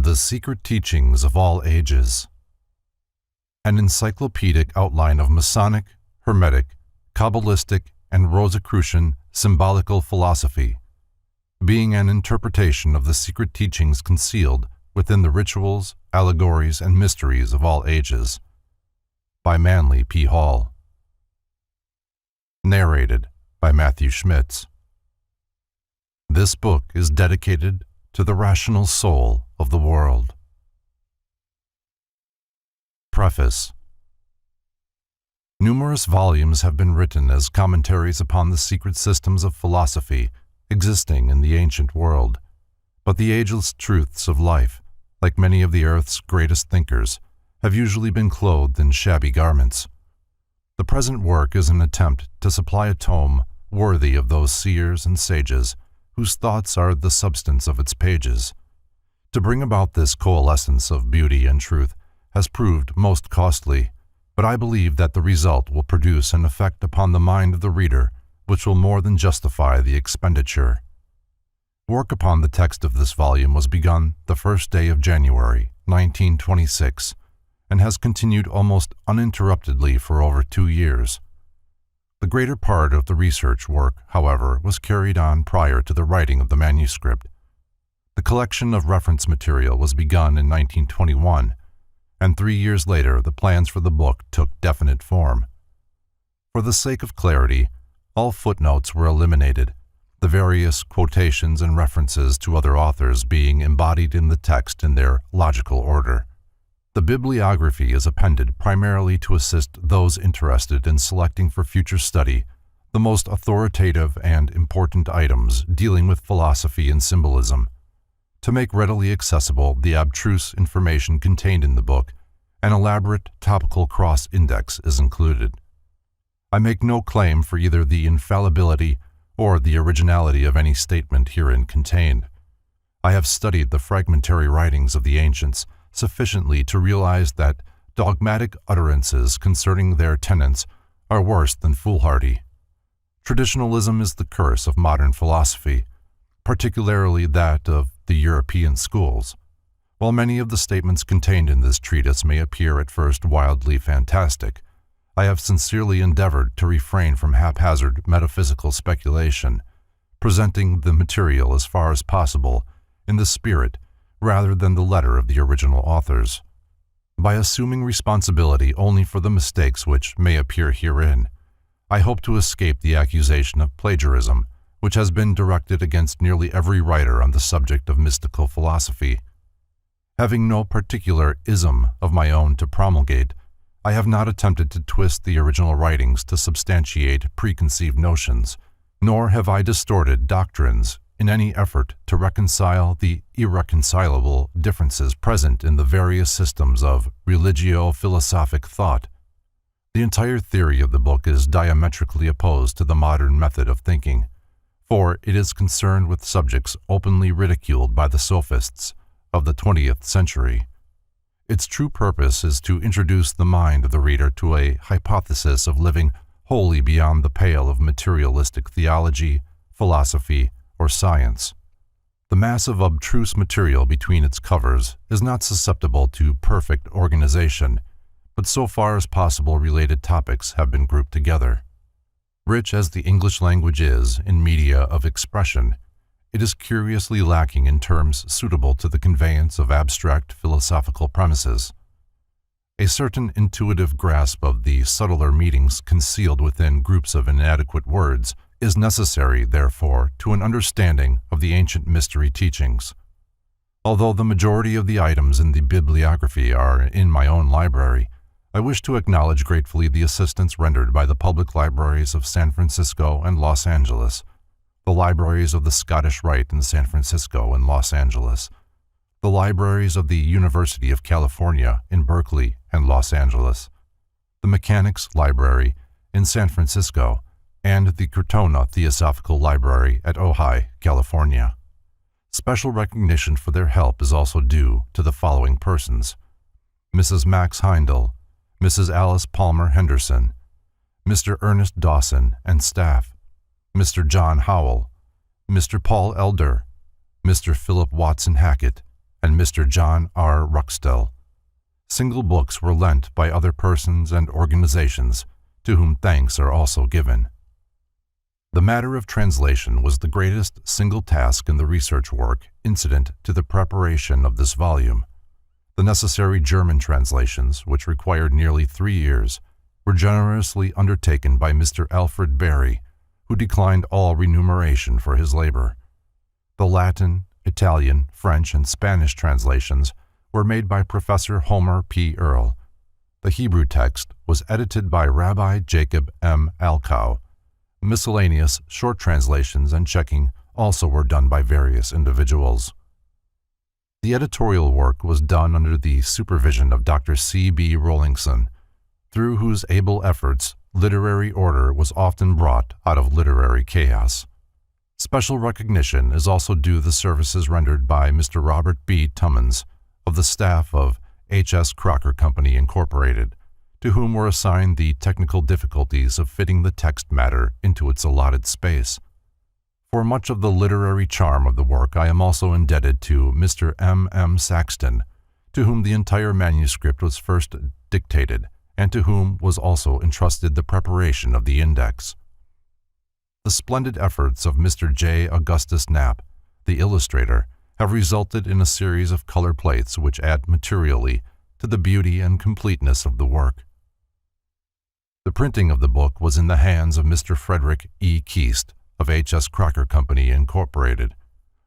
The Secret Teachings of All Ages. An encyclopedic outline of Masonic, Hermetic, Kabbalistic, and Rosicrucian symbolical philosophy, being an interpretation of the secret teachings concealed within the rituals, allegories, and mysteries of all ages. By Manly P. Hall. Narrated by Matthew Schmitz. This book is dedicated to the rational soul of the world. Preface. Numerous volumes have been written as commentaries upon the secret systems of philosophy existing in the ancient world, but the ageless truths of life, like many of the earth's greatest thinkers, have usually been clothed in shabby garments. The present work is an attempt to supply a tome worthy of those seers and sages whose thoughts are the substance of its pages. To bring about this coalescence of beauty and truth has proved most costly, but I believe that the result will produce an effect upon the mind of the reader which will more than justify the expenditure. Work upon the text of this volume was begun the first day of January, 1926, and has continued almost uninterruptedly for over 2 years. The greater part of the research work, however, was carried on prior to the writing of the manuscript. The collection of reference material was begun in 1921, and 3 years later the plans for the book took definite form. For the sake of clarity, all footnotes were eliminated, the various quotations and references to other authors being embodied in the text in their logical order. The bibliography is appended primarily to assist those interested in selecting for future study the most authoritative and important items dealing with philosophy and symbolism. To make readily accessible the abstruse information contained in the book, an elaborate topical cross-index is included. I make no claim for either the infallibility or the originality of any statement herein contained. I have studied the fragmentary writings of the ancients sufficiently to realize that dogmatic utterances concerning their tenets are worse than foolhardy. Traditionalism is the curse of modern philosophy, particularly that of the European schools. While many of the statements contained in this treatise may appear at first wildly fantastic, I have sincerely endeavored to refrain from haphazard metaphysical speculation, presenting the material as far as possible in the spirit rather than the letter of the original authors. By assuming responsibility only for the mistakes which may appear herein, I hope to escape the accusation of plagiarism which has been directed against nearly every writer on the subject of mystical philosophy. Having no particular ism of my own to promulgate, I have not attempted to twist the original writings to substantiate preconceived notions, nor have I distorted doctrines in any effort to reconcile the irreconcilable differences present in the various systems of religio-philosophic thought. The entire theory of the book is diametrically opposed to the modern method of thinking, for it is concerned with subjects openly ridiculed by the sophists of the 20th century. Its true purpose is to introduce the mind of the reader to a hypothesis of living wholly beyond the pale of materialistic theology, philosophy, or science. The mass of abstruse material between its covers is not susceptible to perfect organization, but so far as possible related topics have been grouped together. Rich as the English language is in media of expression, it is curiously lacking in terms suitable to the conveyance of abstract philosophical premises. A certain intuitive grasp of the subtler meanings concealed within groups of inadequate words is necessary, therefore, to an understanding of the ancient mystery teachings. Although the majority of the items in the bibliography are in my own library, I wish to acknowledge gratefully the assistance rendered by the public libraries of San Francisco and Los Angeles, the libraries of the Scottish Rite in San Francisco and Los Angeles, the libraries of the University of California in Berkeley and Los Angeles, the Mechanics Library in San Francisco, and the Crotona Theosophical Library at Ojai, California. Special recognition for their help is also due to the following persons: Mrs. Max Heindel, Mrs. Alice Palmer Henderson, Mr. Ernest Dawson and staff, Mr. John Howell, Mr. Paul Elder, Mr. Philip Watson Hackett, and Mr. John R. Ruckstill. Single books were lent by other persons and organizations, to whom thanks are also given. The matter of translation was the greatest single task in the research work incident to the preparation of this volume. The necessary German translations, which required nearly 3 years, were generously undertaken by Mr. Alfred Berry, who declined all remuneration for his labor. The Latin, Italian, French, and Spanish translations were made by Professor Homer P. Earle. The Hebrew text was edited by Rabbi Jacob M. Alcow. Miscellaneous short translations and checking also were done by various individuals. The editorial work was done under the supervision of Dr. C. B. Rowlingson, through whose able efforts literary order was often brought out of literary chaos. Special recognition is also due the services rendered by Mr. Robert B. Tummins of the staff of H.S. Crocker Company, Incorporated, to whom were assigned the technical difficulties of fitting the text matter into its allotted space. For much of the literary charm of the work I am also indebted to Mr. M. M. Saxton, to whom the entire manuscript was first dictated, and to whom was also entrusted the preparation of the index. The splendid efforts of Mr. J. Augustus Knapp, the illustrator, have resulted in a series of color plates which add materially to the beauty and completeness of the work. The printing of the book was in the hands of Mr. Frederick E. Keast of H.S. Crocker Company, Incorporated,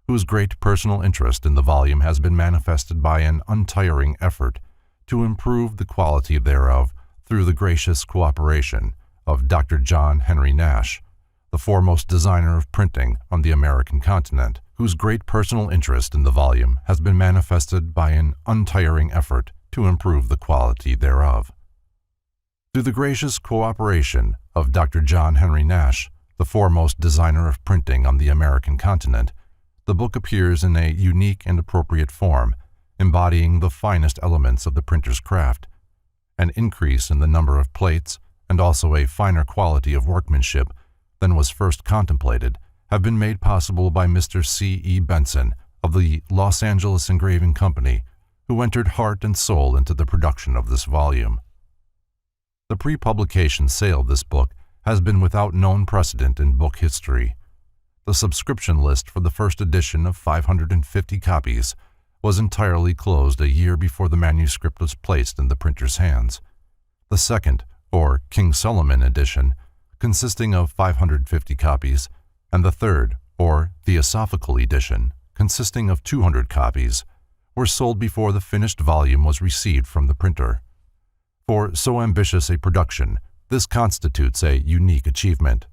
whose great personal interest in the volume has been manifested by an untiring effort to improve the quality thereof through the gracious cooperation of Dr. John Henry Nash, the foremost designer of printing on the American continent, whose great personal interest in the volume has been manifested by an untiring effort to improve the quality thereof. Through the gracious cooperation of Dr. John Henry Nash, the foremost designer of printing on the American continent, the book appears in a unique and appropriate form, embodying the finest elements of the printer's craft. An increase in the number of plates, and also a finer quality of workmanship than was first contemplated, have been made possible by Mr. C. E. Benson of the Los Angeles Engraving Company, who entered heart and soul into the production of this volume. The pre-publication sale of this book has been without known precedent in book history. The subscription list for the first edition of 550 copies was entirely closed a year before the manuscript was placed in the printer's hands. The second, or King Solomon edition, consisting of 550 copies, and the third, or Theosophical edition, consisting of 200 copies, were sold before the finished volume was received from the printer. For so ambitious a production, this constitutes a unique achievement.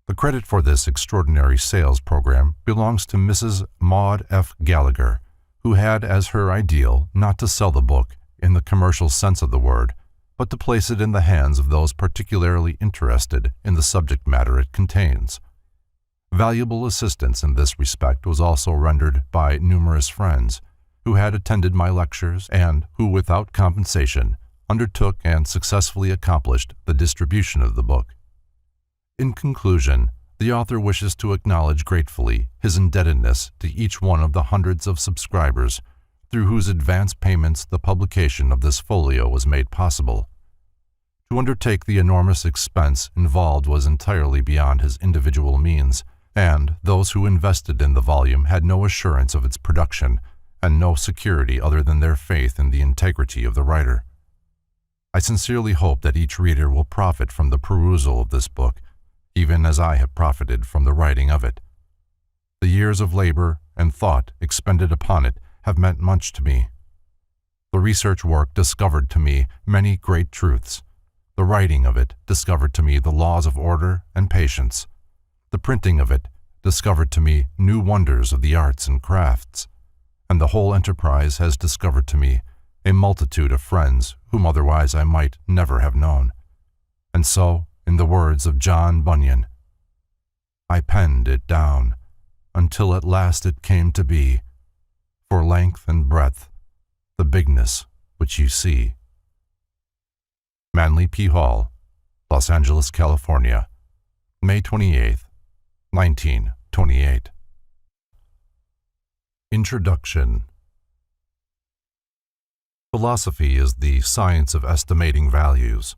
The credit for this extraordinary sales program belongs to Mrs. Maud F. Gallagher, who had as her ideal not to sell the book in the commercial sense of the word, but to place it in the hands of those particularly interested in the subject matter it contains. Valuable assistance in this respect was also rendered by numerous friends who had attended my lectures and who, without compensation, undertook and successfully accomplished the distribution of the book. In conclusion, the author wishes to acknowledge gratefully his indebtedness to each one of the hundreds of subscribers through whose advance payments the publication of this folio was made possible. To undertake the enormous expense involved was entirely beyond his individual means, and those who invested in the volume had no assurance of its production and no security other than their faith in the integrity of the writer. I sincerely hope that each reader will profit from the perusal of this book, even as I have profited from the writing of it. The years of labor and thought expended upon it have meant much to me. The research work discovered to me many great truths. The writing of it discovered to me the laws of order and patience. The printing of it discovered to me new wonders of the arts and crafts. And the whole enterprise has discovered to me a multitude of friends whom otherwise I might never have known. And so, in the words of John Bunyan, I penned it down until at last it came to be, for length and breadth, the bigness which you see. Manly P. Hall, Los Angeles, California, May 28, 1928. Introduction. Philosophy is the science of estimating values.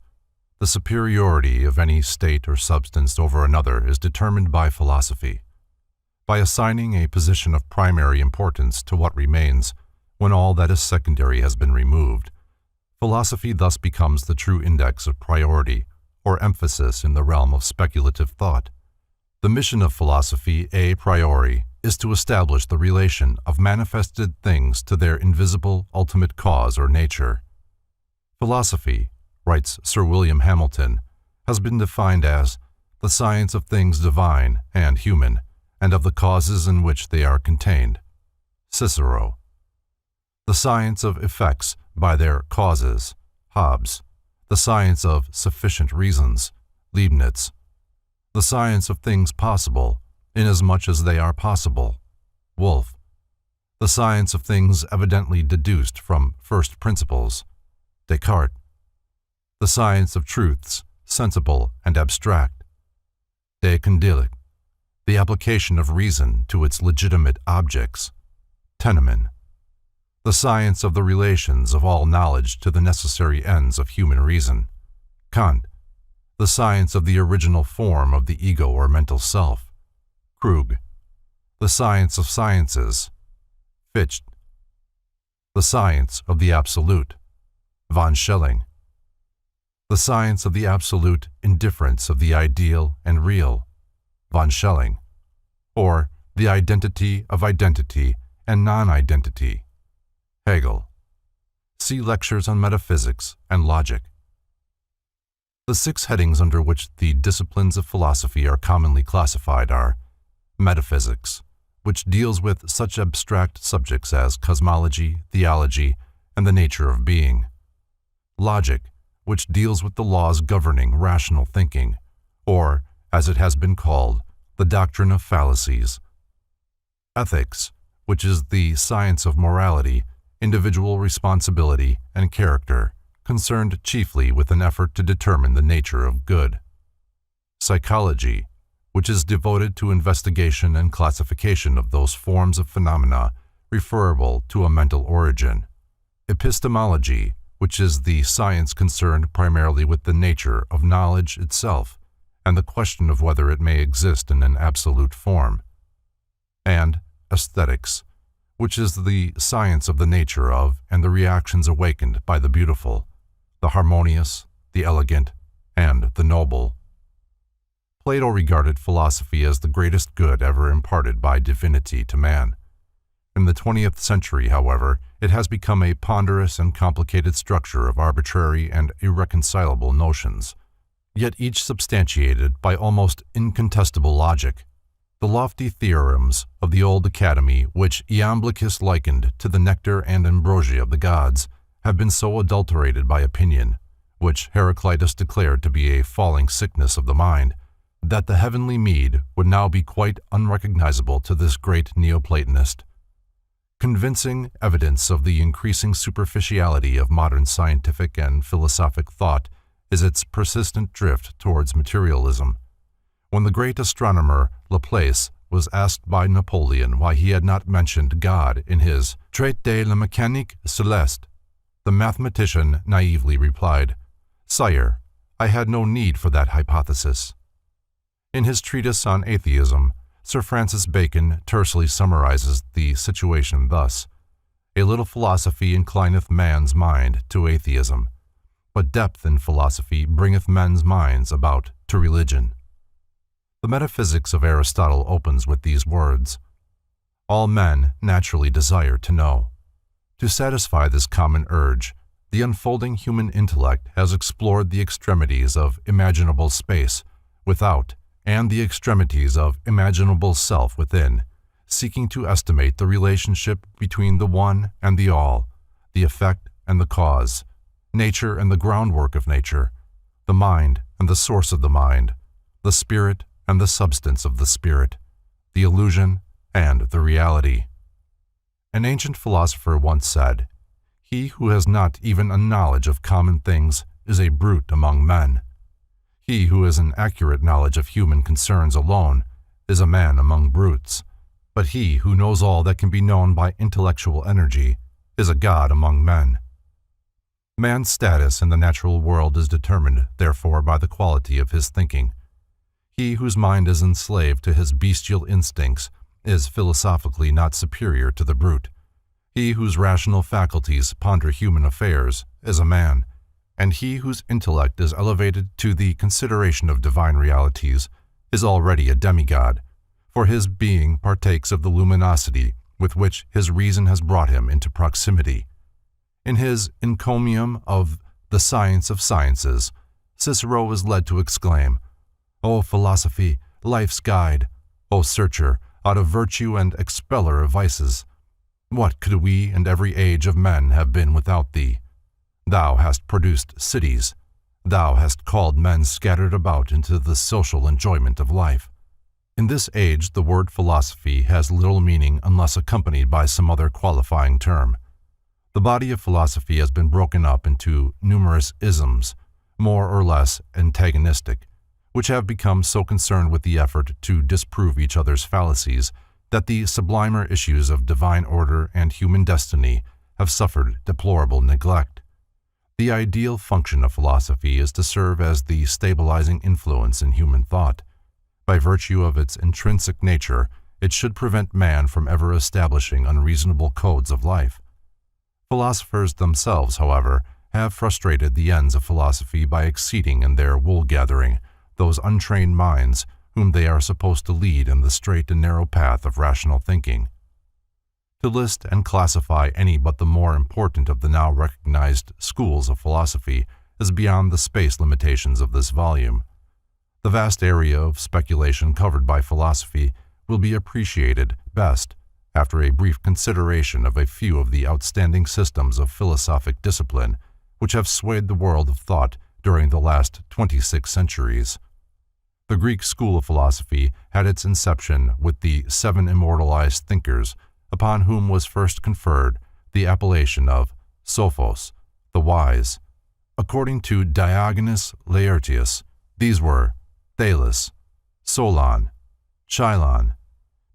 The superiority of any state or substance over another is determined by philosophy. By assigning a position of primary importance to what remains when all that is secondary has been removed, philosophy thus becomes the true index of priority or emphasis in the realm of speculative thought. The mission of philosophy a priori is to establish the relation of manifested things to their invisible ultimate cause or nature. Philosophy, writes Sir William Hamilton, has been defined as the science of things divine and human, and of the causes in which they are contained. Cicero. The science of effects by their causes. Hobbes. The science of sufficient reasons. Leibniz. The science of things possible, inasmuch as they are possible. Wolff. The science of things evidently deduced from first principles. Descartes. The science of truths, sensible and abstract. De Candolle. The application of reason to its legitimate objects. Tennemann. The science of the relations of all knowledge to the necessary ends of human reason. Kant. The science of the original form of the ego or mental self. Krug. The science of sciences. Fichte. The science of the absolute. Von Schelling. The science of the absolute indifference of the ideal and real. Von Schelling. Or the identity of identity and non-identity. Hegel. See lectures on metaphysics and logic. The 6 headings under which the disciplines of philosophy are commonly classified are metaphysics, which deals with such abstract subjects as cosmology, theology, and the nature of being. Logic, which deals with the laws governing rational thinking, or, as it has been called, the doctrine of fallacies. Ethics, which is the science of morality, individual responsibility, and character, concerned chiefly with an effort to determine the nature of good. Psychology, which is devoted to investigation and classification of those forms of phenomena referable to a mental origin. Epistemology, which is the science concerned primarily with the nature of knowledge itself and the question of whether it may exist in an absolute form. And aesthetics, which is the science of the nature of and the reactions awakened by the beautiful, the harmonious, the elegant, and the noble. Plato regarded philosophy as the greatest good ever imparted by divinity to man. In the 20th century, however, it has become a ponderous and complicated structure of arbitrary and irreconcilable notions, yet each substantiated by almost incontestable logic. The lofty theorems of the old academy, which Iamblichus likened to the nectar and ambrosia of the gods, have been so adulterated by opinion, which Heraclitus declared to be a falling sickness of the mind, that the heavenly mead would now be quite unrecognizable to this great Neoplatonist. Convincing evidence of the increasing superficiality of modern scientific and philosophic thought is its persistent drift towards materialism. When the great astronomer Laplace was asked by Napoleon why he had not mentioned God in his Traité de la mécanique céleste, the mathematician naively replied, "Sire, I had no need for that hypothesis." In his treatise on atheism, Sir Francis Bacon tersely summarizes the situation thus: "A little philosophy inclineth man's mind to atheism, but depth in philosophy bringeth men's minds about to religion." The Metaphysics of Aristotle opens with these words: "All men naturally desire to know." To satisfy this common urge, the unfolding human intellect has explored the extremities of imaginable space without and the extremities of imaginable self within, seeking to estimate the relationship between the one and the all, the effect and the cause, nature and the groundwork of nature, the mind and the source of the mind, the spirit and the substance of the spirit, the illusion and the reality. An ancient philosopher once said, "He who has not even a knowledge of common things is a brute among men. He who has an accurate knowledge of human concerns alone is a man among brutes, but he who knows all that can be known by intellectual energy is a god among men." Man's status in the natural world is determined, therefore, by the quality of his thinking. He whose mind is enslaved to his bestial instincts is philosophically not superior to the brute. He whose rational faculties ponder human affairs is a man, and he whose intellect is elevated to the consideration of divine realities is already a demigod, for his being partakes of the luminosity with which his reason has brought him into proximity. In his encomium of the science of sciences, Cicero is led to exclaim, "O philosophy, life's guide! O searcher out of virtue and expeller of vices! What could we and every age of men have been without thee? Thou hast produced cities. Thou hast called men scattered about into the social enjoyment of life." In this age, the word philosophy has little meaning unless accompanied by some other qualifying term. The body of philosophy has been broken up into numerous isms, more or less antagonistic, which have become so concerned with the effort to disprove each other's fallacies that the sublimer issues of divine order and human destiny have suffered deplorable neglect. The ideal function of philosophy is to serve as the stabilizing influence in human thought. By virtue of its intrinsic nature, it should prevent man from ever establishing unreasonable codes of life. Philosophers themselves, however, have frustrated the ends of philosophy by exceeding in their wool-gathering those untrained minds whom they are supposed to lead in the straight and narrow path of rational thinking. To list and classify any but the more important of the now recognized schools of philosophy is beyond the space limitations of this volume. The vast area of speculation covered by philosophy will be appreciated best after a brief consideration of a few of the outstanding systems of philosophic discipline which have swayed the world of thought during the last 26 centuries. The Greek school of philosophy had its inception with the 7 immortalized thinkers upon whom was first conferred the appellation of Sophos, the wise. According to Diogenes Laertius, these were Thales, Solon, Chilon,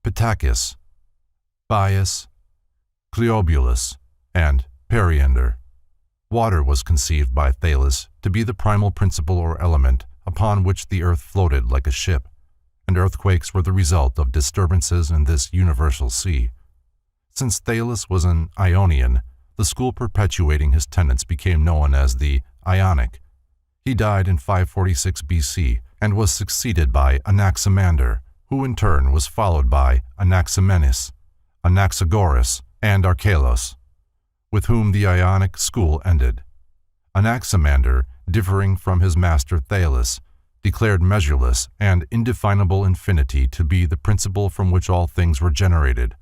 Pittacus, Bias, Cleobulus, and Periander. Water was conceived by Thales to be the primal principle or element upon which the earth floated like a ship, and earthquakes were the result of disturbances in this universal sea. Since Thales was an Ionian, the school perpetuating his tenets became known as the Ionic. He died in 546 BC and was succeeded by Anaximander, who in turn was followed by Anaximenes, Anaxagoras, and Archelos, with whom the Ionic school ended. Anaximander, differing from his master Thales, declared measureless and indefinable infinity to be the principle from which all things were generated.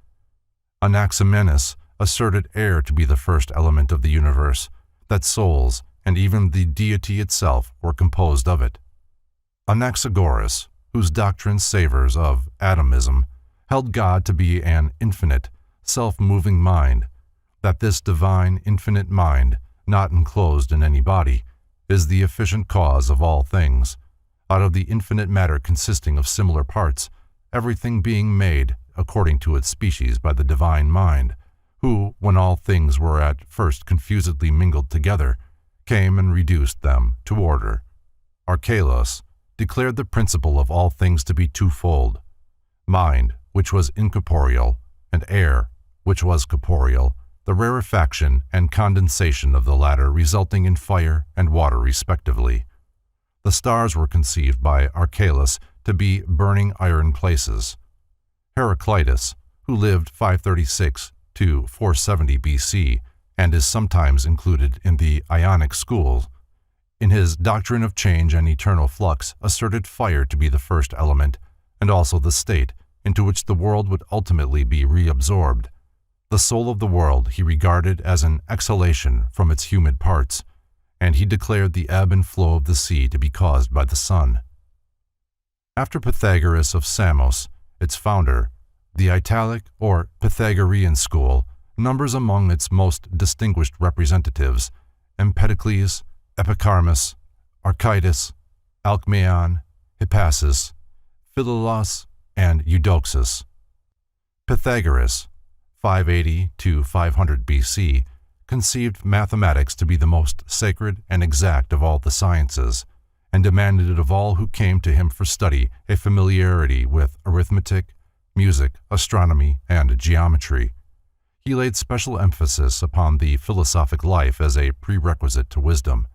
Anaximenes asserted air to be the first element of the universe, that souls, and even the deity itself, were composed of it. Anaxagoras, whose doctrine savors of atomism, held God to be an infinite, self-moving mind, that this divine, infinite mind, not enclosed in any body, is the efficient cause of all things, out of the infinite matter consisting of similar parts, everything being made according to its species by the divine mind, who, when all things were at first confusedly mingled together, came and reduced them to order. Archelos declared the principle of all things to be twofold: mind, which was incorporeal, and air, which was corporeal, the rarefaction and condensation of the latter resulting in fire and water respectively. The stars were conceived by Archelos to be burning iron places. Heraclitus, who lived 536 to 470 BC and is sometimes included in the Ionic school, in his doctrine of change and eternal flux, asserted fire to be the first element and also the state into which the world would ultimately be reabsorbed. The soul of the world he regarded as an exhalation from its humid parts, and he declared the ebb and flow of the sea to be caused by the sun. After Pythagoras of Samos, its founder, the Italic or Pythagorean school numbers among its most distinguished representatives Empedocles, Epicharmus, Archytas, Alcmaeon, Hippasus, Philolaus, and Eudoxus. Pythagoras, 580 to 500 BC, conceived mathematics to be the most sacred and exact of all the sciences, and demanded of all who came to him for study a familiarity with arithmetic, music, astronomy, and geometry. He laid special emphasis upon the philosophic life as a prerequisite to wisdom.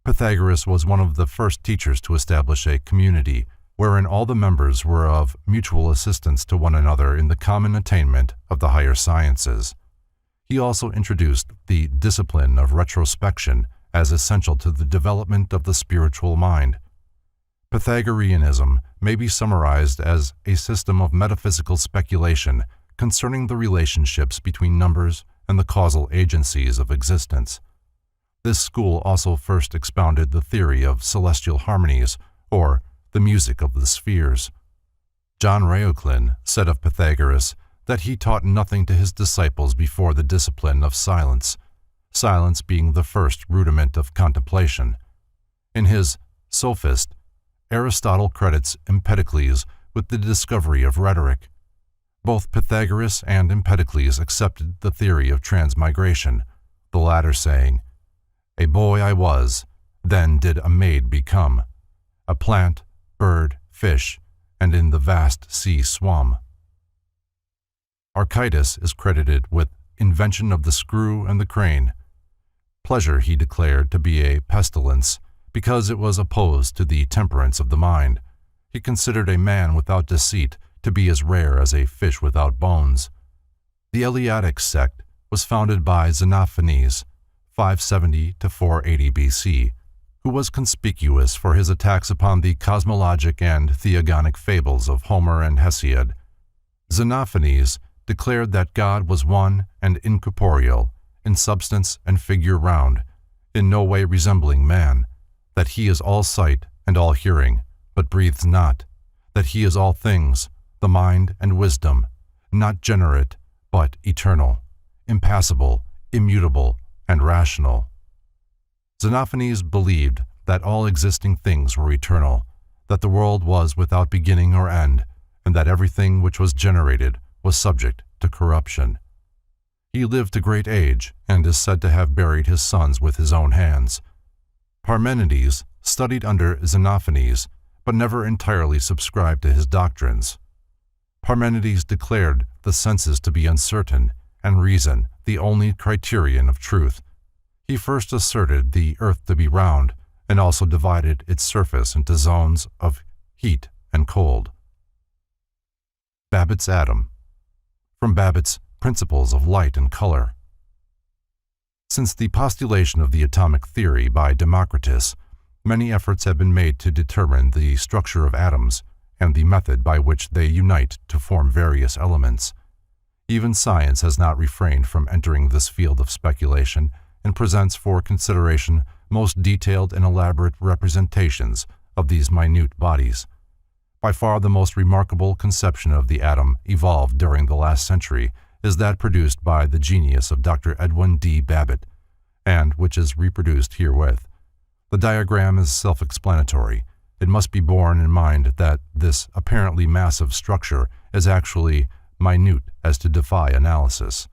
Pythagoras was one of the first teachers to establish a community wherein all the members were of mutual assistance to one another in the common attainment of the higher sciences. He also introduced the discipline of retrospection as essential to the development of the spiritual mind. Pythagoreanism may be summarized as a system of metaphysical speculation concerning the relationships between numbers and the causal agencies of existence. This school also first expounded the theory of celestial harmonies, or the music of the spheres. John Reuchlin said of Pythagoras that he taught nothing to his disciples before the discipline of silence, silence being the first rudiment of contemplation. In his Sophist, Aristotle credits Empedocles with the discovery of rhetoric. Both Pythagoras and Empedocles accepted the theory of transmigration, the latter saying, "A boy I was, then did a maid become, a plant, bird, fish, and in the vast sea swum." Archytas is credited with invention of the screw and the crane. Pleasure he declared to be a pestilence, because it was opposed to the temperance of the mind. He considered a man without deceit to be as rare as a fish without bones. The Eleatic sect was founded by Xenophanes, 570 to 480 BC, who was conspicuous for his attacks upon the cosmologic and theogonic fables of Homer and Hesiod. Xenophanes declared that God was one and incorporeal, in substance and figure round, in no way resembling man, that he is all sight and all hearing, but breathes not, that he is all things, the mind and wisdom, not generate, but eternal, impassible, immutable, and rational. Xenophanes believed that all existing things were eternal, that the world was without beginning or end, and that everything which was generated was subject to corruption. He lived a great age and is said to have buried his sons with his own hands. Parmenides studied under Xenophanes, but never entirely subscribed to his doctrines. Parmenides declared the senses to be uncertain and reason the only criterion of truth. He first asserted the earth to be round and also divided its surface into zones of heat and cold. Babbitt's atom. From Babbitt's Principles of Light and Color. Since the postulation of the atomic theory by Democritus, many efforts have been made to determine the structure of atoms and the method by which they unite to form various elements. Even science has not refrained from entering this field of speculation and presents for consideration most detailed and elaborate representations of these minute bodies. By far the most remarkable conception of the atom evolved during the last century is that produced by the genius of Dr. Edwin D. Babbitt, and which is reproduced herewith. The diagram is self-explanatory. It must be borne in mind that this apparently massive structure is actually minute as to defy analysis.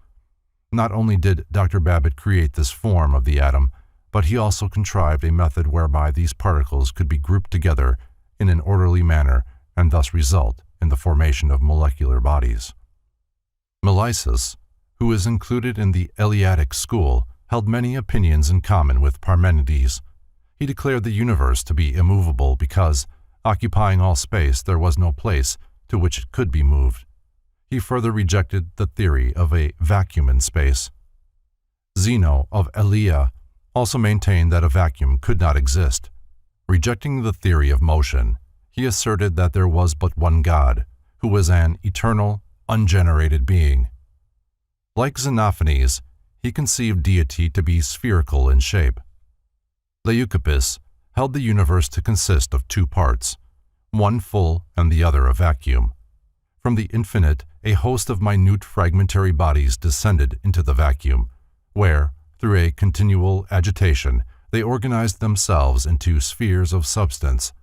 Not only did Dr. Babbitt create this form of the atom, but he also contrived a method whereby these particles could be grouped together in an orderly manner and thus result in the formation of molecular bodies. Melissus, who is included in the Eleatic school, held many opinions in common with Parmenides. He declared the universe to be immovable because, occupying all space, there was no place to which it could be moved. He further rejected the theory of a vacuum in space. Zeno of Elea also maintained that a vacuum could not exist. Rejecting the theory of motion, he asserted that there was but one God, who was an eternal, ungenerated being. Like Xenophanes, he conceived deity to be spherical in shape. Leucippus held the universe to consist of two parts, one full and the other a vacuum. From the infinite, a host of minute fragmentary bodies descended into the vacuum, where, through a continual agitation, they organized themselves into spheres of substance.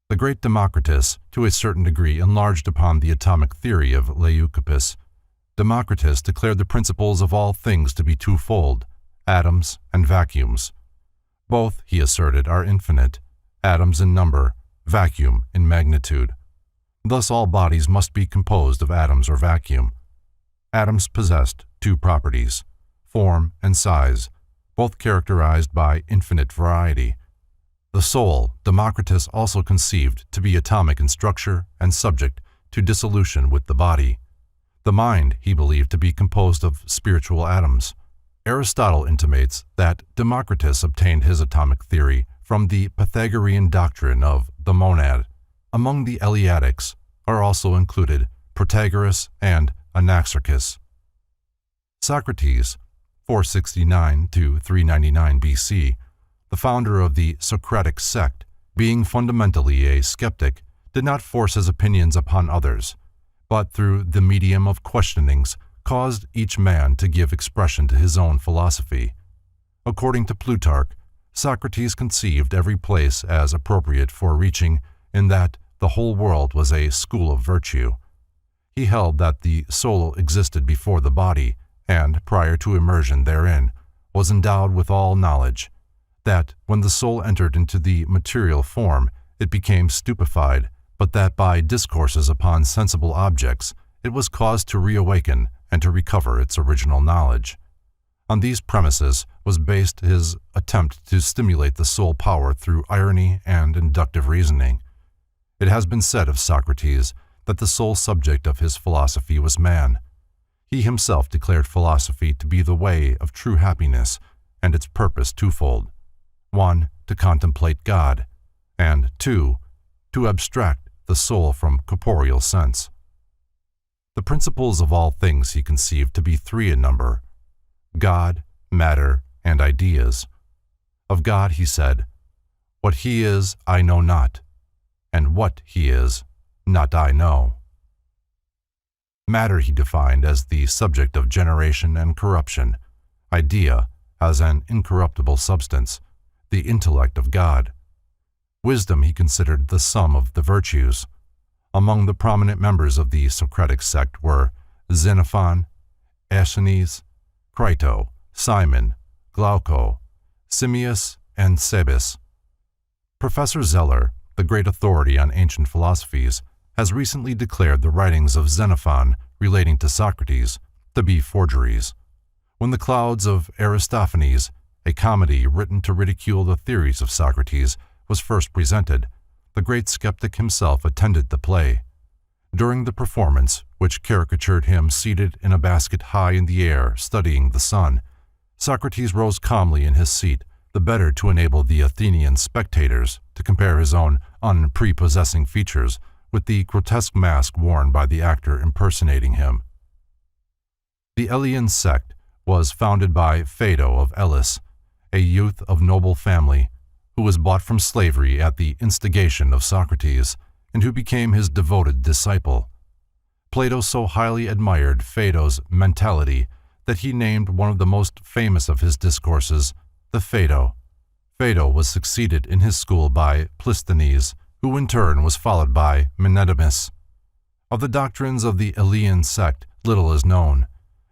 The great Democritus, to a certain degree, enlarged upon the atomic theory of Leucippus. Democritus declared the principles of all things to be twofold, atoms and vacuums. Both, he asserted, are infinite, atoms in number, vacuum in magnitude. Thus all bodies must be composed of atoms or vacuum. Atoms possessed two properties, form and size, both characterized by infinite variety. The soul, Democritus also conceived to be atomic in structure and subject to dissolution with the body. The mind he believed to be composed of spiritual atoms. Aristotle intimates that Democritus obtained his atomic theory from the Pythagorean doctrine of the monad. Among the Eleatics are also included Protagoras and Anaxarchus. Socrates, 469 to 399 BC, the founder of the Socratic sect, being fundamentally a skeptic, did not force his opinions upon others, but through the medium of questionings caused each man to give expression to his own philosophy. According to Plutarch, Socrates conceived every place as appropriate for reaching, in that the whole world was a school of virtue. He held that the soul existed before the body, and, prior to immersion therein, was endowed with all knowledge, that when the soul entered into the material form, it became stupefied, but that by discourses upon sensible objects, it was caused to reawaken and to recover its original knowledge. On these premises was based his attempt to stimulate the soul power through irony and inductive reasoning. It has been said of Socrates that the sole subject of his philosophy was man. He himself declared philosophy to be the way of true happiness, and its purpose twofold: 1, to contemplate God, and 2, to abstract the soul from corporeal sense. The principles of all things he conceived to be three in number: God, matter, and ideas. Of God he said, "What he is, I know not, and what he is, not I know." Matter he defined as the subject of generation and corruption, idea as an incorruptible substance, the intellect of God. Wisdom he considered the sum of the virtues. Among the prominent members of the Socratic sect were Xenophon, Aeschines, Crito, Simon, Glauco, Simmias, and Cebes. Professor Zeller, the great authority on ancient philosophies, has recently declared the writings of Xenophon relating to Socrates to be forgeries. When The Clouds of Aristophanes, a comedy written to ridicule the theories of Socrates, was first presented, the great skeptic himself attended the play. During the performance, which caricatured him seated in a basket high in the air studying the sun, Socrates rose calmly in his seat, the better to enable the Athenian spectators to compare his own unprepossessing features with the grotesque mask worn by the actor impersonating him. The Elean sect was founded by Phaedo of Elis, a youth of noble family, who was bought from slavery at the instigation of Socrates, and who became his devoted disciple. Plato so highly admired Phaedo's mentality that he named one of the most famous of his discourses the Phaedo. Phaedo was succeeded in his school by Plisthenes, who in turn was followed by Menedimus. Of the doctrines of the Elean sect, little is known.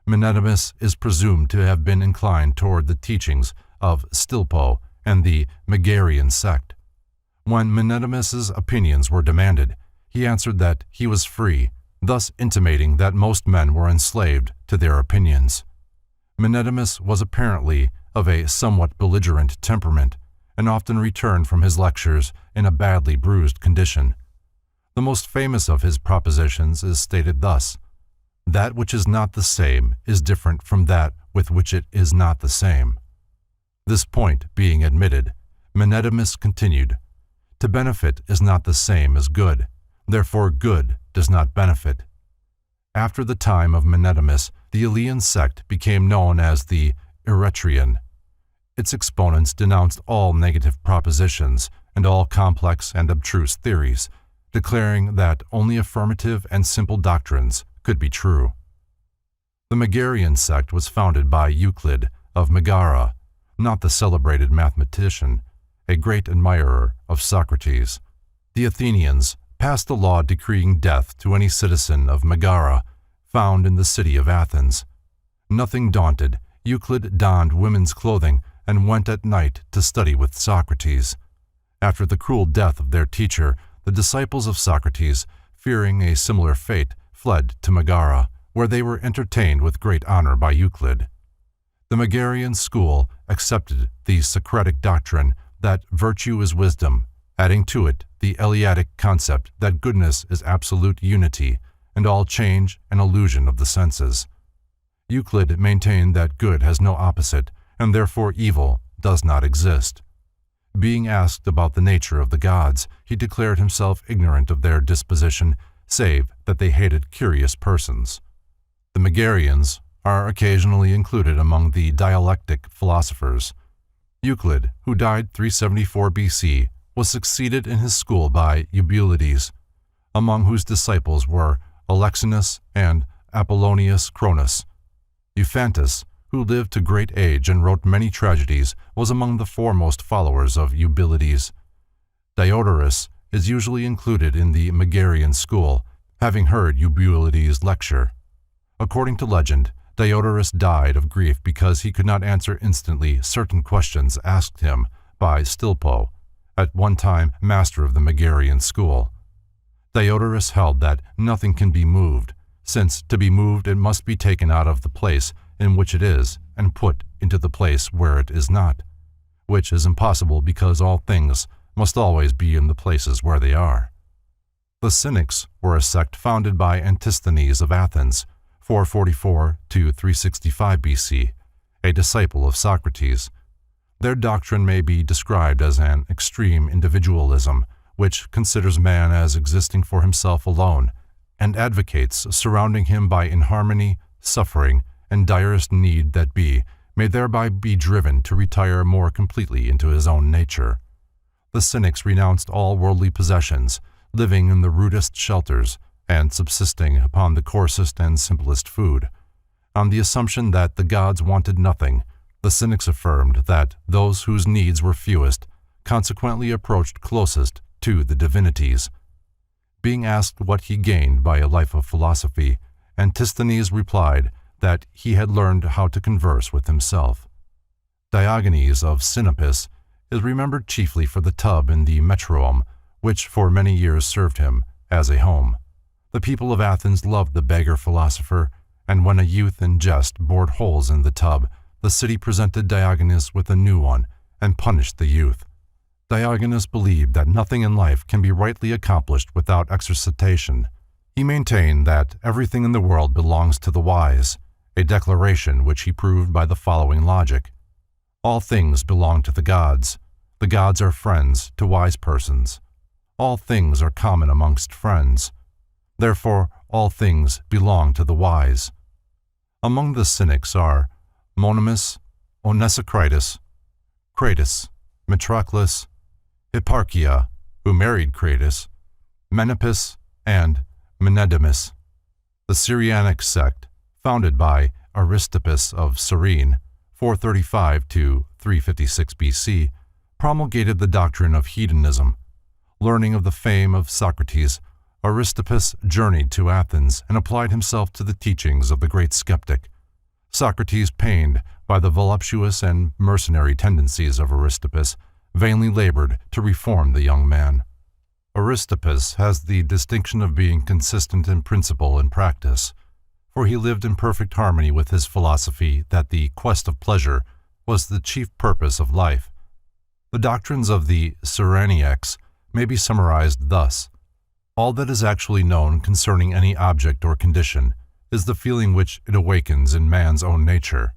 Menedimus is presumed to have been inclined toward the teachings of Stilpo and the Megarian sect. When Menedimus's opinions were demanded, he answered that he was free, thus intimating that most men were enslaved to their opinions. Menedimus was apparently of a somewhat belligerent temperament, and often returned from his lectures in a badly bruised condition. The most famous of his propositions is stated thus: "That which is not the same is different from that with which it is not the same." This point being admitted, Menedimus continued, "To benefit is not the same as good, therefore good does not benefit." After the time of Menedimus, the Elean sect became known as the Eretrian. Its exponents denounced all negative propositions and all complex and abstruse theories, declaring that only affirmative and simple doctrines could be true. The Megarian sect was founded by Euclid of Megara, not the celebrated mathematician, a great admirer of Socrates. The Athenians passed a law decreeing death to any citizen of Megara found in the city of Athens. Nothing daunted, Euclid donned women's clothing and went at night to study with Socrates. After the cruel death of their teacher, the disciples of Socrates, fearing a similar fate, fled to Megara, where they were entertained with great honor by Euclid. The Megarian school accepted the Socratic doctrine that virtue is wisdom, adding to it the Eleatic concept that goodness is absolute unity and all change an illusion of the senses. Euclid maintained that good has no opposite, and therefore evil does not exist. Being asked about the nature of the gods, he declared himself ignorant of their disposition, save that they hated curious persons. The Megarians are occasionally included among the dialectic philosophers. Euclid, who died 374 BC, was succeeded in his school by Eubulides, among whose disciples were Alexinus and Apollonius Cronus. Euphantus, who lived to great age and wrote many tragedies, was among the foremost followers of Eubulides. Diodorus is usually included in the Megarian school, having heard Eubulides lecture. According to legend, Diodorus died of grief because he could not answer instantly certain questions asked him by Stilpo, at one time master of the Megarian school. Diodorus held that nothing can be moved, since to be moved it must be taken out of the place in which it is and put into the place where it is not, which is impossible because all things must always be in the places where they are. The Cynics were a sect founded by Antisthenes of Athens, 444 to 365 BC, a disciple of Socrates. Their doctrine may be described as an extreme individualism, which considers man as existing for himself alone, and advocates surrounding him by inharmony, suffering, and direst need that may thereby be driven to retire more completely into his own nature. The Cynics renounced all worldly possessions, living in the rudest shelters, and subsisting upon the coarsest and simplest food. On the assumption that the gods wanted nothing, the Cynics affirmed that those whose needs were fewest consequently approached closest to the divinities. Being asked what he gained by a life of philosophy, Antisthenes replied that he had learned how to converse with himself. Diogenes of Sinope is remembered chiefly for the tub in the Metroome, which for many years served him as a home. The people of Athens loved the beggar philosopher, and when a youth in jest bored holes in the tub, the city presented Diogenes with a new one and punished the youth. Diogenes believed that nothing in life can be rightly accomplished without exercitation. He maintained that everything in the world belongs to the wise, a declaration which he proved by the following logic. All things belong to the gods. The gods are friends to wise persons. All things are common amongst friends. Therefore, all things belong to the wise. Among the Cynics are Monimus, Onesicritus, Cratus, Metroclus, Hipparchia, who married Cratus, Menippus, and Menedemus. The Cyrianic sect, founded by Aristippus of Cyrene, 435 to 356 BC, promulgated the doctrine of hedonism. Learning of the fame of Socrates, Aristippus journeyed to Athens and applied himself to the teachings of the great skeptic. Socrates, pained by the voluptuous and mercenary tendencies of Aristippus, vainly labored to reform the young man. Aristippus has the distinction of being consistent in principle and practice, for he lived in perfect harmony with his philosophy that the quest of pleasure was the chief purpose of life. The doctrines of the Cyrenaics may be summarized thus. All that is actually known concerning any object or condition is the feeling which it awakens in man's own nature.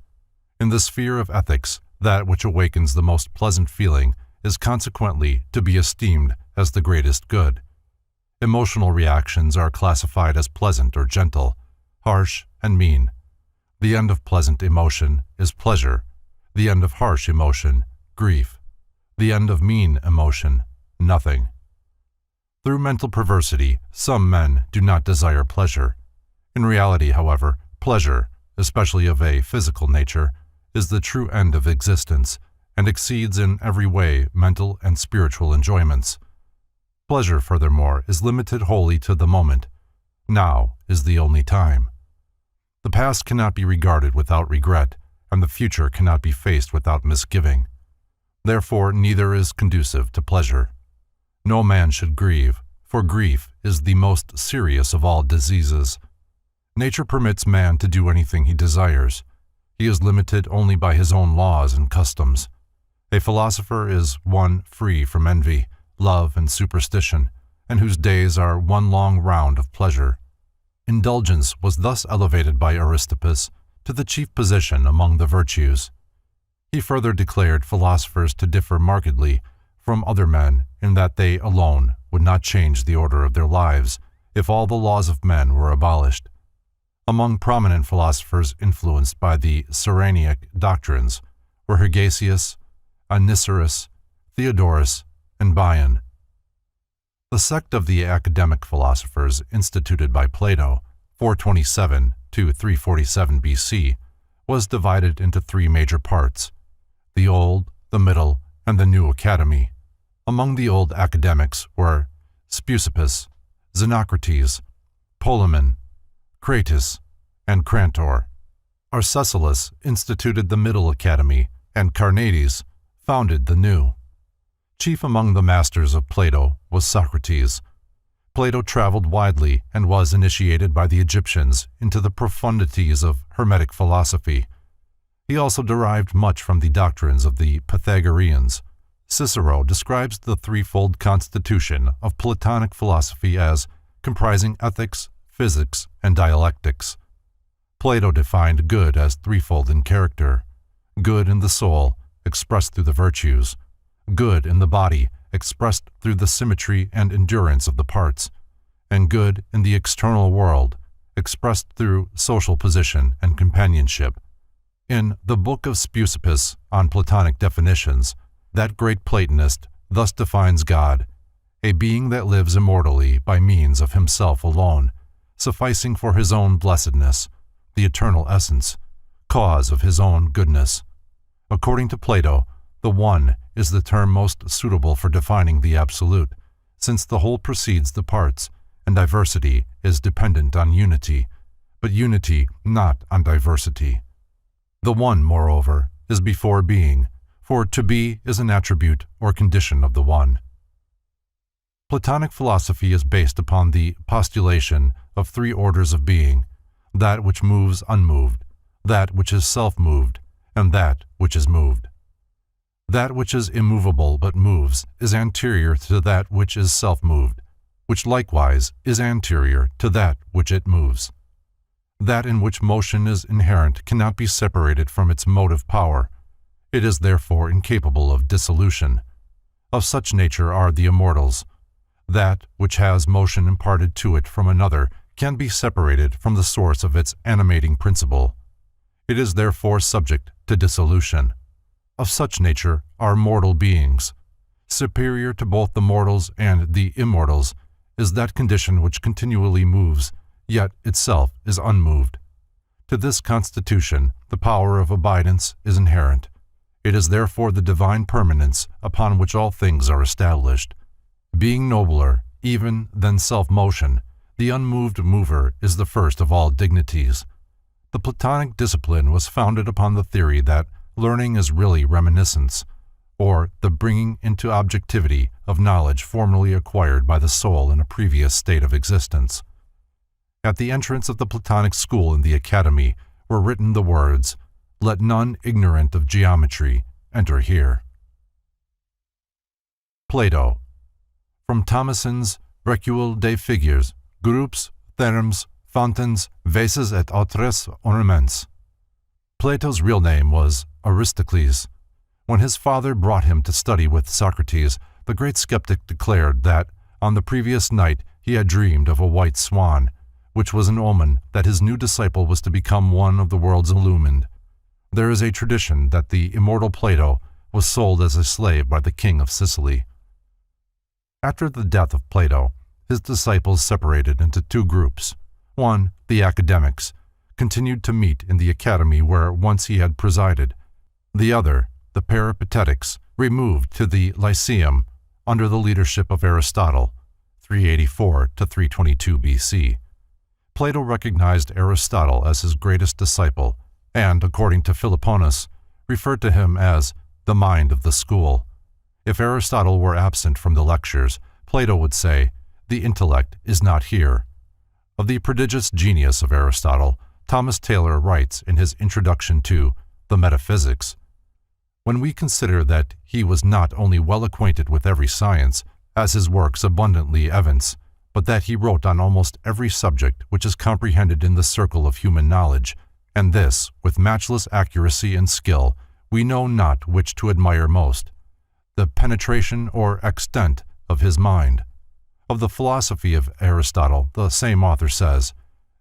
In the sphere of ethics, that which awakens the most pleasant feeling is consequently to be esteemed as the greatest good. Emotional reactions are classified as pleasant or gentle, harsh and mean. The end of pleasant emotion is pleasure, the end of harsh emotion, grief, the end of mean emotion, nothing. Through mental perversity, some men do not desire pleasure. In reality, however, pleasure, especially of a physical nature, is the true end of existence and exceeds in every way mental and spiritual enjoyments. Pleasure, furthermore, is limited wholly to the moment. Now is the only time. The past cannot be regarded without regret, and the future cannot be faced without misgiving. Therefore, neither is conducive to pleasure. No man should grieve, for grief is the most serious of all diseases. Nature permits man to do anything he desires. He is limited only by his own laws and customs. A philosopher is one free from envy, love, and superstition, and whose days are one long round of pleasure. Indulgence was thus elevated by Aristippus to the chief position among the virtues. He further declared philosophers to differ markedly from other men in that they alone would not change the order of their lives if all the laws of men were abolished. Among prominent philosophers influenced by the Cyrenaic doctrines were Hegesias, Anicetus, Theodorus, and Bion. The sect of the academic philosophers instituted by Plato, 427 to 347 BC, was divided into three major parts: the Old, the Middle, and the New Academy. Among the old academics were Speusippus, Xenocrates, Polemon, Crates, and Crantor. Arcesilas instituted the Middle Academy, and Carneades founded the New. Chief among the masters of Plato was Socrates. Plato traveled widely and was initiated by the Egyptians into the profundities of Hermetic philosophy. He also derived much from the doctrines of the Pythagoreans. Cicero describes the threefold constitution of Platonic philosophy as comprising ethics, physics, and dialectics. Plato defined good as threefold in character: good in the soul, expressed through the virtues; good in the body, expressed through the symmetry and endurance of the parts; and good in the external world, expressed through social position and companionship. In the Book of Speusippus on Platonic Definitions, that great Platonist thus defines God: a being that lives immortally by means of himself alone, sufficing for his own blessedness, the eternal essence, cause of his own goodness. According to Plato, the One is the term most suitable for defining the Absolute, since the whole precedes the parts, and diversity is dependent on unity, but unity not on diversity. The One, moreover, is before being, for to be is an attribute or condition of the One. Platonic philosophy is based upon the postulation of three orders of being: that which moves unmoved, that which is self-moved, and that which is moved. That which is immovable but moves is anterior to that which is self-moved, which likewise is anterior to that which it moves. That in which motion is inherent cannot be separated from its motive power. It is therefore incapable of dissolution. Of such nature are the immortals. That which has motion imparted to it from another can be separated from the source of its animating principle. It is therefore subject to dissolution. Of such nature are mortal beings. Superior to both the mortals and the immortals is that condition which continually moves, yet itself is unmoved. To this constitution the power of abidance is inherent. It is therefore the divine permanence upon which all things are established. Being nobler even than self-motion, the unmoved mover is the first of all dignities. The Platonic discipline was founded upon the theory that learning is really reminiscence, or the bringing into objectivity of knowledge formerly acquired by the soul in a previous state of existence. At the entrance of the Platonic school in the Academy were written the words, "Let none ignorant of geometry enter here." Plato. From Thomason's Recueil des Figures, Groupes, Theorems, Fountains, Vases et autres ornements. Plato's real name was Aristocles. When his father brought him to study with Socrates, the great skeptic declared that on the previous night he had dreamed of a white swan, which was an omen that his new disciple was to become one of the world's illumined. There is a tradition that the immortal Plato was sold as a slave by the king of Sicily. After the death of Plato, his disciples separated into two groups. One, the academics, continued to meet in the academy where once he had presided. The other, the Peripatetics, removed to the Lyceum under the leadership of Aristotle, 384 to 322 BC. Plato recognized Aristotle as his greatest disciple and, according to Philoponus, referred to him as the mind of the school. If Aristotle were absent from the lectures, Plato would say, "The intellect is not here." Of the prodigious genius of Aristotle, Thomas Taylor writes in his introduction to The Metaphysics, "When we consider that he was not only well acquainted with every science, as his works abundantly evince, but that he wrote on almost every subject which is comprehended in the circle of human knowledge, and this with matchless accuracy and skill, we know not which to admire most, the penetration or extent of his mind." Of the philosophy of Aristotle, the same author says,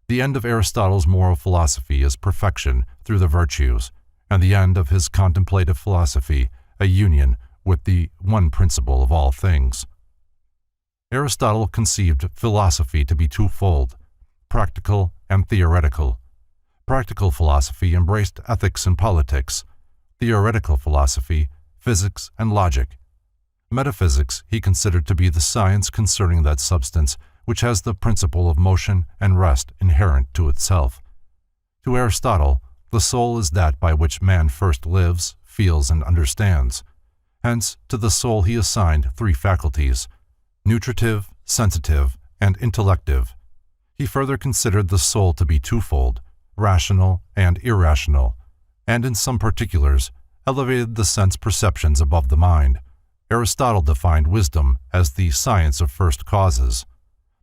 "The end of Aristotle's moral philosophy is perfection through the virtues, and the end of his contemplative philosophy a union with the one principle of all things." Aristotle conceived philosophy to be twofold, practical and theoretical. Practical philosophy embraced ethics and politics, theoretical philosophy, physics and logic. Metaphysics he considered to be the science concerning that substance which has the principle of motion and rest inherent to itself. To Aristotle, the soul is that by which man first lives, feels, and understands. Hence, to the soul he assigned three faculties: nutritive, sensitive, and intellective. He further considered the soul to be twofold, rational and irrational, and in some particulars elevated the sense perceptions above the mind. Aristotle defined wisdom as the science of first causes.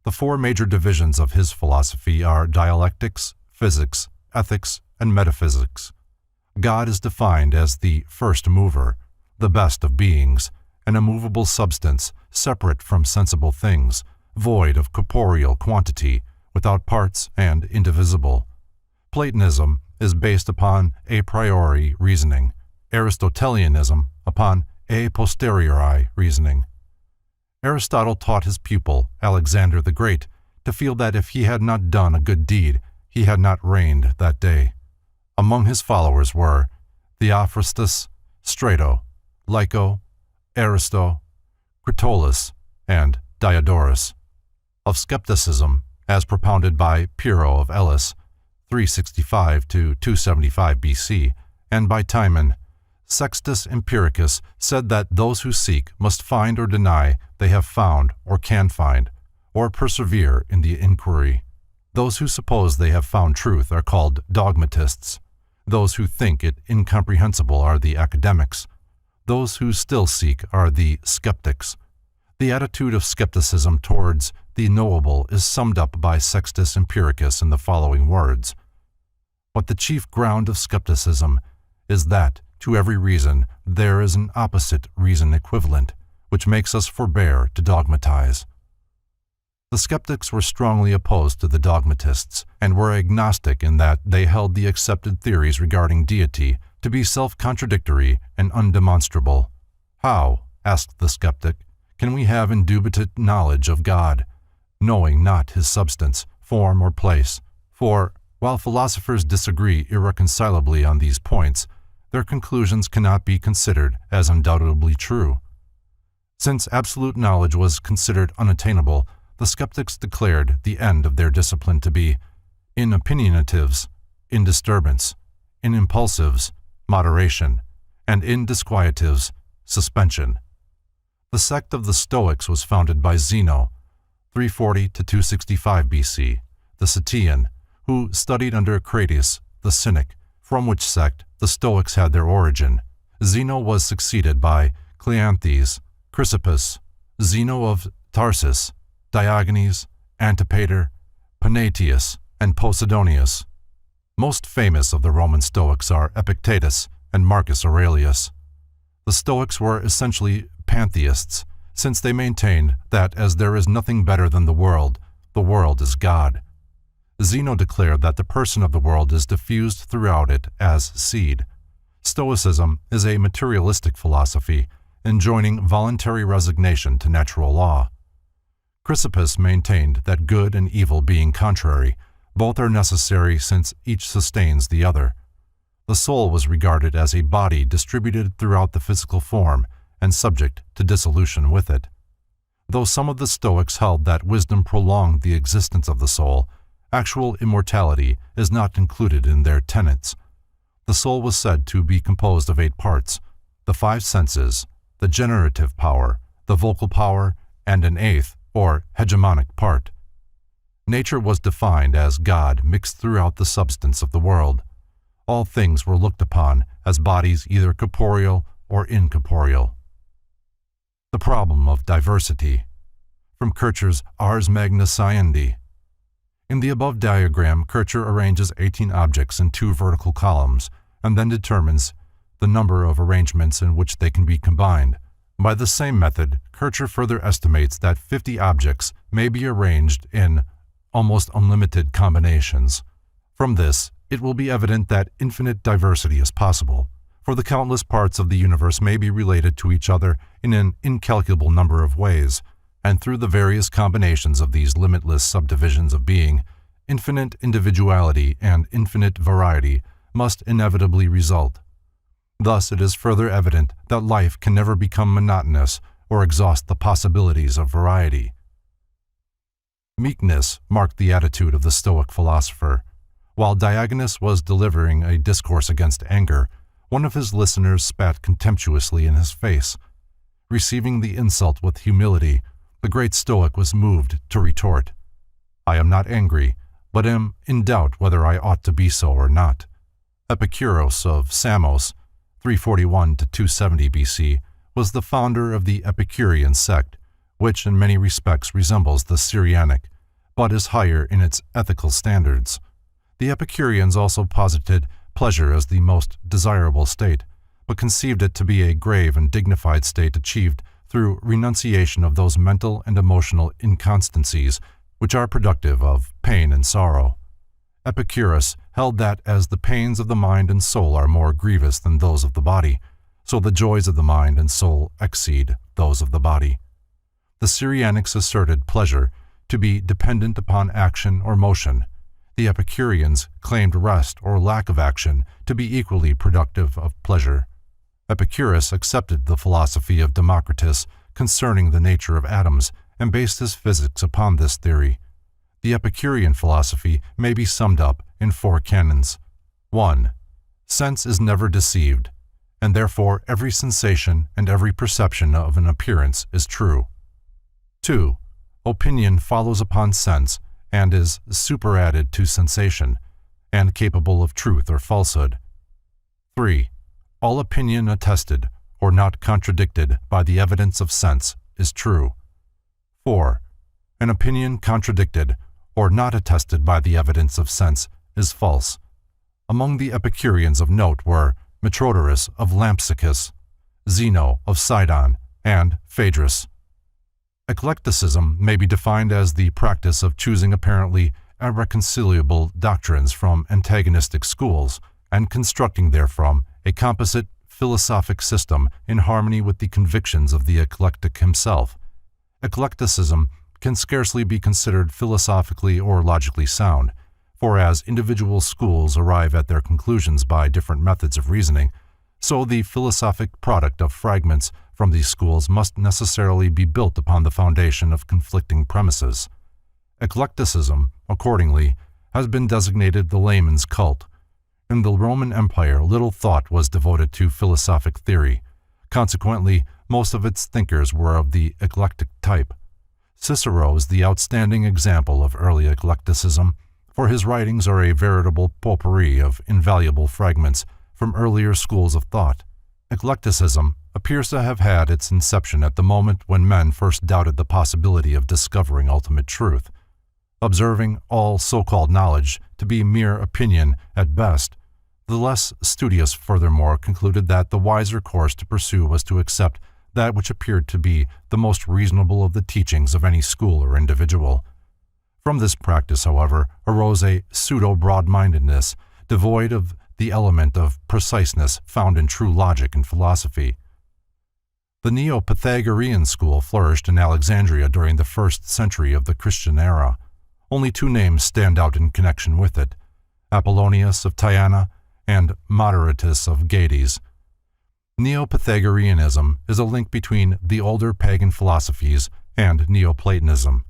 The four major divisions of his philosophy are dialectics, physics, ethics, and metaphysics. God is defined as the first mover, the best of beings, an immovable substance separate from sensible things, void of corporeal quantity, without parts and indivisible. Platonism is based upon a priori reasoning, Aristotelianism upon a posteriori reasoning. Aristotle taught his pupil, Alexander the Great, to feel that if he had not done a good deed, he had not reigned that day. Among his followers were Theophrastus, Strato, Lyco, Aristo, Critolus, and Diodorus. Of skepticism, as propounded by Pyrrho of Elis, 365 to 275 BC, and by Timon, Sextus Empiricus said that those who seek must find or deny they have found or can find, or persevere in the inquiry. Those who suppose they have found truth are called dogmatists. Those who think it incomprehensible are the academics. Those who still seek are the skeptics. The attitude of skepticism towards the knowable is summed up by Sextus Empiricus in the following words: "But the chief ground of skepticism is that to every reason there is an opposite reason equivalent, which makes us forbear to dogmatize." The skeptics were strongly opposed to the dogmatists, and were agnostic in that they held the accepted theories regarding deity to be self-contradictory and undemonstrable. "How," asked the skeptic, "can we have indubitate knowledge of God, knowing not his substance, form, or place? For, while philosophers disagree irreconcilably on these points, their conclusions cannot be considered as undoubtedly true." Since absolute knowledge was considered unattainable, the skeptics declared the end of their discipline to be in opinionatives, in disturbance, in impulsives, moderation, and in disquietives, suspension. The sect of the Stoics was founded by Zeno, 340 to 265 BC, the Citian, who studied under Cratius, the Cynic, from which sect the Stoics had their origin. Zeno was succeeded by Cleanthes, Chrysippus, Zeno of Tarsus, Diogenes, Antipater, Panaetius, and Posidonius. Most famous of the Roman Stoics are Epictetus and Marcus Aurelius. The Stoics were essentially pantheists, since they maintained that as there is nothing better than the world is God. Zeno declared that the person of the world is diffused throughout it as seed. Stoicism is a materialistic philosophy, enjoining voluntary resignation to natural law. Chrysippus maintained that good and evil being contrary, both are necessary since each sustains the other. The soul was regarded as a body distributed throughout the physical form and subject to dissolution with it. Though some of the Stoics held that wisdom prolonged the existence of the soul, actual immortality is not included in their tenets. The soul was said to be composed of 8 parts: the 5 senses, the generative power, the vocal power, and an 8th, or hegemonic part. Nature was defined as God mixed throughout the substance of the world. All things were looked upon as bodies either corporeal or incorporeal. The problem of diversity. From Kircher's Ars Magna Sciendi. In the above diagram, Kircher arranges 18 objects in 2 vertical columns and then determines the number of arrangements in which they can be combined. By the same method, Kircher further estimates that 50 objects may be arranged in almost unlimited combinations. From this, it will be evident that infinite diversity is possible, for the countless parts of the universe may be related to each other in an incalculable number of ways, and through the various combinations of these limitless subdivisions of being, infinite individuality and infinite variety must inevitably result. Thus, it is further evident that life can never become monotonous or exhaust the possibilities of variety. Meekness marked the attitude of the Stoic philosopher. While Diogenes was delivering a discourse against anger, one of his listeners spat contemptuously in his face. Receiving the insult with humility, the great Stoic was moved to retort, "I am not angry, but am in doubt whether I ought to be so or not." Epicurus of Samos, 341 to 270 BC, was the founder of the Epicurean sect, which in many respects resembles the Syrianic, but is higher in its ethical standards. The Epicureans also posited pleasure as the most desirable state, but conceived it to be a grave and dignified state achieved through renunciation of those mental and emotional inconstancies which are productive of pain and sorrow. Epicurus held that as the pains of the mind and soul are more grievous than those of the body, so the joys of the mind and soul exceed those of the body. The Syrianics asserted pleasure to be dependent upon action or motion. The Epicureans claimed rest or lack of action to be equally productive of pleasure. Epicurus accepted the philosophy of Democritus concerning the nature of atoms and based his physics upon this theory. The Epicurean philosophy may be summed up in 4 canons. 1. Sense is never deceived, and therefore every sensation and every perception of an appearance is true. 2. Opinion follows upon sense and is superadded to sensation, and capable of truth or falsehood. 3. All opinion attested, or not contradicted by the evidence of sense, is true. 4. An opinion contradicted, or not attested by the evidence of sense, is false. Among the Epicureans of note were Metrodorus of Lampsacus, Zeno of Sidon, and Phaedrus. Eclecticism may be defined as the practice of choosing apparently irreconcilable doctrines from antagonistic schools and constructing therefrom a composite philosophic system in harmony with the convictions of the eclectic himself. Eclecticism can scarcely be considered philosophically or logically sound, for as individual schools arrive at their conclusions by different methods of reasoning, so the philosophic product of fragments from these schools must necessarily be built upon the foundation of conflicting premises. Eclecticism, accordingly, has been designated the layman's cult. In the Roman Empire, little thought was devoted to philosophic theory. Consequently, most of its thinkers were of the eclectic type. Cicero is the outstanding example of early eclecticism, for his writings are a veritable potpourri of invaluable fragments from earlier schools of thought. Eclecticism appears to have had its inception at the moment when men first doubted the possibility of discovering ultimate truth. Observing all so-called knowledge to be mere opinion at best, the less studious furthermore concluded that the wiser course to pursue was to accept that which appeared to be the most reasonable of the teachings of any school or individual. From this practice, however, arose a pseudo-broad-mindedness devoid of the element of preciseness found in true logic and philosophy. The Neo-Pythagorean school flourished in Alexandria during the 1st century of the Christian era. Only 2 names stand out in connection with it: Apollonius of Tyana and Moderatus of Gades. Neo-Pythagoreanism is a link between the older pagan philosophies and Neoplatonism.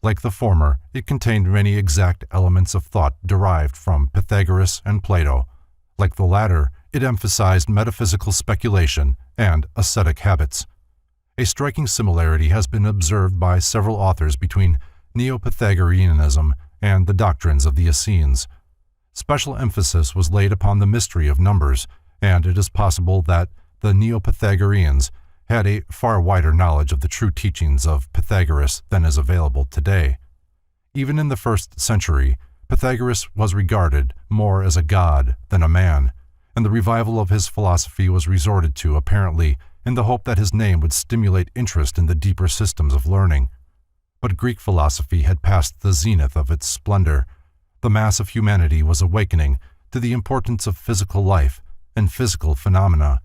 Like the former, it contained many exact elements of thought derived from Pythagoras and Plato. Like the latter, it emphasized metaphysical speculation and ascetic habits. A striking similarity has been observed by several authors between Neo-Pythagoreanism and the doctrines of the Essenes. Special emphasis was laid upon the mystery of numbers, and it is possible that the Neo-Pythagoreans had a far wider knowledge of the true teachings of Pythagoras than is available today. Even in the 1st century, Pythagoras was regarded more as a god than a man, and the revival of his philosophy was resorted to apparently in the hope that his name would stimulate interest in the deeper systems of learning. But Greek philosophy had passed the zenith of its splendor. The mass of humanity was awakening to the importance of physical life and physical phenomena.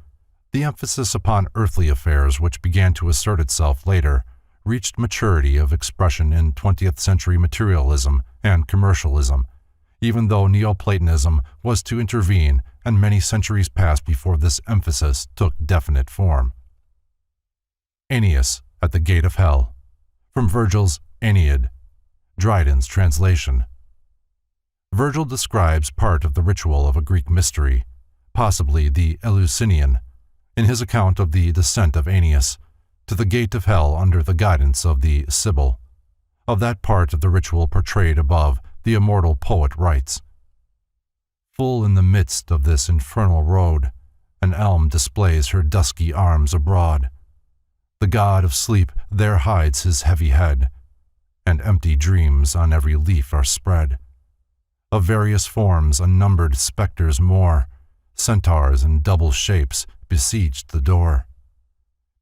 The emphasis upon earthly affairs, which began to assert itself later, reached maturity of expression in 20th century materialism and commercialism, even though Neoplatonism was to intervene and many centuries passed before this emphasis took definite form. Aeneas at the Gate of Hell, from Virgil's Aeneid, Dryden's translation. Virgil describes part of the ritual of a Greek mystery, possibly the Eleusinian, in his account of the descent of Aeneas to the gate of hell under the guidance of the Sibyl. Of that part of the ritual portrayed above, the immortal poet writes, "Full in the midst of this infernal road, an elm displays her dusky arms abroad. The god of sleep there hides his heavy head, and empty dreams on every leaf are spread. Of various forms unnumbered spectres more, centaurs in double shapes, besieged the door.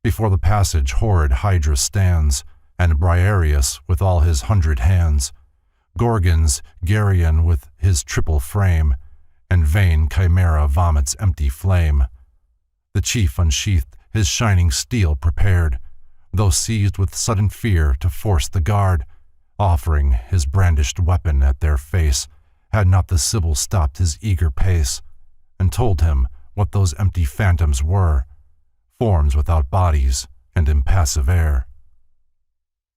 Before the passage horrid Hydra stands, and Briareus with all his 100 hands, Gorgons, Geryon with his triple frame, and vain Chimera vomits empty flame. The chief unsheathed his shining steel prepared, though seized with sudden fear to force the guard, offering his brandished weapon at their face, had not the Sibyl stopped his eager pace, and told him what those empty phantoms were, forms without bodies and impassive air."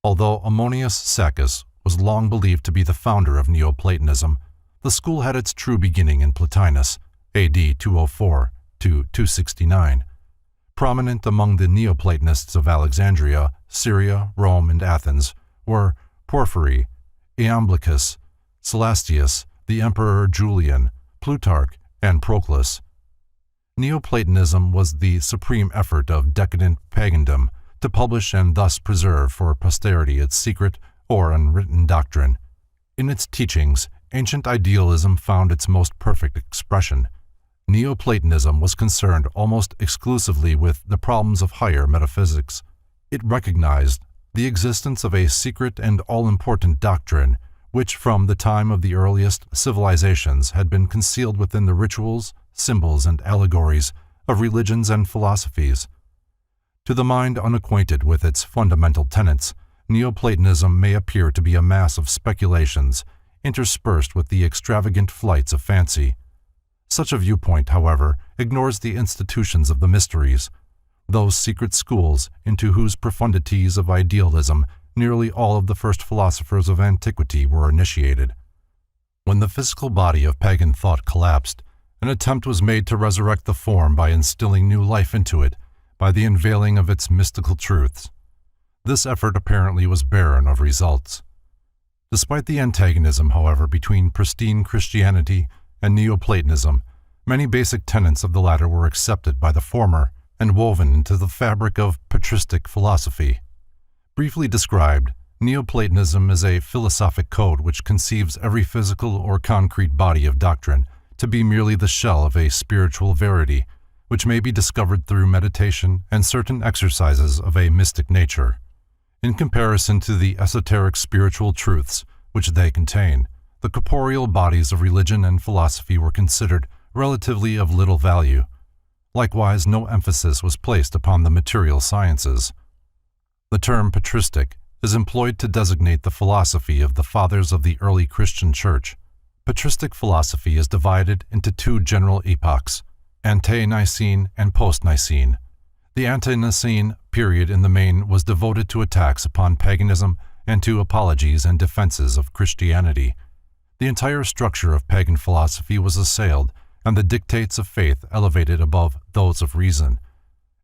Although Ammonius Saccas was long believed to be the founder of Neoplatonism, the school had its true beginning in Plotinus, AD 204 to 269. Prominent among the Neoplatonists of Alexandria, Syria, Rome, and Athens were Porphyry, Iamblichus, Celastius, the Emperor Julian, Plutarch, and Proclus. Neoplatonism was the supreme effort of decadent pagandom to publish and thus preserve for posterity its secret or unwritten doctrine. In its teachings, ancient idealism found its most perfect expression. Neoplatonism was concerned almost exclusively with the problems of higher metaphysics. It recognized the existence of a secret and all-important doctrine which from the time of the earliest civilizations had been concealed within the rituals, symbols, and allegories of religions and philosophies. To the mind unacquainted with its fundamental tenets, Neoplatonism may appear to be a mass of speculations interspersed with the extravagant flights of fancy. Such a viewpoint, however, ignores the institutions of the mysteries, those secret schools into whose profundities of idealism nearly all of the first philosophers of antiquity were initiated. When the physical body of pagan thought collapsed, an attempt was made to resurrect the form by instilling new life into it, by the unveiling of its mystical truths. This effort apparently was barren of results. Despite the antagonism, however, between pristine Christianity and Neoplatonism, many basic tenets of the latter were accepted by the former and woven into the fabric of patristic philosophy. Briefly described, Neoplatonism is a philosophic code which conceives every physical or concrete body of doctrine to be merely the shell of a spiritual verity, which may be discovered through meditation and certain exercises of a mystic nature. In comparison to the esoteric spiritual truths which they contain, the corporeal bodies of religion and philosophy were considered relatively of little value. Likewise, no emphasis was placed upon the material sciences. The term patristic is employed to designate the philosophy of the fathers of the early Christian Church. Patristic philosophy is divided into two general epochs, Ante-Nicene and Post-Nicene. The Ante-Nicene period in the main was devoted to attacks upon paganism and to apologies and defenses of Christianity. The entire structure of pagan philosophy was assailed, and the dictates of faith elevated above those of reason.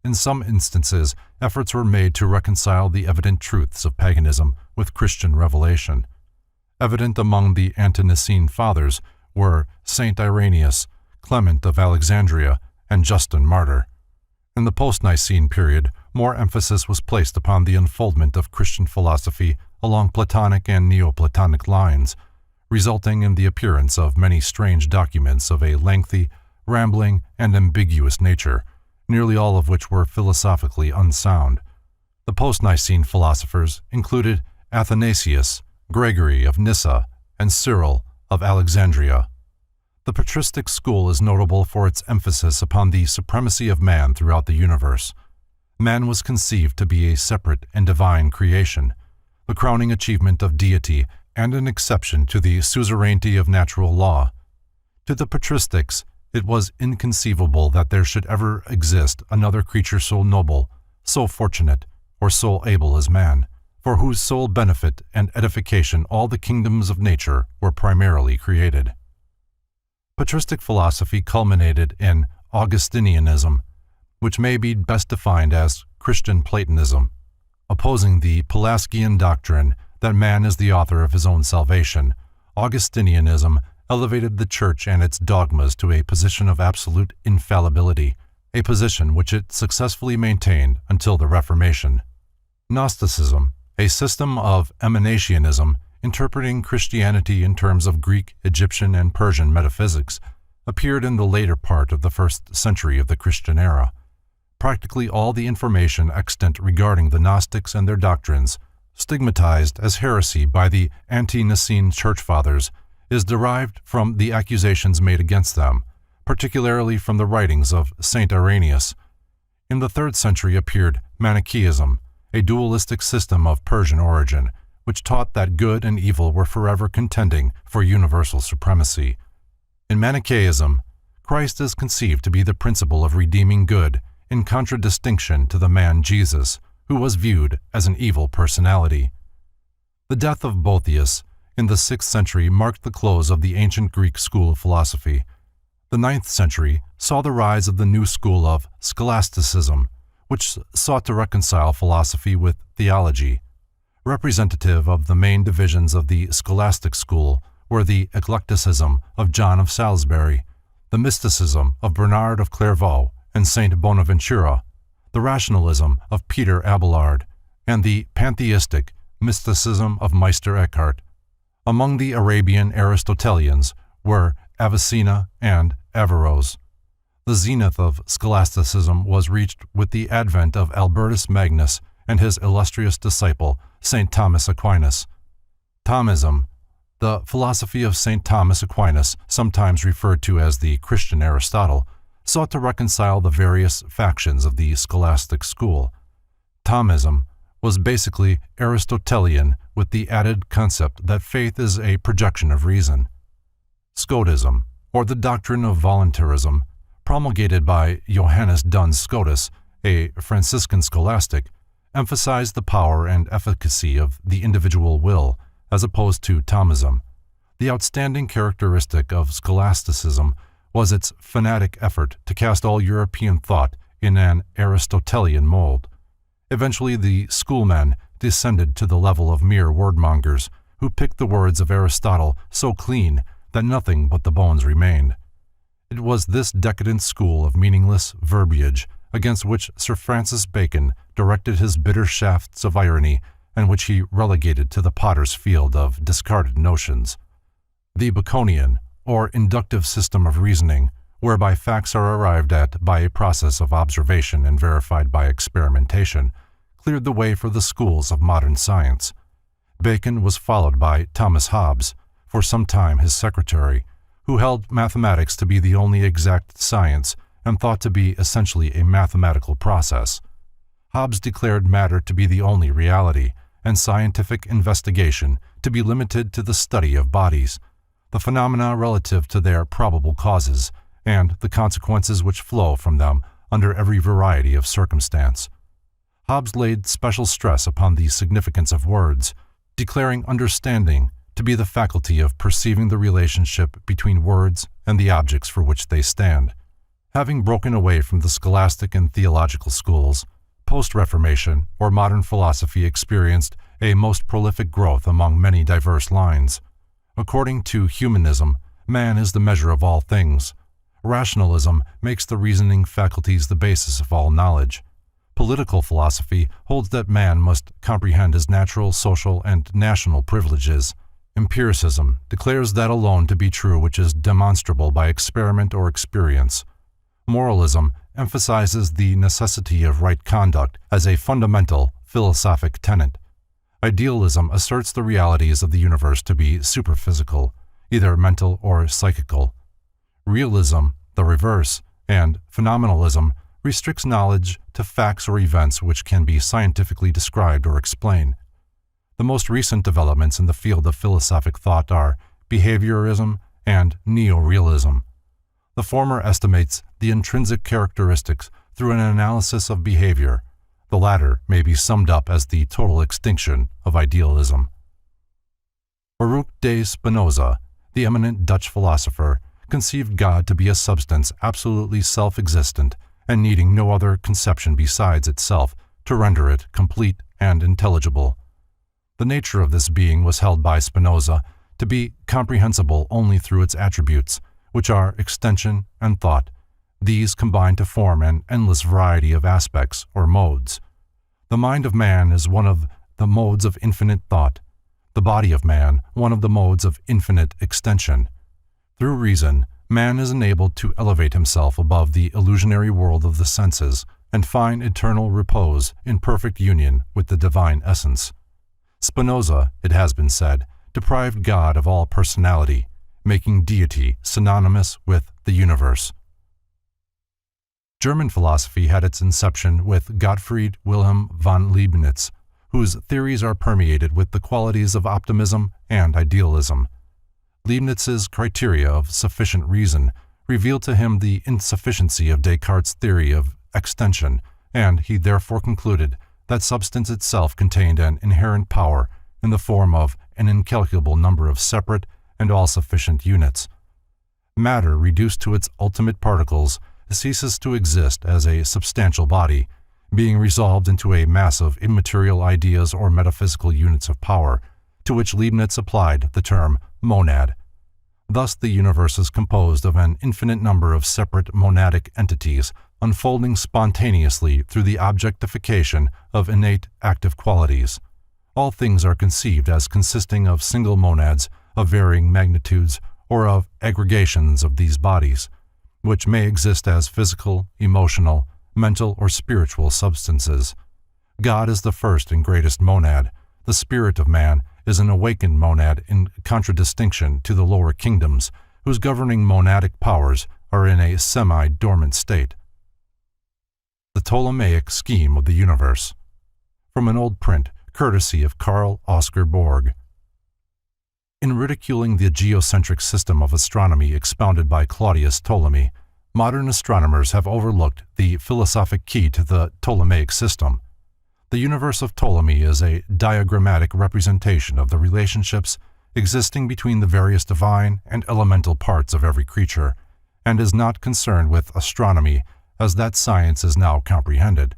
In some instances, efforts were made to reconcile the evident truths of paganism with Christian revelation. Evident among the ante-Nicene fathers were Saint Irenaeus, Clement of Alexandria, and Justin Martyr. In the post-Nicene period, more emphasis was placed upon the unfoldment of Christian philosophy along Platonic and Neoplatonic lines, resulting in the appearance of many strange documents of a lengthy, rambling, and ambiguous nature, nearly all of which were philosophically unsound. The post-Nicene philosophers included Athanasius, Gregory of Nyssa, and Cyril of Alexandria. The patristic school is notable for its emphasis upon the supremacy of man throughout the universe. Man was conceived to be a separate and divine creation, the crowning achievement of deity and an exception to the suzerainty of natural law. To the patristics, it was inconceivable that there should ever exist another creature so noble, so fortunate, or so able as man, for whose sole benefit and edification all the kingdoms of nature were primarily created. Patristic philosophy culminated in Augustinianism, which may be best defined as Christian Platonism, opposing the Pelagian doctrine that man is the author of his own salvation. Augustinianism elevated the Church and its dogmas to a position of absolute infallibility, a position which it successfully maintained until the Reformation. Gnosticism, a system of emanationism interpreting Christianity in terms of Greek, Egyptian, and Persian metaphysics, appeared in the later part of the 1st century of the Christian era. Practically all the information extant regarding the Gnostics and their doctrines, stigmatized as heresy by the ante-Nicene Church Fathers, is derived from the accusations made against them, particularly from the writings of Saint Irenaeus. In the 3rd century appeared Manichaeism, a dualistic system of Persian origin, which taught that good and evil were forever contending for universal supremacy. In Manichaeism, Christ is conceived to be the principle of redeeming good, in contradistinction to the man Jesus, who was viewed as an evil personality. The death of Boethius in the 6th century marked the close of the ancient Greek school of philosophy. The 9th century saw the rise of the new school of scholasticism, which sought to reconcile philosophy with theology. Representative of the main divisions of the scholastic school were the eclecticism of John of Salisbury, the mysticism of Bernard of Clairvaux and Saint Bonaventura, the rationalism of Peter Abelard, and the pantheistic mysticism of Meister Eckhart. Among the Arabian Aristotelians were Avicenna and Averroes. The zenith of scholasticism was reached with the advent of Albertus Magnus and his illustrious disciple, St. Thomas Aquinas. Thomism, the philosophy of St. Thomas Aquinas, sometimes referred to as the Christian Aristotle, sought to reconcile the various factions of the scholastic school. Thomism was basically Aristotelian with the added concept that faith is a projection of reason. Scotism, or the doctrine of voluntarism, promulgated by Johannes Duns Scotus, a Franciscan scholastic, emphasized the power and efficacy of the individual will as opposed to Thomism. The outstanding characteristic of scholasticism was its fanatic effort to cast all European thought in an Aristotelian mold. Eventually, the schoolmen descended to the level of mere wordmongers who picked the words of Aristotle so clean that nothing but the bones remained. It was this decadent school of meaningless verbiage against which Sir Francis Bacon directed his bitter shafts of irony and which he relegated to the potter's field of discarded notions. The Baconian, or inductive system of reasoning, whereby facts are arrived at by a process of observation and verified by experimentation, cleared the way for the schools of modern science. Bacon was followed by Thomas Hobbes, for some time his secretary, who held mathematics to be the only exact science and thought to be essentially a mathematical process. Hobbes declared matter to be the only reality, and scientific investigation to be limited to the study of bodies, the phenomena relative to their probable causes, and the consequences which flow from them under every variety of circumstance. Hobbes laid special stress upon the significance of words, declaring understanding to be the faculty of perceiving the relationship between words and the objects for which they stand. Having broken away from the scholastic and theological schools, post-Reformation or modern philosophy experienced a most prolific growth among many diverse lines. According to humanism, man is the measure of all things. Rationalism makes the reasoning faculties the basis of all knowledge. Political philosophy holds that man must comprehend his natural, social, and national privileges. Empiricism declares that alone to be true which is demonstrable by experiment or experience. Moralism emphasizes the necessity of right conduct as a fundamental philosophic tenet. Idealism asserts the realities of the universe to be superphysical, either mental or psychical. Realism, the reverse, and phenomenalism restricts knowledge to facts or events which can be scientifically described or explained. The most recent developments in the field of philosophic thought are behaviorism and neorealism. The former estimates the intrinsic characteristics through an analysis of behavior. The latter may be summed up as the total extinction of idealism. Baruch de Spinoza, the eminent Dutch philosopher, conceived God to be a substance absolutely self-existent and needing no other conception besides itself to render it complete and intelligible. The nature of this being was held by Spinoza to be comprehensible only through its attributes, which are extension and thought. These combine to form an endless variety of aspects or modes. The mind of man is one of the modes of infinite thought, the body of man one of the modes of infinite extension. Through reason, man is enabled to elevate himself above the illusionary world of the senses and find eternal repose in perfect union with the divine essence. Spinoza, it has been said, deprived God of all personality, making deity synonymous with the universe. German philosophy had its inception with Gottfried Wilhelm von Leibniz, whose theories are permeated with the qualities of optimism and idealism. Leibniz's criteria of sufficient reason revealed to him the insufficiency of Descartes' theory of extension, and he therefore concluded that substance itself contained an inherent power in the form of an incalculable number of separate and all-sufficient units. Matter, reduced to its ultimate particles, ceases to exist as a substantial body, being resolved into a mass of immaterial ideas or metaphysical units of power, to which Leibniz applied the term monad. Thus the universe is composed of an infinite number of separate monadic entities unfolding spontaneously through the objectification of innate active qualities. All things are conceived as consisting of single monads of varying magnitudes or of aggregations of these bodies, which may exist as physical, emotional, mental, or spiritual substances. God is the first and greatest monad. The spirit of man is an awakened monad in contradistinction to the lower kingdoms, whose governing monadic powers are in a semi-dormant state. The Ptolemaic scheme of the universe. From an old print, courtesy of Carl Oscar Borg. In ridiculing the geocentric system of astronomy expounded by Claudius Ptolemy, modern astronomers have overlooked the philosophic key to the Ptolemaic system. The universe of Ptolemy is a diagrammatic representation of the relationships existing between the various divine and elemental parts of every creature, and is not concerned with astronomy as that science is now comprehended.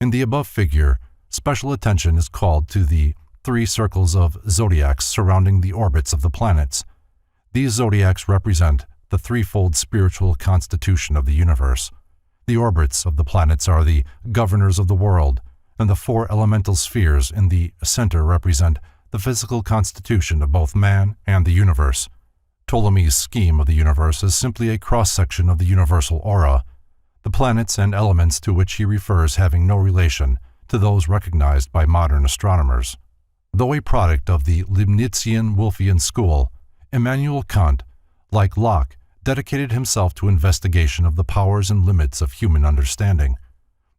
In the above figure, special attention is called to the 3 circles of zodiacs surrounding the orbits of the planets. These zodiacs represent the threefold spiritual constitution of the universe. The orbits of the planets are the governors of the world, and the 4 elemental spheres in the center represent the physical constitution of both man and the universe. Ptolemy's scheme of the universe is simply a cross-section of the universal aura, the planets and elements to which he refers having no relation to those recognized by modern astronomers. Though a product of the Leibnizian-Wolffian school, Immanuel Kant, like Locke, dedicated himself to investigation of the powers and limits of human understanding.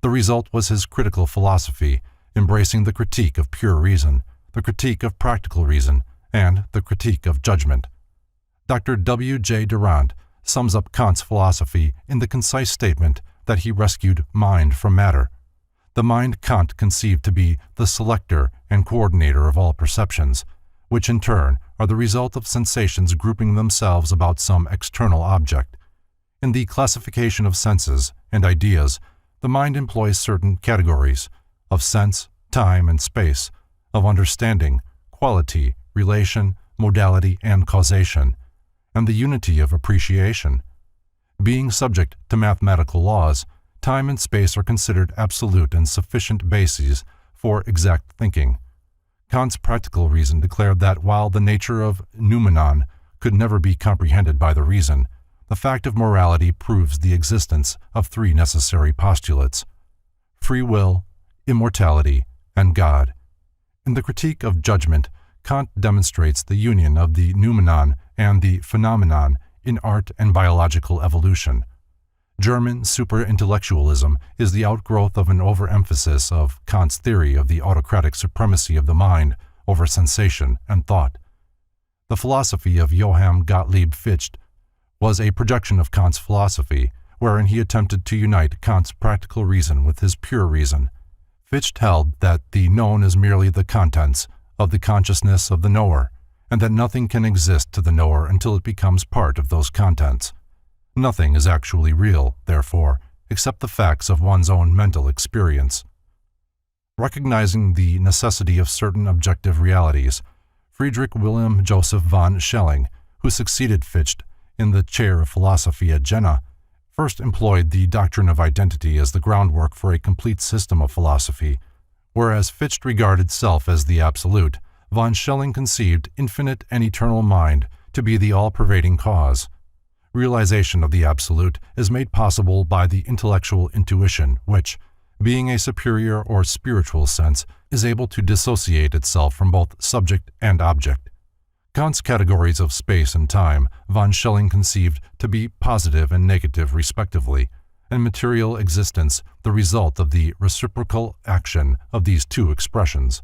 The result was his critical philosophy, embracing the critique of pure reason, the critique of practical reason, and the critique of judgment. Dr. W. J. Durant sums up Kant's philosophy in the concise statement that he rescued mind from matter. the mind Kant conceived to be the selector and coordinator of all perceptions, which in turn are the result of sensations grouping themselves about some external object. In the classification of senses and ideas, the mind employs certain categories of sense, time, and space, of understanding, quality, relation, modality, and causation, and the unity of appreciation. Being subject to mathematical laws, time and space are considered absolute and sufficient bases for exact thinking. Kant's practical reason declared that while the nature of noumenon could never be comprehended by the reason, the fact of morality proves the existence of three necessary postulates: free will, immortality, and God. In the Critique of Judgment, Kant demonstrates the union of the noumenon and the phenomenon in art and biological evolution. German superintellectualism is the outgrowth of an overemphasis of Kant's theory of the autocratic supremacy of the mind over sensation and thought. The philosophy of Johann Gottlieb Fichte was a projection of Kant's philosophy, wherein he attempted to unite Kant's practical reason with his pure reason. Fichte held that the known is merely the contents of the consciousness of the knower, and that nothing can exist to the knower until it becomes part of those contents. Nothing is actually real, therefore, except the facts of one's own mental experience. Recognizing the necessity of certain objective realities, Friedrich Wilhelm Joseph von Schelling, who succeeded Fichte in the chair of philosophy at Jena, first employed the doctrine of identity as the groundwork for a complete system of philosophy. Whereas Fichte regarded self as the absolute, von Schelling conceived infinite and eternal mind to be the all-pervading cause. Realization of the absolute is made possible by the intellectual intuition which, being a superior or spiritual sense, is able to dissociate itself from both subject and object. Kant's categories of space and time von Schelling conceived to be positive and negative respectively, and material existence the result of the reciprocal action of these two expressions.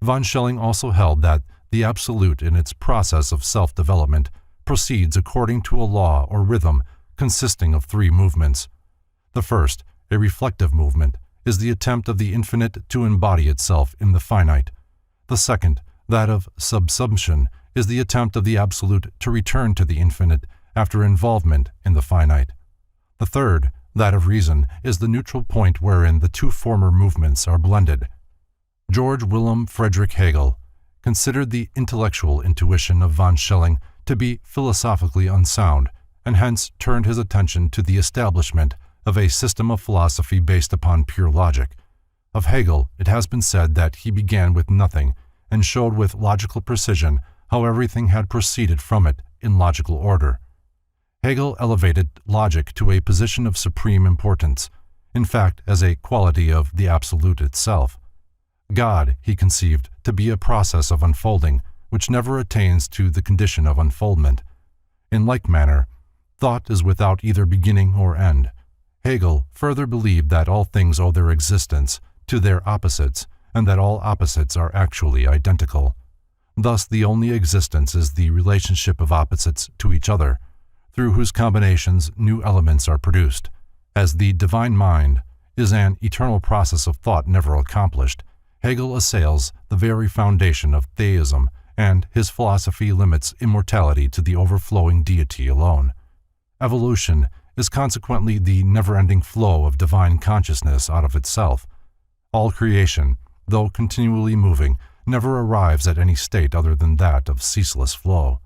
Von Schelling also held that the absolute in its process of self-development proceeds according to a law or rhythm consisting of three movements. The first, a reflective movement, is the attempt of the infinite to embody itself in the finite. The second, that of subsumption, is the attempt of the absolute to return to the infinite after involvement in the finite. The third, that of reason, is the neutral point wherein the two former movements are blended. George Wilhelm Friedrich Hegel considered the intellectual intuition of von Schelling to be philosophically unsound, and hence turned his attention to the establishment of a system of philosophy based upon pure logic. Of Hegel, it has been said that he began with nothing and showed with logical precision how everything had proceeded from it in logical order. Hegel elevated logic to a position of supreme importance, in fact as a quality of the absolute itself. God he conceived to be a process of unfolding, which never attains to the condition of unfoldment. In like manner, thought is without either beginning or end. Hegel further believed that all things owe their existence to their opposites, and that all opposites are actually identical. Thus the only existence is the relationship of opposites to each other, through whose combinations new elements are produced. As the divine mind is an eternal process of thought never accomplished, Hegel assails the very foundation of theism, and his philosophy limits immortality to the overflowing deity alone. Evolution is consequently the never-ending flow of divine consciousness out of itself. All creation, though continually moving, never arrives at any state other than that of ceaseless flow.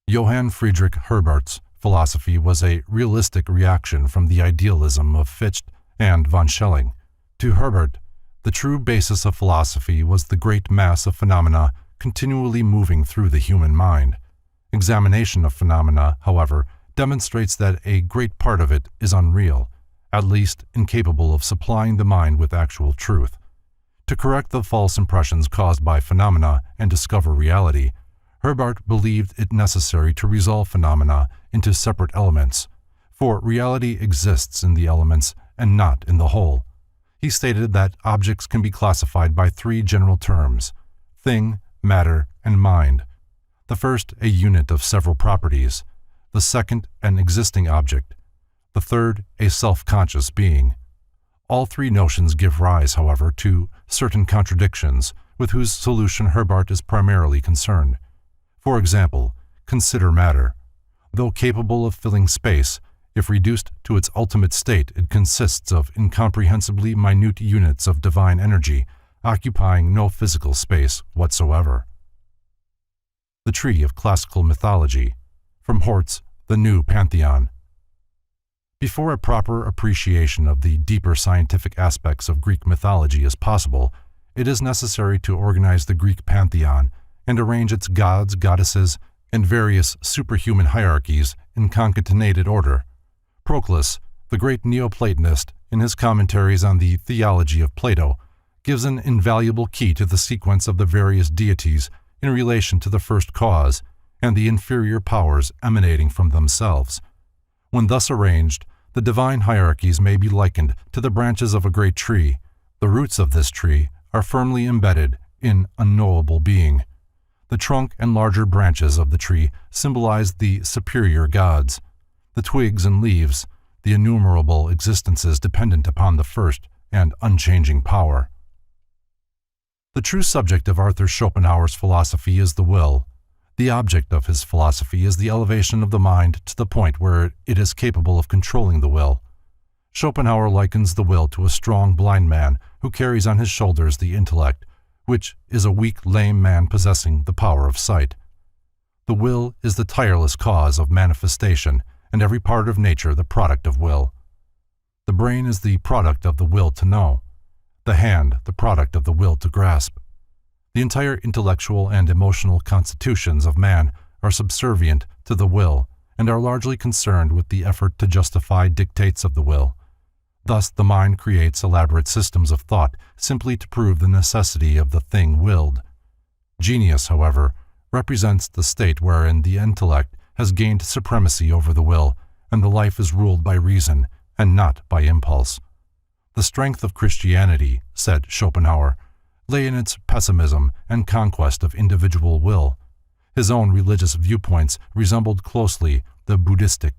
Johann Friedrich Herbart's philosophy was a realistic reaction from the idealism of Fichte and von Schelling. To Herbart, the true basis of philosophy was the great mass of phenomena continually moving through the human mind. Examination of phenomena, however, demonstrates that a great part of it is unreal, at least incapable of supplying the mind with actual truth. To correct the false impressions caused by phenomena and discover reality, Herbart believed it necessary to resolve phenomena into separate elements, for reality exists in the elements and not in the whole. He stated that objects can be classified by three general terms: thing, matter, and mind. The first, a unit of several properties; the second, an existing object; the third, a self-conscious being. All three notions give rise, however, to certain contradictions with whose solution Herbart is primarily concerned. For example, consider matter. Though capable of filling space, if reduced to its ultimate state, it consists of incomprehensibly minute units of divine energy, occupying no physical space whatsoever. The Tree of Classical Mythology, from Hort's The New Pantheon. Before a proper appreciation of the deeper scientific aspects of Greek mythology is possible, it is necessary to organize the Greek pantheon and arrange its gods, goddesses, and various superhuman hierarchies in concatenated order. Proclus, the great Neoplatonist, in his commentaries on the theology of Plato, gives an invaluable key to the sequence of the various deities in relation to the first cause and the inferior powers emanating from themselves. When thus arranged, the divine hierarchies may be likened to the branches of a great tree. The roots of this tree are firmly embedded in unknowable being. The trunk and larger branches of the tree symbolize the superior gods. The twigs and leaves, the innumerable existences dependent upon the first and unchanging power. The true subject of Arthur Schopenhauer's philosophy is the will. The object of his philosophy is the elevation of the mind to the point where it is capable of controlling the will. Schopenhauer likens the will to a strong blind man who carries on his shoulders the intellect, which is a weak lame man possessing the power of sight. The will is the tireless cause of manifestation, and every part of nature the product of will. The brain is the product of the will to know, the hand the product of the will to grasp. The entire intellectual and emotional constitutions of man are subservient to the will and are largely concerned with the effort to justify dictates of the will. Thus, the mind creates elaborate systems of thought simply to prove the necessity of the thing willed. Genius, however, represents the state wherein the intellect has gained supremacy over the will, and the life is ruled by reason and not by impulse. The strength of Christianity, said Schopenhauer, lay in its pessimism and conquest of individual will. His own religious viewpoints resembled closely the Buddhistic.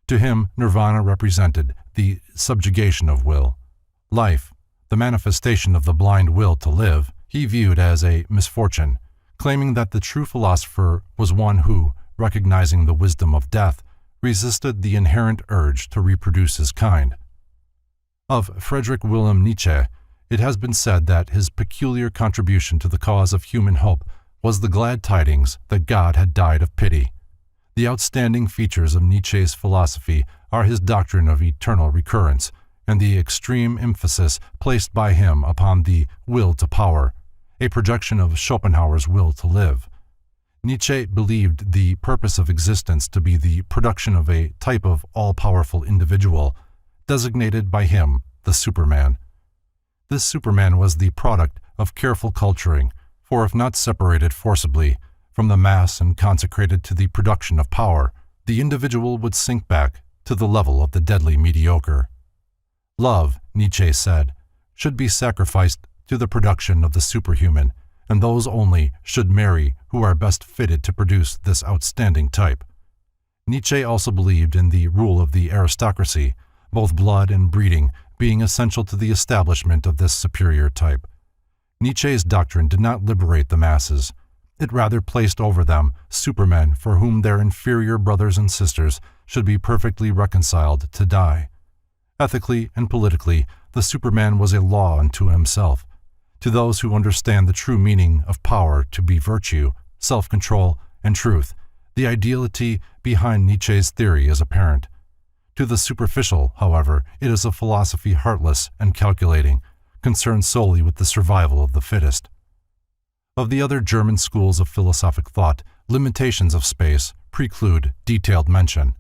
To him, nirvana represented the subjugation of will. Life, the manifestation of the blind will to live, he viewed as a misfortune, claiming that the true philosopher was one who, recognizing the wisdom of death, resisted the inherent urge to reproduce his kind. Of Friedrich Wilhelm Nietzsche, it has been said that his peculiar contribution to the cause of human hope was the glad tidings that God had died of pity. The outstanding features of Nietzsche's philosophy are his doctrine of eternal recurrence and the extreme emphasis placed by him upon the will to power, a projection of Schopenhauer's will to live. Nietzsche believed the purpose of existence to be the production of a type of all-powerful individual, designated by him the Superman. This Superman was the product of careful culturing, for if not separated forcibly from the mass and consecrated to the production of power, the individual would sink back to the level of the deadly mediocre. Love, Nietzsche said, should be sacrificed to the production of the superhuman, and those only should marry who are best fitted to produce this outstanding type. Nietzsche also believed in the rule of the aristocracy, both blood and breeding being essential to the establishment of this superior type. Nietzsche's doctrine did not liberate the masses. It rather placed over them supermen for whom their inferior brothers and sisters should be perfectly reconciled to die. Ethically and politically, the Superman was a law unto himself. To those who understand the true meaning of power to be virtue, self-control, and truth, the ideality behind Nietzsche's theory is apparent. To the superficial, however, it is a philosophy heartless and calculating, concerned solely with the survival of the fittest. Of the other German schools of philosophic thought, limitations of space preclude detailed mention.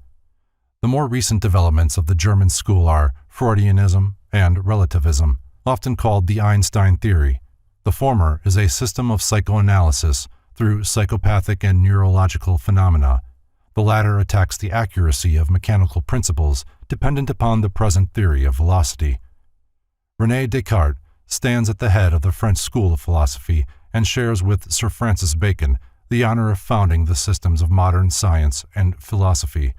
The more recent developments of the German school are Freudianism and relativism, often called the Einstein theory. The former is a system of psychoanalysis through psychopathic and neurological phenomena. The latter attacks the accuracy of mechanical principles dependent upon the present theory of velocity. René Descartes stands at the head of the French school of philosophy and shares with Sir Francis Bacon the honor of founding the systems of modern science and philosophy.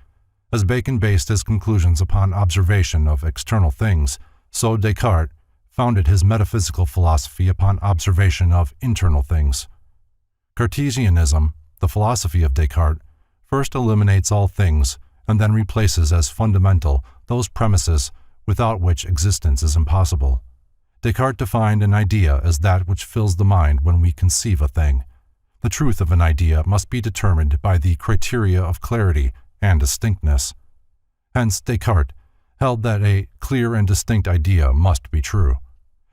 As Bacon based his conclusions upon observation of external things, So Descartes founded his metaphysical philosophy upon observation of internal things. Cartesianism, the philosophy of Descartes, first eliminates all things and then replaces as fundamental those premises without which existence is impossible. Descartes defined an idea as that which fills the mind when we conceive a thing. The truth of an idea must be determined by the criteria of clarity and distinctness. Hence, Descartes held that a clear and distinct idea must be true.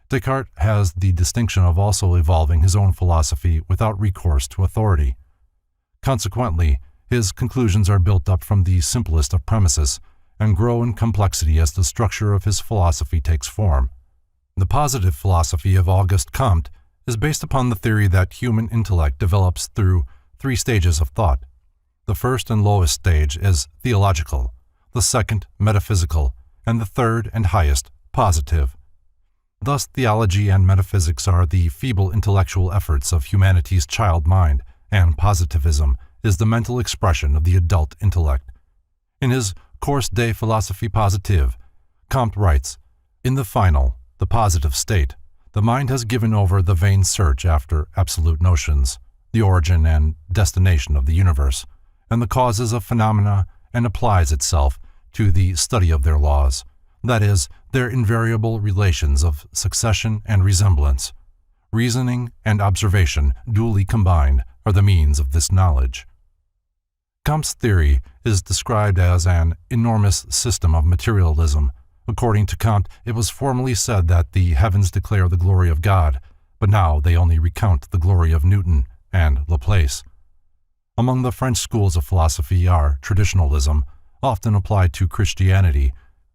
Descartes has the distinction of also evolving his own philosophy without recourse to authority. Consequently, his conclusions are built up from the simplest of premises and grow in complexity as the structure of his philosophy takes form. The positive philosophy of Auguste Comte is based upon the theory that human intellect develops through 3 stages of thought. The first and lowest stage is theological, the second metaphysical, and the third and highest positive. Thus, theology and metaphysics are the feeble intellectual efforts of humanity's child mind, and positivism is the mental expression of the adult intellect. In his Cours de philosophie positive, Comte writes, "In the final, the positive state, the mind has given over the vain search after absolute notions, the origin and destination of the universe, and the causes of phenomena, and applies itself to the study of their laws, that is, their invariable relations of succession and resemblance. Reasoning and observation, duly combined, are the means of this knowledge." Comte's theory is described as an enormous system of materialism. According to Comte, it was formerly said that the heavens declare the glory of God, but now they only recount the glory of Newton and Laplace. Among the French schools of philosophy are traditionalism, often applied to Christianity,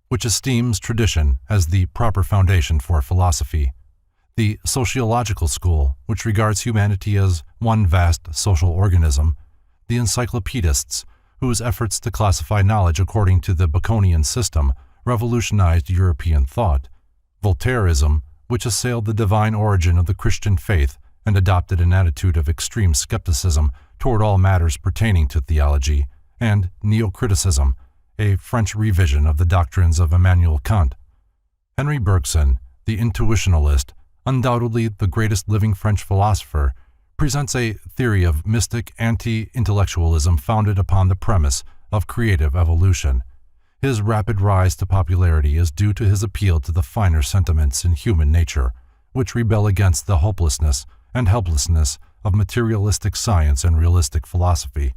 which esteems tradition as the proper foundation for philosophy; the sociological school, which regards humanity as one vast social organism; the encyclopedists, whose efforts to classify knowledge according to the Baconian system revolutionized European thought; Voltaireism, which assailed the divine origin of the Christian faith and adopted an attitude of extreme skepticism toward all matters pertaining to theology; and Neocriticism, a French revision of the doctrines of Immanuel Kant. Henry Bergson, the intuitionalist, undoubtedly the greatest living French philosopher, presents a theory of mystic anti-intellectualism founded upon the premise of creative evolution. His rapid rise to popularity is due to his appeal to the finer sentiments in human nature, which rebel against the hopelessness and helplessness of materialistic science and realistic philosophy.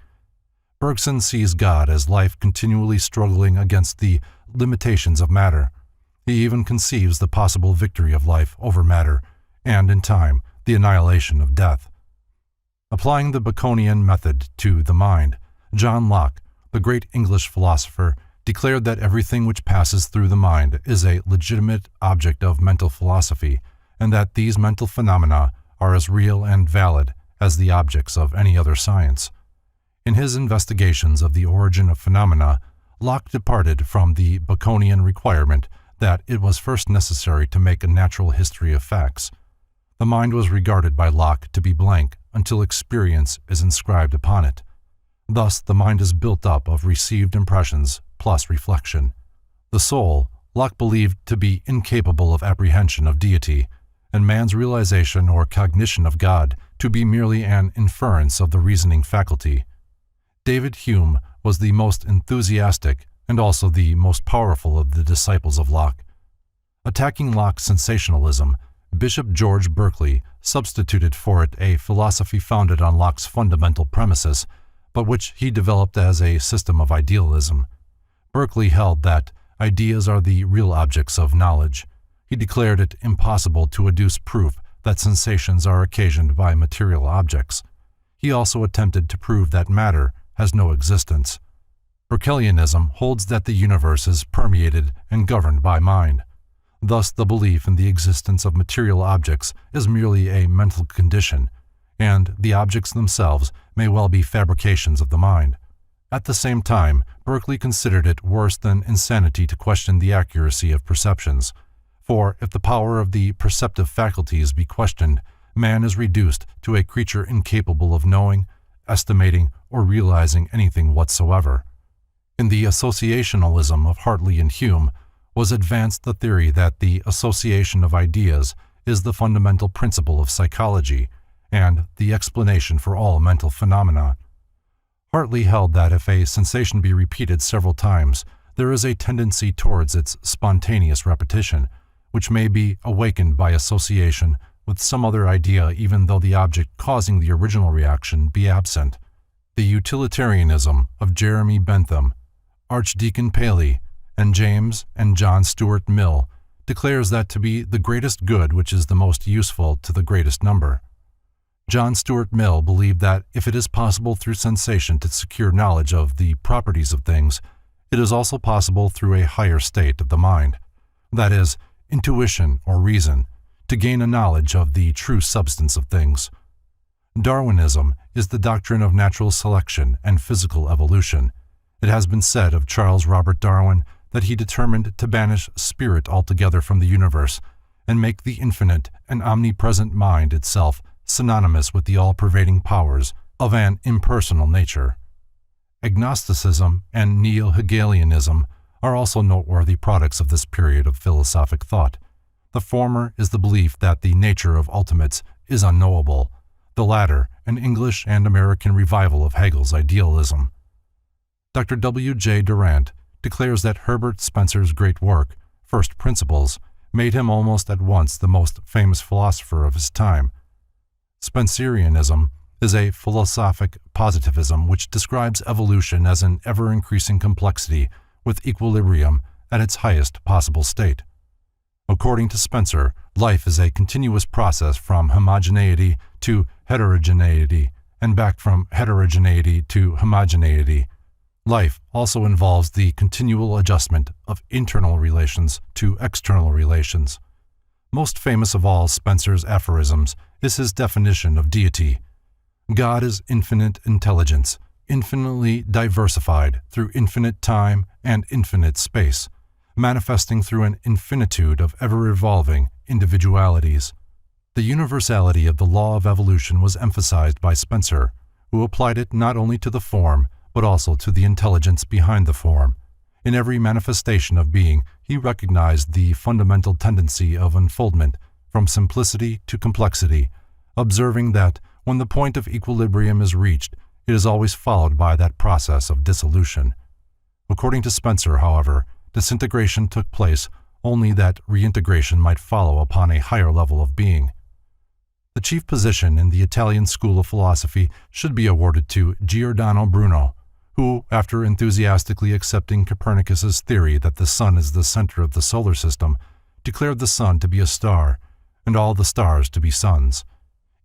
Bergson sees God as life continually struggling against the limitations of matter. He even conceives the possible victory of life over matter, and, in time, the annihilation of death. Applying the Baconian method to the mind, John Locke, the great English philosopher, declared that everything which passes through the mind is a legitimate object of mental philosophy, and that these mental phenomena are as real and valid as the objects of any other science. In his investigations of the origin of phenomena, Locke departed from the Baconian requirement that it was first necessary to make a natural history of facts. The mind was regarded by Locke to be blank until experience is inscribed upon it. Thus, the mind is built up of received impressions plus reflection. The soul, Locke believed to be incapable of apprehension of deity, and man's realization or cognition of God to be merely an inference of the reasoning faculty. David Hume was the most enthusiastic and also the most powerful of the disciples of Locke. Attacking Locke's sensationalism, Bishop George Berkeley substituted for it a philosophy founded on Locke's fundamental premises, but which he developed as a system of idealism. Berkeley held that ideas are the real objects of knowledge. He declared it impossible to adduce proof that sensations are occasioned by material objects. He also attempted to prove that matter has no existence. Berkeleyanism holds that the universe is permeated and governed by mind. Thus, the belief in the existence of material objects is merely a mental condition, and the objects themselves may well be fabrications of the mind. At the same time, Berkeley considered it worse than insanity to question the accuracy of perceptions, for if the power of the perceptive faculties be questioned, man is reduced to a creature incapable of knowing, estimating, or realizing anything whatsoever. In the associationalism of Hartley and Hume, was advanced the theory that the association of ideas is the fundamental principle of psychology and the explanation for all mental phenomena. Hartley held that if a sensation be repeated several times, there is a tendency towards its spontaneous repetition, which may be awakened by association with some other idea even though the object causing the original reaction be absent. The utilitarianism of Jeremy Bentham, Archdeacon Paley, and James and John Stuart Mill declares that to be the greatest good which is the most useful to the greatest number. John Stuart Mill believed that if it is possible through sensation to secure knowledge of the properties of things, it is also possible through a higher state of the mind, that is, intuition or reason, to gain a knowledge of the true substance of things. Darwinism is the doctrine of natural selection and physical evolution. It has been said of Charles Robert Darwin that he determined to banish spirit altogether from the universe and make the infinite and omnipresent mind itself synonymous with the all-pervading powers of an impersonal nature. Agnosticism and Neo-Hegelianism are also noteworthy products of this period of philosophic thought. The former is the belief that the nature of ultimates is unknowable, the latter an English and American revival of Hegel's idealism. Dr. W. J. Durant declares that Herbert Spencer's great work, First Principles, made him almost at once the most famous philosopher of his time. Spencerianism is a philosophic positivism which describes evolution as an ever-increasing complexity with equilibrium at its highest possible state. According to Spencer, life is a continuous process from homogeneity to heterogeneity and back from heterogeneity to homogeneity. Life also involves the continual adjustment of internal relations to external relations. Most famous of all Spencer's aphorisms is his definition of deity. God is infinite intelligence, infinitely diversified through infinite time and infinite space, manifesting through an infinitude of ever-evolving individualities. The universality of the law of evolution was emphasized by Spencer, who applied it not only to the form, but also to the intelligence behind the form. In every manifestation of being, he recognized the fundamental tendency of unfoldment from simplicity to complexity, observing that when the point of equilibrium is reached, it is always followed by that process of dissolution. According to Spencer, however, disintegration took place only that reintegration might follow upon a higher level of being. The chief position in the Italian school of philosophy should be awarded to Giordano Bruno, who, after enthusiastically accepting Copernicus's theory that the sun is the center of the solar system, declared the sun to be a star, and all the stars to be suns.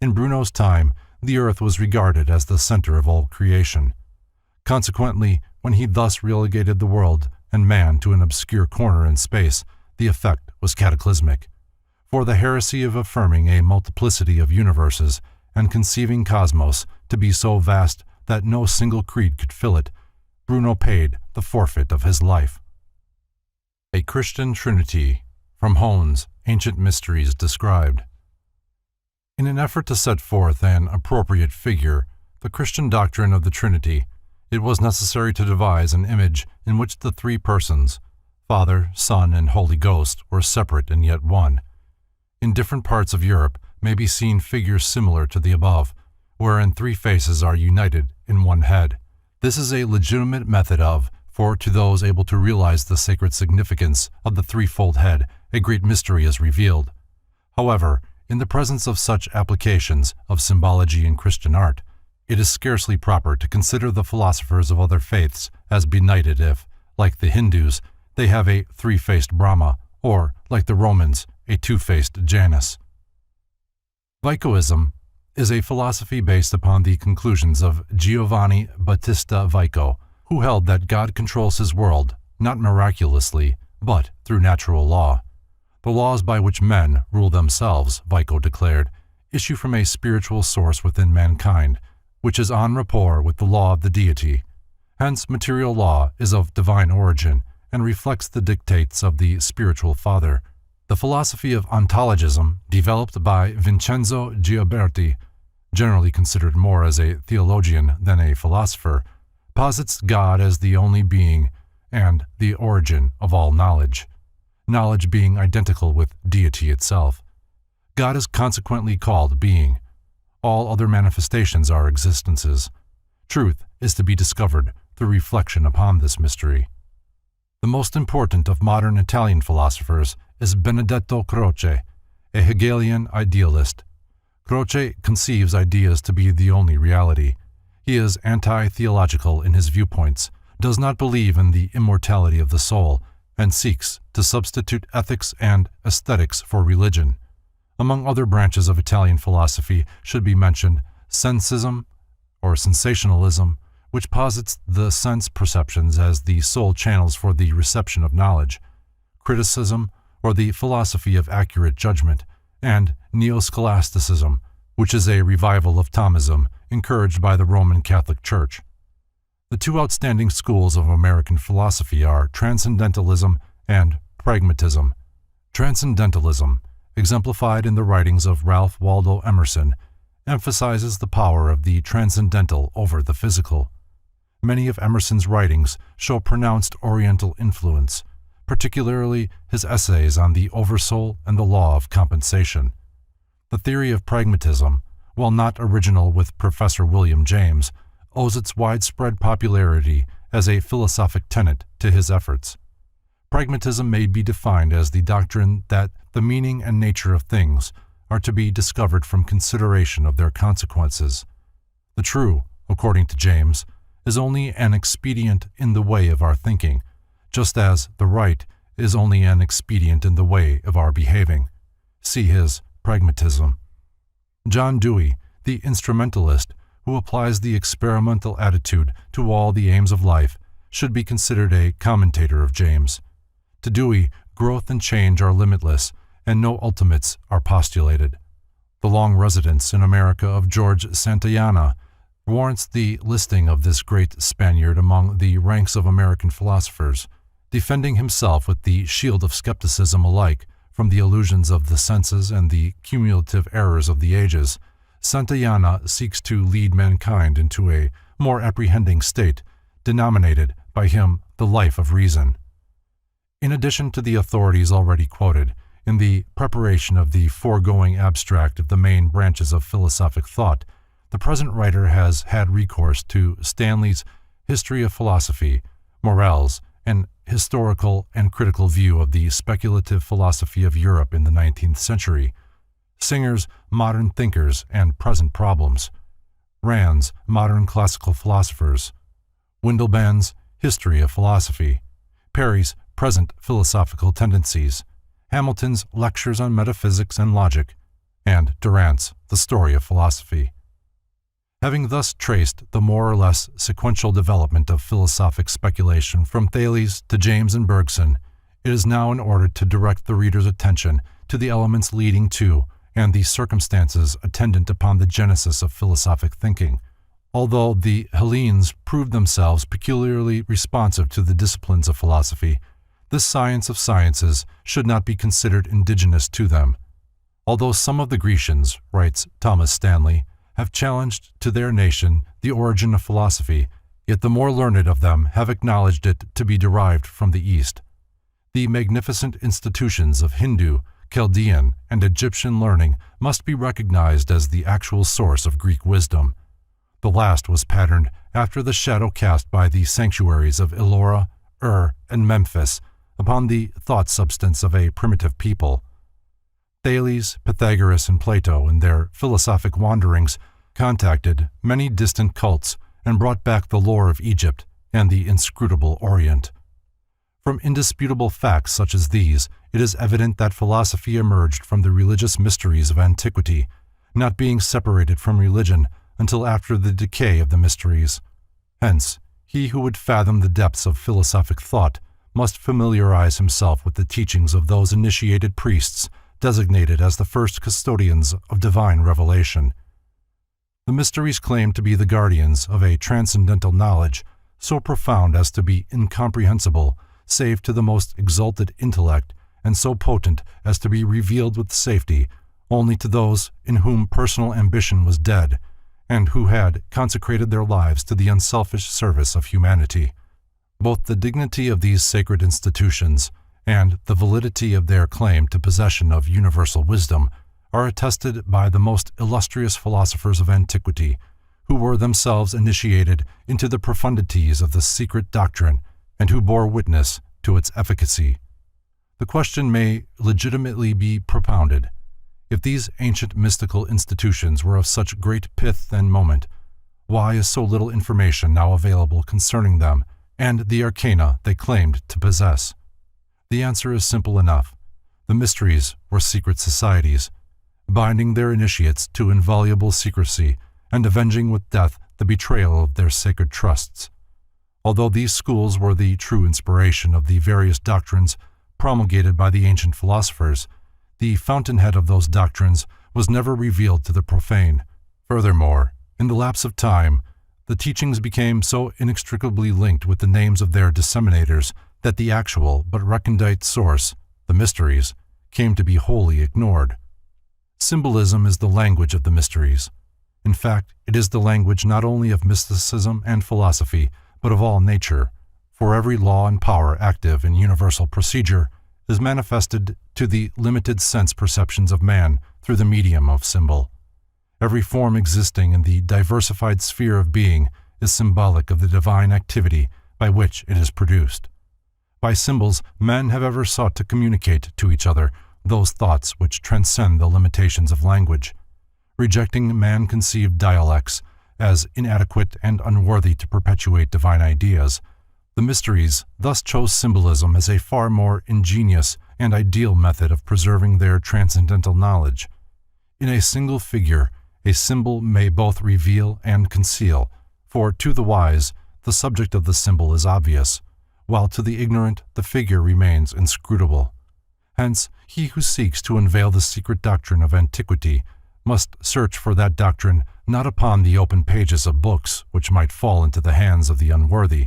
In Bruno's time, the earth was regarded as the center of all creation. Consequently, when he thus relegated the world and man to an obscure corner in space, the effect was cataclysmic. For the heresy of affirming a multiplicity of universes and conceiving cosmos to be so vast that no single creed could fill it, Bruno paid the forfeit of his life. A Christian Trinity, from Hone's Ancient Mysteries Described. In an effort to set forth an appropriate figure, the Christian doctrine of the Trinity, it was necessary to devise an image in which the three persons, Father, Son, and Holy Ghost, were separate and yet one. In different parts of Europe may be seen figures similar to the above, wherein three faces are united in one head. This is a legitimate method of, for to those able to realize the sacred significance of the threefold head, a great mystery is revealed. However, in the presence of such applications of symbology in Christian art, it is scarcely proper to consider the philosophers of other faiths as benighted if, like the Hindus, they have a three-faced Brahma, or, like the Romans, a two-faced Janus. Vicoism is a philosophy based upon the conclusions of Giovanni Battista Vico, who held that God controls his world, not miraculously, but through natural law. The laws by which men rule themselves, Vico declared, issue from a spiritual source within mankind, which is en rapport with the law of the deity. Hence, material law is of divine origin and reflects the dictates of the spiritual Father. The philosophy of ontologism, developed by Vincenzo Gioberti, generally considered more as a theologian than a philosopher, posits God as the only being and the origin of all knowledge. knowledge being identical with deity itself. God is consequently called being. All other manifestations are existences. Truth is to be discovered through reflection upon this mystery. The most important of modern Italian philosophers is Benedetto Croce, a Hegelian idealist. Croce conceives ideas to be the only reality. He is anti-theological in his viewpoints, does not believe in the immortality of the soul, and seeks to substitute ethics and aesthetics for religion. Among other branches of Italian philosophy should be mentioned sensism, or sensationalism, which posits the sense perceptions as the sole channels for the reception of knowledge, criticism, or the philosophy of accurate judgment, and neo-scholasticism, which is a revival of Thomism encouraged by the Roman Catholic Church. The two outstanding schools of American philosophy are transcendentalism and pragmatism. Transcendentalism, exemplified in the writings of Ralph Waldo Emerson, emphasizes the power of the transcendental over the physical. Many of Emerson's writings show pronounced Oriental influence, particularly his essays on the Oversoul and the Law of Compensation. The theory of pragmatism, while not original with Professor William James, owes its widespread popularity as a philosophic tenet to his efforts. Pragmatism may be defined as the doctrine that the meaning and nature of things are to be discovered from consideration of their consequences. The true, according to James, is only an expedient in the way of our thinking, just as the right is only an expedient in the way of our behaving. See his Pragmatism. John Dewey, the instrumentalist who applies the experimental attitude to all the aims of life, should be considered a commentator of James. To Dewey, growth and change are limitless, and no ultimates are postulated. The long residence in America of George Santayana warrants the listing of this great Spaniard among the ranks of American philosophers, defending himself with the shield of skepticism alike from the illusions of the senses and the cumulative errors of the ages. Santayana seeks to lead mankind into a more apprehending state, denominated by him the life of reason. In addition to the authorities already quoted, in the preparation of the foregoing abstract of the main branches of philosophic thought, the present writer has had recourse to Stanley's History of Philosophy, Morel's an historical and critical view of the speculative philosophy of Europe in the 19th century, Singer's Modern Thinkers and Present Problems, Rand's Modern Classical Philosophers, Windelband's History of Philosophy, Perry's Present Philosophical Tendencies, Hamilton's Lectures on Metaphysics and Logic, and Durant's The Story of Philosophy. Having thus traced the more or less sequential development of philosophic speculation from Thales to James and Bergson, it is now in order to direct the reader's attention to the elements leading to and the circumstances attendant upon the genesis of philosophic thinking. Although the Hellenes proved themselves peculiarly responsive to the disciplines of philosophy, this science of sciences should not be considered indigenous to them. Although some of the Grecians, writes Thomas Stanley, have challenged to their nation the origin of philosophy, yet the more learned of them have acknowledged it to be derived from the East. The magnificent institutions of Hindu, Chaldean, and Egyptian learning must be recognized as the actual source of Greek wisdom. The last was patterned after the shadow cast by the sanctuaries of Ellora, and Memphis upon the thought substance of a primitive people. Thales, Pythagoras, and Plato, in their philosophic wanderings, contacted many distant cults and brought back the lore of Egypt and the inscrutable Orient. From indisputable facts such as these, it is evident that philosophy emerged from the religious mysteries of antiquity, not being separated from religion until after the decay of the mysteries. Hence, he who would fathom the depths of philosophic thought must familiarize himself with the teachings of those initiated priests designated as the first custodians of divine revelation. The mysteries claim to be the guardians of a transcendental knowledge so profound as to be incomprehensible save to the most exalted intellect, and so potent as to be revealed with safety only to those in whom personal ambition was dead, and who had consecrated their lives to the unselfish service of humanity. Both the dignity of these sacred institutions and the validity of their claim to possession of universal wisdom are attested by the most illustrious philosophers of antiquity, who were themselves initiated into the profundities of the secret doctrine and who bore witness to its efficacy. The question may legitimately be propounded: if these ancient mystical institutions were of such great pith and moment, why is so little information now available concerning them and the arcana they claimed to possess? The answer is simple enough. The mysteries were secret societies, binding their initiates to inviolable secrecy and avenging with death the betrayal of their sacred trusts. Although these schools were the true inspiration of the various doctrines promulgated by the ancient philosophers, the fountainhead of those doctrines was never revealed to the profane. Furthermore, in the lapse of time, the teachings became so inextricably linked with the names of their disseminators that the actual but recondite source, the mysteries, came to be wholly ignored. Symbolism is the language of the mysteries. In fact, it is the language not only of mysticism and philosophy, but of all nature, for every law and power active in universal procedure is manifested to the limited sense perceptions of man through the medium of symbol. Every form existing in the diversified sphere of being is symbolic of the divine activity by which it is produced. By symbols, men have ever sought to communicate to each other those thoughts which transcend the limitations of language. Rejecting man-conceived dialects as inadequate and unworthy to perpetuate divine ideas, the mysteries thus chose symbolism as a far more ingenious and ideal method of preserving their transcendental knowledge. In a single figure, a symbol may both reveal and conceal, for to the wise, the subject of the symbol is obvious, while to the ignorant the figure remains inscrutable. Hence, he who seeks to unveil the secret doctrine of antiquity must search for that doctrine not upon the open pages of books which might fall into the hands of the unworthy,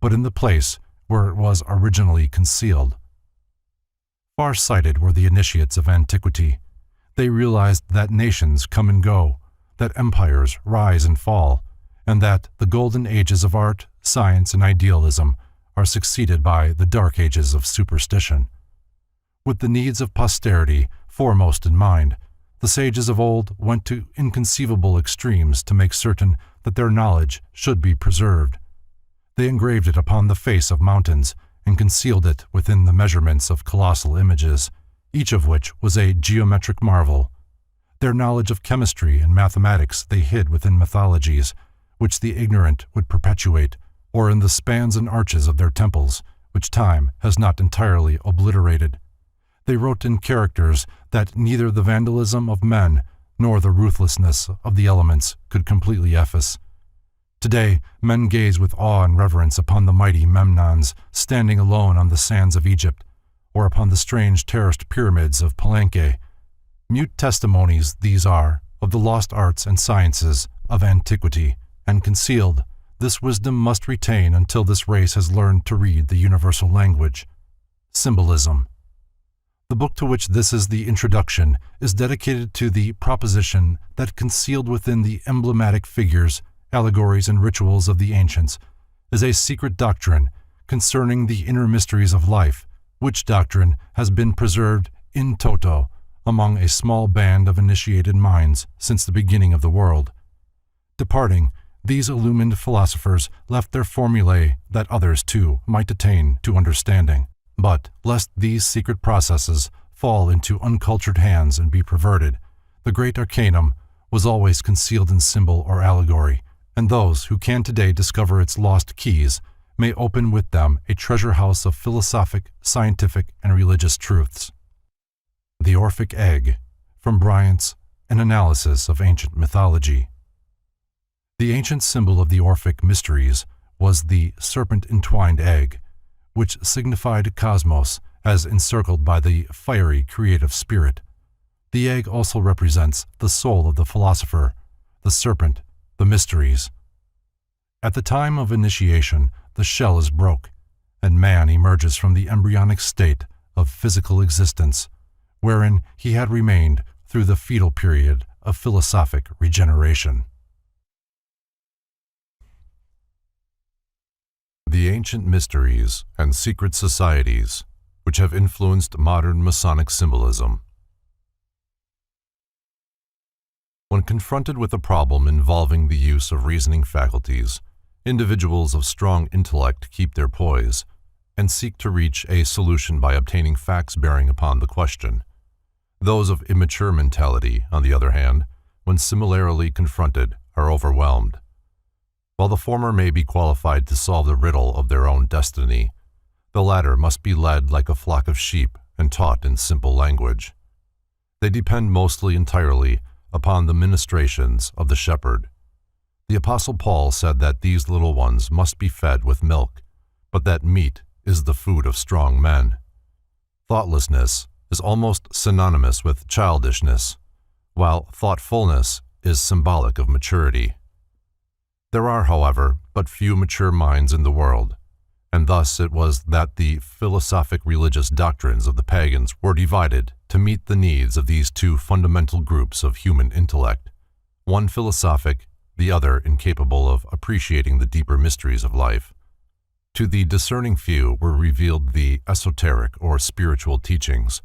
but in the place where it was originally concealed. Far-sighted were the initiates of antiquity. They realized that nations come and go, that empires rise and fall, and that the golden ages of art, science, and idealism are succeeded by the dark ages of superstition. With the needs of posterity foremost in mind, the sages of old went to inconceivable extremes to make certain that their knowledge should be preserved. They engraved it upon the face of mountains and concealed it within the measurements of colossal images, each of which was a geometric marvel. Their knowledge of chemistry and mathematics they hid within mythologies, which the ignorant would perpetuate, or in the spans and arches of their temples, which time has not entirely obliterated. They wrote in characters that neither the vandalism of men nor the ruthlessness of the elements could completely efface. Today, men gaze with awe and reverence upon the mighty Memnons standing alone on the sands of Egypt, or upon the strange terraced pyramids of Palenque. Mute testimonies these are of the lost arts and sciences of antiquity, and concealed, this wisdom must retain until this race has learned to read the universal language. Symbolism. The book to which this is the introduction is dedicated to the proposition that concealed within the emblematic figures, allegories, and rituals of the ancients is a secret doctrine concerning the inner mysteries of life, which doctrine has been preserved in toto among a small band of initiated minds since the beginning of the world. Departing, these illumined philosophers left their formulae that others, too, might attain to understanding. But, lest these secret processes fall into uncultured hands and be perverted, the great arcanum was always concealed in symbol or allegory, and those who can today discover its lost keys may open with them a treasure house of philosophic, scientific, and religious truths. The Orphic Egg, from Bryant's An Analysis of Ancient Mythology. The ancient symbol of the Orphic mysteries was the serpent-entwined egg, which signified cosmos as encircled by the fiery creative spirit. The egg also represents the soul of the philosopher, the serpent, the mysteries. At the time of initiation, the shell is broke, and man emerges from the embryonic state of physical existence, wherein he had remained through the fetal period of philosophic regeneration. The Ancient Mysteries and Secret Societies which have influenced modern Masonic symbolism. When confronted with a problem involving the use of reasoning faculties, individuals of strong intellect keep their poise and seek to reach a solution by obtaining facts bearing upon the question. Those of immature mentality, on the other hand, when similarly confronted, are overwhelmed. While the former may be qualified to solve the riddle of their own destiny, the latter must be led like a flock of sheep and taught in simple language. They depend mostly entirely upon the ministrations of the shepherd. The Apostle Paul said that these little ones must be fed with milk, but that meat is the food of strong men. Thoughtlessness is almost synonymous with childishness, while thoughtfulness is symbolic of maturity. There are, however, but few mature minds in the world, and thus it was that the philosophic religious doctrines of the pagans were divided to meet the needs of these two fundamental groups of human intellect, one philosophic, the other incapable of appreciating the deeper mysteries of life. To the discerning few were revealed the esoteric or spiritual teachings,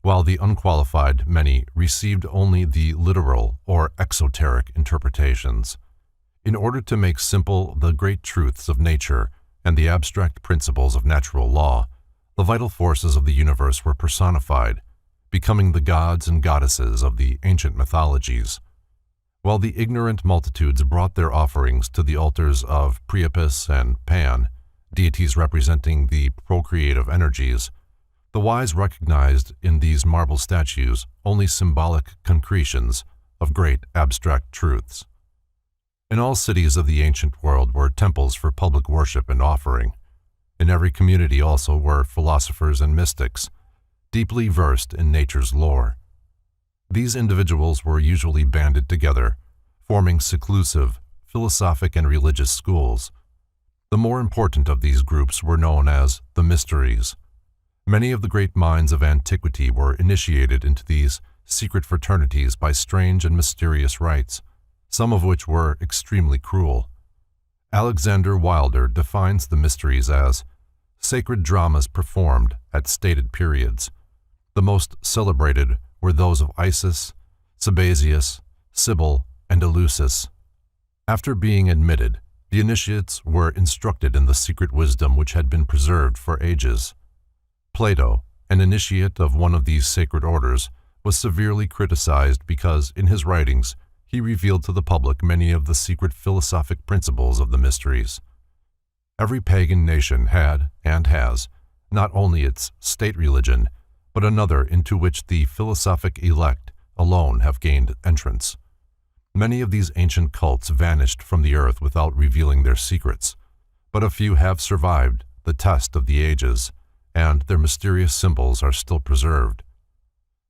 while the unqualified many received only the literal or exoteric interpretations. In order to make simple the great truths of nature and the abstract principles of natural law, the vital forces of the universe were personified, becoming the gods and goddesses of the ancient mythologies. While the ignorant multitudes brought their offerings to the altars of Priapus and Pan, deities representing the procreative energies, the wise recognized in these marble statues only symbolic concretions of great abstract truths. In all cities of the ancient world were temples for public worship and offering. In every community also were philosophers and mystics, deeply versed in nature's lore. These individuals were usually banded together, forming seclusive, philosophic and religious schools. The more important of these groups were known as the mysteries. Many of the great minds of antiquity were initiated into these secret fraternities by strange and mysterious rites, some of which were extremely cruel. Alexander Wilder defines the mysteries as sacred dramas performed at stated periods. The most celebrated were those of Isis, Sabazius, Sibyl, and Eleusis. After being admitted, the initiates were instructed in the secret wisdom which had been preserved for ages. Plato, an initiate of one of these sacred orders, was severely criticized because, in his writings, he revealed to the public many of the secret philosophic principles of the mysteries. Every pagan nation had, and has, not only its state religion, but another into which the philosophic elect alone have gained entrance. Many of these ancient cults vanished from the earth without revealing their secrets, but a few have survived the test of the ages, and their mysterious symbols are still preserved.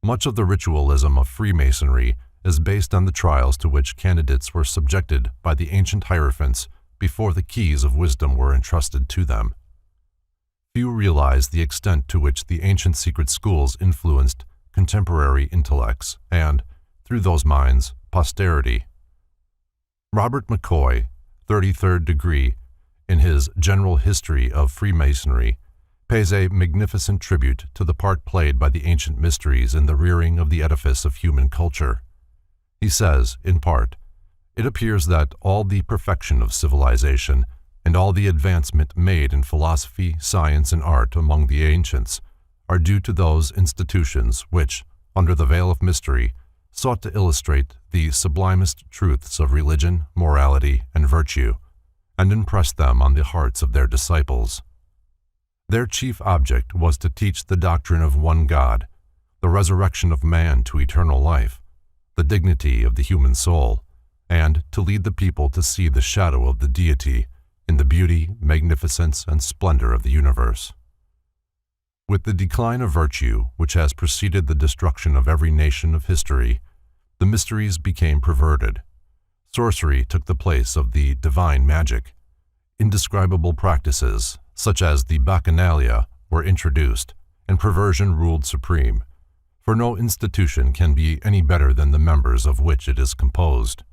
Much of the ritualism of Freemasonry is based on the trials to which candidates were subjected by the ancient hierophants before the keys of wisdom were entrusted to them. Few realize the extent to which the ancient secret schools influenced contemporary intellects and, through those minds, posterity. Robert McCoy, 33rd degree, in his General History of Freemasonry, pays a magnificent tribute to the part played by the ancient mysteries in the rearing of the edifice of human culture. He says, in part, "It appears that all the perfection of civilization and all the advancement made in philosophy, science, and art among the ancients are due to those institutions which, under the veil of mystery, sought to illustrate the sublimest truths of religion, morality, and virtue, and impress them on the hearts of their disciples. Their chief object was to teach the doctrine of one God, the resurrection of man to eternal life, the dignity of the human soul, and to lead the people to see the shadow of the deity in the beauty, magnificence, and splendor of the universe." With the decline of virtue, which has preceded the destruction of every nation of history, the mysteries became perverted. Sorcery took the place of the divine magic. Indescribable practices, such as the bacchanalia, were introduced, and perversion ruled supreme, for no institution can be any better than the members of which it is composed.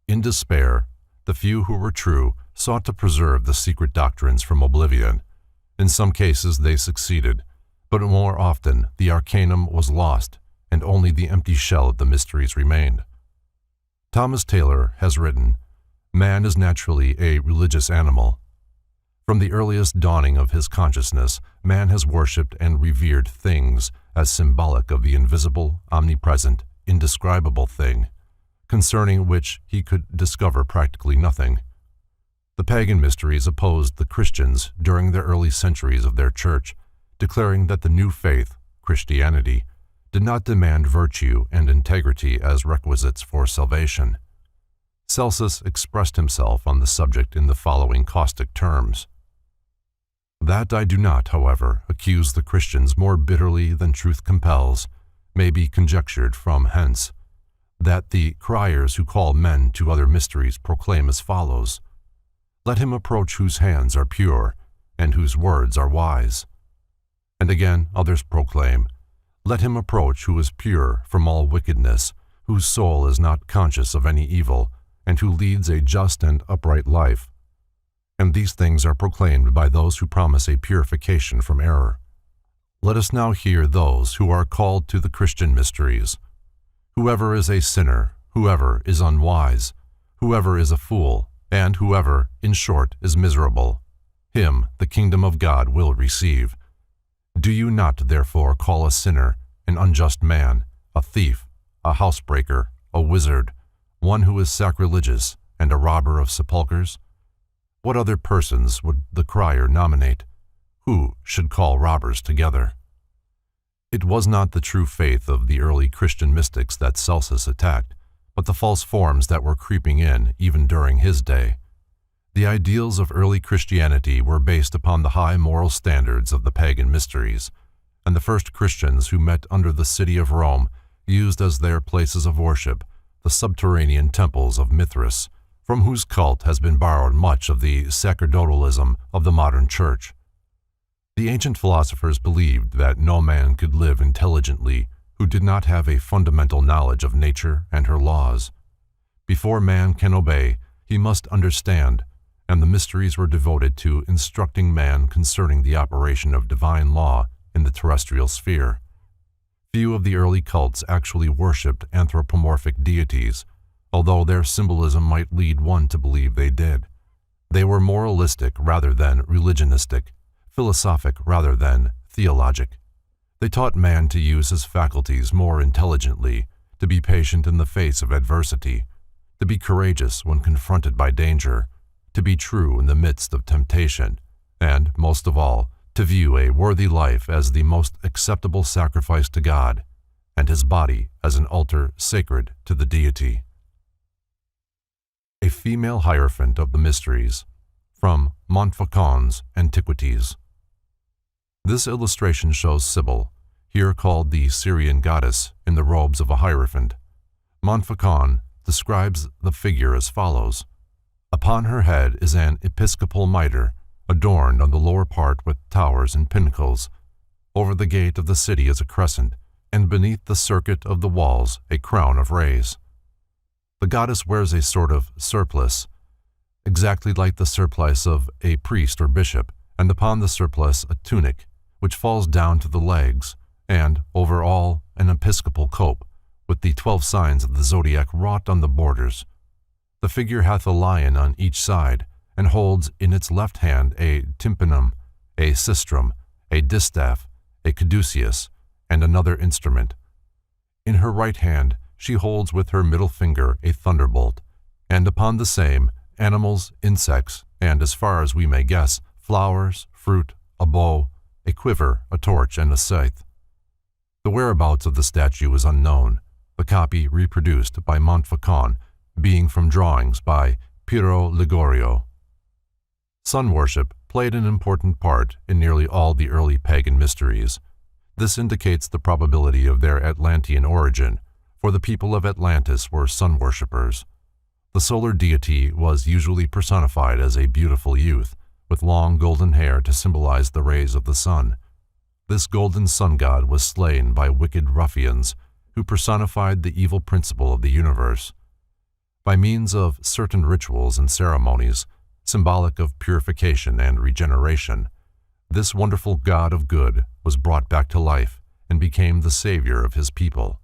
In despair, the few who were true sought to preserve the secret doctrines from oblivion. In some cases they succeeded, but more often the arcanum was lost, and only the empty shell of the mysteries remained. Thomas Taylor has written, "Man is naturally a religious animal. From the earliest dawning of his consciousness, man has worshipped and revered things as symbolic of the invisible, omnipresent, indescribable thing, concerning which he could discover practically nothing. The pagan mysteries opposed the Christians during the early centuries of their church, declaring that the new faith, Christianity, did not demand virtue and integrity as requisites for salvation." Celsus expressed himself on the subject in the following caustic terms: "That I do not, however, accuse the Christians more bitterly than truth compels, may be conjectured from hence, that the criers who call men to other mysteries proclaim as follows: Let him approach whose hands are pure, and whose words are wise. And again others proclaim, Let him approach who is pure from all wickedness, whose soul is not conscious of any evil, and who leads a just and upright life. And these things are proclaimed by those who promise a purification from error. Let us now hear those who are called to the Christian mysteries. Whoever is a sinner, whoever is unwise, whoever is a fool, and whoever, in short, is miserable, him the kingdom of God will receive. Do you not therefore call a sinner, an unjust man, a thief, a housebreaker, a wizard, one who is sacrilegious, and a robber of sepulchres? What other persons would the crier nominate? Who should call robbers together? It was not the true faith of the early Christian mystics that Celsus attacked, but the false forms that were creeping in even during his day. The ideals of early Christianity were based upon the high moral standards of the pagan mysteries, and the first Christians who met under the city of Rome used as their places of worship the subterranean temples of Mithras, from whose cult has been borrowed much of the sacerdotalism of the modern church. The ancient philosophers believed that no man could live intelligently who did not have a fundamental knowledge of nature and her laws. Before man can obey, he must understand, and the mysteries were devoted to instructing man concerning the operation of divine law in the terrestrial sphere. Few of the early cults actually worshipped anthropomorphic deities, although their symbolism might lead one to believe they did. They were moralistic rather than religionistic, philosophic rather than theologic. They taught man to use his faculties more intelligently, to be patient in the face of adversity, to be courageous when confronted by danger, to be true in the midst of temptation, and, most of all, to view a worthy life as the most acceptable sacrifice to God, and his body as an altar sacred to the deity. A female hierophant of the mysteries, from Montfaucon's Antiquities. This illustration shows Sybil, here called the Syrian goddess, in the robes of a hierophant. Montfaucon describes the figure as follows. Upon her head is an episcopal mitre, adorned on the lower part with towers and pinnacles. Over the gate of the city is a crescent, and beneath the circuit of the walls a crown of rays. The goddess wears a sort of surplice, exactly like the surplice of a priest or bishop, and upon the surplice a tunic, which falls down to the legs, and, over all, an episcopal cope, with the 12 signs of the zodiac wrought on the borders. The figure hath a lion on each side, and holds in its left hand a tympanum, a sistrum, a distaff, a caduceus, and another instrument. In her right hand she holds with her middle finger a thunderbolt, and upon the same, animals, insects, and, as far as we may guess, flowers, fruit, a bow, a quiver, a torch, and a scythe. The whereabouts of the statue is unknown, the copy reproduced by Montfaucon being from drawings by Piero Ligorio. Sun worship played an important part in nearly all the early pagan mysteries. This indicates the probability of their Atlantean origin, for the people of Atlantis were sun worshippers. The solar deity was usually personified as a beautiful youth, with long golden hair to symbolize the rays of the sun. This golden sun god was slain by wicked ruffians who personified the evil principle of the universe. By means of certain rituals and ceremonies, symbolic of purification and regeneration, This wonderful God of good was brought back to life and became the savior of his people.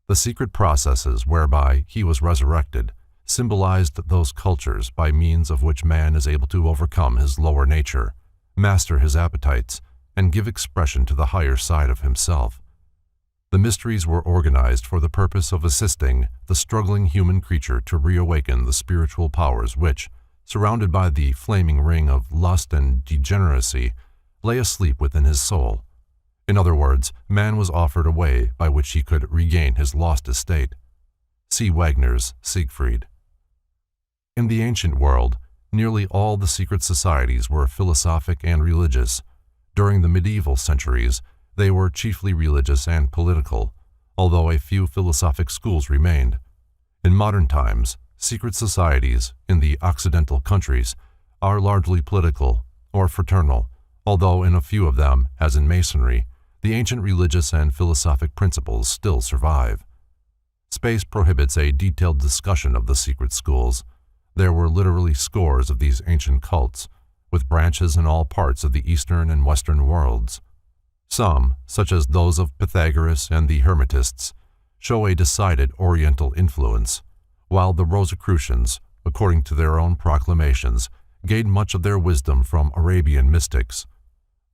The secret processes whereby he was resurrected symbolized those cultures by means of which man is able to overcome his lower nature, master his appetites, and give expression to the higher side of himself. The mysteries were organized for the purpose of assisting the struggling human creature to reawaken the spiritual powers which, surrounded by the flaming ring of lust and degeneracy, lay asleep within his soul. In other words, man was offered a way by which he could regain his lost estate. See Wagner's Siegfried. In the ancient world, nearly all the secret societies were philosophic and religious. During the medieval centuries, they were chiefly religious and political, although a few philosophic schools remained. In modern times, secret societies in the Occidental countries are largely political or fraternal, although in a few of them, as in Masonry, the ancient religious and philosophic principles still survive. Space prohibits a detailed discussion of the secret schools. There were literally scores of these ancient cults, with branches in all parts of the Eastern and Western worlds. Some, such as those of Pythagoras and the Hermetists, show a decided Oriental influence, while the Rosicrucians, according to their own proclamations, gained much of their wisdom from Arabian mystics.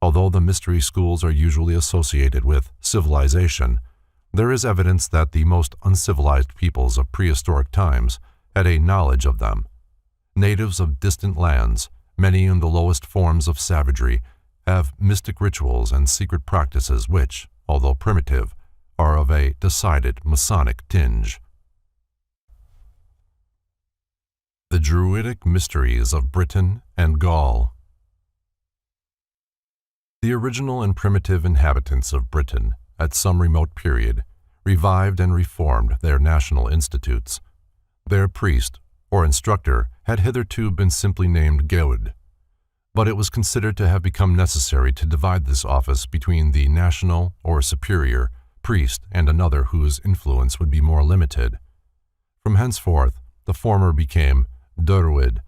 Although the mystery schools are usually associated with civilization, there is evidence that the most uncivilized peoples of prehistoric times had a knowledge of them. Natives of distant lands, many in the lowest forms of savagery, have mystic rituals and secret practices which, although primitive, are of a decided Masonic tinge. The Druidic Mysteries of Britain and Gaul. The original and primitive inhabitants of Britain, at some remote period, revived and reformed their national institutes. Their priest, or instructor, had hitherto been simply named Geud, but it was considered to have become necessary to divide this office between the national, or superior, priest and another whose influence would be more limited. From henceforth, the former became Druid,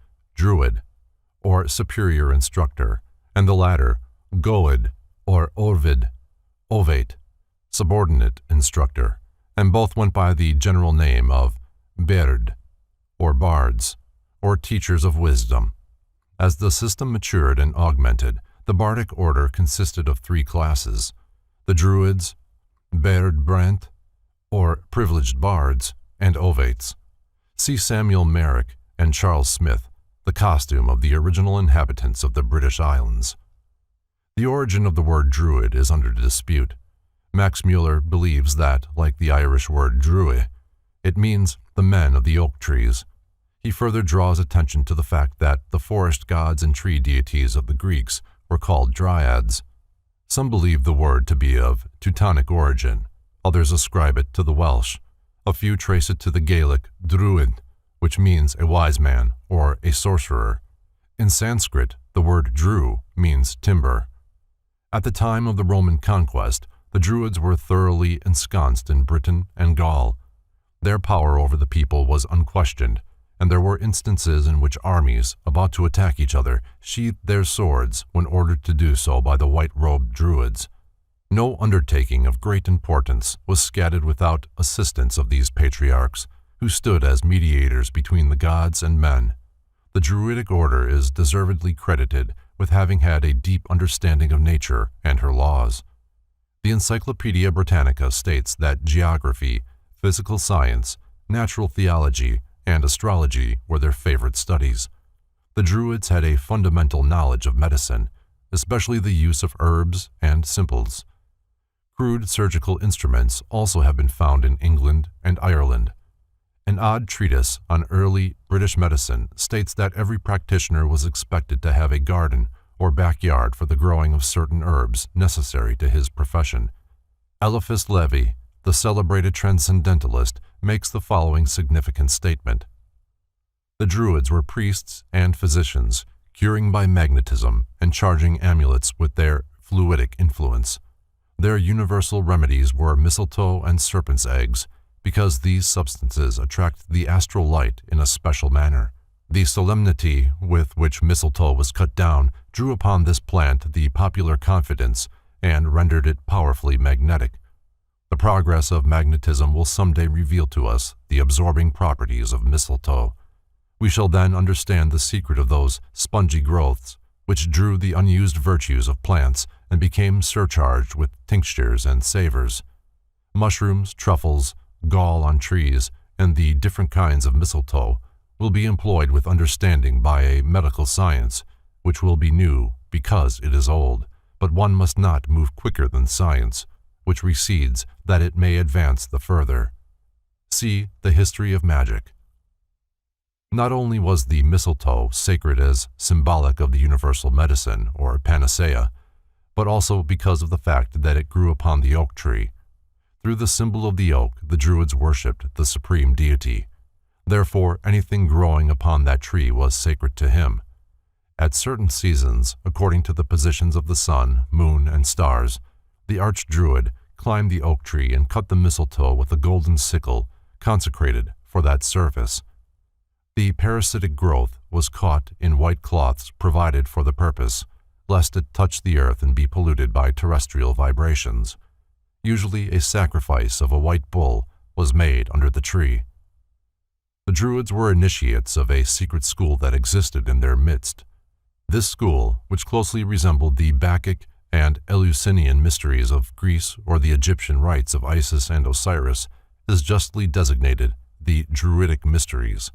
or superior instructor, and the latter, Goed, or Ovate, subordinate instructor, and both went by the general name of Berd, or bards, or teachers of wisdom. As the system matured and augmented, the bardic order consisted of three classes: the Druids, Berd Brant, or privileged bards, and Ovates. See Samuel Merrick and Charles Smith, The Costume of the Original Inhabitants of the British Islands. The origin of the word Druid is under dispute. Max Mueller believes that, like the Irish word Druid, it means the men of the oak trees. He further draws attention to the fact that the forest gods and tree deities of the Greeks were called dryads. Some believe the word to be of Teutonic origin, others ascribe it to the Welsh. A few trace it to the Gaelic druid, which means a wise man or a sorcerer. In Sanskrit, the word dru means timber. At the time of the Roman conquest, the Druids were thoroughly ensconced in Britain and Gaul. Their power over the people was unquestioned, and there were instances in which armies, about to attack each other, sheathed their swords when ordered to do so by the white-robed Druids. No undertaking of great importance was scattered without assistance of these patriarchs, who stood as mediators between the gods and men. The Druidic order is deservedly credited with having had a deep understanding of nature and her laws. The Encyclopedia Britannica states that geography, physical science, natural theology, and astrology were their favorite studies. The Druids had a fundamental knowledge of medicine, especially the use of herbs and simples. Crude surgical instruments also have been found in England and Ireland. An odd treatise on early British medicine states that every practitioner was expected to have a garden or backyard for the growing of certain herbs necessary to his profession. Eliphas Levi, the celebrated transcendentalist, makes the following significant statement. The Druids were priests and physicians, curing by magnetism and charging amulets with their fluidic influence. Their universal remedies were mistletoe and serpent's eggs, because these substances attract the astral light in a special manner. The solemnity with which mistletoe was cut down drew upon this plant the popular confidence and rendered it powerfully magnetic. The progress of magnetism will someday reveal to us the absorbing properties of mistletoe. We shall then understand the secret of those spongy growths which drew the unused virtues of plants and became surcharged with tinctures and savors. Mushrooms, truffles, gall on trees, and the different kinds of mistletoe will be employed with understanding by a medical science, which will be new because it is old, but one must not move quicker than science, which recedes that it may advance the further. See the history of magic. Not only was the mistletoe sacred as symbolic of the universal medicine, or panacea, but also because of the fact that it grew upon the oak tree. Through the symbol of the oak, the Druids worshipped the supreme deity. Therefore, anything growing upon that tree was sacred to him. At certain seasons, according to the positions of the sun, moon, and stars, the archdruid climbed the oak tree and cut the mistletoe with a golden sickle consecrated for that service. The parasitic growth was caught in white cloths provided for the purpose, lest it touch the earth and be polluted by terrestrial vibrations. Usually a sacrifice of a white bull was made under the tree. The Druids were initiates of a secret school that existed in their midst. This school, which closely resembled the Bacchic and Eleusinian mysteries of Greece or the Egyptian rites of Isis and Osiris, is justly designated the Druidic Mysteries.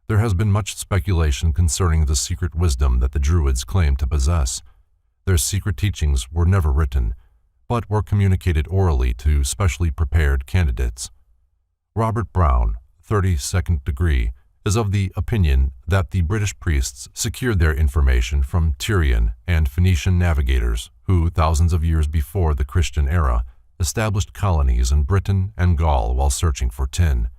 There has been much speculation concerning the secret wisdom that the Druids claimed to possess. Their secret teachings were never written, but were communicated orally to specially prepared candidates. Robert Brown, 32nd degree, is of the opinion that the British priests secured their information from Tyrian and Phoenician navigators who, thousands of years before the Christian era, established colonies in Britain and Gaul while searching for tin.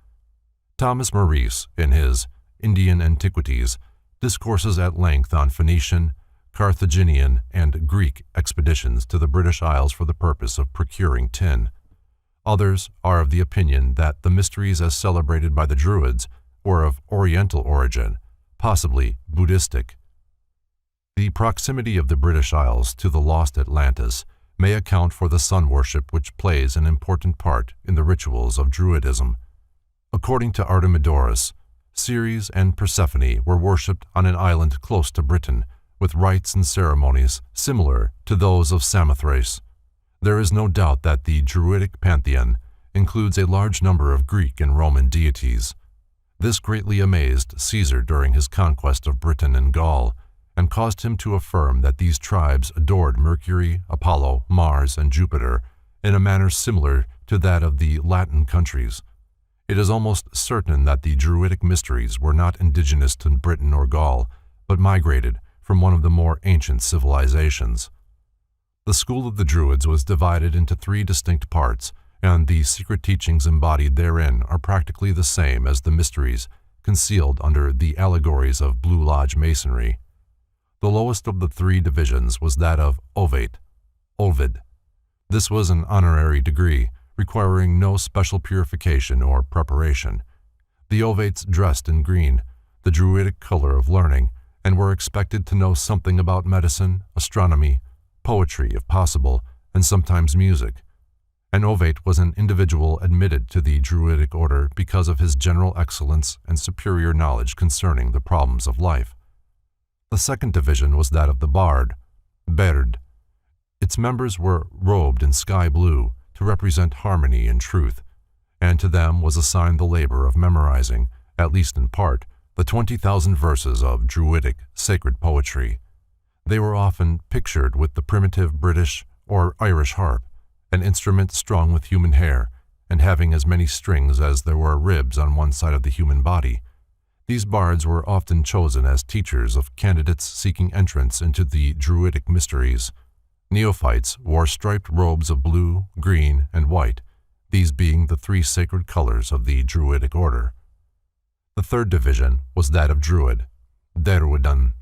Thomas Maurice, in his Indian Antiquities, discourses at length on Phoenician, Carthaginian, and Greek expeditions to the British Isles for the purpose of procuring tin. Others are of the opinion that the mysteries as celebrated by the Druids were of Oriental origin, possibly Buddhistic. The proximity of the British Isles to the lost Atlantis may account for the sun worship which plays an important part in the rituals of Druidism. According to Artemidorus, Ceres and Persephone were worshipped on an island close to Britain, with rites and ceremonies similar to those of Samothrace. There is no doubt that the Druidic pantheon includes a large number of Greek and Roman deities. This greatly amazed Caesar during his conquest of Britain and Gaul, and caused him to affirm that these tribes adored Mercury, Apollo, Mars, and Jupiter in a manner similar to that of the Latin countries. It is almost certain that the Druidic mysteries were not indigenous to Britain or Gaul, but migrated from one of the more ancient civilizations. The school of the Druids was divided into 3 distinct parts, and the secret teachings embodied therein are practically the same as the mysteries concealed under the allegories of Blue Lodge masonry. The lowest of the 3 divisions was that of Ovate, Ovid. This was an honorary degree, requiring no special purification or preparation. The Ovates dressed in green, the Druidic color of learning, and were expected to know something about medicine, astronomy, poetry if possible, and sometimes music. An Ovate was an individual admitted to the Druidic order because of his general excellence and superior knowledge concerning the problems of life. The second division was that of the Bard, Baird. Its members were robed in sky blue to represent harmony and truth, and to them was assigned the labor of memorizing, at least in part, the 20,000 verses of Druidic sacred poetry. They were often pictured with the primitive British or Irish harp, an instrument strung with human hair and having as many strings as there were ribs on one side of the human body. These bards were often chosen as teachers of candidates seeking entrance into the Druidic mysteries. Neophytes wore striped robes of blue, green, and white, these being the 3 sacred colors of the Druidic order. The third division was that of Druid, Derwyddon.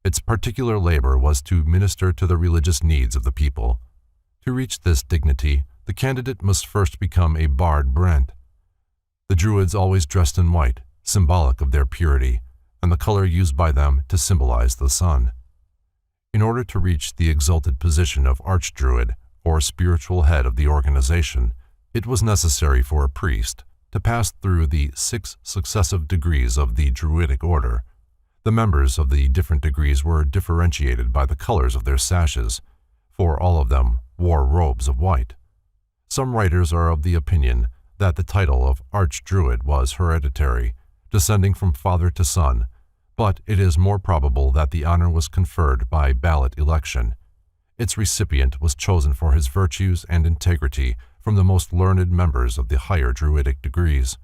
Its particular labor was to minister to the religious needs of the people. To reach this dignity, the candidate must first become a Bard Brent. The Druids always dressed in white, symbolic of their purity, and the color used by them to symbolize the sun. In order to reach the exalted position of archdruid, or spiritual head of the organization, it was necessary for a priest to pass through the 6 successive degrees of the Druidic order. The members of the different degrees were differentiated by the colors of their sashes, for all of them wore robes of white. Some writers are of the opinion that the title of Archdruid was hereditary, descending from father to son, but it is more probable that the honor was conferred by ballot election. Its recipient was chosen for his virtues and integrity from the most learned members of the higher Druidic degrees.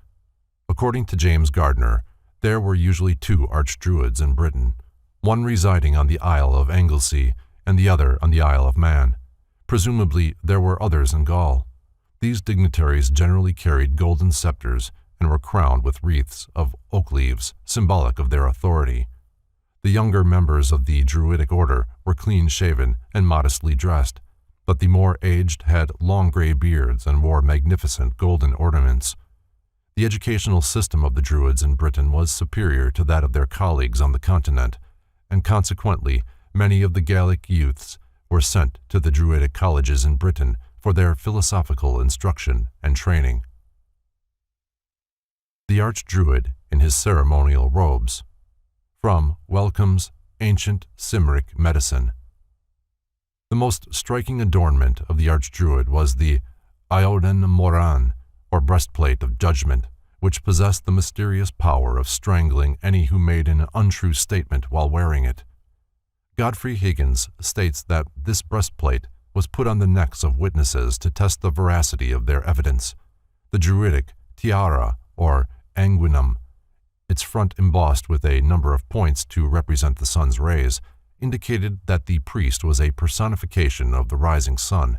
According to James Gardner, there were usually 2 archdruids in Britain, one residing on the Isle of Anglesey and the other on the Isle of Man. Presumably, there were others in Gaul. These dignitaries generally carried golden scepters and were crowned with wreaths of oak leaves, symbolic of their authority. The younger members of the Druidic order were clean-shaven and modestly dressed, but the more aged had long gray beards and wore magnificent golden ornaments. The educational system of the Druids in Britain was superior to that of their colleagues on the continent, and consequently many of the Gallic youths were sent to the Druidic colleges in Britain for their philosophical instruction and training. The Archdruid in his ceremonial robes. From Wellcome's Ancient Cymric Medicine. The most striking adornment of the Archdruid was the Ioden Moran, or breastplate of judgment, which possessed the mysterious power of strangling any who made an untrue statement while wearing it. Godfrey Higgins states that this breastplate was put on the necks of witnesses to test the veracity of their evidence. The Druidic tiara, or anguinum, its front embossed with a number of points to represent the sun's rays, indicated that the priest was a personification of the rising sun.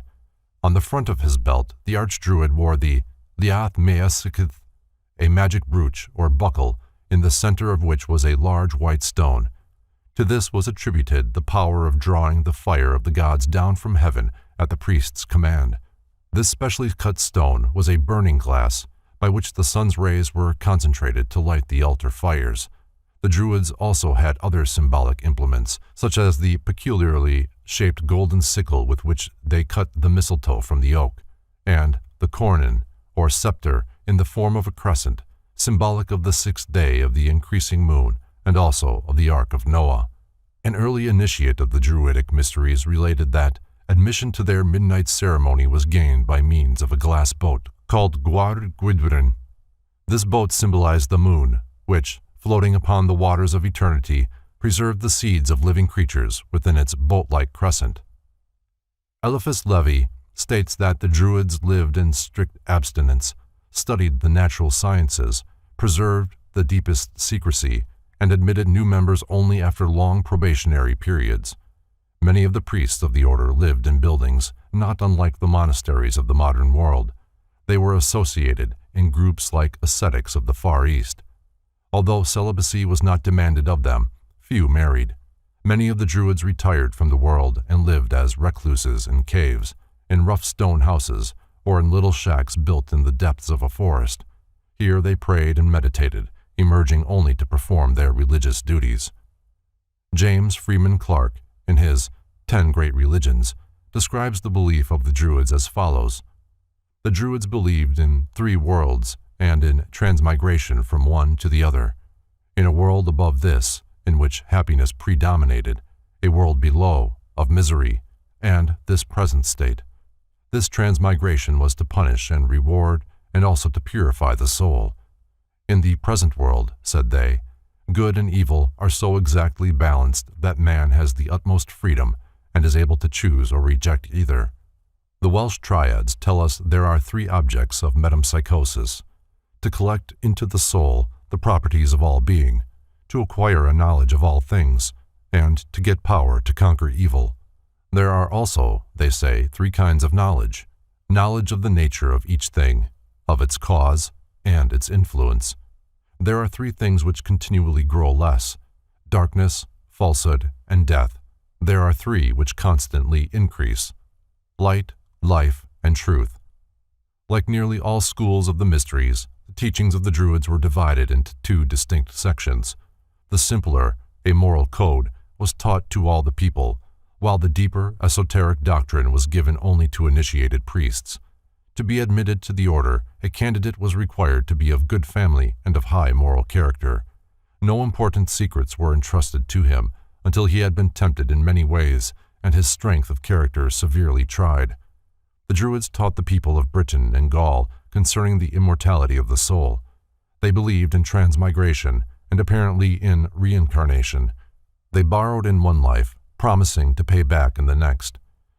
On the front of his belt, the Archdruid wore the Liath Measikith, a magic brooch or buckle, in the center of which was a large white stone. To this was attributed the power of drawing the fire of the gods down from heaven at the priest's command. This specially cut stone was a burning glass, by which the sun's rays were concentrated to light the altar fires. The Druids also had other symbolic implements, such as the peculiarly shaped golden sickle with which they cut the mistletoe from the oak, and the cornon, or scepter, in the form of a crescent, symbolic of the 6th day of the increasing moon and also of the Ark of Noah. An early initiate of the Druidic mysteries related that admission to their midnight ceremony was gained by means of a glass boat called Gwar Gwydwyn. This boat symbolized the moon, which, floating upon the waters of eternity, preserved the seeds of living creatures within its boat-like crescent. Eliphas Levi states that the Druids lived in strict abstinence, studied the natural sciences, preserved the deepest secrecy, and admitted new members only after long probationary periods. Many of the priests of the order lived in buildings not unlike the monasteries of the modern world. They were associated in groups like ascetics of the Far East. Although celibacy was not demanded of them, few married. Many of the Druids retired from the world and lived as recluses in caves, in rough stone houses, or in little shacks built in the depths of a forest. Here they prayed and meditated, emerging only to perform their religious duties. James Freeman Clarke, in his 10 Great Religions, describes the belief of the Druids as follows. The Druids believed in 3 worlds and in transmigration from one to the other. In a world above this, in which happiness predominated, a world below, of misery, and this present state. This transmigration was to punish and reward, and also to purify the soul. In the present world, said they, good and evil are so exactly balanced that man has the utmost freedom and is able to choose or reject either. The Welsh triads tell us there are 3 objects of metempsychosis: to collect into the soul the properties of all being, to acquire a knowledge of all things, and to get power to conquer evil. There are also, they say, 3 kinds of knowledge: knowledge of the nature of each thing, of its cause, and its influence. There are 3 things which continually grow less: darkness, falsehood, and death. There are 3 which constantly increase: light, life, and truth. Like nearly all schools of the mysteries, the teachings of the Druids were divided into 2 distinct sections. The simpler, a moral code, was taught to all the people, while the deeper, esoteric doctrine was given only to initiated priests. To be admitted to the order, a candidate was required to be of good family and of high moral character. No important secrets were entrusted to him until he had been tempted in many ways and his strength of character severely tried. The Druids taught the people of Britain and Gaul concerning the immortality of the soul. They believed in transmigration and apparently in reincarnation. They borrowed in one life, promising to pay back in the next.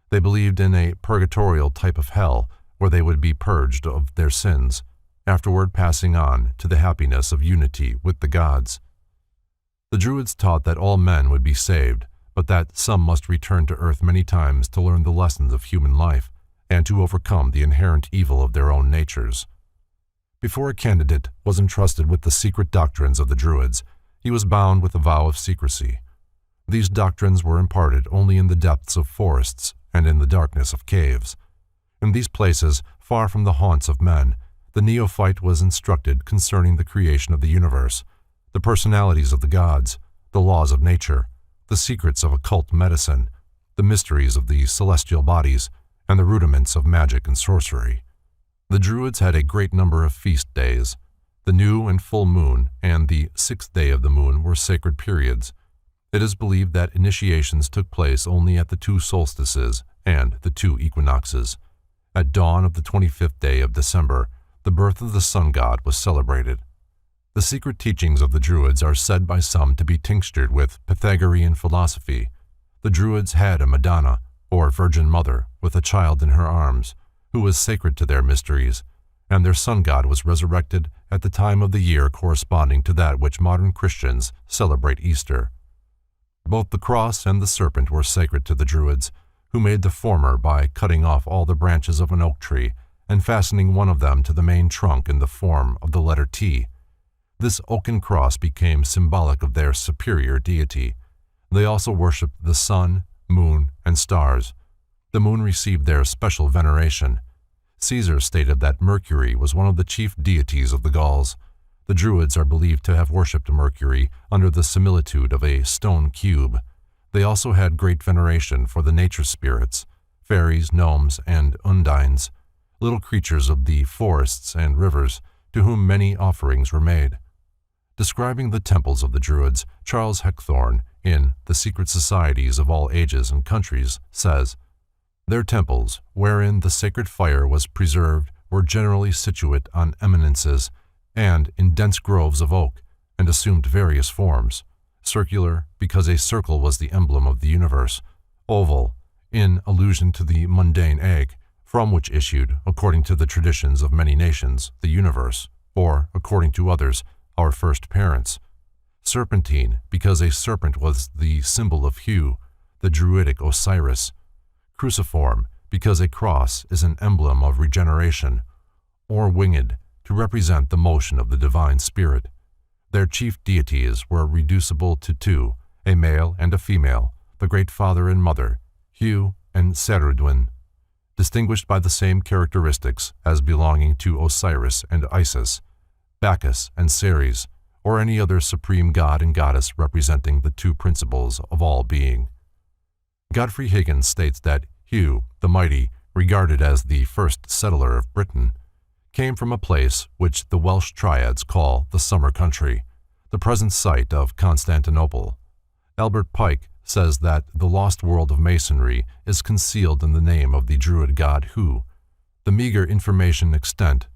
They believed in a purgatorial type of hell where they would be purged of their sins, afterward passing on to the happiness of unity with the gods. The Druids taught that all men would be saved, but that some must return to earth many times to learn the lessons of human life and to overcome the inherent evil of their own natures. Before a candidate was entrusted with the secret doctrines of the Druids, he was bound with a vow of secrecy. These doctrines were imparted only in the depths of forests and in the darkness of caves. In these places, far from the haunts of men, the neophyte was instructed concerning the creation of the universe, the personalities of the gods, the laws of nature, the secrets of occult medicine, the mysteries of the celestial bodies, and the rudiments of magic and sorcery. The Druids had a great number of feast days. The new and full moon and the 6th day of the moon were sacred periods. It is believed that initiations took place only at the 2 solstices and the 2 equinoxes. At dawn of the 25th day of December, the birth of the sun god was celebrated. The secret teachings of the Druids are said by some to be tinctured with Pythagorean philosophy. The Druids had a Madonna, or Virgin Mother, with a child in her arms, who was sacred to their mysteries, and their sun god was resurrected at the time of the year corresponding to that which modern Christians celebrate Easter. Both the cross and the serpent were sacred to the Druids, who made the former by cutting off all the branches of an oak tree and fastening one of them to the main trunk in the form of the letter T. This oaken cross became symbolic of their superior deity. They also worshipped the sun, moon, and stars. The moon received their special veneration. Caesar stated that Mercury was one of the chief deities of the Gauls. The Druids are believed to have worshipped Mercury under the similitude of a stone cube. They also had great veneration for the nature spirits, fairies, gnomes, and undines, little creatures of the forests and rivers, to whom many offerings were made. Describing the temples of the Druids, Charles Heckthorne, in The Secret Societies of All Ages and Countries, says, "Their temples, wherein the sacred fire was preserved, were generally situate on eminences, and in dense groves of oak, and assumed various forms: circular, because a circle was the emblem of the universe; oval, in allusion to the mundane egg, from which issued, according to the traditions of many nations, the universe, or, according to others, our first parents; serpentine, because a serpent was the symbol of Hu, the Druidic Osiris; cruciform, because a cross is an emblem of regeneration; or winged, to represent the motion of the divine spirit. Their chief deities were reducible to 2, a male and a female, the great father and mother, Hu and Cerridwen, distinguished by the same characteristics as belonging to Osiris and Isis, Bacchus and Ceres, or any other supreme god and goddess representing the 2 principles of all being." Godfrey Higgins states that Hu, the Mighty, regarded as the first settler of Britain, came from a place which the Welsh triads call the Summer Country, the present site of Constantinople. Albert Pike says that the lost world of Masonry is concealed in the name of the Druid god Hu. The meager information extant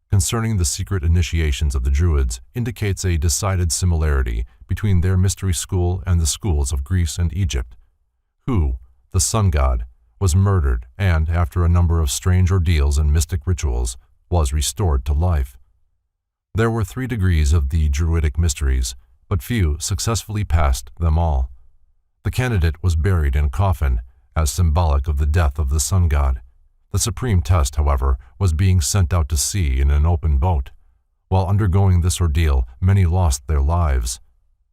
concerning the secret initiations of the Druids indicates a decided similarity between their mystery school and the schools of Greece and Egypt. Hu, the sun god, was murdered and, after a number of strange ordeals and mystic rituals, was restored to life. There were 3 degrees of the Druidic mysteries, but few successfully passed them all. The candidate was buried in a coffin, as symbolic of the death of the sun god. The supreme test, however, was being sent out to sea in an open boat. While undergoing this ordeal, many lost their lives.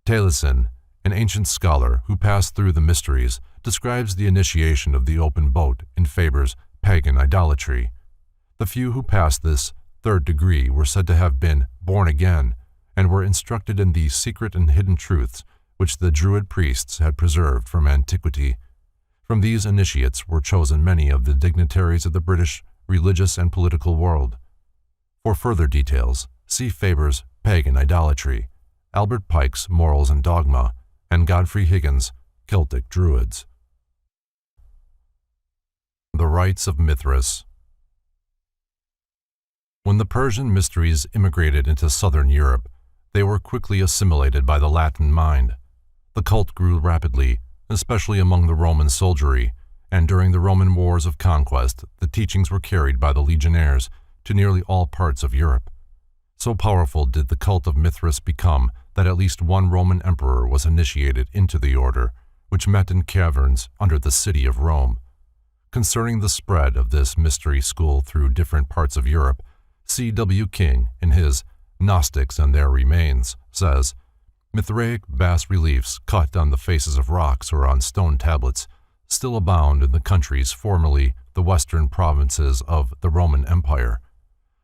Taliesin, an ancient scholar who passed through the mysteries, describes the initiation of the open boat in Faber's Pagan Idolatry. The few who passed this 3rd degree were said to have been born again and were instructed in the secret and hidden truths which the Druid priests had preserved from antiquity. From these initiates were chosen many of the dignitaries of the British religious and political world. For further details, see Faber's Pagan Idolatry, Albert Pike's Morals and Dogma, and Godfrey Higgins' Celtic Druids. The Rites of Mithras. When the Persian mysteries immigrated into southern Europe, they were quickly assimilated by the Latin mind. The cult grew rapidly, especially among the Roman soldiery, and during the Roman wars of conquest, the teachings were carried by the legionnaires to nearly all parts of Europe. So powerful did the cult of Mithras become that at least one Roman emperor was initiated into the order, which met in caverns under the city of Rome. Concerning the spread of this mystery school through different parts of Europe, C. W. King, in his Gnostics and Their Remains, says, Mithraic bas-reliefs cut on the faces of rocks or on stone tablets still abound in the countries formerly the western provinces of the Roman Empire.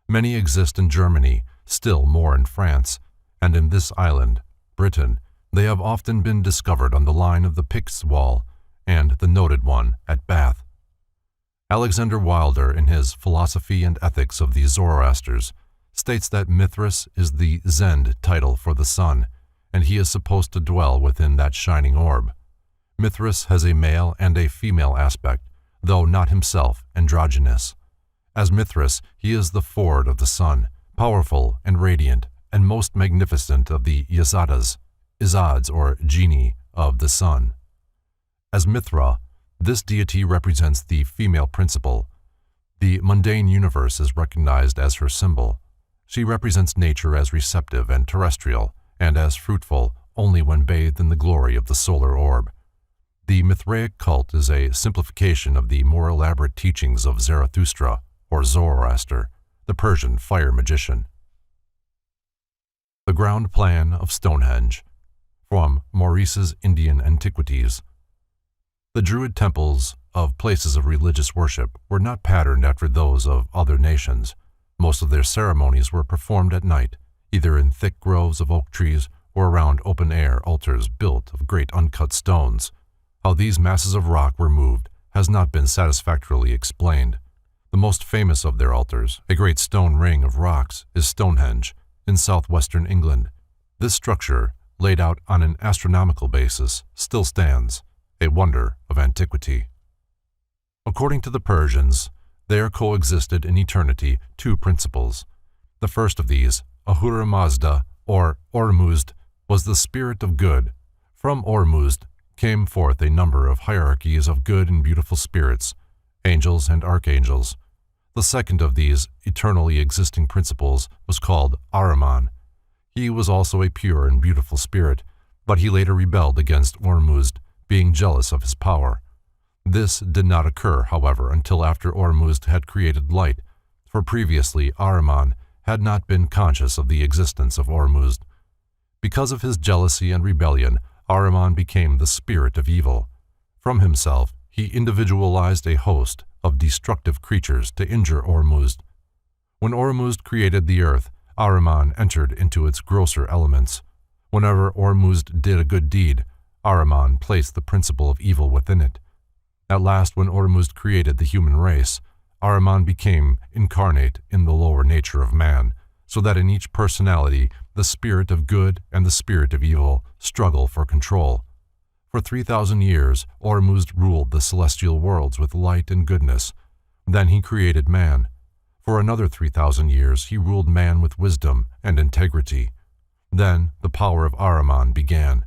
Many exist in Germany, still more in France, and in this island, Britain, they have often been discovered on the line of the Picts Wall and the noted one at Bath. Alexander Wilder, in his Philosophy and Ethics of the Zoroasters, states that Mithras is the Zend title for the sun, and he is supposed to dwell within that shining orb. Mithras has a male and a female aspect, though not himself androgynous. As Mithras, he is the Ford of the sun, powerful and radiant, and most magnificent of the Yazatas, Izads or genii of the sun. As Mithra, this deity represents the female principle. The mundane universe is recognized as her symbol. She represents nature as receptive and terrestrial, and as fruitful only when bathed in the glory of the solar orb. The Mithraic cult is a simplification of the more elaborate teachings of Zarathustra, or Zoroaster, the Persian fire magician. The Ground Plan of Stonehenge, from Maurice's Indian Antiquities. The Druid temples of places of religious worship were not patterned after those of other nations. Most of their ceremonies were performed at night, either in thick groves of oak trees or around open-air altars built of great uncut stones. How these masses of rock were moved has not been satisfactorily explained. The most famous of their altars, a great stone ring of rocks, is Stonehenge, in southwestern England. This structure, laid out on an astronomical basis, still stands, a wonder of antiquity. According to the Persians, there coexisted in eternity two principles. The first of these, Ahura Mazda, or Ormuzd, was the spirit of good. From Ormuzd came forth a number of hierarchies of good and beautiful spirits, angels and archangels. The second of these eternally existing principles was called Ahriman. He was also a pure and beautiful spirit, but he later rebelled against Ormuzd, being jealous of his power. This did not occur, however, until after Ormuzd had created light, for previously Ahriman had not been conscious of the existence of Ormuzd. Because of his jealousy and rebellion, Ahriman became the spirit of evil. From himself, he individualized a host of destructive creatures to injure Ormuzd. When Ormuzd created the earth, Ahriman entered into its grosser elements. Whenever Ormuzd did a good deed, Ahriman placed the principle of evil within it. At last, when Ormuzd created the human race, Ahriman became incarnate in the lower nature of man, so that in each personality the spirit of good and the spirit of evil struggle for control. For 3,000 years, Ormuzd ruled the celestial worlds with light and goodness. Then he created man. For another 3,000 years, he ruled man with wisdom and integrity. Then the power of Ahriman began,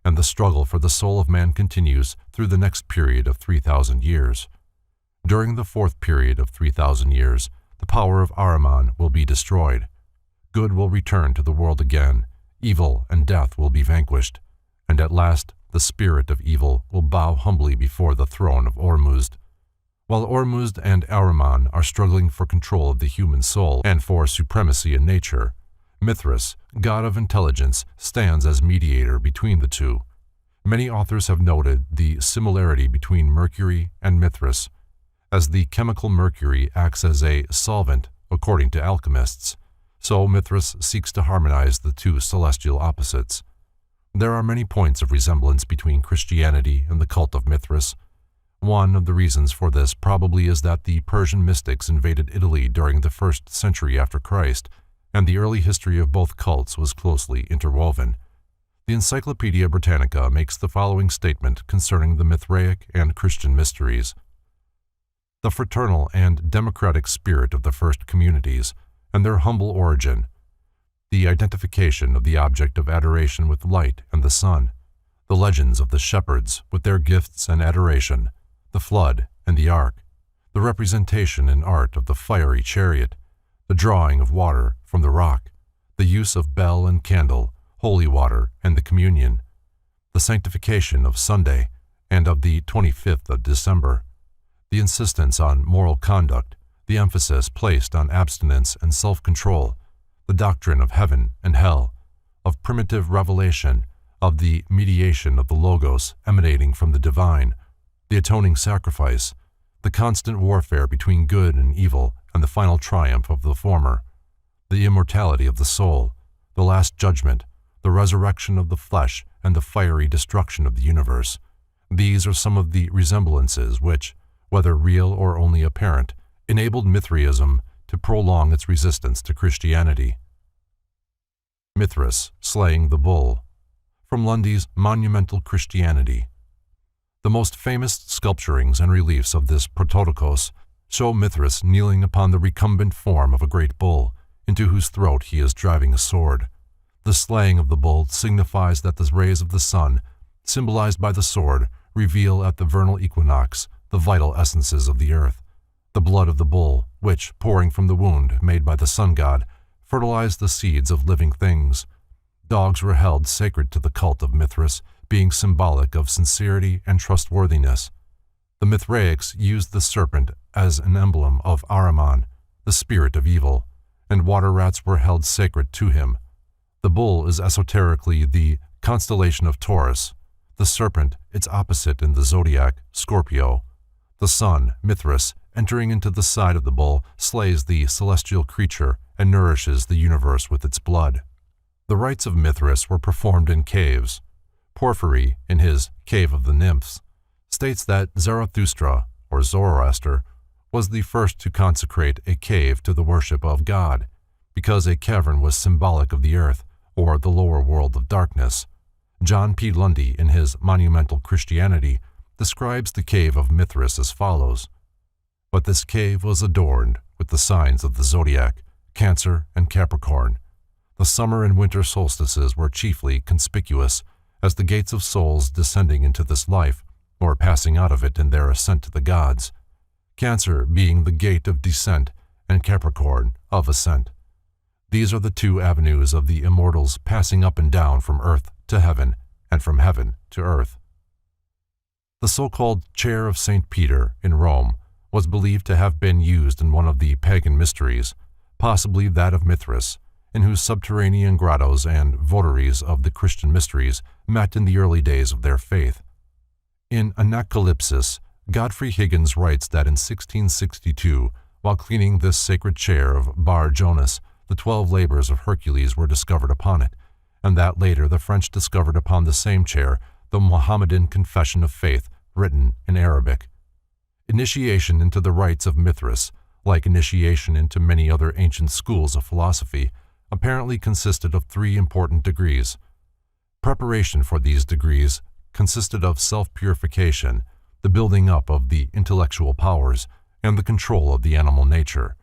and the struggle for the soul of man continues through the next period of 3,000 years. During the fourth period of 3,000 years, the power of Ahriman will be destroyed. Good will return to the world again, evil and death will be vanquished, and at last the spirit of evil will bow humbly before the throne of Ormuzd. While Ormuzd and Ahriman are struggling for control of the human soul and for supremacy in nature, Mithras, god of intelligence, stands as mediator between the two. Many authors have noted the similarity between Mercury and Mithras, as the chemical mercury acts as a solvent, according to alchemists. so Mithras seeks to harmonize the two celestial opposites. There are many points of resemblance between Christianity and the cult of Mithras. One of the reasons for this probably is that the Persian mystics invaded Italy during the 1st century after Christ, and the early history of both cults was closely interwoven. The Encyclopedia Britannica makes the following statement concerning the Mithraic and Christian mysteries. The fraternal and democratic spirit of the first communities, and their humble origin, the identification of the object of adoration with light and the sun, the legends of the shepherds with their gifts and adoration, the flood and the ark, the representation in art of the fiery chariot, the drawing of water from the rock, the use of bell and candle, holy water, and the communion, the sanctification of Sunday and of the 25th of December, the insistence on moral conduct, the emphasis placed on abstinence and self-control, the doctrine of heaven and hell, of primitive revelation, of the mediation of the Logos emanating from the divine, the atoning sacrifice, the constant warfare between good and evil, and the final triumph of the former, the immortality of the soul, the last judgment, the resurrection of the flesh, and the fiery destruction of the universe. These are some of the resemblances which, whether real or only apparent, enabled Mithraism to prolong its resistance to Christianity. Mithras slaying the bull. From Lundy's Monumental Christianity. The most famous sculpturings and reliefs of this Prototokos show Mithras kneeling upon the recumbent form of a great bull, into whose throat he is driving a sword. The slaying of the bull signifies that the rays of the sun, symbolized by the sword, reveal at the vernal equinox the vital essences of the earth. The blood of the bull, which, pouring from the wound made by the sun god, fertilized the seeds of living things. Dogs were held sacred to the cult of Mithras, being symbolic of sincerity and trustworthiness. The Mithraics used the serpent as an emblem of Ahriman, the spirit of evil, and water rats were held sacred to him. The bull is esoterically the constellation of Taurus, the serpent its opposite in the zodiac, Scorpio. The sun, Mithras, entering into the side of the bull, slays the celestial creature and nourishes the universe with its blood. The rites of Mithras were performed in caves. Porphyry, in his Cave of the Nymphs, states that Zarathustra, or Zoroaster, was the first to consecrate a cave to the worship of God, because a cavern was symbolic of the earth, or the lower world of darkness. John P. Lundy, in his Monumental Christianity, describes the cave of Mithras as follows. But this cave was adorned with the signs of the zodiac, Cancer and Capricorn. The summer and winter solstices were chiefly conspicuous as the gates of souls descending into this life, or passing out of it in their ascent to the gods, Cancer being the gate of descent and Capricorn of ascent. These are the two avenues of the immortals passing up and down from earth to heaven and from heaven to earth. The so-called Chair of St. Peter in Rome was believed to have been used in one of the pagan mysteries, possibly that of Mithras, in whose subterranean grottos and votaries of the Christian mysteries met in the early days of their faith. In Anacalypsis, Godfrey Higgins writes that in 1662, while cleaning this sacred chair of Bar Jonas, the 12 labors of Hercules were discovered upon it, and that later the French discovered upon the same chair the Mohammedan Confession of Faith, written in Arabic. Initiation into the rites of Mithras, like initiation into many other ancient schools of philosophy, apparently consisted of 3 important degrees. Preparation for these degrees consisted of self-purification, the building up of the intellectual powers, and the control of the animal nature.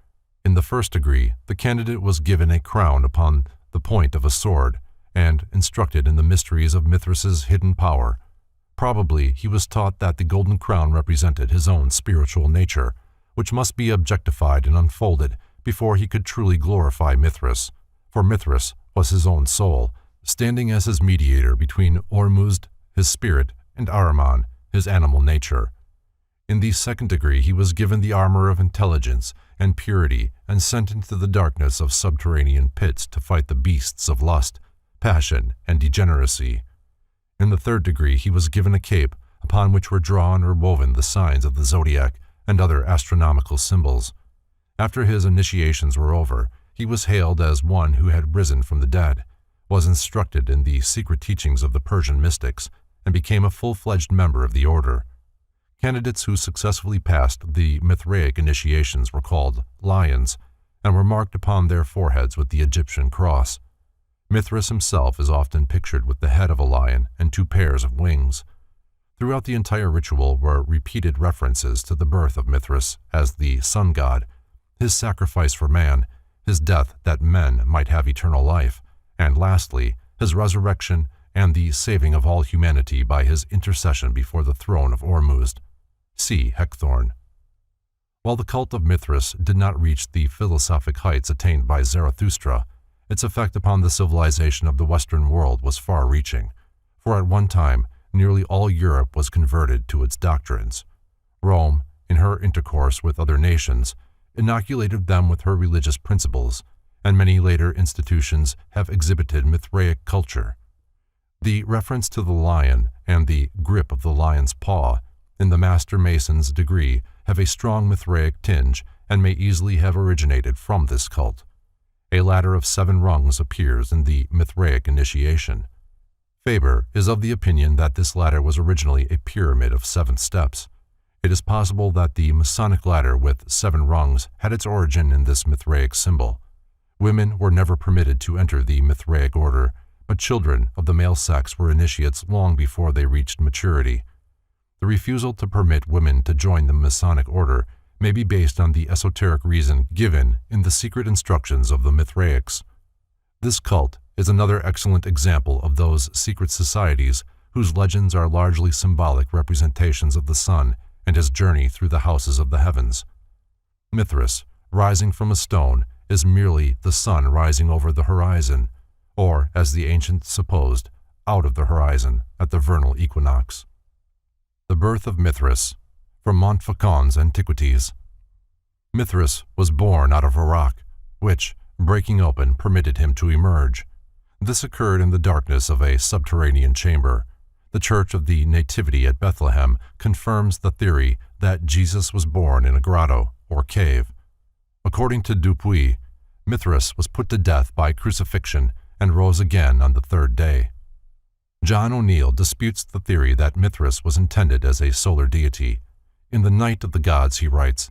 In the first degree, the candidate was given a crown upon the point of a sword, and instructed in the mysteries of Mithras's hidden power. Probably he was taught that the golden crown represented his own spiritual nature, which must be objectified and unfolded before he could truly glorify Mithras, for Mithras was his own soul, standing as his mediator between Ormuzd, his spirit, and Ahriman, his animal nature. In the second degree he was given the armor of intelligence and purity and sent into the darkness of subterranean pits to fight the beasts of lust, passion, and degeneracy. In the third degree he was given a cape upon which were drawn or woven the signs of the zodiac and other astronomical symbols. After his initiations were over, He was hailed as one who had risen from the dead, was instructed in the secret teachings of the Persian mystics, and became a full-fledged member of the order. Candidates who successfully passed the Mithraic initiations were called lions and were marked upon their foreheads with the Egyptian cross. Mithras himself is often pictured with the head of a lion and 2 pairs of wings. Throughout the entire ritual were repeated references to the birth of Mithras as the sun god, his sacrifice for man, his death that men might have eternal life, and lastly, his resurrection and the saving of all humanity by his intercession before the throne of Ormuzd. See Heckthorn. While the cult of Mithras did not reach the philosophic heights attained by Zarathustra, its effect upon the civilization of the Western world was far-reaching, for at one time, nearly all Europe was converted to its doctrines. Rome, in her intercourse with other nations, inoculated them with her religious principles, and many later institutions have exhibited Mithraic culture. The reference to the lion and the grip of the lion's paw in the Master Mason's degree have a strong Mithraic tinge and may easily have originated from this cult. A ladder of 7 rungs appears in the Mithraic initiation. Faber is of the opinion that this ladder was originally a pyramid of 7 steps. It is possible that the Masonic ladder with 7 rungs had its origin in this Mithraic symbol. Women were never permitted to enter the Mithraic order, but children of the male sex were initiates long before they reached maturity. The refusal to permit women to join the Masonic order may be based on the esoteric reason given in the secret instructions of the Mithraics. This cult is another excellent example of those secret societies whose legends are largely symbolic representations of the sun and his journey through the houses of the heavens. Mithras, rising from a stone, is merely the sun rising over the horizon, or, as the ancients supposed, out of the horizon at the vernal equinox. The birth of Mithras, from Montfaucon's Antiquities. Mithras was born out of a rock, which, breaking open, permitted him to emerge. This occurred in the darkness of a subterranean chamber. The Church of the Nativity at Bethlehem confirms the theory that Jesus was born in a grotto, or cave. According to Dupuy, Mithras was put to death by crucifixion and rose again on the 3rd day. John O'Neill disputes the theory that Mithras was intended as a solar deity. In The Night of the Gods he writes,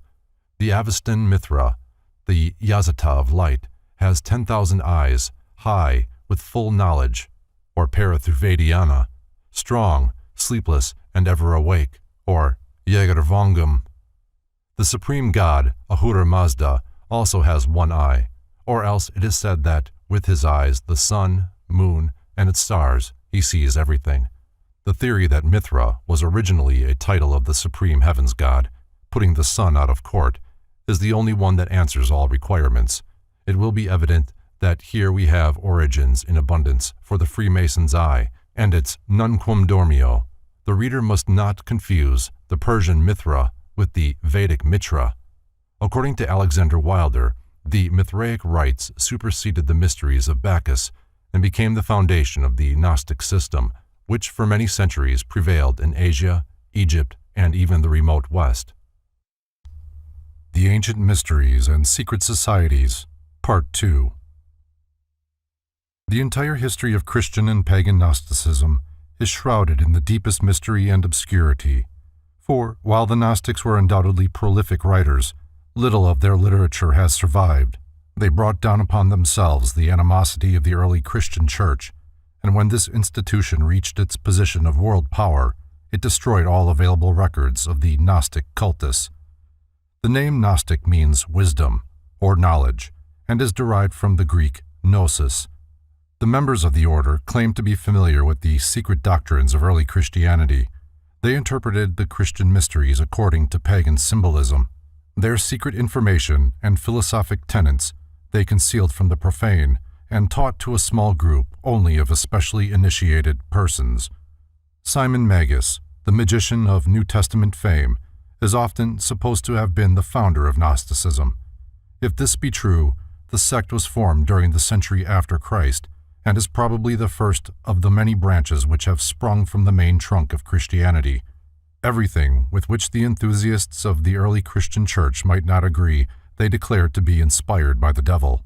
"The Avestan Mithra, the Yazata of light, has 10,000 eyes, high, with full knowledge, or Parathuvediana, strong, sleepless, and ever awake, or Jägervangam. The supreme god, Ahura Mazda, also has 1 eye, or else it is said that, with his eyes, the sun, moon, and its stars, he sees everything. The theory that Mithra was originally a title of the supreme heavens god, putting the sun out of court, is the only one that answers all requirements. It will be evident that here we have origins in abundance for the Freemason's eye and its nunquam dormio. The reader must not confuse the Persian Mithra with the Vedic Mitra. According to Alexander Wilder, the Mithraic rites superseded the mysteries of Bacchus and became the foundation of the Gnostic system, which for many centuries prevailed in Asia, Egypt, and even the remote West. The Ancient Mysteries and Secret Societies, Part 2. The entire history of Christian and pagan Gnosticism is shrouded in the deepest mystery and obscurity. For, while the Gnostics were undoubtedly prolific writers, little of their literature has survived. They brought down upon themselves the animosity of the early Christian Church, and when this institution reached its position of world power, it destroyed all available records of the Gnostic cultus. The name Gnostic means wisdom, or knowledge, and is derived from the Greek gnosis. The members of the order claimed to be familiar with the secret doctrines of early Christianity. They interpreted the Christian mysteries according to pagan symbolism. Their secret information and philosophic tenets they concealed from the profane and taught to a small group only of especially initiated persons. Simon Magus, the magician of New Testament fame, is often supposed to have been the founder of Gnosticism. If this be true, the sect was formed during the century after Christ and is probably the first of the many branches which have sprung from the main trunk of Christianity. Everything with which the enthusiasts of the early Christian church might not agree, they declared to be inspired by the devil.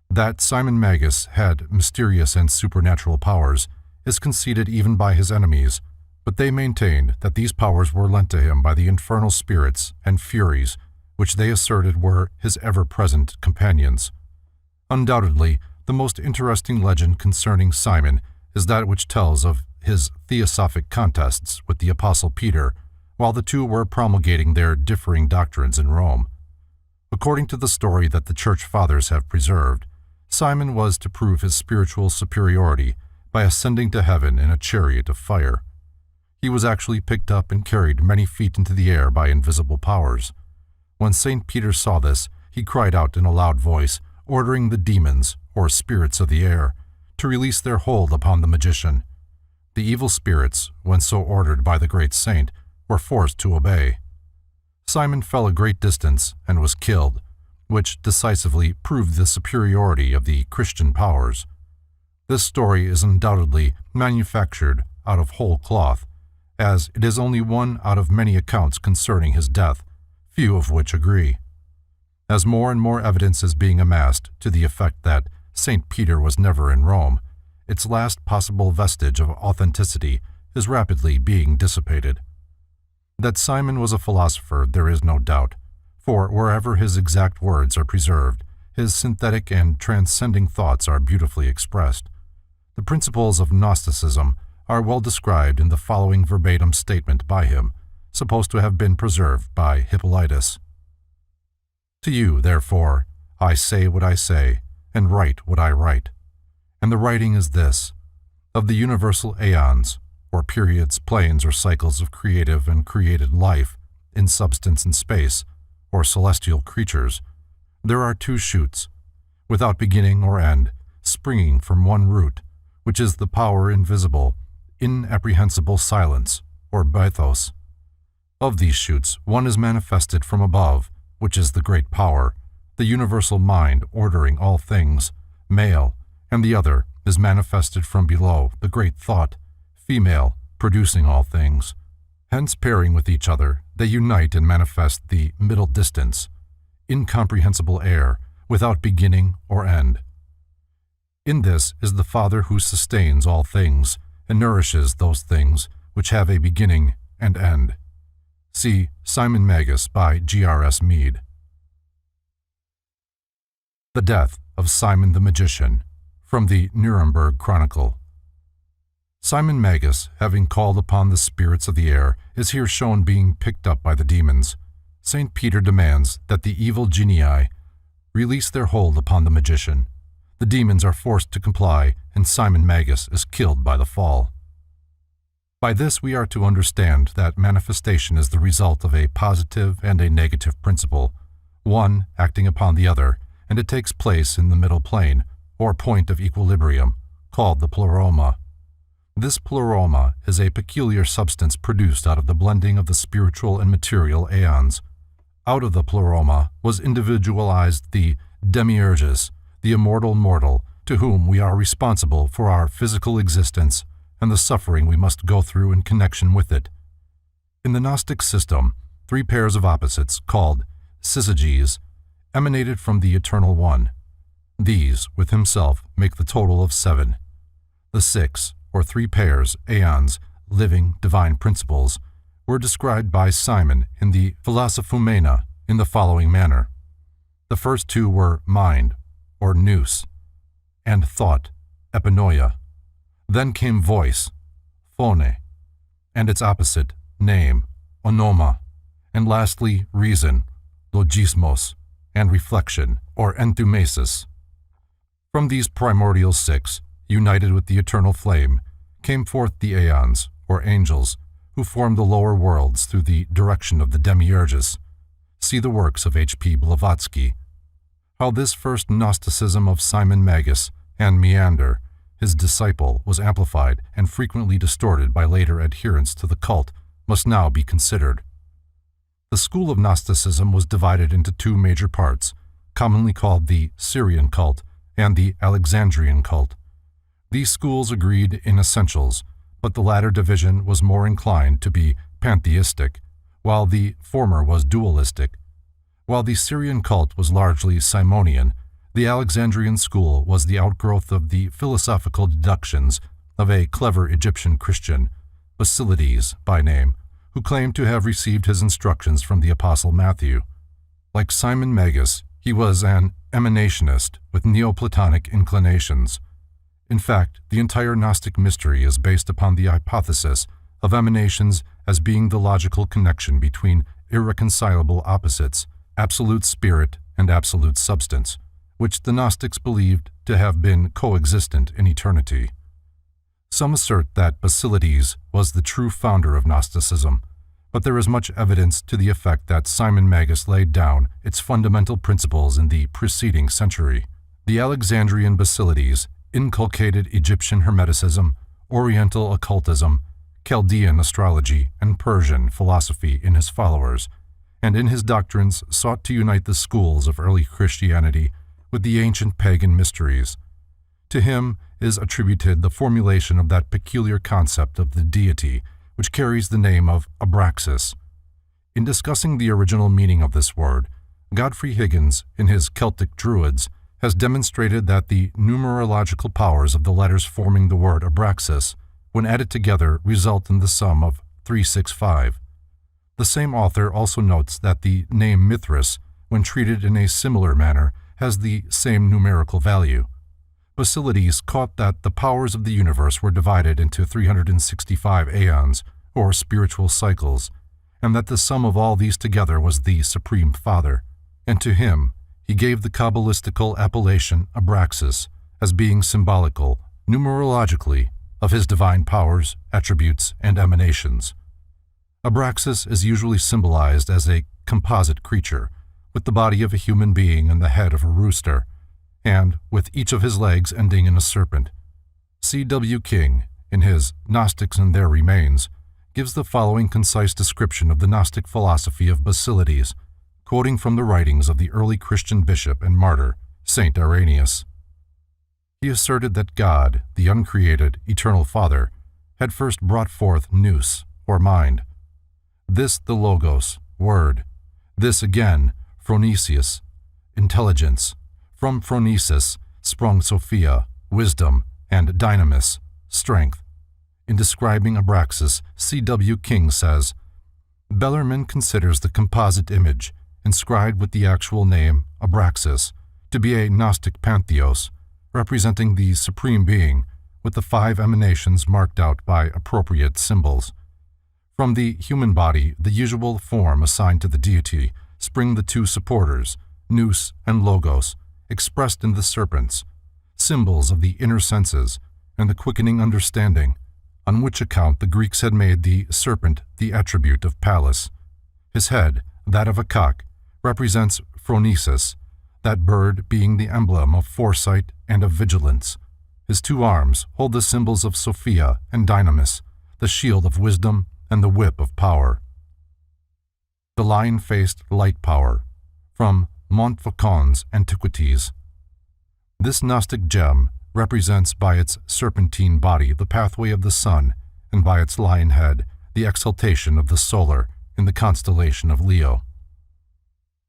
That Simon Magus had mysterious and supernatural powers is conceded even by his enemies, but they maintained that these powers were lent to him by the infernal spirits and furies which they asserted were his ever-present companions. Undoubtedly, the most interesting legend concerning Simon is that which tells of his theosophic contests with the Apostle Peter while the two were promulgating their differing doctrines in Rome. According to the story that the Church Fathers have preserved, Simon was to prove his spiritual superiority by ascending to heaven in a chariot of fire. He was actually picked up and carried many feet into the air by invisible powers. When St. Peter saw this, he cried out in a loud voice, ordering the demons, or spirits of the air, to release their hold upon the magician. The evil spirits, when so ordered by the great saint, were forced to obey. Simon fell a great distance and was killed, which decisively proved the superiority of the Christian powers. This story is undoubtedly manufactured out of whole cloth, as it is only one out of many accounts concerning his death, few of which agree. As more and more evidence is being amassed to the effect that St. Peter was never in Rome, its last possible vestige of authenticity is rapidly being dissipated. That Simon was a philosopher there is no doubt, for wherever his exact words are preserved, his synthetic and transcending thoughts are beautifully expressed. The principles of Gnosticism are well described in the following verbatim statement by him, supposed to have been preserved by Hippolytus. To you, therefore, I say what I say, and write what I write. And the writing is this: of the universal aeons, or periods, planes, or cycles of creative and created life, in substance and space, or celestial creatures, there are two shoots, without beginning or end, springing from one root, which is the power invisible, inapprehensible silence, or bathos. Of these shoots, one is manifested from above, which is the great power, the universal mind ordering all things, male, and the other is manifested from below, the great thought, female, producing all things. Hence, pairing with each other, they unite and manifest the middle distance, incomprehensible air, without beginning or end. In this is the Father who sustains all things and nourishes those things which have a beginning and end. See Simon Magus by G.R.S. Mead. The Death of Simon the Magician, from the Nuremberg Chronicle. Simon Magus, having called upon the spirits of the air, is here shown being picked up by the demons. St. Peter demands that the evil genii release their hold upon the magician. The demons are forced to comply, and Simon Magus is killed by the fall. By this we are to understand that manifestation is the result of a positive and a negative principle, one acting upon the other, and it takes place in the middle plane, or point of equilibrium, called the pleroma. This pleroma is a peculiar substance produced out of the blending of the spiritual and material aeons. Out of the pleroma was individualized the demiurgus, the immortal mortal, to whom we are responsible for our physical existence and the suffering we must go through in connection with it. In the Gnostic system, three pairs of opposites, called syzygies, emanated from the Eternal One. These, with himself, make the total of 7. The 6, or 3 pairs, aeons, living, divine principles, were described by Simon in the Philosophumena in the following manner. The first 2 were mind, or nous, and thought, epinoia. Then came voice, phone, and its opposite, name, onoma, and lastly, reason, logismos, and reflection, or enthumesis. From these primordial 6, united with the eternal flame, came forth the aeons, or angels, who formed the lower worlds through the direction of the demiurgus. See the works of H.P. Blavatsky. How this first Gnosticism of Simon Magus and Meander, his disciple, was amplified and frequently distorted by later adherents to the cult must now be considered. The school of Gnosticism was divided into 2 major parts, commonly called the Syrian cult and the Alexandrian cult. These schools agreed in essentials, but the latter division was more inclined to be pantheistic, while the former was dualistic. While the Syrian cult was largely Simonian, The Alexandrian school was the outgrowth of the philosophical deductions of a clever Egyptian Christian, Basilides by name, who claimed to have received his instructions from the Apostle Matthew. Like Simon Magus, he was an emanationist with Neoplatonic inclinations. In fact, the entire Gnostic mystery is based upon the hypothesis of emanations as being the logical connection between irreconcilable opposites, absolute spirit and absolute substance, which the Gnostics believed to have been coexistent in eternity. Some assert that Basilides was the true founder of Gnosticism, but there is much evidence to the effect that Simon Magus laid down its fundamental principles in the preceding century. The Alexandrian Basilides inculcated Egyptian Hermeticism, Oriental occultism, Chaldean astrology, and Persian philosophy in his followers, and in his doctrines sought to unite the schools of early Christianity with the ancient pagan mysteries. To him is attributed the formulation of that peculiar concept of the deity which carries the name of Abraxas. In discussing the original meaning of this word, Godfrey Higgins, in his Celtic Druids, has demonstrated that the numerological powers of the letters forming the word Abraxas, when added together, result in the sum of 365. The same author also notes that the name Mithras, when treated in a similar manner, has the same numerical value. Basilides caught that the powers of the universe were divided into 365 aeons, or spiritual cycles, and that the sum of all these together was the Supreme Father, and to him he gave the Kabbalistical appellation Abraxas as being symbolical, numerologically, of his divine powers, attributes, and emanations. Abraxas is usually symbolized as a composite creature, with the body of a human being and the head of a rooster, and with each of his legs ending in a serpent. C.W. King, in his Gnostics and Their Remains, gives the following concise description of the Gnostic philosophy of Basilides, quoting from the writings of the early Christian bishop and martyr, Saint Irenaeus. He asserted that God, the uncreated, eternal Father, had first brought forth nous, or mind. This the Logos, word. This again, phronesius, intelligence. From phronesis sprung Sophia, wisdom, and dynamis, strength. In describing Abraxas, C.W. King says, Bellarmine considers the composite image, inscribed with the actual name Abraxas, to be a Gnostic pantheos, representing the Supreme Being, with the 5 emanations marked out by appropriate symbols. From the human body, the usual form assigned to the deity, spring the 2 supporters, nous and logos, expressed in the serpents, symbols of the inner senses and the quickening understanding, on which account the Greeks had made the serpent the attribute of Pallas. His head, that of a cock, represents phronesis, that bird being the emblem of foresight and of vigilance. His 2 arms hold the symbols of Sophia and dynamis, the shield of wisdom and the whip of power. The lion-faced light power, from Montfaucon's Antiquities. This Gnostic gem represents by its serpentine body the pathway of the sun, and by its lion head the exaltation of the solar in the constellation of Leo.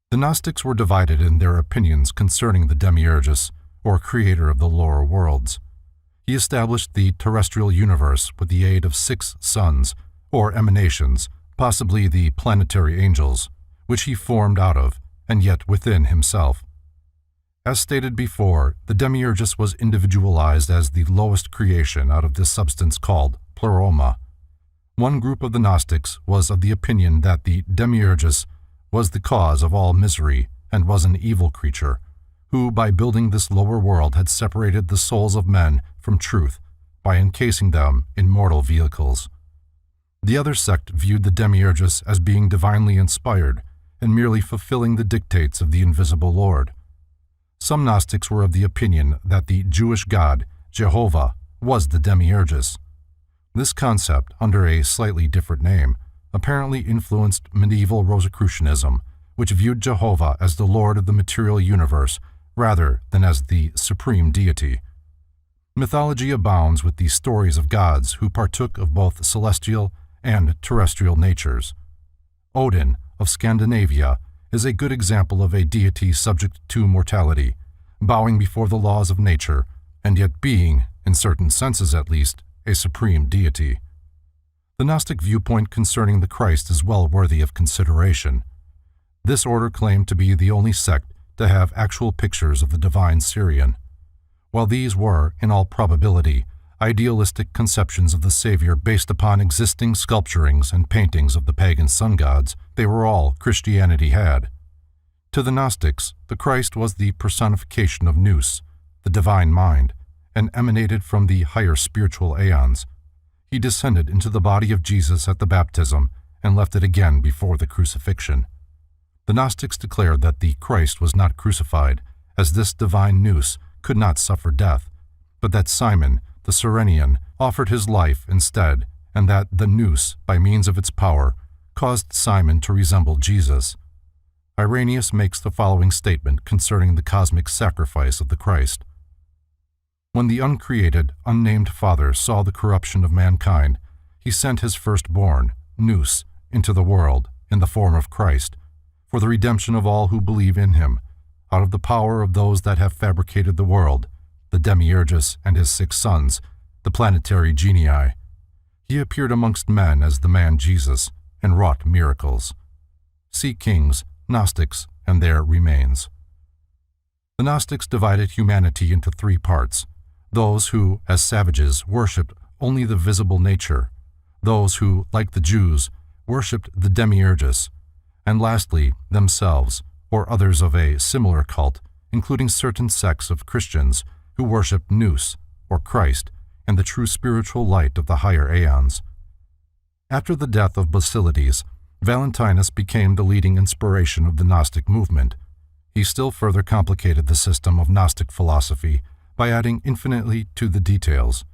The Gnostics were divided in their opinions concerning the Demiurgus, or creator of the lower worlds. He established the terrestrial universe with the aid of 6 suns, or emanations, possibly the planetary angels, which he formed out of, and yet within himself. As stated before, the Demiurgus was individualized as the lowest creation out of this substance called Pleroma. One group of the Gnostics was of the opinion that the Demiurgus was the cause of all misery and was an evil creature, who by building this lower world had separated the souls of men from truth by encasing them in mortal vehicles. The other sect viewed the Demiurgus as being divinely inspired and merely fulfilling the dictates of the invisible Lord. Some Gnostics were of the opinion that the Jewish god, Jehovah, was the Demiurgus. This concept, under a slightly different name, apparently influenced medieval Rosicrucianism, which viewed Jehovah as the Lord of the material universe rather than as the supreme deity. Mythology abounds with the stories of gods who partook of both celestial and terrestrial natures. Odin, of Scandinavia, is a good example of a deity subject to mortality, bowing before the laws of nature, and yet being, in certain senses at least, a supreme deity. The Gnostic viewpoint concerning the Christ is well worthy of consideration. This order claimed to be the only sect to have actual pictures of the divine Syrian. While these were, in all probability, idealistic conceptions of the Savior based upon existing sculpturings and paintings of the pagan sun gods, they were all Christianity had. To the Gnostics, the Christ was the personification of Nous, the divine mind, and emanated from the higher spiritual aeons. He descended into the body of Jesus at the baptism and left it again before the crucifixion. The Gnostics declared that the Christ was not crucified, as this divine Nous could not suffer death, but that Simon, the Cyrenian, offered his life instead, and that the Nous, by means of its power, caused Simon to resemble Jesus. Irenaeus makes the following statement concerning the cosmic sacrifice of the Christ. When the uncreated, unnamed Father saw the corruption of mankind, he sent his firstborn, Nous, into the world, in the form of Christ, for the redemption of all who believe in him, out of the power of those that have fabricated the world, the Demiurgus and his 6 sons, the planetary genii. He appeared amongst men as the man Jesus, and wrought miracles. See Kings, Gnostics, and their remains. The Gnostics divided humanity into 3 parts: those who, as savages, worshipped only the visible nature, those who, like the Jews, worshipped the Demiurgus, and lastly, themselves, or others of a similar cult, including certain sects of Christians who worshipped Nous, or Christ, and the true spiritual light of the higher aeons. After the death of Basilides, Valentinus became the leading inspiration of the Gnostic movement. He still further complicated the system of Gnostic philosophy by adding infinitely to the details.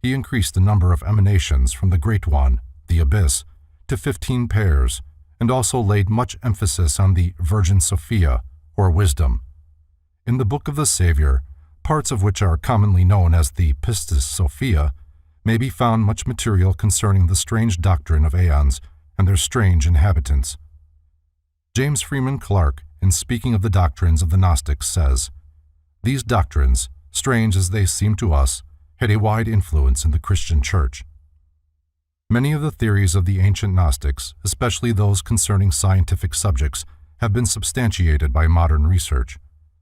He increased the number of emanations from the Great One, the Abyss, to 15 pairs, and also laid much emphasis on the Virgin Sophia, or wisdom. In the Book of the Savior, parts of which are commonly known as the Pistis Sophia, may be found much material concerning the strange doctrine of aeons and their strange inhabitants. James Freeman Clarke, in speaking of the doctrines of the Gnostics, says, "These doctrines, strange as they seem to us, had a wide influence in the Christian Church." Many of the theories of the ancient Gnostics, especially those concerning scientific subjects, have been substantiated by modern research.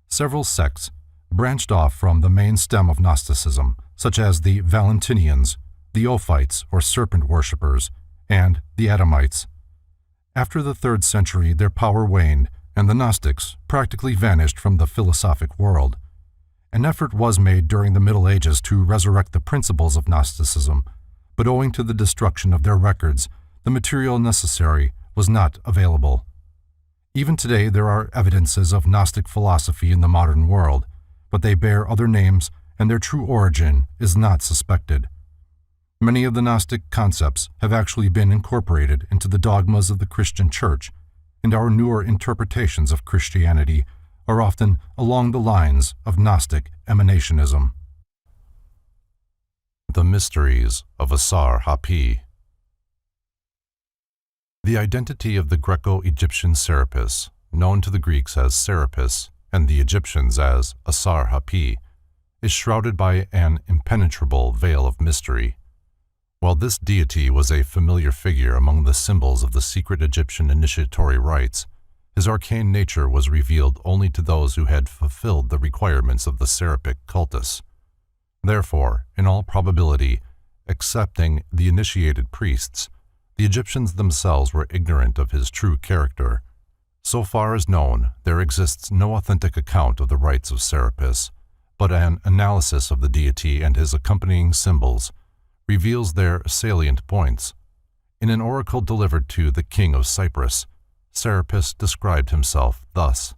Several sects branched off from the main stem of Gnosticism, such as the Valentinians, the Ophites or serpent worshippers, and the Adamites. After the 3rd century, their power waned, and the Gnostics practically vanished from the philosophic world. An effort was made during the Middle Ages to resurrect the principles of Gnosticism, but owing to the destruction of their records, the material necessary was not available. Even today there are evidences of Gnostic philosophy in the modern world, but they bear other names and their true origin is not suspected. Many of the Gnostic concepts have actually been incorporated into the dogmas of the Christian Church, and our newer interpretations of Christianity are often along the lines of Gnostic emanationism. The Mysteries of Asar-Hapi. The identity of the Greco-Egyptian Serapis, known to the Greeks as Serapis and the Egyptians as Asar-Hapi, is shrouded by an impenetrable veil of mystery. While this deity was a familiar figure among the symbols of the secret Egyptian initiatory rites, his arcane nature was revealed only to those who had fulfilled the requirements of the Serapic cultus. Therefore, in all probability, excepting the initiated priests, the Egyptians themselves were ignorant of his true character. So far as known, there exists no authentic account of the rites of Serapis, but an analysis of the deity and his accompanying symbols reveals their salient points. In an oracle delivered to the king of Cyprus, Serapis described himself thus: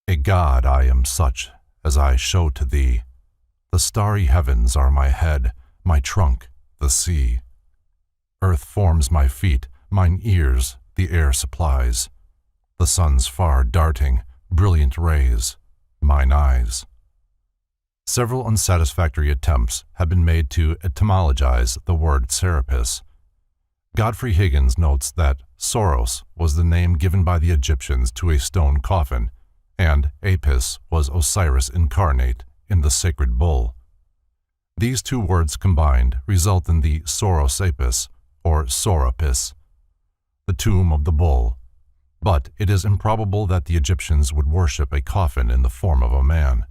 "A god I am such as I show to thee. The starry heavens are my head, my trunk, the sea. Earth forms my feet, mine ears the air supplies. The sun's far darting, brilliant rays, mine eyes." Several unsatisfactory attempts have been made to etymologize the word Serapis. Godfrey Higgins notes that Soros was the name given by the Egyptians to a stone coffin, and Apis was Osiris incarnate in the sacred bull. These two words combined result in the Soros Apis, or Sorapis, the tomb of the bull, but it is improbable that the Egyptians would worship a coffin in the form of a man.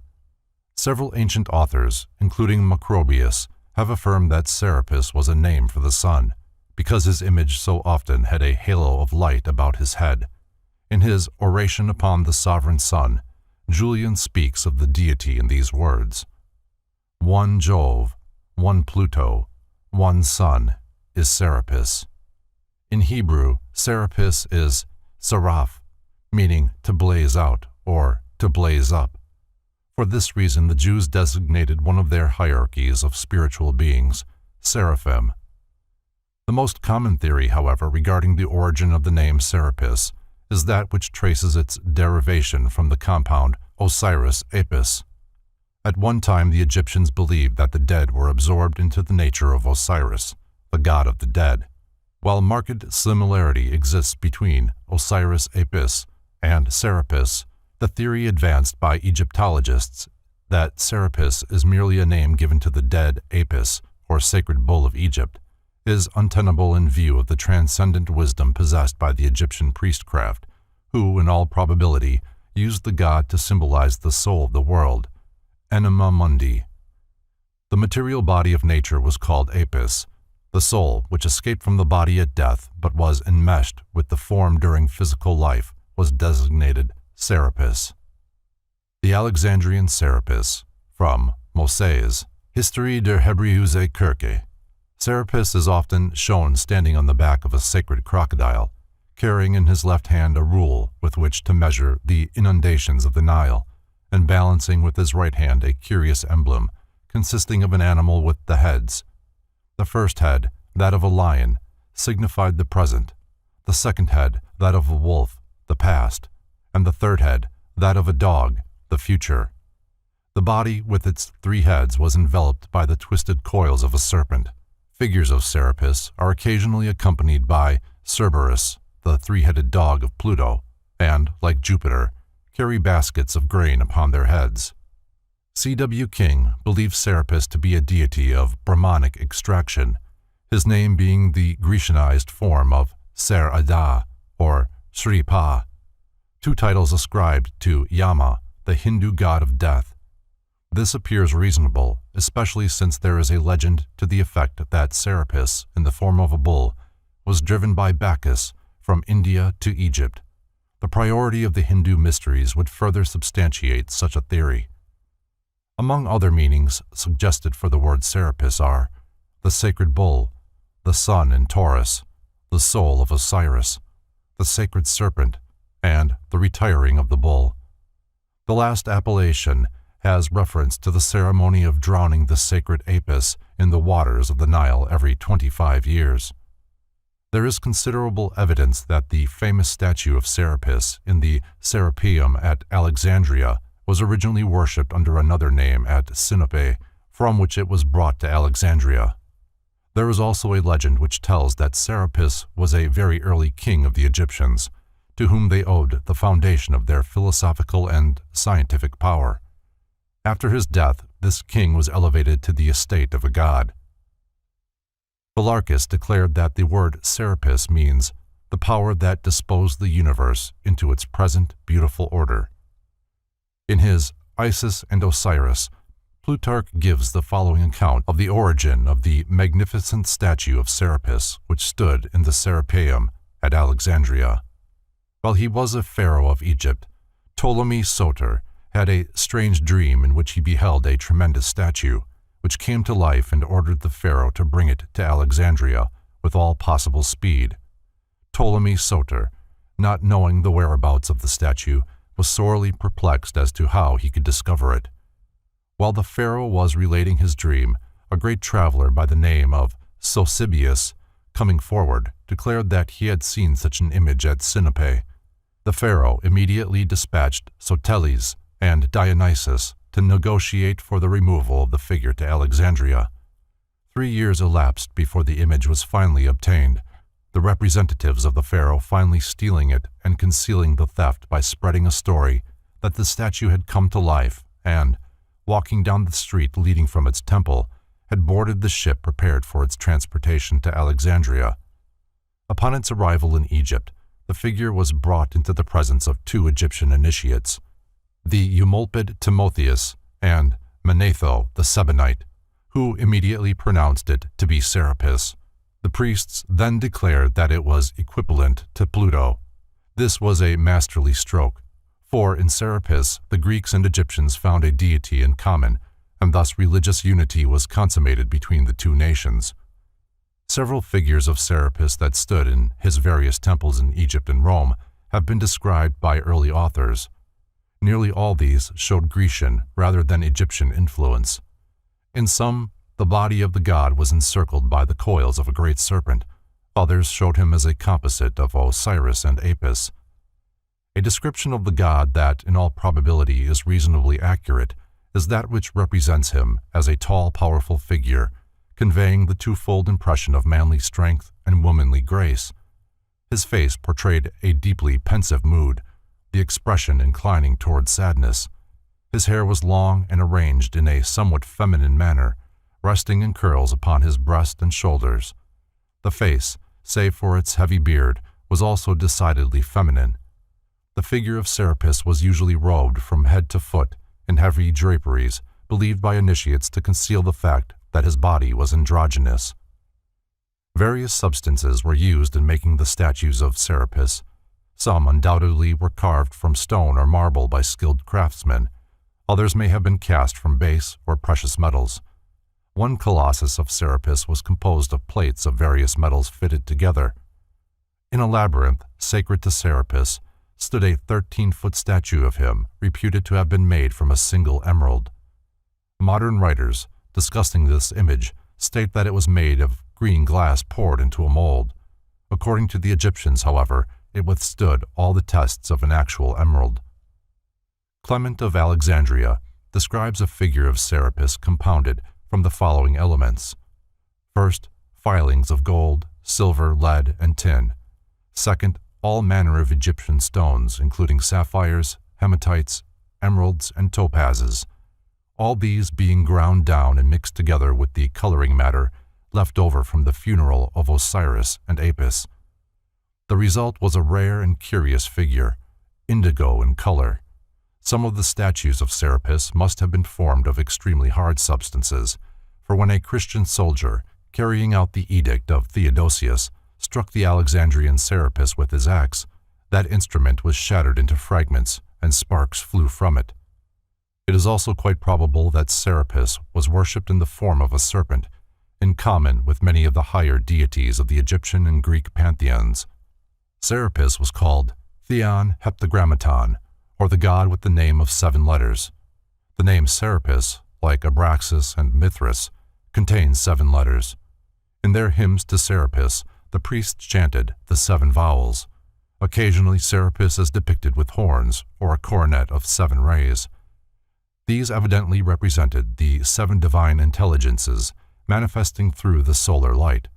Several ancient authors, including Macrobius, have affirmed that Serapis was a name for the sun, because his image so often had a halo of light about his head. In his Oration upon the Sovereign Sun, Julian speaks of the deity in these words: "One Jove, one Pluto, one sun is Serapis." In Hebrew, Serapis is Seraph, meaning to blaze out or to blaze up. For this reason, the Jews designated one of their hierarchies of spiritual beings seraphim. The most common theory, however, regarding the origin of the name Serapis is that which traces its derivation from the compound Osiris Apis. At one time, the Egyptians believed that the dead were absorbed into the nature of Osiris, the god of the dead. While marked similarity exists between Osiris Apis and Serapis, the theory advanced by Egyptologists that Serapis is merely a name given to the dead Apis, or sacred bull of Egypt, is untenable in view of the transcendent wisdom possessed by the Egyptian priestcraft, who, in all probability, used the god to symbolize the soul of the world, Anima Mundi. The material body of nature was called Apis. The soul, which escaped from the body at death but was enmeshed with the form during physical life, was designated Serapis. The Alexandrian Serapis, from Moses, History der Hebreeuze Kirche. Serapis is often shown standing on the back of a sacred crocodile, carrying in his left hand a rule with which to measure the inundations of the Nile, and balancing with his right hand a curious emblem consisting of an animal with the heads. The first head, that of a lion, signified the present, the second head, that of a wolf, the past, and the third head, that of a dog, the future. The body with its three heads was enveloped by the twisted coils of a serpent. Figures of Serapis are occasionally accompanied by Cerberus, the three-headed dog of Pluto, and, like Jupiter, carry baskets of grain upon their heads. C.W. King believes Serapis to be a deity of Brahmanic extraction, his name being the Grecianized form of Ser-Ada, or Sri Pa, two titles ascribed to Yama, the Hindu god of death. This appears reasonable, especially since there is a legend to the effect that Serapis, in the form of a bull, was driven by Bacchus from India to Egypt. The priority of the Hindu mysteries would further substantiate such a theory. Among other meanings suggested for the word Serapis are the sacred bull, the sun in Taurus, the soul of Osiris, the sacred serpent, and the retiring of the bull. The last appellation has reference to the ceremony of drowning the sacred Apis in the waters of the Nile every 25 years. There is considerable evidence that the famous statue of Serapis in the Serapeum at Alexandria was originally worshipped under another name at Sinope, from which it was brought to Alexandria. There is also a legend which tells that Serapis was a very early king of the Egyptians, to whom they owed the foundation of their philosophical and scientific power. After his death, this king was elevated to the estate of a god. Phylarchus declared that the word Serapis means the power that disposed the universe into its present beautiful order. In his Isis and Osiris, Plutarch gives the following account of the origin of the magnificent statue of Serapis which stood in the Serapeum at Alexandria. While he was a pharaoh of Egypt, Ptolemy Soter had a strange dream in which he beheld a tremendous statue, which came to life and ordered the pharaoh to bring it to Alexandria with all possible speed. Ptolemy Soter, not knowing the whereabouts of the statue, was sorely perplexed as to how he could discover it. While the pharaoh was relating his dream, a great traveler by the name of Sosibius, coming forward, declared that he had seen such an image at Sinope. The pharaoh immediately dispatched Soteles and Dionysus to negotiate for the removal of the figure to Alexandria. 3 years elapsed before the image was finally obtained, the representatives of the pharaoh finally stealing it and concealing the theft by spreading a story that the statue had come to life and, walking down the street leading from its temple, had boarded the ship prepared for its transportation to Alexandria. Upon its arrival in Egypt, the figure was brought into the presence of two Egyptian initiates, the Eumolpid Timotheus and Manetho the Sebonite, who immediately pronounced it to be Serapis. The priests then declared that it was equivalent to Pluto. This was a masterly stroke, for in Serapis the Greeks and Egyptians found a deity in common, and thus religious unity was consummated between the two nations. Several figures of Serapis that stood in his various temples in Egypt and Rome have been described by early authors. Nearly all these showed Grecian rather than Egyptian influence. In some, the body of the god was encircled by the coils of a great serpent. Others showed him as a composite of Osiris and Apis. A description of the god that, in all probability, is reasonably accurate is that which represents him as a tall, powerful figure, conveying the twofold impression of manly strength and womanly grace. His face portrayed a deeply pensive mood, the expression inclining toward sadness. His hair was long and arranged in a somewhat feminine manner, resting in curls upon his breast and shoulders. The face, save for its heavy beard, was also decidedly feminine. The figure of Serapis was usually robed from head to foot in heavy draperies, believed by initiates to conceal the fact that his body was androgynous. Various substances were used in making the statues of Serapis. Some undoubtedly were carved from stone or marble by skilled craftsmen. Others may have been cast from base or precious metals. One colossus of Serapis was composed of plates of various metals fitted together. In a labyrinth sacred to Serapis stood a 13-foot statue of him, reputed to have been made from a single emerald. Modern writers, discussing this image, state that it was made of green glass poured into a mold. According to the Egyptians, however, it withstood all the tests of an actual emerald. Clement of Alexandria describes a figure of Serapis compounded from the following elements. First, filings of gold, silver, lead, and tin. Second, all manner of Egyptian stones, including sapphires, hematites, emeralds, and topazes, all these being ground down and mixed together with the coloring matter left over from the funeral of Osiris and Apis. The result was a rare and curious figure, indigo in color. Some of the statues of Serapis must have been formed of extremely hard substances, for when a Christian soldier, carrying out the edict of Theodosius, struck the Alexandrian Serapis with his axe, that instrument was shattered into fragments and sparks flew from it. It is also quite probable that Serapis was worshipped in the form of a serpent, in common with many of the higher deities of the Egyptian and Greek pantheons. Serapis was called Theon Heptagrammaton, or the god with the name of 7 letters. The name Serapis, like Abraxas and Mithras, contains 7 letters. In their hymns to Serapis, the priests chanted the 7 vowels. Occasionally, Serapis is depicted with horns or a coronet of 7 rays. These evidently represented the 7 divine intelligences manifesting through the solar light.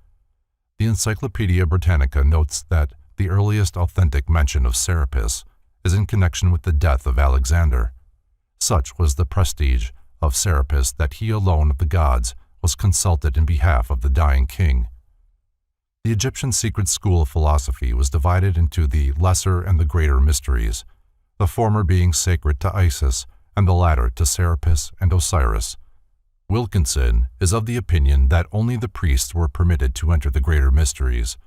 The Encyclopedia Britannica notes that the earliest authentic mention of Serapis is in connection with the death of Alexander. Such was the prestige of Serapis that he alone of the gods was consulted in behalf of the dying king. The Egyptian secret school of philosophy was divided into the lesser and the greater mysteries, the former being sacred to Isis and the latter to Serapis and Osiris. Wilkinson is of the opinion that only the priests were permitted to enter the greater mysteries.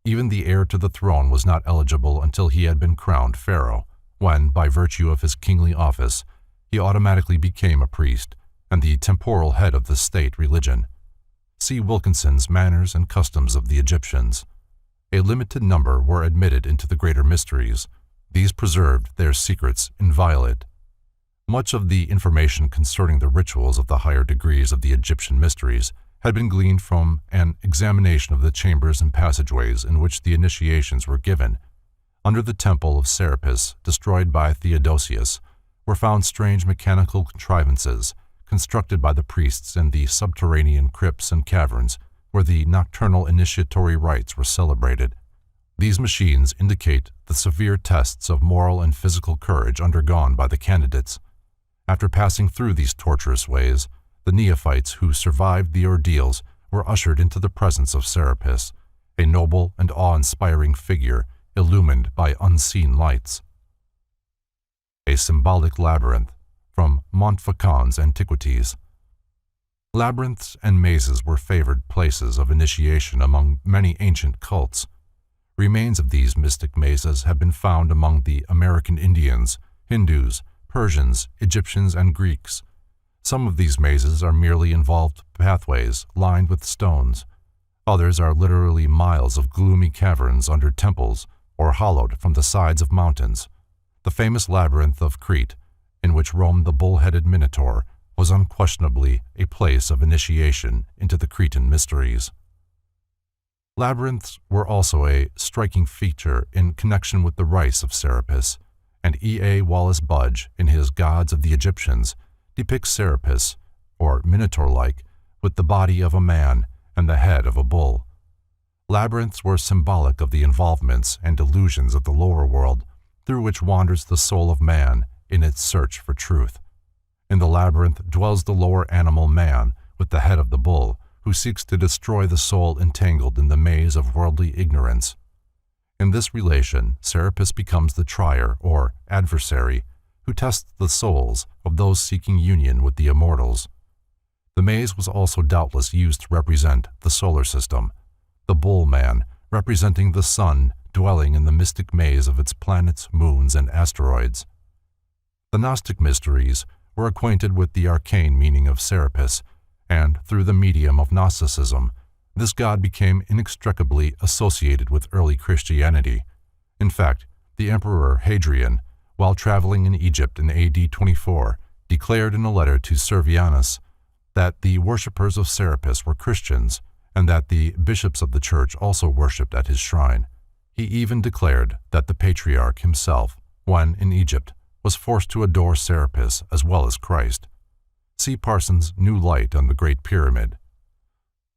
Even the heir to the throne was not eligible until he had been crowned pharaoh, when, by virtue of his kingly office, he automatically became a priest and the temporal head of the state religion. See Wilkinson's Manners and Customs of the Egyptians. A limited number were admitted into the greater mysteries. These preserved their secrets inviolate. Much of the information concerning the rituals of the higher degrees of the Egyptian mysteries had been gleaned from an examination of the chambers and passageways in which the initiations were given. Under the temple of Serapis, destroyed by Theodosius, were found strange mechanical contrivances constructed by the priests in the subterranean crypts and caverns where the nocturnal initiatory rites were celebrated. These machines indicate the severe tests of moral and physical courage undergone by the candidates. After passing through these torturous ways, the neophytes who survived the ordeals were ushered into the presence of Serapis, a noble and awe-inspiring figure illumined by unseen lights. A symbolic labyrinth, from Montfaucon's Antiquities. Labyrinths and mazes were favored places of initiation among many ancient cults. Remains of these mystic mazes have been found among the American Indians, Hindus, Persians, Egyptians, and Greeks. Some of these mazes are merely involved pathways lined with stones. Others are literally miles of gloomy caverns under temples or hollowed from the sides of mountains. The famous labyrinth of Crete, in which roamed the bull-headed Minotaur, was unquestionably a place of initiation into the Cretan mysteries. Labyrinths were also a striking feature in connection with the rites of Serapis, and E.A. Wallace Budge, in his Gods of the Egyptians, depicts Serapis, or Minotaur-like, with the body of a man and the head of a bull. Labyrinths were symbolic of the involvements and delusions of the lower world, through which wanders the soul of man in its search for truth. In the labyrinth dwells the lower animal man with the head of the bull, who seeks to destroy the soul entangled in the maze of worldly ignorance. In this relation, Serapis becomes the trier, or adversary, who tests the souls of those seeking union with the immortals. The maze was also doubtless used to represent the solar system, the bull man representing the sun dwelling in the mystic maze of its planets, moons, and asteroids. The Gnostic mysteries were acquainted with the arcane meaning of Serapis, and through the medium of Gnosticism, this god became inextricably associated with early Christianity. In fact, the Emperor Hadrian, while traveling in Egypt in AD 24, declared in a letter to Servianus that the worshippers of Serapis were Christians, and that the bishops of the church also worshipped at his shrine. He even declared that the patriarch himself, when in Egypt, was forced to adore Serapis as well as Christ. See Parsons' New Light on the Great Pyramid.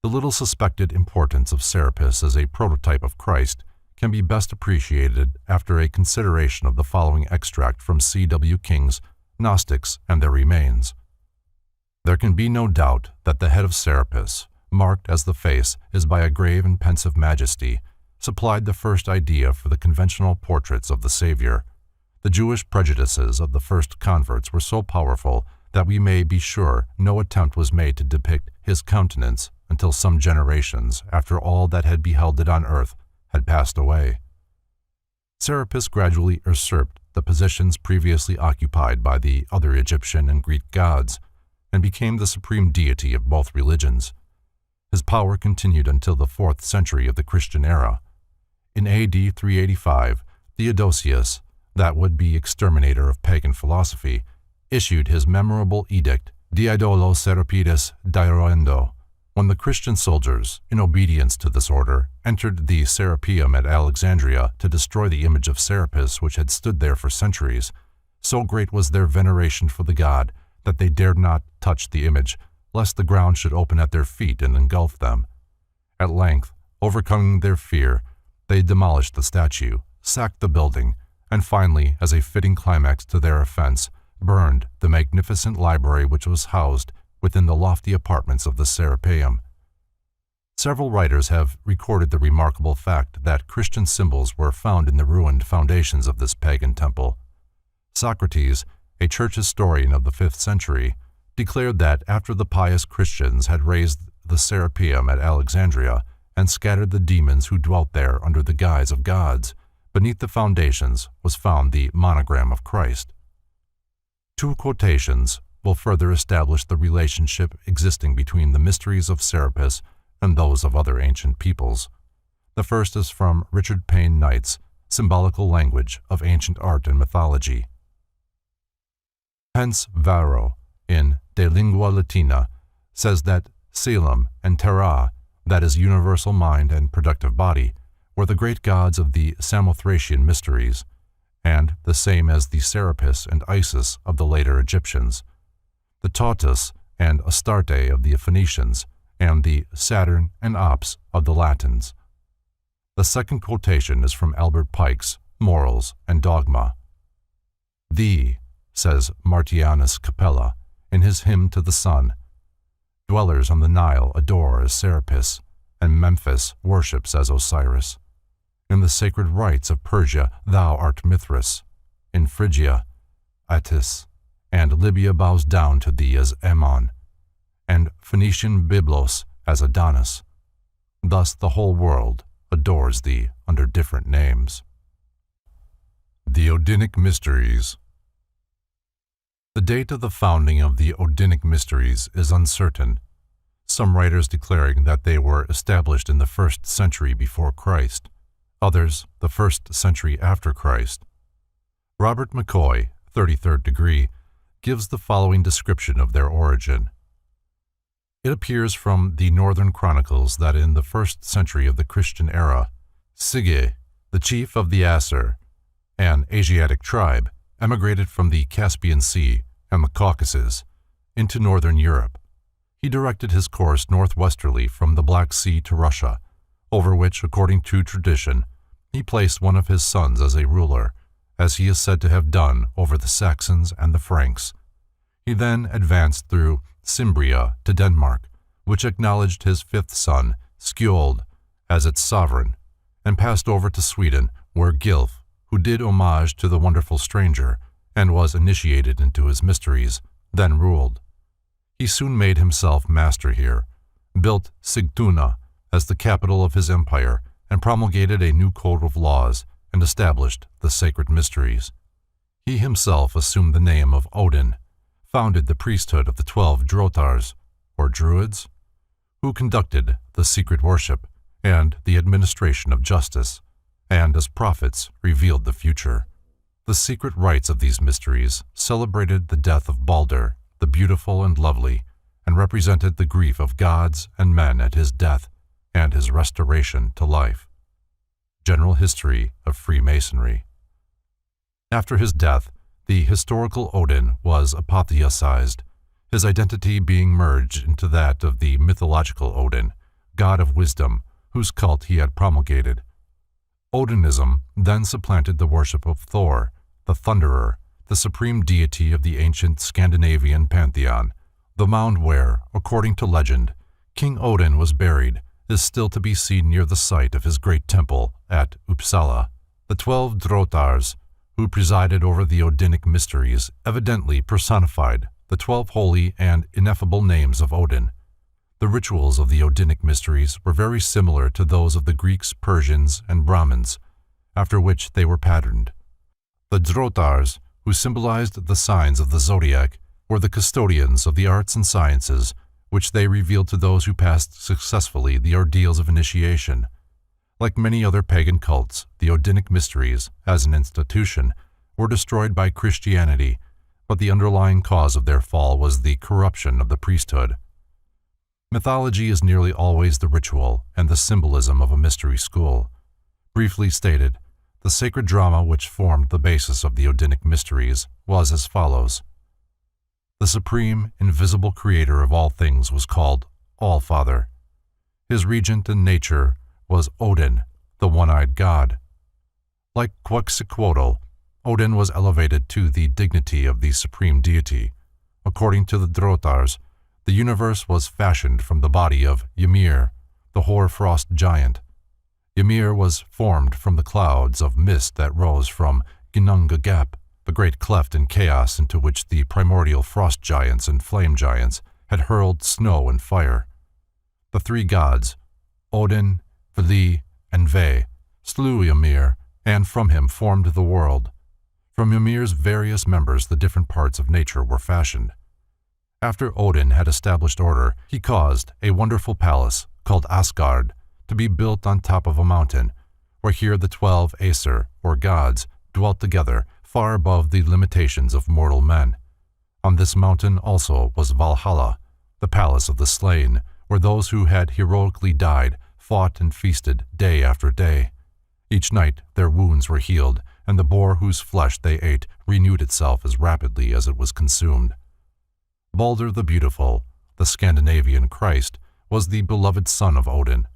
The little suspected importance of Serapis as a prototype of Christ can be best appreciated after a consideration of the following extract from C.W. King's Gnostics and Their Remains. There can be no doubt that the head of Serapis, marked as the face is by a grave and pensive majesty, supplied the first idea for the conventional portraits of the Savior. The Jewish prejudices of the first converts were so powerful that we may be sure no attempt was made to depict his countenance until some generations after all that had beheld it on earth had passed away. Serapis gradually usurped the positions previously occupied by the other Egyptian and Greek gods, and became the supreme deity of both religions. His power continued until the 4th century of the Christian era. In AD 385, Theodosius, that would-be exterminator of pagan philosophy, issued his memorable edict, De Idolo Serapidis Dairoendo. When the Christian soldiers, in obedience to this order, entered the Serapeum at Alexandria to destroy the image of Serapis which had stood there for centuries, so great was their veneration for the god that they dared not touch the image, lest the ground should open at their feet and engulf them. At length, overcoming their fear, they demolished the statue, sacked the building, and finally, as a fitting climax to their offense, burned the magnificent library which was housed within the lofty apartments of the Serapeum. Several writers have recorded the remarkable fact that Christian symbols were found in the ruined foundations of this pagan temple. Socrates, a church historian of the 5th century, declared that after the pious Christians had razed the Serapeum at Alexandria and scattered the demons who dwelt there under the guise of gods, beneath the foundations was found the monogram of Christ. Two quotations will further establish the relationship existing between the mysteries of Serapis and those of other ancient peoples. The first is from Richard Payne Knight's Symbolical Language of Ancient Art and Mythology. Hence Varro, in De Lingua Latina, says that Selim and Terra, that is universal mind and productive body, were the great gods of the Samothracian mysteries, and the same as the Serapis and Isis of the later Egyptians, the Tautus and Astarte of the Phoenicians, and the Saturn and Ops of the Latins. The second quotation is from Albert Pike's Morals and Dogma. "Thee," says Martianus Capella in his Hymn to the Sun, "dwellers on the Nile adore as Serapis, and Memphis worships as Osiris. In the sacred rites of Persia thou art Mithras. In Phrygia, Attis, and Libya bows down to thee as Ammon, and Phoenician Byblos as Adonis. Thus the whole world adores thee under different names." The Odinic Mysteries. The date of the founding of the Odinic Mysteries is uncertain, some writers declaring that they were established in the 1st century before Christ, others the 1st century after Christ. Robert McCoy, 33rd degree, gives the following description of their origin. It appears from the Northern Chronicles that in the 1st century of the Christian era, Sige, the chief of the Asser, an Asiatic tribe, emigrated from the Caspian Sea and the Caucasus into northern Europe. He directed his course northwesterly from the Black Sea to Russia, over which, according to tradition, he placed one of his sons as a ruler, as he is said to have done over the Saxons and the Franks. He then advanced through Cimbria to Denmark, which acknowledged his 5th son, Skjold, as its sovereign, and passed over to Sweden, where Gilf, who did homage to the wonderful stranger and was initiated into his mysteries, then ruled. He soon made himself master here, built Sigtuna as the capital of his empire, and promulgated a new code of laws and established the sacred mysteries. He himself assumed the name of Odin, founded the priesthood of the 12 Drotars, or Druids, who conducted the secret worship and the administration of justice, and as prophets revealed the future. The secret rites of these mysteries celebrated the death of Balder, the beautiful and lovely, and represented the grief of gods and men at his death and his restoration to life. General History of Freemasonry. After his death, the historical Odin was apotheosized, his identity being merged into that of the mythological Odin, god of wisdom, whose cult he had promulgated. Odinism then supplanted the worship of Thor, the Thunderer, the supreme deity of the ancient Scandinavian pantheon. The mound where, according to legend, King Odin was buried is still to be seen near the site of his great temple at Uppsala. The 12 Drotars, who presided over the Odinic mysteries, evidently personified the 12 holy and ineffable names of Odin. The rituals of the Odinic mysteries were very similar to those of the Greeks, Persians, and Brahmins, after which they were patterned. The Drotars, who symbolized the signs of the zodiac, were the custodians of the arts and sciences, which they revealed to those who passed successfully the ordeals of initiation. Like many other pagan cults, the Odinic mysteries, as an institution, were destroyed by Christianity, but the underlying cause of their fall was the corruption of the priesthood. Mythology is nearly always the ritual and the symbolism of a mystery school. Briefly stated, the sacred drama which formed the basis of the Odinic mysteries was as follows. The supreme, invisible creator of all things was called All-Father. His regent in nature was Odin, the one-eyed god. Like Quetzalcoatl, Odin was elevated to the dignity of the supreme deity. According to the Drotars, the universe was fashioned from the body of Ymir, the hoarfrost giant. Ymir was formed from the clouds of mist that rose from Ginnunga Gap, the great cleft in chaos into which the primordial frost giants and flame giants had hurled snow and fire. The three gods, Odin, Vili, and Ve, slew Ymir, and from him formed the world. From Ymir's various members the different parts of nature were fashioned. After Odin had established order, he caused a wonderful palace, called Asgard, to be built on top of a mountain, where here the 12 Aesir, or gods, dwelt together, far above the limitations of mortal men. On this mountain also was Valhalla, the palace of the slain, where those who had heroically died fought and feasted day after day. Each night their wounds were healed, and the boar whose flesh they ate renewed itself as rapidly as it was consumed. Balder the Beautiful, the Scandinavian Christ, was the beloved son of Odin.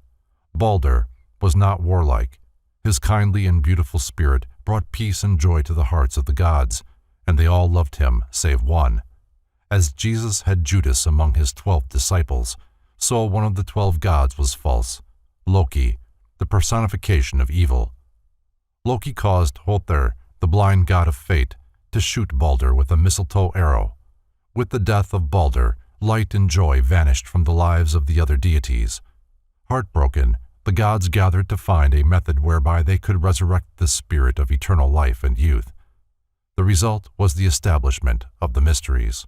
Balder, was not warlike. His kindly and beautiful spirit brought peace and joy to the hearts of the gods, and they all loved him save one. As Jesus had Judas among his 12 disciples, so one of the 12 gods was false, Loki, the personification of evil. Loki caused Hother, the blind god of fate, to shoot Balder with a mistletoe arrow. With the death of Balder, light and joy vanished from the lives of the other deities. Heartbroken, the gods gathered to find a method whereby they could resurrect the spirit of eternal life and youth. The result was the establishment of the mysteries.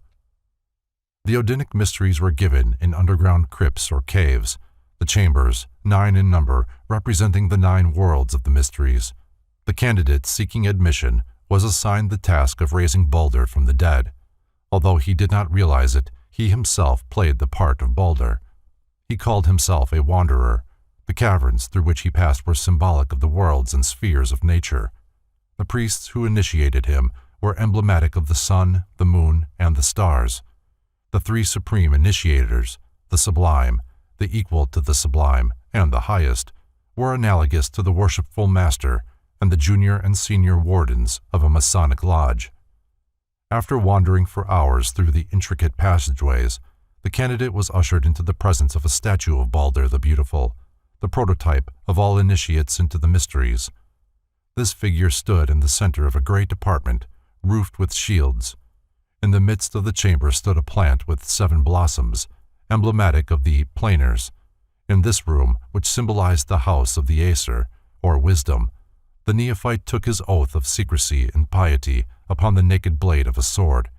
The Odinic mysteries were given in underground crypts or caves, the chambers, 9 in number, representing the 9 worlds of the mysteries. The candidate seeking admission was assigned the task of raising Balder from the dead. Although he did not realize it, he himself played the part of Balder. He called himself a wanderer. The caverns through which he passed were symbolic of the worlds and spheres of nature. The priests who initiated him were emblematic of the sun, the moon, and the stars. The 3 supreme initiators, the sublime, the equal to the sublime, and the highest, were analogous to the worshipful master and the junior and senior wardens of a Masonic lodge. After wandering for hours through the intricate passageways, the candidate was ushered into the presence of a statue of Balder the Beautiful, the prototype of all initiates into the mysteries. This figure stood in the center of a great apartment, roofed with shields. In the midst of the chamber stood a plant with 7 blossoms, emblematic of the planers. In this room, which symbolized the house of the Aesir, or wisdom, the neophyte took his oath of secrecy and piety upon the naked blade of a sword.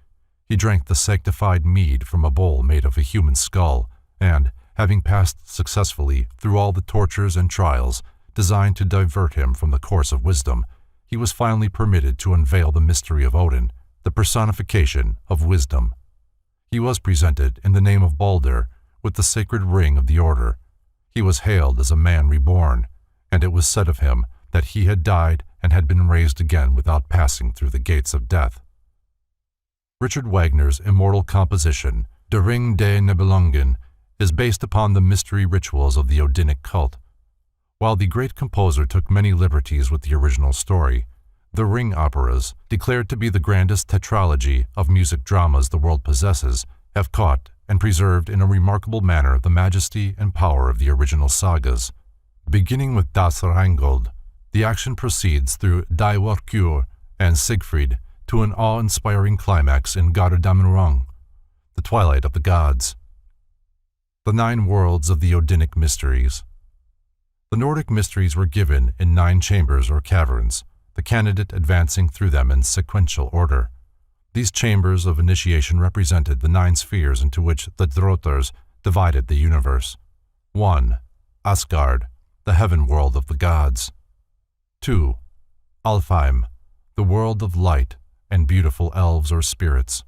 He drank the sanctified mead from a bowl made of a human skull, and, having passed successfully through all the tortures and trials designed to divert him from the course of wisdom, he was finally permitted to unveil the mystery of Odin, the personification of wisdom. He was presented in the name of Balder with the sacred ring of the order. He was hailed as a man reborn, and it was said of him that he had died and had been raised again without passing through the gates of death. Richard Wagner's immortal composition, Der Ring des Nibelungen, is based upon the mystery rituals of the Odinic cult. While the great composer took many liberties with the original story, the Ring operas, declared to be the grandest tetralogy of music dramas the world possesses, have caught and preserved in a remarkable manner the majesty and power of the original sagas. Beginning with Das Rheingold, the action proceeds through Die Walküre and Siegfried to an awe-inspiring climax in Götterdämmerung, the Twilight of the Gods. The 9 worlds of the Odinic mysteries. The Nordic mysteries were given in 9 chambers or caverns, the candidate advancing through them in sequential order. These chambers of initiation represented the 9 spheres into which the Drotars divided the universe. 1. Asgard, the heaven world of the gods. 2. Alfheim, the world of light and beautiful elves or spirits.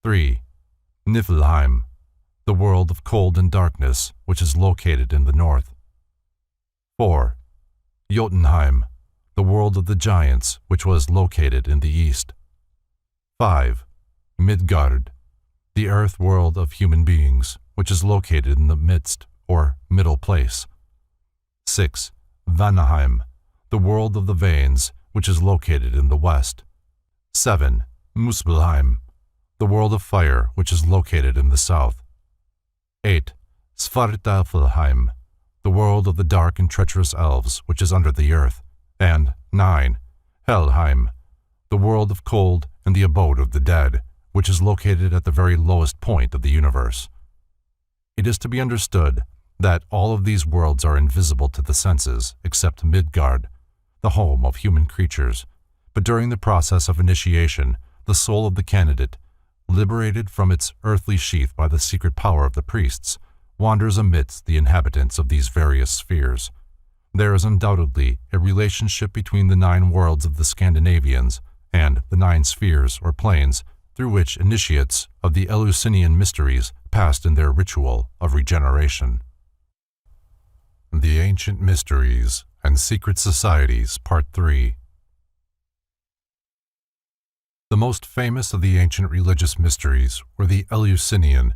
3. Niflheim, the world of cold and darkness, which is located in the north. 4. Jotunheim, the world of the giants, which was located in the east. 5. Midgard, the earth world of human beings, which is located in the midst or middle place. 6. Vanaheim, the world of the veins, which is located in the west. 7. Muspelheim, the world of fire, which is located in the south. 8. Svartalfheim, the world of the dark and treacherous elves, which is under the earth. And 9. Helheim, the world of cold and the abode of the dead, which is located at the very lowest point of the universe. It is to be understood that all of these worlds are invisible to the senses except Midgard, the home of human creatures, but during the process of initiation, the soul of the candidate, liberated from its earthly sheath by the secret power of the priests, wanders amidst the inhabitants of these various spheres. There is undoubtedly a relationship between the 9 worlds of the Scandinavians and the 9 spheres or planes through which initiates of the Eleusinian mysteries passed in their ritual of regeneration. The Ancient Mysteries and Secret Societies, Part 3. The most famous of the ancient religious mysteries were the Eleusinian,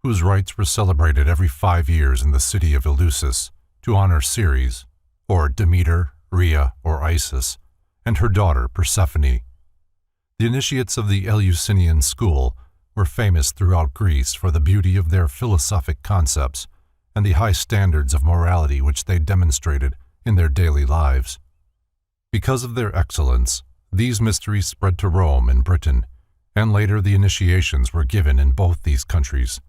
whose rites were celebrated every 5 years in the city of Eleusis, to honor Ceres, or Demeter, Rhea, or Isis, and her daughter Persephone. The initiates of the Eleusinian school were famous throughout Greece for the beauty of their philosophic concepts and the high standards of morality which they demonstrated in their daily lives. Because of their excellence, these mysteries spread to Rome and Britain, and later the initiations were given in both these countries.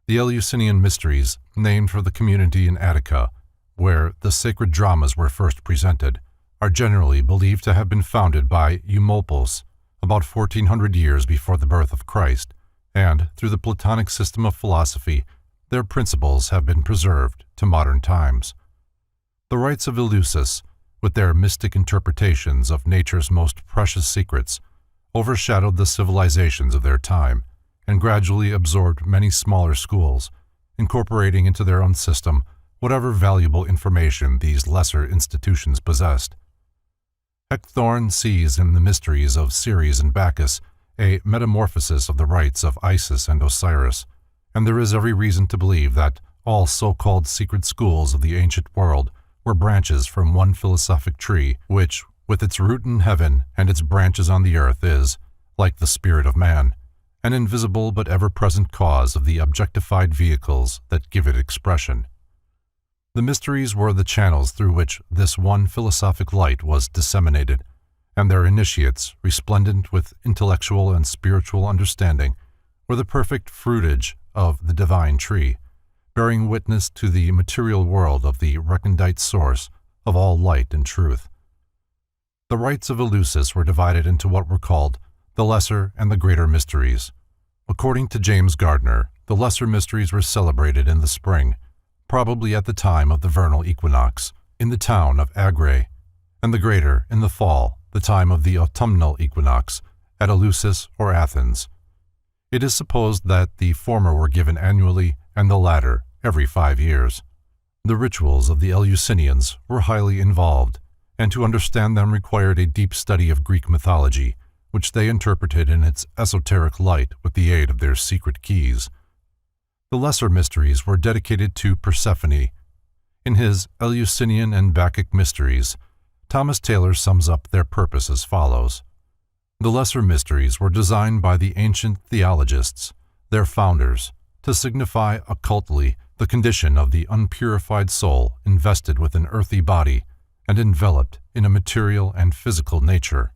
The Eleusinian mysteries, named for the community in Attica, where the sacred dramas were first presented, are generally believed to have been founded by Eumolpus about 1400 years before the birth of Christ, and through the Platonic system of philosophy, their principles have been preserved to modern times. The rites of Eleusis, with their mystic interpretations of nature's most precious secrets, overshadowed the civilizations of their time and gradually absorbed many smaller schools, incorporating into their own system whatever valuable information these lesser institutions possessed. Eckthorn sees in the mysteries of Ceres and Bacchus a metamorphosis of the rites of Isis and Osiris, and there is every reason to believe that all so-called secret schools of the ancient world were branches from one philosophic tree which, with its root in heaven and its branches on the earth, is, like the spirit of man, an invisible but ever-present cause of the objectified vehicles that give it expression. The mysteries were the channels through which this one philosophic light was disseminated, and their initiates, resplendent with intellectual and spiritual understanding, were the perfect fruitage of the divine tree, bearing witness to the material world of the recondite source of all light and truth. The rites of Eleusis were divided into what were called the lesser and the greater mysteries. According to James Gardner, the lesser mysteries were celebrated in the spring, probably at the time of the vernal equinox, in the town of Agrae, and the greater in the fall, the time of the autumnal equinox, at Eleusis or Athens. It is supposed that the former were given annually and the latter every 5 years. The rituals of the Eleusinians were highly involved, and to understand them required a deep study of Greek mythology, which they interpreted in its esoteric light with the aid of their secret keys. The lesser mysteries were dedicated to Persephone. In his Eleusinian and Bacchic mysteries, Thomas Taylor sums up their purpose as follows. The lesser mysteries were designed by the ancient theologists, their founders, to signify occultly the condition of the unpurified soul invested with an earthy body and enveloped in a material and physical nature.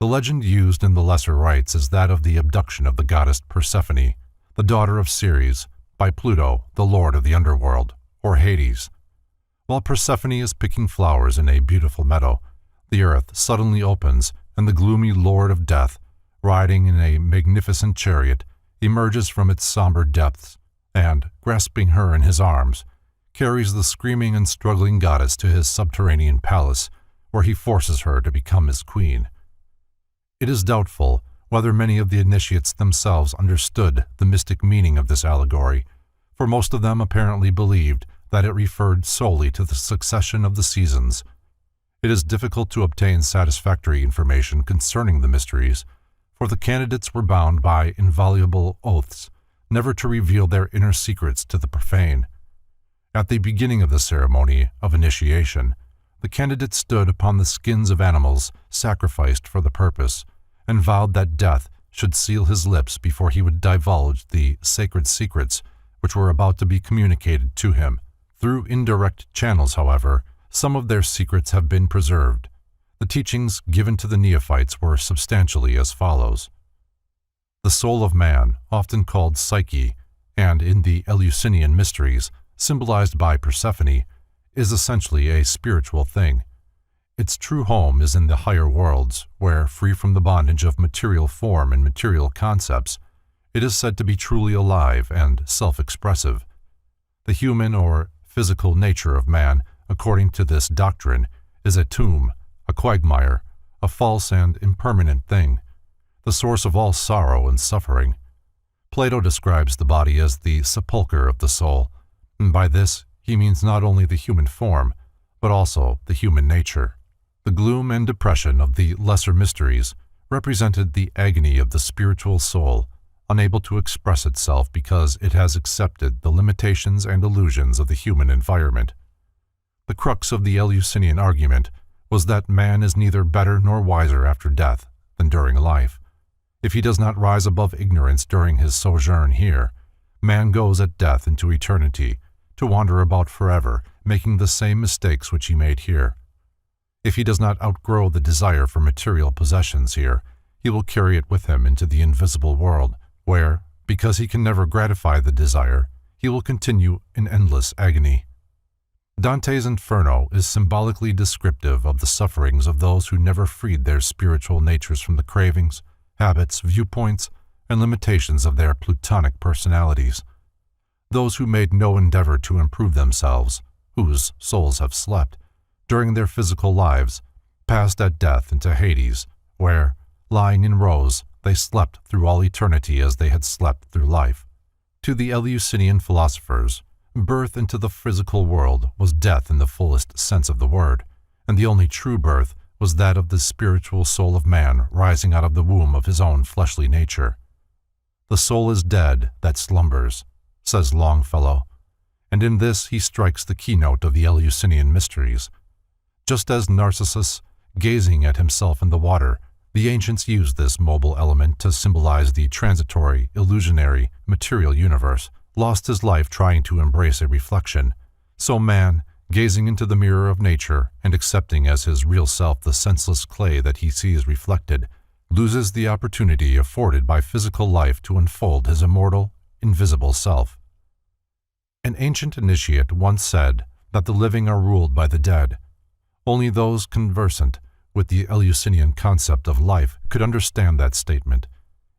The legend used in the lesser rites is that of the abduction of the goddess Persephone, the daughter of Ceres, by Pluto, the lord of the underworld, or Hades. While Persephone is picking flowers in a beautiful meadow, the earth suddenly opens and the gloomy lord of death, riding in a magnificent chariot, emerges from its somber depths and, grasping her in his arms, carries the screaming and struggling goddess to his subterranean palace, where he forces her to become his queen. It is doubtful whether many of the initiates themselves understood the mystic meaning of this allegory, for most of them apparently believed that it referred solely to the succession of the seasons. It is difficult to obtain satisfactory information concerning the mysteries, for the candidates were bound by inviolable oaths never to reveal their inner secrets to the profane. At the beginning of the ceremony of initiation, the candidate stood upon the skins of animals sacrificed for the purpose, and vowed that death should seal his lips before he would divulge the sacred secrets which were about to be communicated to him. Through indirect channels, however, some of their secrets have been preserved. The teachings given to the neophytes were substantially as follows. The soul of man, often called Psyche, and in the Eleusinian mysteries, symbolized by Persephone, is essentially a spiritual thing. Its true home is in the higher worlds, where, free from the bondage of material form and material concepts, it is said to be truly alive and self-expressive. The human or physical nature of man, according to this doctrine, is a tomb, a quagmire, a false and impermanent thing, the source of all sorrow and suffering. Plato describes the body as the sepulchre of the soul, and by this he means not only the human form, but also the human nature. The gloom and depression of the lesser mysteries represented the agony of the spiritual soul, unable to express itself because it has accepted the limitations and illusions of the human environment. The crux of the Eleusinian argument was that man is neither better nor wiser after death than during life. If he does not rise above ignorance during his sojourn here, man goes at death into eternity, to wander about forever, making the same mistakes which he made here. If he does not outgrow the desire for material possessions here, he will carry it with him into the invisible world, where, because he can never gratify the desire, he will continue in endless agony. Dante's Inferno is symbolically descriptive of the sufferings of those who never freed their spiritual natures from the cravings, habits, viewpoints, and limitations of their plutonic personalities. Those who made no endeavor to improve themselves, whose souls have slept, during their physical lives, passed at death into Hades, where, lying in rows, they slept through all eternity as they had slept through life. To the Eleusinian philosophers, birth into the physical world was death in the fullest sense of the word, and the only true birth was that of the spiritual soul of man rising out of the womb of his own fleshly nature. The soul is dead that slumbers, says Longfellow, and in this he strikes the keynote of the Eleusinian mysteries. Just as Narcissus, gazing at himself in the water, the ancients used this mobile element to symbolize the transitory, illusionary, material universe, lost his life trying to embrace a reflection, so man, gazing into the mirror of nature and accepting as his real self the senseless clay that he sees reflected, loses the opportunity afforded by physical life to unfold his immortal, invisible self. An ancient initiate once said that the living are ruled by the dead. Only those conversant with the Eleusinian concept of life could understand that statement.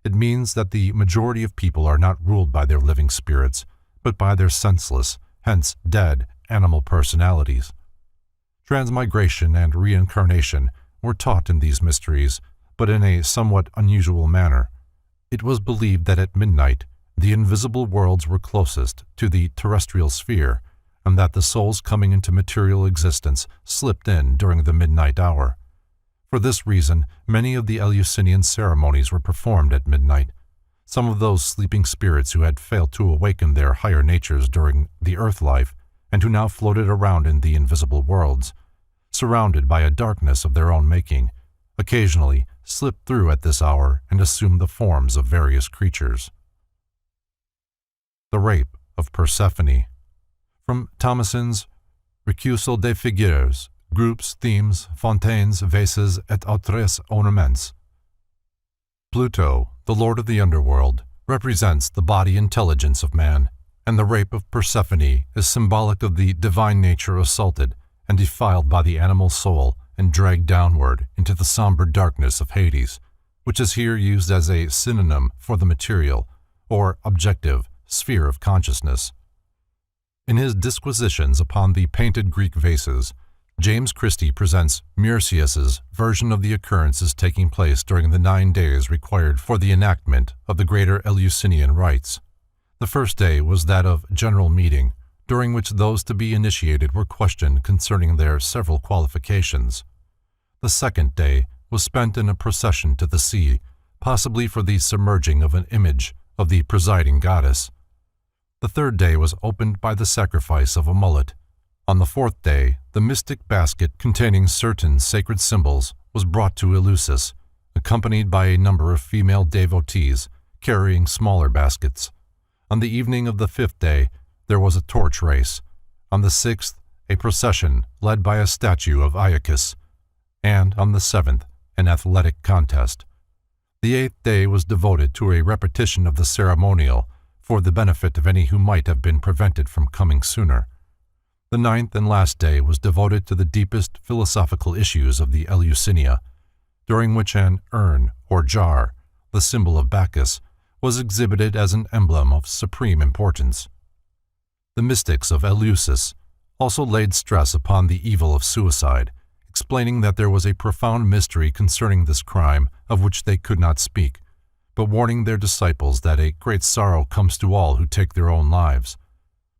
It means that the majority of people are not ruled by their living spirits, but by their senseless, hence dead, animal personalities. Transmigration and reincarnation were taught in these mysteries, but in a somewhat unusual manner. It was believed that at midnight the invisible worlds were closest to the terrestrial sphere, and that the souls coming into material existence slipped in during the midnight hour. For this reason, many of the Eleusinian ceremonies were performed at midnight. Some of those sleeping spirits who had failed to awaken their higher natures during the earth life, and who now floated around in the invisible worlds, surrounded by a darkness of their own making, occasionally slipped through at this hour and assumed the forms of various creatures. The Rape of Persephone. From Thomason's Recusal des Figures, Groups, Themes, Fontaines, Vases, et autres ornements. Pluto, the lord of the underworld, represents the body intelligence of man, and the rape of Persephone is symbolic of the divine nature assaulted and defiled by the animal soul and dragged downward into the somber darkness of Hades, which is here used as a synonym for the material, or objective, sphere of consciousness. In his disquisitions upon the painted Greek vases, James Christie presents Mircеus's version of the occurrences taking place during the 9 days required for the enactment of the greater Eleusinian rites. The first day was that of general meeting, during which those to be initiated were questioned concerning their several qualifications. The second day was spent in a procession to the sea, possibly for the submerging of an image of the presiding goddess. The third day was opened by the sacrifice of a mullet. On the fourth day, the mystic basket containing certain sacred symbols was brought to Eleusis, accompanied by a number of female devotees carrying smaller baskets. On the evening of the fifth day, there was a torch race. On the sixth, a procession led by a statue of Iacchus, and on the seventh, an athletic contest. The eighth day was devoted to a repetition of the ceremonial for the benefit of any who might have been prevented from coming sooner. The ninth and last day was devoted to the deepest philosophical issues of the Eleusinia, during which an urn or jar, the symbol of Bacchus, was exhibited as an emblem of supreme importance. The mystics of Eleusis also laid stress upon the evil of suicide, explaining that there was a profound mystery concerning this crime of which they could not speak, but warning their disciples that a great sorrow comes to all who take their own lives.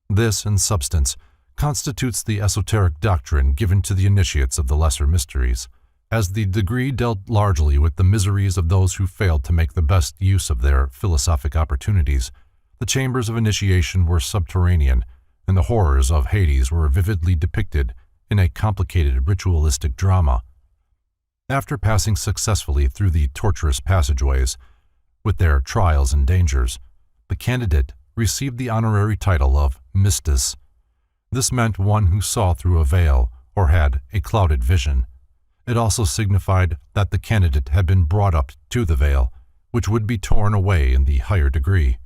This, in substance, constitutes the esoteric doctrine given to the initiates of the lesser mysteries. As the degree dealt largely with the miseries of those who failed to make the best use of their philosophic opportunities, the chambers of initiation were subterranean, and the horrors of Hades were vividly depicted in a complicated ritualistic drama. After passing successfully through the torturous passageways, with their trials and dangers, the candidate received the honorary title of Mystis. This meant one who saw through a veil or had a clouded vision. It also signified that the candidate had been brought up to the veil, which would be torn away in the higher degree.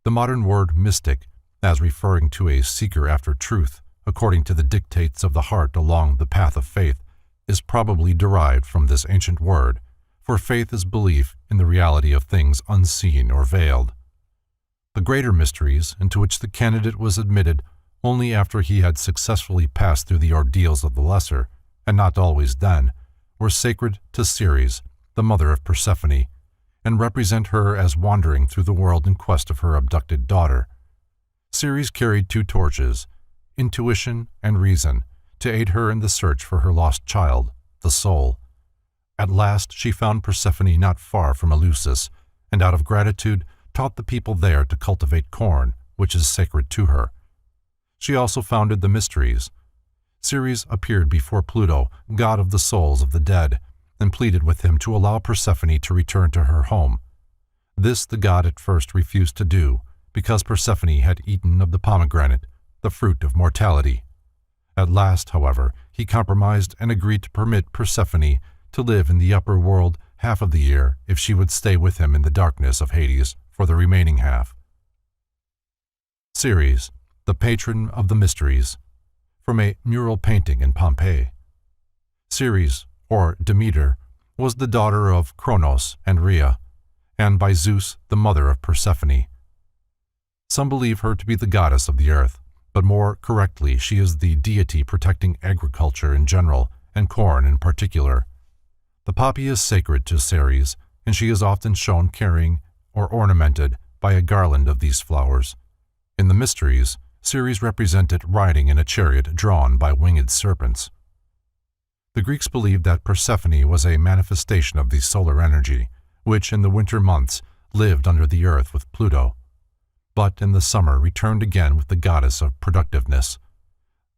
The modern word mystic, as referring to a seeker after truth, according to the dictates of the heart along the path of faith, is probably derived from this ancient word, for faith is belief in the reality of things unseen or veiled. The greater mysteries, into which the candidate was admitted only after he had successfully passed through the ordeals of the lesser, and not always then, were sacred to Ceres, the mother of Persephone, and represent her as wandering through the world in quest of her abducted daughter. Ceres carried two torches, intuition and reason, to aid her in the search for her lost child, the soul. At last she found Persephone not far from Eleusis, and out of gratitude taught the people there to cultivate corn, which is sacred to her. She also founded the mysteries. Ceres appeared before Pluto, god of the souls of the dead, and pleaded with him to allow Persephone to return to her home. This the god at first refused to do, because Persephone had eaten of the pomegranate, the fruit of mortality. At last, however, he compromised and agreed to permit Persephone to live in the upper world half of the year if she would stay with him in the darkness of Hades for the remaining half. Ceres, the patron of the mysteries, from a mural painting in Pompeii. Ceres, or Demeter, was the daughter of Cronos and Rhea, and by Zeus the mother of Persephone. Some believe her to be the goddess of the earth, but more correctly she is the deity protecting agriculture in general and corn in particular. The poppy is sacred to Ceres, and she is often shown carrying or ornamented by a garland of these flowers. In the mysteries, Ceres represented riding in a chariot drawn by winged serpents. The Greeks believed that Persephone was a manifestation of the solar energy, which in the winter months lived under the earth with Pluto, but in the summer returned again with the goddess of productiveness.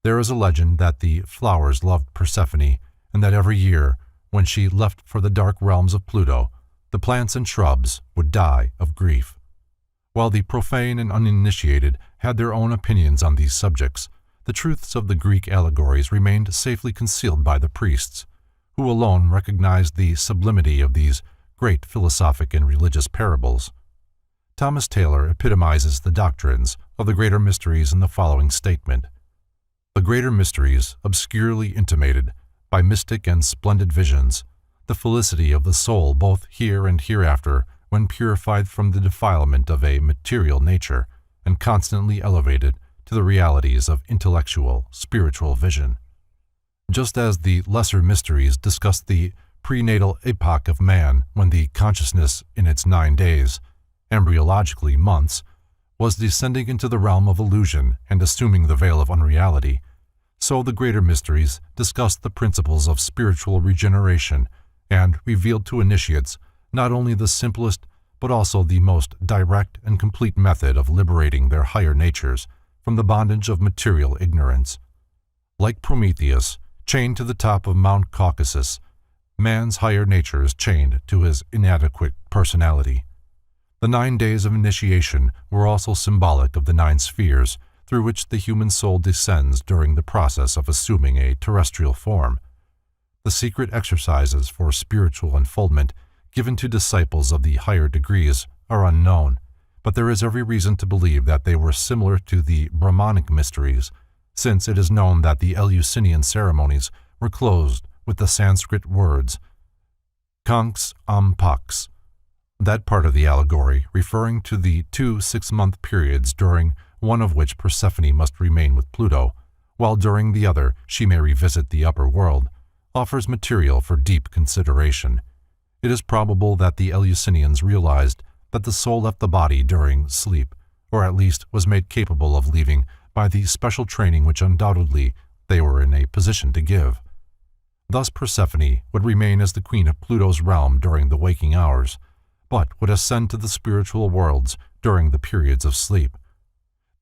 There is a legend that the flowers loved Persephone, and that every year, when she left for the dark realms of Pluto, the plants and shrubs would die of grief. While the profane and uninitiated had their own opinions on these subjects, the truths of the Greek allegories remained safely concealed by the priests, who alone recognized the sublimity of these great philosophic and religious parables. Thomas Taylor epitomizes the doctrines of the greater mysteries in the following statement: "The greater mysteries obscurely intimated, by mystic and splendid visions, the felicity of the soul both here and hereafter when purified from the defilement of a material nature and constantly elevated to the realities of intellectual, spiritual vision." Just as the lesser mysteries discuss the prenatal epoch of man when the consciousness in its 9 days, embryologically months, was descending into the realm of illusion and assuming the veil of unreality, so the greater mysteries discuss the principles of spiritual regeneration and revealed to initiates not only the simplest but also the most direct and complete method of liberating their higher natures from the bondage of material ignorance. Like Prometheus, chained to the top of Mount Caucasus, man's higher nature is chained to his inadequate personality. The 9 days of initiation were also symbolic of the 9 spheres through which the human soul descends during the process of assuming a terrestrial form. The secret exercises for spiritual unfoldment given to disciples of the higher degrees are unknown, but there is every reason to believe that they were similar to the Brahmanic mysteries, since it is known that the Eleusinian ceremonies were closed with the Sanskrit words Kanks am Pax, that part of the allegory referring to the 2 6-month periods during one of which Persephone must remain with Pluto, while during the other she may revisit the upper world, offers material for deep consideration. It is probable that the Eleusinians realized that the soul left the body during sleep, or at least was made capable of leaving by the special training which undoubtedly they were in a position to give. Thus Persephone would remain as the queen of Pluto's realm during the waking hours, but would ascend to the spiritual worlds during the periods of sleep.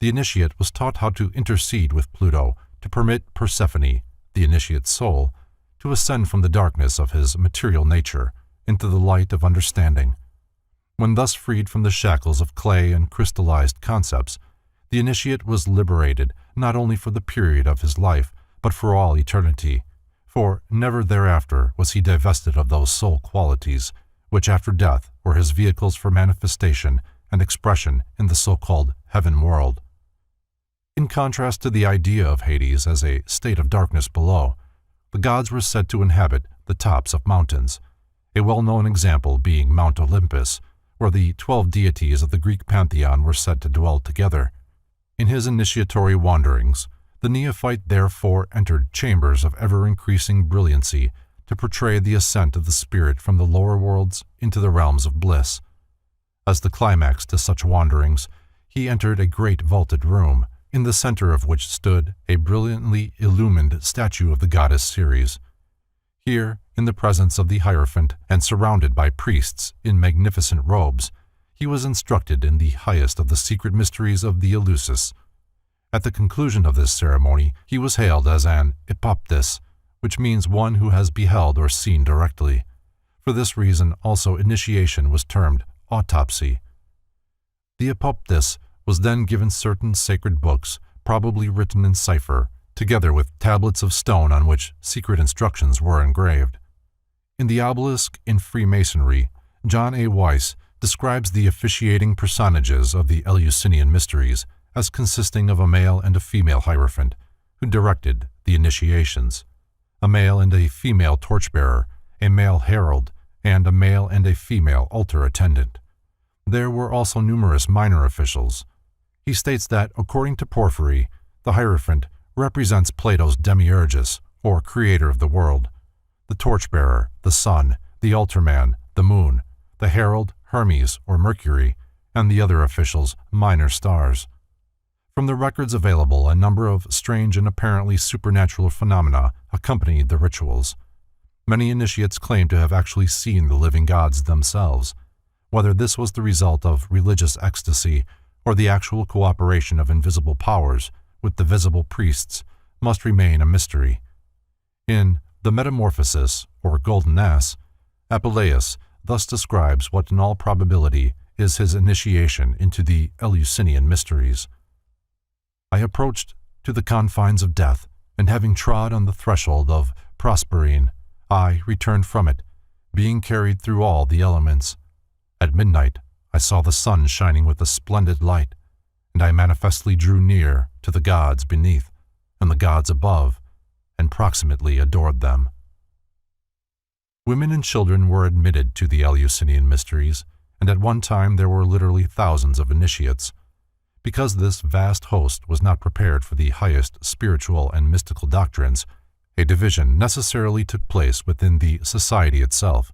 The initiate was taught how to intercede with Pluto to permit Persephone, the initiate's soul, to ascend from the darkness of his material nature into the light of understanding. When thus freed from the shackles of clay and crystallized concepts, the initiate was liberated not only for the period of his life, but for all eternity, for never thereafter was he divested of those soul qualities which after death were his vehicles for manifestation and expression in the so-called heaven world. In contrast to the idea of Hades as a state of darkness below, the gods were said to inhabit the tops of mountains, a well-known example being Mount Olympus, where the 12 deities of the Greek pantheon were said to dwell together. In his initiatory wanderings, the neophyte therefore entered chambers of ever-increasing brilliancy to portray the ascent of the spirit from the lower worlds into the realms of bliss. As the climax to such wanderings, he entered a great vaulted room, in the center of which stood a brilliantly illumined statue of the goddess Ceres. Here, in the presence of the Hierophant and surrounded by priests in magnificent robes, he was instructed in the highest of the secret mysteries of the Eleusis. At the conclusion of this ceremony, he was hailed as an epoptis, which means one who has beheld or seen directly. For this reason also initiation was termed autopsy. The epoptis was then given certain sacred books, probably written in cipher, together with tablets of stone on which secret instructions were engraved. In the obelisk in Freemasonry, John A. Weiss describes the officiating personages of the Eleusinian mysteries as consisting of a male and a female hierophant, who directed the initiations, a male and a female torchbearer, a male herald, and a male and a female altar attendant. There were also numerous minor officials. He states that, according to Porphyry, the hierophant represents Plato's demiurgus, or creator of the world, the torchbearer, the sun, the altarman, the moon, the herald, Hermes, or Mercury, and the other officials, minor stars. From the records available, a number of strange and apparently supernatural phenomena accompanied the rituals. Many initiates claim to have actually seen the living gods themselves. Whether this was the result of religious ecstasy or the actual cooperation of invisible powers with the visible priests must remain a mystery. In The Metamorphosis, or Golden Ass, Apuleius thus describes what in all probability is his initiation into the Eleusinian mysteries. I approached to the confines of death, and having trod on the threshold of Prosperine, I returned from it, being carried through all the elements. At midnight, I saw the sun shining with a splendid light, and I manifestly drew near to the gods beneath and the gods above, and proximately adored them. Women and children were admitted to the Eleusinian mysteries, and at one time there were literally thousands of initiates. Because this vast host was not prepared for the highest spiritual and mystical doctrines, a division necessarily took place within the society itself.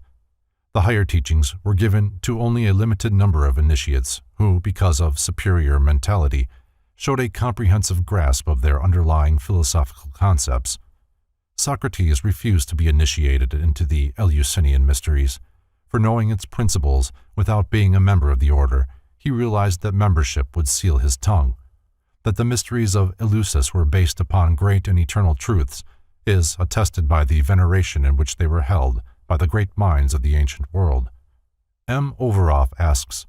The higher teachings were given to only a limited number of initiates who, because of superior mentality, showed a comprehensive grasp of their underlying philosophical concepts. Socrates refused to be initiated into the Eleusinian mysteries, for knowing its principles without being a member of the order, he realized that membership would seal his tongue. That the mysteries of Eleusis were based upon great and eternal truths is attested by the veneration in which they were held by the great minds of the ancient world. M. Overoff asks,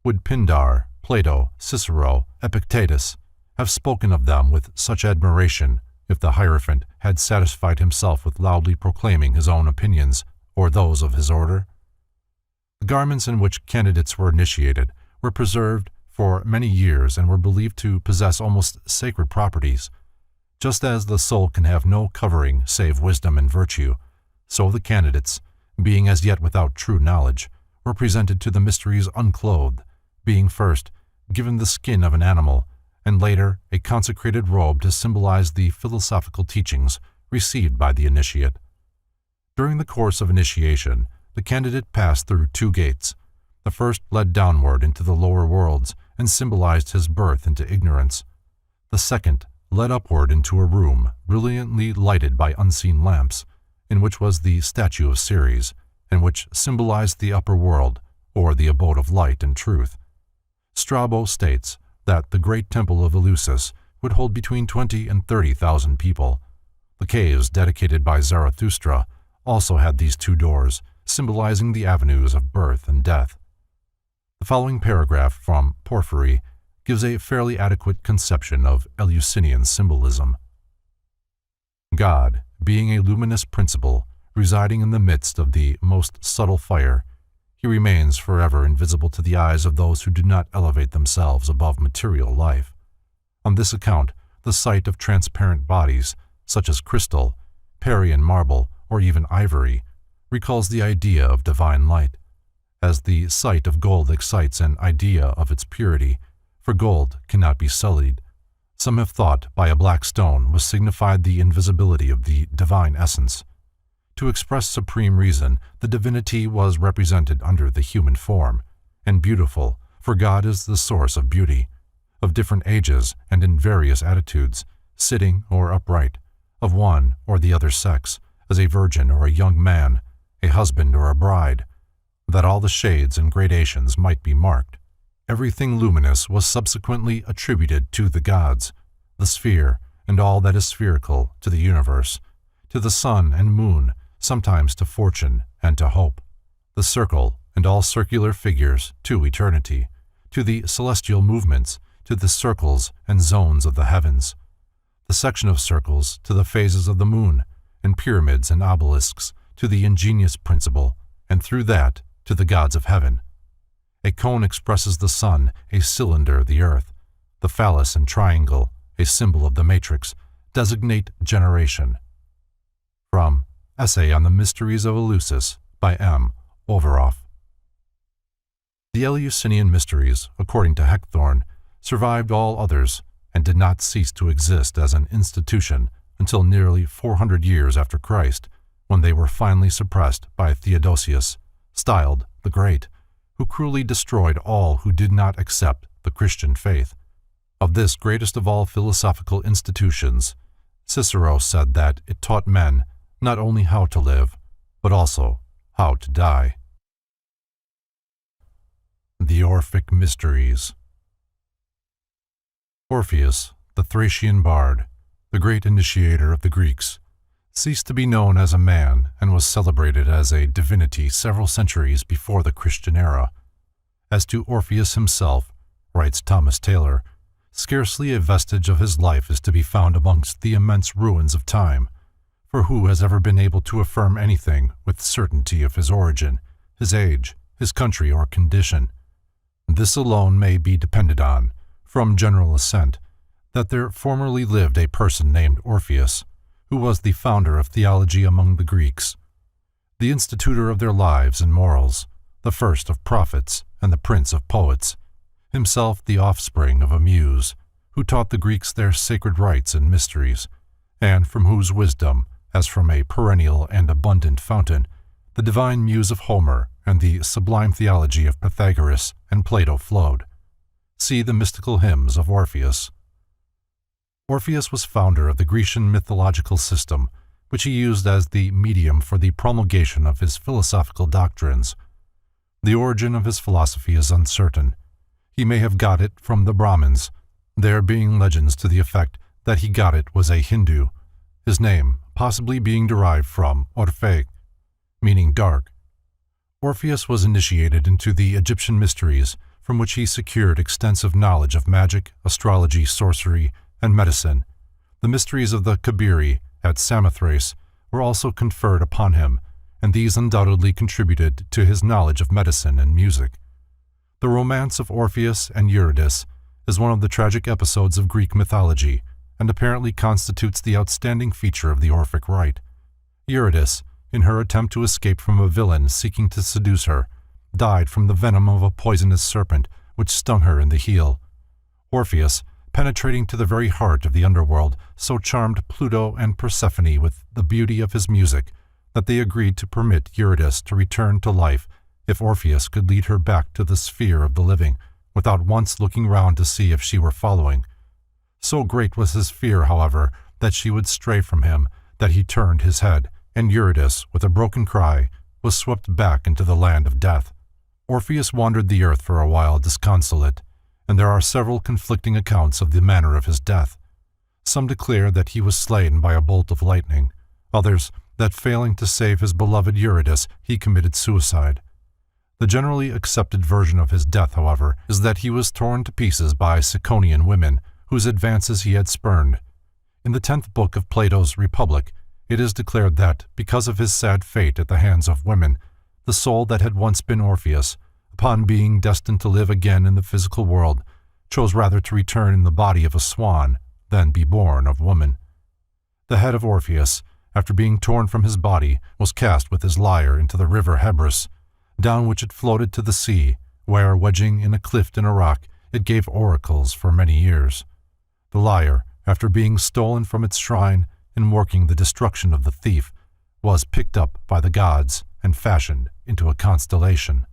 would Pindar, Plato, Cicero, Epictetus have spoken of them with such admiration if the Hierophant had satisfied himself with loudly proclaiming his own opinions or those of his order? The garments in which candidates were initiated were preserved for many years and were believed to possess almost sacred properties. Just as the soul can have no covering save wisdom and virtue, so the candidates, being as yet without true knowledge, were presented to the mysteries unclothed, being first given the skin of an animal, and later a consecrated robe to symbolize the philosophical teachings received by the initiate. During the course of initiation, the candidate passed through 2 gates. The first led downward into the lower worlds and symbolized his birth into ignorance. The second led upward into a room brilliantly lighted by unseen lamps, in which was the statue of Ceres, and which symbolized the upper world, or the abode of light and truth. Strabo states that the great temple of Eleusis would hold between 20,000 and 30,000 people. The caves dedicated by Zarathustra also had these two doors, symbolizing the avenues of birth and death. The following paragraph from Porphyry gives a fairly adequate conception of Eleusinian symbolism. God, being a luminous principle, residing in the midst of the most subtle fire, he remains forever invisible to the eyes of those who do not elevate themselves above material life. On this account, the sight of transparent bodies, such as crystal, Parian marble, or even ivory, recalls the idea of divine light, as the sight of gold excites an idea of its purity, for gold cannot be sullied. Some have thought by a black stone was signified the invisibility of the divine essence. To express supreme reason, the divinity was represented under the human form, and beautiful, for God is the source of beauty, of different ages and in various attitudes, sitting or upright, of one or the other sex, as a virgin or a young man, a husband or a bride, that all the shades and gradations might be marked. Everything luminous was subsequently attributed to the gods, the sphere, and all that is spherical to the universe, to the sun and moon, sometimes to fortune and to hope, the circle and all circular figures to eternity, to the celestial movements, to the circles and zones of the heavens, the section of circles to the phases of the moon, and pyramids and obelisks to the ingenious principle, and through that to the gods of heaven. A cone expresses the sun, a cylinder the earth. The phallus and triangle, a symbol of the matrix, designate generation. From Essay on the Mysteries of Eleusis by M. Overoff. The Eleusinian mysteries, according to Heckthorn, survived all others and did not cease to exist as an institution until nearly 400 years after Christ, when they were finally suppressed by Theodosius, styled the Great, who cruelly destroyed all who did not accept the Christian faith. Of this greatest of all philosophical institutions, Cicero said that it taught men not only how to live, but also how to die. The Orphic Mysteries. Orpheus, the Thracian bard, the great initiator of the Greeks, ceased to be known as a man and was celebrated as a divinity several centuries before the Christian era. As to Orpheus himself, writes Thomas Taylor, scarcely a vestige of his life is to be found amongst the immense ruins of time, for who has ever been able to affirm anything with certainty of his origin, his age, his country or condition? This alone may be depended on, from general assent, that there formerly lived a person named Orpheus, who was the founder of theology among the Greeks, the institutor of their lives and morals, the first of prophets and the prince of poets, himself the offspring of a muse, who taught the Greeks their sacred rites and mysteries, and from whose wisdom, as from a perennial and abundant fountain, the divine muse of Homer and the sublime theology of Pythagoras and Plato flowed. See the mystical hymns of Orpheus. Orpheus was founder of the Grecian mythological system, which he used as the medium for the promulgation of his philosophical doctrines. The origin of his philosophy is uncertain. He may have got it from the Brahmins, there being legends to the effect that he got it was a Hindu, his name possibly being derived from Orphe, meaning dark. Orpheus was initiated into the Egyptian mysteries, from which he secured extensive knowledge of magic, astrology, sorcery, and medicine. The mysteries of the Kabiri at Samothrace were also conferred upon him, and these undoubtedly contributed to his knowledge of medicine and music. The romance of Orpheus and Eurydice is one of the tragic episodes of Greek mythology, and apparently constitutes the outstanding feature of the Orphic rite. Eurydice, in her attempt to escape from a villain seeking to seduce her, died from the venom of a poisonous serpent which stung her in the heel. Orpheus, penetrating to the very heart of the underworld, so charmed Pluto and Persephone with the beauty of his music that they agreed to permit Eurydice to return to life if Orpheus could lead her back to the sphere of the living, without once looking round to see if she were following. So great was his fear, however, that she would stray from him, that he turned his head, and Eurydice, with a broken cry, was swept back into the land of death. Orpheus wandered the earth for a while disconsolate, and there are several conflicting accounts of the manner of his death. Some declare that he was slain by a bolt of lightning, others that failing to save his beloved Eurydice, he committed suicide. The generally accepted version of his death, however, is that he was torn to pieces by Ciconian women, whose advances he had spurned. In the 10th book of Plato's Republic, it is declared that, because of his sad fate at the hands of women, the soul that had once been Orpheus, upon being destined to live again in the physical world, chose rather to return in the body of a swan than be born of woman. The head of Orpheus, after being torn from his body, was cast with his lyre into the river Hebrus, down which it floated to the sea, where, wedging in a cliff in a rock, it gave oracles for many years. The lyre, after being stolen from its shrine and working the destruction of the thief, was picked up by the gods and fashioned into a constellation.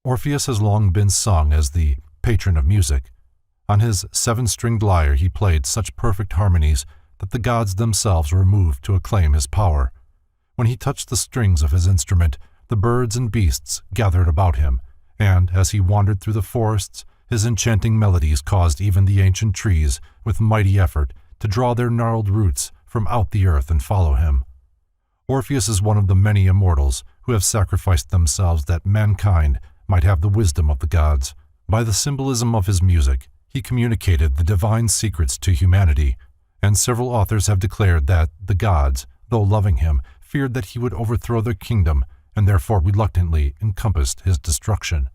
Orpheus has long been sung as the patron of music. On his 7-stringed lyre he played such perfect harmonies that the gods themselves were moved to acclaim his power. When he touched the strings of his instrument, the birds and beasts gathered about him, and as he wandered through the forests, his enchanting melodies caused even the ancient trees, with mighty effort, to draw their gnarled roots from out the earth and follow him. Orpheus is one of the many immortals who have sacrificed themselves that mankind might have the wisdom of the gods. By the symbolism of his music, he communicated the divine secrets to humanity, and several authors have declared that the gods, though loving him, feared that he would overthrow their kingdom and therefore reluctantly encompassed his destruction.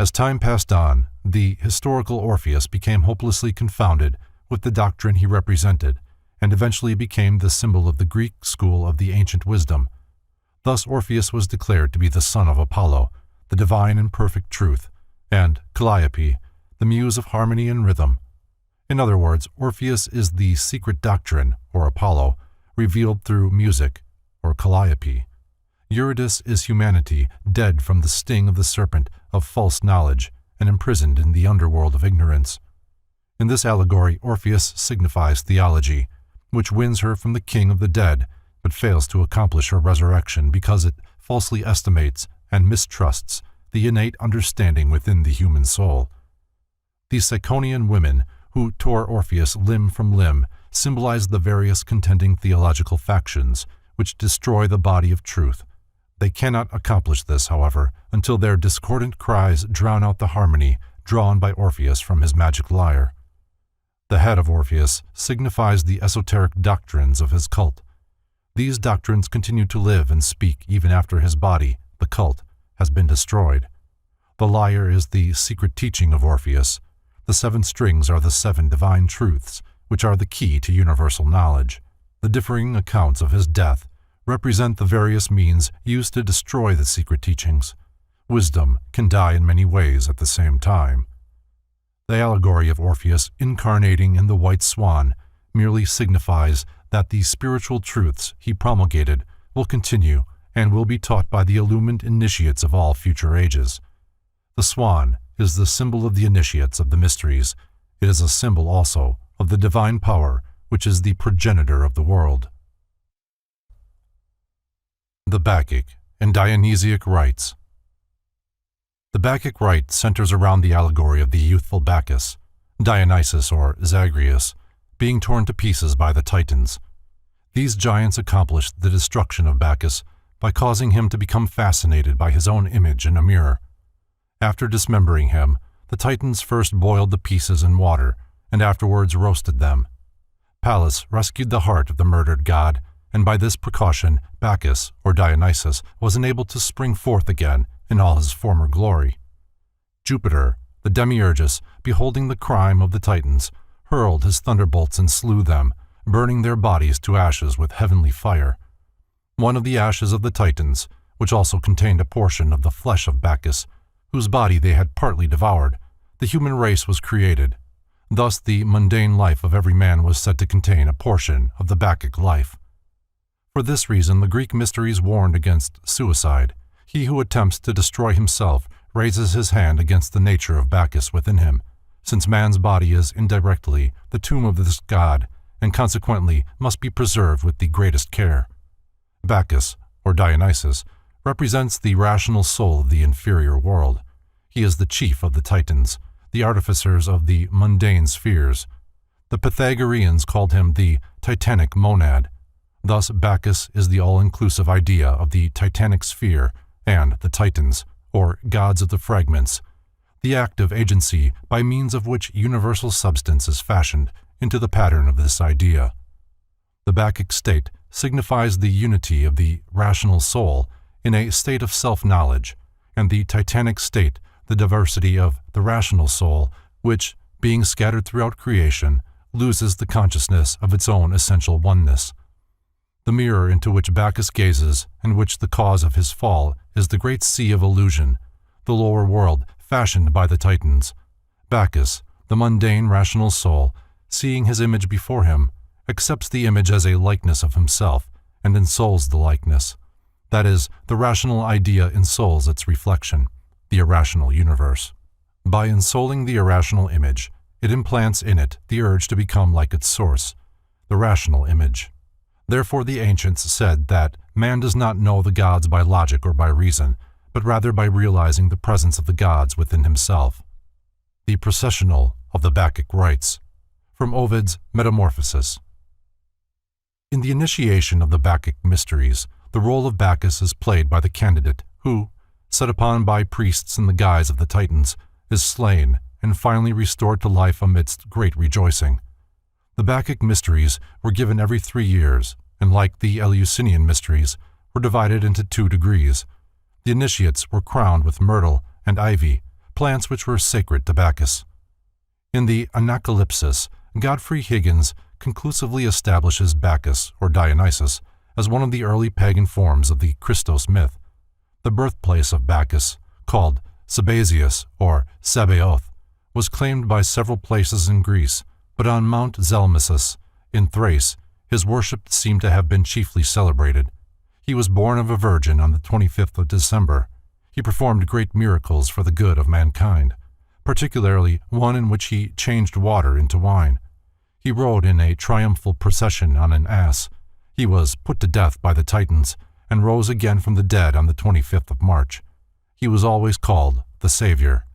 As time passed on, the historical Orpheus became hopelessly confounded with the doctrine he represented, and eventually became the symbol of the Greek school of the ancient wisdom. Thus Orpheus was declared to be the son of Apollo, the divine and perfect truth, and Calliope, the muse of harmony and rhythm. In other words, Orpheus is the secret doctrine, or Apollo, revealed through music, or Calliope. Eurydice is humanity, dead from the sting of the serpent of false knowledge and imprisoned in the underworld of ignorance. In this allegory, Orpheus signifies theology, which wins her from the king of the dead, but fails to accomplish her resurrection because it falsely estimates and mistrusts the innate understanding within the human soul. The Ciconian women, who tore Orpheus limb from limb, symbolize the various contending theological factions which destroy the body of truth. They cannot accomplish this, however, until their discordant cries drown out the harmony drawn by Orpheus from his magic lyre. The head of Orpheus signifies the esoteric doctrines of his cult. These doctrines continue to live and speak even after his body, the cult, has been destroyed. The lyre is the secret teaching of Orpheus. The 7 strings are the 7 divine truths, which are the key to universal knowledge. The differing accounts of his death represent the various means used to destroy the secret teachings. Wisdom can die in many ways at the same time. The allegory of Orpheus incarnating in the white swan merely signifies that the spiritual truths he promulgated will continue and will be taught by the illumined initiates of all future ages. The swan is the symbol of the initiates of the mysteries. It is a symbol also of the divine power which is the progenitor of the world. The Bacchic and Dionysiac rites. The Bacchic rite centers around the allegory of the youthful Bacchus, Dionysus or Zagreus, being torn to pieces by the Titans. These giants accomplished the destruction of Bacchus by causing him to become fascinated by his own image in a mirror. After dismembering him, the Titans first boiled the pieces in water and afterwards roasted them. Pallas rescued the heart of the murdered god, and by this precaution Bacchus, or Dionysus, was enabled to spring forth again in all his former glory. Jupiter, the demiurgus, beholding the crime of the Titans, hurled his thunderbolts and slew them, burning their bodies to ashes with heavenly fire. One of the ashes of the Titans, which also contained a portion of the flesh of Bacchus, whose body they had partly devoured, the human race was created. Thus the mundane life of every man was said to contain a portion of the Bacchic life. For this reason the Greek mysteries warned against suicide. He who attempts to destroy himself raises his hand against the nature of Bacchus within him, since man's body is indirectly the tomb of this god, and consequently must be preserved with the greatest care. Bacchus, or Dionysus, represents the rational soul of the inferior world. He is the chief of the Titans, the artificers of the mundane spheres. The Pythagoreans called him the Titanic monad. Thus Bacchus is the all-inclusive idea of the Titanic sphere and the Titans, or gods of the fragments, the active agency by means of which universal substance is fashioned into the pattern of this idea. The Bacchic state signifies the unity of the rational soul in a state of self-knowledge, and the Titanic state the diversity of the rational soul, which, being scattered throughout creation, loses the consciousness of its own essential oneness. The mirror into which Bacchus gazes, and which the cause of his fall, is the great sea of illusion, the lower world fashioned by the Titans. Bacchus, the mundane rational soul, seeing his image before him, accepts the image as a likeness of himself, and ensouls the likeness. That is, the rational idea ensouls its reflection, the irrational universe. By ensouling the irrational image, it implants in it the urge to become like its source, the rational image. Therefore the ancients said that man does not know the gods by logic or by reason, but rather by realizing the presence of the gods within himself. The processional of the Bacchic rites, from Ovid's Metamorphoses. In the initiation of the Bacchic mysteries, the role of Bacchus is played by the candidate who, set upon by priests in the guise of the Titans, is slain and finally restored to life amidst great rejoicing. The Bacchic mysteries were given every 3 years, and like the Eleusinian mysteries, were divided into 2 degrees. The initiates were crowned with myrtle and ivy, plants which were sacred to Bacchus. In the Anacalypsis, Godfrey Higgins conclusively establishes Bacchus, or Dionysus, as one of the early pagan forms of the Christos myth. The birthplace of Bacchus, called Sabazius or Sabaoth, was claimed by several places in Greece, but on Mount Zelmissus, in Thrace, his worship seemed to have been chiefly celebrated. He was born of a virgin on the 25th of December. He performed great miracles for the good of mankind, particularly one in which he changed water into wine. He rode in a triumphal procession on an ass. He was put to death by the Titans, and rose again from the dead on the 25th of March. He was always called the Savior.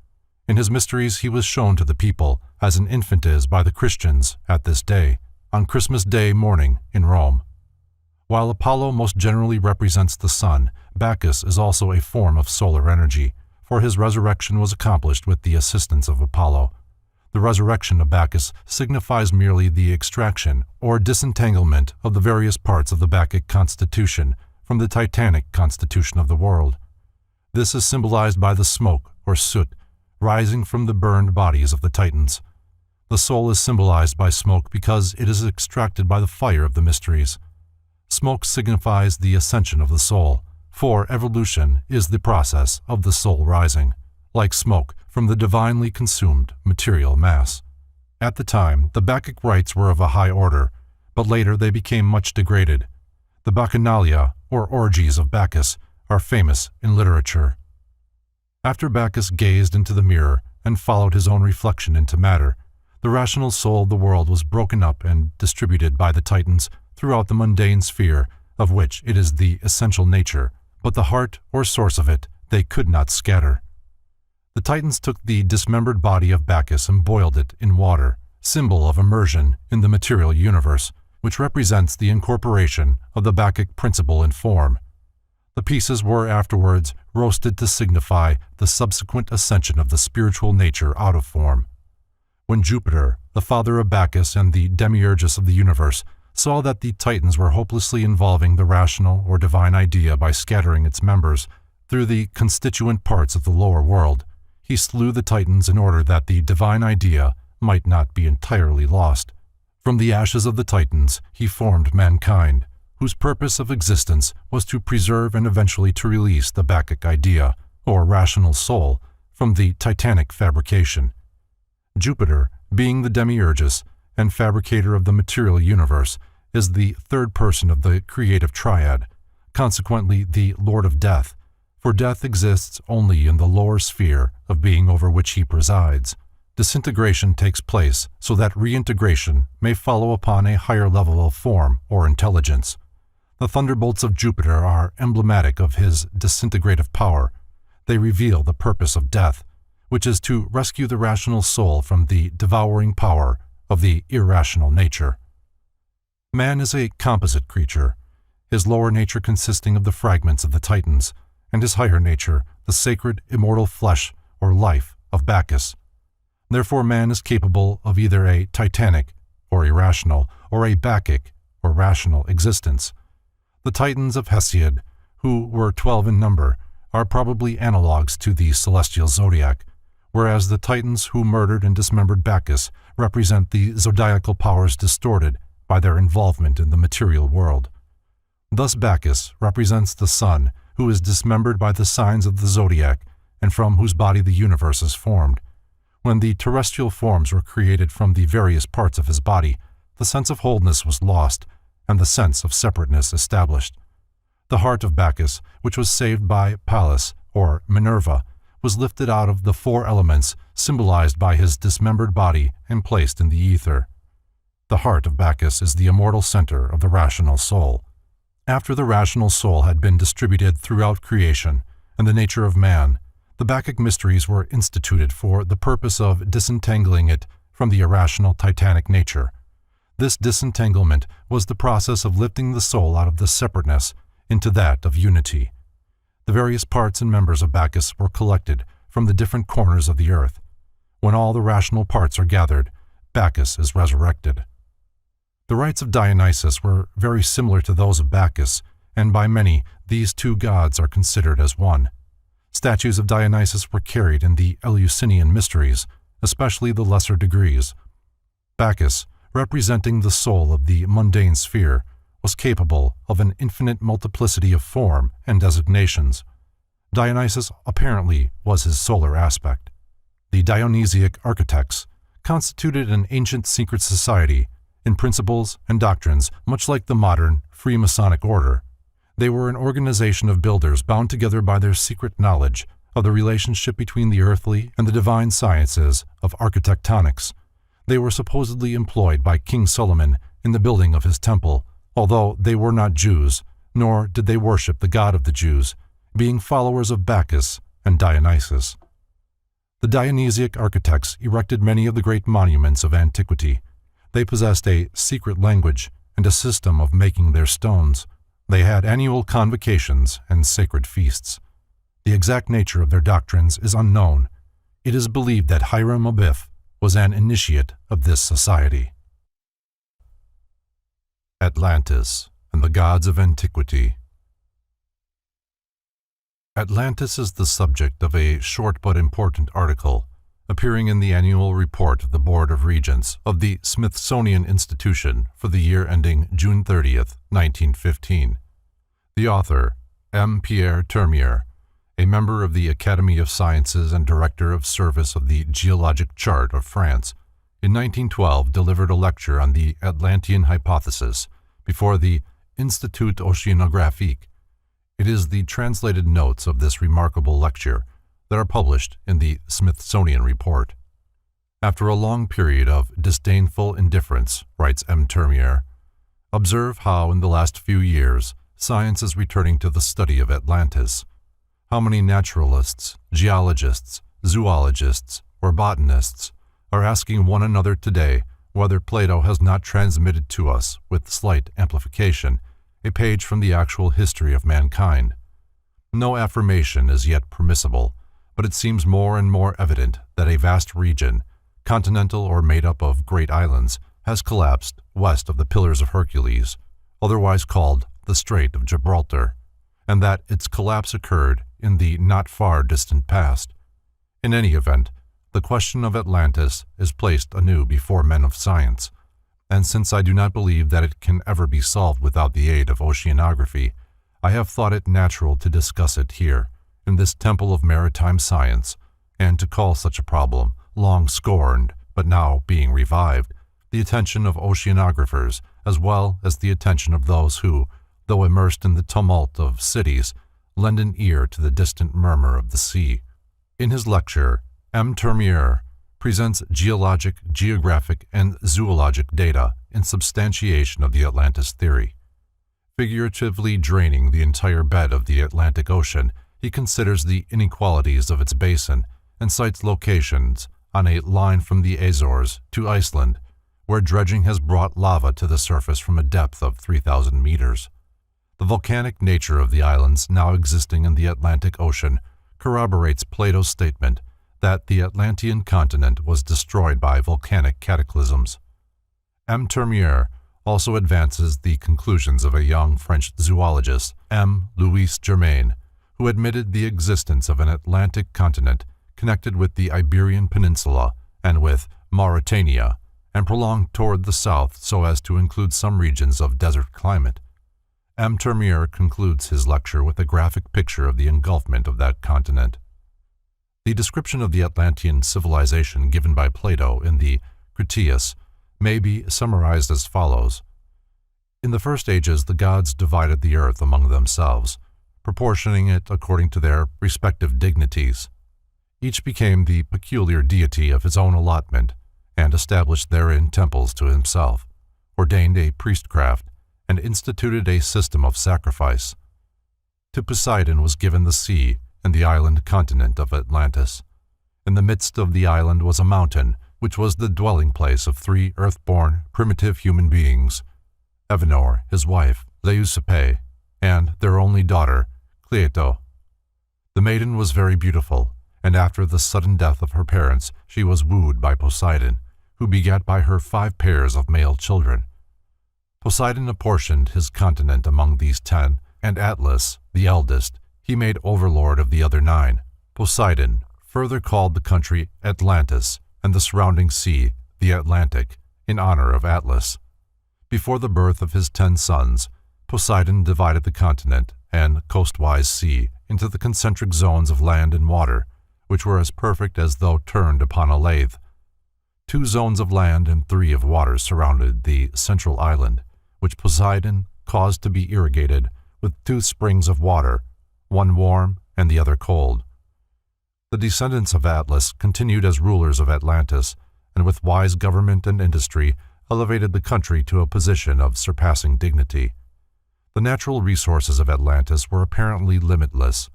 In his mysteries he was shown to the people, as an infant is by the Christians at this day, on Christmas Day morning in Rome. While Apollo most generally represents the sun, Bacchus is also a form of solar energy, for his resurrection was accomplished with the assistance of Apollo. The resurrection of Bacchus signifies merely the extraction or disentanglement of the various parts of the Bacchic constitution from the Titanic constitution of the world. This is symbolized by the smoke, or soot, rising from the burned bodies of the Titans. The soul is symbolized by smoke because it is extracted by the fire of the mysteries. Smoke signifies the ascension of the soul, for evolution is the process of the soul rising, like smoke, from the divinely consumed material mass. At the time, the Bacchic rites were of a high order, but later they became much degraded. The Bacchanalia, or orgies of Bacchus, are famous in literature. After Bacchus gazed into the mirror and followed his own reflection into matter, the rational soul of the world was broken up and distributed by the Titans throughout the mundane sphere, of which it is the essential nature, but the heart or source of it they could not scatter. The Titans took the dismembered body of Bacchus and boiled it in water, symbol of immersion in the material universe, which represents the incorporation of the Bacchic principle in form. The pieces were afterwards roasted to signify the subsequent ascension of the spiritual nature out of form. When Jupiter, the father of Bacchus and the demiurgus of the universe, saw that the Titans were hopelessly involving the rational or divine idea by scattering its members through the constituent parts of the lower world, he slew the Titans in order that the divine idea might not be entirely lost. From the ashes of the Titans he formed mankind, whose purpose of existence was to preserve and eventually to release the Bacchic idea, or rational soul, from the Titanic fabrication. Jupiter, being the demiurgus and fabricator of the material universe, is the third person of the creative triad, consequently the Lord of Death, for death exists only in the lower sphere of being over which he presides. Disintegration takes place so that reintegration may follow upon a higher level of form or intelligence. The thunderbolts of Jupiter are emblematic of his disintegrative power. They reveal the purpose of death, which is to rescue the rational soul from the devouring power of the irrational nature. Man is a composite creature, his lower nature consisting of the fragments of the Titans, and his higher nature, the sacred, immortal flesh or life of Bacchus. Therefore man is capable of either a Titanic, or irrational, or a Bacchic, or rational existence. The Titans of Hesiod, who were 12 in number, are probably analogues to the celestial zodiac, whereas the Titans who murdered and dismembered Bacchus represent the zodiacal powers distorted by their involvement in the material world. Thus Bacchus represents the sun, who is dismembered by the signs of the zodiac and from whose body the universe is formed. When the terrestrial forms were created from the various parts of his body, the sense of wholeness was lost and the sense of separateness established. The heart of Bacchus, which was saved by Pallas, or Minerva, was lifted out of the four elements symbolized by his dismembered body and placed in the ether. The heart of Bacchus is the immortal center of the rational soul. After the rational soul had been distributed throughout creation and the nature of man, the Bacchic mysteries were instituted for the purpose of disentangling it from the irrational Titanic nature. This disentanglement was the process of lifting the soul out of the separateness into that of unity. The various parts and members of Bacchus were collected from the different corners of the earth. When all the rational parts are gathered, Bacchus is resurrected. The rites of Dionysus were very similar to those of Bacchus, and by many these two gods are considered as one. Statues of Dionysus were carried in the Eleusinian mysteries, especially the lesser degrees. Bacchus, representing the soul of the mundane sphere, was capable of an infinite multiplicity of form and designations. Dionysus apparently was his solar aspect. The Dionysiac architects constituted an ancient secret society in principles and doctrines much like the modern Freemasonic order. They were an organization of builders bound together by their secret knowledge of the relationship between the earthly and the divine sciences of architectonics. They were supposedly employed by King Solomon in the building of his temple, although they were not Jews, nor did they worship the God of the Jews, being followers of Bacchus and Dionysus. The Dionysiac architects erected many of the great monuments of antiquity. They possessed a secret language and a system of making their stones. They had annual convocations and sacred feasts. The exact nature of their doctrines is unknown. It is believed that Hiram Abiff was an initiate of this society. Atlantis and the Gods of Antiquity. Atlantis is the subject of a short but important article appearing in the annual report of the Board of Regents of the Smithsonian Institution for the year ending June 30th, 1915. The author, M. Pierre Termier, a member of the Academy of Sciences and Director of Service of the Geologic Chart of France, in 1912 delivered a lecture on the Atlantean hypothesis before the Institut Oceanographique. It is the translated notes of this remarkable lecture that are published in the Smithsonian Report. After a long period of disdainful indifference, writes M. Termier, observe how in the last few years science is returning to the study of Atlantis. How many naturalists, geologists, zoologists, or botanists are asking one another today whether Plato has not transmitted to us, with slight amplification, a page from the actual history of mankind. No affirmation is yet permissible, but it seems more and more evident that a vast region, continental or made up of great islands, has collapsed west of the Pillars of Hercules, otherwise called the Strait of Gibraltar, and that its collapse occurred in the not far distant past. In any event, the question of Atlantis is placed anew before men of science, and since I do not believe that it can ever be solved without the aid of oceanography, I have thought it natural to discuss it here, in this temple of maritime science, and to call such a problem, long scorned but now being revived, the attention of oceanographers as well as the attention of those who, though immersed in the tumult of cities, lend an ear to the distant murmur of the sea. In his lecture, M. Termier presents geologic, geographic, and zoologic data in substantiation of the Atlantis theory. Figuratively draining the entire bed of the Atlantic Ocean, he considers the inequalities of its basin and cites locations on a line from the Azores to Iceland, where dredging has brought lava to the surface from a depth of 3,000 meters. The volcanic nature of the islands now existing in the Atlantic Ocean corroborates Plato's statement that the Atlantean continent was destroyed by volcanic cataclysms. M. Termier also advances the conclusions of a young French zoologist, M. Louis Germain, who admitted the existence of an Atlantic continent connected with the Iberian Peninsula and with Mauritania, and prolonged toward the south so as to include some regions of desert climate. M. Termier concludes his lecture with a graphic picture of the engulfment of that continent. The description of the Atlantean civilization given by Plato in the Critias may be summarized as follows. In the first ages, the gods divided the earth among themselves, proportioning it according to their respective dignities. Each became the peculiar deity of his own allotment, and established therein temples to himself, ordained a priestcraft, and instituted a system of sacrifice. To Poseidon was given the sea and the island continent of Atlantis. In the midst of the island was a mountain, which was the dwelling place of 3 earth-born primitive human beings, Evenor, his wife, Leucippe, and their only daughter, Cleito. The maiden was very beautiful, and after the sudden death of her parents, she was wooed by Poseidon, who begat by her 5 pairs of male children. Poseidon apportioned his continent among these 10, and Atlas, the eldest, he made overlord of the other 9. Poseidon further called the country Atlantis, and the surrounding sea the Atlantic, in honor of Atlas. Before the birth of his 10 sons, Poseidon divided the continent and coastwise sea into the concentric zones of land and water, which were as perfect as though turned upon a lathe. 2 zones of land and 3 of water surrounded the central island, which Poseidon caused to be irrigated with 2 springs of water, one warm and the other cold. The descendants of Atlas continued as rulers of Atlantis, and with wise government and industry elevated the country to a position of surpassing dignity. The natural resources of Atlantis were apparently limitless.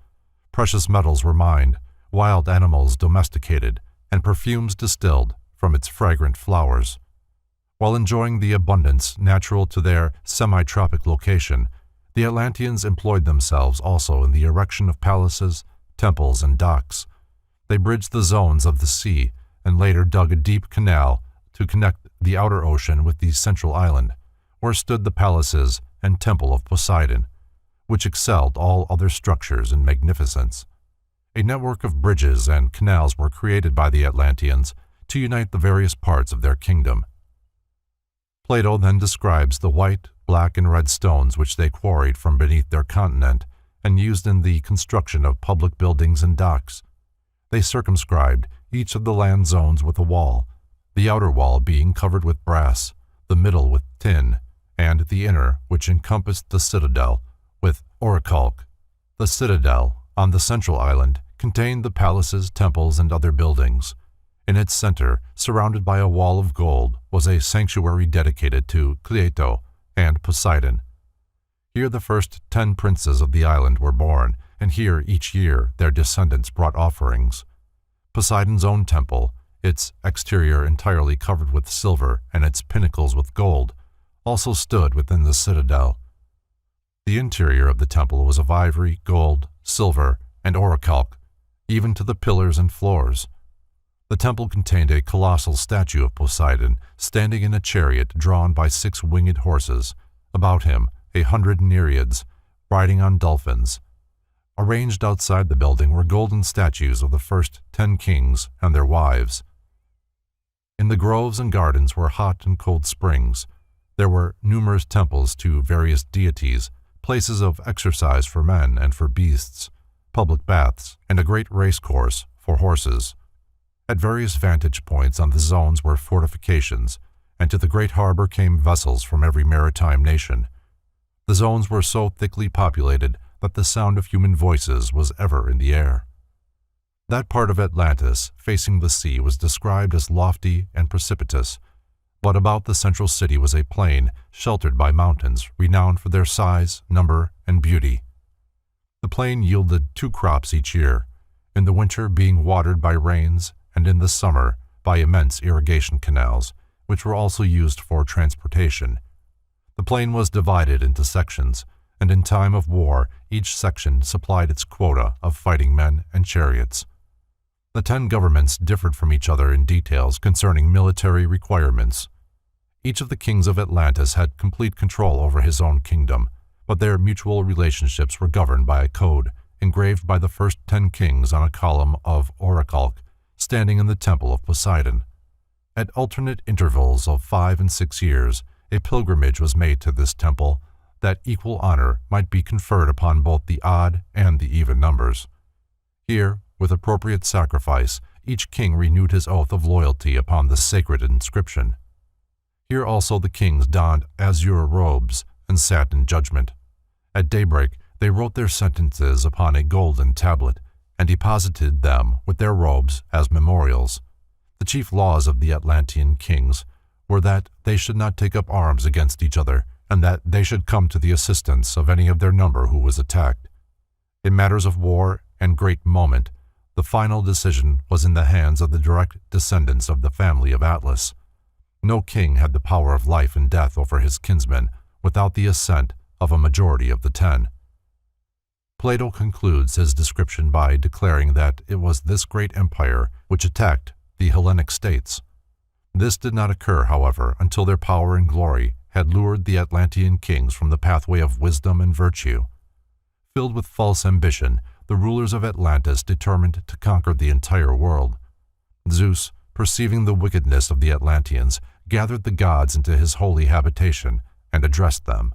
Precious metals were mined, wild animals domesticated, and perfumes distilled from its fragrant flowers. While enjoying the abundance natural to their semi-tropic location, the Atlanteans employed themselves also in the erection of palaces, temples, and docks. They bridged the zones of the sea and later dug a deep canal to connect the outer ocean with the central island, where stood the palaces and temple of Poseidon, which excelled all other structures in magnificence. A network of bridges and canals were created by the Atlanteans to unite the various parts of their kingdom. Plato then describes the white, black, and red stones which they quarried from beneath their continent and used in the construction of public buildings and docks. They circumscribed each of the land zones with a wall, the outer wall being covered with brass, the middle with tin, and the inner, which encompassed the citadel, with orichalc. The citadel, on the central island, contained the palaces, temples, and other buildings. In its center, surrounded by a wall of gold, was a sanctuary dedicated to Cleito and Poseidon. Here the first 10 princes of the island were born, and here each year their descendants brought offerings. Poseidon's own temple, its exterior entirely covered with silver and its pinnacles with gold, also stood within the citadel. The interior of the temple was of ivory, gold, silver, and orichalc, even to the pillars and floors. The temple contained a colossal statue of Poseidon standing in a chariot drawn by 6 winged horses, about him 100 Nereids, riding on dolphins. Arranged outside the building were golden statues of the first 10 kings and their wives. In the groves and gardens were hot and cold springs. There were numerous temples to various deities, places of exercise for men and for beasts, public baths, and a great race course for horses. At various vantage points on the zones were fortifications, and to the great harbor came vessels from every maritime nation. The zones were so thickly populated that the sound of human voices was ever in the air. That part of Atlantis facing the sea was described as lofty and precipitous, but about the central city was a plain sheltered by mountains renowned for their size, number, and beauty. The plain yielded 2 crops each year, in the winter being watered by rains and in the summer by immense irrigation canals, which were also used for transportation. The plain was divided into sections, and in time of war each section supplied its quota of fighting men and chariots. The 10 governments differed from each other in details concerning military requirements. Each of the kings of Atlantis had complete control over his own kingdom, but their mutual relationships were governed by a code engraved by the first 10 kings on a column of orichalc standing in the temple of Poseidon. At alternate intervals of 5 and 6 years, a pilgrimage was made to this temple that equal honor might be conferred upon both the odd and the even numbers. Here, with appropriate sacrifice, each king renewed his oath of loyalty upon the sacred inscription. Here also the kings donned azure robes and sat in judgment. At daybreak, they wrote their sentences upon a golden tablet and deposited them with their robes as memorials. The chief laws of the Atlantean kings were that they should not take up arms against each other, and that they should come to the assistance of any of their number who was attacked. In matters of war and great moment, the final decision was in the hands of the direct descendants of the family of Atlas. No king had the power of life and death over his kinsmen without the assent of a majority of the 10. Plato concludes his description by declaring that it was this great empire which attacked the Hellenic states. This did not occur, however, until their power and glory had lured the Atlantean kings from the pathway of wisdom and virtue. Filled with false ambition, the rulers of Atlantis determined to conquer the entire world. Zeus, perceiving the wickedness of the Atlanteans, gathered the gods into his holy habitation and addressed them.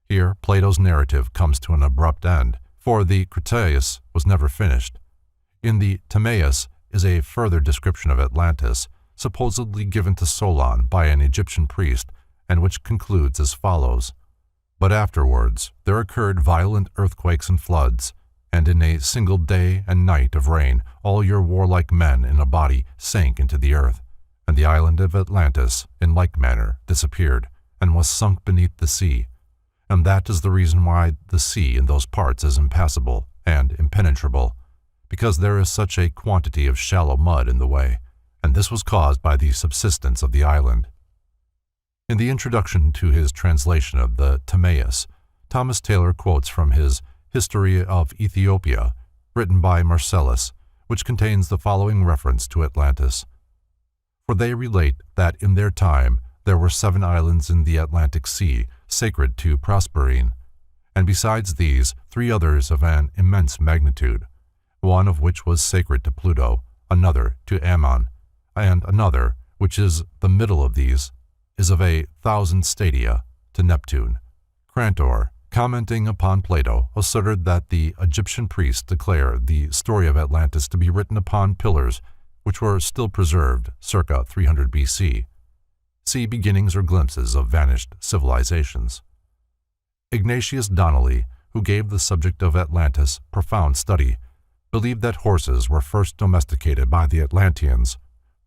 Here, Plato's narrative comes to an abrupt end, for the Critias was never finished. In the Timaeus is a further description of Atlantis, supposedly given to Solon by an Egyptian priest, and which concludes as follows. But afterwards there occurred violent earthquakes and floods, and in a single day and night of rain all your warlike men in a body sank into the earth, and the island of Atlantis in like manner disappeared, and was sunk beneath the sea. And that is the reason why the sea in those parts is impassable and impenetrable, because there is such a quantity of shallow mud in the way, and this was caused by the subsidence of the island. In the introduction to his translation of the Timaeus, Thomas Taylor quotes from his History of Ethiopia, written by Marcellus, which contains the following reference to Atlantis. For they relate that in their time there were 7 islands in the Atlantic Sea sacred to Proserpine, and besides these 3 others of an immense magnitude, one of which was sacred to Pluto, another to Ammon, and another, which is the middle of these, is of 1,000 stadia to Neptune. Crantor, commenting upon Plato, asserted that the Egyptian priests declare the story of Atlantis to be written upon pillars which were still preserved circa 300 BC. See Beginnings or Glimpses of Vanished Civilizations. Ignatius Donnelly, who gave the subject of Atlantis profound study, believed that horses were first domesticated by the Atlanteans,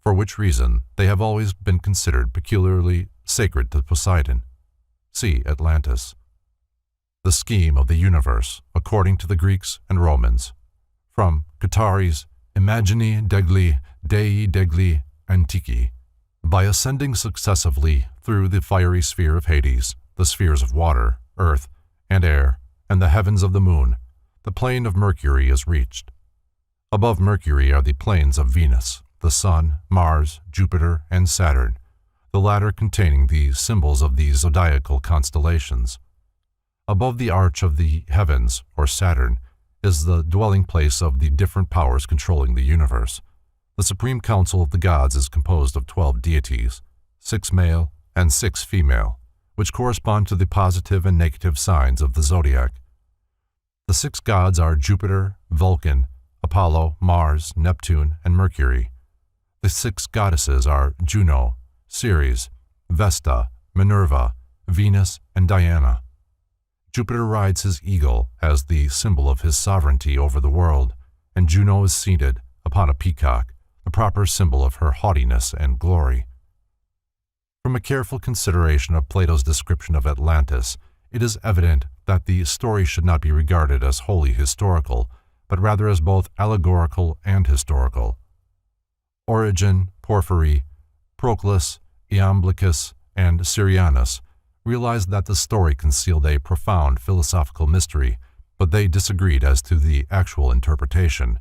for which reason they have always been considered peculiarly sacred to Poseidon. See Atlantis. The Scheme of the Universe, according to the Greeks and Romans. From Guattari's Immagini degli Dei degli Antichi. By ascending successively through the fiery sphere of Hades, the spheres of water, earth, and air, and the heavens of the moon, the plane of Mercury is reached. Above Mercury are the planes of Venus, the Sun, Mars, Jupiter, and Saturn, the latter containing the symbols of the zodiacal constellations. Above the arch of the heavens, or Saturn, is the dwelling place of the different powers controlling the universe. The Supreme Council of the Gods is composed of 12 deities, 6 male and 6 female, which correspond to the positive and negative signs of the zodiac. The 6 gods are Jupiter, Vulcan, Apollo, Mars, Neptune, and Mercury. The 6 goddesses are Juno, Ceres, Vesta, Minerva, Venus, and Diana. Jupiter rides his eagle as the symbol of his sovereignty over the world, and Juno is seated upon a peacock, the proper symbol of her haughtiness and glory. From a careful consideration of Plato's description of Atlantis, it is evident that the story should not be regarded as wholly historical, but rather as both allegorical and historical. Origen, Porphyry, Proclus, Iamblichus and Syrianus, realized that the story concealed a profound philosophical mystery, but they disagreed as to the actual interpretation.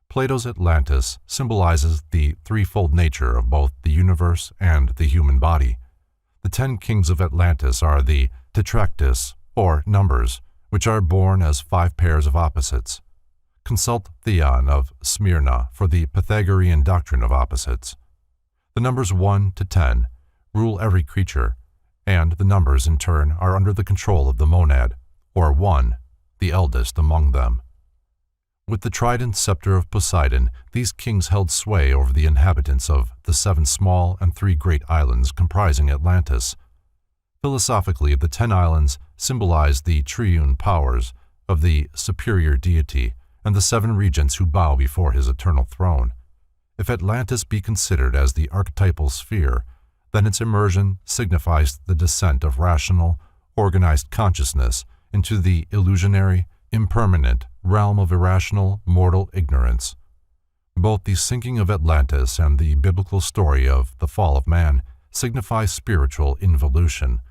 Plato's Atlantis symbolizes the threefold nature of both the universe and the human body. The 10 kings of Atlantis are the tetractys, or numbers, which are born as 5 pairs of opposites. Consult Theon of Smyrna for the Pythagorean doctrine of opposites. The numbers 1 to 10 rule every creature, and the numbers in turn are under the control of the monad, or 1, the eldest among them. With the trident scepter of Poseidon, these kings held sway over the inhabitants of the 7 small and 3 great islands comprising Atlantis. Philosophically, the 10 islands symbolize the triune powers of the superior deity and the 7 regents who bow before his eternal throne. If Atlantis be considered as the archetypal sphere, then its immersion signifies the descent of rational, organized consciousness into the illusionary, impermanent realm of irrational, mortal ignorance. Both the sinking of Atlantis and the biblical story of the fall of man signify spiritual involution,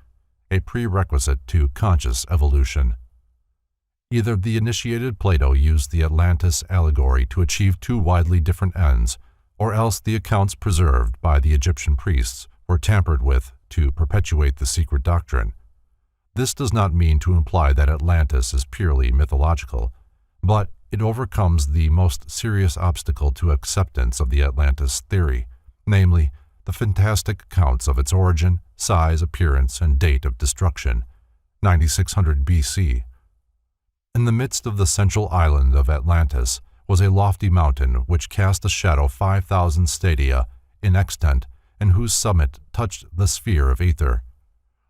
a prerequisite to conscious evolution. Either the initiated Plato used the Atlantis allegory to achieve 2 widely different ends, or else the accounts preserved by the Egyptian priests were tampered with to perpetuate the secret doctrine. This does not mean to imply that Atlantis is purely mythological, but it overcomes the most serious obstacle to acceptance of the Atlantis theory, namely, the fantastic accounts of its origin, size, appearance, and date of destruction, 9600 BC. In the midst of the central island of Atlantis was a lofty mountain which cast a shadow 5,000 stadia in extent and whose summit touched the sphere of ether.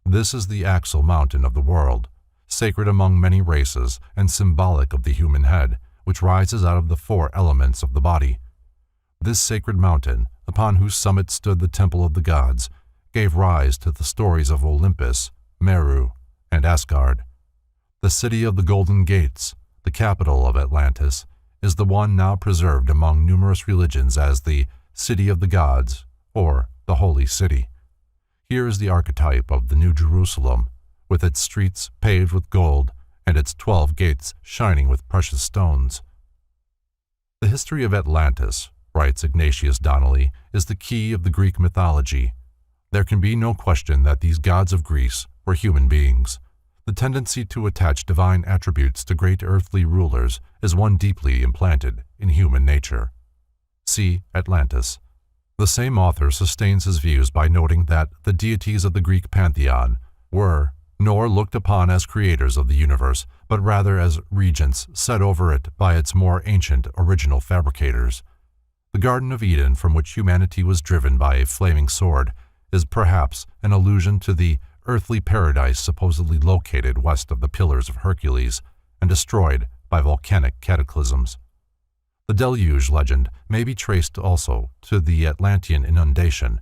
This is the axle mountain of the world, sacred among many races and symbolic of the human head, which rises out of the 4 elements of the body. This sacred mountain, upon whose summit stood the temple of the gods, gave rise to the stories of Olympus, Meru, and Asgard. The city of the Golden Gates, the capital of Atlantis, is the one now preserved among numerous religions as the City of the Gods, or the Holy City. Here is the archetype of the New Jerusalem, with its streets paved with gold and its 12 gates shining with precious stones. The history of Atlantis, writes Ignatius Donnelly, is the key of the Greek mythology. There can be no question that these gods of Greece were human beings. The tendency to attach divine attributes to great earthly rulers is one deeply implanted in human nature. See Atlantis. The same author sustains his views by noting that the deities of the Greek pantheon were nor looked upon as creators of the universe, but rather as regents set over it by its more ancient original fabricators. The Garden of Eden, from which humanity was driven by a flaming sword, is perhaps an allusion to the earthly paradise supposedly located west of the Pillars of Hercules and destroyed by volcanic cataclysms. The deluge legend may be traced also to the Atlantean inundation,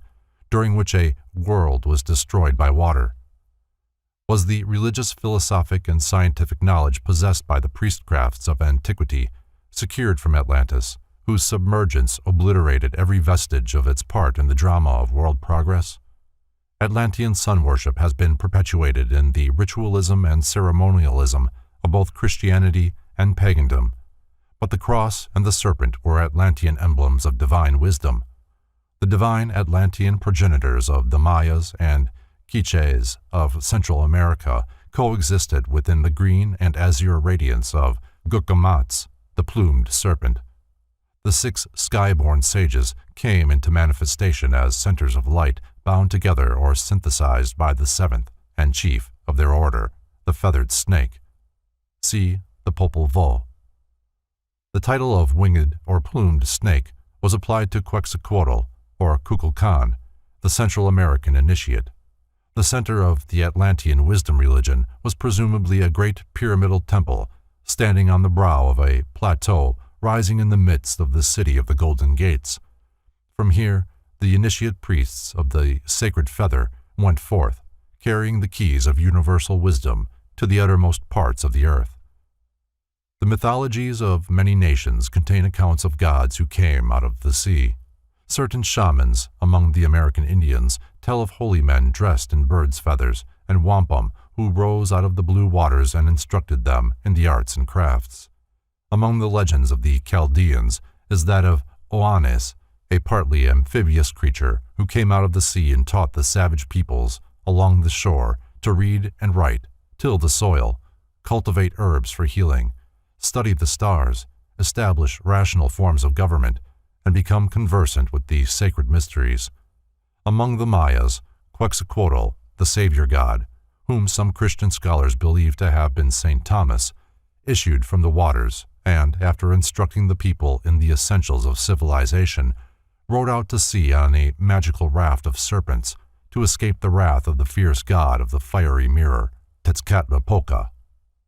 during which a world was destroyed by water. Was the religious, philosophic, and scientific knowledge possessed by the priestcrafts of antiquity secured from Atlantis, whose submergence obliterated every vestige of its part in the drama of world progress? Atlantean sun worship has been perpetuated in the ritualism and ceremonialism of both Christianity and pagandom, but the cross and the serpent were Atlantean emblems of divine wisdom. The divine Atlantean progenitors of the Mayas and Quiches of Central America coexisted within the green and azure radiance of Gucumatz, the plumed serpent. The 6 sky-born sages came into manifestation as centers of light bound together or synthesized by the 7th and chief of their order, the feathered snake. See the Popol Vuh. The title of winged or plumed snake was applied to Quetzalcoatl, or Kukulkan, the Central American initiate. The center of the Atlantean wisdom religion was presumably a great pyramidal temple standing on the brow of a plateau rising in the midst of the city of the Golden Gates. From here, the initiate priests of the sacred feather went forth, carrying the keys of universal wisdom to the uttermost parts of the earth. The mythologies of many nations contain accounts of gods who came out of the sea. Certain shamans among the American Indians tell of holy men dressed in birds' feathers and wampum who rose out of the blue waters and instructed them in the arts and crafts. Among the legends of the Chaldeans is that of Oannes, a partly amphibious creature who came out of the sea and taught the savage peoples along the shore to read and write, till the soil, cultivate herbs for healing, study the stars, establish rational forms of government, and become conversant with the sacred mysteries. Among the Mayas, Quetzalcoatl, the savior god, whom some Christian scholars believe to have been St. Thomas, issued from the waters and, after instructing the people in the essentials of civilization, rode out to sea on a magical raft of serpents to escape the wrath of the fierce god of the fiery mirror, Tezcatlipoca.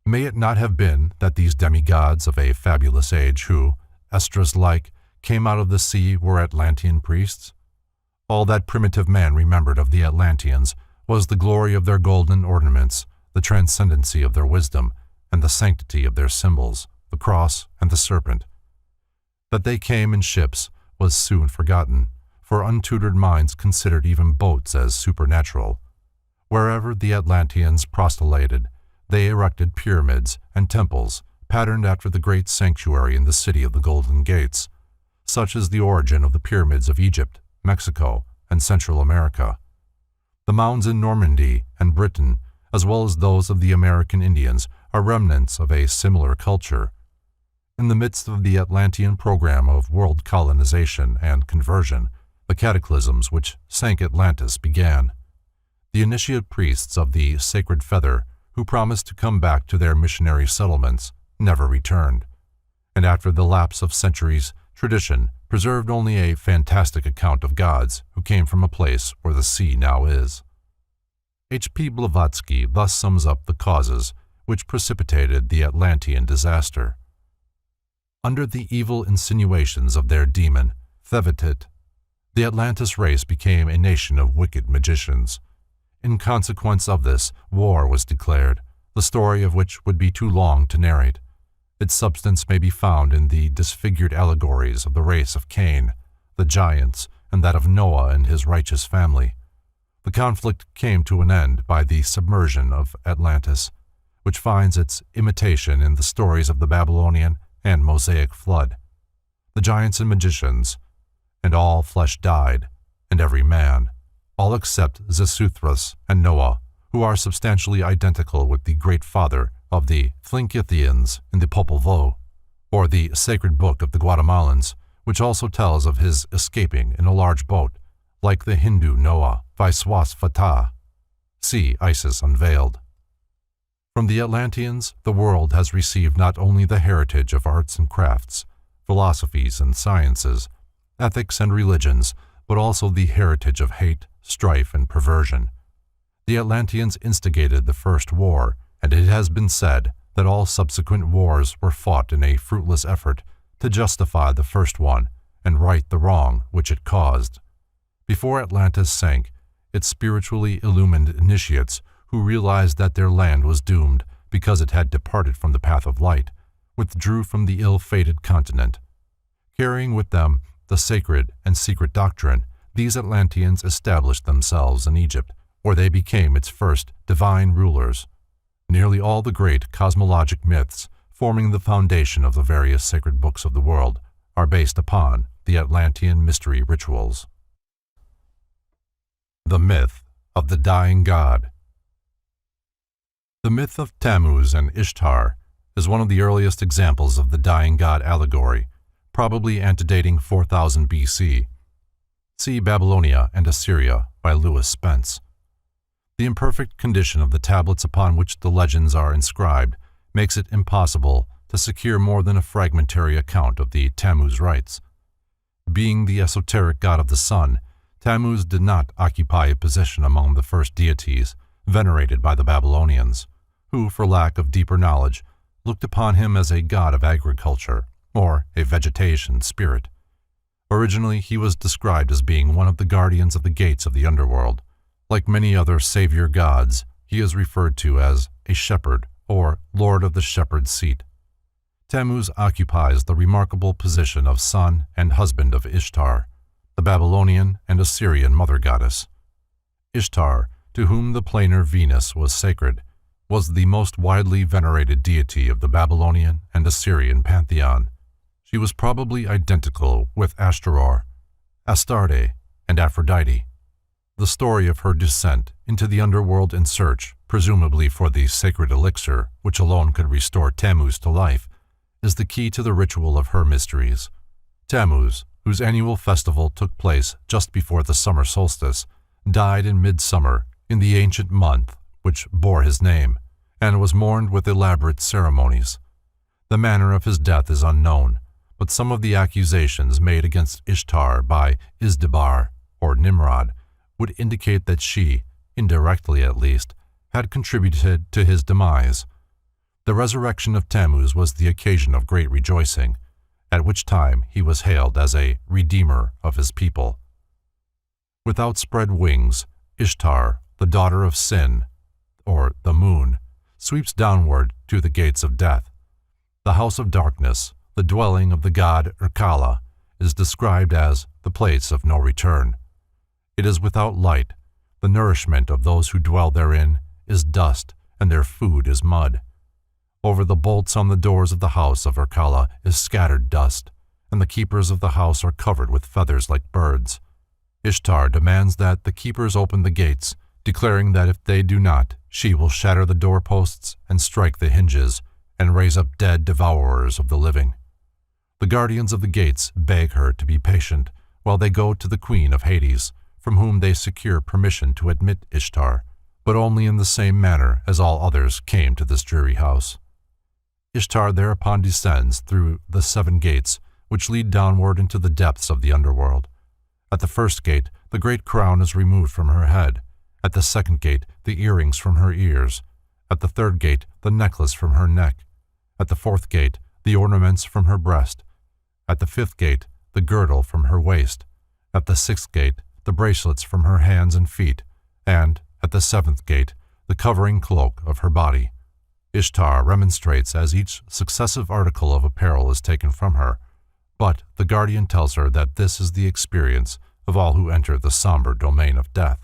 May it not have been that these demigods of a fabulous age who, Esdras-like, came out of the sea were Atlantean priests? All that primitive man remembered of the Atlanteans was the glory of their golden ornaments, the transcendency of their wisdom, and the sanctity of their symbols, the cross and the serpent. That they came in ships was soon forgotten, for untutored minds considered even boats as supernatural. Wherever the Atlanteans prostellated, they erected pyramids and temples patterned after the great sanctuary in the city of the Golden Gates. Such is the origin of the pyramids of Egypt, Mexico, and Central America. The mounds in Normandy and Britain, as well as those of the American Indians, are remnants of a similar culture. In the midst of the Atlantean program of world colonization and conversion, the cataclysms which sank Atlantis began. The initiate priests of the sacred feather, who promised to come back to their missionary settlements, never returned, and after the lapse of centuries, tradition preserved only a fantastic account of gods who came from a place where the sea now is. H.P. Blavatsky thus sums up the causes which precipitated the Atlantean disaster. Under the evil insinuations of their demon, Thevetit, the Atlantis race became a nation of wicked magicians. In consequence of this, war was declared, the story of which would be too long to narrate. Its substance may be found in the disfigured allegories of the race of Cain, the giants, and that of Noah and his righteous family. The conflict came to an end by the submersion of Atlantis, which finds its imitation in the stories of the Babylonian and Mosaic flood. The giants and magicians, and all flesh died, and every man, all except Xisuthros and Noah, who are substantially identical with the great father of the Tlinkithians in the Popol Vuh, or the sacred book of the Guatemalans, which also tells of his escaping in a large boat, like the Hindu Noah, Vaiswasvata. See Isis Unveiled. From the Atlanteans, the world has received not only the heritage of arts and crafts, philosophies and sciences, ethics and religions, but also the heritage of hate, strife, and perversion. The Atlanteans instigated the first war, and it has been said that all subsequent wars were fought in a fruitless effort to justify the first one and right the wrong which it caused. Before Atlantis sank, its spiritually illumined initiates, who realized that their land was doomed because it had departed from the path of light, withdrew from the ill-fated continent. Carrying with them the sacred and secret doctrine, these Atlanteans established themselves in Egypt, where they became its first divine rulers. Nearly all the great cosmologic myths forming the foundation of the various sacred books of the world are based upon the Atlantean mystery rituals. The myth of the dying god. The myth of Tammuz and Ishtar is one of the earliest examples of the dying god allegory, probably antedating 4000 BC. See Babylonia and Assyria by Lewis Spence. The imperfect condition of the tablets upon which the legends are inscribed makes it impossible to secure more than a fragmentary account of the Tammuz rites. Being the esoteric god of the sun, Tammuz did not occupy a position among the first deities venerated by the Babylonians, who, for lack of deeper knowledge, looked upon him as a god of agriculture or a vegetation spirit. Originally, he was described as being one of the guardians of the gates of the underworld. Like many other savior gods, he is referred to as a shepherd or lord of the shepherd's seat. Tammuz occupies the remarkable position of son and husband of Ishtar, the the Babylonian and Assyrian mother goddess. Ishtar, to whom the planar Venus was sacred, was the most widely venerated deity of the Babylonian and Assyrian pantheon. She was probably identical with Ashtaroth, Astarte, and Aphrodite. The story of her descent into the underworld in search, presumably for the sacred elixir which alone could restore Tammuz to life, is the key to the ritual of her mysteries. Tammuz, whose annual festival took place just before the summer solstice, died in midsummer in the ancient month which bore his name, and was mourned with elaborate ceremonies. The manner of his death is unknown, but some of the accusations made against Ishtar by Izdibar, or Nimrod, would indicate that she, indirectly at least, had contributed to his demise. The resurrection of Tammuz was the occasion of great rejoicing, at which time he was hailed as a redeemer of his people. With outspread wings, Ishtar, the daughter of Sin, or the moon, sweeps downward to the gates of death. The house of darkness, the dwelling of the god Irkalla, is described as the place of no return. It is without light. The nourishment of those who dwell therein is dust, and their food is mud. Over the bolts on the doors of the house of Irkalla is scattered dust, and the keepers of the house are covered with feathers like birds. Ishtar demands that the keepers open the gates, declaring that if they do not, she will shatter the doorposts and strike the hinges, and raise up dead devourers of the living. The guardians of the gates beg her to be patient while they go to the queen of Hades, from whom they secure permission to admit Ishtar, but only in the same manner as all others came to this dreary house. Ishtar thereupon descends through the 7 gates, which lead downward into the depths of the underworld. At the first gate, the great crown is removed from her head. At the second gate, the earrings from her ears. At the third gate, the necklace from her neck. At the fourth gate, the ornaments from her breast. At the fifth gate, the girdle from her waist. At the sixth gate, the bracelets from her hands and feet, and, at the 7th gate, the covering cloak of her body. Ishtar remonstrates as each successive article of apparel is taken from her, but the guardian tells her that this is the experience of all who enter the somber domain of death.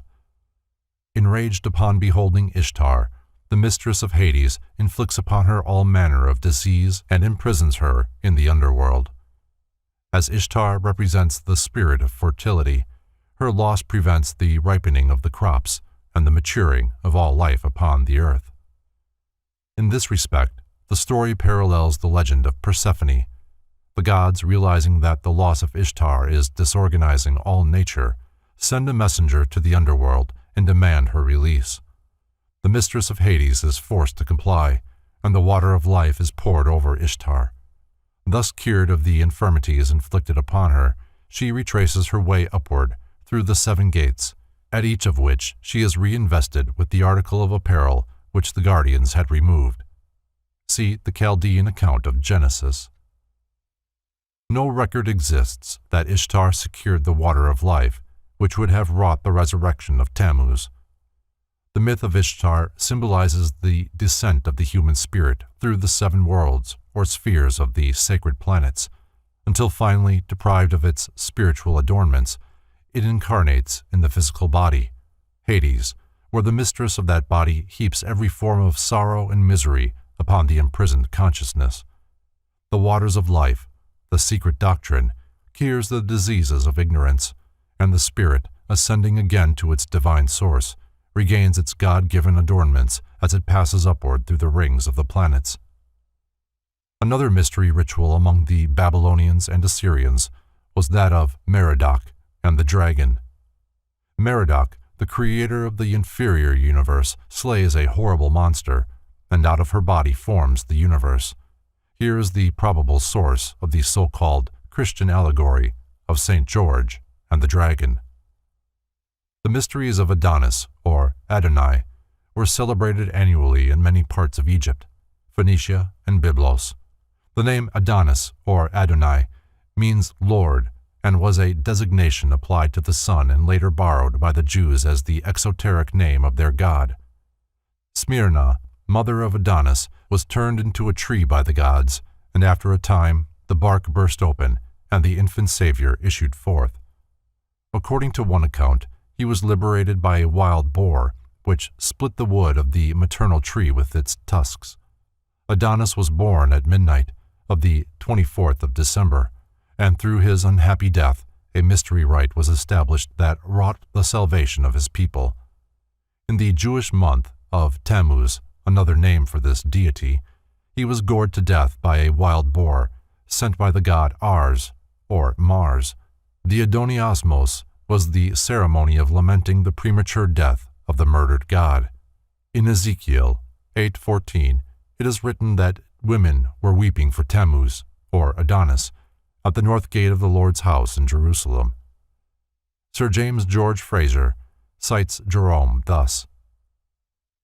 Enraged upon beholding Ishtar, the mistress of Hades inflicts upon her all manner of disease and imprisons her in the underworld. As Ishtar represents the spirit of fertility, her loss prevents the ripening of the crops and the maturing of all life upon the earth. In this respect, the story parallels the legend of Persephone. The gods, realizing that the loss of Ishtar is disorganizing all nature, send a messenger to the underworld and demand her release. The mistress of Hades is forced to comply, and the water of life is poured over Ishtar. Thus cured of the infirmities inflicted upon her, she retraces her way upward through the 7 gates, at each of which she is reinvested with the article of apparel which the guardians had removed. See the Chaldean account of Genesis. No record exists that Ishtar secured the water of life, which would have wrought the resurrection of Tammuz. The myth of Ishtar symbolizes the descent of the human spirit through the 7 worlds or spheres of the sacred planets, until finally, deprived of its spiritual adornments, it incarnates in the physical body, Hades, where the mistress of that body heaps every form of sorrow and misery upon the imprisoned consciousness. The waters of life, the secret doctrine, cures the diseases of ignorance, and the spirit, ascending again to its divine source, regains its God-given adornments as it passes upward through the rings of the planets. Another mystery ritual among the Babylonians and Assyrians was that of Merodach and the dragon. Merodach, the creator of the inferior universe, slays a horrible monster, and out of her body forms the universe. Here is the probable source of the so-called Christian allegory of St. George and the dragon. The mysteries of Adonis, or Adonai, were celebrated annually in many parts of Egypt, Phoenicia, and Byblos. The name Adonis, or Adonai, means Lord, and was a designation applied to the sun and later borrowed by the Jews as the esoteric name of their god. Smyrna, mother of Adonis, was turned into a tree by the gods, and after a time the bark burst open, and the infant Savior issued forth. According to one account, he was liberated by a wild boar, which split the wood of the maternal tree with its tusks. Adonis was born at midnight of the 24th of December, and through his unhappy death, a mystery rite was established that wrought the salvation of his people. In the Jewish month of Tammuz, another name for this deity, he was gored to death by a wild boar sent by the god Ars, or Mars. The Adoniasmos was the ceremony of lamenting the premature death of the murdered god. In Ezekiel 8:14, it is written that women were weeping for Tammuz, or Adonis, at the north gate of the Lord's house in Jerusalem. Sir James George Fraser cites Jerome thus.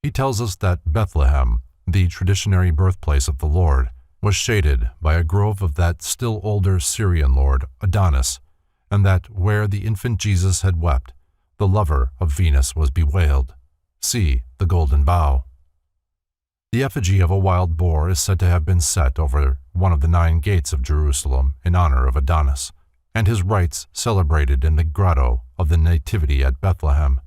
He tells us that Bethlehem, the traditionary birthplace of the Lord, was shaded by a grove of that still older Syrian lord, Adonis, and that where the infant Jesus had wept, the lover of Venus was bewailed. See the Golden Bough. The effigy of a wild boar is said to have been set over one of the 9 gates of Jerusalem in honor of Adonis, and his rites celebrated in the grotto of the Nativity at Bethlehem.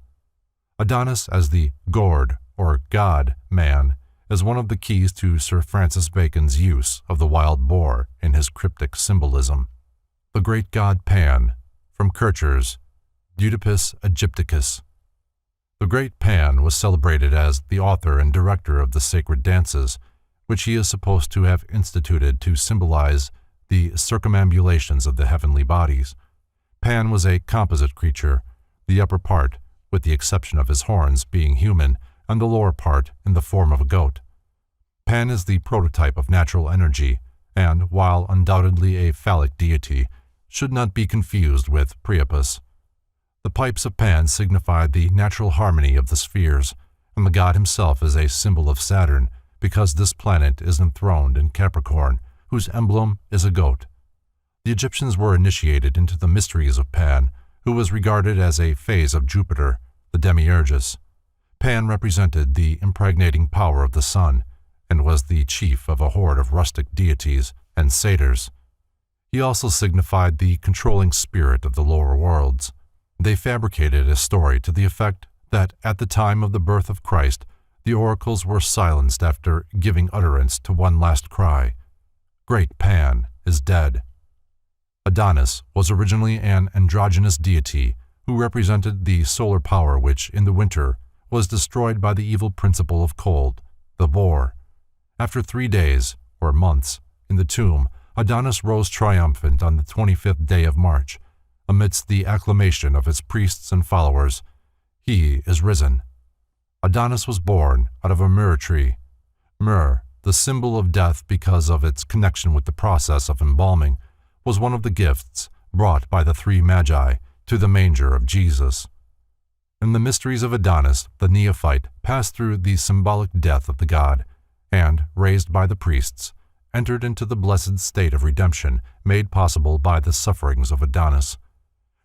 Adonis as the gored, or God-man, is one of the keys to Sir Francis Bacon's use of the wild boar in his cryptic symbolism. The great god Pan, from Kircher's Oedipus Aegypticus. The great Pan was celebrated as the author and director of the sacred dances, which he is supposed to have instituted to symbolize the circumambulations of the heavenly bodies. Pan was a composite creature, the upper part, with the exception of his horns, being human, and the lower part in the form of a goat. Pan is the prototype of natural energy, and, while undoubtedly a phallic deity, should not be confused with Priapus. The pipes of Pan signify the natural harmony of the spheres, and the god himself is a symbol of Saturn, because this planet is enthroned in Capricorn, whose emblem is a goat. The Egyptians were initiated into the mysteries of Pan, who was regarded as a phase of Jupiter, the demiurgus. Pan represented the impregnating power of the sun, and was the chief of a horde of rustic deities and satyrs. He also signified the controlling spirit of the lower worlds. They fabricated a story to the effect that at the time of the birth of Christ, the oracles were silenced after giving utterance to one last cry, "Great Pan is dead." Adonis was originally an androgynous deity who represented the solar power which, in the winter, was destroyed by the evil principle of cold, the boar. After 3 days, or months, in the tomb, Adonis rose triumphant on the 25th day of March, amidst the acclamation of his priests and followers. He is risen. Adonis was born out of a myrrh tree. Myrrh, the symbol of death because of its connection with the process of embalming, was one of the gifts brought by the 3 magi to the manger of Jesus. In the mysteries of Adonis, the neophyte passed through the symbolic death of the god, and, raised by the priests, entered into the blessed state of redemption made possible by the sufferings of Adonis.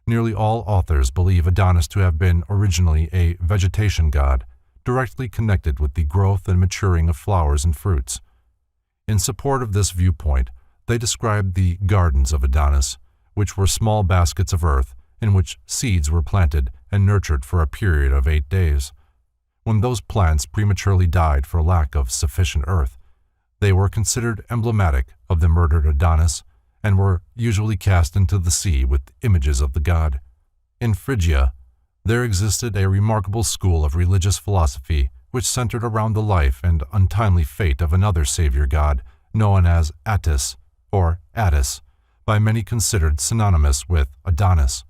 Nearly all authors believe Adonis to have been originally a vegetation god, directly connected with the growth and maturing of flowers and fruits. In support of this viewpoint, they describe the gardens of Adonis, which were small baskets of earth in which seeds were planted and nurtured for a period of 8 days. When those plants prematurely died for lack of sufficient earth, they were considered emblematic of the murdered Adonis and were usually cast into the sea with images of the god. In Phrygia, there existed a remarkable school of religious philosophy which centered around the life and untimely fate of another savior god known as Attis, or Attis, by many considered synonymous with Adonis.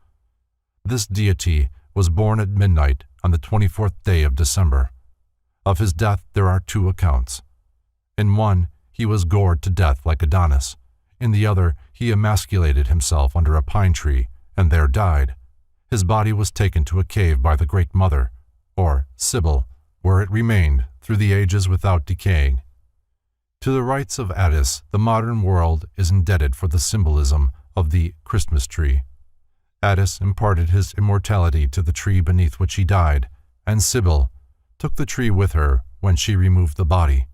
This deity was born at midnight on the 24th day of December. Of his death there are 2 accounts. In one, he was gored to death like Adonis. In the other, he emasculated himself under a pine tree and there died. His body was taken to a cave by the Great Mother, or Sibyl, where it remained through the ages without decaying. To the rites of Attis, the modern world is indebted for the symbolism of the Christmas tree. Attis imparted his immortality to the tree beneath which he died, and Sibyl took the tree with her when she removed the body.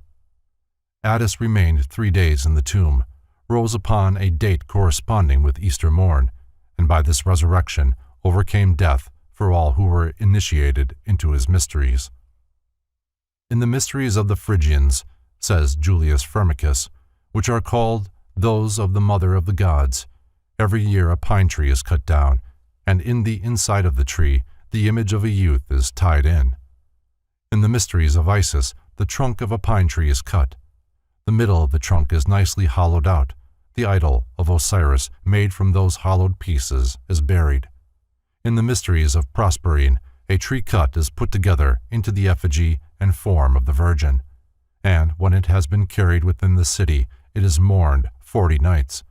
Attis remained 3 days in the tomb, rose upon a date corresponding with Easter morn, and by this resurrection overcame death for all who were initiated into his mysteries. In the mysteries of the Phrygians, says Julius Firmicus, which are called those of the Mother of the Gods, every year a pine tree is cut down, and in the inside of the tree the image of a youth is tied in. In the mysteries of Isis, the trunk of a pine tree is cut. The middle of the trunk is nicely hollowed out. The idol of Osiris, made from those hollowed pieces, is buried. In the mysteries of Proserpine, a tree cut is put together into the effigy and form of the Virgin, and when it has been carried within the city, it is mourned 40 nights,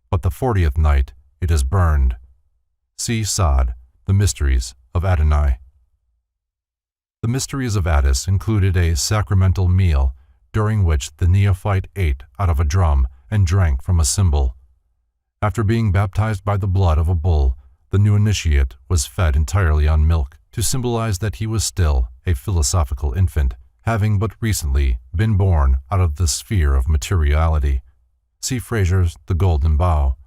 but the 40th night it is burned. See Sod, The Mysteries of Adonai. The mysteries of Attis included a sacramental meal, during which the neophyte ate out of a drum and drank from a cymbal. After being baptized by the blood of a bull, the new initiate was fed entirely on milk to symbolize that he was still a philosophical infant, having but recently been born out of the sphere of materiality. See Fraser's The Golden Bough.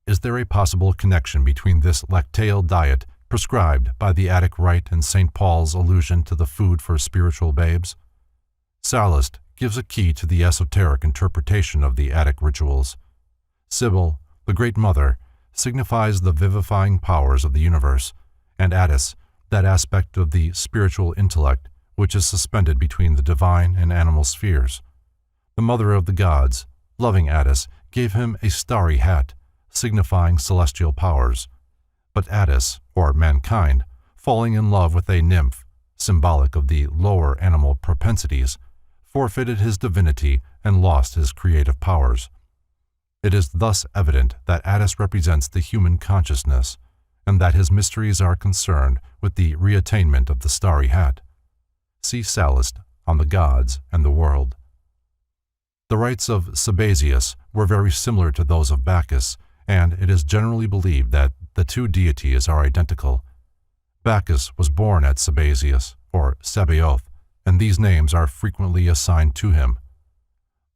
Is there a possible connection between this lacteal diet prescribed by the Attic Rite and St. Paul's allusion to the food for spiritual babes? Sallust gives a key to the esoteric interpretation of the Attic rituals. Sibyl, the Great Mother, signifies the vivifying powers of the universe, and Attis, that aspect of the spiritual intellect which is suspended between the divine and animal spheres. The Mother of the Gods, loving Attis, gave him a starry hat, signifying celestial powers. But Attis, or mankind, falling in love with a nymph, symbolic of the lower animal propensities, forfeited his divinity and lost his creative powers. It is thus evident that Attis represents the human consciousness, and that his mysteries are concerned with the reattainment of the starry hat. See Sallust on the Gods and the World. The rites of Sabazius were very similar to those of Bacchus, and it is generally believed that the two deities are identical. Bacchus was born at Sabazius, or Sabaoth, and these names are frequently assigned to him.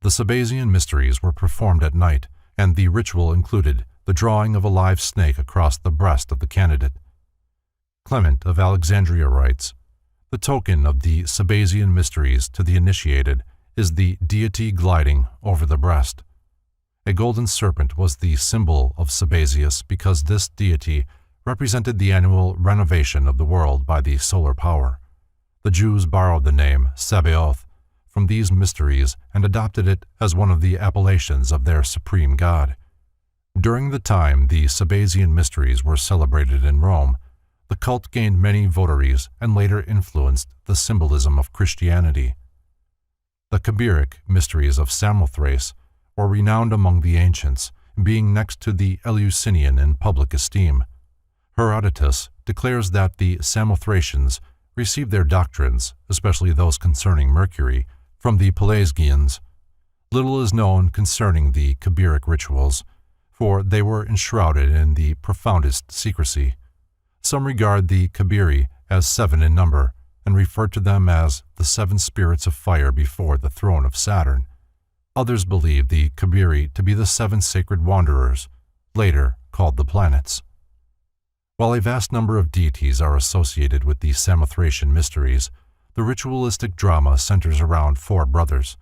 The Sabazian mysteries were performed at night, and the ritual included the drawing of a live snake across the breast of the candidate. Clement of Alexandria writes, "The token of the Sabazian mysteries to the initiated is the deity gliding over the breast." A golden serpent was the symbol of Sabazius because this deity represented the annual renovation of the world by the solar power. The Jews borrowed the name Sabaoth from these mysteries and adopted it as one of the appellations of their supreme god. During the time the Sabazian mysteries were celebrated in Rome, the cult gained many votaries and later influenced the symbolism of Christianity. The Kabiric mysteries of Samothrace were renowned among the ancients, being next to the Eleusinian in public esteem. Herodotus declares that the Samothracians received their doctrines, especially those concerning Mercury, from the Pelasgians. Little is known concerning the Kabiric rituals, for they were enshrouded in the profoundest secrecy. Some regard the Kabiri as 7 in number, and refer to them as the 7 spirits of fire before the throne of Saturn. Others believe the Kabiri to be the 7 sacred wanderers, later called the planets. While a vast number of deities are associated with the Samothracian mysteries, the ritualistic drama centers around 4 brothers.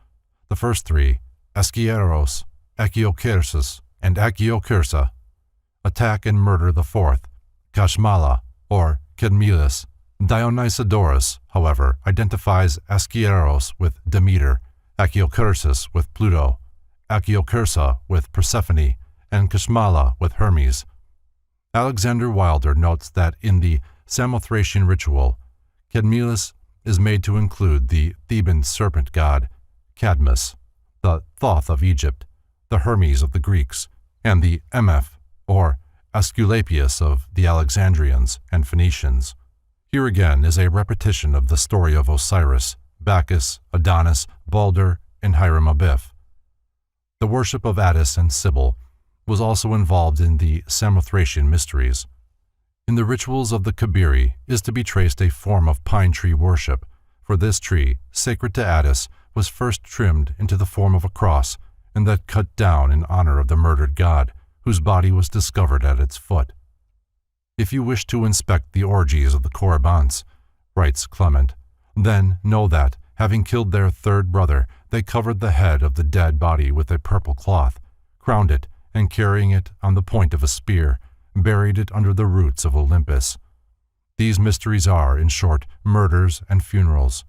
The first 3, Askieros, Achiokersus, and Achiokersa, attack and murder the 4th, Kashmala, or Kedmilis. Dionysiodorus, however, identifies Askieros with Demeter, Achiokersus with Pluto, Achiokersa with Persephone, and Kashmala with Hermes. Alexander Wilder notes that in the Samothracian ritual, Kedmilis is made to include the Theban serpent god, Cadmus, the Thoth of Egypt, the Hermes of the Greeks, and the Emeph, or Asclepius of the Alexandrians and Phoenicians. Here again is a repetition of the story of Osiris, Bacchus, Adonis, Balder, and Hiram Abiff. The worship of Attis and Sibyl was also involved in the Samothracian mysteries. In the rituals of the Kabiri is to be traced a form of pine tree worship, for this tree, sacred to Attis, was first trimmed into the form of a cross and then cut down in honor of the murdered god, whose body was discovered at its foot. If you wish to inspect the orgies of the Corybantes, writes Clement, then know that, having killed their third brother, they covered the head of the dead body with a purple cloth, crowned it, and carrying it on the point of a spear, buried it under the roots of Olympus. These mysteries are, in short, murders and funerals.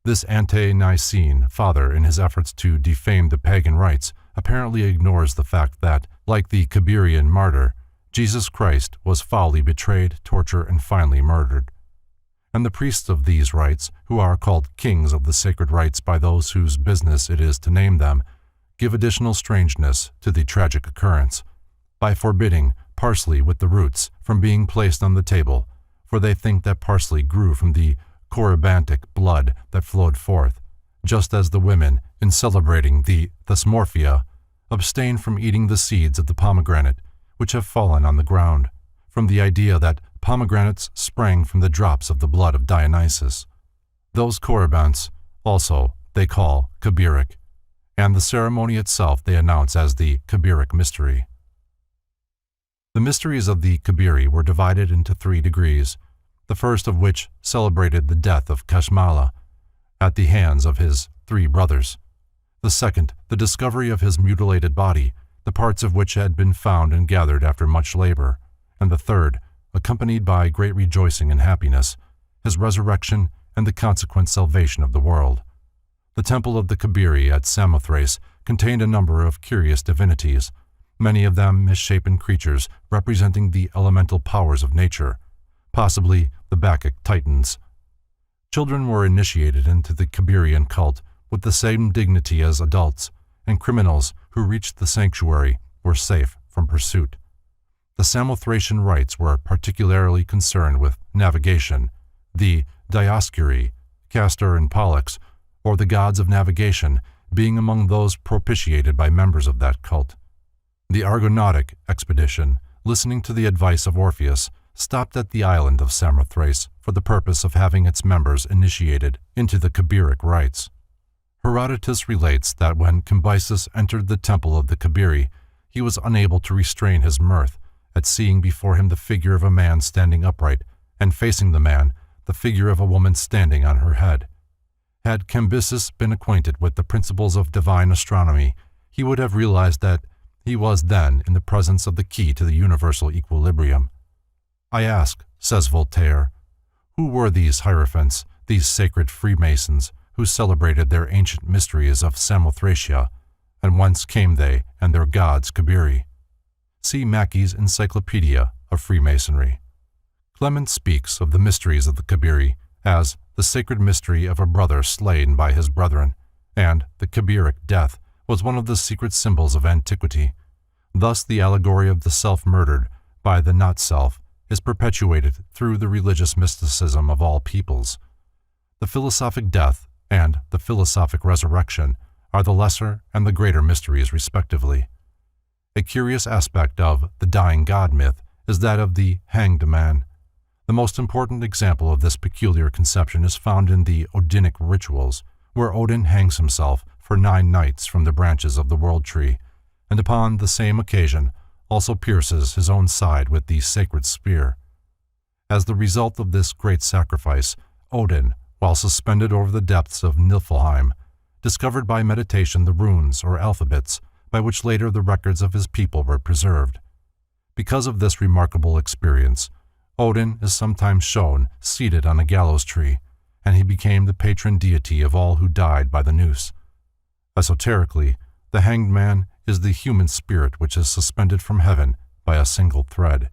This ante-Nicene father, in his efforts to defame the pagan rites, apparently ignores the fact that, like the Kabirian martyr, Jesus Christ was foully betrayed, tortured, and finally murdered. And the priests of these rites, who are called kings of the sacred rites by those whose business it is to name them, give additional strangeness to the tragic occurrence, by forbidding parsley with the roots from being placed on the table, for they think that parsley grew from the Corybantic blood that flowed forth, just as the women, in celebrating the Thesmorphia, abstain from eating the seeds of the pomegranate, which have fallen on the ground, from the idea that pomegranates sprang from the drops of the blood of Dionysus. Those Corybantes, also, they call Kabiric, and the ceremony itself they announce as the Kabiric mystery. The mysteries of the Kabiri were divided into 3 degrees, the first of which celebrated the death of Kashmala at the hands of his 3 brothers. The second, the discovery of his mutilated body, the parts of which had been found and gathered after much labor. And the third, accompanied by great rejoicing and happiness, his resurrection and the consequent salvation of the world. The temple of the Kabiri at Samothrace contained a number of curious divinities, many of them misshapen creatures representing the elemental powers of nature, possibly the Bacchic Titans. Children were initiated into the Kabirian cult with the same dignity as adults, and criminals who reached the sanctuary were safe from pursuit. The Samothracian rites were particularly concerned with navigation. The Dioscuri, Castor and Pollux, or the gods of navigation, being among those propitiated by members of that cult. The Argonautic expedition, listening to the advice of Orpheus, stopped at the island of Samothrace for the purpose of having its members initiated into the Kabiric rites. Herodotus relates that when Cambyses entered the temple of the Kabiri, he was unable to restrain his mirth at seeing before him the figure of a man standing upright, and facing the man, the figure of a woman standing on her head. Had Cambyses been acquainted with the principles of divine astronomy, he would have realized that he was then in the presence of the key to the universal equilibrium. I ask, says Voltaire, who were these hierophants, these sacred Freemasons, who celebrated their ancient mysteries of Samothracia, and whence came they and their gods Kabiri? See Mackey's Encyclopedia of Freemasonry. Clement speaks of the mysteries of the Kabiri as the sacred mystery of a brother slain by his brethren, and the Kabiric death was one of the secret symbols of antiquity. Thus the allegory of the self murdered by the not-self is perpetuated through the religious mysticism of all peoples. The philosophic death and the philosophic resurrection are the lesser and the greater mysteries respectively. A curious aspect of the dying god myth is that of the hanged man. The most important example of this peculiar conception is found in the Odinic rituals, where Odin hangs himself for 9 nights from the branches of the world tree, and upon the same occasion also pierces his own side with the sacred spear. As the result of this great sacrifice, Odin, while suspended over the depths of Niflheim, discovered by meditation the runes or alphabets by which later the records of his people were preserved. Because of this remarkable experience, Odin is sometimes shown seated on a gallows tree, and he became the patron deity of all who died by the noose. Esoterically, the hanged man is the human spirit which is suspended from heaven by a single thread.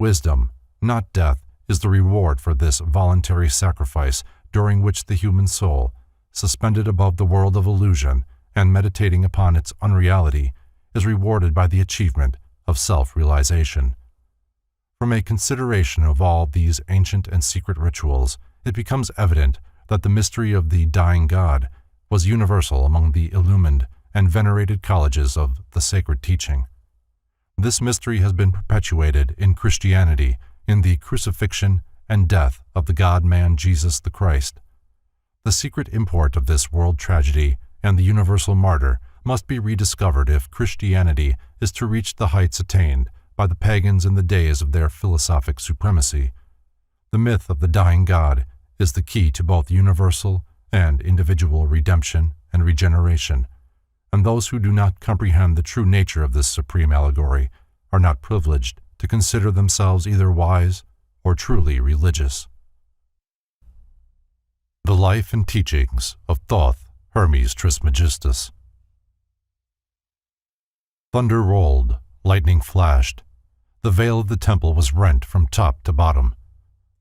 Wisdom, not death, is the reward for this voluntary sacrifice during which the human soul, suspended above the world of illusion and meditating upon its unreality, is rewarded by the achievement of self-realization. From a consideration of all these ancient and secret rituals, it becomes evident that the mystery of the dying god was universal among the illumined and venerated colleges of the sacred teaching. This mystery has been perpetuated in Christianity in the crucifixion and death of the God-man Jesus the Christ. The secret import of this world tragedy and the universal martyr must be rediscovered if Christianity is to reach the heights attained by by the pagans in the days of their philosophic supremacy. The myth of the dying God is the key to both universal and individual redemption and regeneration, and those who do not comprehend the true nature of this supreme allegory are not privileged to consider themselves either wise or truly religious. The Life and Teachings of Thoth Hermes Trismegistus. Thunder rolled, lightning flashed. The veil of the temple was rent from top to bottom.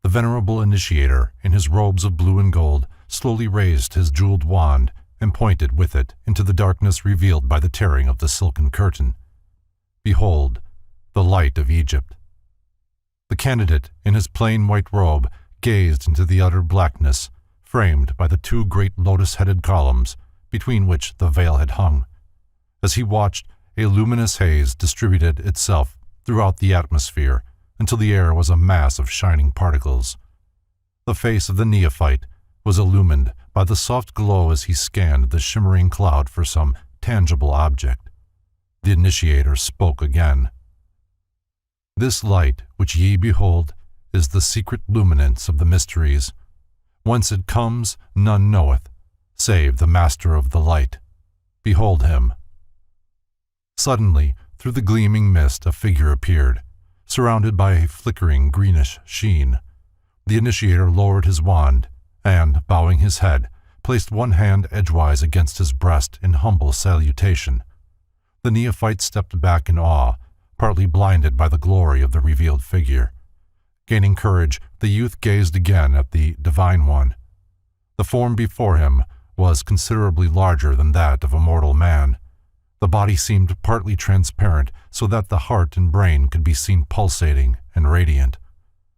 The venerable initiator, in his robes of blue and gold, slowly raised his jeweled wand and pointed with it into the darkness revealed by the tearing of the silken curtain. Behold, the light of Egypt. The candidate, in his plain white robe, gazed into the utter blackness, framed by the two great lotus-headed columns between which the veil had hung. As he watched, a luminous haze distributed itself throughout the atmosphere until the air was a mass of shining particles. The face of the neophyte was illumined by the soft glow as he scanned the shimmering cloud for some tangible object. The initiator spoke again. This light which ye behold is the secret luminance of the mysteries. Whence it comes, none knoweth, save the master of the light. Behold him. Suddenly, through the gleaming mist, a figure appeared, surrounded by a flickering greenish sheen. The initiator lowered his wand and, bowing his head, placed one hand edgewise against his breast in humble salutation. The neophyte stepped back in awe, partly blinded by the glory of the revealed figure. Gaining courage, the youth gazed again at the Divine One. The form before him was considerably larger than that of a mortal man. The body seemed partly transparent so that the heart and brain could be seen pulsating and radiant.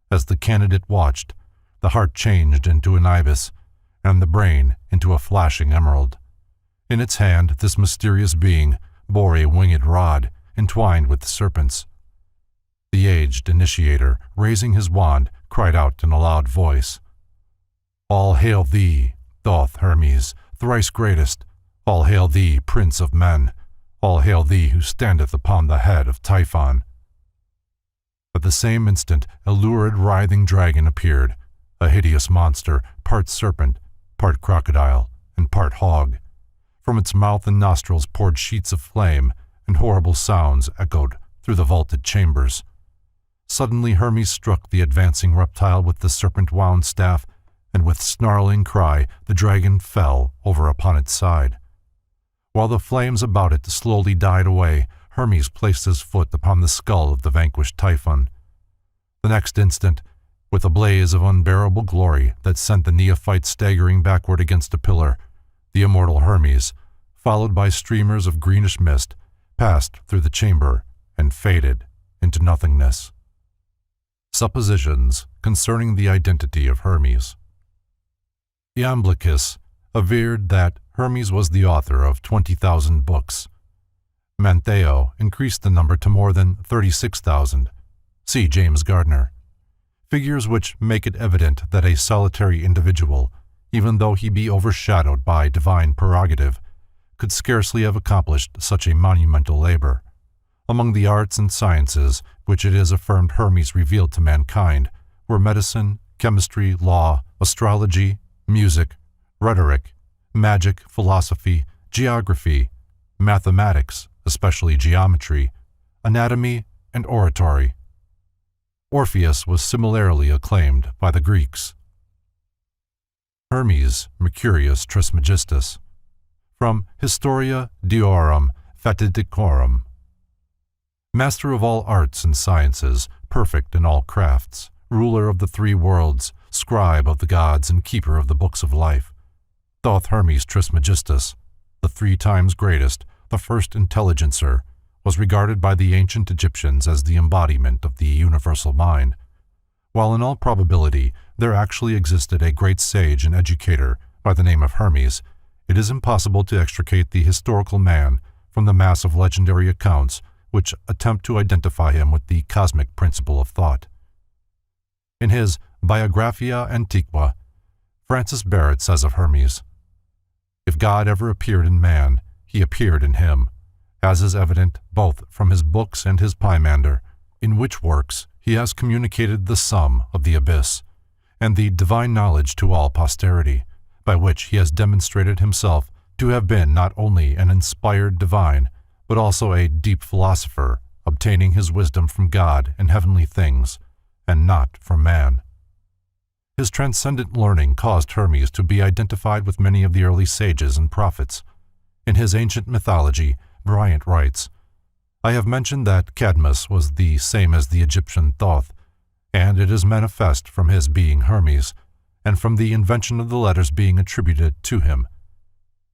As the candidate watched, the heart changed into an ibis, and the brain into a flashing emerald. In its hand, this mysterious being bore a winged rod entwined with serpents. The aged initiator, raising his wand, cried out in a loud voice, "All hail thee, Thoth Hermes, thrice greatest! All hail thee, Prince of Men! All hail thee who standeth upon the head of Typhon!" At the same instant, a lurid, writhing dragon appeared, a hideous monster, part serpent, part crocodile, and part hog. From its mouth and nostrils poured sheets of flame, and horrible sounds echoed through the vaulted chambers. Suddenly Hermes struck the advancing reptile with the serpent-wound staff, and with snarling cry the dragon fell over upon its side. While the flames about it slowly died away, Hermes placed his foot upon the skull of the vanquished Typhon. The next instant, with a blaze of unbearable glory that sent the neophyte staggering backward against a pillar, the immortal Hermes, followed by streamers of greenish mist, passed through the chamber and faded into nothingness. Suppositions concerning the identity of Hermes. Iamblichus averred that Hermes was the author of 20,000 books. Mantheo increased the number to more than 36,000. See James Gardner. Figures which make it evident that a solitary individual, even though he be overshadowed by divine prerogative, could scarcely have accomplished such a monumental labor. Among the arts and sciences which it is affirmed Hermes revealed to mankind were medicine, chemistry, law, astrology, music, rhetoric, magic, philosophy, geography, mathematics, especially geometry, anatomy, and oratory. Orpheus was similarly acclaimed by the Greeks. Hermes Mercurius Trismegistus. From Historia Deorum Fatidicorum. Master of all arts and sciences, perfect in all crafts, ruler of the three worlds, scribe of the gods and keeper of the books of life, Thoth Hermes Trismegistus, the 3 times greatest, the first intelligencer, was regarded by the ancient Egyptians as the embodiment of the universal mind. While in all probability there actually existed a great sage and educator by the name of Hermes, it is impossible to extricate the historical man from the mass of legendary accounts which attempt to identify him with the cosmic principle of thought. In his Biographia Antiqua, Francis Barrett says of Hermes, "If God ever appeared in man, he appeared in him, as is evident both from his books and his Pymander, in which works he has communicated the sum of the abyss, and the divine knowledge to all posterity, by which he has demonstrated himself to have been not only an inspired divine, but also a deep philosopher, obtaining his wisdom from God and heavenly things, and not from man. His transcendent learning caused Hermes to be identified with many of the early sages and prophets. In his ancient mythology, Bryant writes, "I have mentioned that Cadmus was the same as the Egyptian Thoth, and it is manifest from his being Hermes, and from the invention of the letters being attributed to him.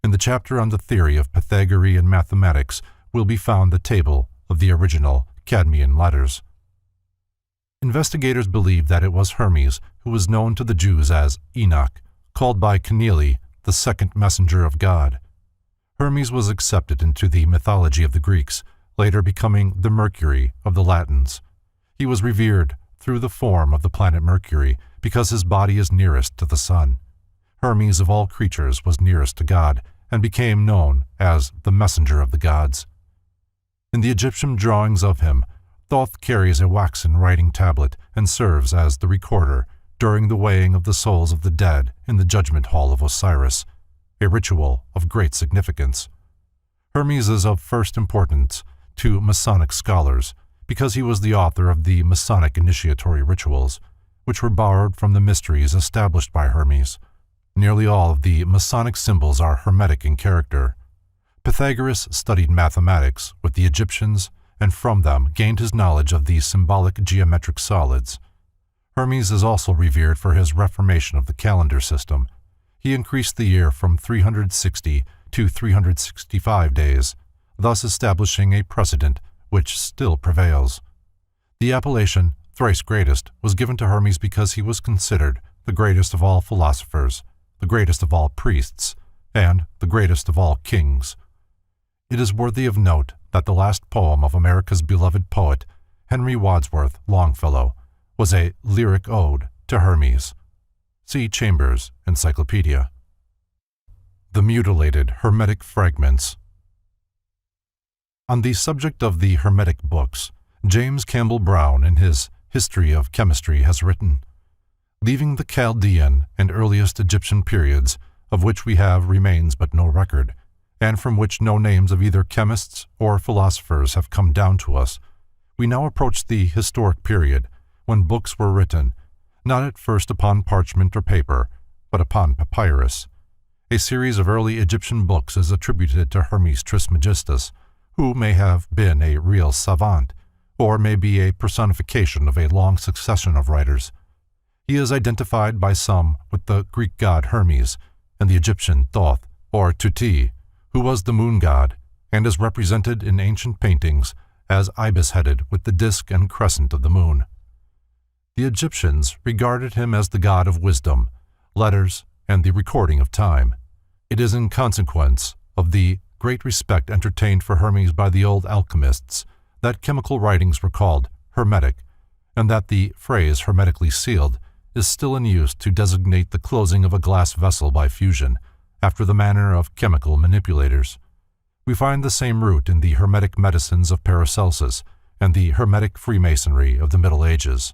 In the chapter on the theory of Pythagorean mathematics will be found the table of the original Cadmean letters." Investigators believe that it was Hermes who was known to the Jews as Enoch, called by Kenealy the second messenger of God. Hermes was accepted into the mythology of the Greeks, later becoming the Mercury of the Latins. He was revered through the form of the planet Mercury because his body is nearest to the sun. Hermes of all creatures was nearest to God and became known as the messenger of the gods. In the Egyptian drawings of him, Thoth carries a waxen writing tablet and serves as the recorder during the weighing of the souls of the dead in the judgment hall of Osiris, a ritual of great significance. Hermes is of first importance to Masonic scholars because he was the author of the Masonic initiatory rituals, which were borrowed from the mysteries established by Hermes. Nearly all of the Masonic symbols are Hermetic in character. Pythagoras studied mathematics with the Egyptians and from them gained his knowledge of the symbolic geometric solids. Hermes is also revered for his reformation of the calendar system. He increased the year from 360 to 365 days, thus establishing a precedent which still prevails. The appellation thrice greatest was given to Hermes because he was considered the greatest of all philosophers, the greatest of all priests, and the greatest of all kings. It is worthy of note that the last poem of America's beloved poet, Henry Wadsworth Longfellow, was a lyric ode to Hermes. See Chambers' Encyclopedia. The mutilated Hermetic fragments. On the subject of the Hermetic books, James Campbell Brown in his History of Chemistry has written, "Leaving the Chaldean and earliest Egyptian periods, of which we have remains but no record, and from which no names of either chemists or philosophers have come down to us, we now approach the historic period when books were written, not at first upon parchment or paper, but upon papyrus. A series of early Egyptian books is attributed to Hermes Trismegistus, who may have been a real savant, or may be a personification of a long succession of writers. He is identified by some with the Greek god Hermes and the Egyptian Thoth, or Tuti, who was the moon god, and is represented in ancient paintings as ibis-headed with the disk and crescent of the moon. The Egyptians regarded him as the god of wisdom, letters, and the recording of time. It is in consequence of the great respect entertained for Hermes by the old alchemists that chemical writings were called hermetic, and that the phrase hermetically sealed is still in use to designate the closing of a glass vessel by fusion, after the manner of chemical manipulators. We find the same root in the Hermetic medicines of Paracelsus and the Hermetic Freemasonry of the Middle Ages.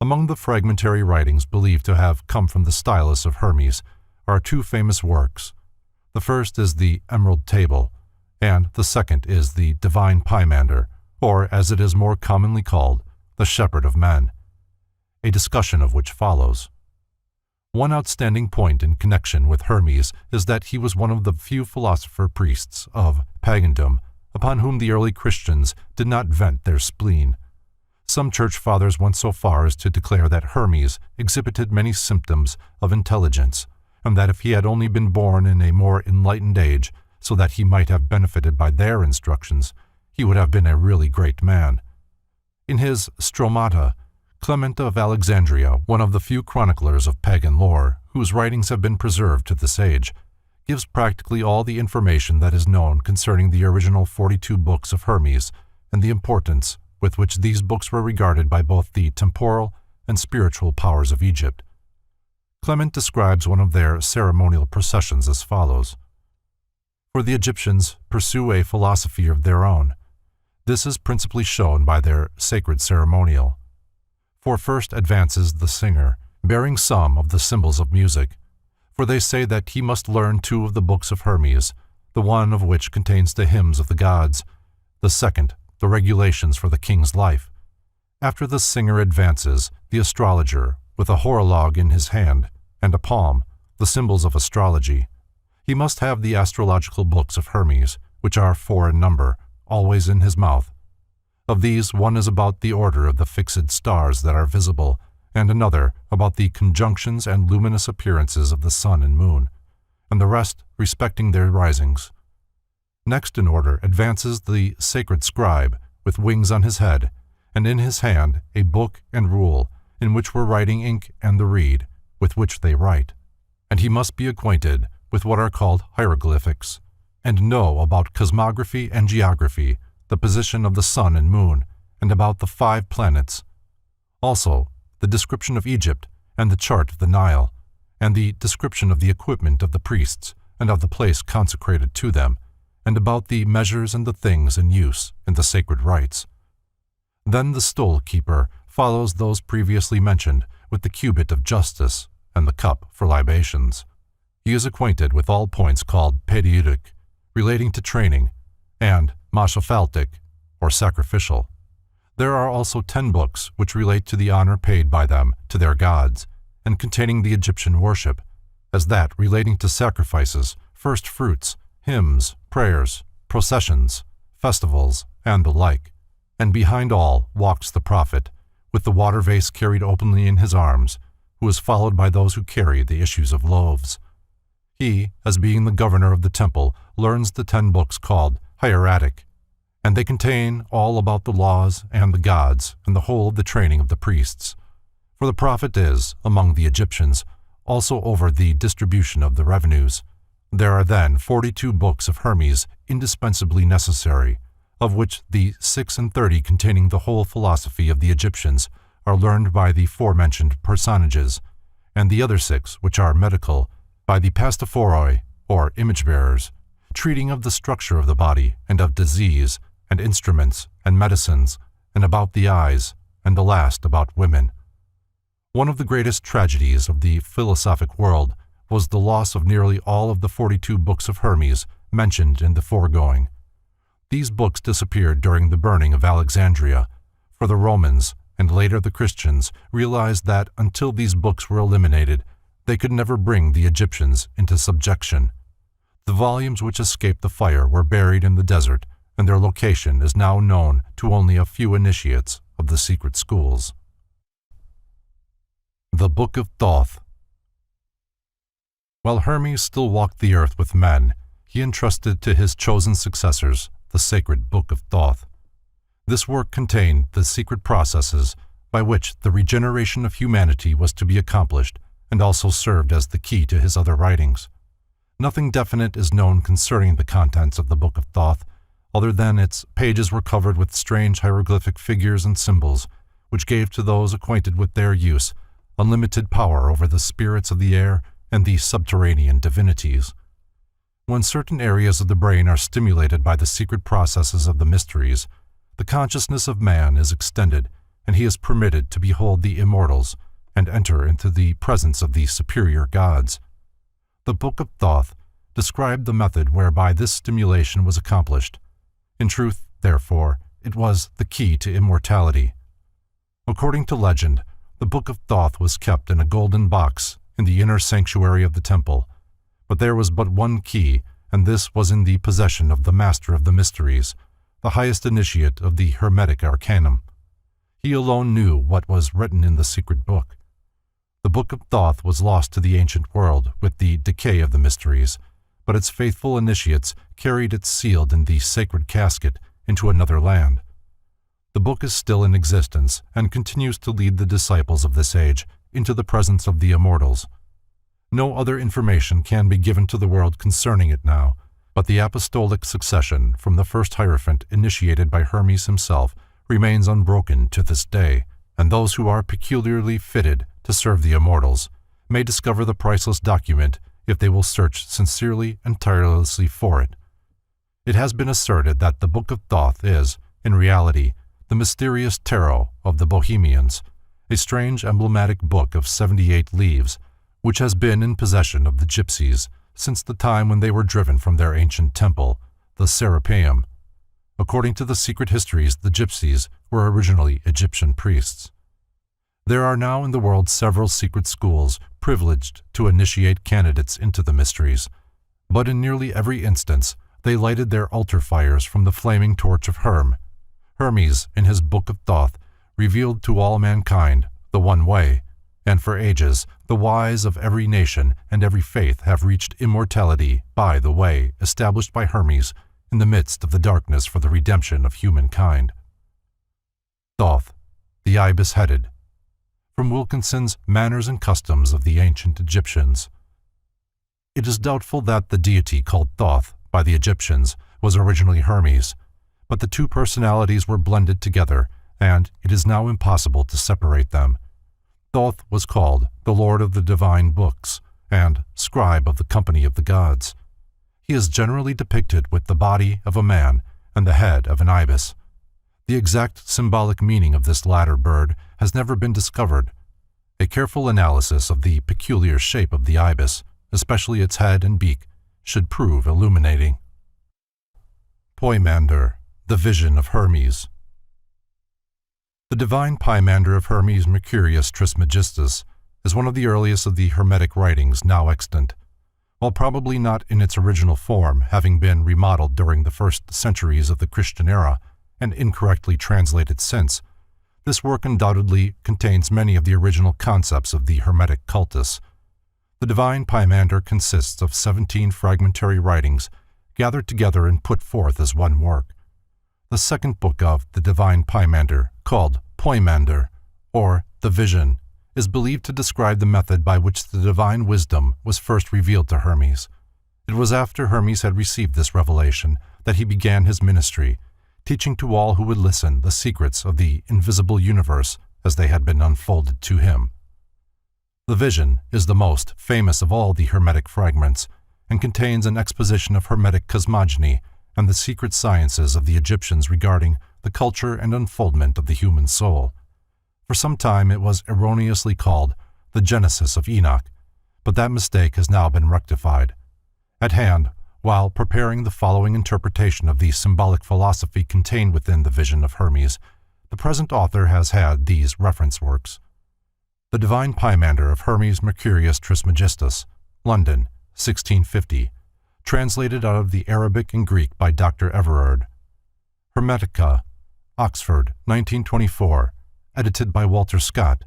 Among the fragmentary writings believed to have come from the stylus of Hermes are two famous works. The first is the Emerald Table, and the second is the Divine Pymander, or as it is more commonly called, the Shepherd of Men, a discussion of which follows. One outstanding point in connection with Hermes is that he was one of the few philosopher-priests of pagandom upon whom the early Christians did not vent their spleen. Some church fathers went so far as to declare that Hermes exhibited many symptoms of intelligence, and that if he had only been born in a more enlightened age, so that he might have benefited by their instructions, he would have been a really great man. In his Stromata, Clement of Alexandria, one of the few chroniclers of pagan lore whose writings have been preserved to this age, gives practically all the information that is known concerning the original 42 books of Hermes and the importance with which these books were regarded by both the temporal and spiritual powers of Egypt. Clement describes one of their ceremonial processions as follows. For the Egyptians pursue a philosophy of their own. This is principally shown by their sacred ceremonial. For first advances the singer, bearing some of the symbols of music, for they say that he must learn 2 of the books of Hermes, the one of which contains the hymns of the gods, the second, the regulations for the king's life. After the singer advances, the astrologer, with a horologe in his hand, and a palm, the symbols of astrology. He must have the astrological books of Hermes, which are 4 in number, always in his mouth. Of these, one is about the order of the fixed stars that are visible, and another about the conjunctions and luminous appearances of the sun and moon, and the rest respecting their risings. Next in order advances the sacred scribe, with wings on his head, and in his hand a book and rule, in which were writing ink and the reed, with which they write. And he must be acquainted with what are called hieroglyphics, and know about cosmography and geography, the position of the sun and moon, and about the 5 planets. Also, the description of Egypt, and the chart of the Nile, and the description of the equipment of the priests, and of the place consecrated to them, and about the measures and the things in use in the sacred rites. Then the stole-keeper follows those previously mentioned with the cubit of justice and the cup for libations. He is acquainted with all points called periodic, relating to training, and mashafaltic, or sacrificial. There are also 10 books which relate to the honor paid by them to their gods, and containing the Egyptian worship, as that relating to sacrifices, first fruits, hymns, prayers, processions, festivals, and the like. And behind all walks the prophet, with the water vase carried openly in his arms, who is followed by those who carry the issues of loaves. He, as being the governor of the temple, learns the 10 books called hieratic, and they contain all about the laws and the gods and the whole of the training of the priests. For the prophet is, among the Egyptians, also over the distribution of the revenues. There are then 42 books of Hermes indispensably necessary, of which the 36 containing the whole philosophy of the Egyptians are learned by the forementioned personages, and the other 6, which are medical, by the pastophoroi, or image-bearers, treating of the structure of the body and of disease, and instruments, and medicines, and about the eyes, and the last about women. One of the greatest tragedies of the philosophic world was the loss of nearly all of the 42 books of Hermes mentioned in the foregoing. These books disappeared during the burning of Alexandria, for the Romans, and later the Christians, realized that until these books were eliminated, they could never bring the Egyptians into subjection. The volumes which escaped the fire were buried in the desert, and their location is now known to only a few initiates of the secret schools. The Book of Thoth. While Hermes still walked the earth with men, he entrusted to his chosen successors the sacred Book of Thoth. This work contained the secret processes by which the regeneration of humanity was to be accomplished, and also served as the key to his other writings. Nothing definite is known concerning the contents of the Book of Thoth, other than its pages were covered with strange hieroglyphic figures and symbols, which gave to those acquainted with their use unlimited power over the spirits of the air and the subterranean divinities. When certain areas of the brain are stimulated by the secret processes of the mysteries, the consciousness of man is extended, and he is permitted to behold the immortals and enter into the presence of the superior gods. The Book of Thoth described the method whereby this stimulation was accomplished. In truth, therefore, it was the key to immortality. According to legend, the Book of Thoth was kept in a golden box in the inner sanctuary of the temple, but there was but one key, and this was in the possession of the Master of the Mysteries, the highest initiate of the Hermetic Arcanum. He alone knew what was written in the secret book. The Book of Thoth was lost to the ancient world with the decay of the mysteries, but its faithful initiates carried it sealed in the sacred casket into another land. The book is still in existence and continues to lead the disciples of this age into the presence of the immortals. No other information can be given to the world concerning it now, but the apostolic succession from the first Hierophant initiated by Hermes himself remains unbroken to this day, and those who are peculiarly fitted to serve the immortals may discover the priceless document if they will search sincerely and tirelessly for it. It has been asserted that the Book of Thoth is, in reality, the mysterious tarot of the Bohemians, a strange emblematic book of 78 leaves, which has been in possession of the gypsies since the time when they were driven from their ancient temple, the Serapeum. According to the secret histories, the gypsies were originally Egyptian priests. There are now in the world several secret schools privileged to initiate candidates into the mysteries, but in nearly every instance they lighted their altar fires from the flaming torch of Hermes, in his Book of Thoth, revealed to all mankind the one way, and for ages the wise of every nation and every faith have reached immortality by the way established by Hermes in the midst of the darkness for the redemption of humankind. Thoth, the ibis-headed. From Wilkinson's Manners and Customs of the Ancient Egyptians. It is doubtful that the deity called Thoth by the Egyptians was originally Hermes, but the two personalities were blended together, and it is now impossible to separate them. Thoth was called the Lord of the Divine Books and Scribe of the Company of the Gods. He is generally depicted with the body of a man and the head of an ibis. The exact symbolic meaning of this latter bird has never been discovered. A careful analysis of the peculiar shape of the ibis, especially its head and beak, should prove illuminating. Poimander, the Vision of Hermes. The divine Poimander of Hermes Mercurius Trismegistus is one of the earliest of the Hermetic writings now extant. While probably not in its original form, having been remodeled during the first centuries of the Christian era and incorrectly translated since, this work undoubtedly contains many of the original concepts of the Hermetic cultus. The divine Poimander consists of 17 fragmentary writings gathered together and put forth as one work. The second book of the divine Poimander, called Poimander, or The Vision, is believed to describe the method by which the divine wisdom was first revealed to Hermes. It was after Hermes had received this revelation that he began his ministry, teaching to all who would listen the secrets of the invisible universe as they had been unfolded to him. The Vision is the most famous of all the Hermetic fragments and contains an exposition of Hermetic cosmogony and the secret sciences of the Egyptians regarding the culture and unfoldment of the human soul. For some time it was erroneously called the Genesis of Enoch, but that mistake has now been rectified. At hand, while preparing the following interpretation of the symbolic philosophy contained within the Vision of Hermes, the present author has had these reference works. The Divine Poimander of Hermes Mercurius Trismegistus, London, 1650, translated out of the Arabic and Greek by Dr. Everard. Hermetica, Oxford, 1924, edited by Walter Scott.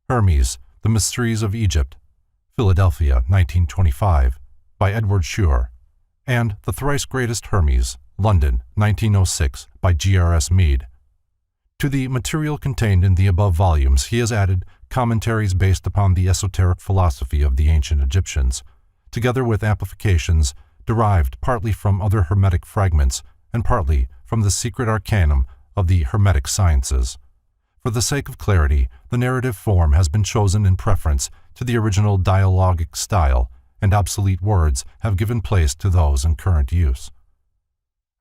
Hermes, The Mysteries of Egypt, Philadelphia, 1925, by Edward Shure, and The Thrice Greatest Hermes, London, 1906, by G.R.S. Mead. To the material contained in the above volumes he has added commentaries based upon the esoteric philosophy of the ancient Egyptians, together with amplifications derived partly from other Hermetic fragments and partly from the secret arcanum of the Hermetic sciences. For the sake of clarity, the narrative form has been chosen in preference to the original dialogic style, and obsolete words have given place to those in current use.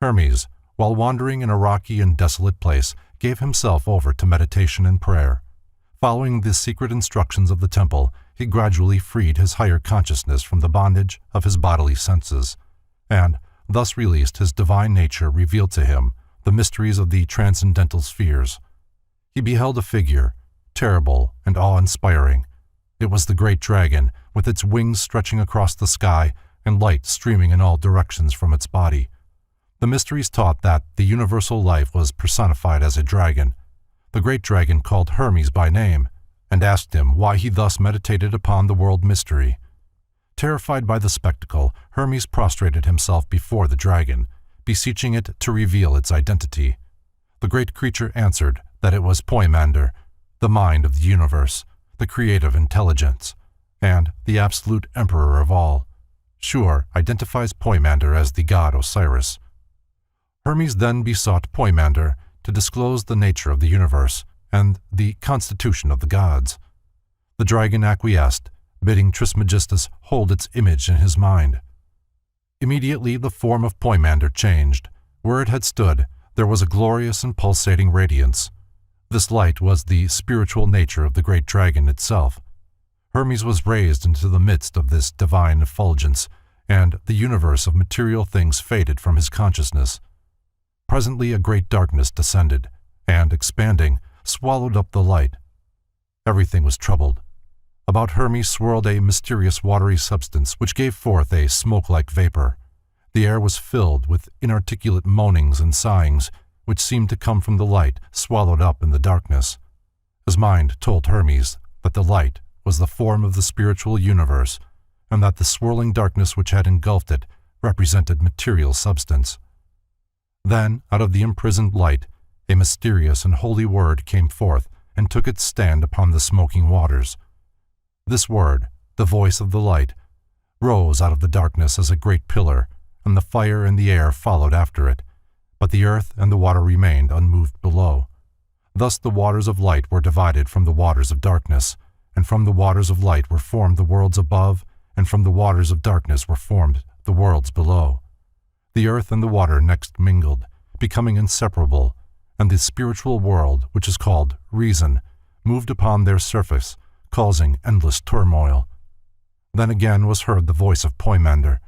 Hermes, while wandering in a rocky and desolate place, gave himself over to meditation and prayer. Following the secret instructions of the temple, he gradually freed his higher consciousness from the bondage of his bodily senses, and thus released his divine nature, revealed to him the mysteries of the transcendental spheres. He beheld a figure, terrible and awe-inspiring. It was the great dragon, with its wings stretching across the sky and light streaming in all directions from its body. The mysteries taught that the universal life was personified as a dragon. The great dragon called Hermes by name, and asked him why he thus meditated upon the world mystery. Terrified by the spectacle, Hermes prostrated himself before the dragon, beseeching it to reveal its identity. The great creature answered that it was Poimander, the mind of the universe, the creative intelligence, and the absolute emperor of all. Shure identifies Poimander as the god Osiris. Hermes then besought Poimander to disclose the nature of the universe and the constitution of the gods. The dragon acquiesced, bidding Trismegistus hold its image in his mind. Immediately the form of Poimander changed. Where it had stood, There was a glorious and pulsating radiance. This light was the spiritual nature of the great dragon itself. Hermes was raised into the midst of this divine effulgence, and the universe of material things faded from his consciousness. Presently a great darkness descended, and, expanding, swallowed up the light. Everything was troubled. About Hermes swirled a mysterious watery substance which gave forth a smoke-like vapor. The air was filled with inarticulate moanings and sighings, which seemed to come from the light swallowed up in the darkness. His mind told Hermes that the light was the form of the spiritual universe, and that the swirling darkness which had engulfed it represented material substance. Then, out of the imprisoned light, a mysterious and holy word came forth and took its stand upon the smoking waters. This word, the voice of the light, rose out of the darkness as a great pillar, and the fire and the air followed after it, but the earth and the water remained unmoved below. Thus the waters of light were divided from the waters of darkness, and from the waters of light were formed the worlds above, and from the waters of darkness were formed the worlds below. The earth and the water next mingled, becoming inseparable, and the spiritual world, which is called reason, moved upon their surface, causing endless turmoil. Then again was heard the voice of Poimander,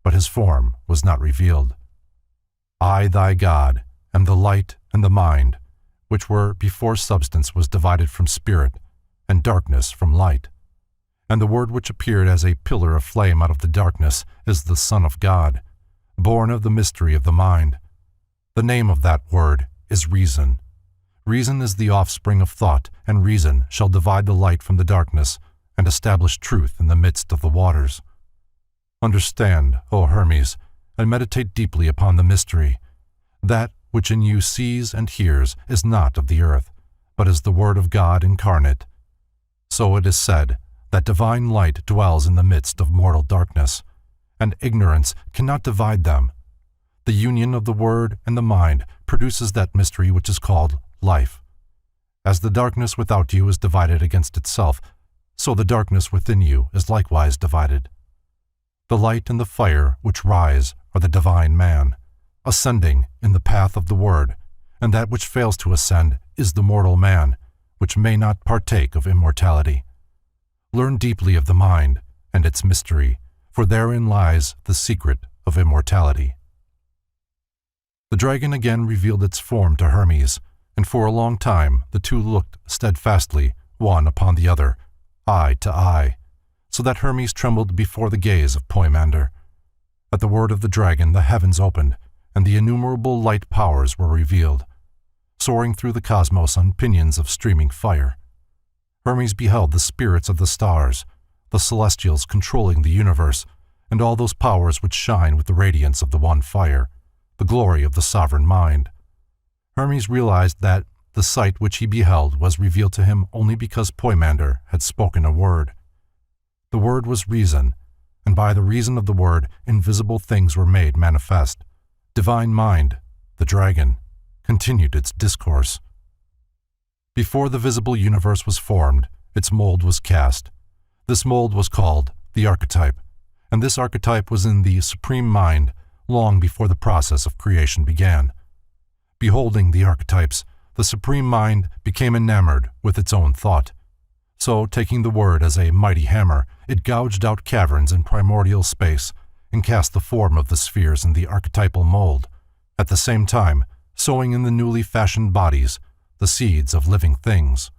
but his form was not revealed. I, thy God, am the light and the mind, which were before substance was divided from spirit, and darkness from light. And the word which appeared as a pillar of flame out of the darkness is the Son of God, born of the mystery of the mind. The name of that word is reason. Reason is the offspring of thought, and reason shall divide the light from the darkness, and establish truth in the midst of the waters. Understand, O Hermes, and meditate deeply upon the mystery. That which in you sees and hears is not of the earth, but is the word of God incarnate. So it is said that divine light dwells in the midst of mortal darkness, and ignorance cannot divide them. The union of the word and the mind produces that mystery which is called life. As the darkness without you is divided against itself, so the darkness within you is likewise divided. The light and the fire which rise are the divine man, ascending in the path of the word, and that which fails to ascend is the mortal man, which may not partake of immortality. Learn deeply of the mind and its mystery, for therein lies the secret of immortality. The dragon again revealed its form to Hermes, and for a long time the two looked steadfastly, one upon the other, eye to eye, so that Hermes trembled before the gaze of Poimander. At the word of the dragon the heavens opened, and the innumerable light powers were revealed, soaring through the cosmos on pinions of streaming fire. Hermes beheld the spirits of the stars, the celestials controlling the universe, and all those powers which shine with the radiance of the one fire, the glory of the sovereign mind. Hermes realized that the sight which he beheld was revealed to him only because Poimander had spoken a word. The word was reason, and by the reason of the word invisible things were made manifest. Divine mind, the dragon, continued its discourse. Before the visible universe was formed, its mold was cast. This mold was called the archetype, and this archetype was in the supreme mind long before the process of creation began. Beholding the archetypes, the supreme mind became enamored with its own thought. So, taking the word as a mighty hammer, it gouged out caverns in primordial space and cast the form of the spheres in the archetypal mold, at the same time sowing in the newly fashioned bodies the seeds of living things.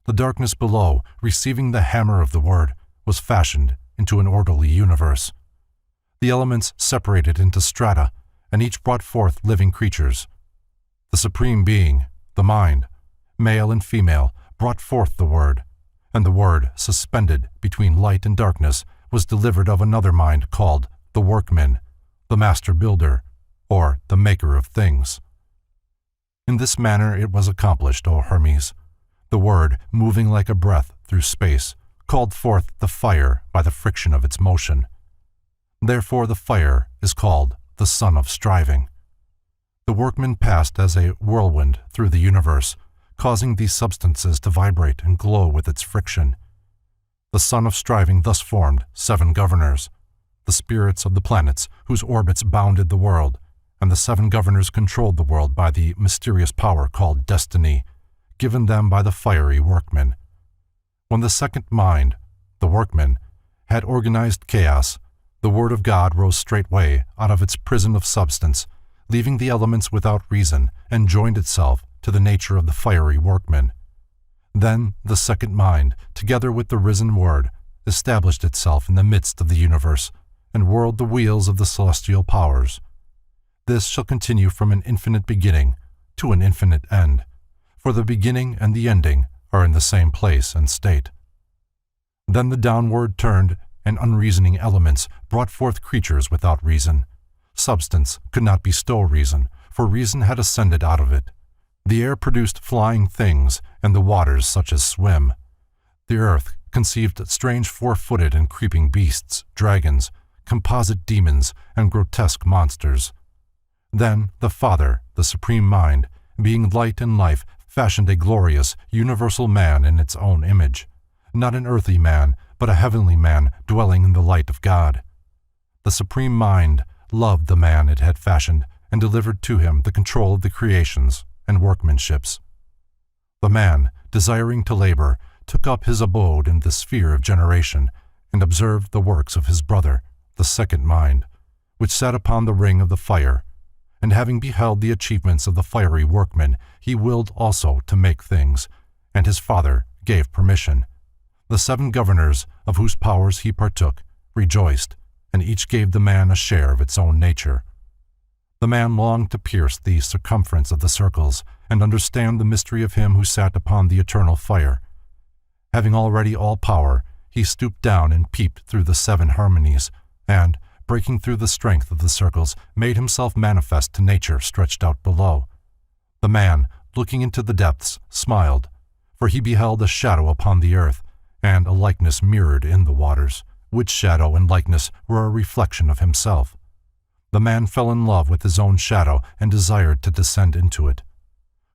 The darkness below, receiving the hammer of the word, was fashioned into an orderly universe. The elements separated into strata, and each brought forth living creatures. The supreme being, the mind, male and female, brought forth the word, and the word, suspended between light and darkness, was delivered of another mind called the workman, the master builder, or the maker of things. In this manner it was accomplished, O Hermes. The word, moving like a breath through space, called forth the fire by the friction of its motion. Therefore the fire is called the sun of striving. The workman passed as a whirlwind through the universe, causing these substances to vibrate and glow with its friction. The sun of striving thus formed 7 governors, the spirits of the planets whose orbits bounded the world, and the seven governors controlled the world by the mysterious power called destiny, given them by the fiery workmen. When the second mind, the workman, had organized chaos, the word of God rose straightway out of its prison of substance, leaving the elements without reason, and joined itself to the nature of the fiery workman. Then the second mind, together with the risen word, established itself in the midst of the universe, and whirled the wheels of the celestial powers. This shall continue from an infinite beginning to an infinite end, for the beginning and the ending are in the same place and state. Then the downward turned and unreasoning elements brought forth creatures without reason. Substance could not bestow reason, for reason had ascended out of it. The air produced flying things, and the waters such as swim. The earth conceived strange four-footed and creeping beasts, dragons, composite demons, and grotesque monsters. Then the Father, the Supreme Mind, being light and life, fashioned a glorious, universal man in its own image, not an earthly man, but a heavenly man dwelling in the light of God. The Supreme Mind loved the man it had fashioned and delivered to him the control of the creations and workmanships. The man, desiring to labor, took up his abode in the sphere of generation and observed the works of his brother, the second mind, which sat upon the ring of the fire. And having beheld the achievements of the fiery workman, he willed also to make things, and his father gave permission. The seven governors, of whose powers he partook, rejoiced, and each gave the man a share of its own nature. The man longed to pierce the circumference of the circles, and understand the mystery of him who sat upon the eternal fire. Having already all power, he stooped down and peeped through the seven harmonies, and, breaking through the strength of the circles, made himself manifest to nature stretched out below. The man, looking into the depths, smiled, for he beheld a shadow upon the earth, and a likeness mirrored in the waters, which shadow and likeness were a reflection of himself. The man fell in love with his own shadow and desired to descend into it.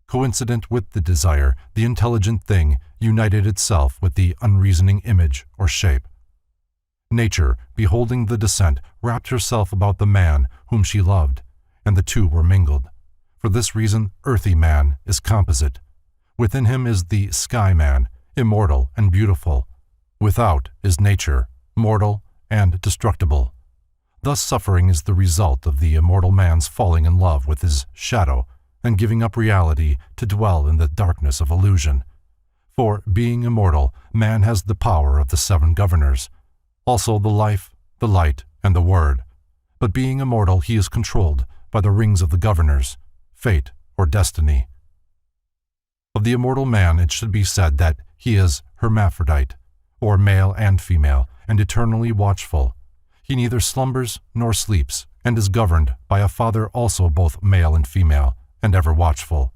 Coincident with the desire, the intelligent thing united itself with the unreasoning image or shape. Nature, beholding the descent, wrapped herself about the man whom she loved, and the two were mingled. For this reason, earthy man is composite. Within him is the sky man, immortal and beautiful. Without is nature, mortal and destructible. Thus suffering is the result of the immortal man's falling in love with his shadow and giving up reality to dwell in the darkness of illusion. For, being immortal, man has the power of the seven governors, also the life, the light, and the word. But being immortal, he is controlled by the rings of the governors, fate or destiny. Of the immortal man it should be said that he is hermaphrodite, or male and female, and eternally watchful. He neither slumbers nor sleeps, and is governed by a father also both male and female, and ever watchful.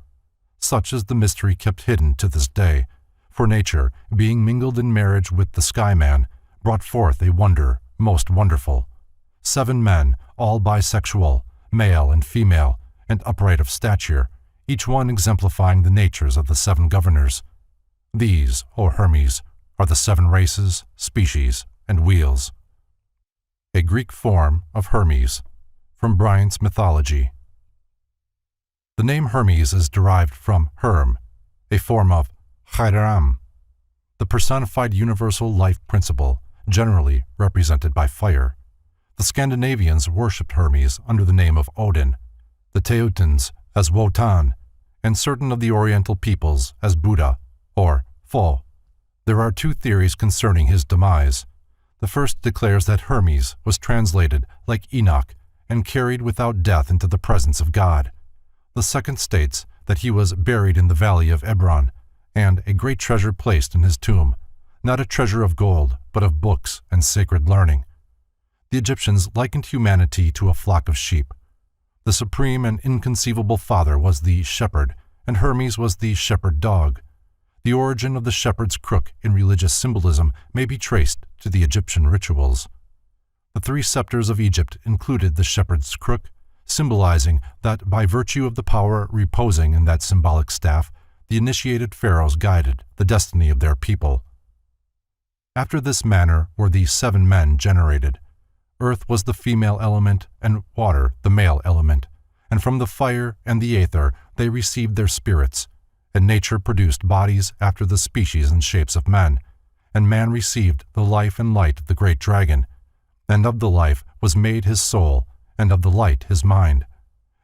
Such is the mystery kept hidden to this day, for nature, being mingled in marriage with the sky man, brought forth a wonder most wonderful. 7 men, all bisexual, male and female, and upright of stature, each one exemplifying the natures of the 7 governors. These, O Hermes, are the 7 races, species, and wheels. A Greek form of Hermes, from Bryant's mythology. The name Hermes is derived from Herm, a form of Hiram, the personified universal life principle, generally represented by fire. The Scandinavians worshipped Hermes under the name of Odin, the Teutons as Wotan, and certain of the Oriental peoples as Buddha, or Fo. There are 2 theories concerning his demise. The first declares that Hermes was translated like Enoch and carried without death into the presence of God. The second states that he was buried in the valley of Ebron, and a great treasure placed in his tomb, not a treasure of gold, but of books and sacred learning. The Egyptians likened humanity to a flock of sheep. The supreme and inconceivable father was the shepherd, and Hermes was the shepherd dog. The origin of the shepherd's crook in religious symbolism may be traced to the Egyptian rituals. The 3 scepters of Egypt included the shepherd's crook, symbolizing that by virtue of the power reposing in that symbolic staff, the initiated pharaohs guided the destiny of their people. After this manner were the 7 men generated. Earth was the female element, and water the male element, and from the fire and the aether they received their spirits, and nature produced bodies after the species and shapes of men, and man received the life and light of the great dragon, and of the life was made his soul, and of the light his mind.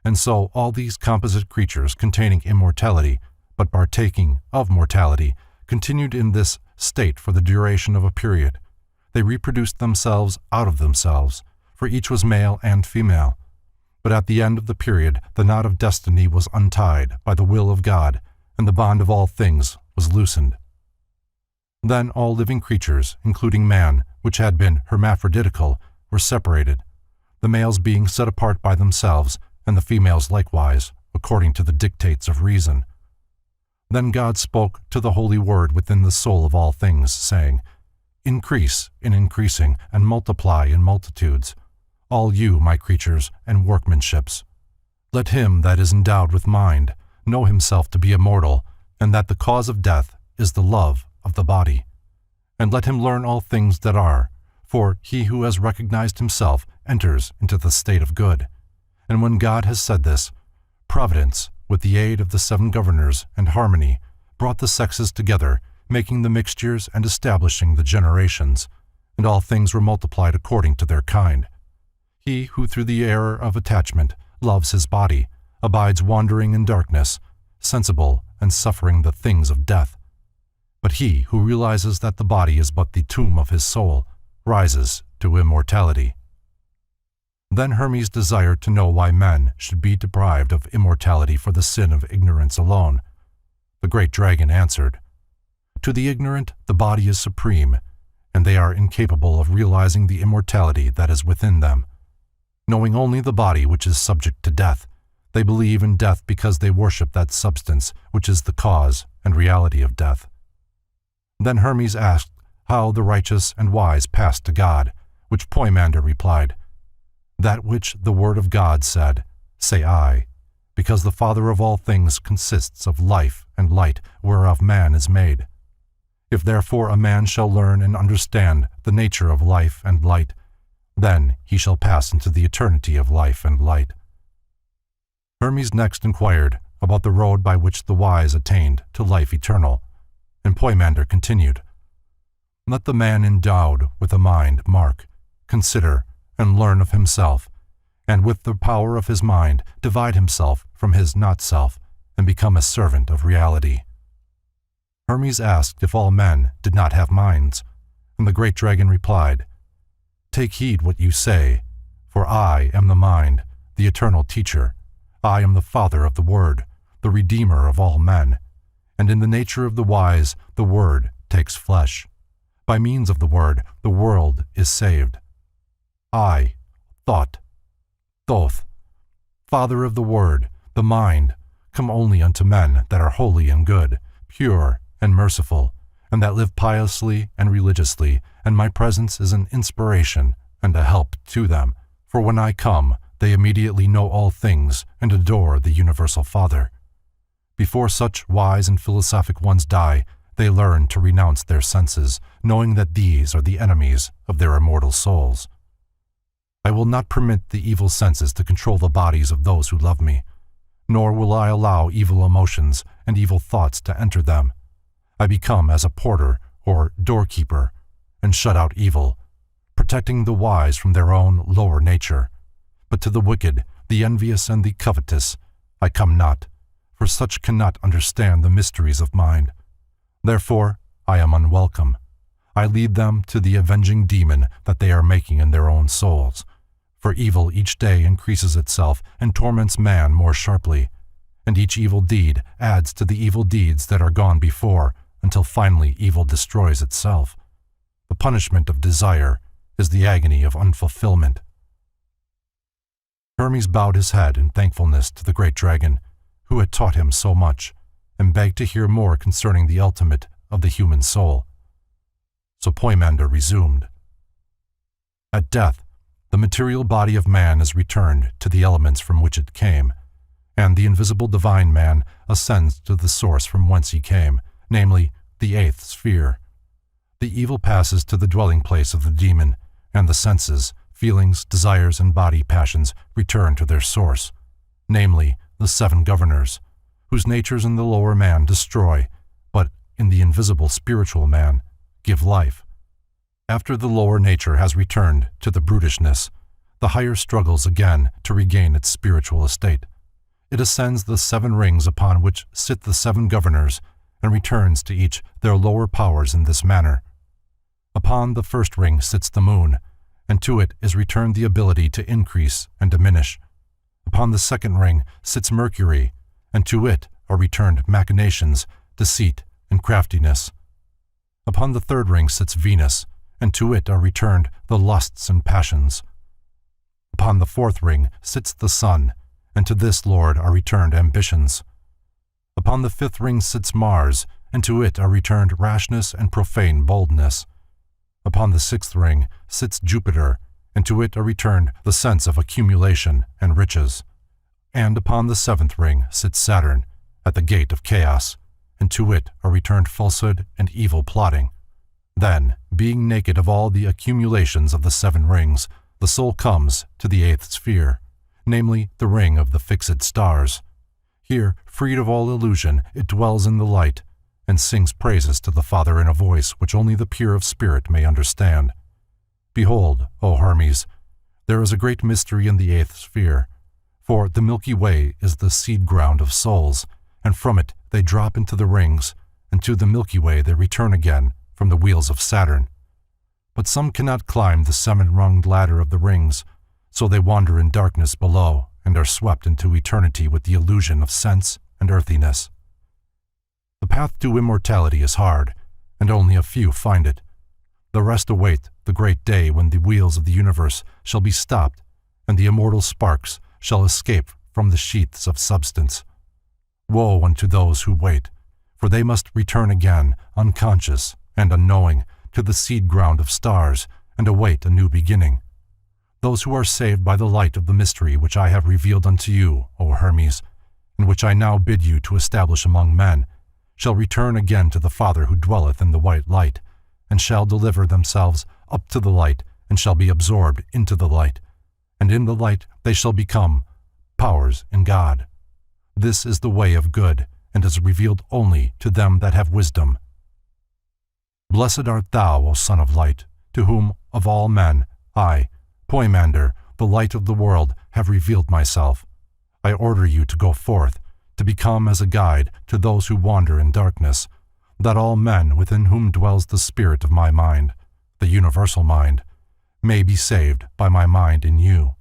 And so all these composite creatures containing immortality, but partaking of mortality, continued in this state for the duration of a period. They reproduced themselves out of themselves, for each was male and female. But at the end of the period the knot of destiny was untied by the will of God, and the bond of all things was loosened. Then all living creatures, including man, which had been hermaphroditical, were separated, the males being set apart by themselves, and the females likewise, according to the dictates of reason. Then God spoke to the holy word within the soul of all things, saying, "Increase in increasing, and multiply in multitudes, all you, my creatures, and workmanships. Let him that is endowed with mind know himself to be immortal, and that the cause of death is the love of the body. And let him learn all things that are, for he who has recognized himself enters into the state of good. And when God has said this, Providence, with the aid of the 7 governors and harmony, brought the sexes together, making the mixtures and establishing the generations, and all things were multiplied according to their kind. He who through the error of attachment loves his body, abides wandering in darkness, sensible and suffering the things of death. But he who realizes that the body is but the tomb of his soul, rises to immortality." Then Hermes desired to know why men should be deprived of immortality for the sin of ignorance alone. The great dragon answered, "To the ignorant the body is supreme, and they are incapable of realizing the immortality that is within them. Knowing only the body which is subject to death, they believe in death because they worship that substance which is the cause and reality of death." Then Hermes asked how the righteous and wise passed to God, which Poimander replied, "That which the word of God said, say I, because the Father of all things consists of life and light whereof man is made. If therefore a man shall learn and understand the nature of life and light, then he shall pass into the eternity of life and light." Hermes next inquired about the road by which the wise attained to life eternal, and Poimander continued, "Let the man endowed with a mind mark, consider, and learn of himself, and with the power of his mind divide himself from his not-self, and become a servant of reality." Hermes asked if all men did not have minds, and the great dragon replied, "Take heed what you say, for I am the mind, the eternal teacher. I am the Father of the Word, the Redeemer of all men, and in the nature of the wise the Word takes flesh. By means of the Word the world is saved. I, Thought, Thoth, Father of the Word, the mind, come only unto men that are holy and good, pure and merciful, and that live piously and religiously, and my presence is an inspiration and a help to them, for when I come, they immediately know all things and adore the universal Father. Before such wise and philosophic ones die, they learn to renounce their senses, knowing that these are the enemies of their immortal souls. I will not permit the evil senses to control the bodies of those who love me, nor will I allow evil emotions and evil thoughts to enter them. I become as a porter or doorkeeper, and shut out evil, protecting the wise from their own lower nature. But to the wicked, the envious, and the covetous, I come not, for such cannot understand the mysteries of mind. Therefore, I am unwelcome. I lead them to the avenging demon that they are making in their own souls. For evil each day increases itself and torments man more sharply, and each evil deed adds to the evil deeds that are gone before, until finally evil destroys itself. The punishment of desire is the agony of unfulfillment. Hermes bowed his head in thankfulness to the great dragon, who had taught him so much, and begged to hear more concerning the ultimate of the human soul. So Poimander resumed. At death, the material body of man is returned to the elements from which it came, and the invisible divine man ascends to the source from whence he came, namely, the 8th sphere. The evil passes to the dwelling place of the demon, and the senses, feelings, desires, and body passions return to their source. namely, the 7 governors, whose natures in the lower man destroy, but in the invisible spiritual man give life. After the lower nature has returned to the brutishness, the higher struggles again to regain its spiritual estate. It ascends the 7 rings upon which sit the 7 governors, and returns to each their lower powers in this manner. Upon the first ring sits the moon, and to it is returned the ability to increase and diminish. Upon the second ring sits Mercury, and to it are returned machinations, deceit, and craftiness. Upon the third ring sits Venus, and to it are returned the lusts and passions. Upon the fourth ring sits the sun, and to this lord are returned ambitions. Upon the fifth ring sits Mars, and to it are returned rashness and profane boldness. Upon the sixth ring sits Jupiter, and to it are returned the sense of accumulation and riches. And upon the seventh ring sits Saturn, at the gate of chaos, and to it are returned falsehood and evil plotting. Then, being naked of all the accumulations of the 7 rings, the soul comes to the 8th sphere, namely the ring of the fixed stars. Here, freed of all illusion, it dwells in the light, and sings praises to the Father in a voice which only the pure of spirit may understand. Behold, O Hermes, there is a great mystery in the 8th sphere, for the Milky Way is the seed ground of souls, and from it they drop into the rings, and to the Milky Way they return again from the wheels of Saturn. But some cannot climb the 7-runged ladder of the rings, so they wander in darkness below and are swept into eternity with the illusion of sense and earthiness. The path to immortality is hard, and only a few find it. The rest await the great day when the wheels of the universe shall be stopped, and the immortal sparks shall escape from the sheaths of substance. Woe unto those who wait, for they must return again, unconscious and unknowing, to the seed ground of stars, and await a new beginning. Those who are saved by the light of the mystery which I have revealed unto you, O Hermes, and which I now bid you to establish among men, shall return again to the Father who dwelleth in the white light, and shall deliver themselves up to the light, and shall be absorbed into the light, and in the light they shall become powers in God. This is the way of good, and is revealed only to them that have wisdom. Blessed art thou, O Son of Light, to whom, of all men, I, Poimander, the light of the world, have revealed myself. I order you to go forth, to become as a guide to those who wander in darkness, that all men within whom dwells the spirit of my mind, the universal mind, may be saved by my mind in you,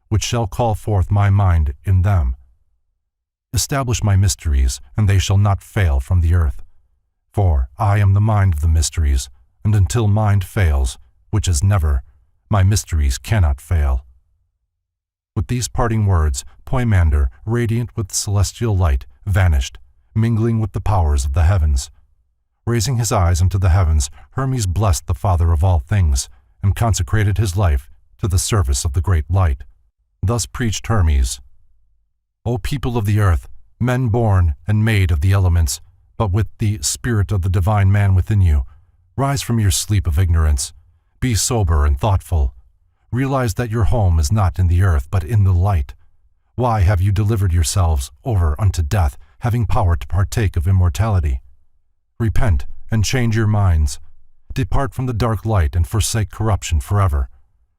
which shall call forth my mind in them. Establish my mysteries, and they shall not fail from the earth. For I am the mind of the mysteries, and until mind fails, which is never, my mysteries cannot fail. With these parting words, Poimander, radiant with celestial light, vanished, mingling with the powers of the heavens. Raising his eyes unto the heavens, Hermes blessed the Father of all things, and consecrated his life to the service of the great light. Thus preached Hermes: O people of the earth, men born and made of the elements, but with the spirit of the divine man within you, rise from your sleep of ignorance. Be sober and thoughtful. Realize that your home is not in the earth, but in the light. Why have you delivered yourselves over unto death, having power to partake of immortality? Repent and change your minds. Depart from the dark light and forsake corruption forever.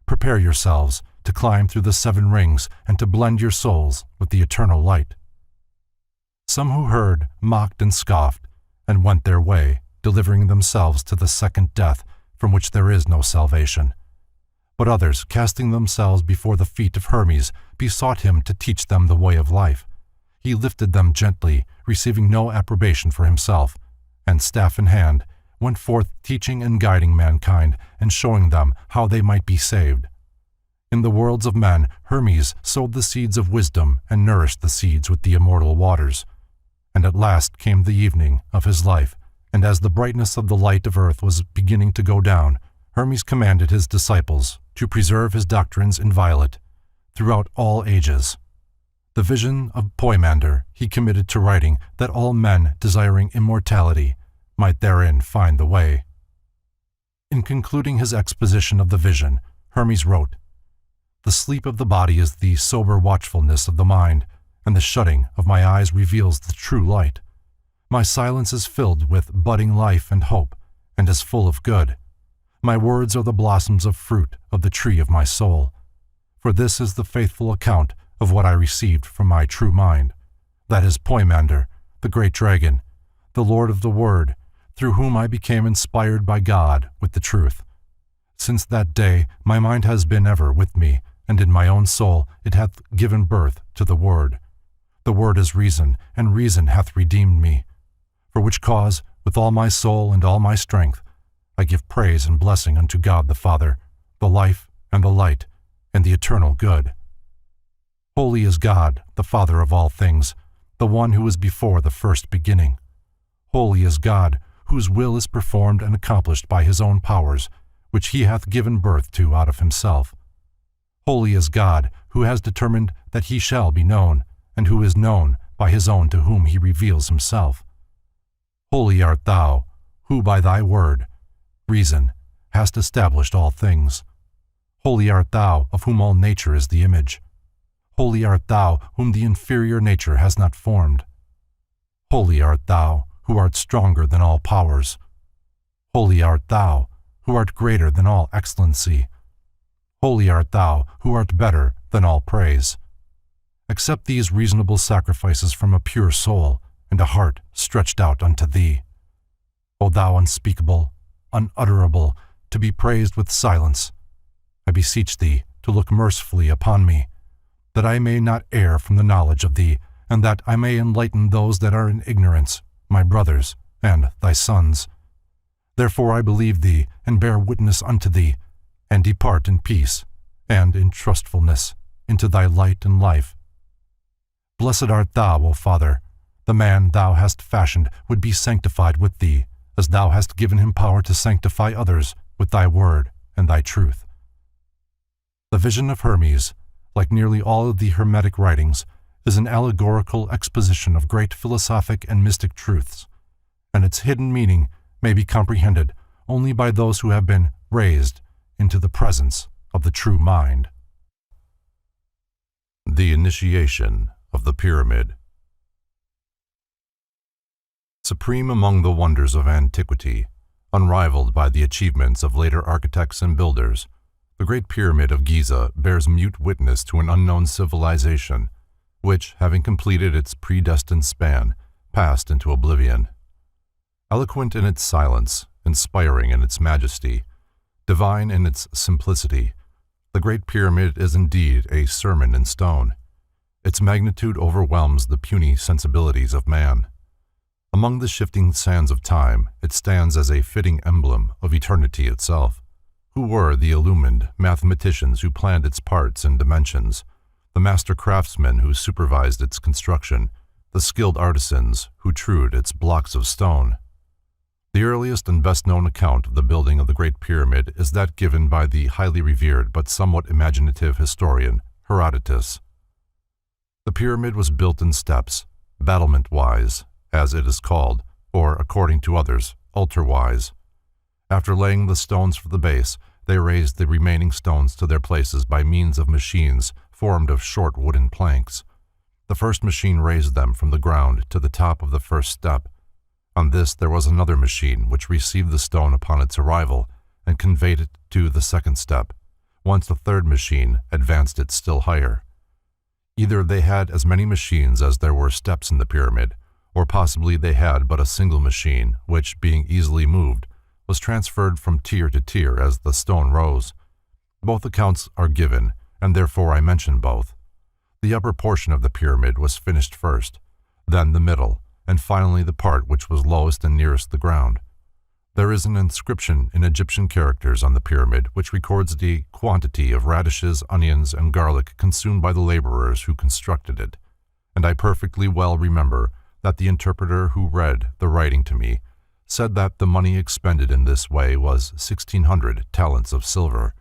Prepare yourselves to climb through the 7 rings and to blend your souls with the eternal light. Some who heard mocked and scoffed, and went their way, delivering themselves to the second death, from which there is no salvation. But others, casting themselves before the feet of Hermes, besought him to teach them the way of life. He lifted them gently, receiving no approbation for himself, and staff in hand, went forth teaching and guiding mankind, and showing them how they might be saved. In the worlds of men, Hermes sowed the seeds of wisdom and nourished the seeds with the immortal waters. And at last came the evening of his life, and as the brightness of the light of earth was beginning to go down, Hermes commanded his disciples to preserve his doctrines inviolate throughout all ages. The vision of Poimander he committed to writing, that all men desiring immortality might therein find the way. In concluding his exposition of the vision, Hermes wrote, The sleep of the body is the sober watchfulness of the mind, and the shutting of my eyes reveals the true light. My silence is filled with budding life and hope, and is full of good. My words are the blossoms of fruit of the tree of my soul. For this is the faithful account of what I received from my true mind, that is Poimander, the great dragon, the Lord of the Word, through whom I became inspired by God with the truth. Since that day my mind has been ever with me, and in my own soul it hath given birth to the Word. The Word is reason, and reason hath redeemed me. For which cause, with all my soul and all my strength, I give praise and blessing unto God the Father, the life and the light, and the eternal good. Holy is God, the Father of all things, the one who is before the first beginning. Holy is God, whose will is performed and accomplished by his own powers, which he hath given birth to out of himself. Holy is God, who has determined that he shall be known, and who is known by his own to whom he reveals himself. Holy art thou, who by thy word, reason, hast established all things. Holy art thou, of whom all nature is the image. Holy art thou, whom the inferior nature has not formed. Holy art thou, who art stronger than all powers. Holy art thou, who art greater than all excellency. Holy art thou, who art better than all praise. Accept these reasonable sacrifices from a pure soul, and a heart stretched out unto thee. O thou unspeakable, unutterable, to be praised with silence, I beseech thee to look mercifully upon me, that I may not err from the knowledge of thee, and that I may enlighten those that are in ignorance, my brothers and thy sons. Therefore I believe thee, and bear witness unto thee, and depart in peace, and in trustfulness, into thy light and life. Blessed art thou, O Father. The man thou hast fashioned would be sanctified with thee, as thou hast given him power to sanctify others with thy word and thy truth. The vision of Hermes, like nearly all of the Hermetic writings, is an allegorical exposition of great philosophic and mystic truths, and its hidden meaning may be comprehended only by those who have been raised into the presence of the true mind. The initiation of the pyramid. Supreme among the wonders of antiquity, unrivaled by the achievements of later architects and builders, the Great Pyramid of Giza bears mute witness to an unknown civilization, which, having completed its predestined span, passed into oblivion. Eloquent in its silence, inspiring in its majesty, divine in its simplicity, the Great Pyramid is indeed a sermon in stone. Its magnitude overwhelms the puny sensibilities of man. Among the shifting sands of time, it stands as a fitting emblem of eternity itself. Who were the illumined mathematicians who planned its parts and dimensions, the master craftsmen who supervised its construction, the skilled artisans who trued its blocks of stone? The earliest and best-known account of the building of the Great Pyramid is that given by the highly revered but somewhat imaginative historian Herodotus. The pyramid was built in steps, battlement-wise, as it is called, or, according to others, altar-wise. After laying the stones for the base, they raised the remaining stones to their places by means of machines formed of short wooden planks. The first machine raised them from the ground to the top of the first step. On this there was another machine which received the stone upon its arrival and conveyed it to the second step, once the third machine advanced it still higher. Either they had as many machines as there were steps in the pyramid, or possibly they had but a single machine, which, being easily moved, was transferred from tier to tier as the stone rose. Both accounts are given, and therefore I mention both. The upper portion of the pyramid was finished first, then the middle, and finally the part which was lowest and nearest the ground. There is an inscription in Egyptian characters on the pyramid which records the quantity of radishes, onions, and garlic consumed by the laborers who constructed it, and I perfectly well remember that the interpreter who read the writing to me said that the money expended in this way was 1,600 talents of silver.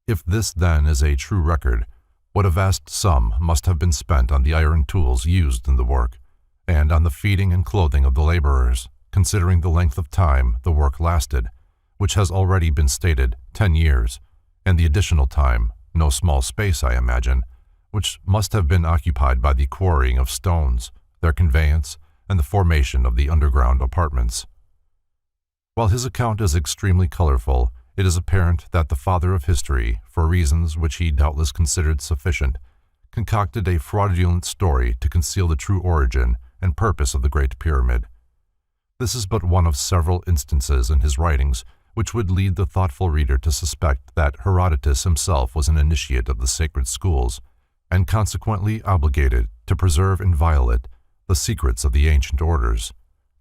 If this then is a true record, what a vast sum must have been spent on the iron tools used in the work, and on the feeding and clothing of the laborers, considering the length of time the work lasted, which has already been stated, 10 years, and the additional time, no small space I imagine, which must have been occupied by the quarrying of stones, their conveyance, and the formation of the underground apartments. While his account is extremely colorful, it is apparent that the father of history, for reasons which he doubtless considered sufficient, concocted a fraudulent story to conceal the true origin and purpose of the Great Pyramid. This is but one of several instances in his writings which would lead the thoughtful reader to suspect that Herodotus himself was an initiate of the sacred schools, and consequently obligated to preserve inviolate the secrets of the ancient orders.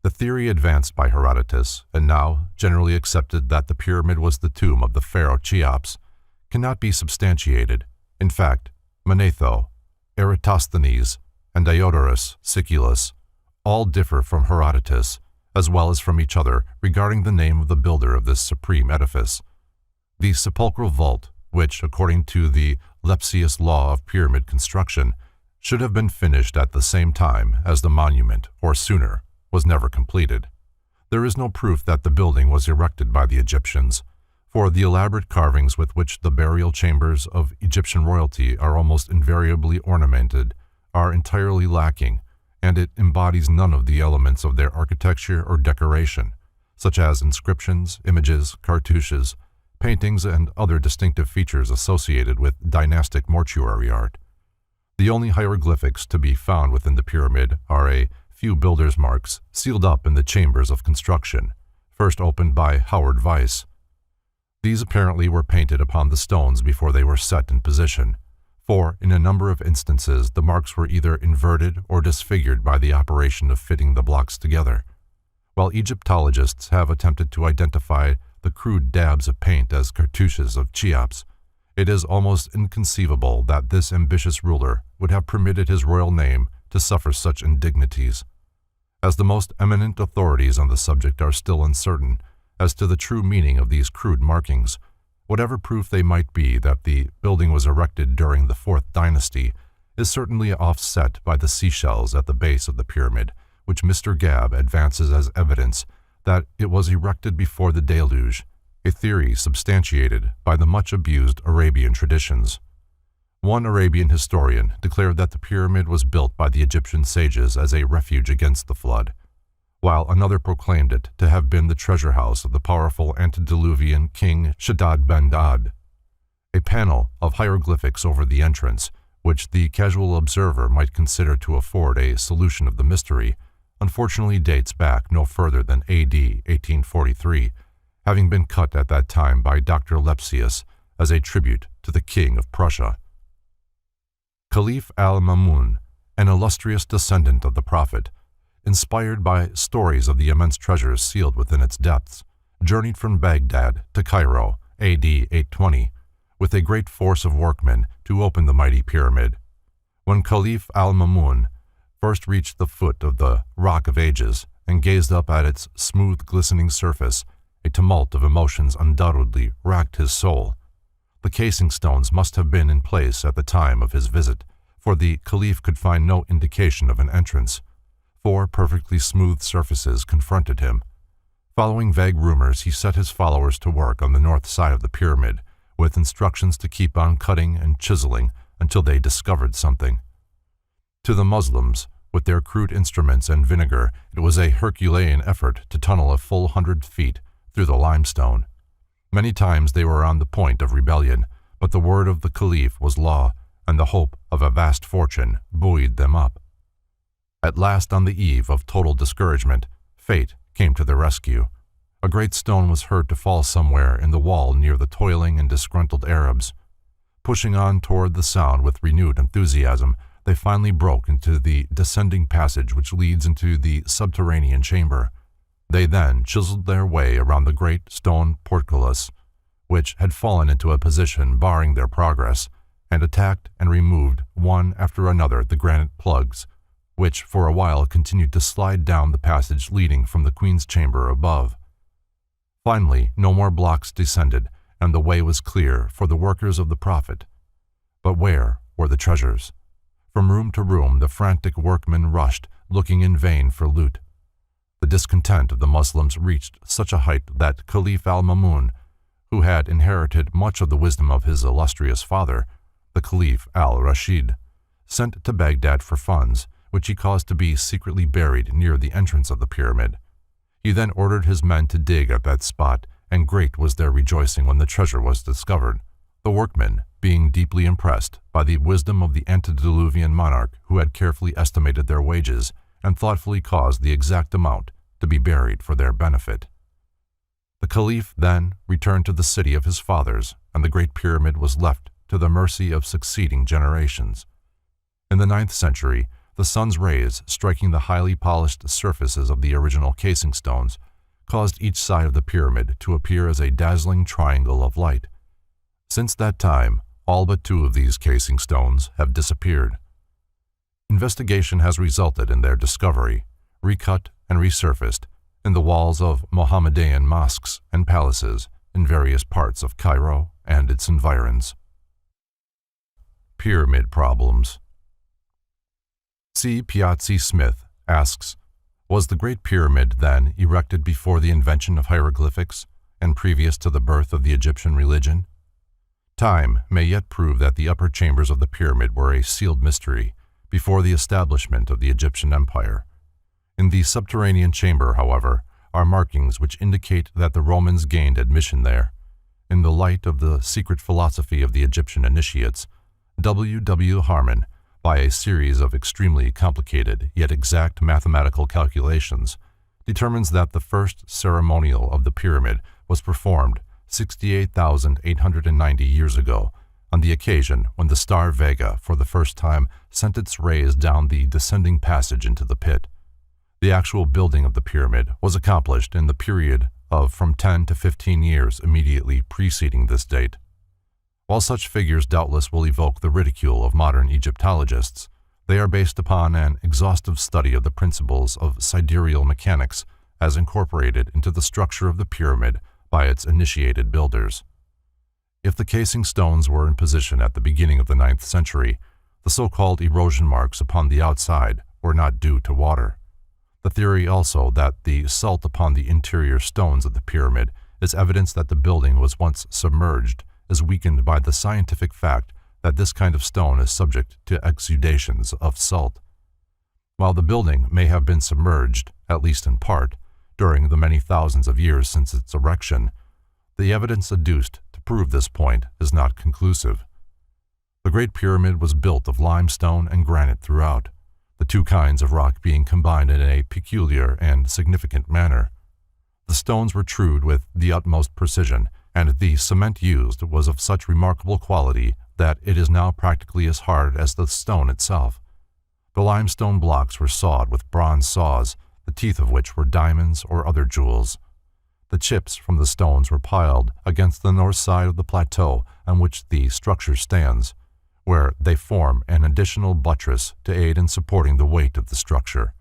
The theory advanced by Herodotus, and now generally accepted, that the pyramid was the tomb of the pharaoh Cheops, cannot be substantiated. In fact, Manetho, Eratosthenes, and Diodorus Siculus all differ from Herodotus, as well as from each other, regarding the name of the builder of this supreme edifice. The sepulchral vault, which, according to the Lepsius law of pyramid construction, should have been finished at the same time as the monument, or sooner, was never completed. There is no proof that the building was erected by the Egyptians, for the elaborate carvings with which the burial chambers of Egyptian royalty are almost invariably ornamented are entirely lacking, and it embodies none of the elements of their architecture or decoration, such as inscriptions, images, cartouches, paintings, and other distinctive features associated with dynastic mortuary art. The only hieroglyphics to be found within the pyramid are a few builders' marks sealed up in the chambers of construction, first opened by Howard Weiss. These apparently were painted upon the stones before they were set in position, for in a number of instances the marks were either inverted or disfigured by the operation of fitting the blocks together. While Egyptologists have attempted to identify the crude dabs of paint as cartouches of Cheops, it is almost inconceivable that this ambitious ruler would have permitted his royal name to suffer such indignities. As the most eminent authorities on the subject are still uncertain as to the true meaning of these crude markings, whatever proof they might be that the building was erected during the Fourth Dynasty is certainly offset by the seashells at the base of the pyramid, which Mr. Gabb advances as evidence that it was erected before the deluge, a theory substantiated by the much-abused Arabian traditions. One Arabian historian declared that the pyramid was built by the Egyptian sages as a refuge against the flood, while another proclaimed it to have been the treasure house of the powerful antediluvian king Shaddad ben-Ad. A panel of hieroglyphics over the entrance, which the casual observer might consider to afford a solution of the mystery, unfortunately dates back no further than A.D. 1843, having been cut at that time by Dr. Lepsius as a tribute to the King of Prussia. Caliph al-Mamun, an illustrious descendant of the Prophet, inspired by stories of the immense treasures sealed within its depths, journeyed from Baghdad to Cairo, A.D. 820, with a great force of workmen to open the mighty pyramid. When Caliph al-Mamun first reached the foot of the Rock of Ages and gazed up at its smooth, glistening surface, a tumult of emotions undoubtedly racked his soul. The casing stones must have been in place at the time of his visit, for the Caliph could find no indication of an entrance. 4 perfectly smooth surfaces confronted him. Following vague rumors, he set his followers to work on the north side of the pyramid, with instructions to keep on cutting and chiseling until they discovered something. To the Muslims, with their crude instruments and vinegar, it was a Herculean effort to tunnel a full 100 feet through the limestone. Many times they were on the point of rebellion, but the word of the Caliph was law, and the hope of a vast fortune buoyed them up. At last, on the eve of total discouragement, fate came to their rescue. A great stone was heard to fall somewhere in the wall near the toiling and disgruntled Arabs. Pushing on toward the sound with renewed enthusiasm, they finally broke into the descending passage which leads into the subterranean chamber. They then chiseled their way around the great stone portcullis, which had fallen into a position barring their progress, and attacked and removed one after another the granite plugs, which for a while continued to slide down the passage leading from the Queen's chamber above. Finally, no more blocks descended, and the way was clear for the workers of the Prophet. But where were the treasures? From room to room the frantic workmen rushed, looking in vain for loot. The discontent of the Muslims reached such a height that Caliph al-Mamun, who had inherited much of the wisdom of his illustrious father, the Caliph al-Rashid, sent to Baghdad for funds, which he caused to be secretly buried near the entrance of the pyramid. He then ordered his men to dig at that spot, and great was their rejoicing when the treasure was discovered, the workmen being deeply impressed by the wisdom of the antediluvian monarch who had carefully estimated their wages and thoughtfully caused the exact amount to be buried for their benefit. The Caliph then returned to the city of his fathers, and the Great Pyramid was left to the mercy of succeeding generations. In the 9th century, the sun's rays striking the highly polished surfaces of the original casing stones caused each side of the pyramid to appear as a dazzling triangle of light. Since that time, all but 2 of these casing stones have disappeared. Investigation has resulted in their discovery, recut and resurfaced in the walls of Mohammedan mosques and palaces in various parts of Cairo and its environs. Pyramid problems. C. Piazzi Smith asks, was the Great Pyramid then erected before the invention of hieroglyphics and previous to the birth of the Egyptian religion? Time may yet prove that the upper chambers of the pyramid were a sealed mystery before the establishment of the Egyptian Empire. In the subterranean chamber, however, are markings which indicate that the Romans gained admission there. In the light of the secret philosophy of the Egyptian initiates, W. W. Harmon, by a series of extremely complicated yet exact mathematical calculations, determines that the first ceremonial of the pyramid was performed 68,890 years ago, on the occasion when the star Vega for the first time sent its rays down the descending passage into the pit. The actual building of the pyramid was accomplished in the period of from 10 to 15 years immediately preceding this date. While such figures doubtless will evoke the ridicule of modern Egyptologists, they are based upon an exhaustive study of the principles of sidereal mechanics as incorporated into the structure of the pyramid by its initiated builders. If the casing stones were in position at the beginning of the 9th century, the so-called erosion marks upon the outside were not due to water. The theory also that the salt upon the interior stones of the pyramid is evidence that the building was once submerged is weakened by the scientific fact that this kind of stone is subject to exudations of salt. While the building may have been submerged, at least in part, during the many thousands of years since its erection, the evidence adduced to prove this point is not conclusive. The Great Pyramid was built of limestone and granite throughout, the 2 kinds of rock being combined in a peculiar and significant manner. The stones were trued with the utmost precision, and the cement used was of such remarkable quality that it is now practically as hard as the stone itself. The limestone blocks were sawed with bronze saws, the teeth of which were diamonds or other jewels. The chips from the stones were piled against the north side of the plateau on which the structure stands, where they form an additional buttress to aid in supporting the weight of the structure.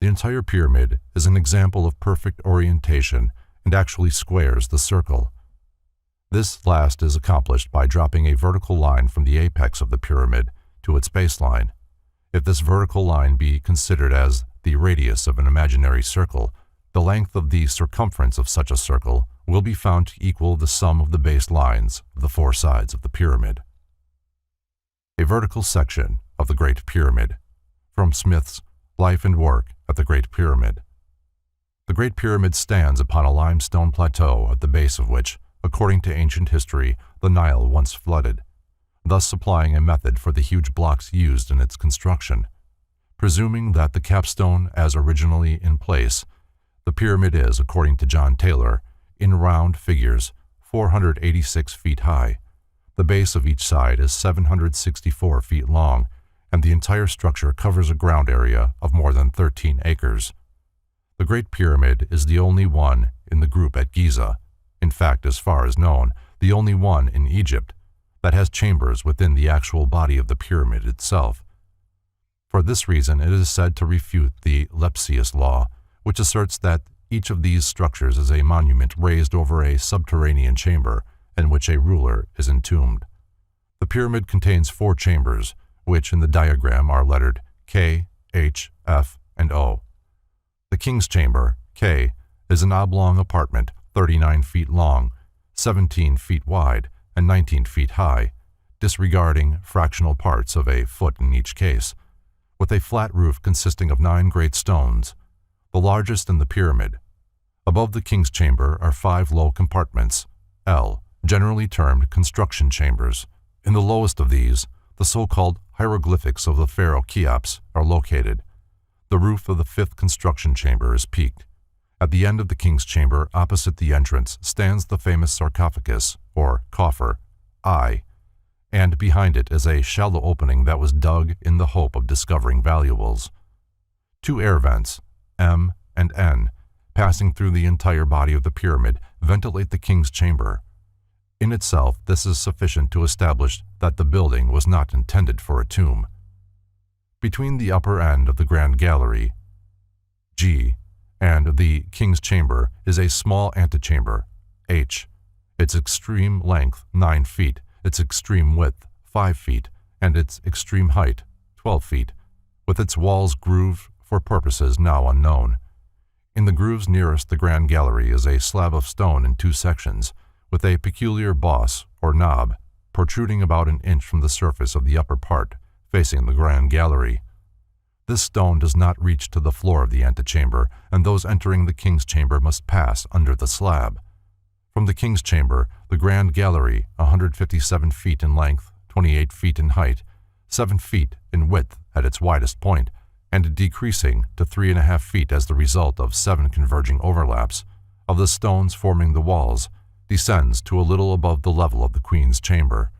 The entire pyramid is an example of perfect orientation and actually squares the circle. This last is accomplished by dropping a vertical line from the apex of the pyramid to its baseline. If this vertical line be considered as the radius of an imaginary circle, the length of the circumference of such a circle will be found to equal the sum of the base lines of the 4 sides of the pyramid. A vertical section of the Great Pyramid, from Smith's Life and Work at the Great Pyramid. The Great Pyramid stands upon a limestone plateau at the base of which, according to ancient history, the Nile once flooded, thus supplying a method for the huge blocks used in its construction. Presuming that the capstone as originally in place, the pyramid is, according to John Taylor, in round figures, 486 feet high. The base of each side is 764 feet long, and the entire structure covers a ground area of more than 13 acres. The Great Pyramid is the only one in the group at Giza, in fact, as far as known, the only one in Egypt, that has chambers within the actual body of the pyramid itself. For this reason, it is said to refute the Lepsius law, which asserts that each of these structures is a monument raised over a subterranean chamber in which a ruler is entombed. The pyramid contains 4 chambers, which in the diagram are lettered K, H, F, and O. The King's Chamber, K, is an oblong apartment 39 feet long, 17 feet wide, and 19 feet high, disregarding fractional parts of a foot in each case, with a flat roof consisting of 9 great stones, the largest in the pyramid. Above the king's chamber are 5 low compartments, L, generally termed construction chambers. In the lowest of these, the so-called hieroglyphics of the pharaoh Cheops are located. The roof of the 5th construction chamber is peaked. At the end of the king's chamber, opposite the entrance, stands the famous sarcophagus, or coffer, I, and behind it is a shallow opening that was dug in the hope of discovering valuables. 2 air vents, M and N, passing through the entire body of the pyramid, ventilate the king's chamber. In itself, this is sufficient to establish that the building was not intended for a tomb. Between the upper end of the grand gallery, G, and the king's chamber is a small antechamber, H, its extreme length 9 feet, its extreme width 5 feet, and its extreme height 12 feet, with its walls grooved for purposes now unknown. In the grooves nearest the grand gallery is a slab of stone in 2 sections, with a peculiar boss, or knob, protruding about an inch from the surface of the upper part, facing the grand gallery. This stone does not reach to the floor of the antechamber, and those entering the king's chamber must pass under the slab. From the king's chamber, the grand gallery, 157 feet in length, 28 feet in height, 7 feet in width at its widest point, and decreasing to 3.5 feet as the result of 7 converging overlaps of the stones forming the walls, descends to a little above the level of the queen's chamber.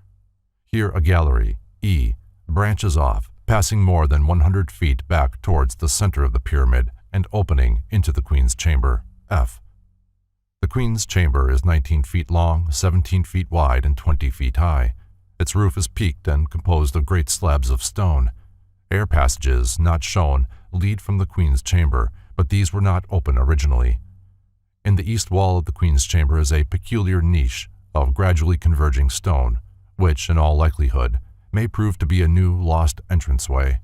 Here a gallery, E, branches off, passing more than 100 feet back towards the center of the pyramid and opening into the queen's chamber, F. The queen's chamber is 19 feet long, 17 feet wide, and 20 feet high. Its roof is peaked and composed of great slabs of stone. Air passages, not shown, lead from the queen's chamber, but these were not open originally. In the east wall of the queen's chamber is a peculiar niche of gradually converging stone, which, in all likelihood, may prove to be a new lost entranceway.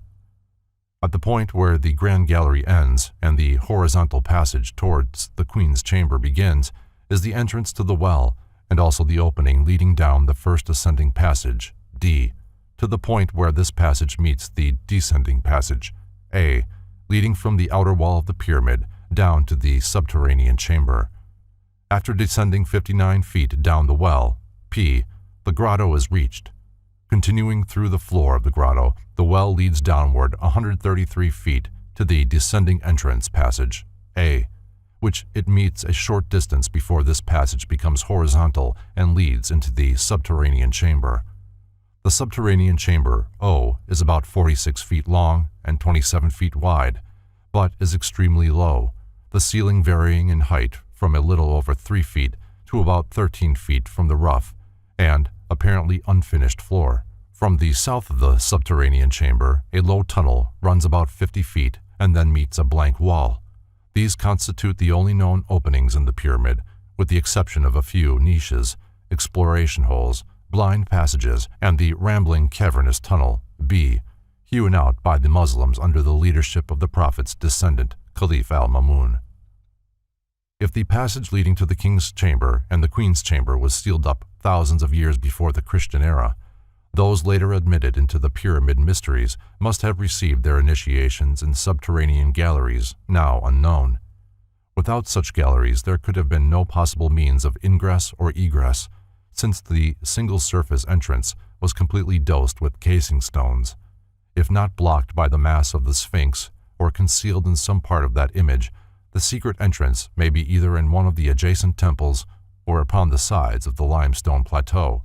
At the point where the grand gallery ends and the horizontal passage towards the queen's chamber begins is the entrance to the well, and also the opening leading down the first ascending passage, D, to the point where this passage meets the descending passage, A, leading from the outer wall of the pyramid down to the subterranean chamber. After descending 59 feet down the well, P, the grotto is reached. Continuing through the floor of the grotto, the well leads downward 133 feet to the descending entrance passage, A, which it meets a short distance before this passage becomes horizontal and leads into the subterranean chamber. The subterranean chamber, O, is about 46 feet long and 27 feet wide, but is extremely low, the ceiling varying in height from a little over 3 feet to about 13 feet from the rough and apparently unfinished floor. From the south of the subterranean chamber, a low tunnel runs about 50 feet and then meets a blank wall. These constitute the only known openings in the pyramid, with the exception of a few niches, exploration holes, blind passages, and the rambling cavernous tunnel, B, hewn out by the Muslims under the leadership of the Prophet's descendant, Caliph al-Mamun. If the passage leading to the king's chamber and the queen's chamber was sealed up thousands of years before the Christian era, those later admitted into the pyramid mysteries must have received their initiations in subterranean galleries now unknown. Without such galleries, there could have been no possible means of ingress or egress, since the single-surface entrance was completely dosed with casing stones. If not blocked by the mass of the Sphinx or concealed in some part of that image, the secret entrance may be either in one of the adjacent temples or upon the sides of the limestone plateau.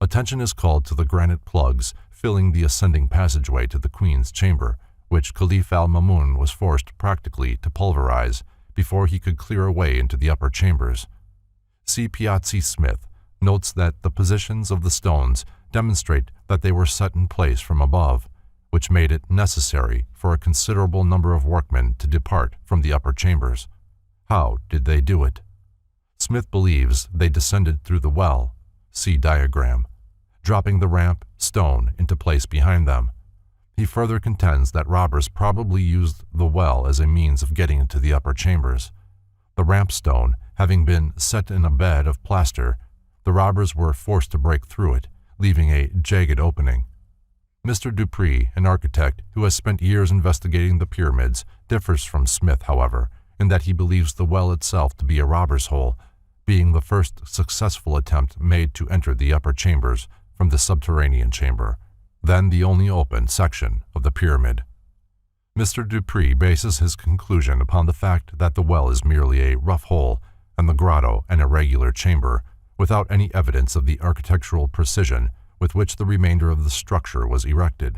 Attention is called to the granite plugs filling the ascending passageway to the queen's chamber, which Caliph al-Mamun was forced practically to pulverize before he could clear a way into the upper chambers. C. Piazzi Smith notes that the positions of the stones demonstrate that they were set in place from above, which made it necessary for a considerable number of workmen to depart from the upper chambers. How did they do it? Smith believes they descended through the well, see diagram, dropping the ramp stone into place behind them. He further contends that robbers probably used the well as a means of getting into the upper chambers. The ramp stone having been set in a bed of plaster, the robbers were forced to break through it, leaving a jagged opening. Mr. Dupree, an architect who has spent years investigating the pyramids, differs from Smith, however, in that he believes the well itself to be a robber's hole, being the first successful attempt made to enter the upper chambers from the subterranean chamber, then the only open section of the pyramid. Mr. Dupree bases his conclusion upon the fact that the well is merely a rough hole and the grotto an irregular chamber, without any evidence of the architectural precision with which the remainder of the structure was erected.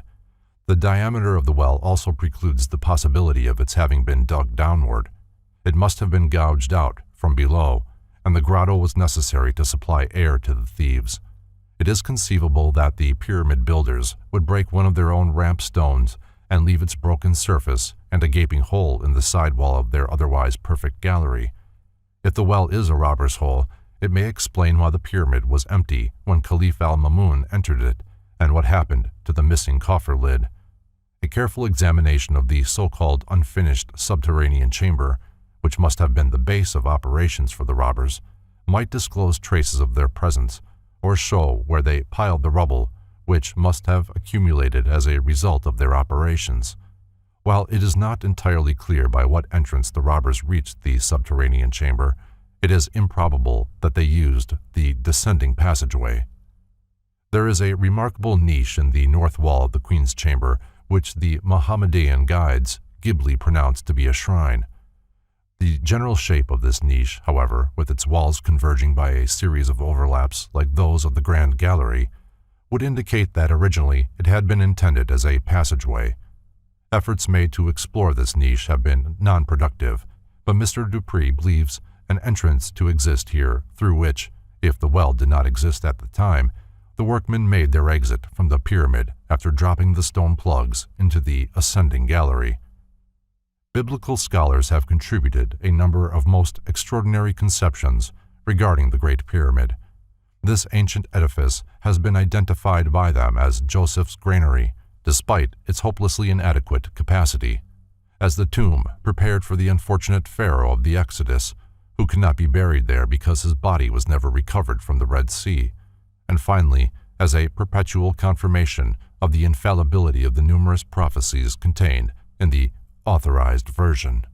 The diameter of the well also precludes the possibility of its having been dug downward. It must have been gouged out from below, and the grotto was necessary to supply air to the thieves. It is conceivable that the pyramid builders would break one of their own ramp stones and leave its broken surface and a gaping hole in the side wall of their otherwise perfect gallery. If the well is a robber's hole, it may explain why the pyramid was empty when Caliph al-Mamun entered it, and what happened to the missing coffer lid. A careful examination of the so-called unfinished subterranean chamber, which must have been the base of operations for the robbers, might disclose traces of their presence, or show where they piled the rubble, which must have accumulated as a result of their operations. While it is not entirely clear by what entrance the robbers reached the subterranean chamber, it is improbable that they used the descending passageway. There is a remarkable niche in the north wall of the Queen's Chamber, which the Mohammedan guides glibly pronounce to be a shrine. The general shape of this niche, however, with its walls converging by a series of overlaps like those of the Grand Gallery, would indicate that originally it had been intended as a passageway. Efforts made to explore this niche have been non-productive, but Mr. Dupree believes an entrance to exist here through which, if the well did not exist at the time, the workmen made their exit from the pyramid after dropping the stone plugs into the ascending gallery. Biblical scholars have contributed a number of most extraordinary conceptions regarding the Great Pyramid. This ancient edifice has been identified by them as Joseph's granary, despite its hopelessly inadequate capacity, as the tomb prepared for the unfortunate pharaoh of the Exodus, who could not be buried there because his body was never recovered from the Red Sea, and finally, as a perpetual confirmation of the infallibility of the numerous prophecies contained in the authorized version.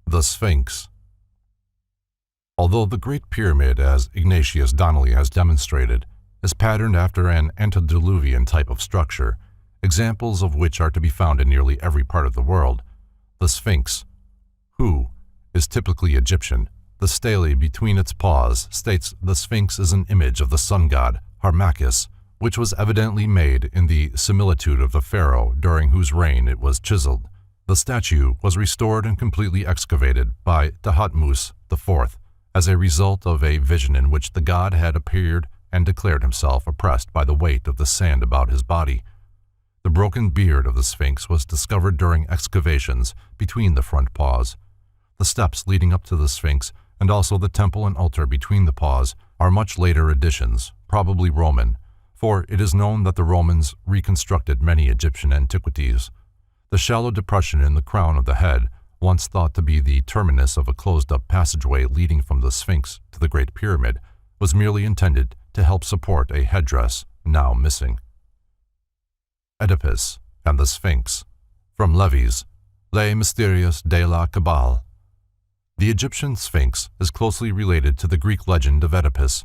The Sphinx. Although the Great Pyramid, as Ignatius Donnelly has demonstrated, is patterned after an antediluvian type of structure, examples of which are to be found in nearly every part of the world, the Sphinx, who is typically Egyptian. The stele between its paws states the Sphinx is an image of the sun god Harmachis, which was evidently made in the similitude of the pharaoh during whose reign it was chiseled. The statue was restored and completely excavated by Thutmose IV as a result of a vision in which the god had appeared and declared himself oppressed by the weight of the sand about his body. The broken beard of the Sphinx was discovered during excavations between the front paws. The steps leading up to the Sphinx, and also the temple and altar between the paws, are much later additions, probably Roman, for it is known that the Romans reconstructed many Egyptian antiquities. The shallow depression in the crown of the head, once thought to be the terminus of a closed-up passageway leading from the Sphinx to the Great Pyramid, was merely intended to help support a headdress now missing. Oedipus and the Sphinx, from Levy's Les Mystères de la Kabbale. The Egyptian Sphinx is closely related to the Greek legend of Oedipus,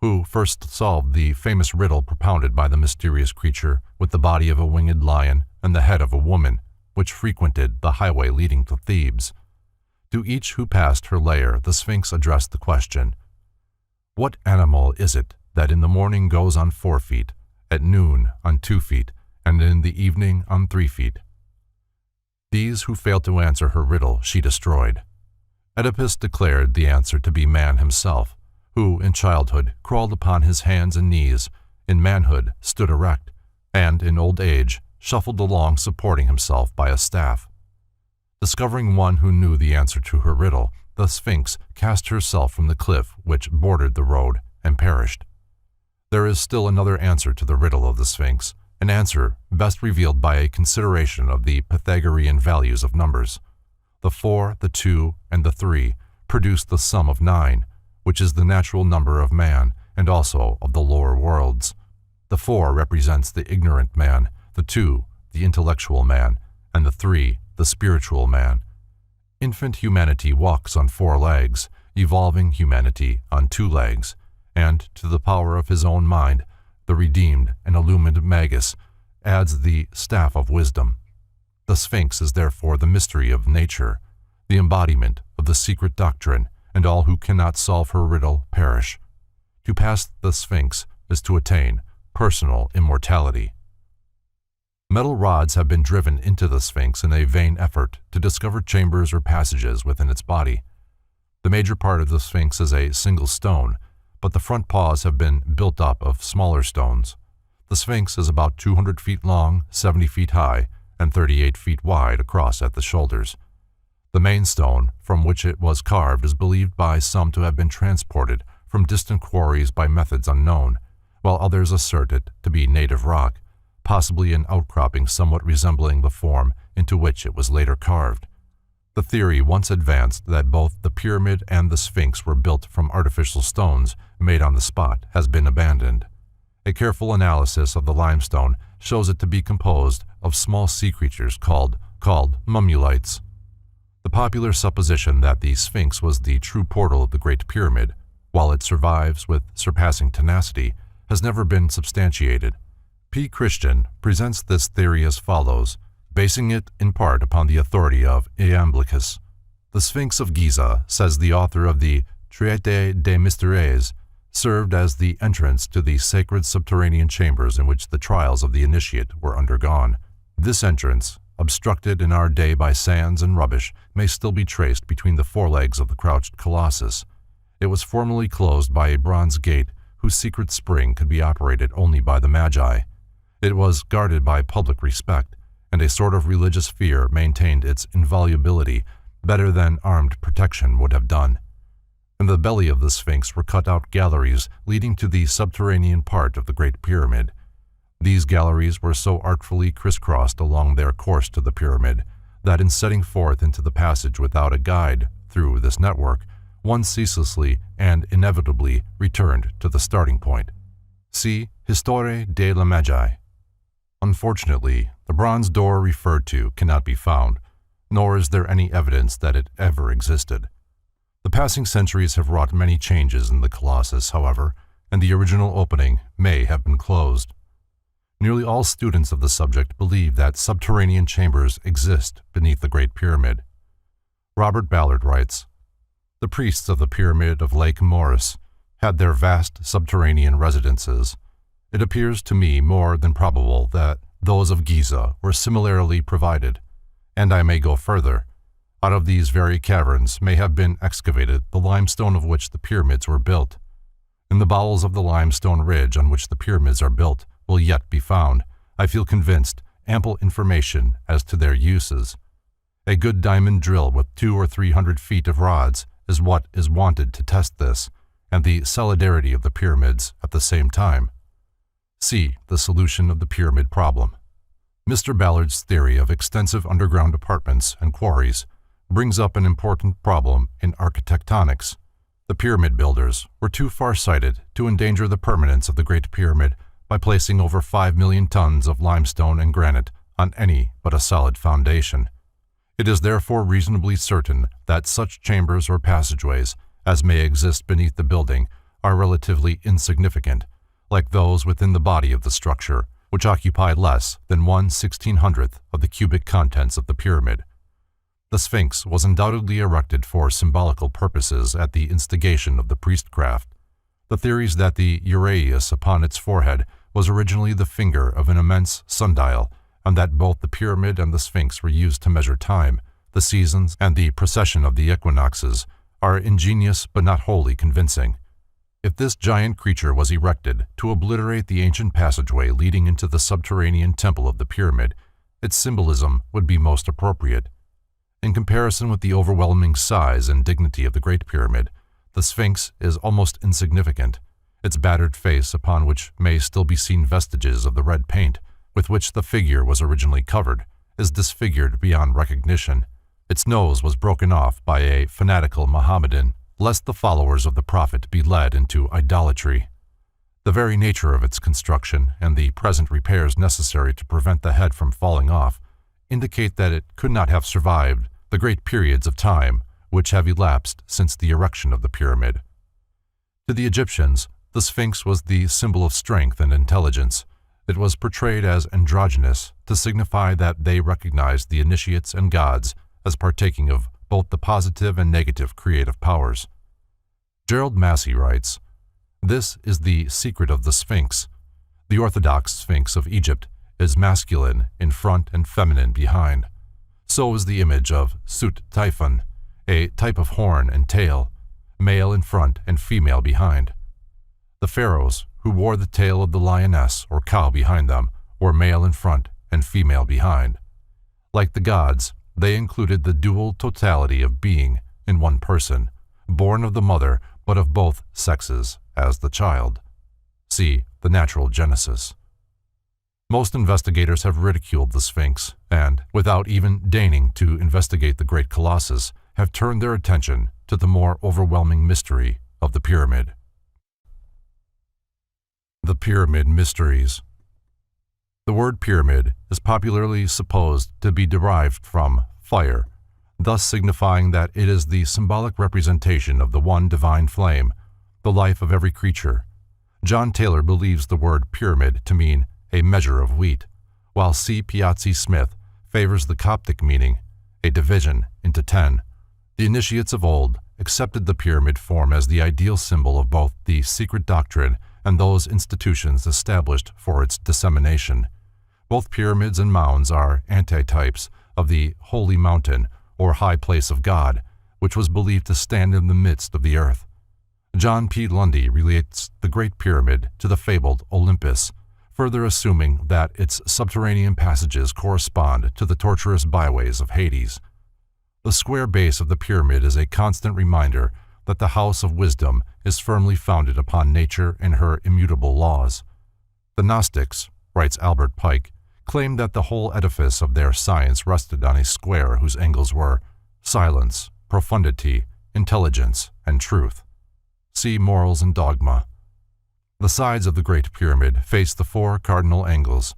who first solved the famous riddle propounded by the mysterious creature with the body of a winged lion and the head of a woman, which frequented the highway leading to Thebes. To each who passed her lair, the Sphinx addressed the question, "What animal is it that in the morning goes on 4 feet, at noon on 2 feet, and in the evening on 3 feet?" These who failed to answer her riddle she destroyed. Oedipus declared the answer to be man himself, who in childhood crawled upon his hands and knees, in manhood stood erect, and in old age shuffled along supporting himself by a staff. Discovering one who knew the answer to her riddle, the Sphinx cast herself from the cliff which bordered the road and perished. There is still another answer to the riddle of the Sphinx, an answer best revealed by a consideration of the Pythagorean values of numbers. The 4, the 2, and the 3 produce the sum of 9, which is the natural number of man and also of the lower worlds. The 4 represents the ignorant man, the 2, the intellectual man, and the 3, the spiritual man. Infant humanity walks on 4 legs, evolving humanity on 2 legs, and to the power of his own mind, the redeemed and illumined Magus adds the staff of wisdom. The Sphinx is therefore the mystery of nature, the embodiment of the secret doctrine, and all who cannot solve her riddle perish. To pass the Sphinx is to attain personal immortality. Metal rods have been driven into the Sphinx in a vain effort to discover chambers or passages within its body. The major part of the Sphinx is a single stone, but the front paws have been built up of smaller stones. The Sphinx is about 200 feet long, 70 feet high, and 38 feet wide across at the shoulders. The main stone from which it was carved is believed by some to have been transported from distant quarries by methods unknown, while others assert it to be native rock, possibly an outcropping somewhat resembling the form into which it was later carved. The theory once advanced that both the pyramid and the Sphinx were built from artificial stones made on the spot has been abandoned. A careful analysis of the limestone shows it to be composed of small sea creatures called mummulites. The popular supposition that the Sphinx was the true portal of the Great Pyramid, while it survives with surpassing tenacity, has never been substantiated. P. Christian presents this theory as follows, basing it in part upon the authority of Iamblichus. The Sphinx of Giza, says the author of the Traité des Mystères, served as the entrance to the sacred subterranean chambers in which the trials of the initiate were undergone. This entrance, obstructed in our day by sands and rubbish, may still be traced between the forelegs of the crouched colossus. It was formerly closed by a bronze gate whose secret spring could be operated only by the Magi. It was guarded by public respect, and a sort of religious fear maintained its inviolability better than armed protection would have done. In the belly of the Sphinx were cut out galleries leading to the subterranean part of the Great Pyramid. These galleries were so artfully crisscrossed along their course to the pyramid that in setting forth into the passage without a guide through this network, one ceaselessly and inevitably returned to the starting point. See Histoire de la Magi. Unfortunately, the bronze door referred to cannot be found, nor is there any evidence that it ever existed. The passing centuries have wrought many changes in the Colossus, however, and the original opening may have been closed. Nearly all students of the subject believe that subterranean chambers exist beneath the Great Pyramid. Robert Ballard writes, "The priests of the Pyramid of Lake Moeris had their vast subterranean residences. It appears to me more than probable that those of Giza were similarly provided, and I may go further. Out of these very caverns may have been excavated the limestone of which the pyramids were built. In the bowels of the limestone ridge on which the pyramids are built will yet be found, I feel convinced, ample information as to their uses. A good diamond drill with 200 or 300 feet of rods is what is wanted to test this, and the solidarity of the pyramids at the same time. See the solution of the pyramid problem." Mr. Ballard's theory of extensive underground apartments and quarries brings up an important problem in architectonics. The pyramid builders were too far-sighted to endanger the permanence of the Great Pyramid by placing over 5 million tons of limestone and granite on any but a solid foundation. It is therefore reasonably certain that such chambers or passageways as may exist beneath the building are relatively insignificant, like those within the body of the structure, which occupy less than 1/1600th of the cubic contents of the pyramid. The Sphinx was undoubtedly erected for symbolical purposes at the instigation of the priestcraft. The theories that the uraeus upon its forehead was originally the finger of an immense sundial, and that both the pyramid and the Sphinx were used to measure time, the seasons, and the precession of the equinoxes, are ingenious but not wholly convincing. If this giant creature was erected to obliterate the ancient passageway leading into the subterranean temple of the pyramid, its symbolism would be most appropriate. In comparison with the overwhelming size and dignity of the Great Pyramid, the Sphinx is almost insignificant. Its battered face, upon which may still be seen vestiges of the red paint with which the figure was originally covered, is disfigured beyond recognition. Its nose was broken off by a fanatical Mohammedan, lest the followers of the Prophet be led into idolatry. The very nature of its construction and the present repairs necessary to prevent the head from falling off indicate that it could not have survived the great periods of time which have elapsed since the erection of the pyramid. To the Egyptians, the Sphinx was the symbol of strength and intelligence. It was portrayed as androgynous to signify that they recognized the initiates and gods as partaking of both the positive and negative creative powers. Gerald Massey writes, "This is the secret of the Sphinx. The Orthodox Sphinx of Egypt is masculine in front and feminine behind. So is the image of Sut Typhon, a type of horn and tail, male in front and female behind. The pharaohs, who wore the tail of the lioness or cow behind them, were male in front and female behind. Like the gods, they included the dual totality of being in one person, born of the mother but of both sexes as the child. See the Natural Genesis." Most investigators have ridiculed the Sphinx and, without even deigning to investigate the great colossus, have turned their attention to the more overwhelming mystery of the pyramid. The Pyramid Mysteries. The word pyramid is popularly supposed to be derived from fire, thus signifying that it is the symbolic representation of the one divine flame, the life of every creature. John Taylor believes the word pyramid to mean a measure of wheat, while C. Piazzi Smith favors the Coptic meaning, a division into 10. The initiates of old accepted the pyramid form as the ideal symbol of both the secret doctrine and those institutions established for its dissemination. Both pyramids and mounds are antitypes of the holy mountain or high place of God, which was believed to stand in the midst of the earth. John P. Lundy relates the Great Pyramid to the fabled Olympus, further assuming that its subterranean passages correspond to the tortuous byways of Hades. The square base of the pyramid is a constant reminder that the house of wisdom is firmly founded upon nature and her immutable laws. The Gnostics, writes Albert Pike, claimed that the whole edifice of their science rested on a square whose angles were silence, profundity, intelligence, and truth. See Morals and Dogma. The sides of the Great Pyramid face the 4 cardinal angles,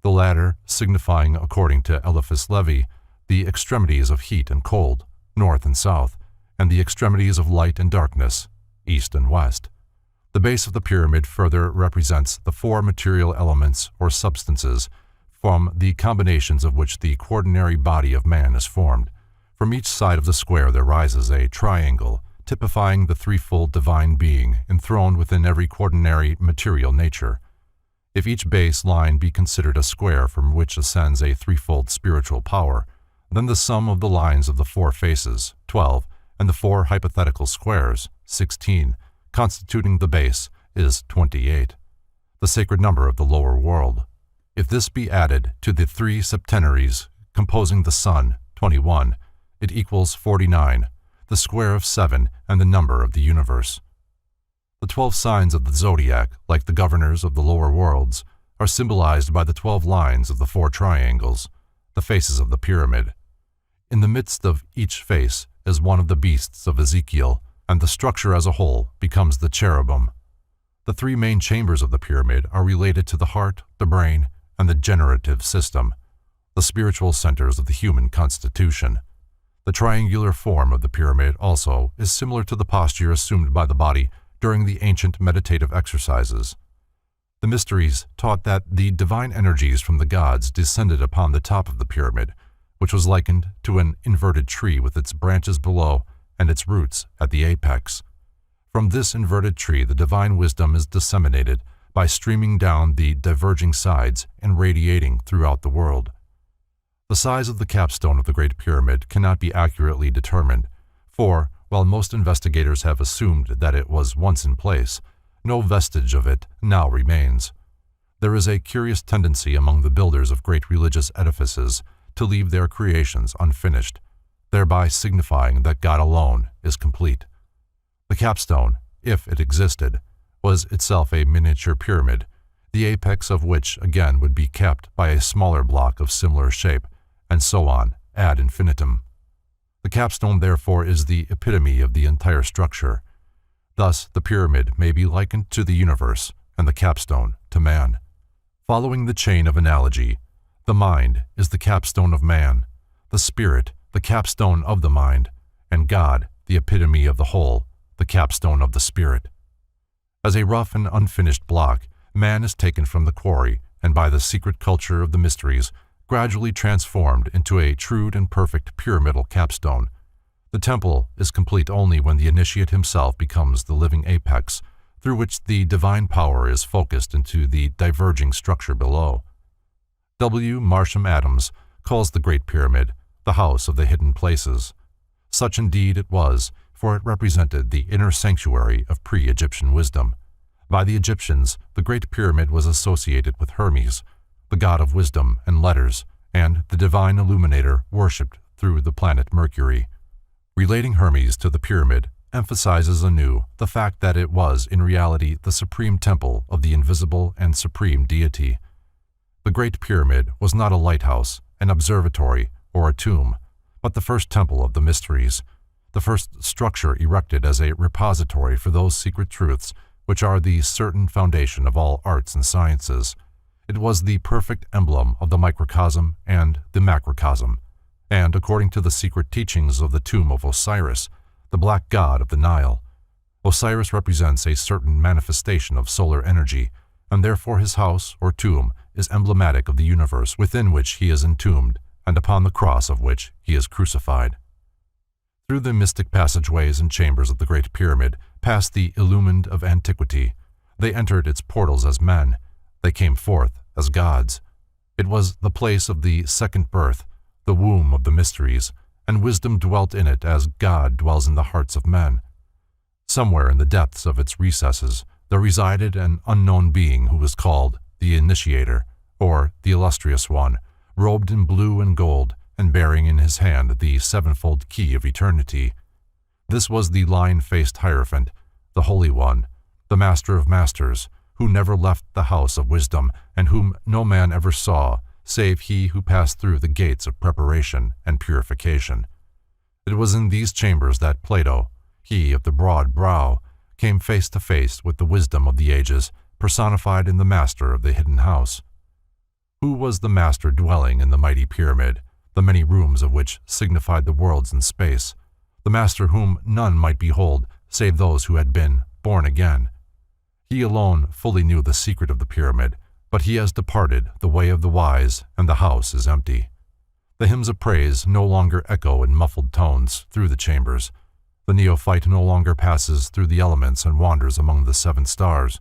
the latter signifying, according to Eliphas Levi, the extremities of heat and cold, north and south, and the extremities of light and darkness, east and west. The base of the pyramid further represents the 4 material elements or substances, from the combinations of which the quaternary body of man is formed. From each side of the square there rises a triangle, typifying the threefold divine being enthroned within every quaternary material nature. If each base line be considered a square from which ascends a threefold spiritual power, then the sum of the lines of the 4 faces, 12, and the 4 hypothetical squares, 16, constituting the base, is 28, the sacred number of the lower world. If this be added to the 3 septenaries composing the sun, 21, it equals 49, the square of 7 and the number of the universe. The 12 signs of the zodiac, like the governors of the lower worlds, are symbolized by the 12 lines of the 4 triangles, the faces of the pyramid. In the midst of each face is one of the beasts of Ezekiel, and the structure as a whole becomes the cherubim. The 3 main chambers of the pyramid are related to the heart, the brain, and the generative system, the spiritual centers of the human constitution. The triangular form of the pyramid also is similar to the posture assumed by the body during the ancient meditative exercises. The mysteries taught that the divine energies from the gods descended upon the top of the pyramid, which was likened to an inverted tree with its branches below and its roots at the apex. From this inverted tree the divine wisdom is disseminated by streaming down the diverging sides and radiating throughout the world. The size of the capstone of the Great Pyramid cannot be accurately determined, for, while most investigators have assumed that it was once in place, no vestige of it now remains. There is a curious tendency among the builders of great religious edifices to leave their creations unfinished, thereby signifying that God alone is complete. The capstone, if it existed, was itself a miniature pyramid, the apex of which again would be capped by a smaller block of similar shape, and so on, ad infinitum. The capstone, therefore, is the epitome of the entire structure. Thus, the pyramid may be likened to the universe, and the capstone to man. Following the chain of analogy, the mind is the capstone of man, the spirit the capstone of the mind, and God, the epitome of the whole, the capstone of the spirit. As a rough and unfinished block, man is taken from the quarry and by the secret culture of the mysteries, gradually transformed into a true and perfect pyramidal capstone. The temple is complete only when the initiate himself becomes the living apex, through which the divine power is focused into the diverging structure below. W. Marsham Adams calls the Great Pyramid the house of the hidden places. Such indeed it was, for it represented the inner sanctuary of pre-Egyptian wisdom. By the Egyptians, the Great Pyramid was associated with Hermes, the god of wisdom and letters, and the divine illuminator worshipped through the planet Mercury. Relating Hermes to the pyramid emphasizes anew the fact that it was in reality the supreme temple of the invisible and supreme deity. The Great Pyramid was not a lighthouse, an observatory, or a tomb, but the first temple of the mysteries, the first structure erected as a repository for those secret truths which are the certain foundation of all arts and sciences. It was the perfect emblem of the microcosm and the macrocosm, and according to the secret teachings of the tomb of Osiris, the black god of the Nile, Osiris represents a certain manifestation of solar energy, and therefore his house or tomb is emblematic of the universe within which he is entombed and upon the cross of which he is crucified. Through the mystic passageways and chambers of the Great Pyramid, past the illumined of antiquity, they entered its portals as men. They came forth as gods. It was the place of the second birth, the womb of the mysteries, and wisdom dwelt in it as God dwells in the hearts of men. Somewhere in the depths of its recesses there resided an unknown being who was called the Initiator, or the Illustrious One, robed in blue and gold, and bearing in his hand the sevenfold key of eternity. This was the lion-faced Hierophant, the Holy One, the Master of Masters, who never left the house of wisdom, and whom no man ever saw, save he who passed through the gates of preparation and purification. It was in these chambers that Plato, he of the broad brow, came face to face with the wisdom of the ages, personified in the master of the hidden house. Who was the master dwelling in the mighty pyramid, the many rooms of which signified the worlds in space, the master whom none might behold save those who had been born again? He alone fully knew the secret of the pyramid, but he has departed the way of the wise, and the house is empty. The hymns of praise no longer echo in muffled tones through the chambers. The neophyte no longer passes through the elements and wanders among the seven stars.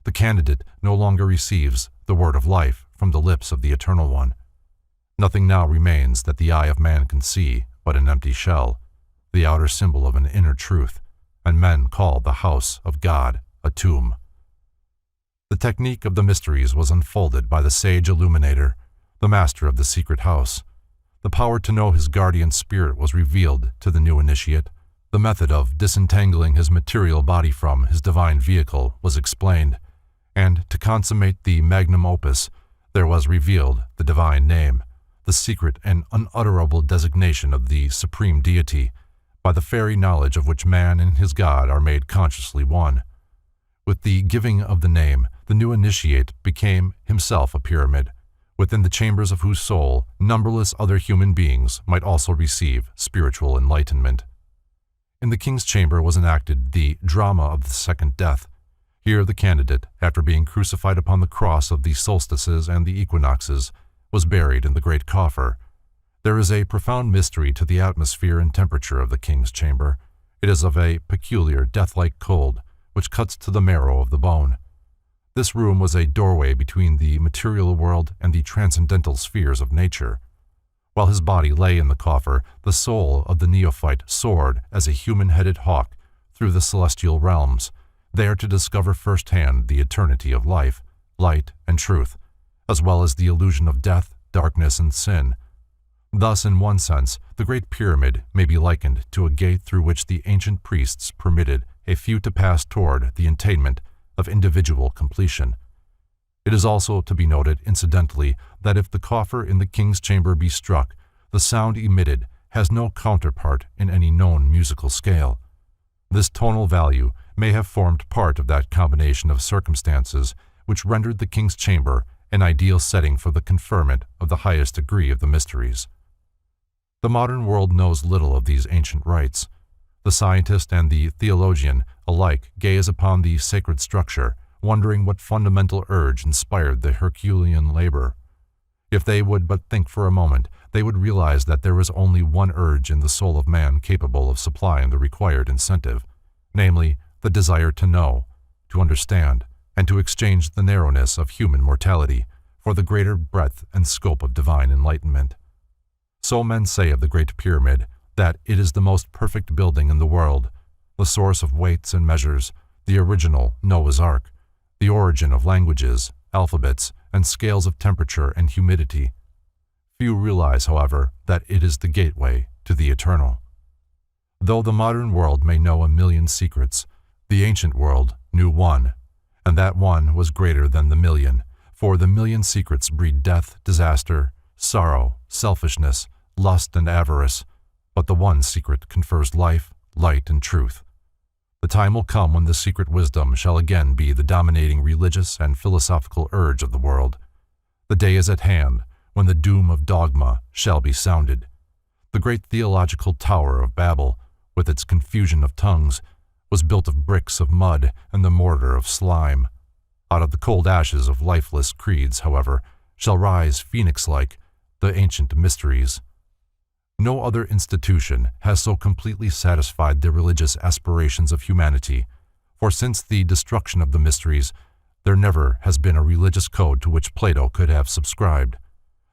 The candidate no longer receives the word of life from the lips of the Eternal One. Nothing now remains that the eye of man can see but an empty shell, the outer symbol of an inner truth, and men call the house of God a tomb. The technique of the mysteries was unfolded by the sage illuminator, the master of the secret house. The power to know his guardian spirit was revealed to the new initiate. The method of disentangling his material body from his divine vehicle was explained, and to consummate the magnum opus, there was revealed the divine name, the secret and unutterable designation of the supreme deity, by the fairy knowledge of which man and his God are made consciously one. With the giving of the name, the new initiate became himself a pyramid, within the chambers of whose soul numberless other human beings might also receive spiritual enlightenment. In the king's chamber was enacted the drama of the second death. Here the candidate, after being crucified upon the cross of the solstices and the equinoxes, was buried in the great coffer. There is a profound mystery to the atmosphere and temperature of the king's chamber. It is of a peculiar death-like cold, which cuts to the marrow of the bone. This room was a doorway between the material world and the transcendental spheres of nature. While his body lay in the coffer, the soul of the neophyte soared as a human-headed hawk through the celestial realms, there to discover firsthand the eternity of life, light, and truth, as well as the illusion of death, darkness, and sin. Thus, in one sense, the Great Pyramid may be likened to a gate through which the ancient priests permitted a few to pass toward the attainment of individual completion. It is also to be noted, incidentally, that if the coffer in the king's chamber be struck, the sound emitted has no counterpart in any known musical scale. This tonal value may have formed part of that combination of circumstances which rendered the king's chamber an ideal setting for the conferment of the highest degree of the mysteries. The modern world knows little of these ancient rites. The scientist and the theologian alike gaze upon the sacred structure, wondering what fundamental urge inspired the Herculean labor. If they would but think for a moment, they would realize that there is only one urge in the soul of man capable of supplying the required incentive, namely, the desire to know, to understand, and to exchange the narrowness of human mortality for the greater breadth and scope of divine enlightenment. So men say of the Great Pyramid that it is the most perfect building in the world, the source of weights and measures, the original Noah's Ark, the origin of languages, alphabets, and scales of temperature and humidity. Few realize, however, that it is the gateway to the eternal. Though the modern world may know a million secrets, the ancient world knew one, and that one was greater than the million, for the million secrets breed death, disaster, sorrow, selfishness, lust, and avarice, but the one secret confers life, light, and truth. The time will come when the secret wisdom shall again be the dominating religious and philosophical urge of the world. The day is at hand when the doom of dogma shall be sounded. The great theological tower of Babel, with its confusion of tongues, was built of bricks of mud and the mortar of slime. Out of the cold ashes of lifeless creeds, however, shall rise, phoenix-like, the ancient mysteries. No other institution has so completely satisfied the religious aspirations of humanity, for since the destruction of the mysteries, there never has been a religious code to which Plato could have subscribed.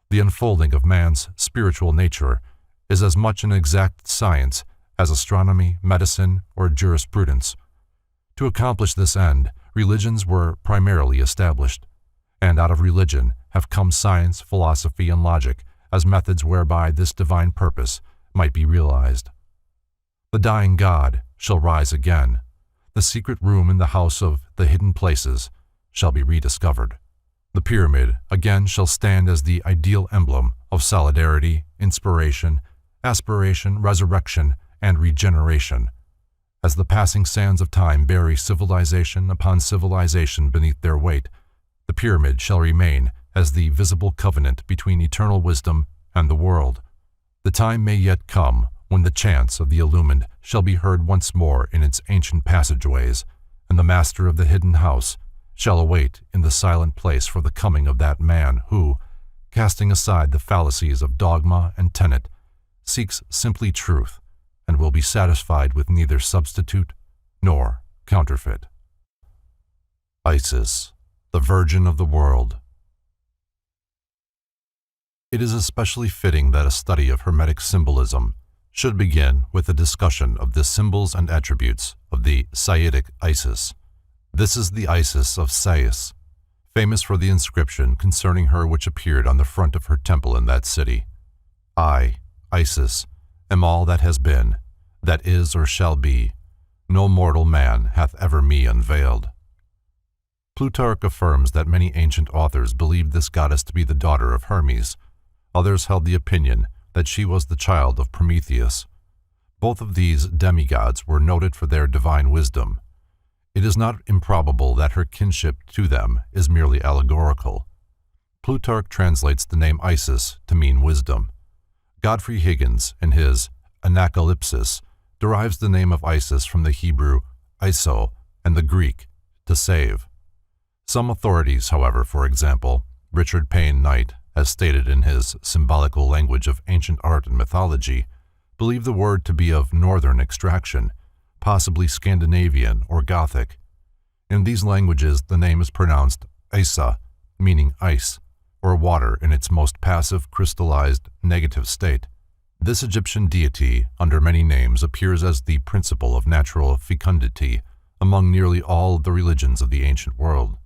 The unfolding of man's spiritual nature is as much an exact science as astronomy, medicine, or jurisprudence. To accomplish this end, religions were primarily established, and out of religion have come science, philosophy, and logic as methods whereby this divine purpose might be realized. The dying God shall rise again. The secret room in the house of the hidden places shall be rediscovered. The pyramid again shall stand as the ideal emblem of solidarity, inspiration, aspiration, resurrection, and regeneration. As the passing sands of time bury civilization upon civilization beneath their weight, the pyramid shall remain as the visible covenant between eternal wisdom and the world. The time may yet come when the chants of the illumined shall be heard once more in its ancient passageways, and the master of the hidden house shall await in the silent place for the coming of that man who, casting aside the fallacies of dogma and tenet, seeks simply truth, and will be satisfied with neither substitute nor counterfeit. Isis, the Virgin of the World. It is especially fitting that a study of Hermetic symbolism should begin with a discussion of the symbols and attributes of the Saitic Isis. This is the Isis of Sais, famous for the inscription concerning her which appeared on the front of her temple in that city. I, Isis, am all that has been, that is or shall be. No mortal man hath ever me unveiled. Plutarch affirms that many ancient authors believed this goddess to be the daughter of Hermes. Others held the opinion that she was the child of Prometheus. Both of these demigods were noted for their divine wisdom. It is not improbable that her kinship to them is merely allegorical. Plutarch translates the name Isis to mean wisdom. Godfrey Higgins, in his Anacalypsis, derives the name of Isis from the Hebrew iso and the Greek to save. Some authorities, however, for example, Richard Payne Knight, as stated in his Symbolical Language of Ancient Art and Mythology, believe the word to be of northern extraction, possibly Scandinavian or Gothic. In these languages, the name is pronounced Isa, meaning ice, or water in its most passive, crystallized, negative state. This Egyptian deity, under many names, appears as the principle of natural fecundity among nearly all the religions of the ancient world.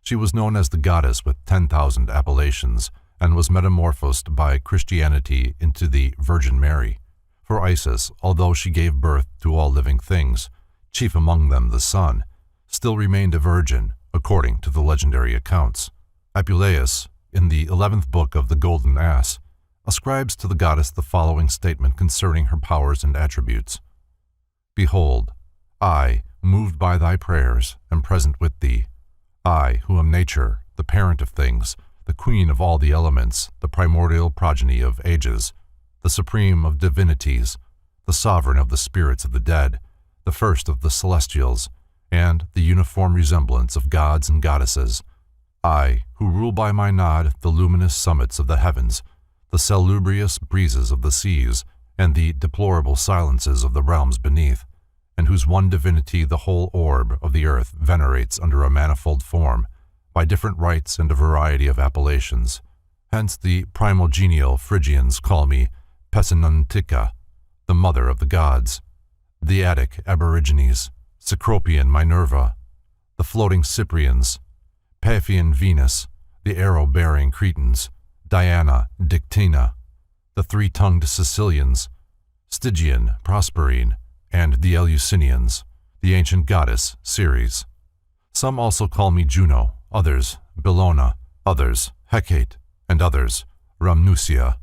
She was known as the goddess with 10,000 appellations, and was metamorphosed by Christianity into the Virgin Mary. For Isis, although she gave birth to all living things, chief among them the sun, still remained a virgin, according to the legendary accounts. Apuleius, in the 11th book of the Golden Ass, ascribes to the goddess the following statement concerning her powers and attributes. Behold, I, moved by thy prayers, am present with thee. I, who am nature, the parent of things, the queen of all the elements, the primordial progeny of ages, the supreme of divinities, the sovereign of the spirits of the dead, the first of the celestials, and the uniform resemblance of gods and goddesses. I, who rule by my nod the luminous summits of the heavens, the salubrious breezes of the seas, and the deplorable silences of the realms beneath, and whose one divinity the whole orb of the earth venerates under a manifold form, by different rites and a variety of appellations. Hence the primogenial Phrygians call me Pessinuntica, the mother of the gods, the Attic Aborigines, Cecropian Minerva, the floating Cyprians, Paphian Venus, the arrow-bearing Cretans, Diana Dictina, the three-tongued Sicilians, Stygian Prosperine, and the Eleusinians, the ancient goddess Ceres. Some also call me Juno, others Bellona, others Hecate, and others Rhamnusia.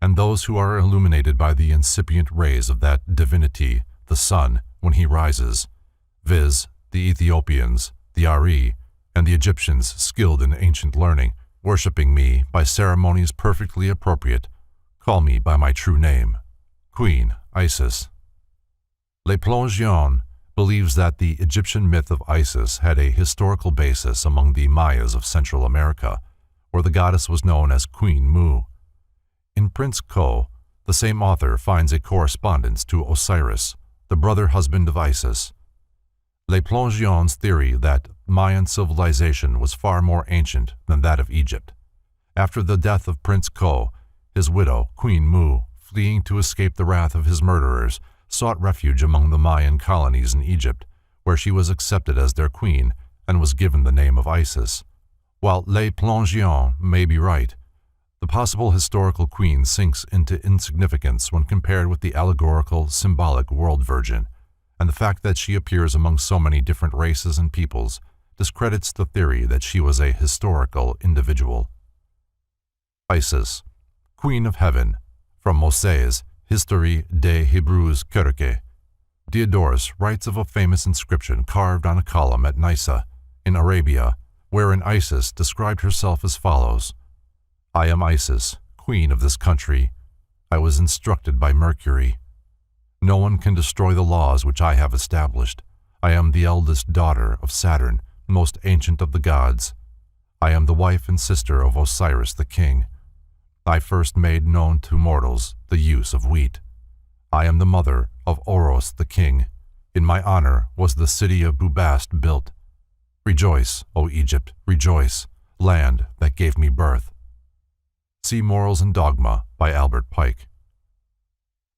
And those who are illuminated by the incipient rays of that divinity, the sun, when he rises, viz., the Ethiopians, the Ari, and the Egyptians skilled in ancient learning, worshipping me by ceremonies perfectly appropriate, call me by my true name, Queen Isis. Le Plongeon believes that the Egyptian myth of Isis had a historical basis among the Mayas of Central America, where the goddess was known as Queen Mu. In Prince Ko, the same author finds a correspondence to Osiris, the brother-husband of Isis. Le Plongeon's theory that Mayan civilization was far more ancient than that of Egypt. After the death of Prince Ko, his widow, Queen Mu, fleeing to escape the wrath of his murderers, sought refuge among the Mayan colonies in Egypt, where she was accepted as their queen and was given the name of Isis. While Le Plongeon may be right, the possible historical queen sinks into insignificance when compared with the allegorical, symbolic world virgin, and the fact that she appears among so many different races and peoples discredits the theory that she was a historical individual. Isis, Queen of Heaven, from Moses's History des Hébreux Chrétiens. Diodorus writes of a famous inscription carved on a column at Nyssa, in Arabia, wherein Isis described herself as follows: I am Isis, queen of this country. I was instructed by Mercury. No one can destroy the laws which I have established. I am the eldest daughter of Saturn, most ancient of the gods. I am the wife and sister of Osiris the king. I first made known to mortals the use of wheat. I am the mother of Oros the king. In my honor was the city of Bubast built. Rejoice, O Egypt, rejoice, land that gave me birth. See Morals and Dogma by Albert Pike.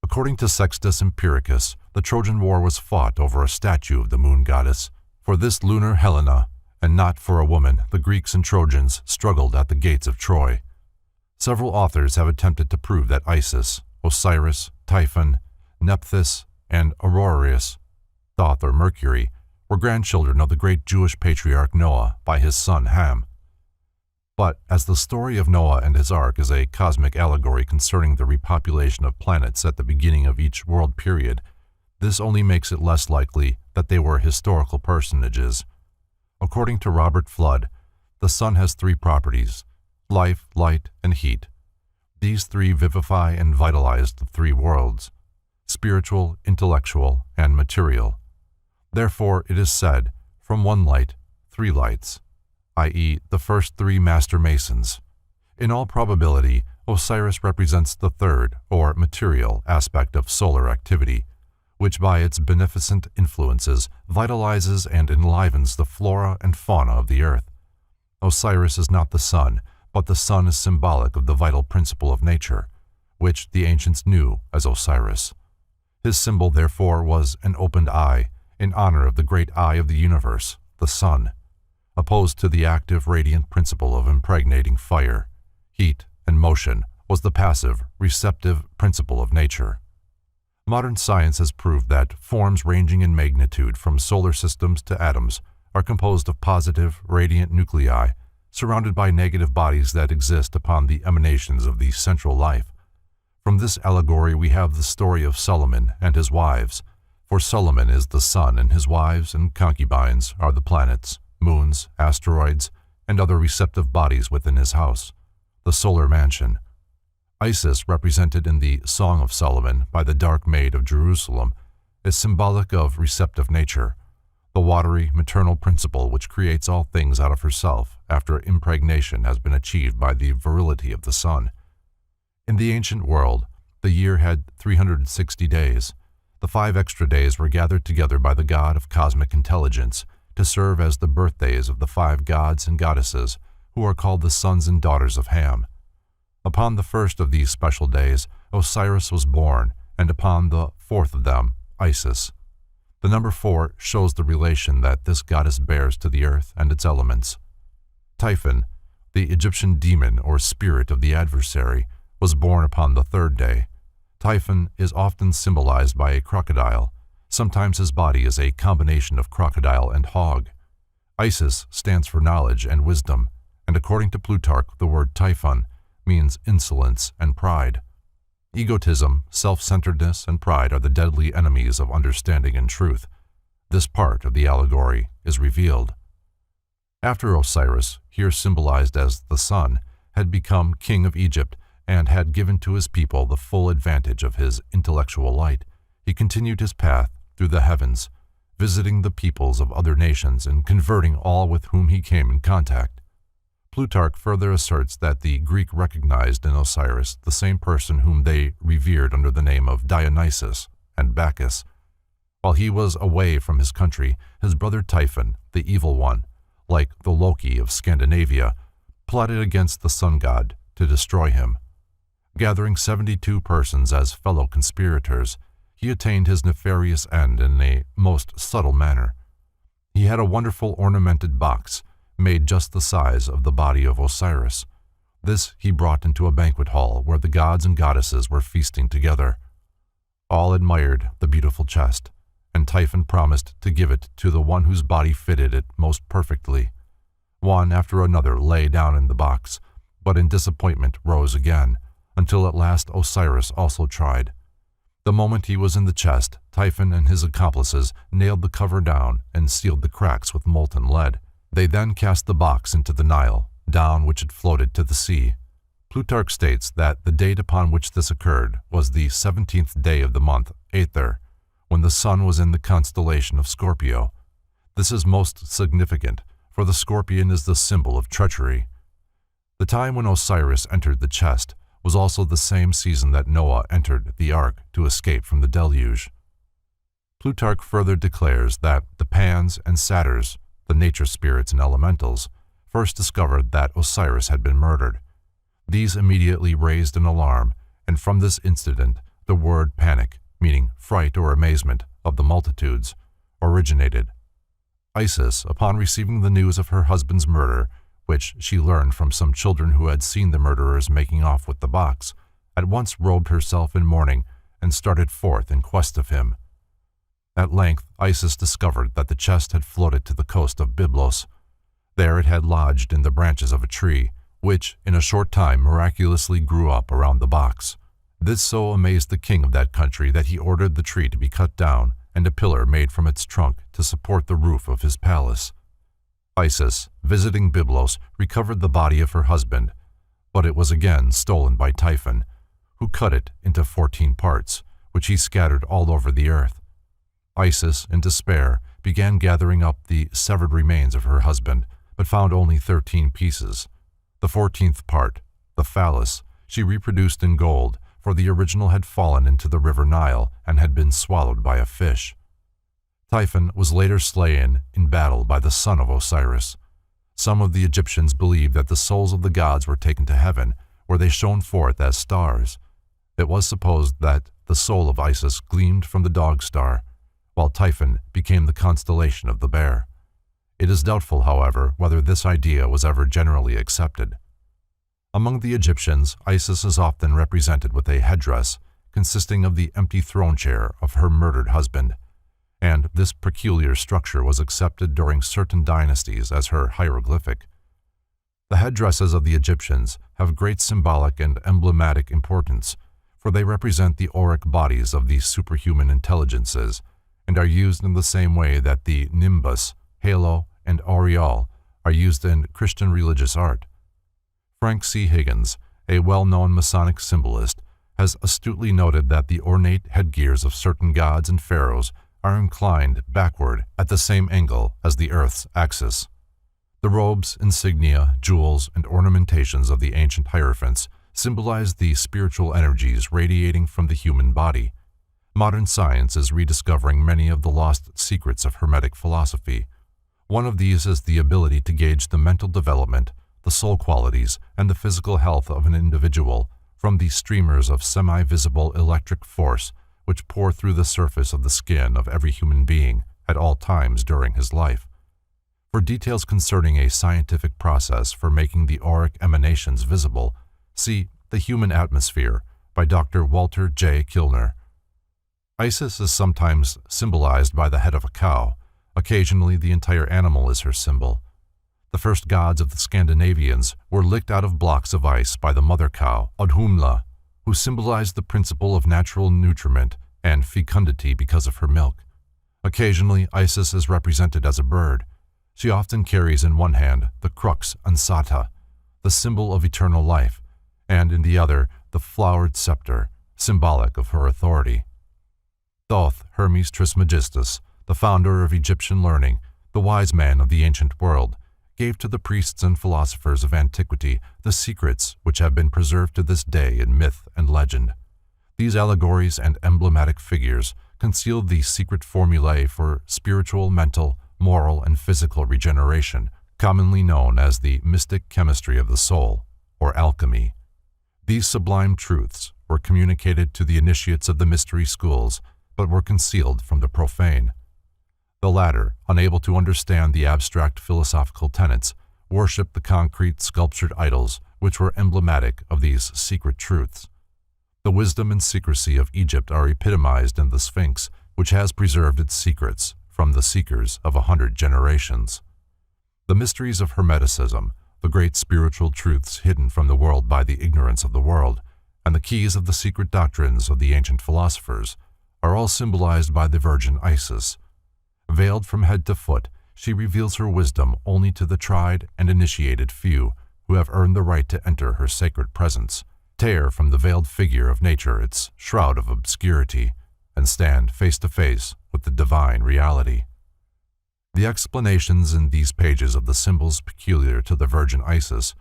According to Sextus Empiricus, the Trojan War was fought over a statue of the moon goddess. For this lunar Helena, and not for a woman, the Greeks and Trojans struggled at the gates of Troy. Several authors have attempted to prove that Isis, Osiris, Typhon, Nephthys, and Aurorius, Thoth or Mercury, were grandchildren of the great Jewish patriarch Noah by his son Ham. But as the story of Noah and his ark is a cosmic allegory concerning the repopulation of planets at the beginning of each world period, this only makes it less likely that they were historical personages. According to Robert Flood, the sun has three properties: life, light, and heat. These three vivify and vitalize the three worlds: spiritual, intellectual, and material. Therefore, it is said, from one light, three lights, i.e., the first three master masons. In all probability, Osiris represents the third, or material, aspect of solar activity, which by its beneficent influences vitalizes and enlivens the flora and fauna of the earth. Osiris is not the sun, but the sun is symbolic of the vital principle of nature, which the ancients knew as Osiris. His symbol, therefore, was an opened eye, in honor of the great eye of the universe, the sun, opposed to the active, radiant principle of impregnating fire. Heat and motion was the passive, receptive principle of nature. Modern science has proved that forms ranging in magnitude from solar systems to atoms are composed of positive, radiant nuclei surrounded by negative bodies that exist upon the emanations of the central life. From this allegory we have the story of Solomon and his wives, For Solomon is the sun, and his wives and concubines are the planets, moons, asteroids, and other receptive bodies within his house, the solar mansion. Isis, represented in the Song of Solomon by the dark maid of Jerusalem, is symbolic of receptive nature, the watery, maternal principle which creates all things out of herself after impregnation has been achieved by the virility of the sun. In the ancient world, the year had 360 days. The 5 extra days were gathered together by the god of cosmic intelligence to serve as the birthdays of the 5 gods and goddesses who are called the sons and daughters of Ham. Upon the first of these special days, Osiris was born, and upon the 4th of them, Isis. The number 4 shows the relation that this goddess bears to the earth and its elements. Typhon, the Egyptian demon or spirit of the adversary, was born upon the 3rd day. Typhon is often symbolized by a crocodile. Sometimes his body is a combination of crocodile and hog. Isis stands for knowledge and wisdom, and according to Plutarch, the word Typhon means insolence and pride. Egotism, self-centeredness, and pride are the deadly enemies of understanding and truth. This part of the allegory is revealed. After Osiris, here symbolized as the sun, had become king of Egypt and had given to his people the full advantage of his intellectual light, he continued his path through the heavens, visiting the peoples of other nations and converting all with whom he came in contact. Plutarch further asserts that the Greek recognized in Osiris the same person whom they revered under the name of Dionysus and Bacchus. While he was away from his country, his brother Typhon, the evil one, like the Loki of Scandinavia, plotted against the sun god to destroy him. Gathering 72 persons as fellow conspirators, he attained his nefarious end in a most subtle manner. He had a wonderful ornamented box, made just the size of the body of Osiris. This he brought into a banquet hall where the gods and goddesses were feasting together. All admired the beautiful chest, and Typhon promised to give it to the one whose body fitted it most perfectly. One after another lay down in the box, but in disappointment rose again, until at last Osiris also tried. The moment he was in the chest, Typhon and his accomplices nailed the cover down and sealed the cracks with molten lead. They then cast the box into the Nile, down which it floated to the sea. Plutarch states that the date upon which this occurred was the 17th day of the month Aether, when the sun was in the constellation of Scorpio. This is most significant, for the scorpion is the symbol of treachery. The time when Osiris entered the chest was also the same season that Noah entered the ark to escape from the deluge. Plutarch further declares that the Pans and Satyrs, the nature spirits and elementals, first discovered that Osiris had been murdered. These immediately raised an alarm, and from this incident the word panic, meaning fright or amazement of the multitudes, originated. Isis, upon receiving the news of her husband's murder, which she learned from some children who had seen the murderers making off with the box, at once robed herself in mourning and started forth in quest of him. At length, Isis discovered that the chest had floated to the coast of Byblos. There it had lodged in the branches of a tree, which in a short time miraculously grew up around the box. This so amazed the king of that country that he ordered the tree to be cut down and a pillar made from its trunk to support the roof of his palace. Isis, visiting Byblos, recovered the body of her husband, but it was again stolen by Typhon, who cut it into 14 parts, which he scattered all over the earth. Isis, in despair, began gathering up the severed remains of her husband, but found only 13 pieces. The 14th part, the phallus, she reproduced in gold, for the original had fallen into the river Nile and had been swallowed by a fish. Typhon was later slain in battle by the son of Osiris. Some of the Egyptians believed that the souls of the gods were taken to heaven, where they shone forth as stars. It was supposed that the soul of Isis gleamed from the dog star, while Typhon became the constellation of the bear. It is doubtful, however, whether this idea was ever generally accepted. Among the Egyptians, Isis is often represented with a headdress consisting of the empty throne chair of her murdered husband, and this peculiar structure was accepted during certain dynasties as her hieroglyphic. The headdresses of the Egyptians have great symbolic and emblematic importance, for they represent the auric bodies of these superhuman intelligences, and are used in the same way that the nimbus, halo, and aureole are used in Christian religious art. Frank C. Higgins, a well-known Masonic symbolist, has astutely noted that the ornate headgears of certain gods and pharaohs are inclined backward at the same angle as the Earth's axis. The robes, insignia, jewels, and ornamentations of the ancient hierophants symbolize the spiritual energies radiating from the human body. Modern science is rediscovering many of the lost secrets of Hermetic philosophy. One of these is the ability to gauge the mental development, the soul qualities, and the physical health of an individual from the streamers of semi-visible electric force which pour through the surface of the skin of every human being at all times during his life. For details concerning a scientific process for making the auric emanations visible, see The Human Atmosphere by Dr. Walter J. Kilner. Isis is sometimes symbolized by the head of a cow. Occasionally, the entire animal is her symbol. The first gods of the Scandinavians were licked out of blocks of ice by the mother cow, Audhumla, who symbolized the principle of natural nutriment and fecundity because of her milk. Occasionally, Isis is represented as a bird. She often carries in one hand the crux ansata, the symbol of eternal life, and in the other the flowered scepter, symbolic of her authority. Thoth Hermes Trismegistus, the founder of Egyptian learning, the wise man of the ancient world, gave to the priests and philosophers of antiquity the secrets which have been preserved to this day in myth and legend. These allegories and emblematic figures concealed the secret formulae for spiritual, mental, moral, and physical regeneration, commonly known as the mystic chemistry of the soul, or alchemy. These sublime truths were communicated to the initiates of the mystery schools, but were concealed from the profane. The latter, unable to understand the abstract philosophical tenets, worshipped the concrete sculptured idols which were emblematic of these secret truths. The wisdom and secrecy of Egypt are epitomized in the Sphinx, which has preserved its secrets from the seekers of 100 generations. The mysteries of Hermeticism, the great spiritual truths hidden from the world by the ignorance of the world, and the keys of the secret doctrines of the ancient philosophers, are all symbolized by the Virgin Isis. Veiled from head to foot, she reveals her wisdom only to the tried and initiated few who have earned the right to enter her sacred presence, tear from the veiled figure of nature its shroud of obscurity, and stand face to face with the divine reality. The explanations in these pages of the symbols peculiar to the Virgin Isis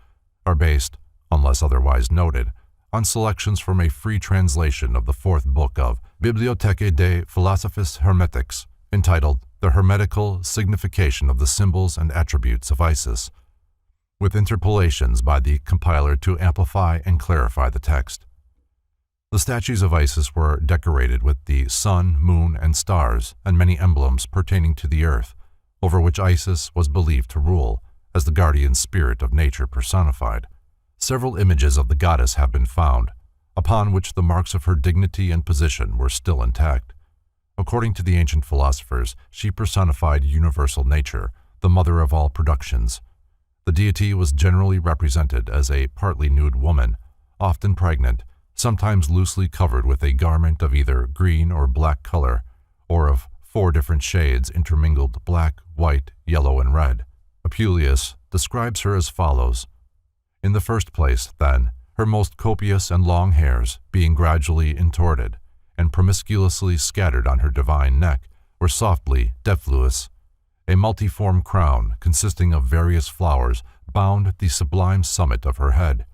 are based, unless otherwise noted, on selections from a free translation of the fourth book of Bibliotheque des Philosophes Hermetiques, entitled The Hermetical Signification of the Symbols and Attributes of Isis, with interpolations by the compiler to amplify and clarify the text. The statues of Isis were decorated with the sun, moon, and stars, and many emblems pertaining to the earth, over which Isis was believed to rule, as the guardian spirit of nature personified. Several images of the goddess have been found, upon which the marks of her dignity and position were still intact. According to the ancient philosophers, she personified universal nature, the mother of all productions. The deity was generally represented as a partly nude woman, often pregnant, sometimes loosely covered with a garment of either green or black color, or of 4 different shades intermingled black, white, yellow, and red. Apuleius describes her as follows. In the first place, then, her most copious and long hairs, being gradually intorted, and promiscuously scattered on her divine neck, were softly diffluous. A multiform crown, consisting of various flowers, bound the sublime summit of her head,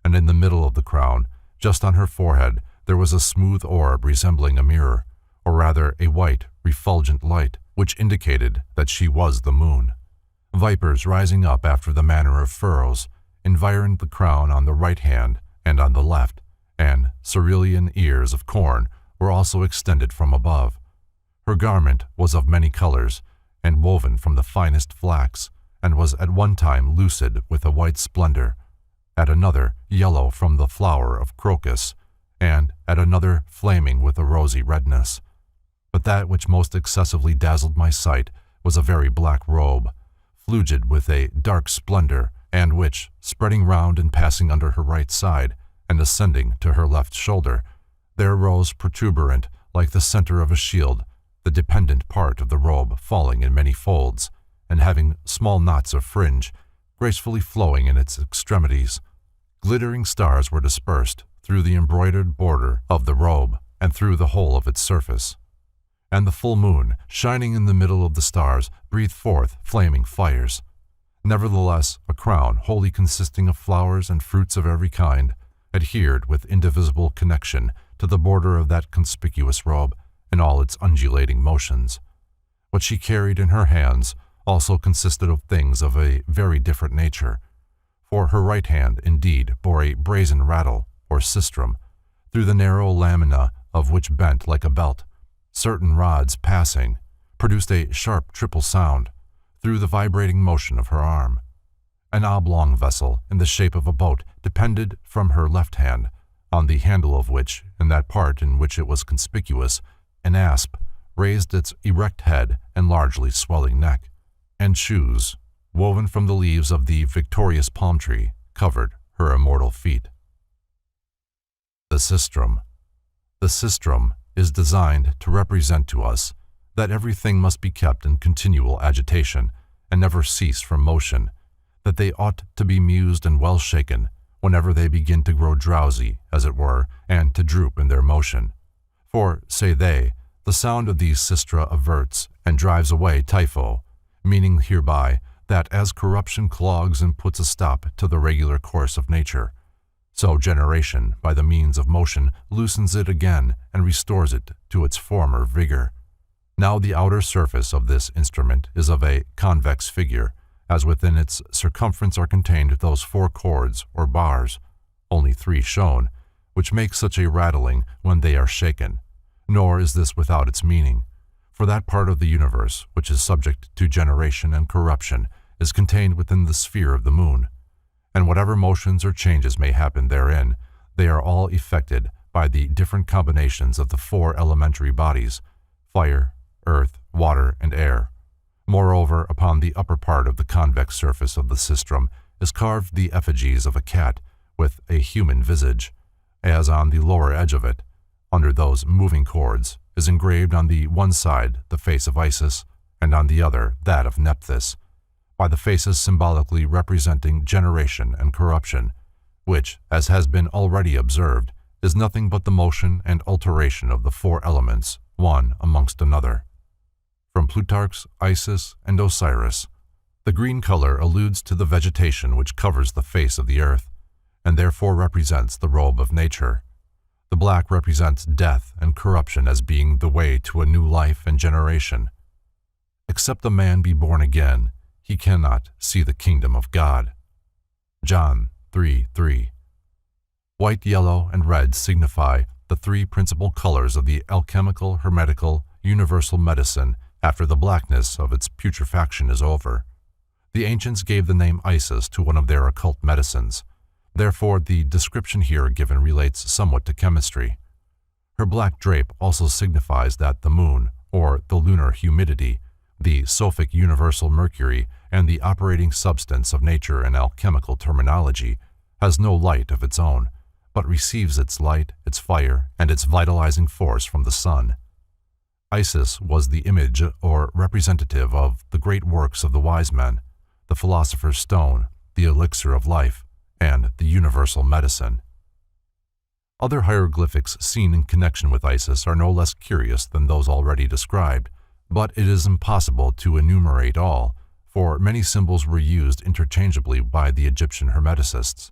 and in the middle of the crown, just on her forehead, there was a smooth orb resembling a mirror, or rather a white, refulgent light, which indicated that she was the moon. Vipers rising up after the manner of furrows environed the crown on the right hand and on the left, and cerulean ears of corn were also extended from above. Her garment was of many colors, and woven from the finest flax, and was at one time lucid with a white splendor, at another yellow from the flower of crocus, and at another flaming with a rosy redness. But that which most excessively dazzled my sight was a very black robe, flugid with a dark splendor, and which, spreading round and passing under her right side, and ascending to her left shoulder, there rose protuberant, like the center of a shield, the dependent part of the robe falling in many folds, and having small knots of fringe gracefully flowing in its extremities. Glittering stars were dispersed through the embroidered border of the robe and through the whole of its surface. And the full moon, shining in the middle of the stars, breathed forth flaming fires. Nevertheless, a crown wholly consisting of flowers and fruits of every kind adhered with indivisible connection to the border of that conspicuous robe in all its undulating motions. What she carried in her hands also consisted of things of a very different nature, for her right hand indeed bore a brazen rattle or sistrum, through the narrow lamina of which bent like a belt. Certain rods passing produced a sharp triple sound through the vibrating motion of her arm. An oblong vessel in the shape of a boat depended from her left hand, on the handle of which, in that part in which it was conspicuous, an asp raised its erect head and largely swelling neck, and shoes, woven from the leaves of the victorious palm tree, covered her immortal feet. The sistrum. The sistrum is designed to represent to us that everything must be kept in continual agitation and never cease from motion, that they ought to be mused and well shaken whenever they begin to grow drowsy, as it were, and to droop in their motion. For, say they, the sound of these sistra averts and drives away typho, meaning hereby that as corruption clogs and puts a stop to the regular course of nature, so generation, by the means of motion, loosens it again and restores it to its former vigor. Now the outer surface of this instrument is of a convex figure, as within its circumference are contained those 4 cords or bars, only 3 shown, which make such a rattling when they are shaken. Nor is this without its meaning, for that part of the universe which is subject to generation and corruption is contained within the sphere of the moon, and whatever motions or changes may happen therein, they are all effected by the different combinations of the 4 elementary bodies, fire, earth, water, and air. Moreover, upon the upper part of the convex surface of the sistrum is carved the effigies of a cat with a human visage, as on the lower edge of it, under those moving cords, is engraved on the one side the face of Isis, and on the other that of Nephthys, by the faces symbolically representing generation and corruption, which, as has been already observed, is nothing but the motion and alteration of the 4 elements, one amongst another. From Plutarch's Isis and Osiris, the green color alludes to the vegetation which covers the face of the earth, and therefore represents the robe of nature. The black represents death and corruption as being the way to a new life and generation. Except a man be born again, he cannot see the kingdom of God. John 3:3. White, yellow, and red signify the 3 principal colors of the alchemical, hermetical, universal medicine after the blackness of its putrefaction is over. The ancients gave the name Isis to one of their occult medicines. Therefore, the description here given relates somewhat to chemistry. Her black drape also signifies that the moon, or the lunar humidity, the sophic universal mercury, and the operating substance of nature in alchemical terminology, has no light of its own, but receives its light, its fire, and its vitalizing force from the sun. Isis was the image or representative of the great works of the wise men, the philosopher's stone, the elixir of life, and the universal medicine. Other hieroglyphics seen in connection with Isis are no less curious than those already described, but it is impossible to enumerate all, for many symbols were used interchangeably by the Egyptian hermeticists.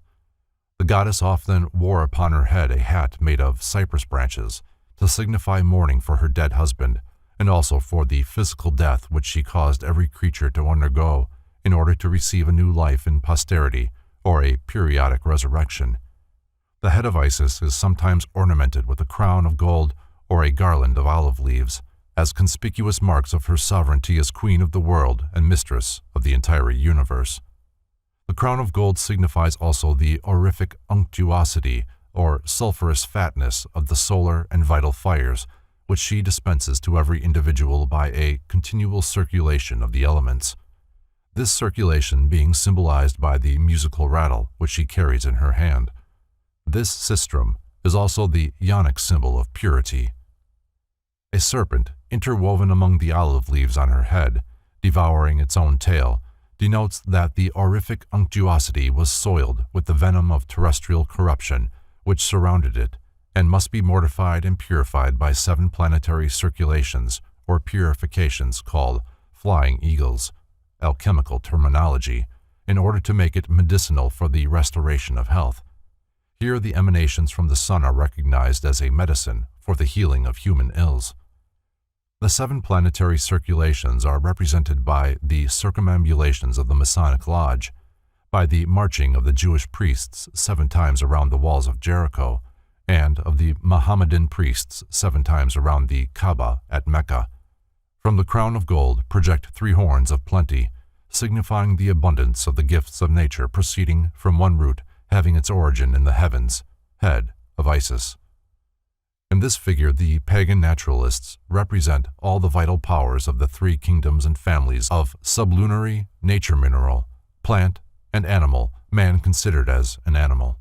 The goddess often wore upon her head a hat made of cypress branches to signify mourning for her dead husband, and also for the physical death which she caused every creature to undergo in order to receive a new life in posterity or a periodic resurrection. The head of Isis is sometimes ornamented with a crown of gold or a garland of olive leaves, as conspicuous marks of her sovereignty as queen of the world and mistress of the entire universe. The crown of gold signifies also the aurific unctuosity or sulphurous fatness of the solar and vital fires, which she dispenses to every individual by a continual circulation of the elements. This circulation being symbolized by the musical rattle which she carries in her hand. This sistrum is also the Ionic symbol of purity. A serpent interwoven among the olive leaves on her head, devouring its own tail, denotes that the aurific unctuosity was soiled with the venom of terrestrial corruption which surrounded it, and must be mortified and purified by 7 planetary circulations or purifications called flying eagles, alchemical terminology, in order to make it medicinal for the restoration of health. Here the emanations from the sun are recognized as a medicine for the healing of human ills. The 7 planetary circulations are represented by the circumambulations of the Masonic Lodge, by the marching of the Jewish priests 7 times around the walls of Jericho, and of the Mohammedan priests 7 times around the Kaaba at Mecca. From the crown of gold project 3 horns of plenty, signifying the abundance of the gifts of nature proceeding from one root having its origin in the heavens, head of Isis. In this figure, the pagan naturalists represent all the vital powers of the 3 kingdoms and families of sublunary, nature mineral, plant, and animal, man considered as an animal.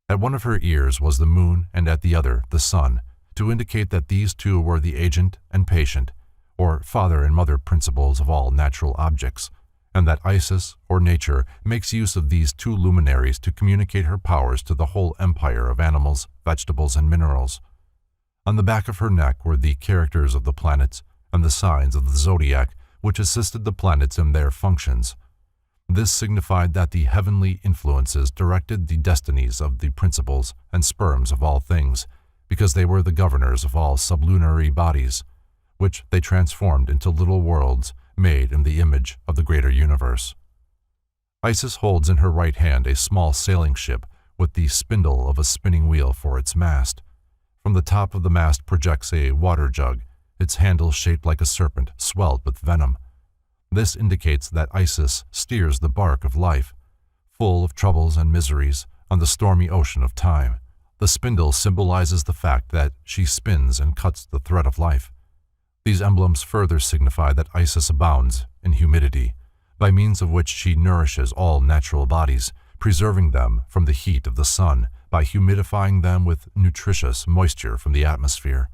At one of her ears was the moon and at the other the sun, to indicate that these 2 were the agent and patient, or father and mother principles of all natural objects, and that Isis, or nature, makes use of these 2 luminaries to communicate her powers to the whole empire of animals, vegetables, and minerals. On the back of her neck were the characters of the planets and the signs of the zodiac which assisted the planets in their functions. This signified that the heavenly influences directed the destinies of the principles and sperms of all things, because they were the governors of all sublunary bodies, which they transformed into little worlds made in the image of the greater universe. Isis holds in her right hand a small sailing ship with the spindle of a spinning wheel for its mast. From the top of the mast projects a water jug, its handle shaped like a serpent swelled with venom. This indicates that Isis steers the bark of life, full of troubles and miseries, on the stormy ocean of time. The spindle symbolizes the fact that she spins and cuts the thread of life. These emblems further signify that Isis abounds in humidity, by means of which she nourishes all natural bodies, preserving them from the heat of the sun by humidifying them with nutritious moisture from the atmosphere.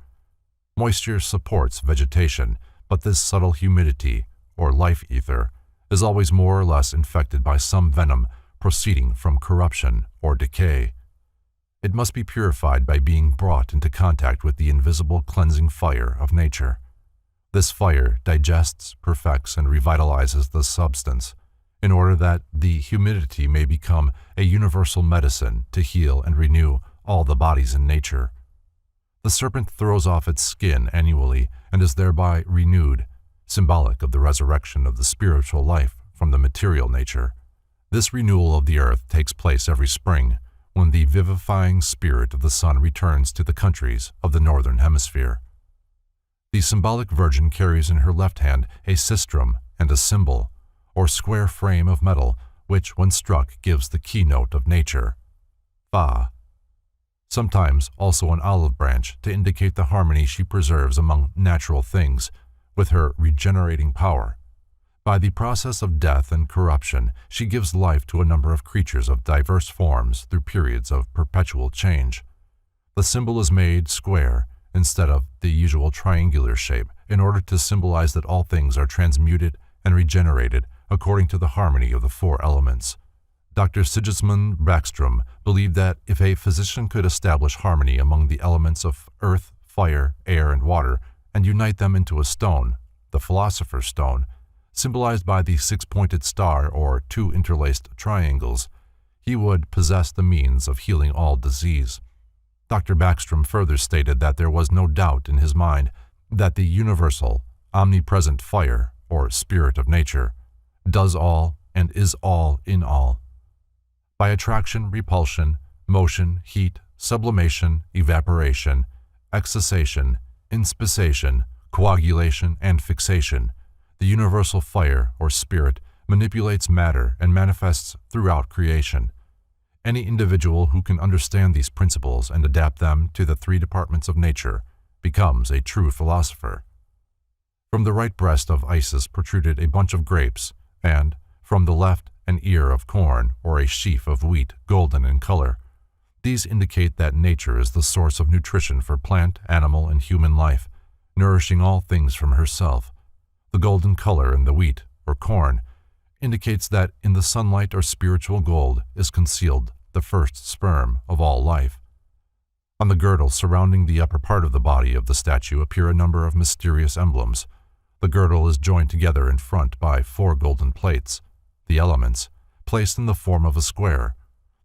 Moisture supports vegetation, but this subtle humidity, or life ether, is always more or less infected by some venom proceeding from corruption or decay. It must be purified by being brought into contact with the invisible cleansing fire of nature. This fire digests, perfects, and revitalizes the substance, in order that the humidity may become a universal medicine to heal and renew all the bodies in nature. The serpent throws off its skin annually and is thereby renewed, symbolic of the resurrection of the spiritual life from the material nature. This renewal of the earth takes place every spring, when the vivifying spirit of the sun returns to the countries of the northern hemisphere. The symbolic virgin carries in her left hand a sistrum and a cymbal, or square frame of metal, which, when struck, gives the keynote of nature, Fa. Sometimes also an olive branch to indicate the harmony she preserves among natural things with her regenerating power. By the process of death and corruption, she gives life to a number of creatures of diverse forms through periods of perpetual change. The symbol is made square instead of the usual triangular shape in order to symbolize that all things are transmuted and regenerated according to the harmony of the 4 elements. Dr. Sigismund Backstrom believed that if a physician could establish harmony among the elements of earth, fire, air, and water, and unite them into a stone, the Philosopher's Stone, symbolized by the 6-pointed star or 2 interlaced triangles, he would possess the means of healing all disease. Dr. Backstrom further stated that there was no doubt in his mind that the universal, omnipresent fire, or spirit of nature, does all and is all in all. By attraction, repulsion, motion, heat, sublimation, evaporation, excisation, inspissation, coagulation, and fixation, the universal fire, or spirit, manipulates matter and manifests throughout creation. Any individual who can understand these principles and adapt them to the 3 departments of nature becomes a true philosopher. From the right breast of Isis protruded a bunch of grapes, and from the left an ear of corn or a sheaf of wheat, golden in color. These indicate that nature is the source of nutrition for plant, animal, and human life, nourishing all things from herself. The golden color in the wheat, or corn, indicates that in the sunlight or spiritual gold is concealed the first sperm of all life. On the girdle surrounding the upper part of the body of the statue appear a number of mysterious emblems. The girdle is joined together in front by 4 golden plates, the elements, placed in the form of a square.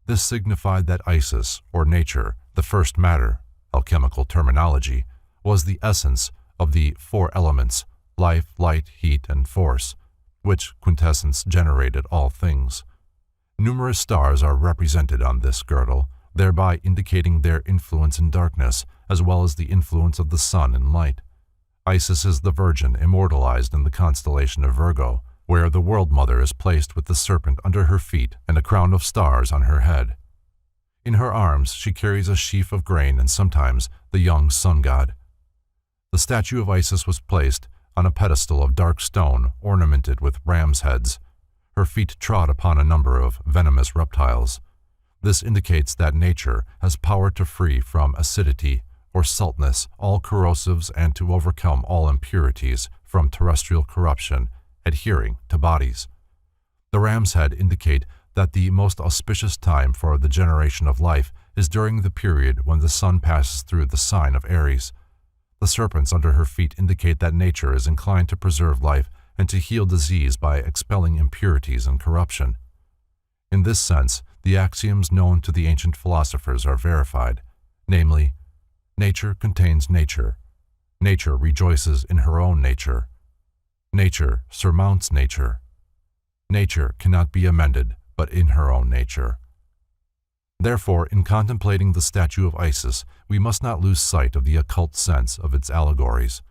This signified that Isis, or nature, the first matter, alchemical terminology, was the essence of the 4 elements, life, light, heat, and force, which quintessence generated all things. Numerous stars are represented on this girdle, thereby indicating their influence in darkness, as well as the influence of the sun in light. Isis is the Virgin immortalized in the constellation of Virgo, where the World Mother is placed with the serpent under her feet and a crown of stars on her head. In her arms she carries a sheaf of grain and sometimes the young sun god. The statue of Isis was placed on a pedestal of dark stone ornamented with ram's heads. Her feet trod upon a number of venomous reptiles. This indicates that nature has power to free from acidity or saltness all corrosives and to overcome all impurities from terrestrial corruption adhering to bodies. The ram's head indicate that the most auspicious time for the generation of life is during the period when the sun passes through the sign of Aries. The serpents under her feet indicate that nature is inclined to preserve life and to heal disease by expelling impurities and corruption. In this sense, the axioms known to the ancient philosophers are verified, namely, nature contains nature. Nature rejoices in her own nature. Nature surmounts nature. Nature cannot be amended but in her own nature. Therefore, in contemplating the statue of Isis, we must not lose sight of the occult sense of its allegories.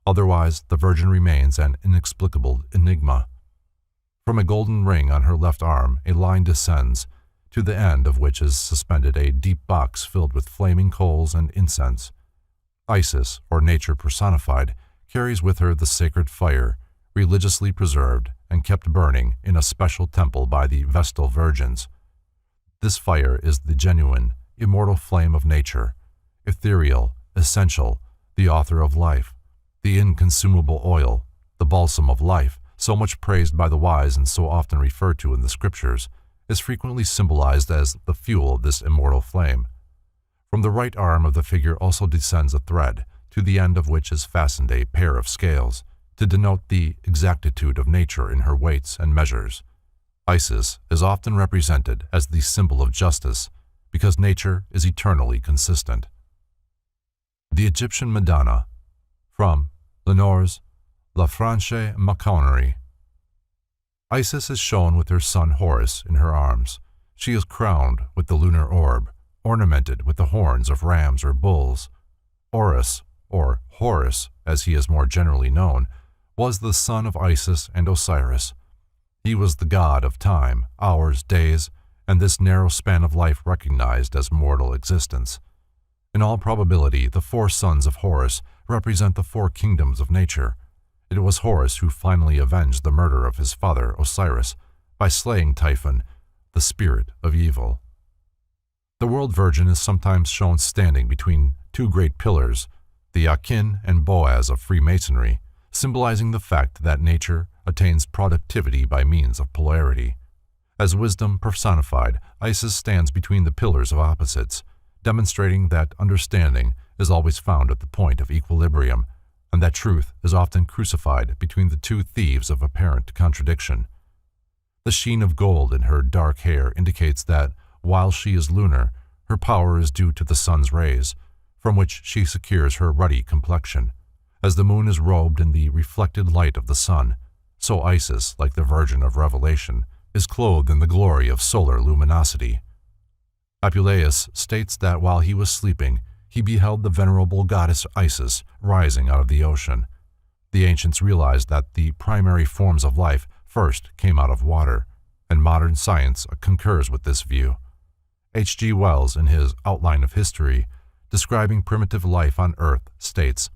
Otherwise, the Virgin remains an inexplicable enigma. From a golden ring on her left arm, a line descends, to the end of which is suspended a deep box filled with flaming coals and incense. Isis, or nature personified, carries with her the sacred fire, religiously preserved and kept burning in a special temple by the Vestal Virgins. This fire is the genuine, immortal flame of nature, ethereal, essential, the author of life, the inconsumable oil, the balsam of life, so much praised by the wise and so often referred to in the scriptures, is frequently symbolized as the fuel of this immortal flame. From the right arm of the figure also descends a thread, to the end of which is fastened a pair of scales, to denote the exactitude of nature in her weights and measures. Isis is often represented as the symbol of justice, because nature is eternally consistent. The Egyptian Madonna, from Lenore's La Franche Maçonnerie. Isis is shown with her son Horus in her arms. She is crowned with the lunar orb, ornamented with the horns of rams or bulls. Horus, or Horus as he is more generally known, was the son of Isis and Osiris. He was the god of time, hours, days, and this narrow span of life recognized as mortal existence. In all probability, the 4 sons of Horus represent the 4 kingdoms of nature. It was Horus who finally avenged the murder of his father Osiris by slaying Typhon, the spirit of evil. The World Virgin is sometimes shown standing between 2 great pillars, the Akin and Boaz of Freemasonry, symbolizing the fact that nature attains productivity by means of polarity. As wisdom personified, Isis stands between the pillars of opposites, demonstrating that understanding is always found at the point of equilibrium, and that truth is often crucified between the 2 thieves of apparent contradiction. The sheen of gold in her dark hair indicates that, while she is lunar, her power is due to the sun's rays, from which she secures her ruddy complexion. As the moon is robed in the reflected light of the sun, so Isis, like the Virgin of Revelation, is clothed in the glory of solar luminosity. Apuleius states that while he was sleeping, he beheld the venerable goddess Isis rising out of the ocean. The ancients realized that the primary forms of life first came out of water, and modern science concurs with this view. H.G. Wells, in his Outline of History, describing primitive life on Earth, states,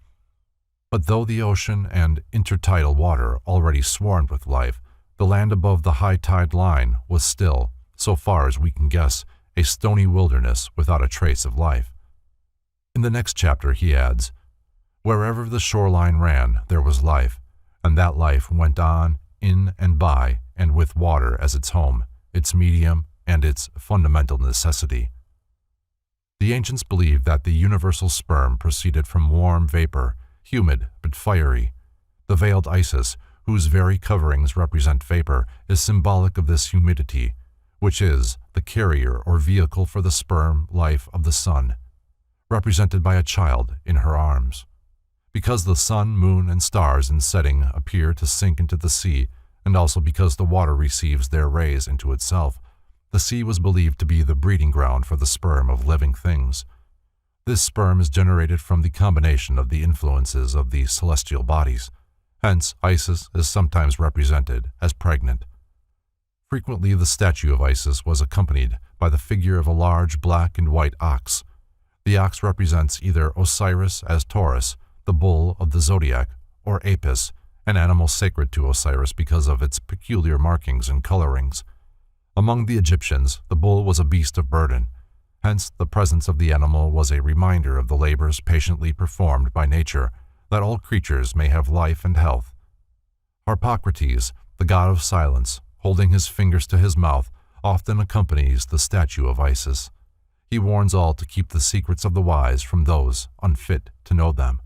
"But though the ocean and intertidal water already swarmed with life, the land above the high tide line was still, so far as we can guess, a stony wilderness without a trace of life." In the next chapter he adds, Wherever the shoreline ran, there was life, and that life went on, in and by, and with water as its home, its medium, and its fundamental necessity. The ancients believed that the universal sperm proceeded from warm vapor, humid but fiery. The veiled Isis, whose very coverings represent vapor, is symbolic of this humidity, which is the carrier or vehicle for the sperm life of the sun, represented by a child in her arms. Because the sun, moon, and stars in setting appear to sink into the sea, and also because the water receives their rays into itself, the sea was believed to be the breeding ground for the sperm of living things. This sperm is generated from the combination of the influences of the celestial bodies. Hence, Isis is sometimes represented as pregnant. Frequently, the statue of Isis was accompanied by the figure of a large black and white ox. The ox represents either Osiris as Taurus, the bull of the zodiac, or Apis, an animal sacred to Osiris because of its peculiar markings and colorings. Among the Egyptians, the bull was a beast of burden. Hence, the presence of the animal was a reminder of the labors patiently performed by nature, that all creatures may have life and health. Harpocrates, the god of silence, holding his fingers to his mouth, often accompanies the statue of Isis. He warns all to keep the secrets of the wise from those unfit to know them.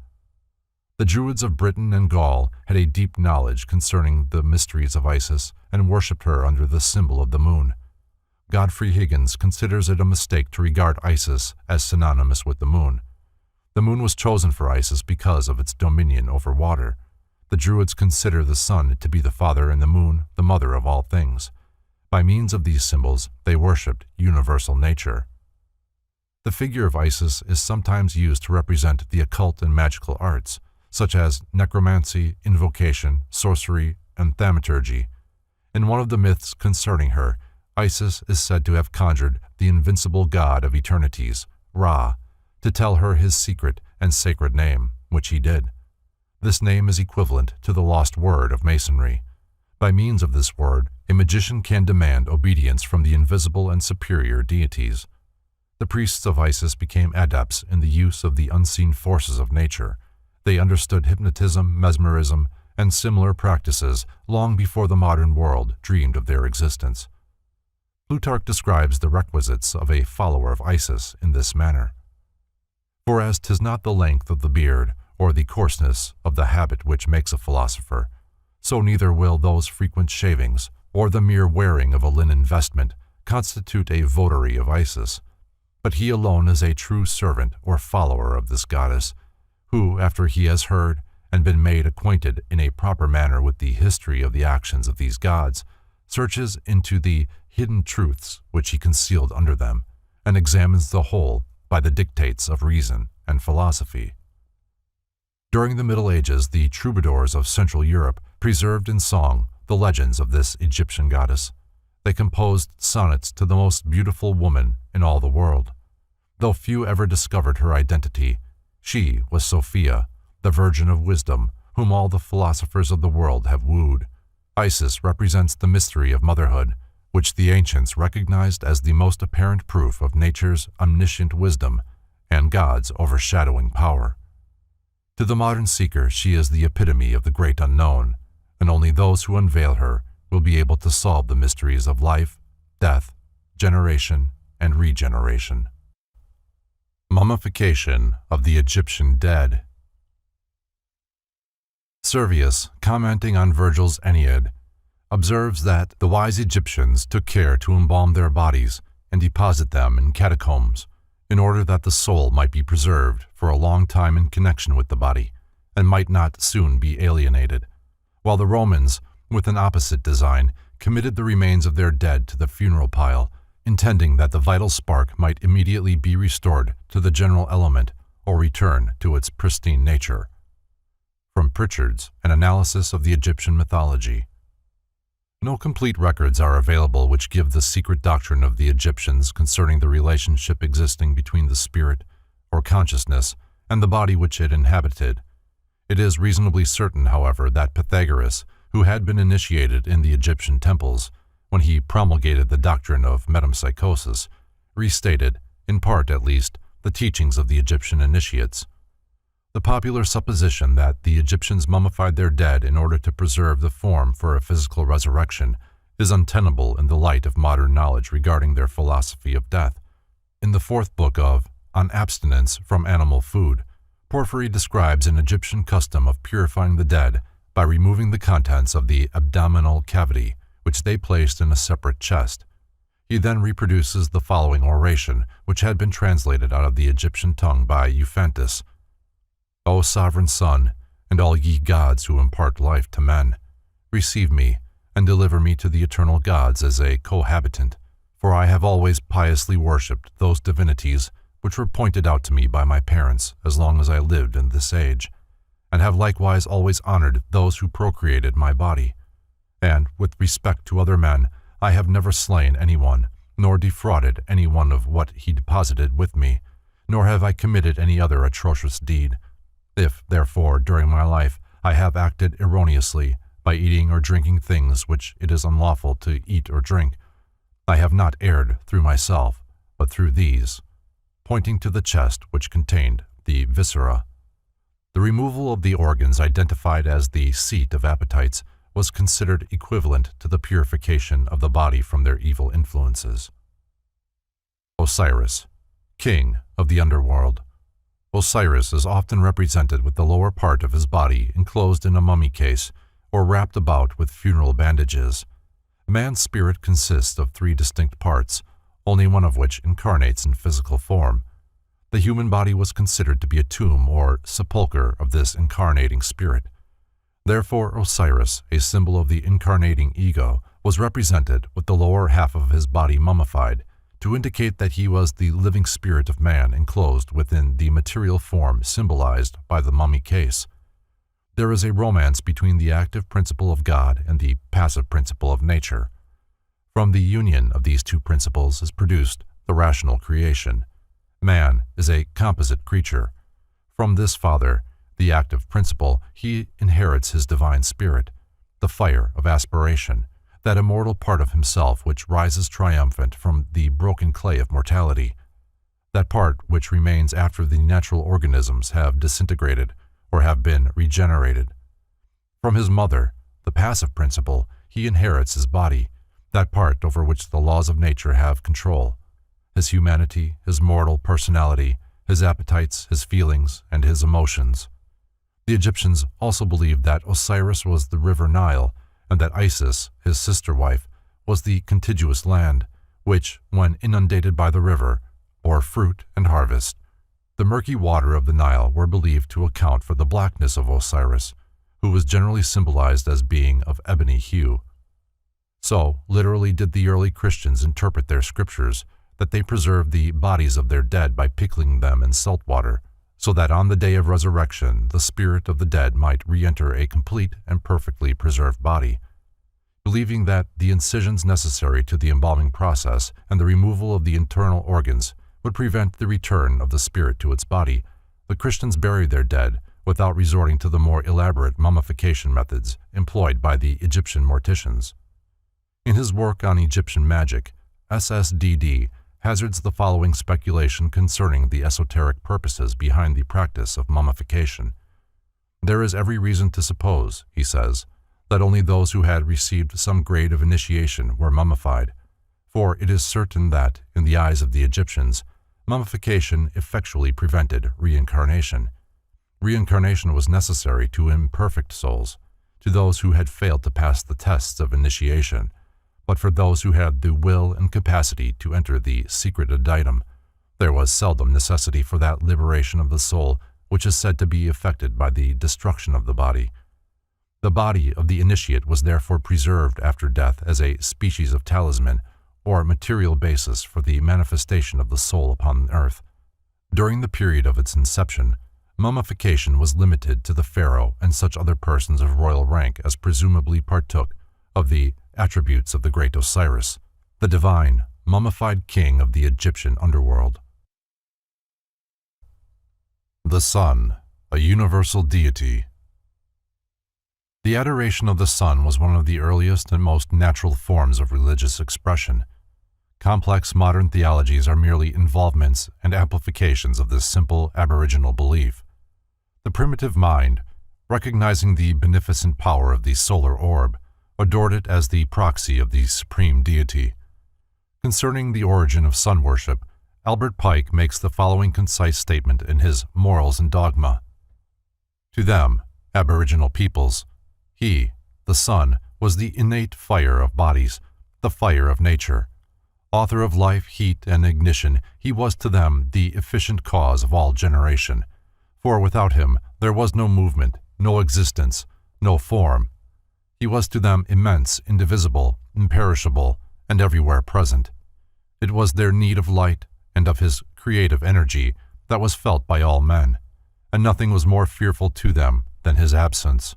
The Druids of Britain and Gaul had a deep knowledge concerning the mysteries of Isis and worshipped her under the symbol of the moon. Godfrey Higgins considers it a mistake to regard Isis as synonymous with the moon. The moon was chosen for Isis because of its dominion over water. The Druids consider the sun to be the father and the moon the mother of all things. By means of these symbols, they worshipped universal nature. The figure of Isis is sometimes used to represent the occult and magical arts, such as necromancy, invocation, sorcery, and thaumaturgy. In one of the myths concerning her, Isis is said to have conjured the invincible god of eternities, Ra, to tell her his secret and sacred name, which he did. This name is equivalent to the lost word of masonry. By means of this word, a magician can demand obedience from the invisible and superior deities. The priests of Isis became adepts in the use of the unseen forces of nature. They understood hypnotism, mesmerism, and similar practices long before the modern world dreamed of their existence. Plutarch describes the requisites of a follower of Isis in this manner. For as 'tis not the length of the beard or the coarseness of the habit which makes a philosopher, so neither will those frequent shavings or the mere wearing of a linen vestment constitute a votary of Isis. But he alone is a true servant or follower of this goddess, who, after he has heard and been made acquainted in a proper manner with the history of the actions of these gods, searches into the hidden truths which he concealed under them, and examines the whole by the dictates of reason and philosophy. During the Middle Ages, the troubadours of Central Europe preserved in song the legends of this Egyptian goddess. They composed sonnets to the most beautiful woman in all the world. Though few ever discovered her identity, she was Sophia, the Virgin of Wisdom, whom all the philosophers of the world have wooed. Isis represents the mystery of motherhood, which the ancients recognized as the most apparent proof of nature's omniscient wisdom and God's overshadowing power. To the modern seeker, she is the epitome of the great unknown, and only those who unveil her will be able to solve the mysteries of life, death, generation, and regeneration. Mummification of the Egyptian dead. Servius, commenting on Virgil's Aeneid, observes that the wise Egyptians took care to embalm their bodies and deposit them in catacombs, in order that the soul might be preserved for a long time in connection with the body, and might not soon be alienated, while the Romans, with an opposite design, committed the remains of their dead to the funeral pile, intending that the vital spark might immediately be restored to the general element or return to its pristine nature. From Pritchard's An Analysis of the Egyptian Mythology. No complete records are available which give the secret doctrine of the Egyptians concerning the relationship existing between the spirit, or consciousness, and the body which it inhabited. It is reasonably certain, however, that Pythagoras, who had been initiated in the Egyptian temples, when he promulgated the doctrine of metempsychosis, restated, in part at least, the teachings of the Egyptian initiates. The popular supposition that the Egyptians mummified their dead in order to preserve the form for a physical resurrection is untenable in the light of modern knowledge regarding their philosophy of death. In the fourth book of On Abstinence from Animal Food, Porphyry describes an Egyptian custom of purifying the dead by removing the contents of the abdominal cavity, which they placed in a separate chest. He then reproduces the following oration, which had been translated out of the Egyptian tongue by Euphantus. O sovereign Son, and all ye gods who impart life to men, receive me, and deliver me to the eternal gods as a cohabitant, for I have always piously worshipped those divinities which were pointed out to me by my parents as long as I lived in this age, and have likewise always honored those who procreated my body. And, with respect to other men, I have never slain anyone, nor defrauded anyone of what he deposited with me, nor have I committed any other atrocious deed. If, therefore, during my life I have acted erroneously by eating or drinking things which it is unlawful to eat or drink, I have not erred through myself, but through these, pointing to the chest which contained the viscera. The removal of the organs identified as the seat of appetites was considered equivalent to the purification of the body from their evil influences. Osiris, king of the underworld. Osiris is often represented with the lower part of his body enclosed in a mummy case or wrapped about with funeral bandages. Man's spirit consists of three distinct parts, only one of which incarnates in physical form. The human body was considered to be a tomb or sepulchre of this incarnating spirit. Therefore, Osiris, a symbol of the incarnating ego, was represented with the lower half of his body mummified, to indicate that he was the living spirit of man enclosed within the material form symbolized by the mummy case. There is a romance between the active principle of God and the passive principle of nature. From the union of these two principles is produced the rational creation. Man is a composite creature. From this Father, the active principle, he inherits his divine spirit, the fire of aspiration, that immortal part of himself which rises triumphant from the broken clay of mortality, that part which remains after the natural organisms have disintegrated or have been regenerated. From his mother, the passive principle, he inherits his body, that part over which the laws of nature have control, his humanity, his mortal personality, his appetites, his feelings, and his emotions. The Egyptians also believed that Osiris was the river Nile, and that Isis, his sister wife, was the contiguous land, which, when inundated by the river, bore fruit and harvest. The murky water of the Nile were believed to account for the blackness of Osiris, who was generally symbolized as being of ebony hue. So, literally did the early Christians interpret their scriptures, that they preserved the bodies of their dead by pickling them in salt water, so that on the day of resurrection the spirit of the dead might re-enter a complete and perfectly preserved body. Believing that the incisions necessary to the embalming process and the removal of the internal organs would prevent the return of the spirit to its body, the Christians buried their dead without resorting to the more elaborate mummification methods employed by the Egyptian morticians. In his work on Egyptian magic, SSDD hazards the following speculation concerning the esoteric purposes behind the practice of mummification. There is every reason to suppose, he says, that only those who had received some grade of initiation were mummified, for it is certain that, in the eyes of the Egyptians, mummification effectually prevented reincarnation. Reincarnation was necessary to imperfect souls, to those who had failed to pass the tests of initiation, but for those who had the will and capacity to enter the secret adytum, there was seldom necessity for that liberation of the soul which is said to be effected by the destruction of the body. The body of the initiate was therefore preserved after death as a species of talisman or material basis for the manifestation of the soul upon earth. During the period of its inception, mummification was limited to the pharaoh and such other persons of royal rank as presumably partook of the attributes of the great Osiris, the divine, mummified king of the Egyptian underworld. The sun, a universal deity. The adoration of the sun was one of the earliest and most natural forms of religious expression. Complex modern theologies are merely involvements and amplifications of this simple aboriginal belief. The primitive mind, recognizing the beneficent power of the solar orb, adored it as the proxy of the supreme deity. Concerning the origin of sun worship, Albert Pike makes the following concise statement in his Morals and Dogma. To them, aboriginal peoples, he, the sun, was the innate fire of bodies, the fire of nature. Author of life, heat, and ignition, he was to them the efficient cause of all generation. For without him there was no movement, no existence, no form. He was to them immense, indivisible, imperishable, and everywhere present. It was their need of light and of his creative energy that was felt by all men, and nothing was more fearful to them than his absence.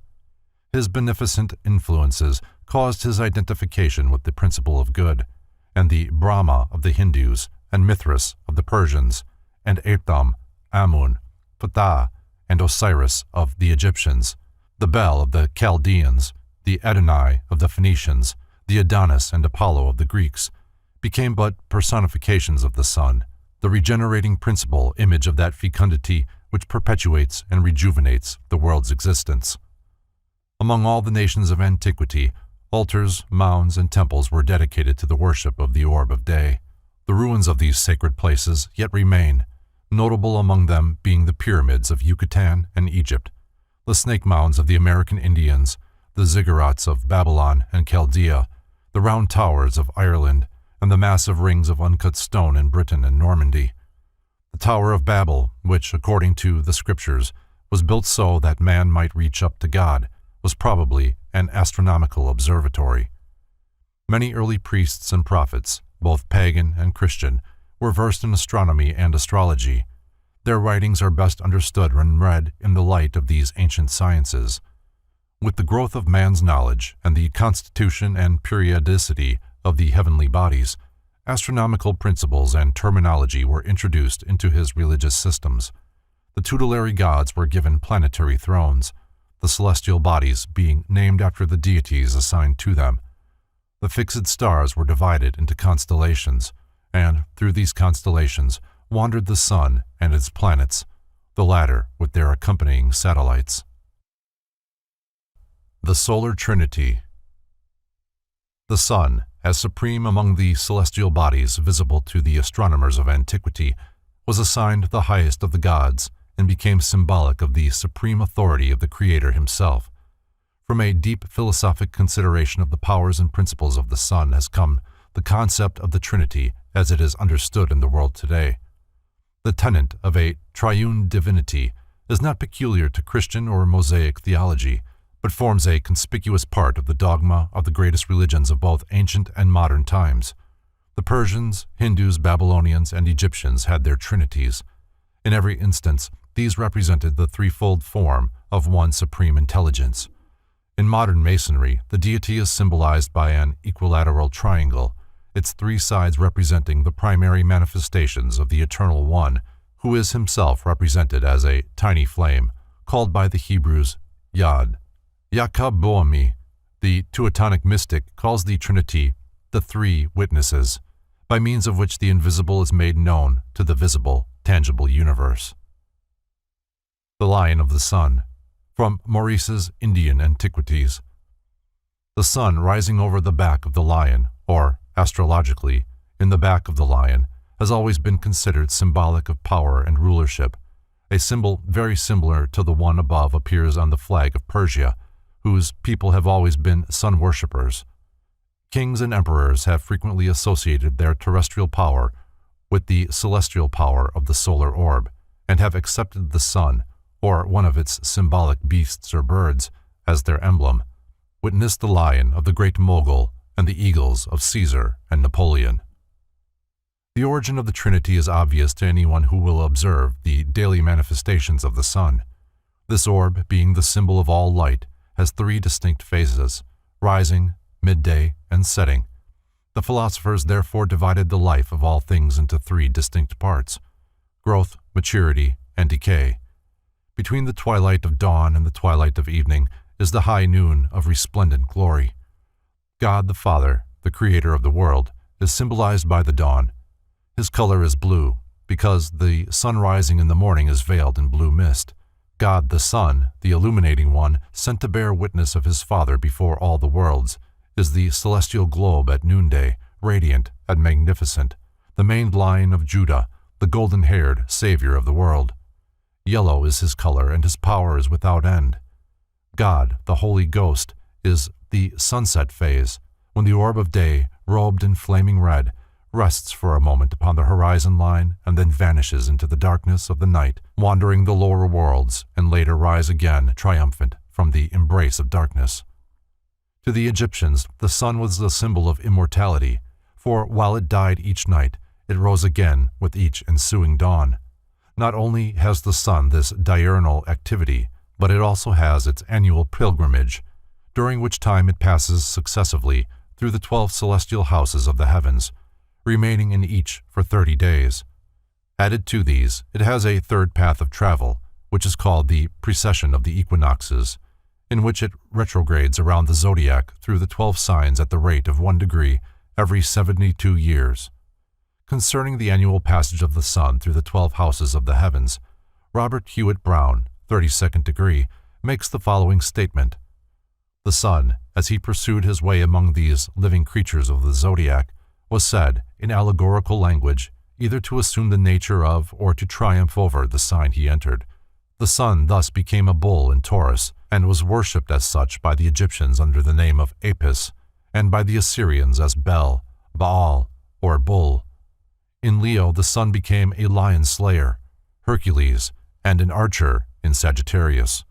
His beneficent influences caused his identification with the principle of good, and the Brahma of the Hindus, and Mithras of the Persians, and Atum, Amun, Ptah, and Osiris of the Egyptians, the Bel of the Chaldeans, the Adonai of the Phoenicians, the Adonis and Apollo of the Greeks, became but personifications of the sun, the regenerating principle image of that fecundity which perpetuates and rejuvenates the world's existence. Among all the nations of antiquity, altars, mounds, and temples were dedicated to the worship of the orb of day. The ruins of these sacred places yet remain, notable among them being the pyramids of Yucatan and Egypt, the snake mounds of the American Indians, the ziggurats of Babylon and Chaldea, the round towers of Ireland, and the massive rings of uncut stone in Britain and Normandy. The Tower of Babel, which, according to the scriptures, was built so that man might reach up to God, was probably an astronomical observatory. Many early priests and prophets, both pagan and Christian, were versed in astronomy and astrology. Their writings are best understood when read in the light of these ancient sciences. With the growth of man's knowledge and the constitution and periodicity of the heavenly bodies, astronomical principles and terminology were introduced into his religious systems. The tutelary gods were given planetary thrones, the celestial bodies being named after the deities assigned to them. The fixed stars were divided into constellations, and through these constellations wandered the sun and its planets, the latter with their accompanying satellites. The Solar Trinity. The sun, as supreme among the celestial bodies visible to the astronomers of antiquity, was assigned the highest of the gods and became symbolic of the supreme authority of the Creator himself. From a deep philosophic consideration of the powers and principles of the sun has come the concept of the Trinity as it is understood in the world today. The tenet of a triune divinity is not peculiar to Christian or Mosaic theology, but forms a conspicuous part of the dogma of the greatest religions of both ancient and modern times. The Persians, Hindus, Babylonians, and Egyptians had their trinities. In every instance, these represented the threefold form of one supreme intelligence. In modern Masonry, the deity is symbolized by an equilateral triangle, its three sides representing the primary manifestations of the Eternal One, who is himself represented as a tiny flame, called by the Hebrews Yod. Yaakov Boehme, the Teutonic mystic, calls the Trinity the three witnesses, by means of which the invisible is made known to the visible, tangible universe. The Lion of the Sun, from Maurice's Indian Antiquities. The sun rising over the back of the lion, or, astrologically, in the back of the lion, has always been considered symbolic of power and rulership. A symbol very similar to the one above appears on the flag of Persia, whose people have always been sun worshippers. Kings and emperors have frequently associated their terrestrial power with the celestial power of the solar orb, and have accepted the sun, or one of its symbolic beasts or birds, as their emblem. Witness the lion of the great Mogul and the eagles of Caesar and Napoleon. The origin of the Trinity is obvious to anyone who will observe the daily manifestations of the sun. This orb, being the symbol of all light, has three distinct phases: rising, midday, and setting. The philosophers therefore divided the life of all things into three distinct parts: growth, maturity, and decay. Between the twilight of dawn and the twilight of evening is the high noon of resplendent glory. God the Father, the Creator of the world, is symbolized by the dawn. His color is blue, because the sun rising in the morning is veiled in blue mist. God the Son, the illuminating one, sent to bear witness of his Father before all the worlds, is the celestial globe at noonday, radiant and magnificent, the maned Lion of Judah, the golden-haired Savior of the world. Yellow is his color, and his power is without end. God, the Holy Ghost, is the sunset phase, when the orb of day, robed in flaming red, rests for a moment upon the horizon line and then vanishes into the darkness of the night, wandering the lower worlds, and later rise again triumphant from the embrace of darkness. To the Egyptians, the sun was the symbol of immortality, for while it died each night, it rose again with each ensuing dawn. Not only has the sun this diurnal activity, but it also has its annual pilgrimage, during which time it passes successively through the 12 celestial houses of the heavens, remaining in each for 30 days. Added to these, it has a third path of travel, which is called the precession of the equinoxes, in which it retrogrades around the zodiac through the 12 signs at the rate of 1 degree every 72 years. Concerning the annual passage of the sun through the 12 houses of the heavens, Robert Hewitt Brown, 32nd degree, makes the following statement. The sun, as he pursued his way among these living creatures of the zodiac, was said, in allegorical language, either to assume the nature of or to triumph over the sign he entered. The sun thus became a bull in Taurus, and was worshipped as such by the Egyptians under the name of Apis, and by the Assyrians as Bel, Baal, or Bull. In Leo, the sun became a lion slayer, Hercules, and an archer in Sagittarius.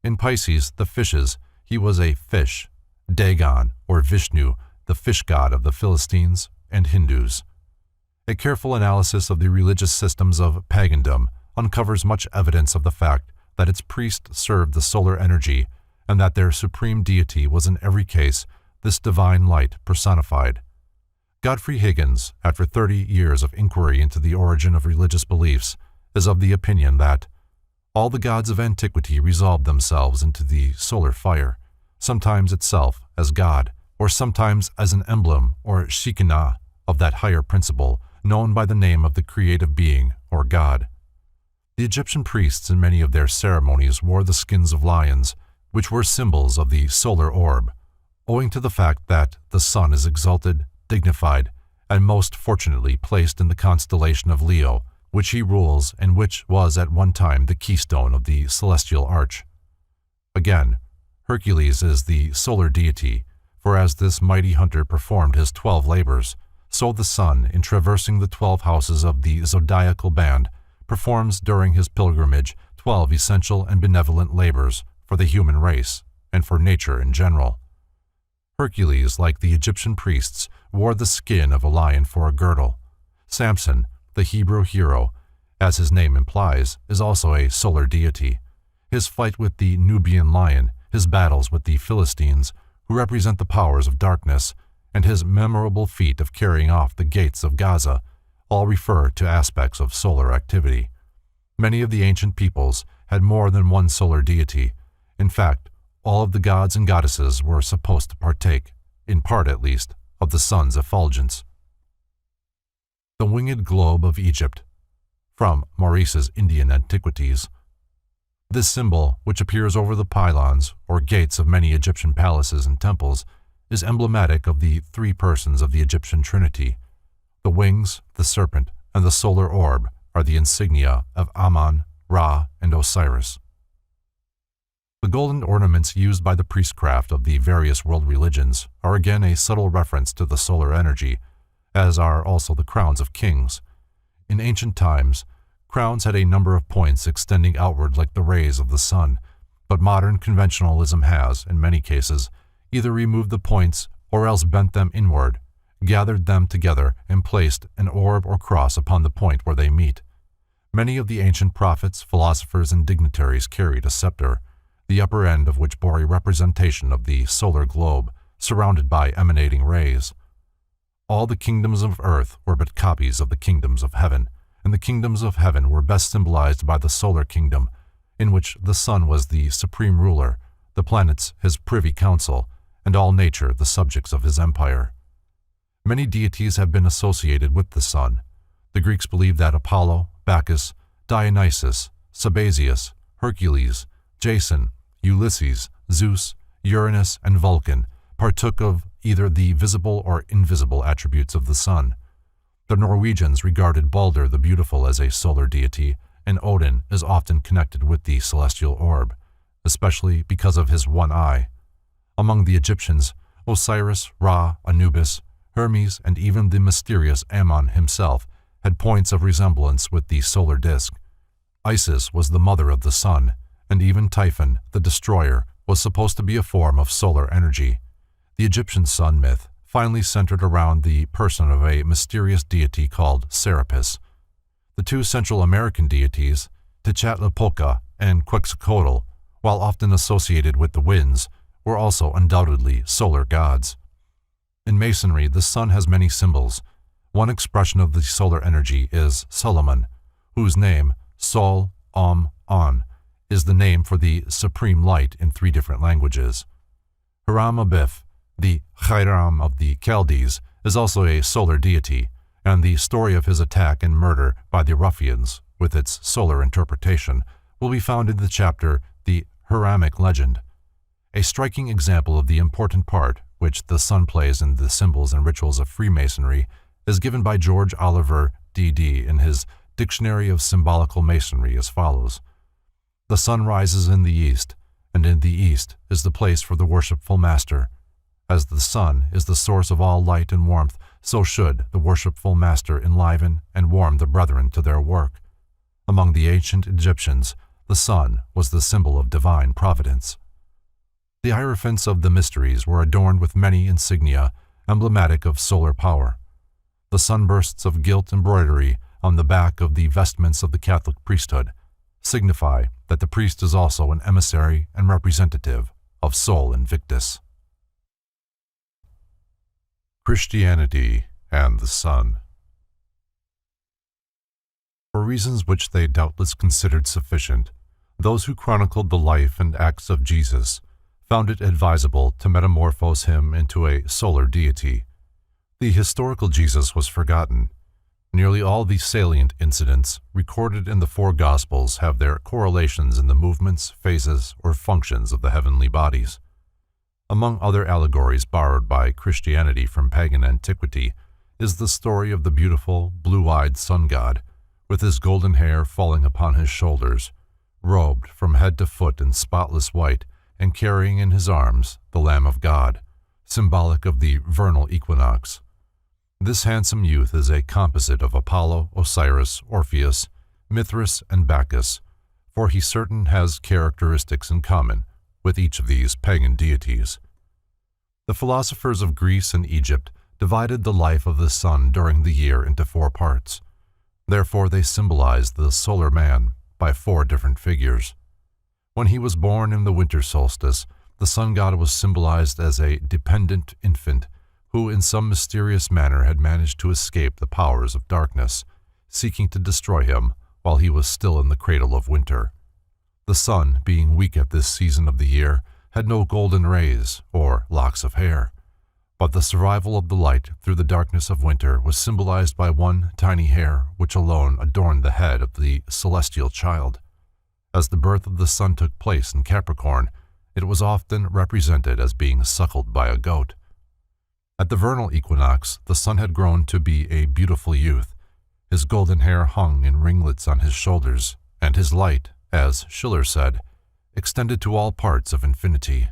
In Pisces, the fishes, he was a fish, Dagon, or Vishnu, the fish god of the Philistines and Hindus. A careful analysis of the religious systems of pagandom uncovers much evidence of the fact that its priests served the solar energy and that their supreme deity was in every case this divine light personified. Godfrey Higgins, after 30 years of inquiry into the origin of religious beliefs, is of the opinion that all the gods of antiquity resolved themselves into the solar fire, sometimes itself as God, or sometimes as an emblem or Shekinah of that higher principle known by the name of the creative being or God. The Egyptian priests in many of their ceremonies wore the skins of lions, which were symbols of the solar orb, owing to the fact that the sun is exalted, dignified, and most fortunately placed in the constellation of Leo, which he rules and which was at one time the keystone of the celestial arch. Again, Hercules is the solar deity, for as this mighty hunter performed his 12 labors, so the sun, in traversing the 12 houses of the zodiacal band, performs during his pilgrimage 12 essential and benevolent labors for the human race and for nature in general. Hercules, like the Egyptian priests, wore the skin of a lion for a girdle. Samson, the Hebrew hero, as his name implies, is also a solar deity. His fight with the Nubian lion, his battles with the Philistines, who represent the powers of darkness, and his memorable feat of carrying off the gates of Gaza, all refer to aspects of solar activity. Many of the ancient peoples had more than one solar deity. In fact, all of the gods and goddesses were supposed to partake, in part at least, of the sun's effulgence. The Winged Globe of Egypt, from Maurice's Indian Antiquities. This symbol, which appears over the pylons or gates of many Egyptian palaces and temples, is emblematic of the three persons of the Egyptian Trinity. The wings, the serpent, and the solar orb are the insignia of Ammon, Ra, and Osiris. The golden ornaments used by the priestcraft of the various world religions are again a subtle reference to the solar energy, as are also the crowns of kings. In ancient times, crowns had a number of points extending outward like the rays of the sun, but modern conventionalism has, in many cases, either removed the points or else bent them inward, gathered them together, and placed an orb or cross upon the point where they meet. Many of the ancient prophets, philosophers, and dignitaries carried a scepter, the upper end of which bore a representation of the solar globe, surrounded by emanating rays. All the kingdoms of earth were but copies of the kingdoms of heaven, and the kingdoms of heaven were best symbolized by the solar kingdom, in which the sun was the supreme ruler, the planets his privy council, and all nature the subjects of his empire. Many deities have been associated with the sun. The Greeks believed that Apollo, Bacchus, Dionysus, Sabazius, Hercules, Jason, Ulysses, Zeus, Uranus, and Vulcan partook of either the visible or invisible attributes of the sun. The Norwegians regarded Balder the Beautiful as a solar deity, and Odin is often connected with the celestial orb, especially because of his one eye. Among the Egyptians, Osiris, Ra, Anubis, Hermes, and even the mysterious Ammon himself had points of resemblance with the solar disk. Isis was the mother of the sun, and even Typhon, the destroyer, was supposed to be a form of solar energy. The Egyptian sun myth finally centered around the person of a mysterious deity called Serapis. The two Central American deities, Tezcatlipoca and Quetzalcoatl, while often associated with the winds, were also undoubtedly solar gods. In Masonry, the sun has many symbols. One expression of the solar energy is Solomon, whose name, Sol, On, is the name for the supreme light in 3 different languages. Hiram-Abif, the Hiram of the Chaldees, is also a solar deity, and the story of his attack and murder by the ruffians, with its solar interpretation, will be found in the chapter The Hiramic Legend. A striking example of the important part which the sun plays in the symbols and rituals of Freemasonry is given by George Oliver, D.D., in his Dictionary of Symbolical Masonry as follows. The sun rises in the east, and in the east is the place for the worshipful master. As the sun is the source of all light and warmth, so should the worshipful master enliven and warm the brethren to their work. Among the ancient Egyptians, the sun was the symbol of divine providence. The hierophants of the mysteries were adorned with many insignia emblematic of solar power. The sunbursts of gilt embroidery on the back of the vestments of the Catholic priesthood signify that the priest is also an emissary and representative of Sol Invictus. Christianity and the sun. For reasons which they doubtless considered sufficient, those who chronicled the life and acts of Jesus found it advisable to metamorphose him into a solar deity. The historical Jesus was forgotten. Nearly all the salient incidents recorded in the 4 Gospels have their correlations in the movements, phases, or functions of the heavenly bodies. Among other allegories borrowed by Christianity from pagan antiquity is the story of the beautiful, blue-eyed sun god, with his golden hair falling upon his shoulders, robed from head to foot in spotless white, and carrying in his arms the Lamb of God, symbolic of the vernal equinox. This handsome youth is a composite of Apollo, Osiris, Orpheus, Mithras, and Bacchus, for he certain has characteristics in common with each of these pagan deities. The philosophers of Greece and Egypt divided the life of the sun during the year into 4 parts. Therefore they symbolized the solar man by 4 different figures. When he was born in the winter solstice, the sun god was symbolized as a dependent infant who in some mysterious manner had managed to escape the powers of darkness, seeking to destroy him while he was still in the cradle of winter. The sun, being weak at this season of the year, had no golden rays or locks of hair, but the survival of the light through the darkness of winter was symbolized by one tiny hair which alone adorned the head of the celestial child. As the birth of the sun took place in Capricorn, it was often represented as being suckled by a goat. At the vernal equinox, the sun had grown to be a beautiful youth. His golden hair hung in ringlets on his shoulders, and his light, as Schiller said, extended to all parts of infinity.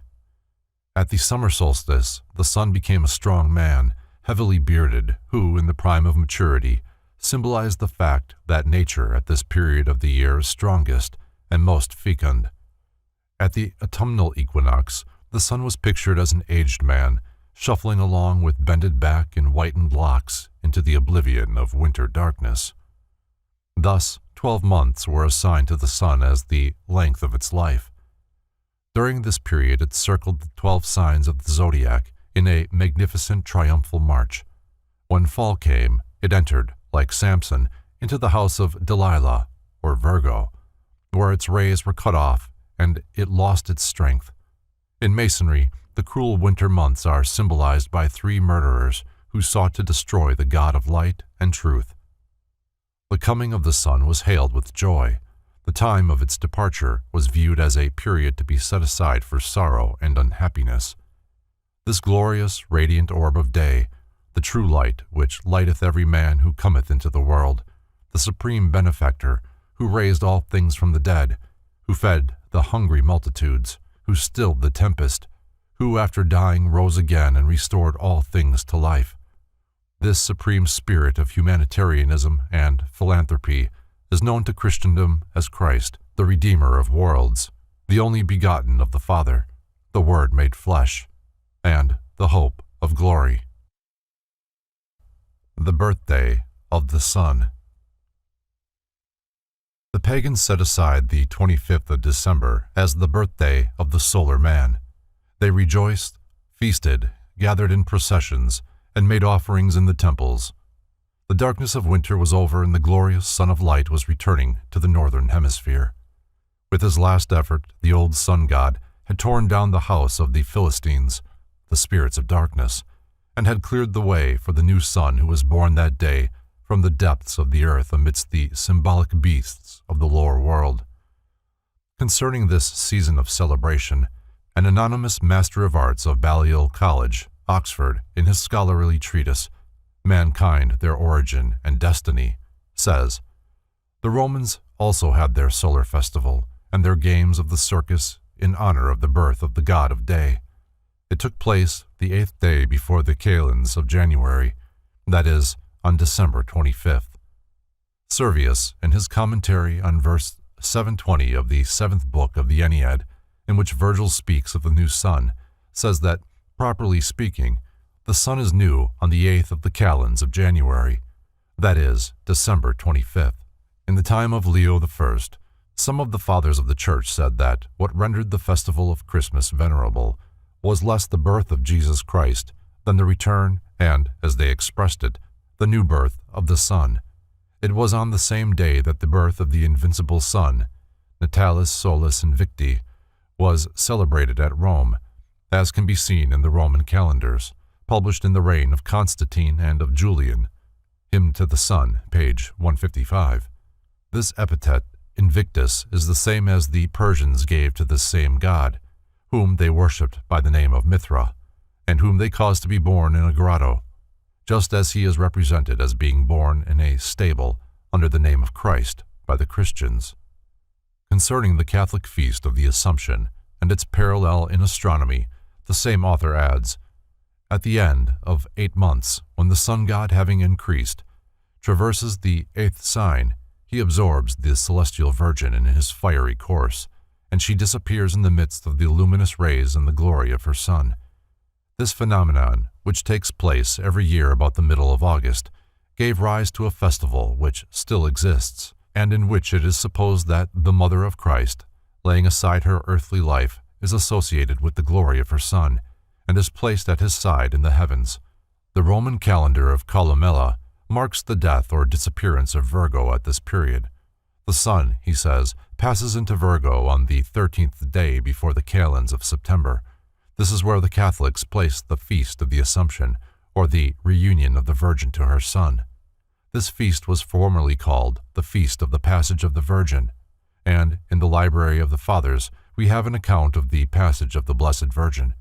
At the summer solstice, the sun became a strong man, heavily bearded, who, in the prime of maturity, symbolized the fact that nature at this period of the year is strongest and most fecund. At the autumnal equinox, the sun was pictured as an aged man, shuffling along with bended back and whitened locks into the oblivion of winter darkness. Thus, 12 months were assigned to the sun as the length of its life. During this period it circled the 12 signs of the zodiac in a magnificent triumphal march. When fall came, it entered, like Samson, into the house of Delilah, or Virgo, where its rays were cut off and it lost its strength. In Masonry, the cruel winter months are symbolized by 3 murderers who sought to destroy the God of light and truth. The coming of the sun was hailed with joy. The time of its departure was viewed as a period to be set aside for sorrow and unhappiness. This glorious, radiant orb of day, the true light which lighteth every man who cometh into the world, the supreme benefactor, who raised all things from the dead, who fed the hungry multitudes, who stilled the tempest, who after dying rose again and restored all things to life. This supreme spirit of humanitarianism and philanthropy is known to Christendom as Christ, the Redeemer of worlds, the only begotten of the Father, the Word made flesh, and the hope of glory. The birthday of the sun. The pagans set aside the 25th of December as the birthday of the solar man. They rejoiced, feasted, gathered in processions, and made offerings in the temples. The darkness of winter was over and the glorious sun of light was returning to the northern hemisphere. With his last effort, the old sun god had torn down the house of the Philistines, the spirits of darkness, and had cleared the way for the new sun who was born that day from the depths of the earth amidst the symbolic beasts of the lower world. Concerning this season of celebration, an anonymous master of arts of Balliol College, Oxford, in his scholarly treatise, Mankind, Their Origin and Destiny, says, "The Romans also had their solar festival and their games of the circus in honor of the birth of the god of day. It took place the 8th day before the kalends of January, that is, on December 25th. Servius, in his commentary on verse 720 of the 7th book of the Aeneid, in which Virgil speaks of the new sun, says that, properly speaking, the sun is new on the 8th of the kalends of January, that is, December 25th. In the time of Leo I, some of the fathers of the Church said that what rendered the festival of Christmas venerable was less the birth of Jesus Christ than the return and, as they expressed it, the new birth of the sun. It was on the same day that the birth of the invincible sun, Natalis Solis Invicti, was celebrated at Rome, as can be seen in the Roman calendars, published in the reign of Constantine and of Julian. Hymn to the Sun, page 155. This epithet, Invictus, is the same as the Persians gave to this same god, whom they worshipped by the name of Mithra, and whom they caused to be born in a grotto, just as he is represented as being born in a stable under the name of Christ by the Christians. Concerning the Catholic feast of the Assumption and its parallel in astronomy, the same author adds, "At the end of 8 months, when the sun god having increased, traverses the 8th sign, he absorbs the celestial Virgin in his fiery course, and she disappears in the midst of the luminous rays and the glory of her Son. This phenomenon, which takes place every year about the middle of August, gave rise to a festival which still exists, and in which it is supposed that the Mother of Christ, laying aside her earthly life, is associated with the glory of her Son, and is placed at his side in the heavens. The Roman calendar of Columella marks the death or disappearance of Virgo at this period. The sun, he says, passes into Virgo on the 13th day before the kalends of September. This is where the Catholics place the Feast of the Assumption, or the reunion of the Virgin to her Son. This feast was formerly called the Feast of the Passage of the Virgin, and in the Library of the Fathers we have an account of the passage of the Blessed Virgin.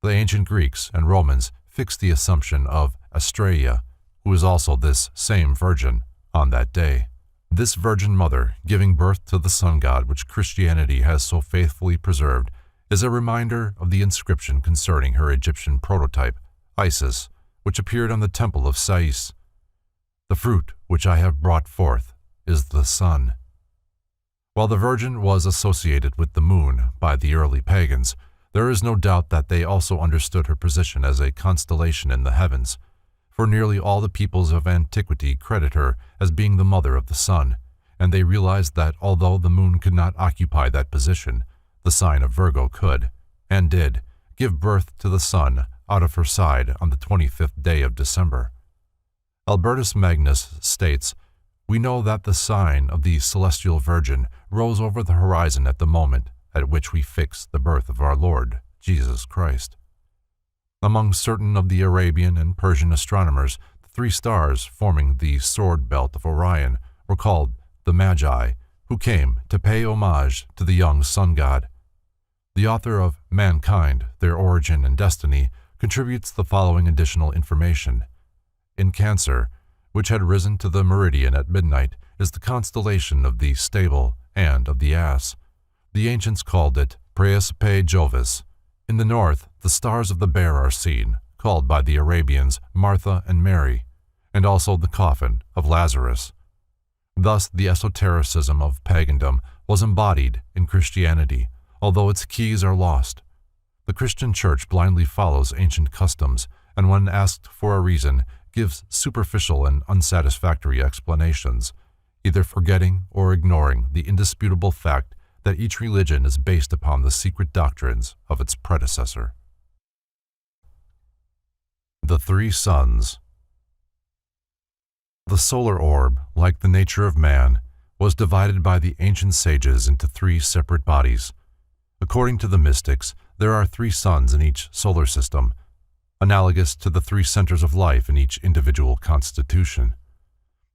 The ancient Greeks and Romans fixed the Assumption of Astraea, who is also this same Virgin, on that day. This Virgin Mother, giving birth to the sun god which Christianity has so faithfully preserved, is a reminder of the inscription concerning her Egyptian prototype, Isis, which appeared on the temple of Sais. "The fruit which I have brought forth is the sun." While the Virgin was associated with the moon by the early pagans, there is no doubt that they also understood her position as a constellation in the heavens, for nearly all the peoples of antiquity credit her as being the mother of the sun, and they realized that although the moon could not occupy that position, the sign of Virgo could, and did, give birth to the sun out of her side on the 25th day of December. Albertus Magnus states, "We know that the sign of the celestial Virgin rose over the horizon at the moment at which we fix the birth of our Lord Jesus Christ." Among certain of the Arabian and Persian astronomers, the 3 stars forming the sword belt of Orion were called the Magi, who came to pay homage to the young sun god. The author of Mankind, Their Origin and Destiny contributes the following additional information. In Cancer, which had risen to the meridian at midnight, is the constellation of the stable and of the ass. The ancients called it Praesepe Jovis. In the north, the stars of the bear are seen, called by the Arabians Martha and Mary, and also the coffin of Lazarus. Thus, the esotericism of pagandom was embodied in Christianity, although its keys are lost. The Christian church blindly follows ancient customs, and when asked for a reason, gives superficial and unsatisfactory explanations, either forgetting or ignoring the indisputable fact that each religion is based upon the secret doctrines of its predecessor. The Three Suns. The solar orb, like the nature of man, was divided by the ancient sages into three separate bodies. According to the mystics, there are three suns in each solar system, analogous to the three centers of life in each individual constitution.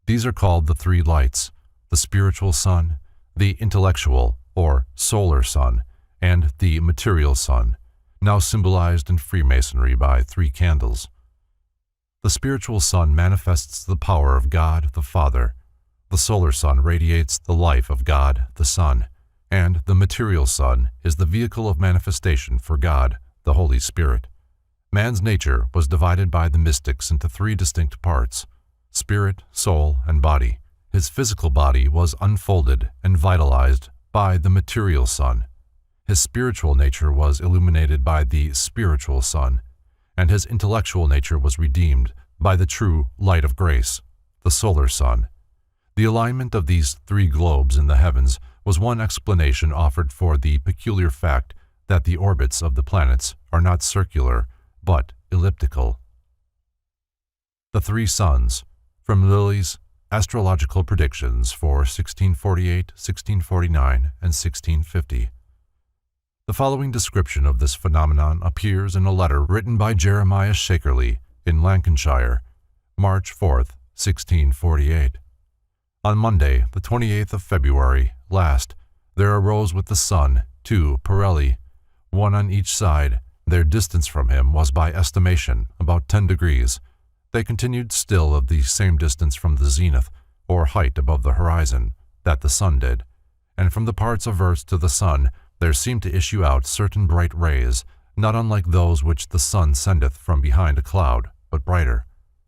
These are called the three lights: the spiritual sun, the intellectual or solar sun, and the material sun, now symbolized in Freemasonry by three candles. The spiritual sun manifests the power of God the Father, the solar sun radiates the life of God the Son, and the material sun is the vehicle of manifestation for God the Holy Spirit. Man's nature was divided by the mystics into three distinct parts: spirit, soul, and body. His physical body was unfolded and vitalized by the material sun. His spiritual nature was illuminated by the spiritual sun, and his intellectual nature was redeemed by the true light of grace, the solar sun. The alignment of these three globes in the heavens was one explanation offered for the peculiar fact that the orbits of the planets are not circular, but elliptical. The Three Suns, from Lilly's Astrological Predictions for 1648, 1649, and 1650. The following description of this phenomenon appears in a letter written by Jeremiah Shakerley in Lancashire, March 4th, 1648. On Monday, the 28th of February last, there arose with the sun two parelli, one on each side. Their distance from him was by estimation about 10 degrees. They continued still of the same distance from the zenith, or height above the horizon, that the sun did, and from the parts averse to the sun there seemed to issue out certain bright rays, not unlike those which the sun sendeth from behind a cloud, but brighter.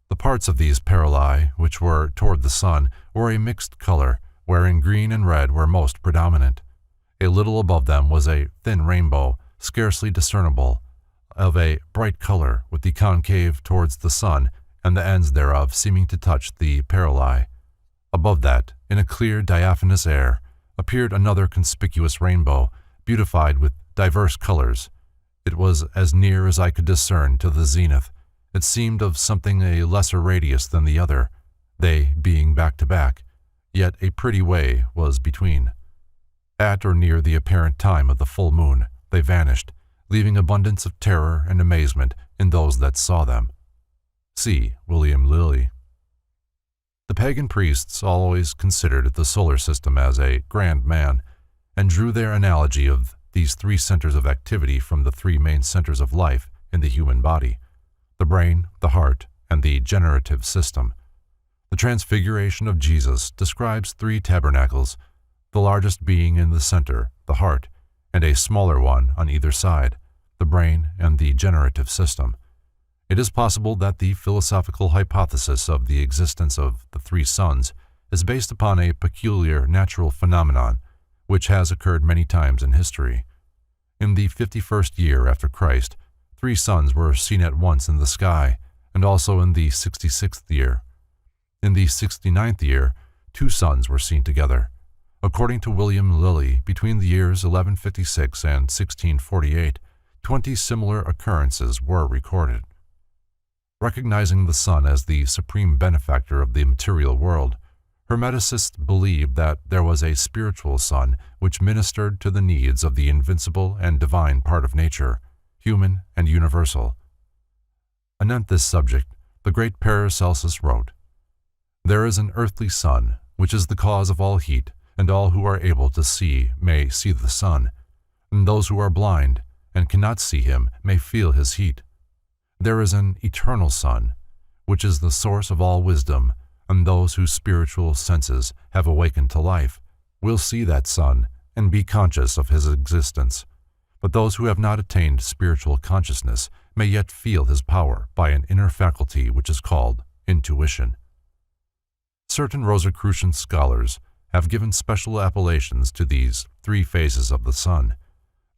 The parts of these paralli, which were toward the sun, were a mixed color, wherein green and red were most predominant. A little above them was a thin rainbow, scarcely discernible, of a bright color, with the concave towards the sun, and the ends thereof seeming to touch the paralli. Above that, in a clear diaphanous air, appeared another conspicuous rainbow, beautified with diverse colors. It was as near as I could discern to the zenith. It seemed of something a lesser radius than the other, they being back to back, yet a pretty way was between. At or near the apparent time of the full moon, they vanished, leaving abundance of terror and amazement in those that saw them. See William Lilly. The pagan priests always considered the solar system as a grand man, and drew their analogy of these three centers of activity from the three main centers of life in the human body: the brain, the heart, and the generative system. The Transfiguration of Jesus describes three tabernacles, the largest being in the center, the heart, and a smaller one on either side, the brain and the generative system. It is possible that the philosophical hypothesis of the existence of the three suns is based upon a peculiar natural phenomenon which has occurred many times in history. In the 51st year after Christ, three suns were seen at once in the sky, and also in the 66th year. In the 69th year, two suns were seen together. According to William Lilly, between the years 1156 and 1648, 20 similar occurrences were recorded. Recognizing the sun as the supreme benefactor of the material world, Hermeticists believed that there was a spiritual sun which ministered to the needs of the invincible and divine part of nature, human and universal. Anent this subject, the great Paracelsus wrote, "There is an earthly sun, which is the cause of all heat, and all who are able to see may see the sun, and those who are blind and cannot see him may feel his heat. There is an eternal sun, which is the source of all wisdom, and those whose spiritual senses have awakened to life will see that sun and be conscious of his existence. But those who have not attained spiritual consciousness may yet feel his power by an inner faculty which is called intuition. Certain Rosicrucian scholars have given special appellations to these three phases of the sun.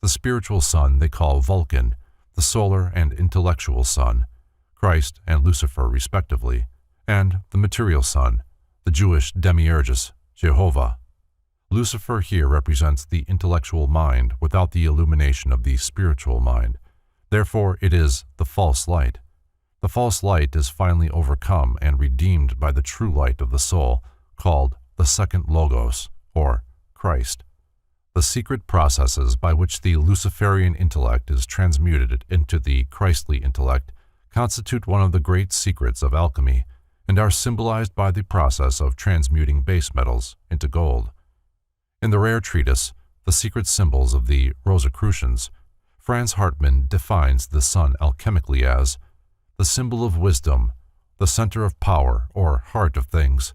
The spiritual sun they call Vulcan, the solar and intellectual sun, Christ and Lucifer respectively, and the material sun, the Jewish demiurgus, Jehovah. Lucifer here represents the intellectual mind without the illumination of the spiritual mind. Therefore it is the false light. The false light is finally overcome and redeemed by the true light of the soul, called the second Logos, or Christ. The secret processes by which the Luciferian intellect is transmuted into the Christly intellect constitute one of the great secrets of alchemy, and are symbolized by the process of transmuting base metals into gold. In the rare treatise, The Secret Symbols of the Rosicrucians, Franz Hartmann defines the sun alchemically as the symbol of wisdom, the center of power or heart of things.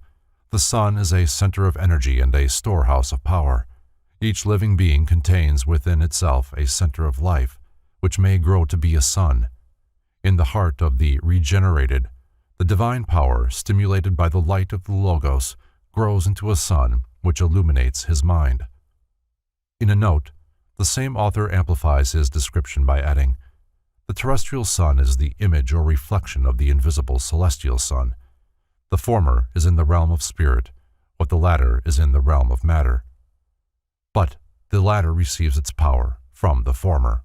The sun is a center of energy and a storehouse of power. Each living being contains within itself a center of life, which may grow to be a sun. In the heart of the regenerated, the divine power, stimulated by the light of the Logos, grows into a sun which illuminates his mind. In a note, the same author amplifies his description by adding, the terrestrial sun is the image or reflection of the invisible celestial sun. The former is in the realm of spirit, what the latter is in the realm of matter. But the latter receives its power from the former.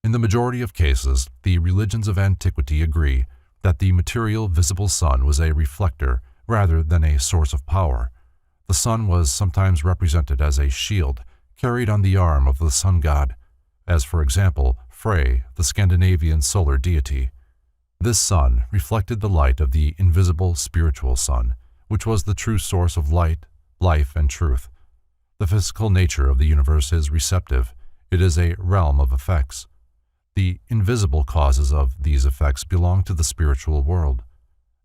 In the majority of cases, the religions of antiquity agree that the material visible sun was a reflector rather than a source of power. The sun was sometimes represented as a shield carried on the arm of the sun god, as for example, Frey, the Scandinavian solar deity. This sun reflected the light of the invisible spiritual sun, which was the true source of light, life, and truth. The physical nature of the universe is receptive. It is a realm of effects. The invisible causes of these effects belong to the spiritual world.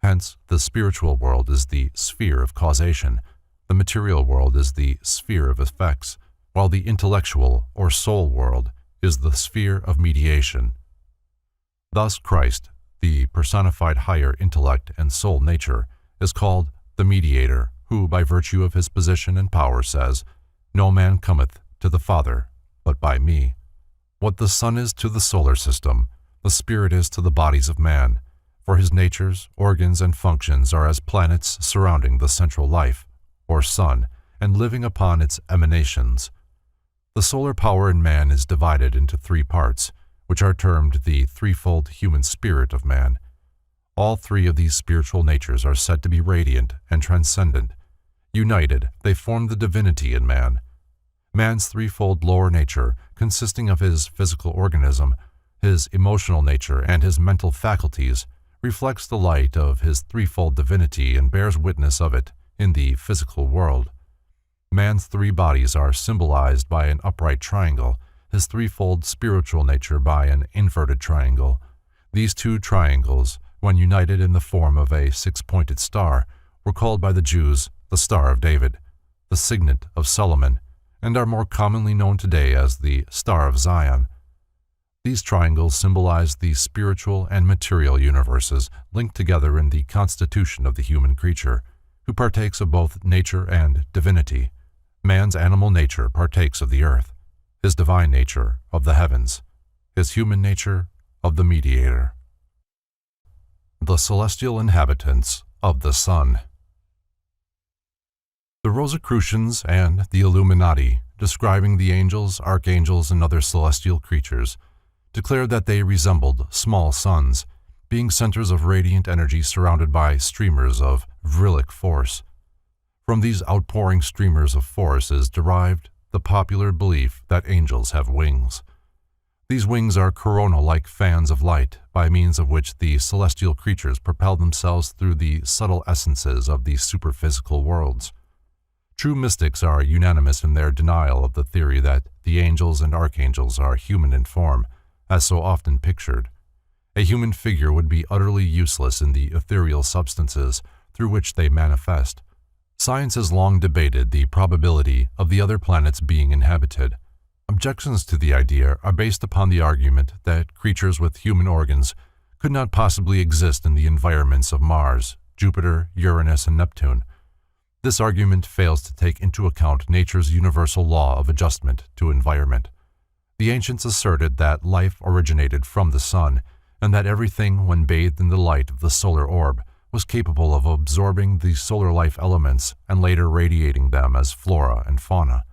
Hence, the spiritual world is the sphere of causation. The material world is the sphere of effects, while the intellectual or soul world is the sphere of mediation. Thus Christ, the personified higher intellect and soul nature, is called the mediator, who by virtue of his position and power says, "No man cometh to the Father but by me." What the sun is to the solar system, the spirit is to the bodies of man, for his natures, organs, and functions are as planets surrounding the central life, or sun, and living upon its emanations. The solar power in man is divided into three parts, which are termed the threefold human spirit of man. All three of these spiritual natures are said to be radiant and transcendent. United, they form the divinity in man. Man's threefold lower nature, consisting of his physical organism, his emotional nature, and his mental faculties, reflects the light of his threefold divinity and bears witness of it in the physical world. Man's three bodies are symbolized by an upright triangle, his threefold spiritual nature by an inverted triangle. These two triangles, when united in the form of a six-pointed star, were called by the Jews the Star of David, the signet of Solomon, and are more commonly known today as the Star of Zion. These triangles symbolize the spiritual and material universes linked together in the constitution of the human creature, who partakes of both nature and divinity. Man's animal nature partakes of the earth, his divine nature of the heavens, his human nature of the mediator. The celestial inhabitants of the sun. The Rosicrucians and the Illuminati, describing the angels, archangels, and other celestial creatures, declared that they resembled small suns, being centers of radiant energy surrounded by streamers of Vrilic force. From these outpouring streamers of force is derived the popular belief that angels have wings. These wings are corona-like fans of light, by means of which the celestial creatures propel themselves through the subtle essences of the superphysical worlds. True mystics are unanimous in their denial of the theory that the angels and archangels are human in form, as so often pictured. A human figure would be utterly useless in the ethereal substances through which they manifest. Science has long debated the probability of the other planets being inhabited. Objections to the idea are based upon the argument that creatures with human organs could not possibly exist in the environments of Mars, Jupiter, Uranus, and Neptune. This argument fails to take into account nature's universal law of adjustment to environment. The ancients asserted that life originated from the sun, and that everything, when bathed in the light of the solar orb, was capable of absorbing the solar life elements and later radiating them as flora and fauna.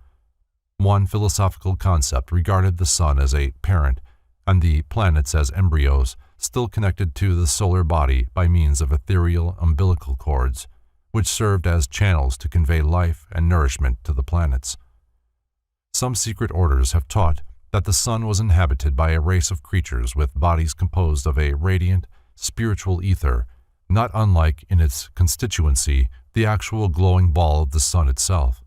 One philosophical concept regarded the sun as a parent and the planets as embryos still connected to the solar body by means of ethereal umbilical cords, which served as channels to convey life and nourishment to the planets. Some secret orders have taught that the sun was inhabited by a race of creatures with bodies composed of a radiant, spiritual ether, not unlike in its constituency the actual glowing ball of the sun itself.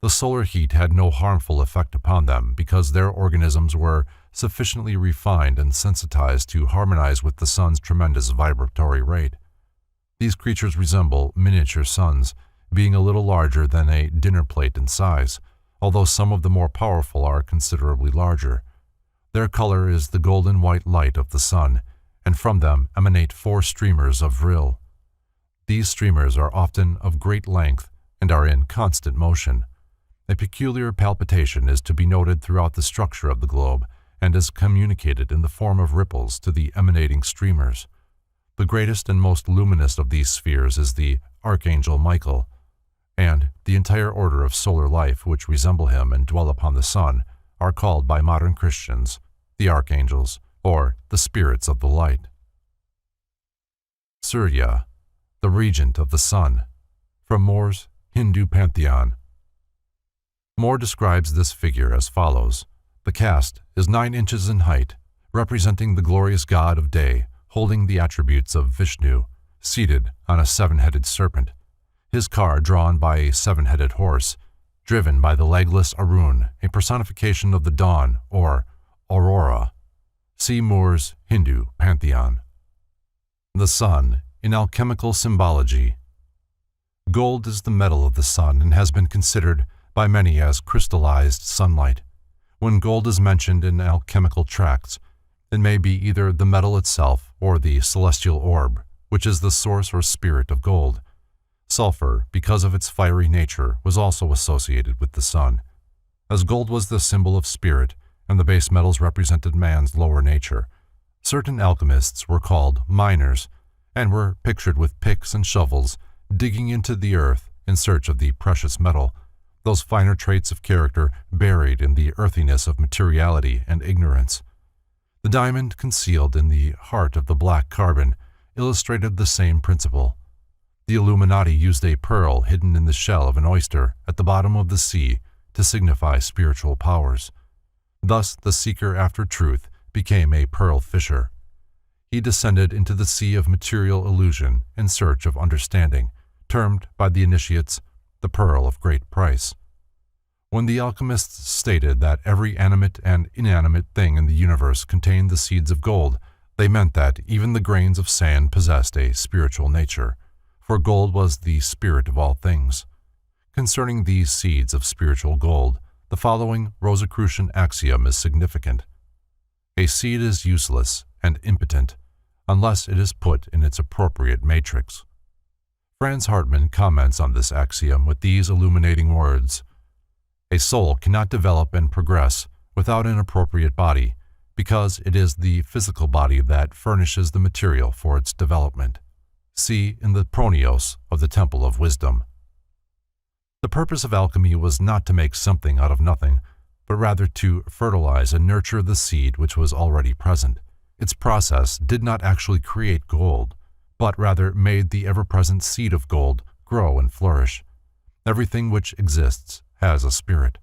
The solar heat had no harmful effect upon them because their organisms were sufficiently refined and sensitized to harmonize with the sun's tremendous vibratory rate. These creatures resemble miniature suns, being a little larger than a dinner plate in size, although some of the more powerful are considerably larger. Their color is the golden white light of the sun, and from them emanate 4 streamers of vril. These streamers are often of great length and are in constant motion. A peculiar palpitation is to be noted throughout the structure of the globe and is communicated in the form of ripples to the emanating streamers. The greatest and most luminous of these spheres is the Archangel Michael, and the entire order of solar life which resemble him and dwell upon the sun are called by modern Christians the archangels, or the spirits of the light. Surya, the regent of the sun, from More's Hindu pantheon. More describes this figure as follows. The cast is 9 inches in height, representing the glorious god of day, holding the attributes of Vishnu, seated on a 7-headed serpent, his car drawn by a 7-headed horse, driven by the legless Arun, a personification of the dawn, or aurora. See Moore's Hindu pantheon. The sun in alchemical symbology. Gold is the metal of the sun and has been considered by many as crystallized sunlight. When gold is mentioned in alchemical tracts, it may be either the metal itself or the celestial orb, which is the source or spirit of gold. Sulfur, because of its fiery nature, was also associated with the sun. As gold was the symbol of spirit, and the base metals represented man's lower nature, certain alchemists were called miners, and were pictured with picks and shovels, digging into the earth in search of the precious metal, those finer traits of character buried in the earthiness of materiality and ignorance. The diamond concealed in the heart of the black carbon illustrated the same principle. The Illuminati used a pearl hidden in the shell of an oyster at the bottom of the sea to signify spiritual powers. Thus the seeker after truth became a pearl fisher. He descended into the sea of material illusion in search of understanding, termed by the initiates the pearl of great price. When the alchemists stated that every animate and inanimate thing in the universe contained the seeds of gold, they meant that even the grains of sand possessed a spiritual nature, for gold was the spirit of all things. Concerning these seeds of spiritual gold, the following Rosicrucian axiom is significant. A seed is useless and impotent unless it is put in its appropriate matrix. Franz Hartmann comments on this axiom with these illuminating words: a soul cannot develop and progress without an appropriate body, because it is the physical body that furnishes the material for its development. See in the Pronios of the Temple of Wisdom. The purpose of alchemy was not to make something out of nothing, but rather to fertilize and nurture the seed which was already present. Its process did not actually create gold, but rather made the ever-present seed of gold grow and flourish. Everything which exists has a spirit,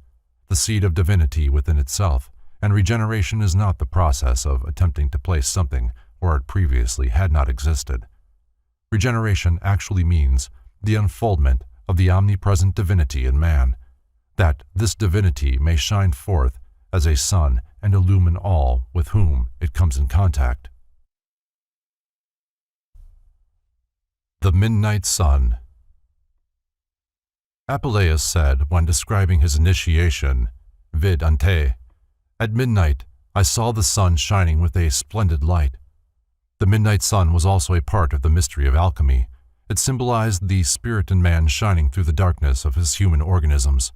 the seed of divinity within itself, and regeneration is not the process of attempting to place something where it previously had not existed. Regeneration actually means the unfoldment of the omnipresent divinity in man, that this divinity may shine forth as a sun and illumine all with whom it comes in contact. The Midnight Sun. Apuleius said when describing his initiation, vid ante, "At midnight I saw the sun shining with a splendid light." The midnight sun was also a part of the mystery of alchemy. It symbolized the spirit in man shining through the darkness of his human organisms.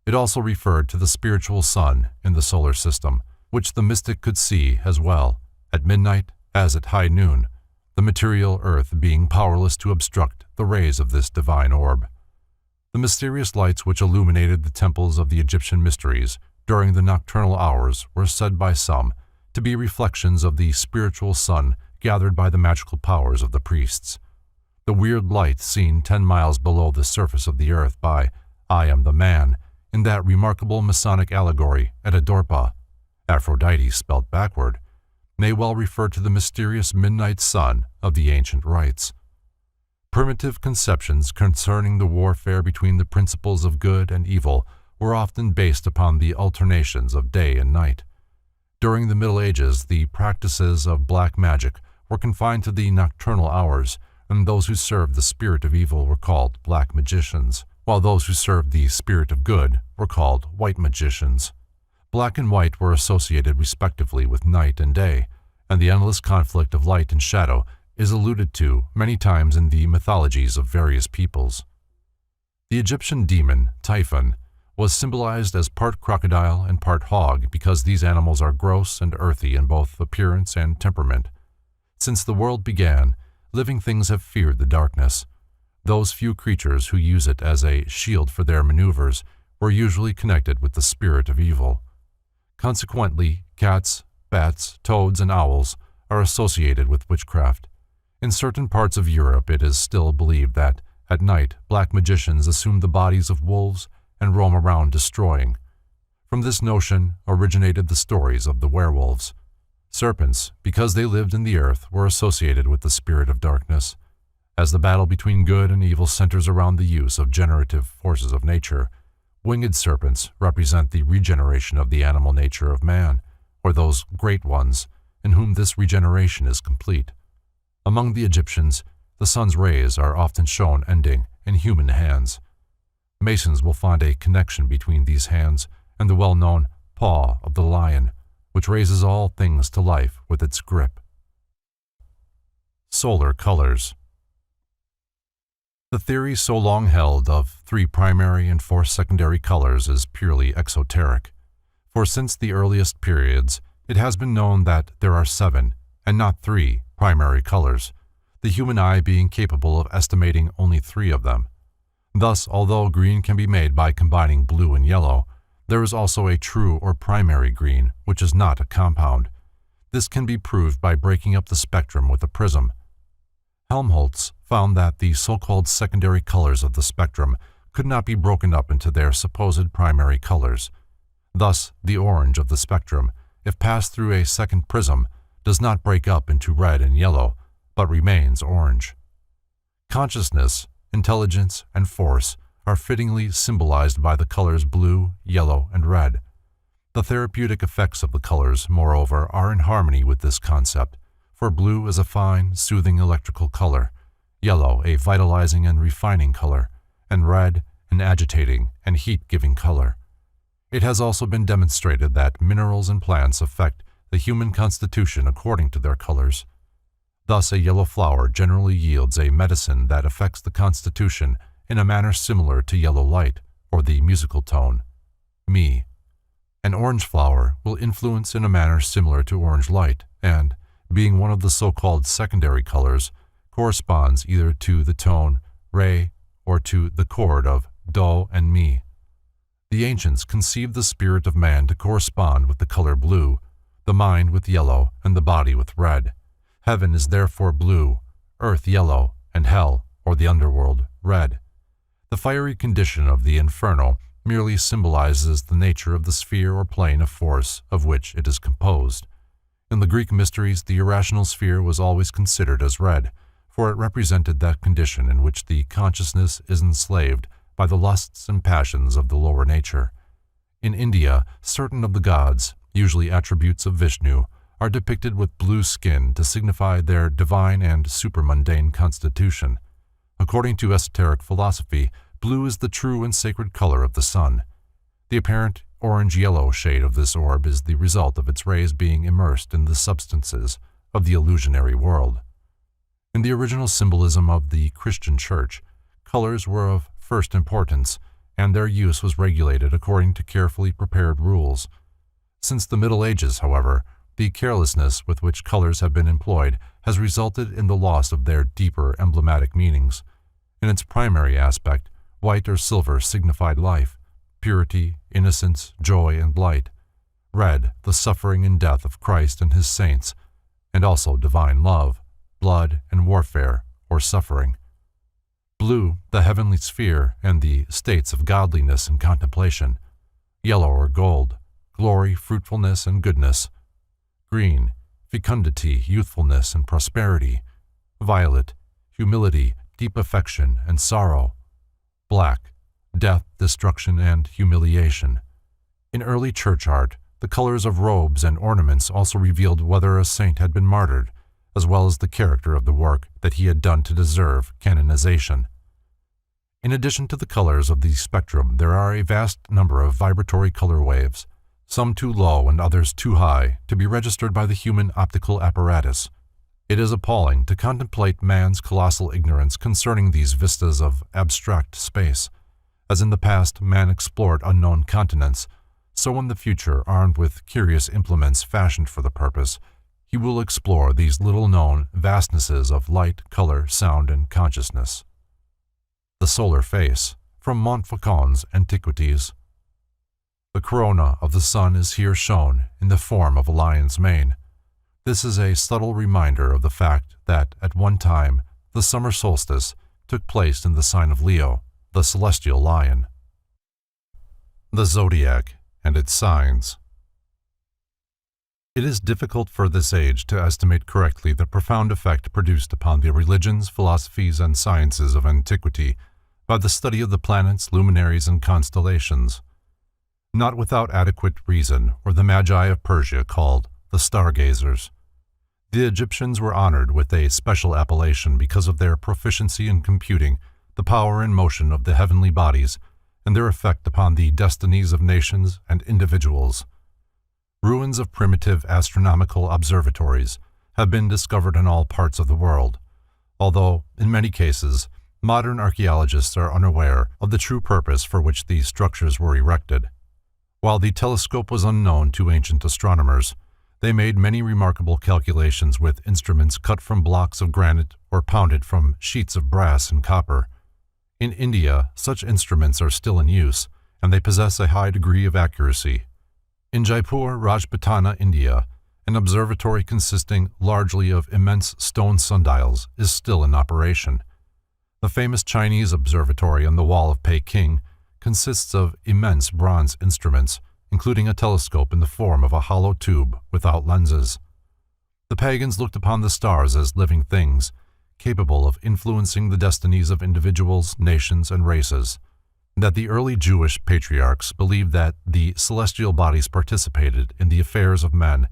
It also referred to the spiritual sun in the solar system, which the mystic could see as well, at midnight as at high noon, the material earth being powerless to obstruct the rays of this divine orb. The mysterious lights which illuminated the temples of the Egyptian mysteries during the nocturnal hours were said by some to be reflections of the spiritual sun gathered by the magical powers of the priests. The weird light seen 10 miles below the surface of the earth by I Am the Man in that remarkable Masonic allegory at Adorpa, Aphrodite spelled backward, may well refer to the mysterious midnight sun of the ancient rites. Primitive conceptions concerning the warfare between the principles of good and evil were often based upon the alternations of day and night. During the Middle Ages, the practices of black magic were confined to the nocturnal hours, and those who served the spirit of evil were called black magicians, while those who served the spirit of good were called white magicians. Black and white were associated respectively with night and day, and the endless conflict of light and shadow is alluded to many times in the mythologies of various peoples. The Egyptian demon, Typhon, was symbolized as part crocodile and part hog because these animals are gross and earthy in both appearance and temperament. Since the world began, living things have feared the darkness. Those few creatures who use it as a shield for their maneuvers were usually connected with the spirit of evil. Consequently, cats, bats, toads, and owls are associated with witchcraft. In certain parts of Europe, it is still believed that, at night, black magicians assume the bodies of wolves and roam around destroying. From this notion originated the stories of the werewolves. Serpents, because they lived in the earth, were associated with the spirit of darkness. As the battle between good and evil centers around the use of generative forces of nature, winged serpents represent the regeneration of the animal nature of man, or those great ones in whom this regeneration is complete. Among the Egyptians, the sun's rays are often shown ending in human hands. Masons will find a connection between these hands and the well-known paw of the lion, which raises all things to life with its grip. Solar colors. The theory so long held of 3 primary and 4 secondary colors is purely exoteric, for since the earliest periods, it has been known that there are 7, and not 3, primary colors, the human eye being capable of estimating only 3 of them. Thus, although green can be made by combining blue and yellow, there is also a true or primary green, which is not a compound. This can be proved by breaking up the spectrum with a prism. Helmholtz found that the so-called secondary colors of the spectrum could not be broken up into their supposed primary colors. Thus, the orange of the spectrum, if passed through a second prism, does not break up into red and yellow, but remains orange. Consciousness, intelligence, and force are fittingly symbolized by the colors blue, yellow, and red. The therapeutic effects of the colors, moreover, are in harmony with this concept, for blue is a fine, soothing electrical color, yellow a vitalizing and refining color, and red an agitating and heat-giving color. It has also been demonstrated that minerals and plants affect the human constitution according to their colors. Thus, a yellow flower generally yields a medicine that affects the constitution in a manner similar to yellow light, or the musical tone, mi. An orange flower will influence in a manner similar to orange light, and, being one of the so-called secondary colors, corresponds either to the tone re or to the chord of do and mi. The ancients conceived the spirit of man to correspond with the color blue, the mind with yellow, and the body with red. Heaven is therefore blue, earth yellow, and hell, or the underworld, red. The fiery condition of the inferno merely symbolizes the nature of the sphere or plane of force of which it is composed. In the Greek mysteries, the irrational sphere was always considered as red, for it represented that condition in which the consciousness is enslaved by the lusts and passions of the lower nature. In India, certain of the gods, usually attributes of Vishnu, are depicted with blue skin to signify their divine and supermundane constitution. According to esoteric philosophy, blue is the true and sacred color of the sun. The apparent orange-yellow shade of this orb is the result of its rays being immersed in the substances of the illusionary world. In the original symbolism of the Christian Church, colors were of first importance, and their use was regulated according to carefully prepared rules. Since the Middle Ages, however, the carelessness with which colors have been employed has resulted in the loss of their deeper emblematic meanings. In its primary aspect, white or silver signified life, purity, innocence, joy, and light. Red, the suffering and death of Christ and his saints, and also divine love, blood, and warfare, or suffering. Blue, the heavenly sphere and the states of godliness and contemplation. Yellow or gold, glory, fruitfulness, and goodness. Green, fecundity, youthfulness, and prosperity. Violet, humility, deep affection, and sorrow. Black, death, destruction, and humiliation. In early church art, the colors of robes and ornaments also revealed whether a saint had been martyred, as well as the character of the work that he had done to deserve canonization. In addition to the colors of the spectrum, there are a vast number of vibratory color waves, some too low and others too high to be registered by the human optical apparatus. It is appalling to contemplate man's colossal ignorance concerning these vistas of abstract space. As in the past man explored unknown continents, so in the future, armed with curious implements fashioned for the purpose, he will explore these little-known vastnesses of light, color, sound, and consciousness. The solar face, from Montfaucon's Antiquities. The corona of the sun is here shown in the form of a lion's mane. This is a subtle reminder of the fact that, at one time, the summer solstice took place in the sign of Leo, the celestial lion. The zodiac and its signs. It is difficult for this age to estimate correctly the profound effect produced upon the religions, philosophies, and sciences of antiquity by the study of the planets, luminaries, and constellations. Not without adequate reason were the Magi of Persia called the stargazers. The Egyptians were honored with a special appellation because of their proficiency in computing the power and motion of the heavenly bodies and their effect upon the destinies of nations and individuals. Ruins of primitive astronomical observatories have been discovered in all parts of the world, although, in many cases, modern archaeologists are unaware of the true purpose for which these structures were erected. While the telescope was unknown to ancient astronomers, they made many remarkable calculations with instruments cut from blocks of granite or pounded from sheets of brass and copper. In India, such instruments are still in use, and they possess a high degree of accuracy. In Jaipur, Rajputana, India, an observatory consisting largely of immense stone sundials is still in operation. The famous Chinese observatory on the wall of Peking consists of immense bronze instruments, including a telescope in the form of a hollow tube without lenses. The pagans looked upon the stars as living things, capable of influencing the destinies of individuals, nations, and races. That the early Jewish patriarchs believed that the celestial bodies participated in the affairs of men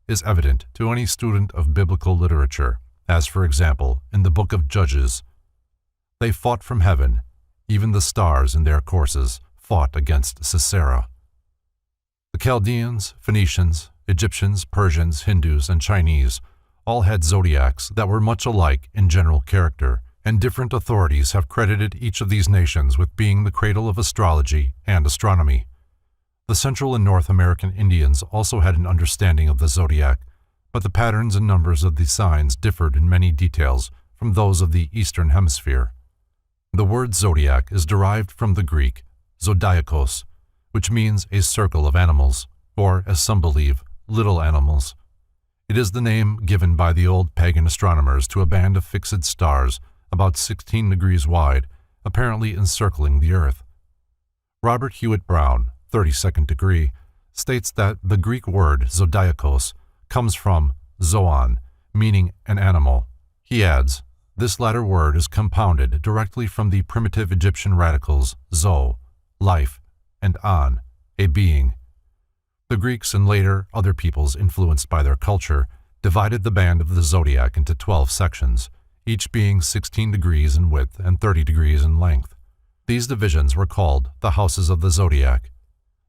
is evident to any student of biblical literature, as, for example, in the book of Judges. They fought from heaven, even the stars in their courses fought against Sisera. The Chaldeans, Phoenicians, Egyptians, Persians, Hindus, and Chinese all had zodiacs that were much alike in general character, and different authorities have credited each of these nations with being the cradle of astrology and astronomy. The Central and North American Indians also had an understanding of the zodiac, but the patterns and numbers of the signs differed in many details from those of the Eastern Hemisphere. The word zodiac is derived from the Greek zodiakos, which means a circle of animals, or, as some believe, little animals. It is the name given by the old pagan astronomers to a band of fixed stars about 16 degrees wide, apparently encircling the Earth. Robert Hewitt Brown, 32nd degree, states that the Greek word zodiakos comes from zoon, meaning an animal. He adds, This latter word is compounded directly from the primitive Egyptian radicals zo, life, and an, a being. The Greeks and later other peoples influenced by their culture divided the band of the zodiac into 12 sections, each being 16 degrees in width and 30 degrees in length. These divisions were called the houses of the zodiac.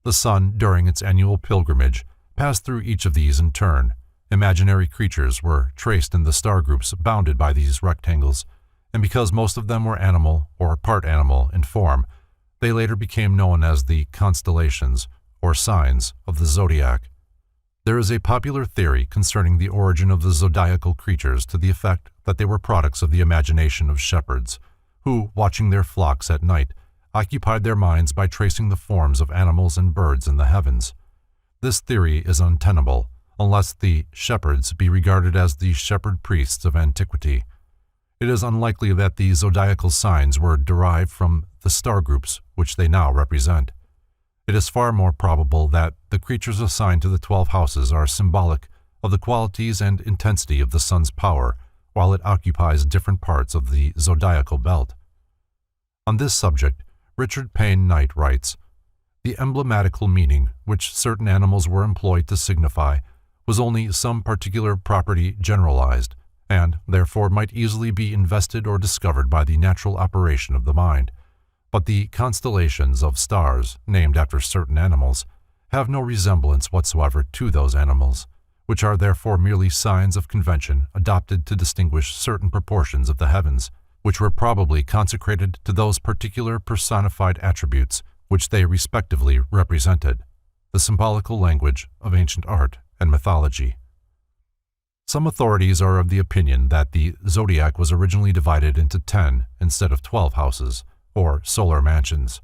The sun, during its annual pilgrimage, passed through each of these in turn. Imaginary creatures were traced in the star groups bounded by these rectangles, and because most of them were animal or part animal in form, they later became known as the constellations, or signs, of the zodiac. There is a popular theory concerning the origin of the zodiacal creatures to the effect that they were products of the imagination of shepherds, who, watching their flocks at night, occupied their minds by tracing the forms of animals and birds in the heavens. This theory is untenable, unless the shepherds be regarded as the shepherd priests of antiquity. It is unlikely that the zodiacal signs were derived from the star groups which they now represent. It is far more probable that the creatures assigned to the 12 houses are symbolic of the qualities and intensity of the sun's power, while it occupies different parts of the zodiacal belt. On this subject, Richard Payne Knight writes, "The emblematical meaning which certain animals were employed to signify was only some particular property generalized, and therefore might easily be invested or discovered by the natural operation of the mind. But the constellations of stars, named after certain animals, have no resemblance whatsoever to those animals, which are therefore merely signs of convention adopted to distinguish certain proportions of the heavens, which were probably consecrated to those particular personified attributes which they respectively represented, the symbolical language of ancient art and mythology." Some authorities are of the opinion that the zodiac was originally divided into 10 instead of 12 houses, or solar mansions.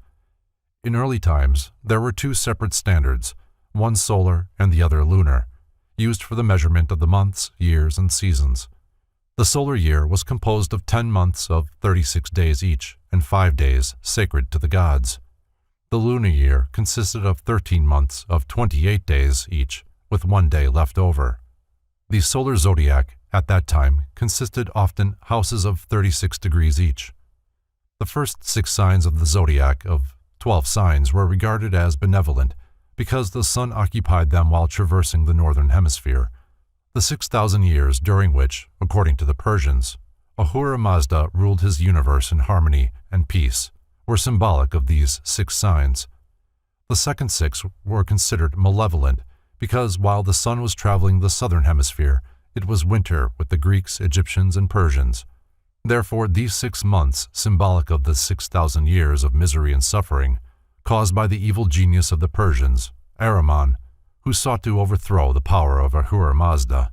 In early times, there were two separate standards, one solar and the other lunar, used for the measurement of the months, years, and seasons. The solar year was composed of 10 months of 36 days each, and 5 days sacred to the gods. The lunar year consisted of 13 months of 28 days each, with 1 day left over. The solar zodiac, at that time, consisted often houses of 36 degrees each. The first 6 signs of the zodiac of 12 signs were regarded as benevolent because the sun occupied them while traversing the northern hemisphere. The 6,000 years during which, according to the Persians, Ahura Mazda ruled his universe in harmony and peace were symbolic of these 6 signs. The second 6 were considered malevolent because while the sun was traveling the southern hemisphere, it was winter with the Greeks, Egyptians, and Persians. Therefore, these 6 months, symbolic of the 6,000 years of misery and suffering, caused by the evil genius of the Persians, Ahriman, who sought to overthrow the power of Ahura Mazda.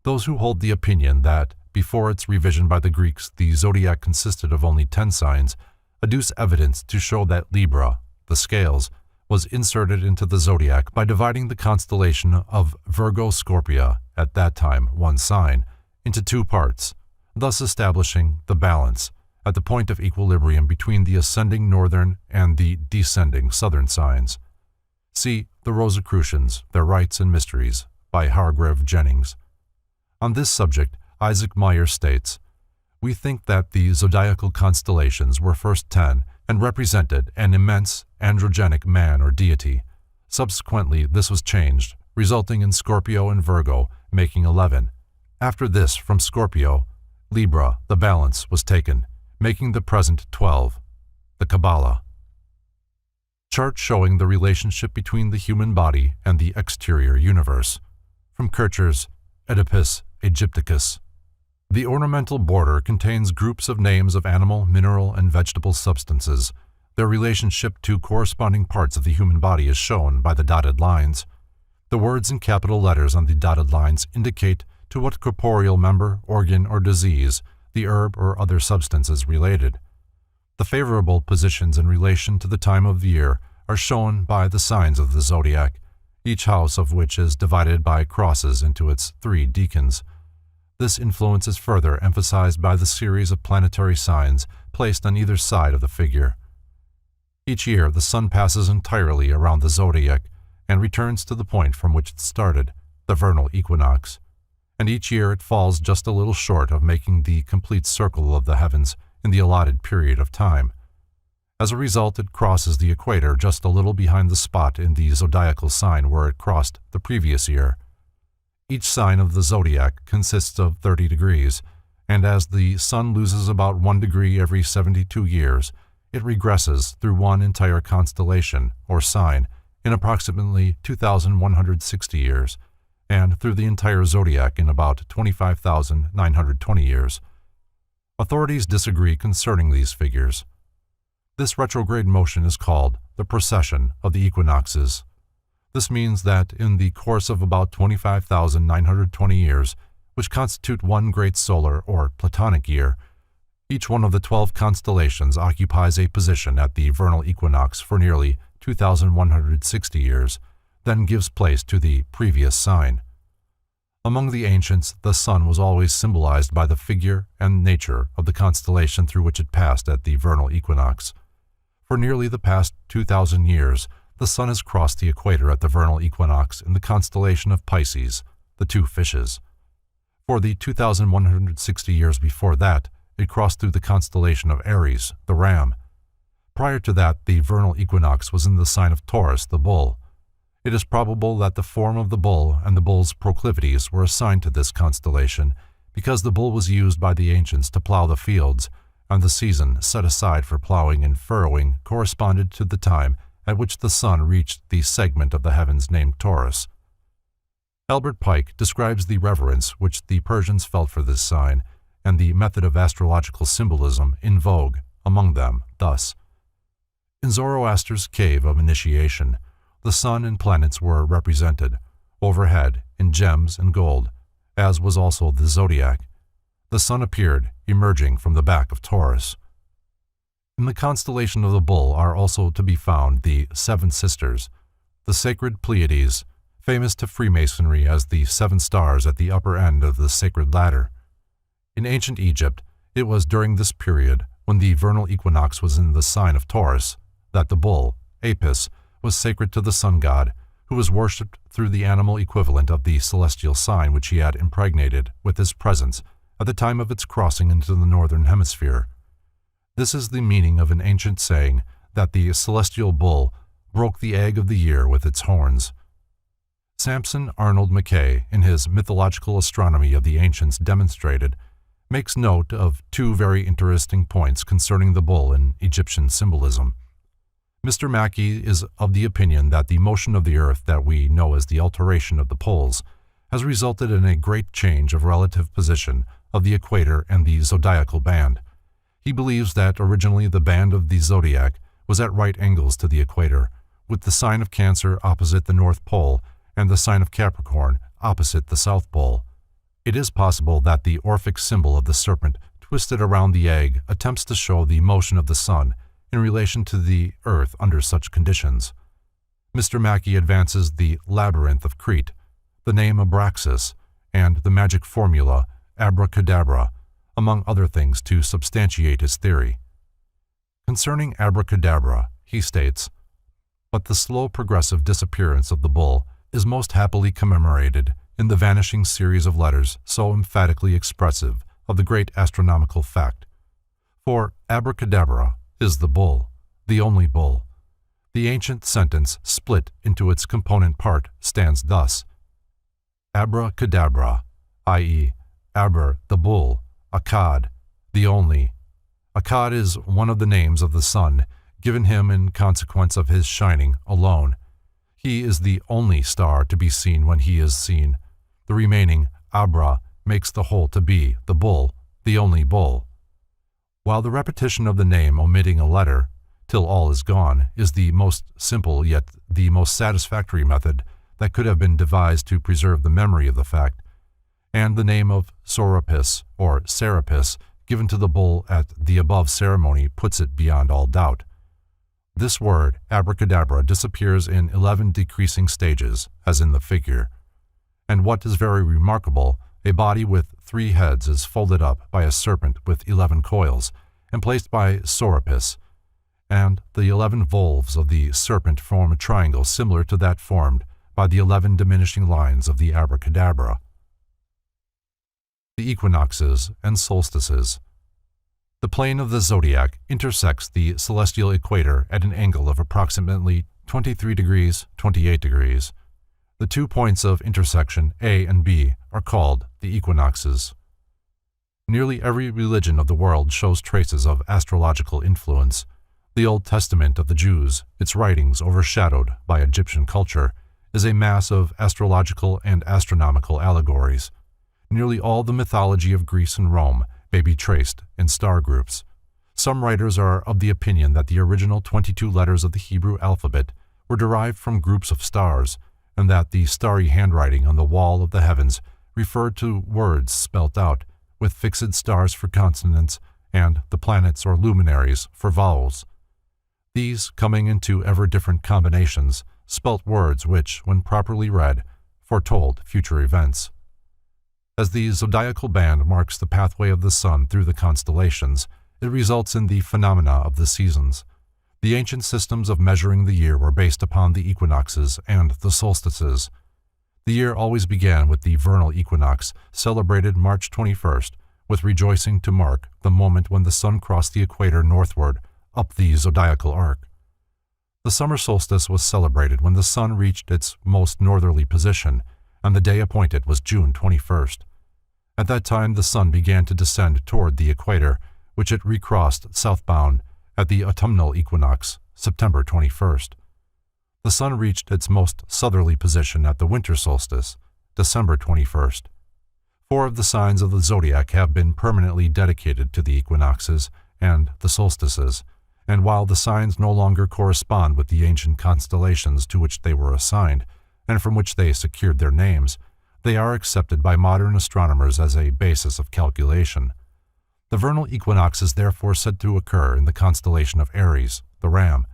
Those who hold the opinion that, before its revision by the Greeks, the zodiac consisted of only 10 signs, adduce evidence to show that Libra, the scales, was inserted into the zodiac by dividing the constellation of Virgo Scorpia, at that time 1 sign, into 2 parts, thus establishing the balance at the point of equilibrium between the ascending northern and the descending southern signs. See The Rosicrucians, Their Rites and Mysteries by Hargrave Jennings. On this subject, Isaac Meyer states, "We think that the zodiacal constellations were first 10 and represented an immense androgenic man or deity. Subsequently, this was changed, resulting in Scorpio and Virgo making 11. After this, from Scorpio, Libra, the balance, was taken, making the present 12, the Kabbalah." Chart showing the relationship between the human body and the exterior universe. From Kircher's Oedipus Aegypticus. The ornamental border contains groups of names of animal, mineral, and vegetable substances. Their relationship to corresponding parts of the human body is shown by the dotted lines. The words in capital letters on the dotted lines indicate to what corporeal member, organ, or disease the herb or other substance is related. The favorable positions in relation to the time of the year are shown by the signs of the zodiac, each house of which is divided by crosses into its 3 decans. This influence is further emphasized by the series of planetary signs placed on either side of the figure. Each year, the sun passes entirely around the zodiac and returns to the point from which it started, the vernal equinox. and each year it falls just a little short of making the complete circle of the heavens in the allotted period of time. As a result, it crosses the equator just a little behind the spot in the zodiacal sign where it crossed the previous year. Each sign of the zodiac consists of 30 degrees, and as the sun loses about 1 degree every 72 years, it regresses through one entire constellation, or sign, in approximately 2,160 years, and through the entire zodiac in about 25,920 years. Authorities disagree concerning these figures. This retrograde motion is called the precession of the equinoxes. This means that in the course of about 25,920 years, which constitute one great solar or platonic year, each one of the 12 constellations occupies a position at the vernal equinox for nearly 2,160 years, then gives place to the previous sign. Among the ancients, the sun was always symbolized by the figure and nature of the constellation through which it passed at the vernal equinox. For nearly the past 2,000 years, the sun has crossed the equator at the vernal equinox in the constellation of Pisces, the two fishes. For the 2,160 years before that, it crossed through the constellation of Aries, the ram. Prior to that, the vernal equinox was in the sign of Taurus, the bull. It is probable that the form of the bull and the bull's proclivities were assigned to this constellation because the bull was used by the ancients to plow the fields, and the season set aside for plowing and furrowing corresponded to the time at which the sun reached the segment of the heavens named Taurus. Albert Pike describes the reverence which the Persians felt for this sign and the method of astrological symbolism in vogue among them thus. In Zoroaster's cave of initiation, the sun and planets were represented, overhead, in gems and gold, as was also the zodiac. The sun appeared, emerging from the back of Taurus. In the constellation of the bull are also to be found the Seven Sisters, the sacred Pleiades, famous to Freemasonry as the 7 stars at the upper end of the sacred ladder. In ancient Egypt, it was during this period, when the vernal equinox was in the sign of Taurus, that the bull, Apis, was sacred to the sun god, who was worshipped through the animal equivalent of the celestial sign which he had impregnated with his presence at the time of its crossing into the northern hemisphere. This is the meaning of an ancient saying that the celestial bull broke the egg of the year with its horns. Samson Arnold Mackay, in his Mythological Astronomy of the Ancients Demonstrated, makes note of 2 very interesting points concerning the bull in Egyptian symbolism. Mr. Mackay is of the opinion that the motion of the earth that we know as the alteration of the poles has resulted in a great change of relative position of the equator and the zodiacal band. He believes that originally the band of the zodiac was at right angles to the equator, with the sign of Cancer opposite the North Pole and the sign of Capricorn opposite the South Pole. It is possible that the Orphic symbol of the serpent twisted around the egg attempts to show the motion of the sun in relation to the earth under such conditions. Mr. Mackay advances the labyrinth of Crete, the name Abraxas, and the magic formula abracadabra, among other things, to substantiate his theory. Concerning abracadabra, he states, "But the slow progressive disappearance of the bull is most happily commemorated in the vanishing series of letters so emphatically expressive of the great astronomical fact. For abracadabra is the bull, the only bull. The ancient sentence split into its component part stands thus: abracadabra, i.e., Aber, the bull, Akkad, the only. Akkad is one of the names of the sun, given him in consequence of his shining alone. He is the only star to be seen when he is seen. The remaining Abra makes the whole to be the bull, the only bull." While the repetition of the name omitting a letter, till all is gone, is the most simple yet the most satisfactory method that could have been devised to preserve the memory of the fact, and the name of Sorapis or Serapis given to the bull at the above ceremony puts it beyond all doubt. This word, abracadabra, disappears in 11 decreasing stages, as in the figure. And what is very remarkable, a body with 3 heads is folded up by a serpent with 11 coils, and placed by Sorapis, and the 11 volves of the serpent form a triangle similar to that formed by the 11 diminishing lines of the abracadabra. the equinoxes and solstices. The plane of the zodiac intersects the celestial equator at an angle of approximately 23 degrees, 28 degrees. The 2 points of intersection, A and B, are called the equinoxes. Nearly every religion of the world shows traces of astrological influence. The Old Testament of the Jews, its writings overshadowed by Egyptian culture, is a mass of astrological and astronomical allegories. Nearly all the mythology of Greece and Rome may be traced in star groups. Some writers are of the opinion that the original 22 letters of the Hebrew alphabet were derived from groups of stars, and that the starry handwriting on the wall of the heavens referred to words spelt out, with fixed stars for consonants and the planets or luminaries for vowels. These, coming into ever different combinations, spelt words which, when properly read, foretold future events. As the zodiacal band marks the pathway of the sun through the constellations, it results in the phenomena of the seasons. The ancient systems of measuring the year were based upon the equinoxes and the solstices. The year always began with the vernal equinox, celebrated March 21st, with rejoicing to mark the moment when the sun crossed the equator northward, up the zodiacal arc. The summer solstice was celebrated when the sun reached its most northerly position, and the day appointed was June 21st. At that time the sun began to descend toward the equator, which it recrossed southbound at the autumnal equinox, September 21st. The sun reached its most southerly position at the winter solstice, December 21st. 4 of the signs of the zodiac have been permanently dedicated to the equinoxes and the solstices, and while the signs no longer correspond with the ancient constellations to which they were assigned, and from which they secured their names, they are accepted by modern astronomers as a basis of calculation. The vernal equinox is therefore said to occur in the constellation of Aries, the ram.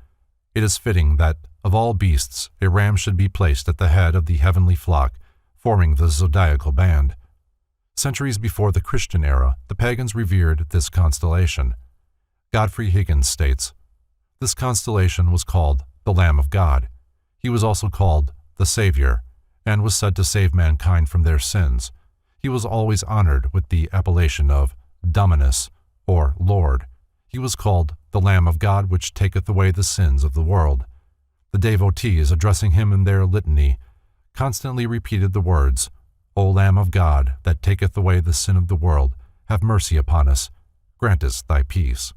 It is fitting that, of all beasts, a ram should be placed at the head of the heavenly flock, forming the zodiacal band. Centuries before the Christian era, the pagans revered this constellation. Godfrey Higgins states, "This constellation was called the Lamb of God. He was also called the Savior, and was said to save mankind from their sins. He was always honored with the appellation of Dominus, or Lord. He was called the Lamb of God which taketh away the sins of the world." The devotees, addressing him in their litany, constantly repeated the words, "O Lamb of God, that taketh away the sin of the world, have mercy upon us, grant us thy peace."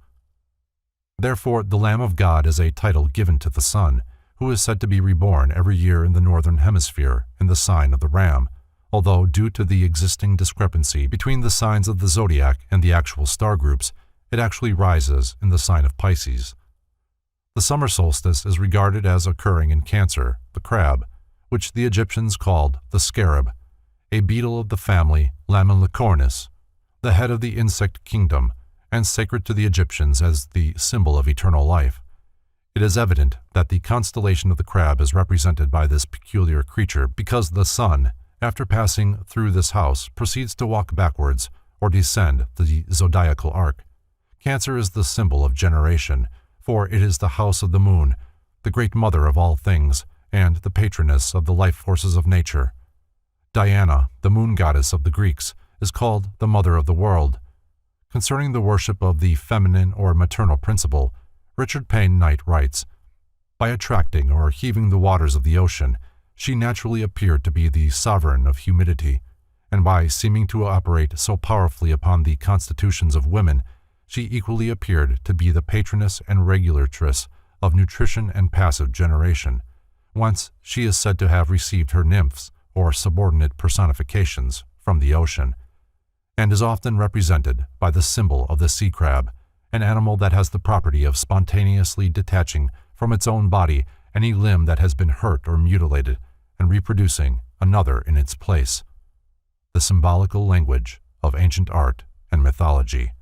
Therefore, the Lamb of God is a title given to the sun, who is said to be reborn every year in the northern hemisphere in the sign of the ram, although due to the existing discrepancy between the signs of the zodiac and the actual star groups, it actually rises in the sign of Pisces. The summer solstice is regarded as occurring in Cancer, the crab, which the Egyptians called the scarab, a beetle of the family Lamelicornis, the head of the insect kingdom, and sacred to the Egyptians as the symbol of eternal life. It is evident that the constellation of the crab is represented by this peculiar creature because the sun, after passing through this house, proceeds to walk backwards or descend the zodiacal arc. Cancer is the symbol of generation, for it is the house of the moon, the great mother of all things, and the patroness of the life forces of nature. Diana, the moon goddess of the Greeks, is called the mother of the world. Concerning the worship of the feminine or maternal principle, Richard Payne Knight writes, "By attracting or heaving the waters of the ocean, she naturally appeared to be the sovereign of humidity, and by seeming to operate so powerfully upon the constitutions of women, she equally appeared to be the patroness and regulatress of nutrition and passive generation. Whence she is said to have received her nymphs, or subordinate personifications, from the ocean, and is often represented by the symbol of the sea crab, an animal that has the property of spontaneously detaching from its own body any limb that has been hurt or mutilated, and reproducing another in its place." The symbolical language of ancient art and mythology.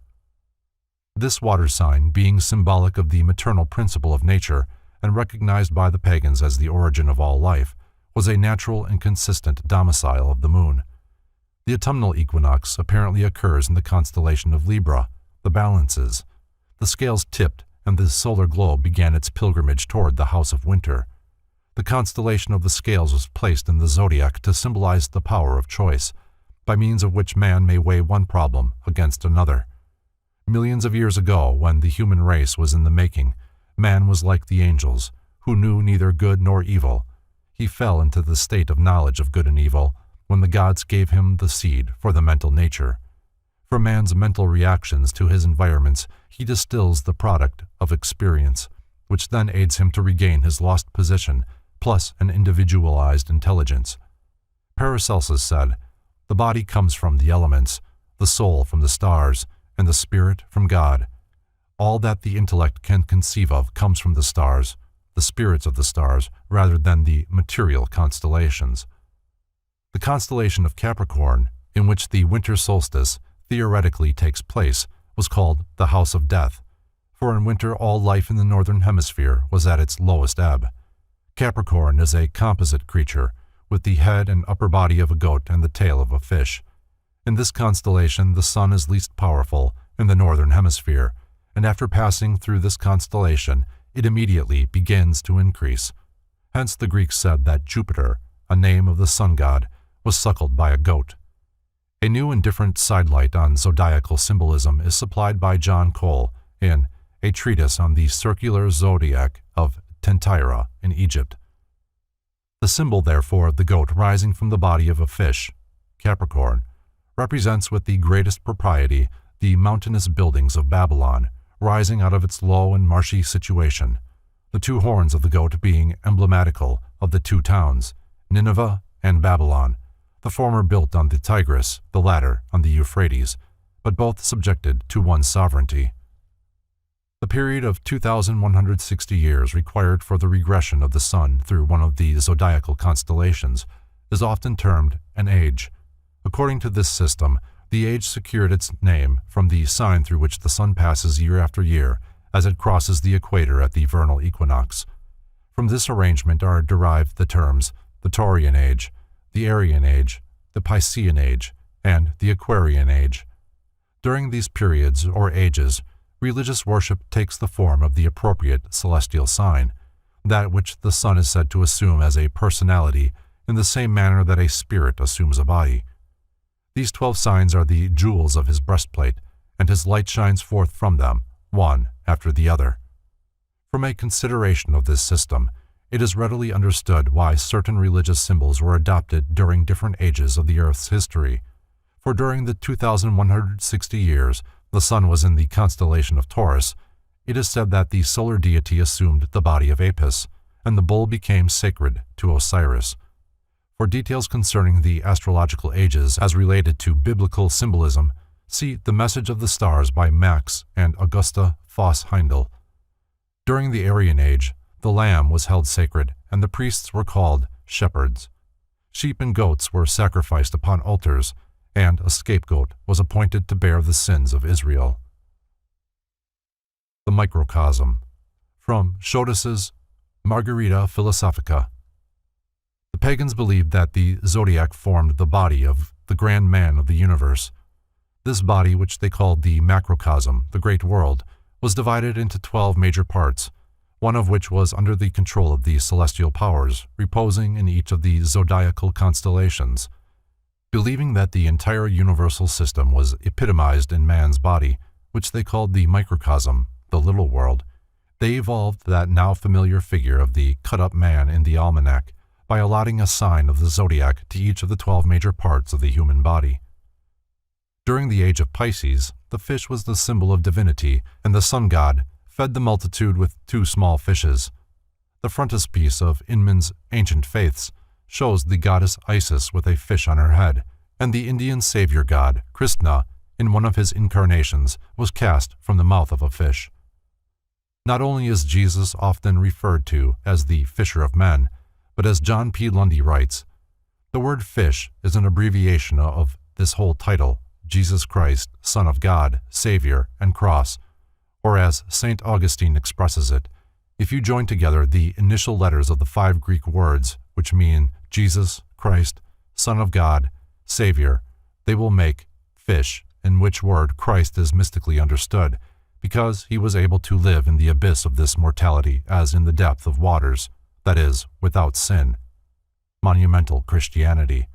This water sign, being symbolic of the maternal principle of nature and recognized by the pagans as the origin of all life, was a natural and consistent domicile of the moon. The autumnal equinox apparently occurs in the constellation of Libra, the balances. The scales tipped, and the solar globe began its pilgrimage toward the house of winter. The constellation of the scales was placed in the zodiac to symbolize the power of choice. by means of which man may weigh one problem against another. Millions of years ago, when the human race was in the making, man was like the angels, who knew neither good nor evil. He fell into the state of knowledge of good and evil when the gods gave him the seed for the mental nature. From man's mental reactions to his environments, he distills the product of experience, which then aids him to regain his lost position, plus an individualized intelligence. Paracelsus said, "The body comes from the elements, the soul from the stars, and the spirit from God. All that the intellect can conceive of comes from the stars, the spirits of the stars, rather than the material constellations." The constellation of Capricorn, in which the winter solstice theoretically takes place, was called the House of Death, for in winter all life in the northern hemisphere was at its lowest ebb. Capricorn is a composite creature, with the head and upper body of a goat and the tail of a fish. In this constellation, the sun is least powerful in the northern hemisphere, and after passing through this constellation, it immediately begins to increase. Hence the Greeks said that Jupiter, a name of the sun god, was suckled by a goat. A new and different sidelight on zodiacal symbolism is supplied by John Cole in A Treatise on the Circular Zodiac of Tentira in Egypt. The symbol, therefore, of the goat rising from the body of a fish, Capricorn, represents with the greatest propriety the mountainous buildings of Babylon, rising out of its low and marshy situation, the two horns of the goat being emblematical of the two towns, Nineveh and Babylon, the former built on the Tigris, the latter on the Euphrates, but both subjected to one sovereignty. The period of 2,160 years required for the regression of the sun through one of the zodiacal constellations is often termed an age. According to this system, the age secured its name from the sign through which the sun passes year after year as it crosses the equator at the vernal equinox. From this arrangement are derived the terms the Taurian age, the Aryan age, the Piscean age, and the Aquarian age. During these periods or ages, religious worship takes the form of the appropriate celestial sign, that which the sun is said to assume as a personality in the same manner that a spirit assumes a body. These 12 signs are the jewels of his breastplate, and his light shines forth from them, one after the other. From a consideration of this system, it is readily understood why certain religious symbols were adopted during different ages of the Earth's history. For during the 2,160 years the sun was in the constellation of Taurus, it is said that the solar deity assumed the body of Apis, and the bull became sacred to Osiris. For details concerning the astrological ages as related to biblical symbolism, see The Message of the Stars by Max and Augusta Voss-Heindel. During the Aryan Age, the lamb was held sacred, and the priests were called shepherds. Sheep and goats were sacrificed upon altars, and a scapegoat was appointed to bear the sins of Israel. The Microcosm, from Schodas's Margarita Philosophica. The pagans believed that the zodiac formed the body of the grand man of the universe. This body, which they called the macrocosm, the great world, was divided into 12 major parts, one of which was under the control of the celestial powers, reposing in each of the zodiacal constellations. Believing that the entire universal system was epitomized in man's body, which they called the microcosm, the little world, they evolved that now familiar figure of the cut-up man in the almanac by allotting a sign of the zodiac to each of the 12 major parts of the human body. During the age of Pisces, the fish was the symbol of divinity, and the sun god fed the multitude with 2 small fishes. The frontispiece of Inman's Ancient Faiths shows the goddess Isis with a fish on her head, and the Indian savior god, Krishna, in one of his incarnations, was cast from the mouth of a fish. Not only is Jesus often referred to as the fisher of men, but as John P. Lundy writes, the word fish is an abbreviation of this whole title, Jesus Christ, Son of God, Savior, and Cross, or as St. Augustine expresses it, if you join together the initial letters of the 5 Greek words, which mean Jesus, Christ, Son of God, Savior, they will make fish, in which word Christ is mystically understood, because he was able to live in the abyss of this mortality as in the depth of waters, that is, without sin. Monumental Christianity.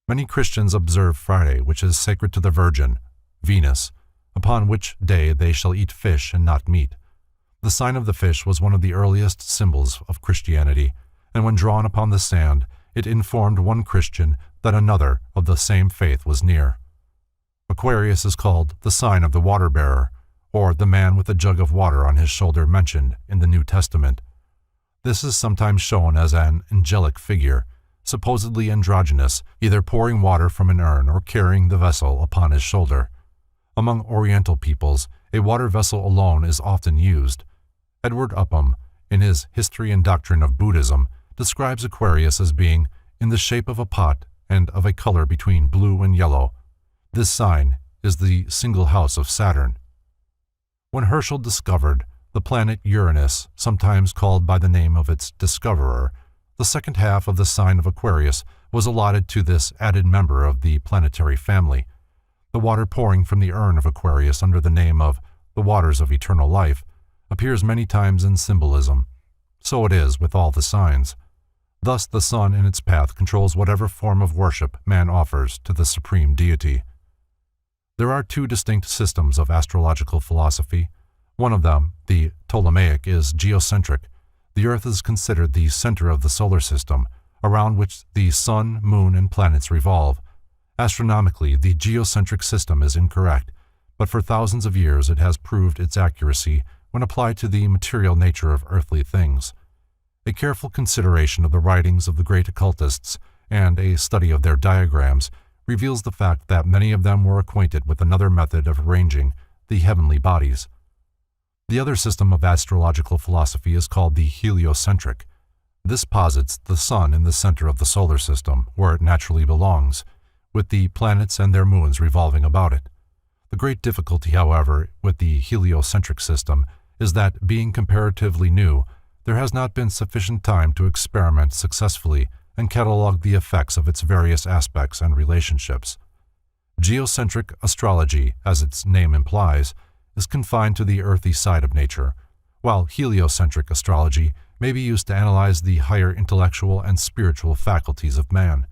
Many Christians observe Friday, which is sacred to the Virgin, Venus, upon which day they shall eat fish and not meat. The sign of the fish was one of the earliest symbols of Christianity, and when drawn upon the sand, it informed one Christian that another of the same faith was near. Aquarius is called the sign of the water-bearer, or the man with a jug of water on his shoulder mentioned in the New Testament. This is sometimes shown as an angelic figure, supposedly androgynous, either pouring water from an urn or carrying the vessel upon his shoulder. Among Oriental peoples, a water vessel alone is often used. Edward Upham, in his History and Doctrine of Buddhism, describes Aquarius as being in the shape of a pot and of a color between blue and yellow. This sign is the single house of Saturn. When Herschel discovered the planet Uranus, sometimes called by the name of its discoverer, the second half of the sign of Aquarius was allotted to this added member of the planetary family. The water pouring from the urn of Aquarius under the name of the waters of eternal life appears many times in symbolism. So it is with all the signs. Thus the sun in its path controls whatever form of worship man offers to the supreme deity. There are two distinct systems of astrological philosophy. One of them, the Ptolemaic, is geocentric. The Earth is considered the center of the solar system, around which the sun, moon, and planets revolve. Astronomically, the geocentric system is incorrect, but for thousands of years it has proved its accuracy when applied to the material nature of earthly things. A careful consideration of the writings of the great occultists and a study of their diagrams reveals the fact that many of them were acquainted with another method of arranging the heavenly bodies. The other system of astrological philosophy is called the heliocentric. This posits the sun in the center of the solar system, where it naturally belongs, with the planets and their moons revolving about it. The great difficulty, however, with the heliocentric system is that, being comparatively new, there has not been sufficient time to experiment successfully and catalog the effects of its various aspects and relationships. Geocentric astrology, as its name implies, is confined to the earthy side of nature, while heliocentric astrology may be used to analyze the higher intellectual and spiritual faculties of man.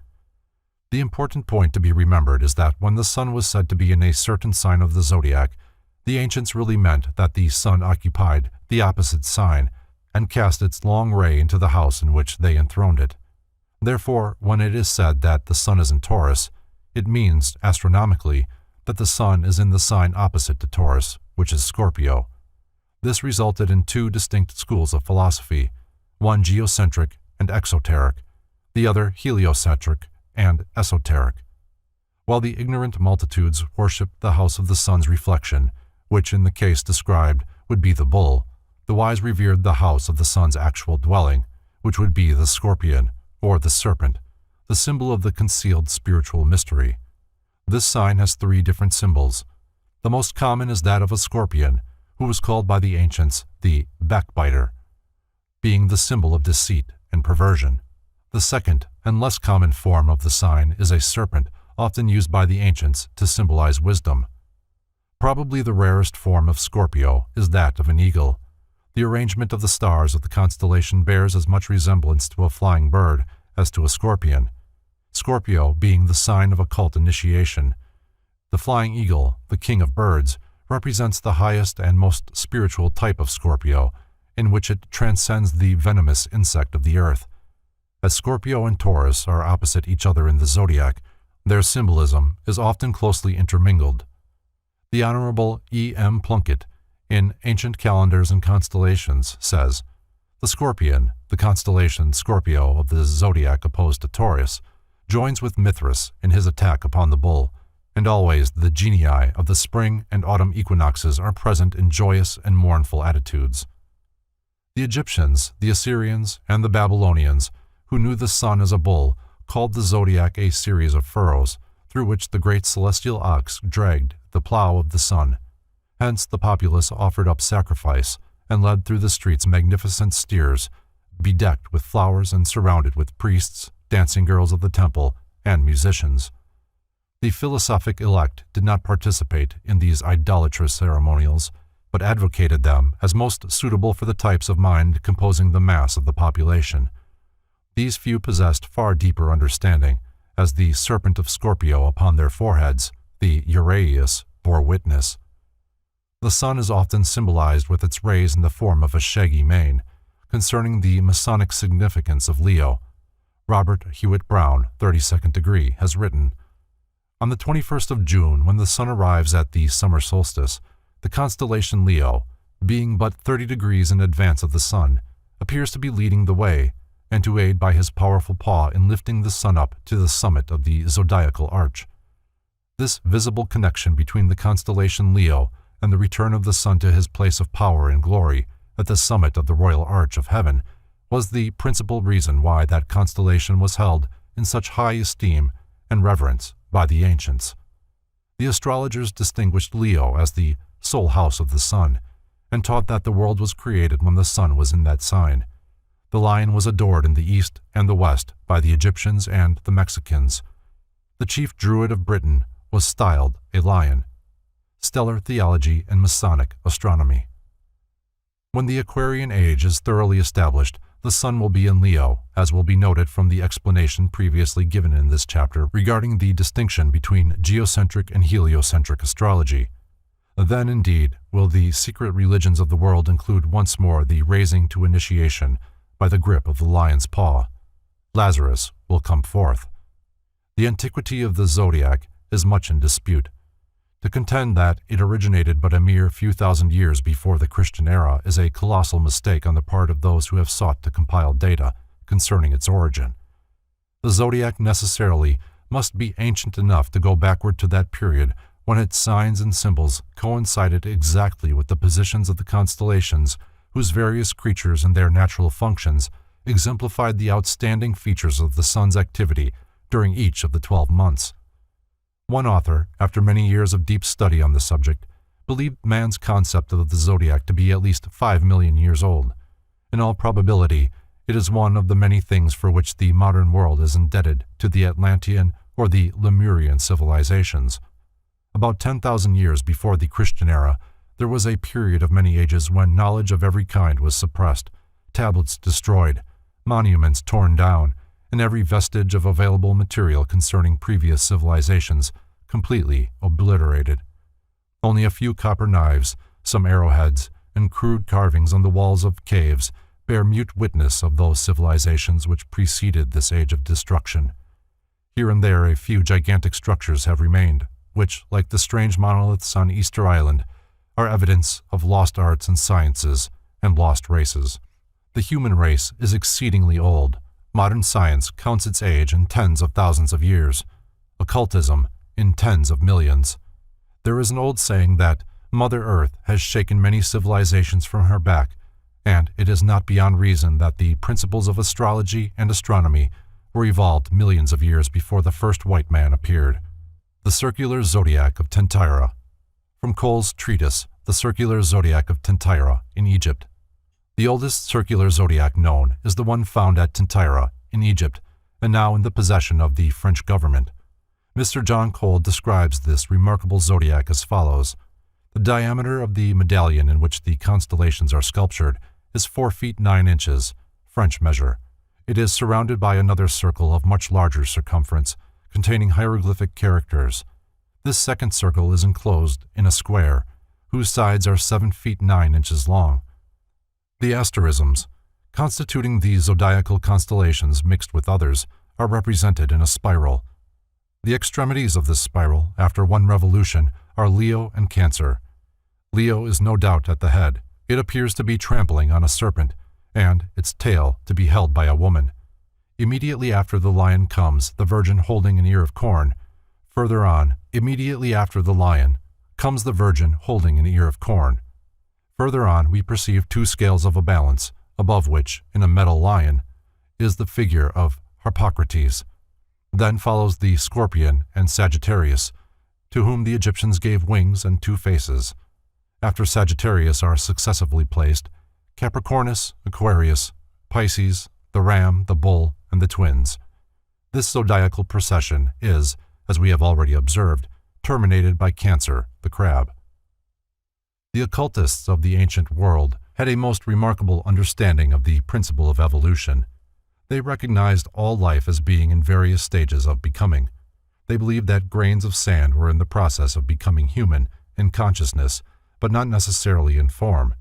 The important point to be remembered is that when the sun was said to be in a certain sign of the zodiac, the ancients really meant that the sun occupied the opposite sign and cast its long ray into the house in which they enthroned it. Therefore, when it is said that the sun is in Taurus, it means, astronomically, that the sun is in the sign opposite to Taurus, which is Scorpio. This resulted in two distinct schools of philosophy, one geocentric and exoteric, the other heliocentric and esoteric. While the ignorant multitudes worshipped the house of the sun's reflection, which in the case described would be the bull, the wise revered the house of the sun's actual dwelling, which would be the scorpion, or the serpent, the symbol of the concealed spiritual mystery. This sign has three different symbols. The most common is that of a scorpion, who was called by the ancients the backbiter, being the symbol of deceit and perversion. The second and less common form of the sign is a serpent, often used by the ancients to symbolize wisdom. Probably the rarest form of Scorpio is that of an eagle. The arrangement of the stars of the constellation bears as much resemblance to a flying bird as to a scorpion. Scorpio being the sign of occult initiation. The flying eagle, the king of birds, represents the highest and most spiritual type of Scorpio, in which it transcends the venomous insect of the earth. As Scorpio and Taurus are opposite each other in the zodiac, their symbolism is often closely intermingled. The Honorable E. M. Plunkett, in Ancient Calendars and Constellations, says, "The scorpion, the constellation Scorpio of the zodiac opposed to Taurus, joins with Mithras in his attack upon the bull, and always the genii of the spring and autumn equinoxes are present in joyous and mournful attitudes." The Egyptians, the Assyrians, and the Babylonians, who knew the sun as a bull, called the zodiac a series of furrows, through which the great celestial ox dragged the plow of the sun. Hence the populace offered up sacrifice and led through the streets magnificent steers, bedecked with flowers and surrounded with priests, dancing girls of the temple, and musicians. The philosophic elect did not participate in these idolatrous ceremonials, but advocated them as most suitable for the types of mind composing the mass of the population. These few possessed far deeper understanding, as the serpent of Scorpio upon their foreheads, the Uraeus, bore witness. The sun is often symbolized with its rays in the form of a shaggy mane. Concerning the Masonic significance of Leo, Robert Hewitt Brown, 32nd degree, has written, "On the 21st of June, when the sun arrives at the summer solstice, the constellation Leo, being but 30 degrees in advance of the sun, appears to be leading the way, and to aid by his powerful paw in lifting the sun up to the summit of the zodiacal arch. This visible connection between the constellation Leo and the return of the sun to his place of power and glory at the summit of the royal arch of heaven was the principal reason why that constellation was held in such high esteem and reverence by the ancients. The astrologers distinguished Leo as the sole house of the sun, and taught that the world was created when the sun was in that sign. The lion was adored in the east and the west by the Egyptians and the Mexicans. The chief druid of Britain was styled a lion. Stellar theology and Masonic astronomy. When the Aquarian age is thoroughly established, the sun will be in Leo, as will be noted from the explanation previously given in this chapter regarding the distinction between geocentric and heliocentric astrology. Then, indeed, will the secret religions of the world include once more the raising to initiation by the grip of the lion's paw. Lazarus will come forth. The antiquity of the zodiac is much in dispute. To contend that it originated but a mere few thousand years before the Christian era is a colossal mistake on the part of those who have sought to compile data concerning its origin. The zodiac necessarily must be ancient enough to go backward to that period when its signs and symbols coincided exactly with the positions of the constellations whose various creatures and their natural functions exemplified the outstanding features of the sun's activity during each of the 12 months. One author, after many years of deep study on the subject, believed man's concept of the zodiac to be at least 5 million years old. In all probability, it is one of the many things for which the modern world is indebted to the Atlantean or the Lemurian civilizations. About 10,000 years before the Christian era, there was a period of many ages when knowledge of every kind was suppressed, tablets destroyed, monuments torn down, and every vestige of available material concerning previous civilizations completely obliterated. Only a few copper knives, some arrowheads, and crude carvings on the walls of caves bear mute witness of those civilizations which preceded this age of destruction. Here and there a few gigantic structures have remained, which, like the strange monoliths on Easter Island, are evidence of lost arts and sciences and lost races. The human race is exceedingly old. Modern science counts its age in tens of thousands of years, occultism in tens of millions. There is an old saying that Mother Earth has shaken many civilizations from her back, and it is not beyond reason that the principles of astrology and astronomy were evolved millions of years before the first white man appeared. The Circular Zodiac of Tentira. From Cole's treatise, The Circular Zodiac of Tentira, in Egypt. The oldest circular zodiac known is the one found at Tentira, in Egypt, and now in the possession of the French government. Mr. John Cole describes this remarkable zodiac as follows. The diameter of the medallion in which the constellations are sculptured is 4 feet 9 inches, French measure. It is surrounded by another circle of much larger circumference, containing hieroglyphic characters. This second circle is enclosed in a square, whose sides are 7 feet 9 inches long. The asterisms, constituting the zodiacal constellations mixed with others, are represented in a spiral. The extremities of this spiral, after one revolution, are Leo and Cancer. Leo is no doubt at the head. It appears to be trampling on a serpent, and its tail to be held by a woman. Immediately after the lion comes the Virgin holding an ear of corn. Further on, immediately after the lion, comes the Virgin holding an ear of corn. Further on, we perceive 2 scales of a balance, above which, in a metal lion, is the figure of Harpocrates. Then follows the Scorpion and Sagittarius, to whom the Egyptians gave wings and 2 faces. After Sagittarius are successively placed Capricornus, Aquarius, Pisces, the Ram, the Bull, and the Twins. This zodiacal procession is, as we have already observed, terminated by Cancer, the Crab. The occultists of the ancient world had a most remarkable understanding of the principle of evolution. They recognized all life as being in various stages of becoming. They believed that grains of sand were in the process of becoming human in consciousness, but not necessarily in form.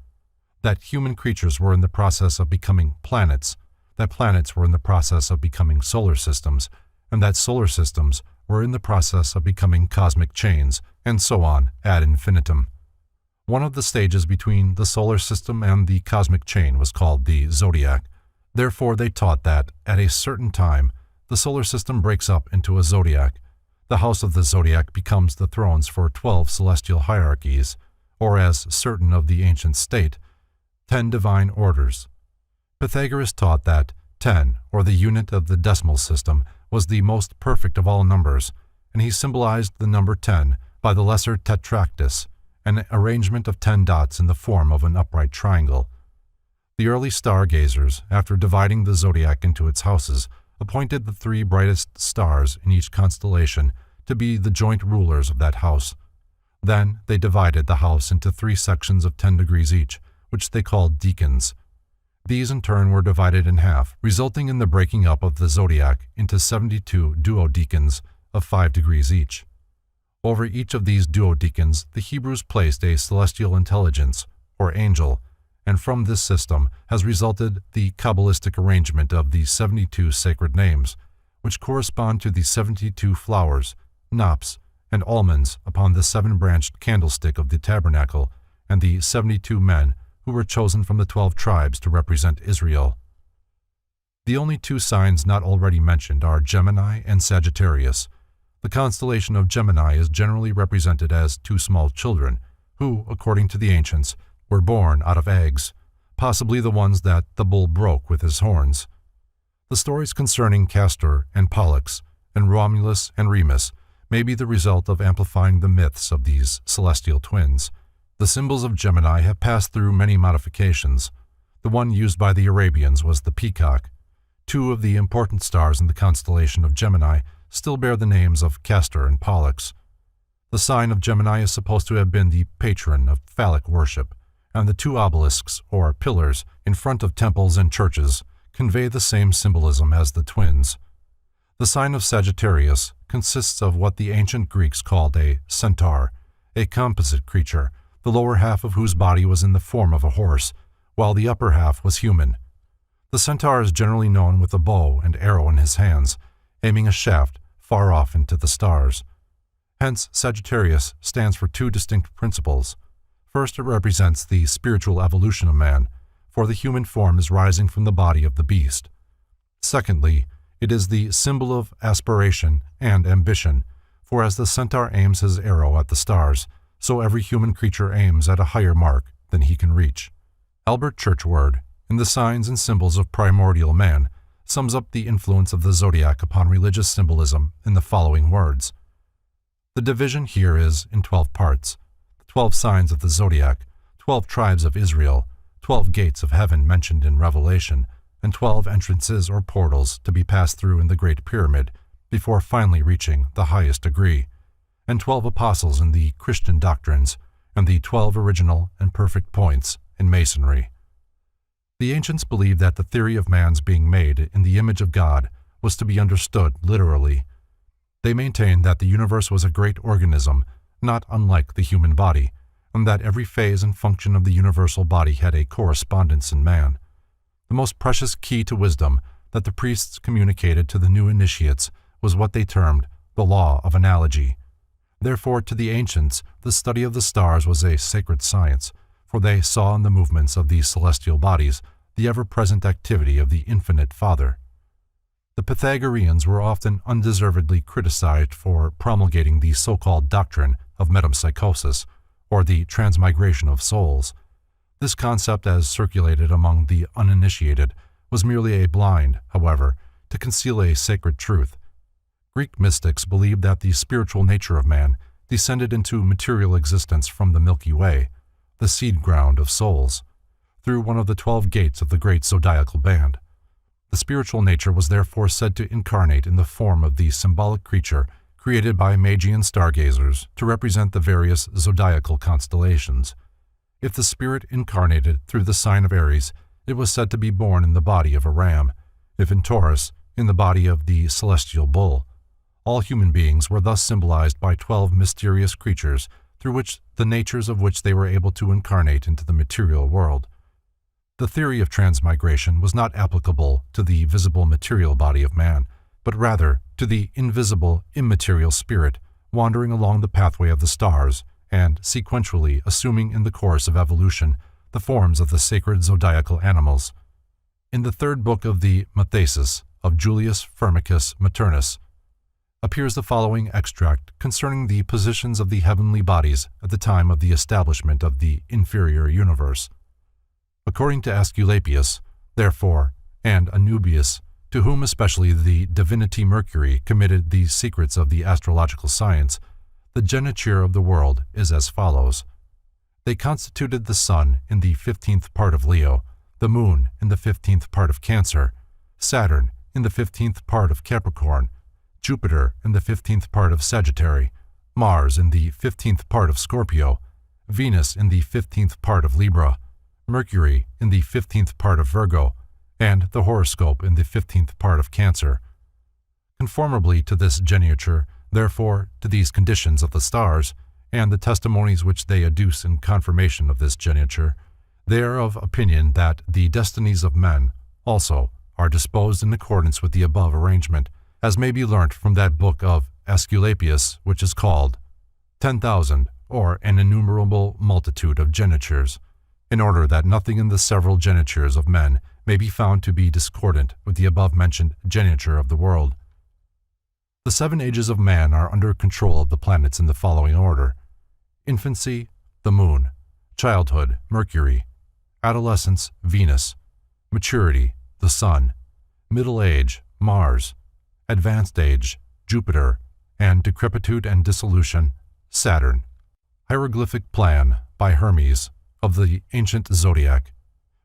That human creatures were in the process of becoming planets, that planets were in the process of becoming solar systems, and that solar systems were in the process of becoming cosmic chains, and so on ad infinitum. One of the stages between the solar system and the cosmic chain was called the zodiac. Therefore, they taught that, at a certain time, the solar system breaks up into a zodiac. The house of the zodiac becomes the thrones for 12 celestial hierarchies, or as certain of the ancient state, 10 divine orders. Pythagoras taught that 10, or the unit of the decimal system, was the most perfect of all numbers, and he symbolized the number 10 by the lesser tetractys, an arrangement of 10 dots in the form of an upright triangle. The early stargazers, after dividing the zodiac into its houses, appointed the 3 brightest stars in each constellation to be the joint rulers of that house. Then they divided the house into 3 sections of 10 degrees each, which they called decans. These in turn were divided in half, resulting in the breaking up of the zodiac into 72 duodecans of 5 degrees each. Over each of these duodecans, the Hebrews placed a celestial intelligence, or angel, and from this system has resulted the Kabbalistic arrangement of the 72 sacred names, which correspond to the 72 flowers, knops, and almonds upon the 7-branched candlestick of the tabernacle, and the 72 men who were chosen from the 12 tribes to represent Israel. The only 2 signs not already mentioned are Gemini and Sagittarius. The constellation of Gemini is generally represented as 2 small children, who, according to the ancients, were born out of eggs, possibly the ones that the bull broke with his horns. The stories concerning Castor and Pollux, and Romulus and Remus, may be the result of amplifying the myths of these celestial twins. The symbols of Gemini have passed through many modifications. The one used by the Arabians was the peacock. 2 of the important stars in the constellation of Gemini still bear the names of Castor and Pollux. The sign of Gemini is supposed to have been the patron of phallic worship, and the 2 obelisks, or pillars, in front of temples and churches convey the same symbolism as the twins. The sign of Sagittarius consists of what the ancient Greeks called a centaur, a composite creature, the lower half of whose body was in the form of a horse, while the upper half was human. The centaur is generally known with a bow and arrow in his hands, aiming a shaft far off into the stars. Hence, Sagittarius stands for 2 distinct principles. First, it represents the spiritual evolution of man, for the human form is rising from the body of the beast. Secondly, it is the symbol of aspiration and ambition, for as the centaur aims his arrow at the stars, so every human creature aims at a higher mark than he can reach. Albert Churchward, in The Signs and Symbols of Primordial Man, sums up the influence of the zodiac upon religious symbolism in the following words. The division here is in 12 parts, the 12 signs of the zodiac, 12 tribes of Israel, 12 gates of heaven mentioned in Revelation, and 12 entrances or portals to be passed through in the Great Pyramid before finally reaching the highest degree, and 12 apostles in the Christian doctrines, and the 12 original and perfect points in Masonry. The ancients believed that the theory of man's being made in the image of God was to be understood literally. They maintained that the universe was a great organism, not unlike the human body, and that every phase and function of the universal body had a correspondence in man. The most precious key to wisdom that the priests communicated to the new initiates was what they termed the law of analogy. Therefore, to the ancients, the study of the stars was a sacred science, for they saw in the movements of these celestial bodies the ever-present activity of the infinite Father. The Pythagoreans were often undeservedly criticized for promulgating the so-called doctrine of metempsychosis, or the transmigration of souls. This concept, as circulated among the uninitiated, was merely a blind, however, to conceal a sacred truth. Greek mystics believed that the spiritual nature of man descended into material existence from the Milky Way, the seed ground of souls, through one of the 12 gates of the great zodiacal band. The spiritual nature was therefore said to incarnate in the form of the symbolic creature created by Magian stargazers to represent the various zodiacal constellations. If the spirit incarnated through the sign of Aries, it was said to be born in the body of a ram. if in Taurus, in the body of the celestial bull. All human beings were thus symbolized by 12 mysterious creatures through which the natures of which they were able to incarnate into the material world. The theory of transmigration was not applicable to the visible material body of man, but rather to the invisible immaterial spirit wandering along the pathway of the stars and sequentially assuming in the course of evolution the forms of the sacred zodiacal animals. In the third book of the Mathesis of Julius Firmicus Maternus appears the following extract concerning the positions of the heavenly bodies at the time of the establishment of the inferior universe. According to Aesculapius, therefore, and Anubius, to whom especially the divinity Mercury committed the secrets of the astrological science, the geniture of the world is as follows. They constituted the sun in the 15th part of Leo, the moon in the 15th part of Cancer, Saturn in the 15th part of Capricorn, Jupiter in the 15th part of Sagittarius, Mars in the 15th part of Scorpio, Venus in the 15th part of Libra, Mercury in the 15th part of Virgo, and the horoscope in the 15th part of Cancer. Conformably to this geniture, therefore, to these conditions of the stars, and the testimonies which they adduce in confirmation of this geniture, they are of opinion that the destinies of men, also, are disposed in accordance with the above arrangement, as may be learnt from that book of Aesculapius which is called 10,000, or an innumerable multitude of genitures, in order that nothing in the several genitures of men may be found to be discordant with the above-mentioned geniture of the world. The 7 ages of man are under control of the planets in the following order: infancy, the moon; childhood, Mercury; adolescence, Venus; maturity, the sun; middle age, Mars; advanced age, Jupiter; and decrepitude and dissolution, Saturn. Hieroglyphic plan by Hermes of the ancient zodiac,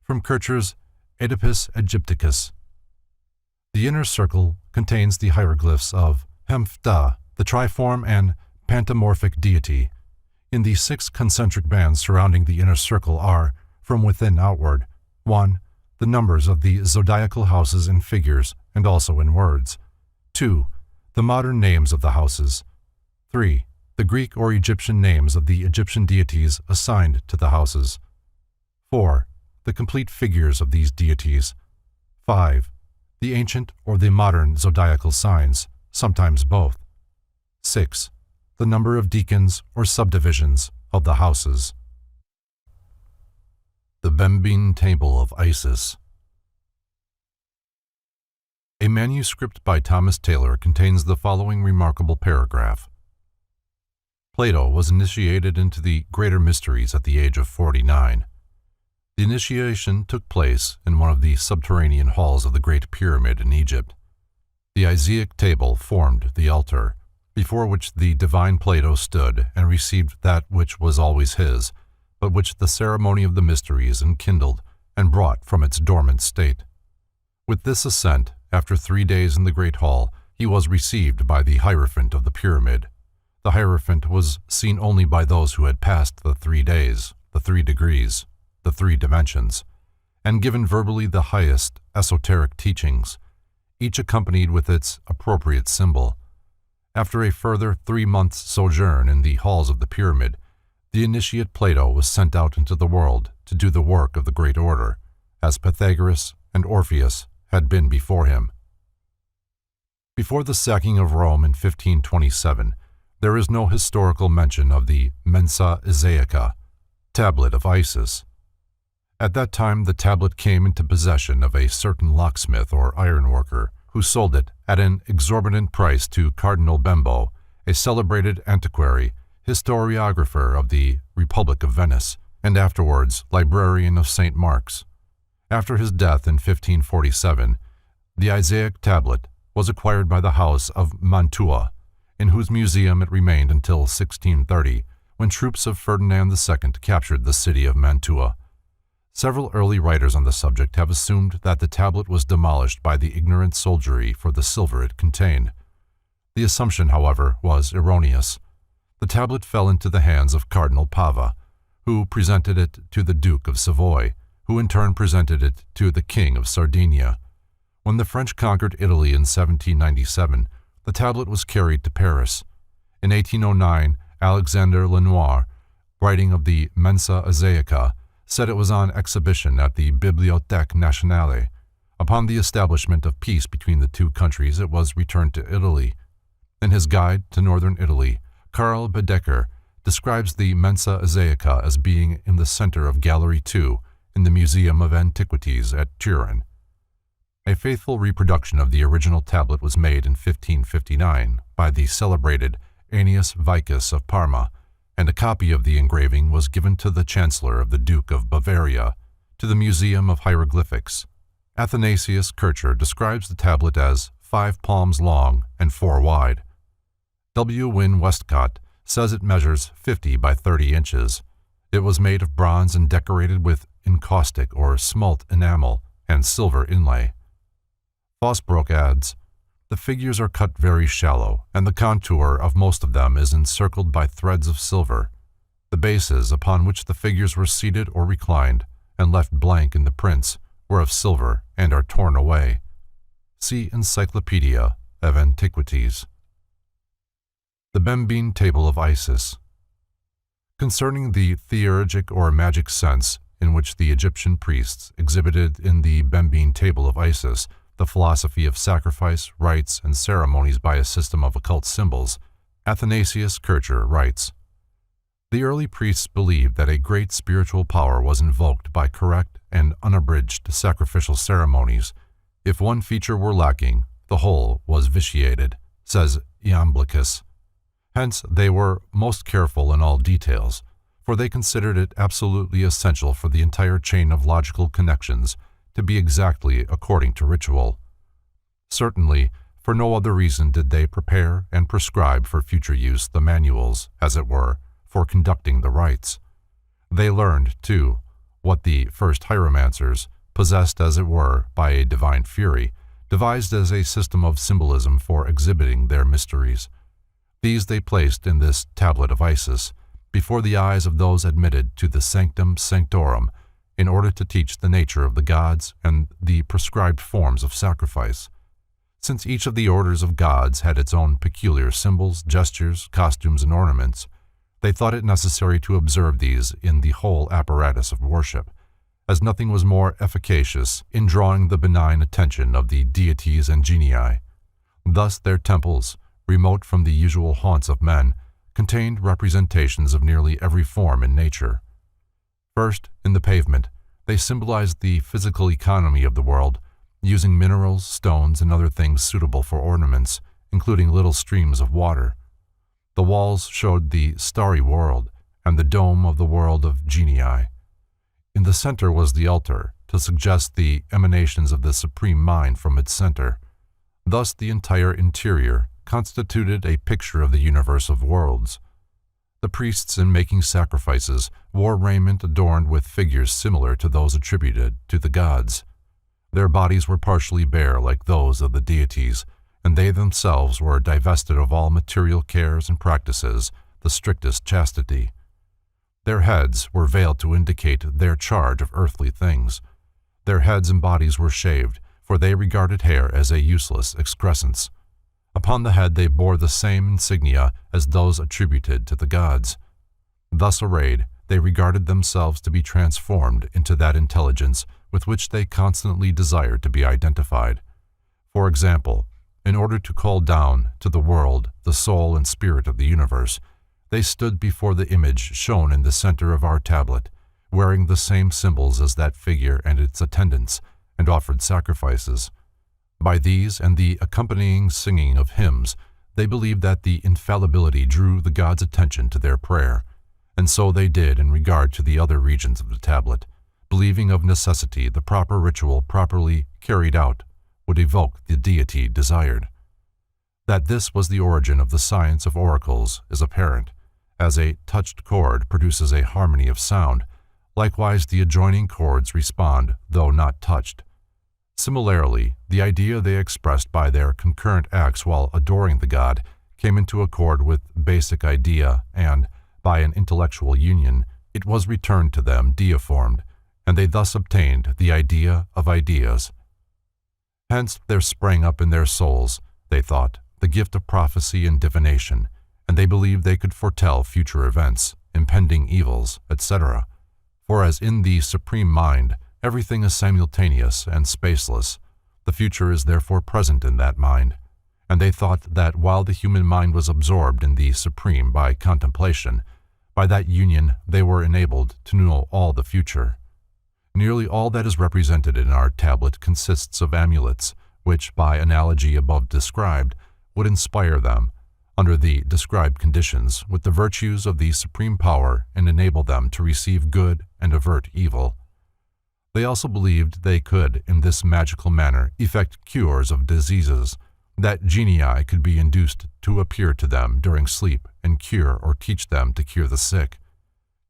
from Kircher's Oedipus Egypticus. The inner circle contains the hieroglyphs of Hemphta, the triform and pantomorphic deity. In the 6 concentric bands surrounding the inner circle are, from within outward, 1. The numbers of the zodiacal houses in figures and also in words. 2. The modern names of the houses. 3. The Greek or Egyptian names of the Egyptian deities assigned to the houses. 4. The complete figures of these deities. 5. The ancient or the modern zodiacal signs, sometimes both. 6. The number of deacons or subdivisions of the houses. The Bembine Table of Isis. A manuscript by Thomas Taylor contains the following remarkable paragraph. Plato was initiated into the greater mysteries at the age of 49. The initiation took place in one of the subterranean halls of the Great Pyramid in Egypt. The Isaic table formed the altar, before which the divine Plato stood and received that which was always his, but which the ceremony of the mysteries enkindled and brought from its dormant state. With this ascent, after 3 days in the great hall, he was received by the Hierophant of the pyramid. The Hierophant was seen only by those who had passed the 3 days, the 3 degrees, the 3 dimensions, and given verbally the highest esoteric teachings, each accompanied with its appropriate symbol. After a further 3 months' sojourn in the halls of the pyramid, the initiate Plato was sent out into the world to do the work of the great order, as Pythagoras and Orpheus had been before him. Before the sacking of Rome in 1527, there is no historical mention of the Mensa Isaica, tablet of Isis. At that time the tablet came into possession of a certain locksmith or ironworker, who sold it at an exorbitant price to Cardinal Bembo, a celebrated antiquary, historiographer of the Republic of Venice, and afterwards librarian of St. Mark's. After his death in 1547, the Isaic tablet was acquired by the house of Mantua, in whose museum it remained until 1630, when troops of Ferdinand II captured the city of Mantua. Several early writers on the subject have assumed that the tablet was demolished by the ignorant soldiery for the silver it contained. The assumption, however, was erroneous. The tablet fell into the hands of Cardinal Pava, who presented it to the Duke of Savoy, who in turn presented it to the King of Sardinia. When the French conquered Italy in 1797, the tablet was carried to Paris. In 1809, Alexander Lenoir, writing of the Mensa Azaica, said it was on exhibition at the Bibliothèque Nationale. Upon the establishment of peace between the two countries, it was returned to Italy. In his guide to northern Italy, Karl Baedeker describes the Mensa Azaica as being in the center of Gallery 2 in the Museum of Antiquities at Turin. A faithful reproduction of the original tablet was made in 1559 by the celebrated Aeneas Vicus of Parma, and a copy of the engraving was given to the Chancellor of the Duke of Bavaria, to the Museum of Hieroglyphics. Athanasius Kircher describes the tablet as 5 palms long and 4 wide. W. Wynne Westcott says it measures 50 by 30 inches. It was made of bronze and decorated with encaustic or smalt enamel and silver inlay. Fosbrook adds, "The figures are cut very shallow, and the contour of most of them is encircled by threads of silver. The bases upon which the figures were seated or reclined, and left blank in the prints, were of silver and are torn away." See Encyclopedia of Antiquities. The Bembine Table of Isis. Concerning the theurgic or magic sense in which the Egyptian priests exhibited in the Bembine Table of Isis the philosophy of sacrifice, rites, and ceremonies by a system of occult symbols, Athanasius Kircher writes, "The early priests believed that a great spiritual power was invoked by correct and unabridged sacrificial ceremonies. If one feature were lacking, the whole was vitiated," says Iamblichus. Hence, they were most careful in all details, for they considered it absolutely essential for the entire chain of logical connections to be exactly according to ritual. Certainly, for no other reason did they prepare and prescribe for future use the manuals, as it were, for conducting the rites. They learned, too, what the first hieromancers, possessed as it were by a divine fury, devised as a system of symbolism for exhibiting their mysteries. These they placed in this tablet of Isis, before the eyes of those admitted to the sanctum sanctorum, in order to teach the nature of the gods and the prescribed forms of sacrifice. Since each of the orders of gods had its own peculiar symbols, gestures, costumes, and ornaments, they thought it necessary to observe these in the whole apparatus of worship, as nothing was more efficacious in drawing the benign attention of the deities and genii. Thus their temples, remote from the usual haunts of men, contained representations of nearly every form in nature. First, in the pavement, they symbolized the physical economy of the world, using minerals, stones, and other things suitable for ornaments, including little streams of water. The walls showed the starry world and the dome of the world of genii. In the center was the altar, to suggest the emanations of the Supreme Mind from its center. Thus the entire interior constituted a picture of the universe of worlds. The priests, in making sacrifices, wore raiment adorned with figures similar to those attributed to the gods. Their bodies were partially bare like those of the deities, and they themselves were divested of all material cares and practices the strictest chastity. Their heads were veiled to indicate their charge of earthly things. Their heads and bodies were shaved, for they regarded hair as a useless excrescence. Upon the head they bore the same insignia as those attributed to the gods. Thus arrayed, they regarded themselves to be transformed into that intelligence with which they constantly desired to be identified. For example, in order to call down to the world the soul and spirit of the universe, they stood before the image shown in the center of our tablet, wearing the same symbols as that figure and its attendants, and offered sacrifices. By these and the accompanying singing of hymns, they believed that the infallibility drew the gods' attention to their prayer, and so they did in regard to the other regions of the tablet, believing of necessity the proper ritual properly carried out would evoke the deity desired. That this was the origin of the science of oracles is apparent, as a touched chord produces a harmony of sound, likewise the adjoining chords respond, though not touched. Similarly, the idea they expressed by their concurrent acts while adoring the god came into accord with basic idea, and, by an intellectual union, it was returned to them deiformed, and they thus obtained the idea of ideas. Hence there sprang up in their souls, they thought, the gift of prophecy and divination, and they believed they could foretell future events, impending evils, etc. For as in the supreme mind everything is simultaneous and spaceless, the future is therefore present in that mind, and they thought that while the human mind was absorbed in the supreme by contemplation, by that union they were enabled to know all the future. Nearly all that is represented in our tablet consists of amulets, which, by analogy above described, would inspire them, under the described conditions, with the virtues of the supreme power and enable them to receive good and avert evil. They also believed they could, in this magical manner, effect cures of diseases, that genii could be induced to appear to them during sleep and cure or teach them to cure the sick.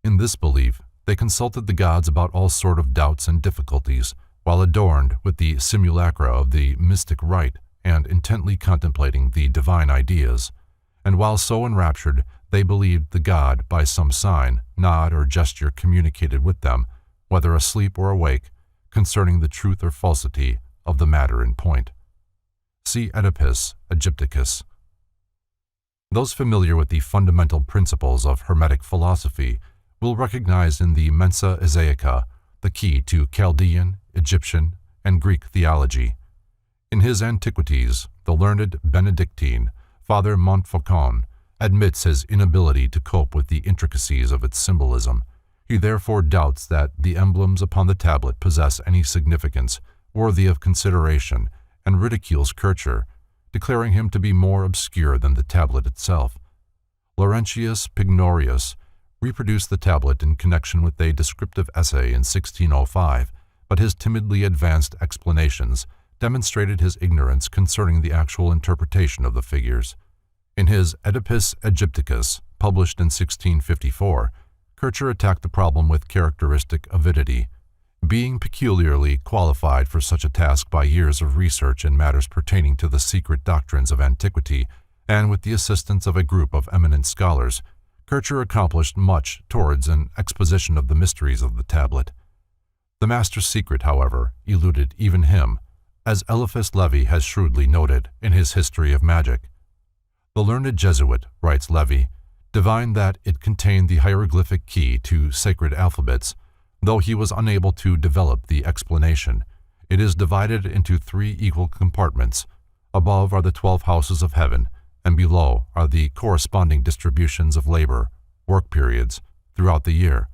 In this belief, they consulted the gods about all sort of doubts and difficulties, while adorned with the simulacra of the mystic rite and intently contemplating the divine ideas. And while so enraptured, they believed the god, by some sign, nod, or gesture communicated with them, whether asleep or awake, concerning the truth or falsity of the matter in point. See Oedipus Egypticus. Those familiar with the fundamental principles of Hermetic philosophy will recognize in the Mensa Isaica the key to Chaldean, Egyptian, and Greek theology. In his Antiquities, the learned Benedictine, Father Montfaucon, admits his inability to cope with the intricacies of its symbolism. He therefore doubts that the emblems upon the tablet possess any significance worthy of consideration, and ridicules Kircher, declaring him to be more obscure than the tablet itself. Laurentius Pignorius reproduced the tablet in connection with a descriptive essay in 1605, but his timidly advanced explanations demonstrated his ignorance concerning the actual interpretation of the figures. In his Oedipus Egypticus, published in 1654, Kircher attacked the problem with characteristic avidity. Being peculiarly qualified for such a task by years of research in matters pertaining to the secret doctrines of antiquity, and with the assistance of a group of eminent scholars, Kircher accomplished much towards an exposition of the mysteries of the tablet. The master's secret, however, eluded even him, as Eliphas Levi has shrewdly noted in his History of Magic. The learned Jesuit, writes Levi, divined that it contained the hieroglyphic key to sacred alphabets, though he was unable to develop the explanation. It is divided into 3 equal compartments. Above are the 12 houses of heaven, and below are the corresponding distributions of labor, work periods, throughout the year,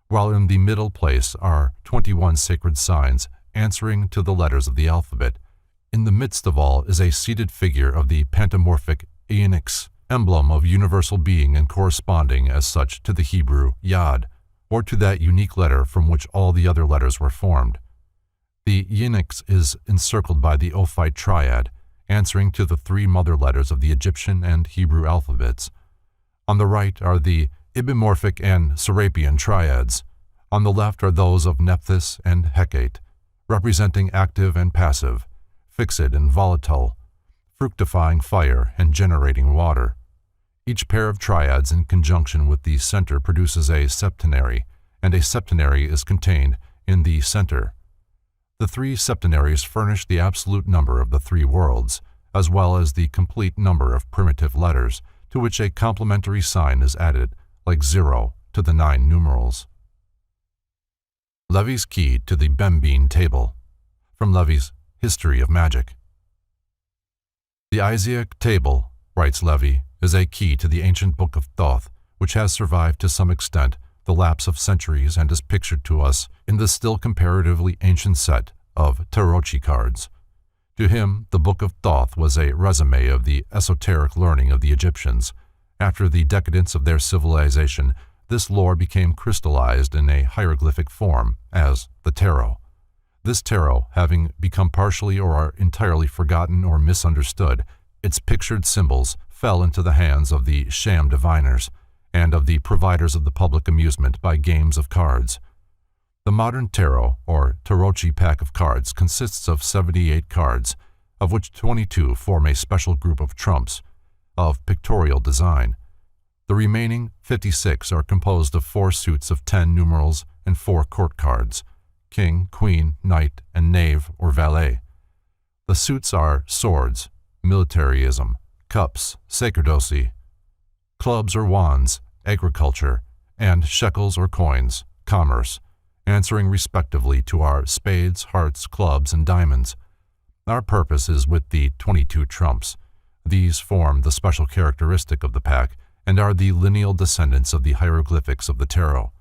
while in the middle place are 21 sacred signs answering to the letters of the alphabet. In the midst of all is a seated figure of the pantomorphic Eonix, emblem of universal being and corresponding as such to the Hebrew Yod, or to that unique letter from which all the other letters were formed. The Eonix is encircled by the Ophite triad, answering to the 3 mother letters of the Egyptian and Hebrew alphabets. On the right are the Ibimorphic and Serapian triads. On the left are those of Nephthys and Hecate, representing active and passive, fixed and volatile, fructifying fire and generating water. Each pair of triads in conjunction with the center produces a septenary, and a septenary is contained in the center. The 3 septenaries furnish the absolute number of the 3 worlds, as well as the complete number of primitive letters, to which a complementary sign is added, like 0 to the 9 numerals. Levy's key to the Bembeen table, from Levy's History of Magic. The Isiac table, writes Levy, is a key to the ancient Book of Thoth, which has survived to some extent the lapse of centuries and is pictured to us in the still comparatively ancient set of Tarotchi cards. To him, the Book of Thoth was a resume of the esoteric learning of the Egyptians. After the decadence of their civilization, this lore became crystallized in a hieroglyphic form as the tarot. This tarot, having become partially or entirely forgotten or misunderstood, its pictured symbols fell into the hands of the sham diviners and of the providers of the public amusement by games of cards. The modern tarot, or Tarotchi pack of cards, consists of 78 cards, of which 22 form a special group of trumps, of pictorial design. The remaining 56 are composed of 4 suits of 10 numerals and 4 court cards, king, queen, knight, and knave or valet. The suits are swords, militarism, cups, sacerdocy, clubs or wands, agriculture, and shekels or coins, commerce, answering respectively to our spades, hearts, clubs, and diamonds. Our purpose is with the 22 trumps. These form the special characteristic of the pack and are the lineal descendants of the hieroglyphics of the tarot.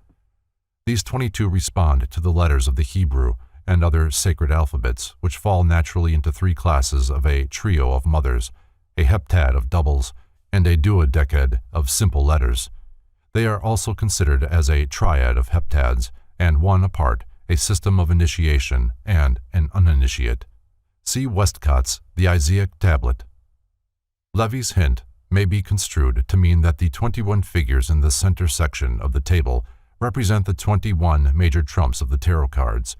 These 22 respond to the letters of the Hebrew and other sacred alphabets, which fall naturally into three classes of a trio of mothers, a heptad of doubles, and a duodecad of simple letters. They are also considered as a triad of heptads, and one apart, a system of initiation and an uninitiate. See Westcott's The Isaiah Tablet. Levy's hint may be construed to mean that the 21 figures in the center section of the table represent the 21 major trumps of the tarot cards.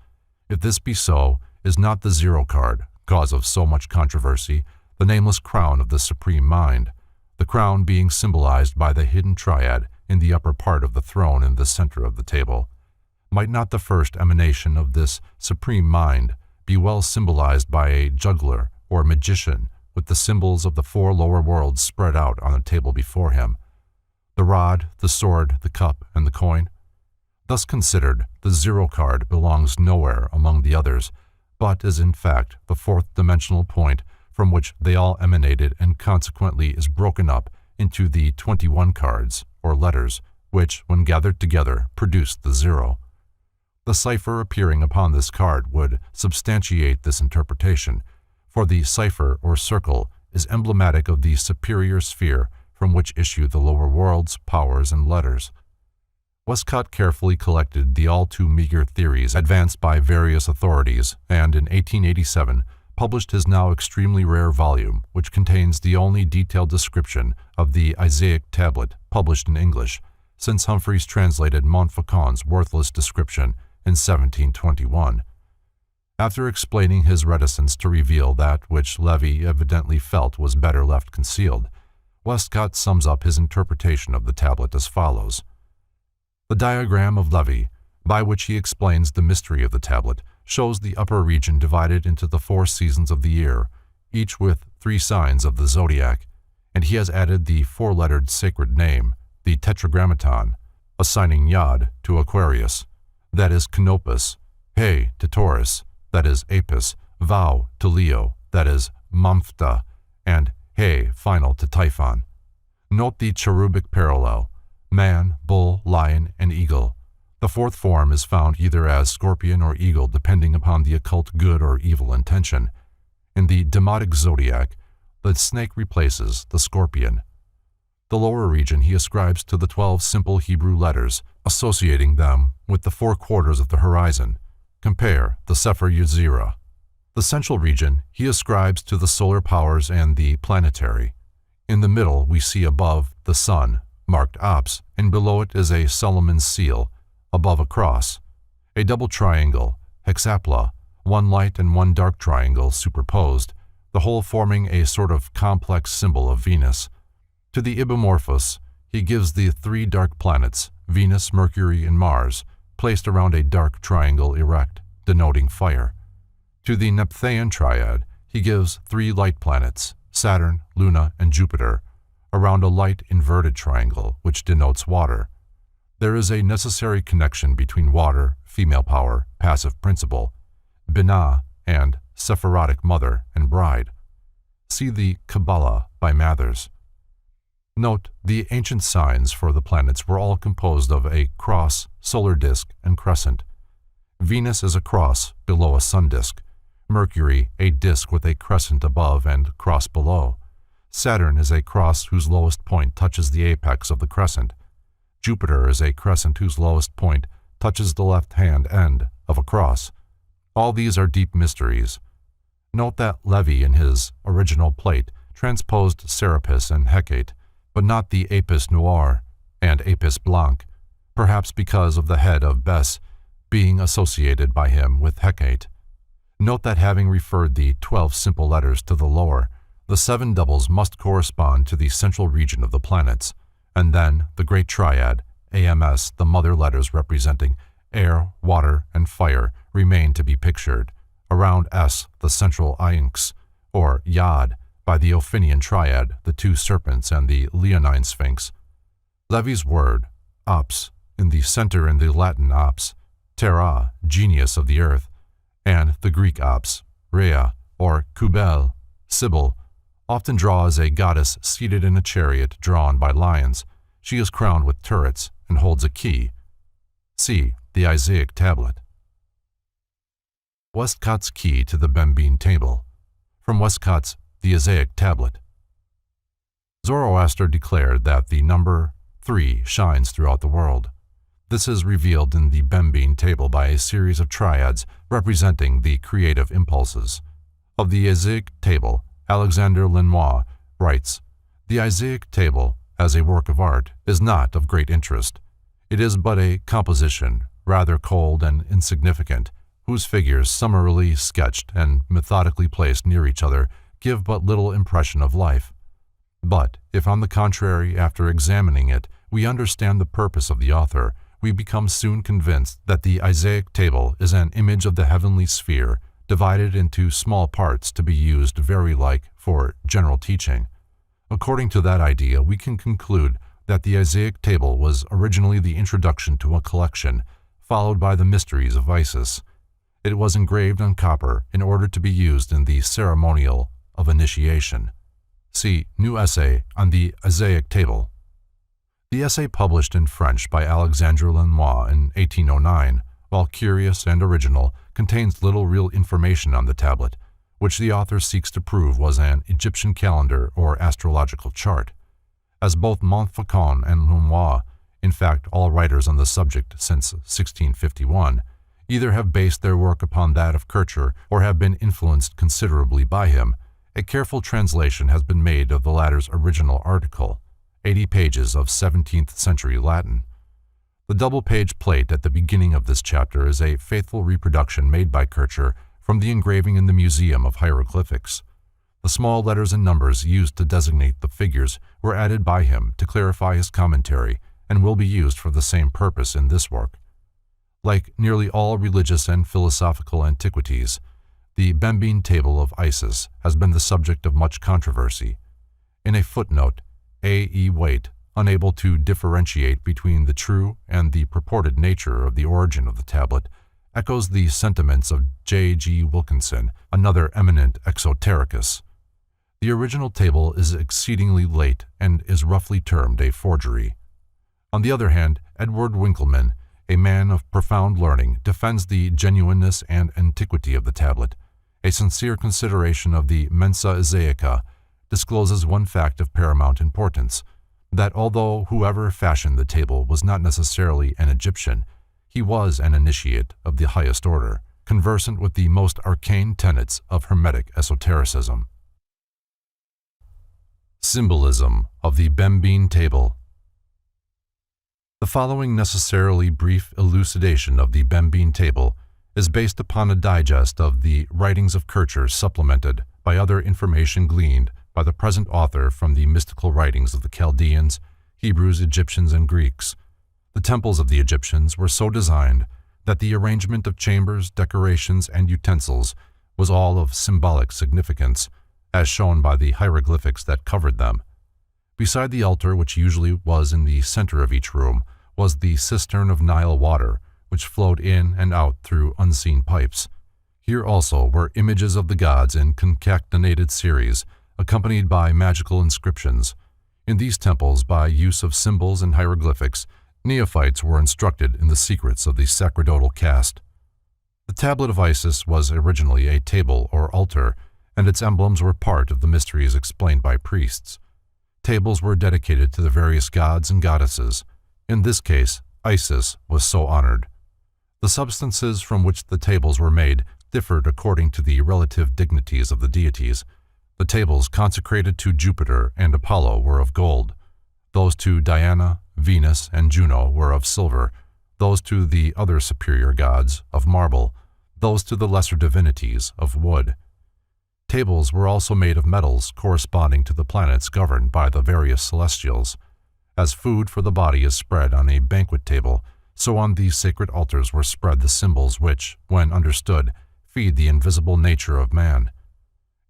If this be so, is not the zero card, cause of so much controversy, the nameless crown of the supreme mind, the crown being symbolized by the hidden triad in the upper part of the throne in the center of the table? Might not the first emanation of this supreme mind be well symbolized by a juggler or magician with the symbols of the four lower worlds spread out on the table before him? The rod, the sword, the cup, and the coin? Thus considered, the zero card belongs nowhere among the others, but is in fact the fourth dimensional point from which they all emanated, and consequently is broken up into the 21 cards, or letters, which, when gathered together, produce the zero. The cipher appearing upon this card would substantiate this interpretation, for the cipher or circle is emblematic of the superior sphere from which issue the lower worlds, powers, and letters. Westcott carefully collected the all too meager theories advanced by various authorities, and in 1887 published his now extremely rare volume, which contains the only detailed description of the Isaiah Tablet published in English, since Humphreys translated Montfaucon's worthless description in 1721. After explaining his reticence to reveal that which Levy evidently felt was better left concealed, Westcott sums up his interpretation of the tablet as follows. The diagram of Levy, by which he explains the mystery of the tablet, shows the upper region divided into the 4 seasons of the year, each with 3 signs of the zodiac, and he has added the 4-lettered sacred name, the Tetragrammaton, assigning Yod to Aquarius, that is Canopus, He to Taurus, that is Apis, Vau to Leo, that is Mamphta, and He final to Typhon. Note the cherubic parallel, man, bull, lion, and eagle. The 4th form is found either as scorpion or eagle depending upon the occult good or evil intention. In the demotic zodiac, the snake replaces the scorpion. The lower region he ascribes to the 12 simple Hebrew letters, associating them with the 4 quarters of the horizon. Compare the Sefer Yetzirah. The central region he ascribes to the solar powers and the planetary. In the middle we see above the sun, marked Ops, and below it is a Solomon's seal, above a cross, a double triangle, hexapla, 1 light and 1 dark triangle superposed, the whole forming a sort of complex symbol of Venus. To the Ibomorphos, he gives the 3 dark planets, Venus, Mercury, and Mars, placed around a dark triangle erect, denoting fire. To the Nephtheian triad, he gives 3 light planets, Saturn, Luna, and Jupiter, around a light inverted triangle, which denotes water. There is a necessary connection between water, female power, passive principle, Binah, and Sephirotic mother and bride. See the Kabbalah by Mathers. Note, the ancient signs for the planets were all composed of a cross, solar disk, and crescent. Venus is a cross below a sun disk, Mercury a disk with a crescent above and cross below. Saturn is a cross whose lowest point touches the apex of the crescent. Jupiter is a crescent whose lowest point touches the left-hand end of a cross. All these are deep mysteries. Note that Levy in his original plate transposed Serapis and Hecate, but not the Apis noir and Apis blanc, perhaps because of the head of Bes being associated by him with Hecate. Note that having referred the 12 simple letters to the lower, the 7 doubles must correspond to the central region of the planets, and then the great triad, AMS, the mother letters representing air, water, and fire, remain to be pictured. Around S, the central Iynx, or Yod, by the Ophinian triad, the two serpents and the leonine sphinx. Levy's word, ops, in the center in the Latin ops, terra, genius of the earth, and the Greek ops, Rhea, or Kubel, Sibyl, often draws a goddess seated in a chariot drawn by lions. She is crowned with turrets and holds a key. See the Isaic tablet. Westcott's key to the Bembeen table. From Westcott's The Isaic tablet. Zoroaster declared that the number 3 shines throughout the world. This is revealed in the Bembeen table by a series of triads representing the creative impulses. Of the Isaic table, Alexander Lenoir writes, "The Isaic table, as a work of art, is not of great interest. It is but a composition, rather cold and insignificant, whose figures, summarily sketched and methodically placed near each other, give but little impression of life. But if, on the contrary, after examining it, we understand the purpose of the author, we become soon convinced that the Isaic table is an image of the heavenly sphere, divided into small parts to be used very like for general teaching. According to that idea, we can conclude that the Isaic table was originally the introduction to a collection, followed by the mysteries of Isis. It was engraved on copper in order to be used in the ceremonial of initiation. See New Essay on the Isaic Table. The essay published in French by Alexandre Lenoir in 1809, while curious and original, contains little real information on the tablet, which the author seeks to prove was an Egyptian calendar or astrological chart. As both Montfaucon and Lenoir, in fact all writers on the subject since 1651, either have based their work upon that of Kircher or have been influenced considerably by him, a careful translation has been made of the latter's original article, 80 pages of 17th century Latin. The double-page plate at the beginning of this chapter is a faithful reproduction made by Kircher from the engraving in the Museum of Hieroglyphics. The small letters and numbers used to designate the figures were added by him to clarify his commentary and will be used for the same purpose in this work. Like nearly all religious and philosophical antiquities, the Bembeen table of Isis has been the subject of much controversy. In a footnote, A. E. Waite, unable to differentiate between the true and the purported nature of the origin of the tablet, echoes the sentiments of J. G. Wilkinson, another eminent exotericus. The original table is exceedingly late and is roughly termed a forgery. On the other hand, Edward Winckelmann, a man of profound learning, defends the genuineness and antiquity of the tablet. A sincere consideration of the Mensa Isaica discloses one fact of paramount importance, that although whoever fashioned the table was not necessarily an Egyptian, he was an initiate of the highest order, conversant with the most arcane tenets of Hermetic esotericism. Symbolism of the Bembeen table. The following necessarily brief elucidation of the Bembeen table is based upon a digest of the writings of Kircher supplemented by other information gleaned by the present author from the mystical writings of the Chaldeans, Hebrews, Egyptians, and Greeks. The temples of the Egyptians were so designed that the arrangement of chambers, decorations, and utensils was all of symbolic significance, as shown by the hieroglyphics that covered them. Beside the altar, which usually was in the center of each room, was the cistern of Nile water, which flowed in and out through unseen pipes. Here also were images of the gods in concatenated series, accompanied by magical inscriptions. In these temples, by use of symbols and hieroglyphics, neophytes were instructed in the secrets of the sacerdotal caste. The tablet of Isis was originally a table or altar, and its emblems were part of the mysteries explained by priests. Tables were dedicated to the various gods and goddesses. In this case, Isis was so honored. The substances from which the tables were made differed according to the relative dignities of the deities. The tables consecrated to Jupiter and Apollo were of gold. Those to Diana, Venus, and Juno were of silver. Those to the other superior gods, of marble. Those to the lesser divinities, of wood. Tables were also made of metals corresponding to the planets governed by the various celestials. As food for the body is spread on a banquet table, so on these sacred altars were spread the symbols which, when understood, feed the invisible nature of man.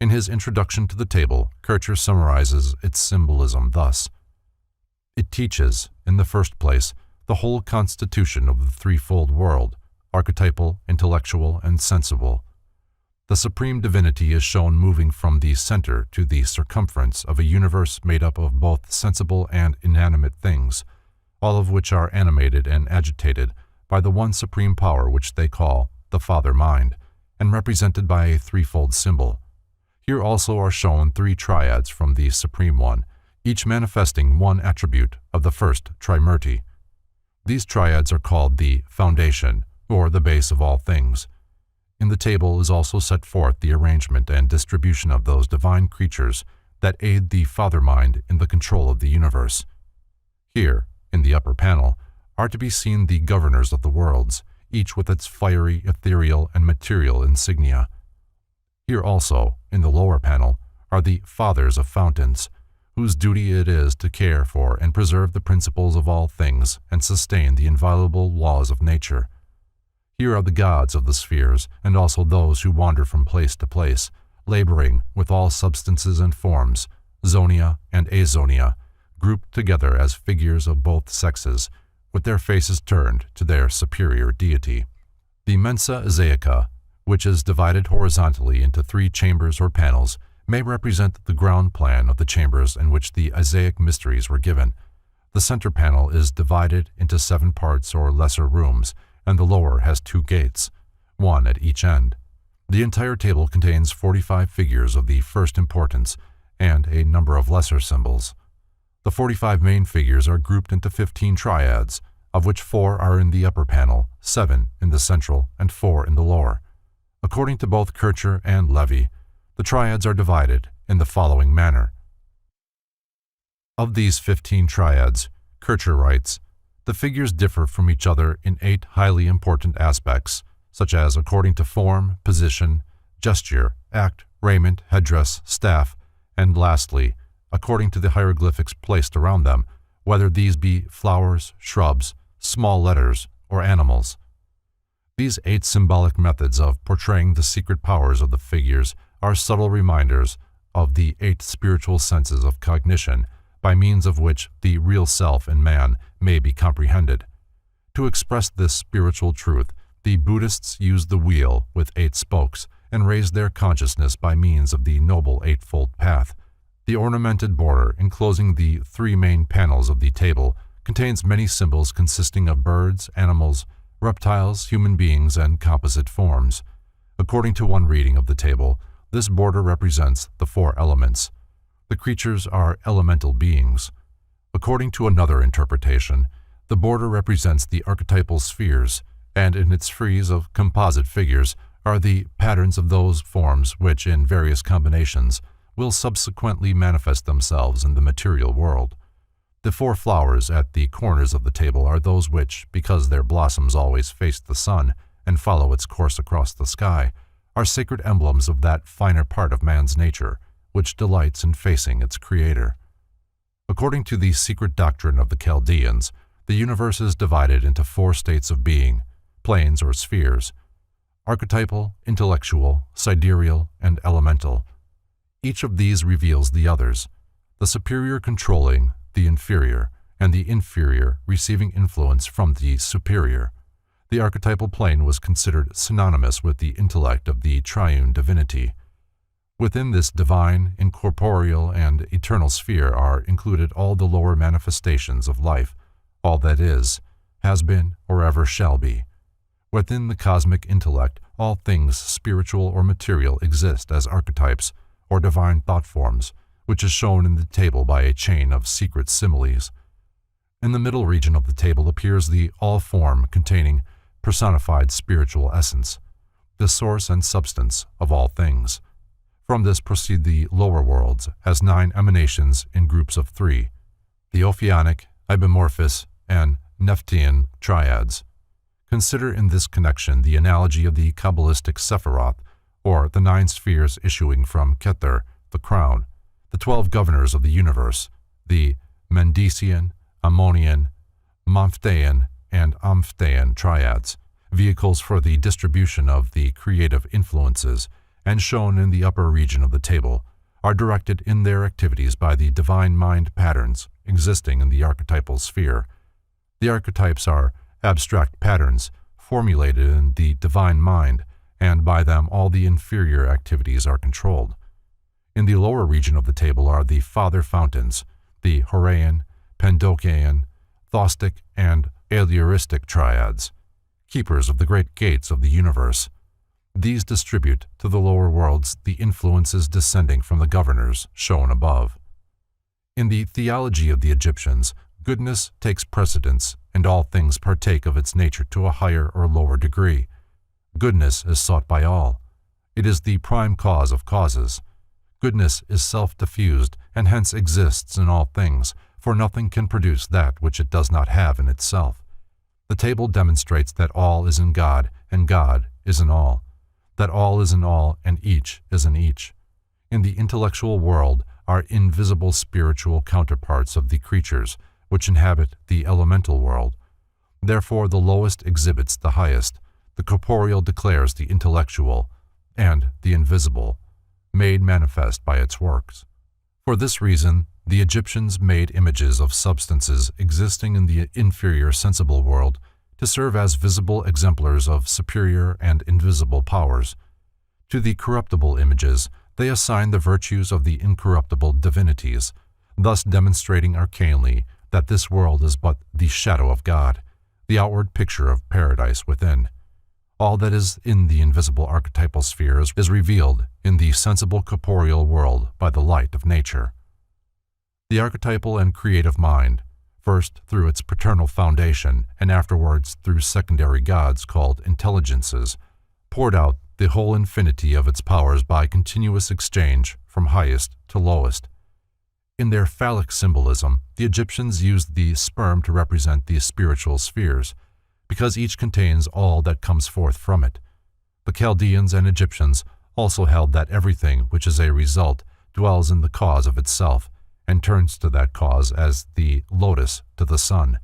In his introduction to the table, Kircher summarizes its symbolism thus: "It teaches, in the first place, the whole constitution of the threefold world, archetypal, intellectual, and sensible. The supreme divinity is shown moving from the center to the circumference of a universe made up of both sensible and inanimate things, all of which are animated and agitated by the one supreme power which they call the Father Mind, and represented by a threefold symbol. Here also are shown three triads from the Supreme One, each manifesting one attribute of the first Trimurti. These triads are called the foundation, or the base of all things. In the table is also set forth the arrangement and distribution of those divine creatures that aid the Father Mind in the control of the universe. Here, in the upper panel, are to be seen the governors of the worlds, each with its fiery, ethereal, and material insignia. Here also, in the lower panel, are the Fathers of Fountains, whose duty it is to care for and preserve the principles of all things and sustain the inviolable laws of nature. Here are the gods of the spheres, and also those who wander from place to place, laboring with all substances and forms, zonia and azonia, grouped together as figures of both sexes, with their faces turned to their superior deity. The Mensa Isaica, which is divided horizontally into 3 chambers or panels, may represent the ground plan of the chambers in which the Isaic mysteries were given. The center panel is divided into 7 parts or lesser rooms, and the lower has 2 gates, one at each end. The entire table contains 45 figures of the first importance and a number of lesser symbols. The 45 main figures are grouped into 15 triads, of which 4 are in the upper panel, 7 in the central, and 4 in the lower. According to both Kircher and Levy, the triads are divided in the following manner. Of these 15 triads, Kircher writes, the figures differ from each other in 8 highly important aspects, such as according to form, position, gesture, act, raiment, headdress, staff, and lastly, according to the hieroglyphics placed around them, whether these be flowers, shrubs, small letters, or animals. These 8 symbolic methods of portraying the secret powers of the figures are subtle reminders of the 8 spiritual senses of cognition, by means of which the real self in man may be comprehended. To express this spiritual truth, the Buddhists used the wheel with 8 spokes and raised their consciousness by means of the Noble Eightfold Path. The ornamented border enclosing the 3 main panels of the table contains many symbols consisting of birds, animals, reptiles, human beings, and composite forms. According to one reading of the table, this border represents the 4 elements. The creatures are elemental beings. According to another interpretation, the border represents the archetypal spheres, and in its frieze of composite figures are the patterns of those forms which, in various combinations, will subsequently manifest themselves in the material world. The 4 flowers at the corners of the table are those which, because their blossoms always face the sun and follow its course across the sky, are sacred emblems of that finer part of man's nature, which delights in facing its Creator. According to the secret doctrine of the Chaldeans, the universe is divided into 4 states of being, planes or spheres: archetypal, intellectual, sidereal, and elemental. Each of these reveals the others, the superior controlling the inferior, and the inferior receiving influence from the superior. The archetypal plane was considered synonymous with the intellect of the triune divinity. Within this divine, incorporeal, and eternal sphere are included all the lower manifestations of life, all that is, has been, or ever shall be. Within the cosmic intellect, all things spiritual or material exist as archetypes, or divine thought forms, which is shown in the table by a chain of secret similes. In the middle region of the table appears the all-form containing personified spiritual essence, the source and substance of all things. From this proceed the lower worlds as 9 emanations in groups of 3, the Ophionic, Ibimorphous, and Nephtian triads. Consider in this connection the analogy of the Kabbalistic Sephiroth, or the 9 spheres issuing from Keter, the crown, the 12 governors of the universe, the Mendician, Ammonian, Momphthean, and Omphthean triads, vehicles for the distribution of the creative influences, and shown in the upper region of the table, are directed in their activities by the divine mind patterns existing in the archetypal sphere. The archetypes are abstract patterns formulated in the divine mind, and by them all the inferior activities are controlled. In the lower region of the table are the father fountains, the Horaean, Pandokean, Thostic, and Aleuristic triads, keepers of the great gates of the universe. These distribute to the lower worlds the influences descending from the governors shown above. In the theology of the Egyptians, goodness takes precedence, and all things partake of its nature to a higher or lower degree. Goodness is sought by all. It is the prime cause of causes. Goodness is self-diffused, and hence exists in all things, for nothing can produce that which it does not have in itself. The table demonstrates that all is in God, and God is in all, that all is in all, and each is in each. In the intellectual world are invisible spiritual counterparts of the creatures which inhabit the elemental world. Therefore the lowest exhibits the highest, the corporeal declares the intellectual, and the invisible, made manifest by its works. For this reason, the Egyptians made images of substances existing in the inferior sensible world to serve as visible exemplars of superior and invisible powers. To the corruptible images, they assign the virtues of the incorruptible divinities, thus demonstrating arcanely that this world is but the shadow of God, the outward picture of paradise within. All that is in the invisible archetypal spheres is revealed in the sensible corporeal world by the light of nature. The archetypal and creative mind, first through its paternal foundation and afterwards through secondary gods called intelligences, poured out the whole infinity of its powers by continuous exchange from highest to lowest. In their phallic symbolism, the Egyptians used the sperm to represent the spiritual spheres, because each contains all that comes forth from it. The Chaldeans and Egyptians also held that everything which is a result dwells in the cause of itself, and turns to that cause as the lotus to the sun.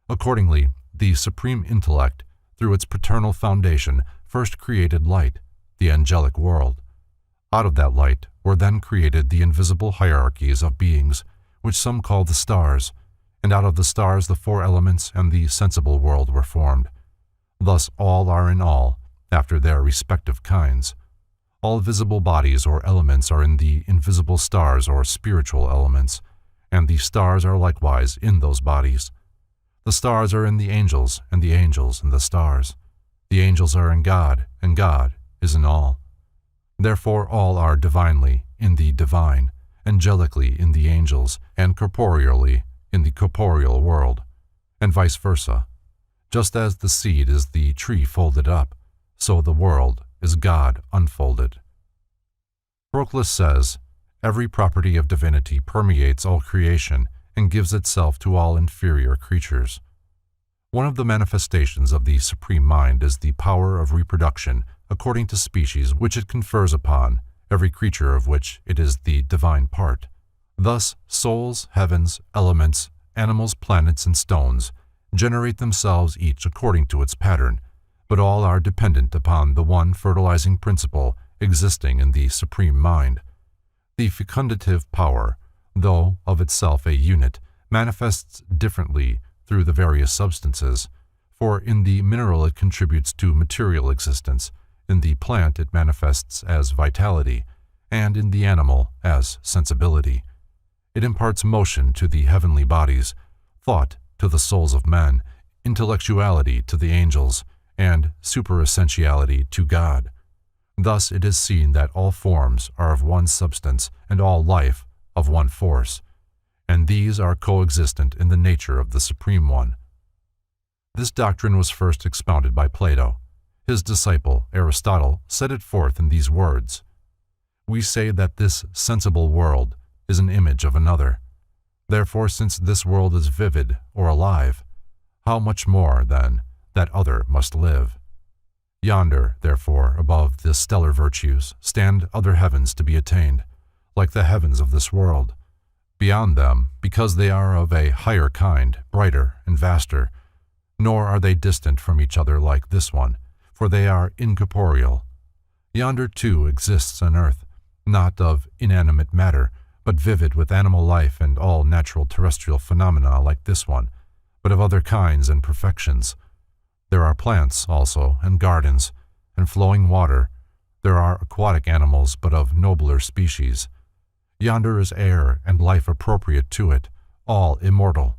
Accordingly, the supreme intellect, through its paternal foundation, first created light, the angelic world. Out of that light were then created the invisible hierarchies of beings, which some call the stars, and out of the stars the four elements and the sensible world were formed. Thus all are in all, after their respective kinds. All visible bodies or elements are in the invisible stars or spiritual elements, and the stars are likewise in those bodies. The stars are in the angels, and the angels in the stars. The angels are in God, and God is in all. Therefore all are divinely in the divine, angelically in the angels, and corporeally in the corporeal world, and vice versa. Just as the seed is the tree folded up, so the world is God unfolded. Proclus says, every property of divinity permeates all creation and gives itself to all inferior creatures. One of the manifestations of the Supreme Mind is the power of reproduction according to species which it confers upon, every creature of which it is the divine part. Thus, souls, heavens, elements, animals, planets, and stones generate themselves each according to its pattern, but all are dependent upon the one fertilizing principle existing in the Supreme Mind. The fecundative power, though of itself a unit, manifests differently through the various substances, for in the mineral it contributes to material existence, in the plant it manifests as vitality, and in the animal as sensibility. It imparts motion to the heavenly bodies, thought to the souls of men, intellectuality to the angels, and superessentiality to God. Thus it is seen that all forms are of one substance and all life of one force, and these are coexistent in the nature of the Supreme One. This doctrine was first expounded by Plato. His disciple, Aristotle, set it forth in these words: "We say that this sensible world is an image of another. Therefore, since this world is vivid or alive, how much more, then, that other must live? Yonder, therefore, above the stellar virtues, stand other heavens to be attained, like the heavens of this world. Beyond them, because they are of a higher kind, brighter and vaster, nor are they distant from each other like this one, for they are incorporeal. Yonder too exists an earth, not of inanimate matter, but vivid with animal life and all natural terrestrial phenomena like this one, but of other kinds and perfections. There are plants also, and gardens, and flowing water. There are aquatic animals, but of nobler species. Yonder is air and life appropriate to it, all immortal.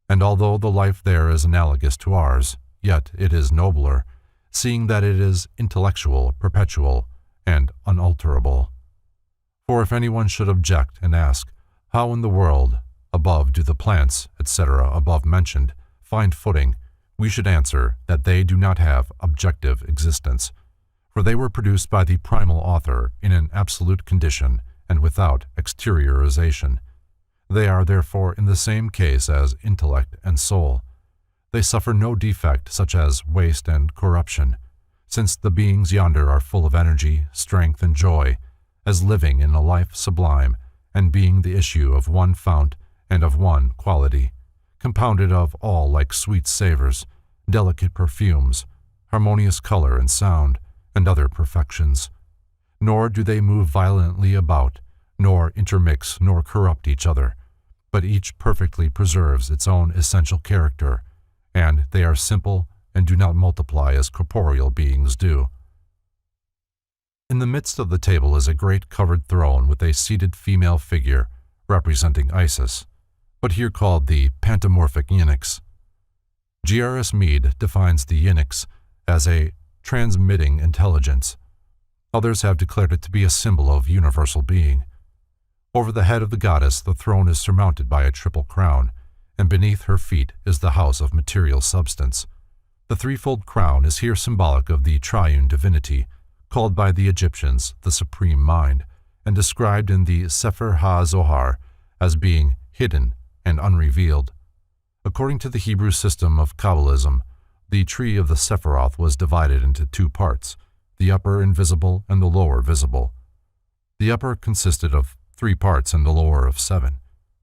And although the life there is analogous to ours, yet it is nobler, seeing that it is intellectual, perpetual, and unalterable. For if anyone should object and ask, how in the world, above do the plants, etc., above mentioned, find footing, we should answer that they do not have objective existence, for they were produced by the primal author in an absolute condition and without exteriorization. They are therefore in the same case as intellect and soul. They suffer no defect such as waste and corruption, since the beings yonder are full of energy, strength, and joy, as living in a life sublime, and being the issue of one fount and of one quality, compounded of all like sweet savors, delicate perfumes, harmonious color and sound, and other perfections. Nor do they move violently about, nor intermix nor corrupt each other, but each perfectly preserves its own essential character, and they are simple and do not multiply as corporeal beings do. In the midst of the table is a great covered throne with a seated female figure representing Isis, but here called the pantomorphic Ynyx. G.R.S. Mead defines the Ynyx as a transmitting intelligence. Others have declared it to be a symbol of universal being. Over the head of the goddess, the throne is surmounted by a triple crown, and beneath her feet is the house of material substance. The threefold crown is here symbolic of the triune divinity, called by the Egyptians the Supreme Mind, and described in the Sefer HaZohar as being hidden and unrevealed. According to the Hebrew system of Kabbalism, the tree of the Sephiroth was divided into two parts, the upper invisible and the lower visible. The upper consisted of 3 parts and the lower of 7.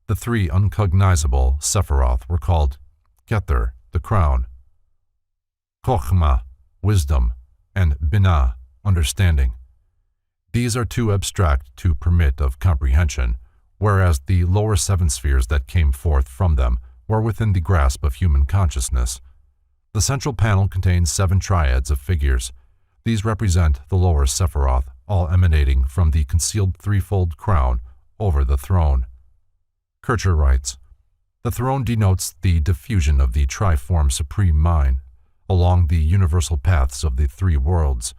The 3 uncognizable Sephiroth were called Kether, the crown, Chokhmah, wisdom, and Binah, understanding. These are too abstract to permit of comprehension, whereas the lower 7 spheres that came forth from them were within the grasp of human consciousness. The central panel contains 7 triads of figures. These represent the lower Sephiroth, all emanating from the concealed threefold crown over the throne. Kircher writes, the throne denotes the diffusion of the triform Supreme Mind along the universal paths of the 3 worlds.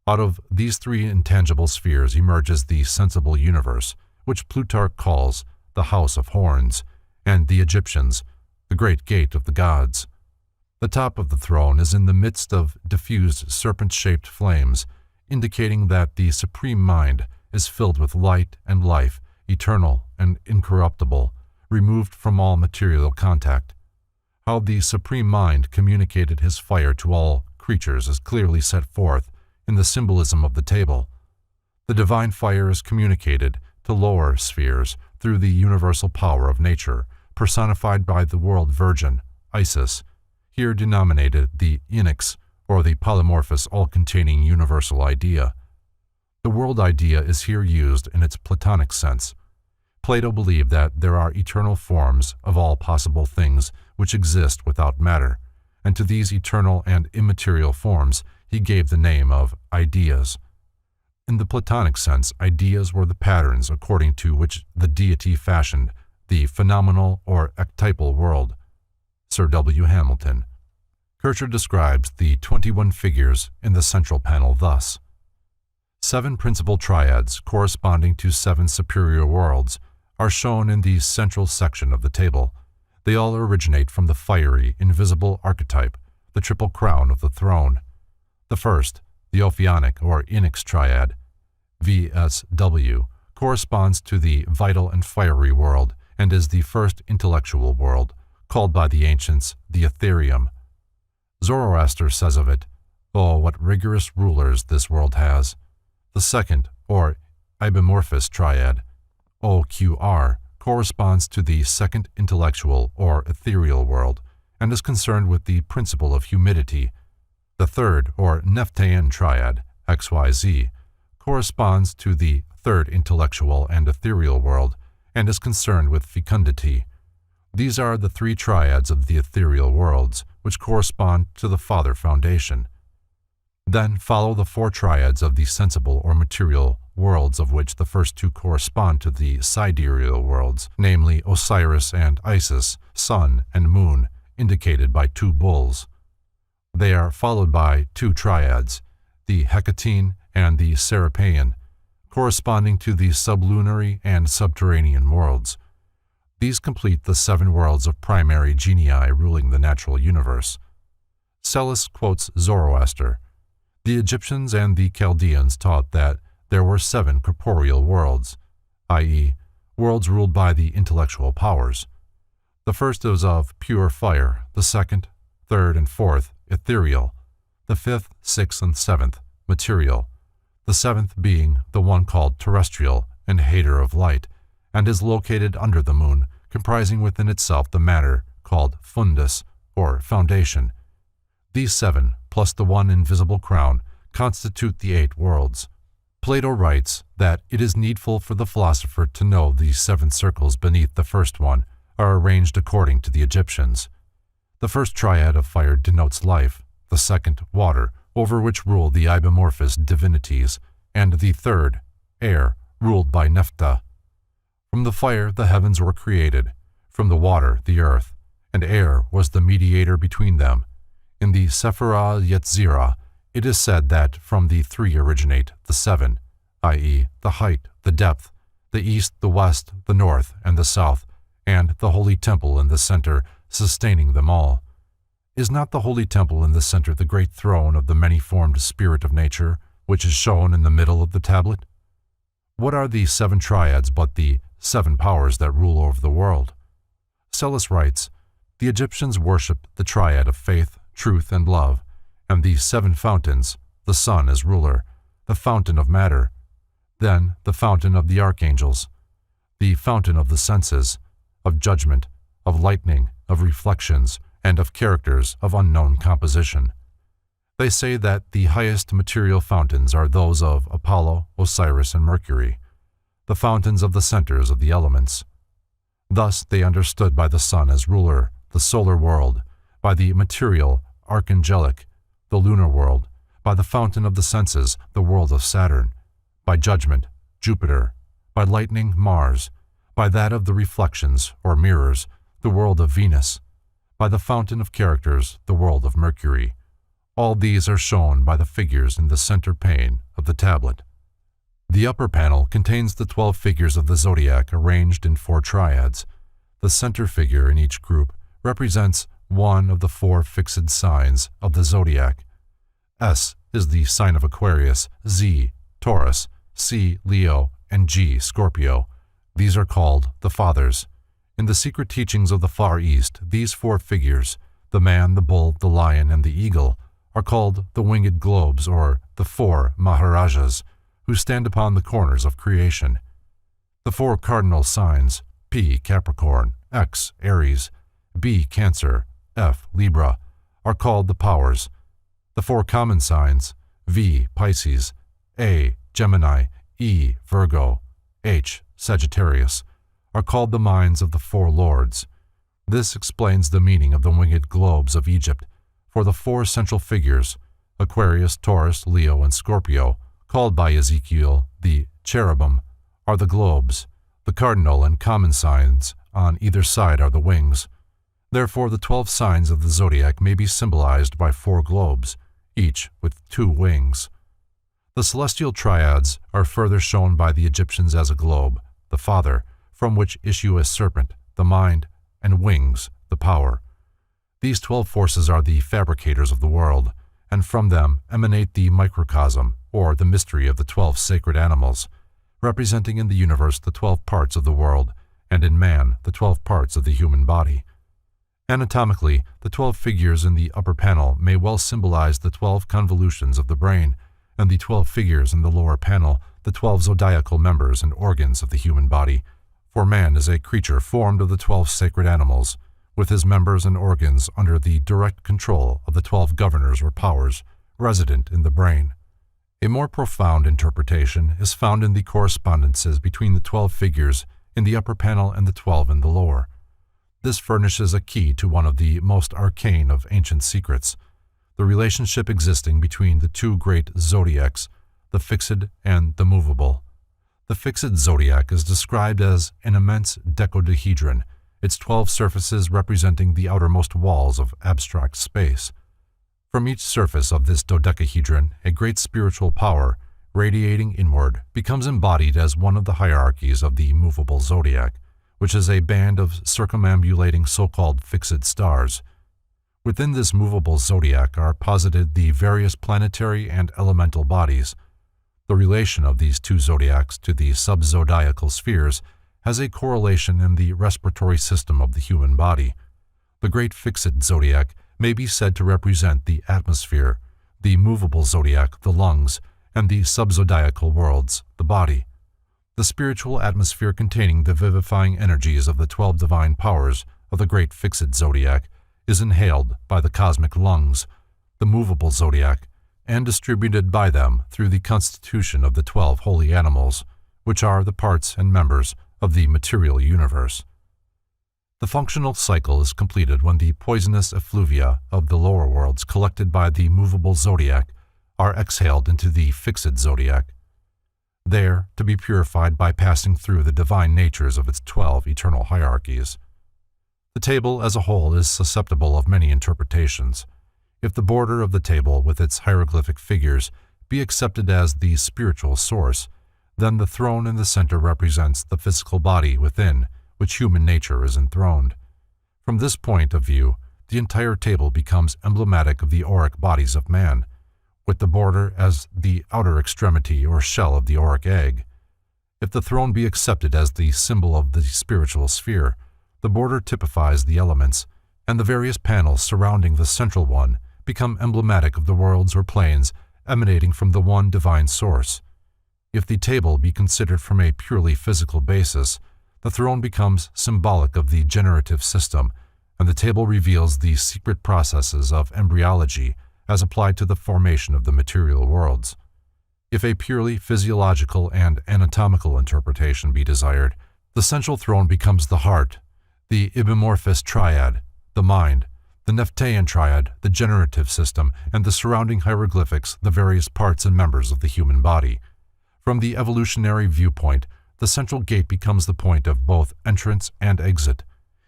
Out of these 3 intangible spheres emerges the sensible universe, which Plutarch calls the House of Horns, and the Egyptians, the Great Gate of the Gods. The top of the throne is in the midst of diffused serpent-shaped flames, indicating that the Supreme Mind is filled with light and life, eternal and incorruptible, removed from all material contact. How the Supreme Mind communicated his fire to all creatures is clearly set forth in the symbolism of the table. The divine fire is communicated to lower spheres through the universal power of nature, personified by the world virgin, Isis, here denominated the Ynyx, or the polymorphous all-containing universal idea. The world idea is here used in its Platonic sense. Plato believed that there are eternal forms of all possible things which exist without matter, and to these eternal and immaterial forms he gave the name of ideas. In the Platonic sense, ideas were the patterns according to which the deity fashioned the phenomenal or archetypal world. Sir W. Hamilton. Kircher describes the 21 figures in the central panel thus. 7 principal triads corresponding to 7 superior worlds are shown in the central section of the table. They all originate from the fiery, invisible archetype, the triple crown of the throne. The first, the Ophionic or Ynyx triad, VSW, corresponds to the vital and fiery world and is the first intellectual world, called by the ancients the Etherium. Zoroaster says of it, "Oh, what rigorous rulers this world has." The second, or Ibimorphous triad, OQR, corresponds to the second intellectual or ethereal world and is concerned with the principle of humidity. The third, or Nephtheian triad, XYZ, corresponds to the third intellectual and ethereal world and is concerned with fecundity. These are the three triads of the ethereal worlds, which correspond to the Father Foundation. Then follow the four triads of the sensible or material worlds, of which the first two correspond to the sidereal worlds, namely Osiris and Isis, sun and moon, indicated by two bulls. They are followed by two triads, the Hecatine and the Serapeian, corresponding to the sublunary and subterranean worlds. These complete the seven worlds of primary genii ruling the natural universe. Psellus quotes Zoroaster. The Egyptians and the Chaldeans taught that there were seven corporeal worlds, i.e., worlds ruled by the intellectual powers. The first is of pure fire, the second, third, and fourth, ethereal, the fifth, sixth, and seventh, material, the seventh being the one called terrestrial and hater of light, and is located under the moon, comprising within itself the matter called fundus, or foundation. These seven, plus the one invisible crown, constitute the 8 worlds. Plato writes that it is needful for the philosopher to know these 7 circles beneath the first one are arranged according to the Egyptians. The first triad of fire denotes life, the second, water, over which rule the ibomorphous divinities, and the third, air, ruled by Nephta. From the fire the heavens were created, from the water the earth, and air was the mediator between them. In the Sephirah Yetzirah, it is said that from the 3 originate the 7, i.e., the height, the depth, the east, the west, the north, and the south, and the holy temple in the center, sustaining them all. Is not the holy temple in the center the great throne of the many-formed spirit of nature, which is shown in the middle of the tablet? What are the 7 triads but the 7 powers that rule over the world? Psellus writes, the Egyptians worshipped the triad of faith, truth, and love, and the 7 fountains, the sun as ruler, the fountain of matter, then the fountain of the archangels, the fountain of the senses, of judgment, of lightning, of reflections, and of characters of unknown composition. They say that the highest material fountains are those of Apollo, Osiris, and Mercury, the fountains of the centers of the elements. Thus they understood by the sun as ruler, the solar world, by the material, archangelic, the lunar world, by the fountain of the senses, the world of Saturn, by judgment, Jupiter, by lightning, Mars, by that of the reflections, or mirrors, the world of Venus, by the fountain of characters, the world of Mercury. All these are shown by the figures in the center pane of the tablet. The upper panel contains the 12 figures of the zodiac arranged in 4 triads. The center figure in each group represents one of the 4 fixed signs of the zodiac. S is the sign of Aquarius, Z, Taurus, C, Leo, and G, Scorpio. These are called the Fathers. In the secret teachings of the Far East, these 4 figures, the man, the bull, the lion, and the eagle, are called the winged globes, or the 4 Maharajas, who stand upon the corners of creation. The 4 cardinal signs, P, Capricorn, X, Aries, B, Cancer, F, Libra, are called the powers. The 4 common signs, V, Pisces, A, Gemini, E, Virgo, H, Sagittarius, are called the minds of the 4 lords. This explains the meaning of the winged globes of Egypt, for the 4 central figures, Aquarius, Taurus, Leo, and Scorpio, called by Ezekiel the cherubim, are the globes. The cardinal and common signs on either side are the wings. Therefore, the 12 signs of the zodiac may be symbolized by 4 globes, each with 2 wings. The celestial triads are further shown by the Egyptians as a globe, the Father, from which issue a serpent, the mind, and wings, the power. These 12 forces are the fabricators of the world, and from them emanate the microcosm, or the mystery of the 12 sacred animals, representing in the universe the 12 parts of the world, and in man the 12 parts of the human body. Anatomically, the 12 figures in the upper panel may well symbolize the 12 convolutions of the brain, and the 12 figures in the lower panel the 12 zodiacal members and organs of the human body, for man is a creature formed of the 12 sacred animals, with his members and organs under the direct control of the 12 governors or powers resident in the brain. A more profound interpretation is found in the correspondences between the 12 figures in the upper panel and the 12 in the lower. This furnishes a key to one of the most arcane of ancient secrets, the relationship existing between the two great zodiacs, the fixed and the movable. The fixed zodiac is described as an immense dodecahedron, its 12 surfaces representing the outermost walls of abstract space. From each surface of this dodecahedron, a great spiritual power, radiating inward, becomes embodied as one of the hierarchies of the movable zodiac, which is a band of circumambulating so-called fixed stars. Within this movable zodiac are posited the various planetary and elemental bodies. The relation of these two zodiacs to the subzodiacal spheres has a correlation in the respiratory system of the human body. The great fixed zodiac may be said to represent the atmosphere, the movable zodiac, the lungs, and the subzodiacal worlds, the body. The spiritual atmosphere containing the vivifying energies of the 12 divine powers of the great fixed zodiac is inhaled by the cosmic lungs, the movable zodiac, and distributed by them through the constitution of the 12 holy animals, which are the parts and members of the material universe. The functional cycle is completed when the poisonous effluvia of the lower worlds collected by the movable zodiac are exhaled into the fixed zodiac, there to be purified by passing through the divine natures of its 12 eternal hierarchies. The table as a whole is susceptible of many interpretations. If the border of the table with its hieroglyphic figures be accepted as the spiritual source, then the throne in the center represents the physical body within which human nature is enthroned. From this point of view, the entire table becomes emblematic of the auric bodies of man, with the border as the outer extremity or shell of the auric egg. If the throne be accepted as the symbol of the spiritual sphere, the border typifies the elements, and the various panels surrounding the central one become emblematic of the worlds or planes emanating from the one divine source. If the table be considered from a purely physical basis, the throne becomes symbolic of the generative system, and the table reveals the secret processes of embryology as applied to the formation of the material worlds. If a purely physiological and anatomical interpretation be desired, the central throne becomes the heart, the ibimorphous triad, the mind, the Nephtheian triad, the generative system, and the surrounding hieroglyphics, the various parts and members of the human body. From the evolutionary viewpoint, the central gate becomes the point of both entrance and exit.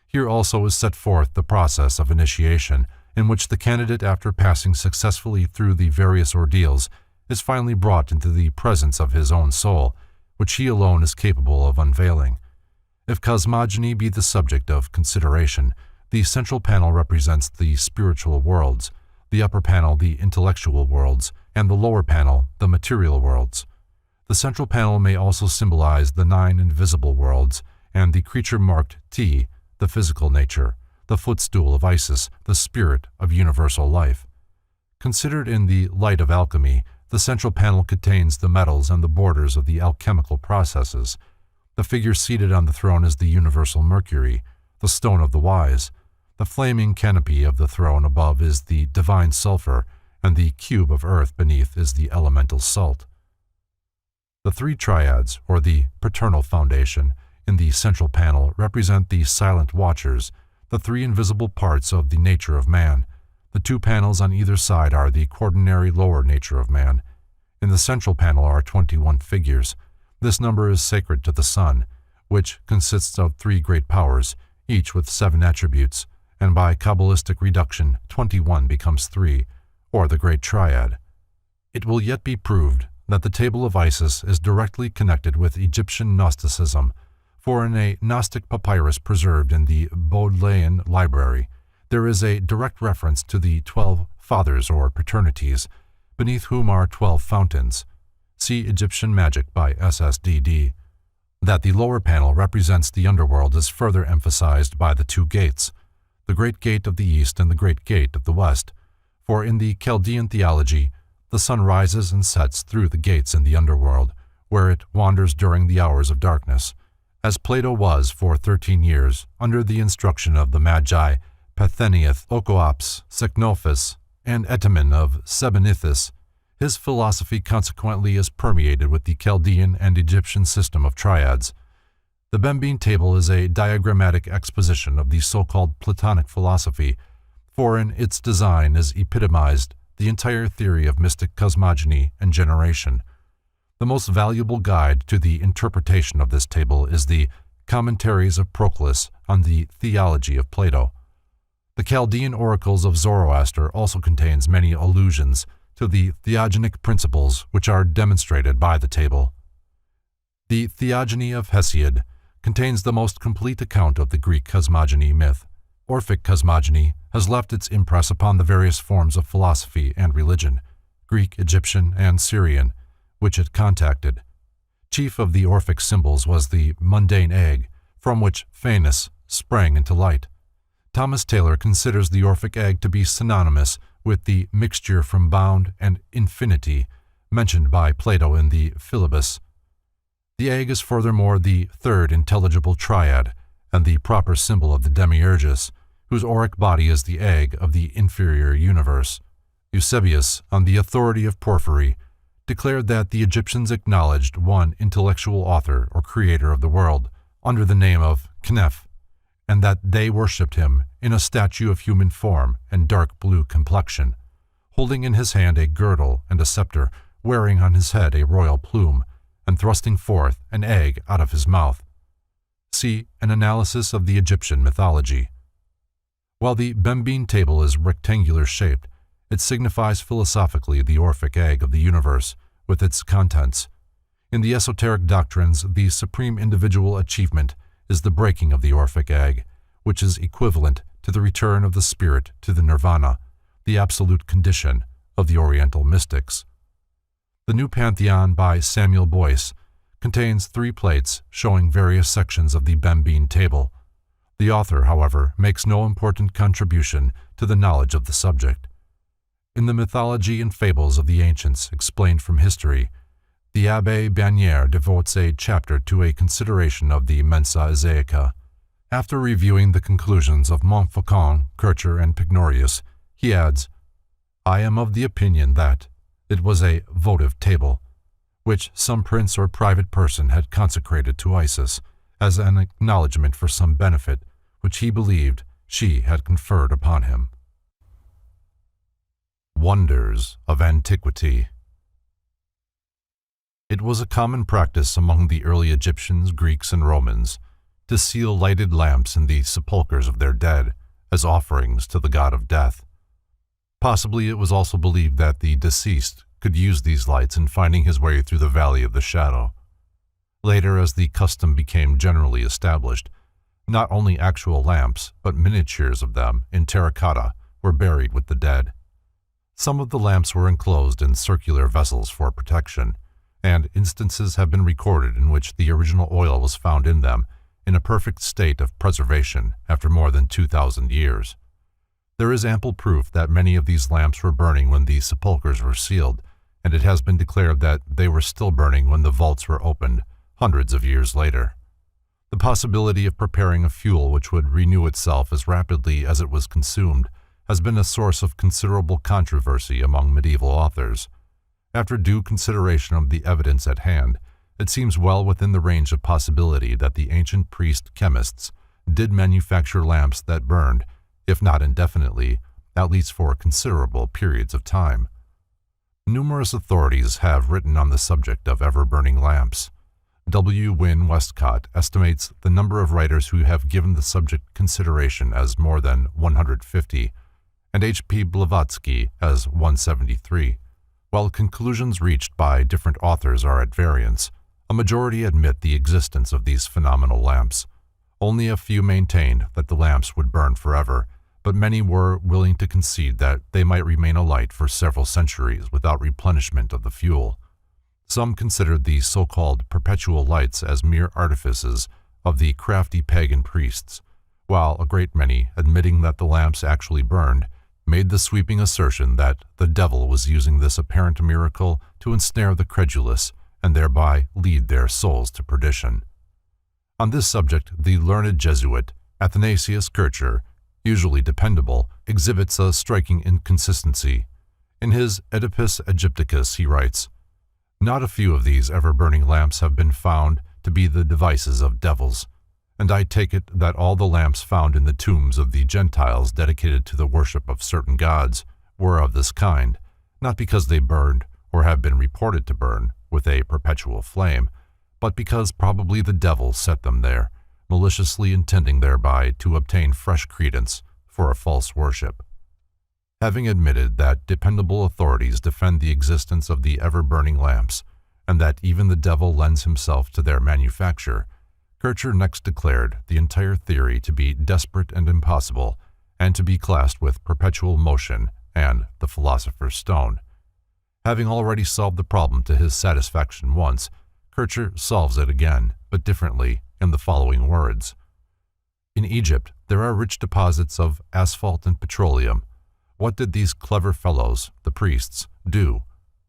Here also is set forth the process of initiation, in which the candidate, after passing successfully through the various ordeals, is finally brought into the presence of his own soul, which he alone is capable of unveiling. If cosmogony be the subject of consideration, the central panel represents the spiritual worlds, the upper panel the intellectual worlds, and the lower panel the material worlds. The central panel may also symbolize the 9 invisible worlds and the creature marked T, the physical nature, the footstool of Isis, the spirit of universal life. Considered in the light of alchemy, the central panel contains the metals and the borders of the alchemical processes. The figure seated on the throne is the universal Mercury, the stone of the wise. The flaming canopy of the throne above is the divine sulfur, and the cube of earth beneath is the elemental salt. The 3 triads, or the paternal foundation, in the central panel represent the silent watchers, the 3 invisible parts of the nature of man. The 2 panels on either side are the quaternary lower nature of man. In the central panel are 21 figures. This number is sacred to the sun, which consists of 3 great powers, each with 7 attributes, and by Kabbalistic reduction, 21 becomes 3, or the Great Triad. It will yet be proved that the table of Isis is directly connected with Egyptian Gnosticism, for in a Gnostic papyrus preserved in the Bodleian Library, there is a direct reference to the 12 fathers or paternities, beneath whom are 12 fountains. See Egyptian Magic by SSDD. That the lower panel represents the underworld is further emphasized by the 2 gates, the Great Gate of the East and the Great Gate of the West, for in the Chaldean theology, the sun rises and sets through the gates in the underworld, where it wanders during the hours of darkness. As Plato was for 13 years, under the instruction of the Magi, Parthenius, Ochoaps, Secnophus, and Etemen of Sebennythus, His philosophy consequently is permeated with the Chaldean and Egyptian system of triads. The Bembine table is a diagrammatic exposition of the so-called Platonic philosophy, for in its design is epitomized the entire theory of mystic cosmogony and generation. The most valuable guide to the interpretation of this table is the Commentaries of Proclus on the Theology of Plato. The Chaldean oracles of Zoroaster also contains many allusions to the theogonic principles which are demonstrated by the table. The Theogony of Hesiod contains the most complete account of the Greek cosmogony myth. Orphic cosmogony has left its impress upon the various forms of philosophy and religion, Greek, Egyptian, and Syrian, which it contacted. Chief of the Orphic symbols was the mundane egg, from which Phanes sprang into light. Thomas Taylor considers the Orphic egg to be synonymous with the mixture from bound and infinity mentioned by Plato in the Philebus. The egg is furthermore the third intelligible triad and the proper symbol of the Demiurgus, whose auric body is the egg of the inferior universe. Eusebius, on the authority of Porphyry, declared that the Egyptians acknowledged one intellectual author or creator of the world under the name of Kneph, and that they worshipped him in a statue of human form and dark blue complexion, holding in his hand a girdle and a scepter, wearing on his head a royal plume, and thrusting forth an egg out of his mouth. See an analysis of the Egyptian mythology. While the Bembine table is rectangular-shaped, it signifies philosophically the Orphic egg of the universe with its contents. In the esoteric doctrines, the supreme individual achievement is the breaking of the Orphic egg, which is equivalent to the return of the spirit to the nirvana, the absolute condition of the Oriental mystics. The New Pantheon by Samuel Boyce contains 3 plates showing various sections of the Bembine table. The author, however, makes no important contribution to the knowledge of the subject. In the mythology and fables of the ancients explained from history, the Abbé Bagnière devotes a chapter to a consideration of the Mensa Isaica. After reviewing the conclusions of Montfaucon, Kircher, and Pignorius, he adds, "I am of the opinion that it was a votive table, which some prince or private person had consecrated to Isis as an acknowledgment for some benefit which he believed she had conferred upon him." Wonders of Antiquity. It was a common practice among the early Egyptians, Greeks, and Romans to seal lighted lamps in the sepulchres of their dead as offerings to the god of death. Possibly it was also believed that the deceased could use these lights in finding his way through the valley of the shadow. Later, as the custom became generally established, not only actual lamps, but miniatures of them in terracotta were buried with the dead. Some of the lamps were enclosed in circular vessels for protection, and instances have been recorded in which the original oil was found in them in a perfect state of preservation after more than 2,000 years. There is ample proof that many of these lamps were burning when the sepulchres were sealed, and it has been declared that they were still burning when the vaults were opened, hundreds of years later. The possibility of preparing a fuel which would renew itself as rapidly as it was consumed has been a source of considerable controversy among medieval authors. After due consideration of the evidence at hand, it seems well within the range of possibility that the ancient priest-chemists did manufacture lamps that burned, if not indefinitely, at least for considerable periods of time. Numerous authorities have written on the subject of ever-burning lamps. W. Wynne Westcott estimates the number of writers who have given the subject consideration as more than 150, and H. P. Blavatsky as 173. While conclusions reached by different authors are at variance, a majority admit the existence of these phenomenal lamps. Only a few maintained that the lamps would burn forever, but many were willing to concede that they might remain alight for several centuries without replenishment of the fuel. Some considered these so-called perpetual lights as mere artifices of the crafty pagan priests, while a great many, admitting that the lamps actually burned, made the sweeping assertion that the devil was using this apparent miracle to ensnare the credulous and thereby lead their souls to perdition. On this subject, the learned Jesuit Athanasius Kircher, usually dependable, exhibits a striking inconsistency. In his Oedipus Egypticus he writes, "Not a few of these ever-burning lamps have been found to be the devices of devils, and I take it that all the lamps found in the tombs of the Gentiles dedicated to the worship of certain gods were of this kind, not because they burned, or have been reported to burn, with a perpetual flame, but because probably the devil set them there, maliciously intending thereby to obtain fresh credence for a false worship." Having admitted that dependable authorities defend the existence of the ever-burning lamps, and that even the devil lends himself to their manufacture, Kircher next declared the entire theory to be desperate and impossible, and to be classed with perpetual motion and the philosopher's stone. Having already solved the problem to his satisfaction once, Kircher solves it again, but differently, in the following words. "In Egypt, there are rich deposits of asphalt and petroleum. What did these clever fellows, the priests, do?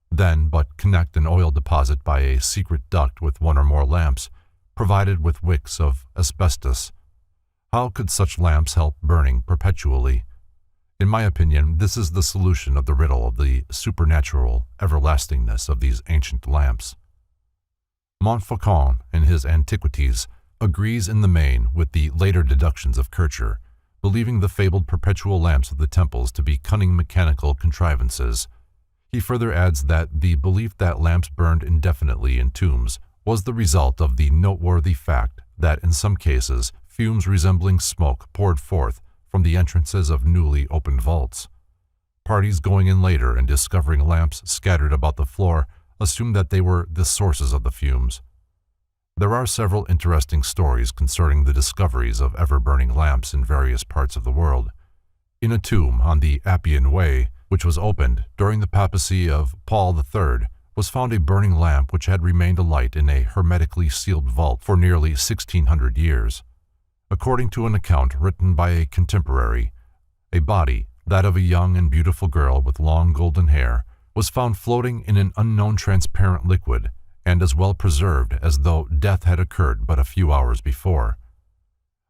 Then but connect an oil deposit by a secret duct with one or more lamps, provided with wicks of asbestos. How could such lamps help burning perpetually? In my opinion, this is the solution of the riddle of the supernatural everlastingness of these ancient lamps." Montfaucon, in his Antiquities, agrees in the main with the later deductions of Kircher, believing the fabled perpetual lamps of the temples to be cunning mechanical contrivances. He further adds that the belief that lamps burned indefinitely in tombs was the result of the noteworthy fact that in some cases fumes resembling smoke poured forth from the entrances of newly opened vaults. Parties going in later and discovering lamps scattered about the floor assumed that they were the sources of the fumes. There are several interesting stories concerning the discoveries of ever-burning lamps in various parts of the world. In a tomb on the Appian Way, which was opened during the papacy of Paul III, was found a burning lamp which had remained alight in a hermetically sealed vault for nearly 1600 years. According to an account written by a contemporary, a body, that of a young and beautiful girl with long golden hair, was found floating in an unknown transparent liquid, and as well preserved as though death had occurred but a few hours before.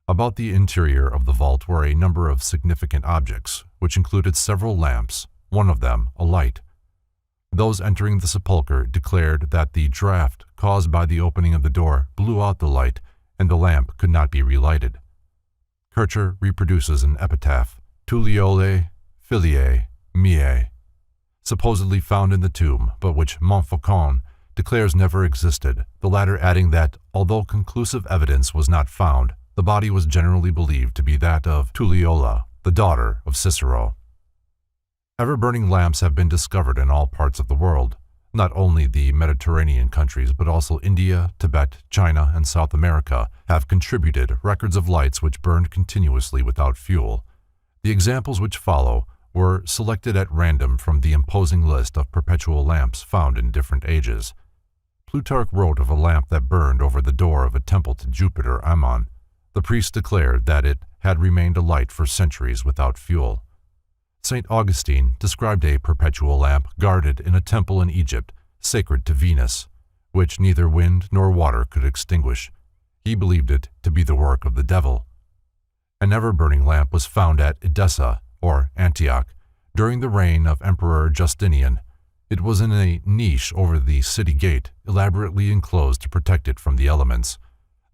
About the interior of the vault were a number of significant objects, which included several lamps, one of them alight. Those entering the sepulchre declared that the draught caused by the opening of the door blew out the light, and the lamp could not be relighted. Kircher reproduces an epitaph, Tuliole Filiae Miae, supposedly found in the tomb, but which Montfaucon declares never existed, the latter adding that, although conclusive evidence was not found, the body was generally believed to be that of Tuliola, the daughter of Cicero. Ever-burning lamps have been discovered in all parts of the world. Not only the Mediterranean countries, but also India, Tibet, China, and South America have contributed records of lights which burned continuously without fuel. The examples which follow were selected at random from the imposing list of perpetual lamps found in different ages. Plutarch wrote of a lamp that burned over the door of a temple to Jupiter Ammon. The priest declared that it had remained alight for centuries without fuel. St. Augustine described a perpetual lamp guarded in a temple in Egypt, sacred to Venus, which neither wind nor water could extinguish. He believed it to be the work of the devil. An ever-burning lamp was found at Edessa, or Antioch, during the reign of Emperor Justinian. It was in a niche over the city gate, elaborately enclosed to protect it from the elements.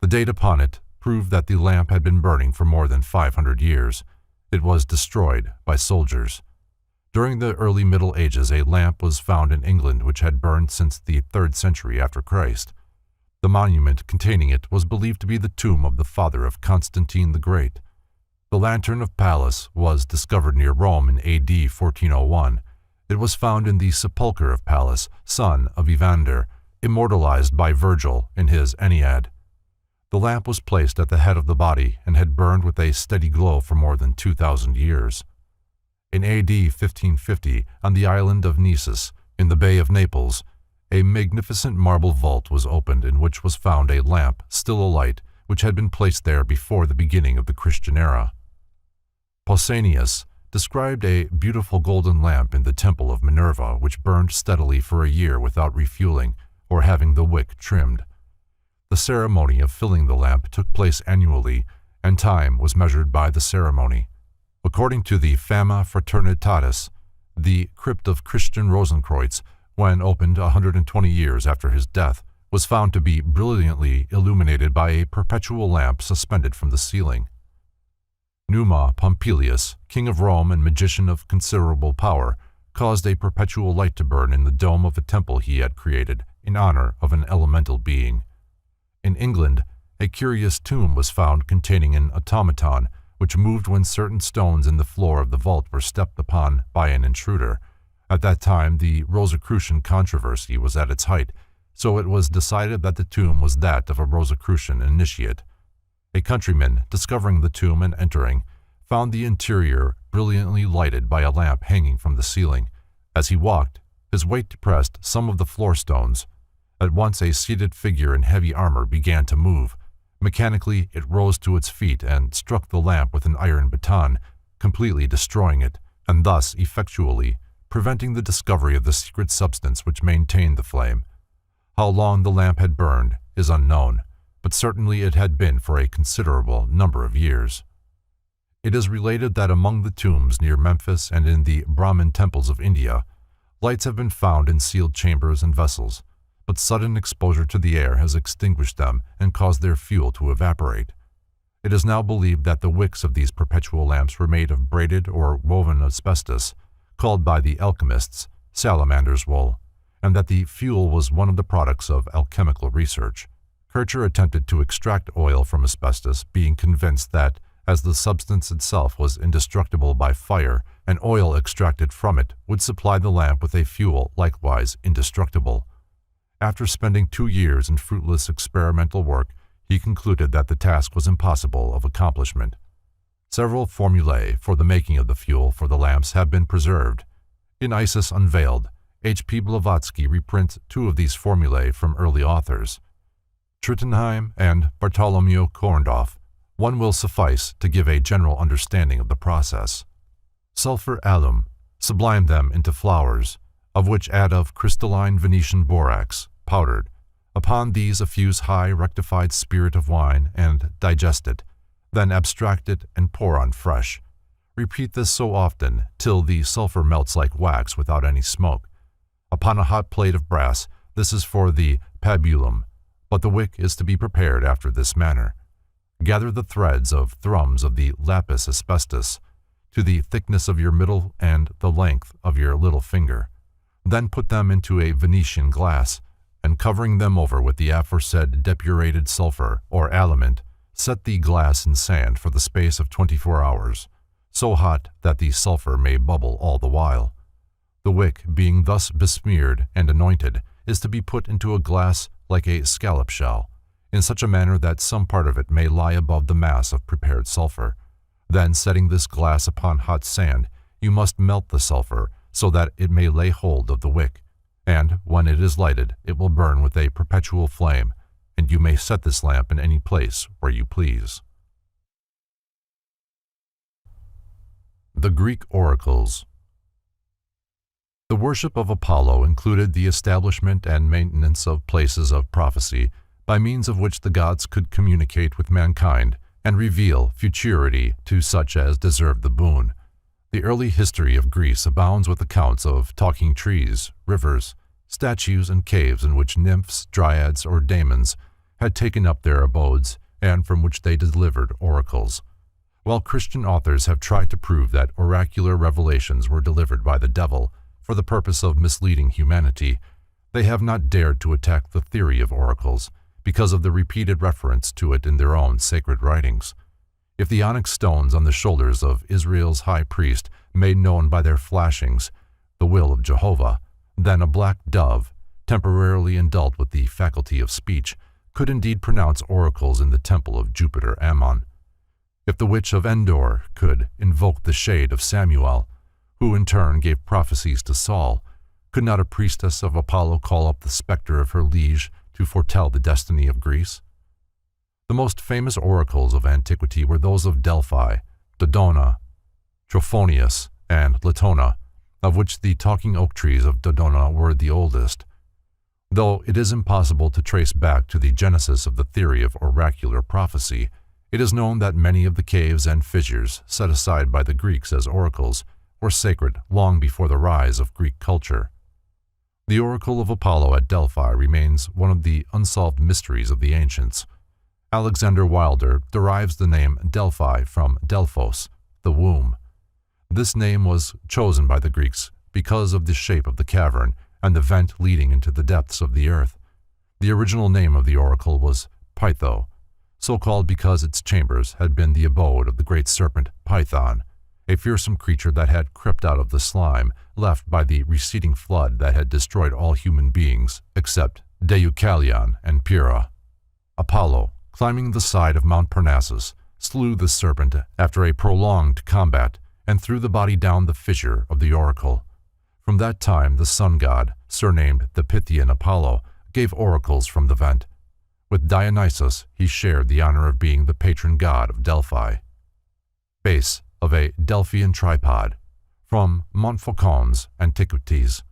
The date upon it proved that the lamp had been burning for more than 500 years. It was destroyed by soldiers. During the early Middle Ages, a lamp was found in England which had burned since the 3rd century after Christ. The monument containing it was believed to be the tomb of the father of Constantine the Great. The lantern of Pallas was discovered near Rome in AD 1401. It was found in the sepulchre of Pallas, son of Evander, immortalized by Virgil in his Aeneid. The lamp was placed at the head of the body and had burned with a steady glow for more than 2,000 years. In AD 1550, on the island of Nisus, in the Bay of Naples, a magnificent marble vault was opened in which was found a lamp still alight, which had been placed there before the beginning of the Christian era. Pausanias described a beautiful golden lamp in the temple of Minerva which burned steadily for a year without refueling or having the wick trimmed. The ceremony of filling the lamp took place annually, and time was measured by the ceremony. According to the Fama Fraternitatis, The crypt of Christian Rosenkreuz, when opened 120 years after his death, was found to be brilliantly illuminated by a perpetual lamp suspended from the ceiling. Numa Pompilius, king of Rome and magician of considerable power, caused a perpetual light to burn in the dome of a temple he had created in honor of an elemental being. In England, a curious tomb was found containing an automaton which moved when certain stones in the floor of the vault were stepped upon by an intruder. At that time, the Rosicrucian controversy was at its height, so it was decided that the tomb was that of a Rosicrucian initiate. A countryman, discovering the tomb and entering, found the interior brilliantly lighted by a lamp hanging from the ceiling. As he walked, his weight depressed some of the floor stones. At once a seated figure in heavy armor began to move. Mechanically, it rose to its feet and struck the lamp with an iron baton, completely destroying it, and thus effectually preventing the discovery of the secret substance which maintained the flame. How long the lamp had burned is unknown, but certainly it had been for a considerable number of years. It is related that among the tombs near Memphis and in the Brahmin temples of India, lights have been found in sealed chambers and vessels, but sudden exposure to the air has extinguished them and caused their fuel to evaporate. It is now believed that the wicks of these perpetual lamps were made of braided or woven asbestos, called by the alchemists salamander's wool, and that the fuel was one of the products of alchemical research. Kircher attempted to extract oil from asbestos, being convinced that, as the substance itself was indestructible by fire, an oil extracted from it would supply the lamp with a fuel likewise indestructible. After spending 2 years in fruitless experimental work, he concluded that the task was impossible of accomplishment. Several formulae for the making of the fuel for the lamps have been preserved. In Isis Unveiled, H.P. Blavatsky reprints 2 of these formulae from early authors, Trittenheim and Bartholomew Korndorff. One will suffice to give a general understanding of the process. Sulfur alum, sublime them into flowers, of which add of crystalline Venetian borax, powdered. Upon these effuse high rectified spirit of wine and digest it, then abstract it and pour on fresh. Repeat this so often till the sulfur melts like wax without any smoke. Upon a hot plate of brass, this is for the pabulum, but the wick is to be prepared after this manner. Gather the threads of thrums of the lapis asbestos to the thickness of your middle and the length of your little finger. Then put them into a Venetian glass, and covering them over with the aforesaid depurated sulfur or aliment, set the glass in sand for the space of 24 hours, so hot that the sulfur may bubble all the while. The wick, being thus besmeared and anointed, is to be put into a glass like a scallop shell, in such a manner that some part of it may lie above the mass of prepared sulfur. Then, setting this glass upon hot sand, you must melt the sulfur so that it may lay hold of the wick, and when it is lighted, it will burn with a perpetual flame, and you may set this lamp in any place where you please. The Greek Oracles. The worship of Apollo included the establishment and maintenance of places of prophecy, by means of which the gods could communicate with mankind and reveal futurity to such as deserved the boon. The early history of Greece abounds with accounts of talking trees, rivers, statues, and caves in which nymphs, dryads, or daemons had taken up their abodes, and from which they delivered oracles. While Christian authors have tried to prove that oracular revelations were delivered by the devil for the purpose of misleading humanity, they have not dared to attack the theory of oracles, because of the repeated reference to it in their own sacred writings. If the onyx stones on the shoulders of Israel's high priest made known by their flashings the will of Jehovah, then a black dove, temporarily endowed with the faculty of speech, could indeed pronounce oracles in the temple of Jupiter Ammon. If the witch of Endor could invoke the shade of Samuel, who in turn gave prophecies to Saul, could not a priestess of Apollo call up the specter of her liege to foretell the destiny of Greece? The most famous oracles of antiquity were those of Delphi, Dodona, Trophonius, and Latona, of which the talking oak trees of Dodona were the oldest. Though it is impossible to trace back to the genesis of the theory of oracular prophecy, it is known that many of the caves and fissures set aside by the Greeks as oracles were sacred long before the rise of Greek culture. The oracle of Apollo at Delphi remains one of the unsolved mysteries of the ancients. Alexander Wilder derives the name Delphi from Delphos, the womb. This name was chosen by the Greeks because of the shape of the cavern and the vent leading into the depths of the earth. The original name of the oracle was Pytho, so called because its chambers had been the abode of the great serpent Python, a fearsome creature that had crept out of the slime left by the receding flood that had destroyed all human beings except Deucalion and Pyrrha. Apollo, climbing the side of Mount Parnassus, slew the serpent after a prolonged combat and threw the body down the fissure of the oracle. From that time, the sun god, surnamed the Pythian Apollo, gave oracles from the vent. With Dionysus, he shared the honor of being the patron god of Delphi. Base of a Delphian tripod, from Montfaucon's Antiquities.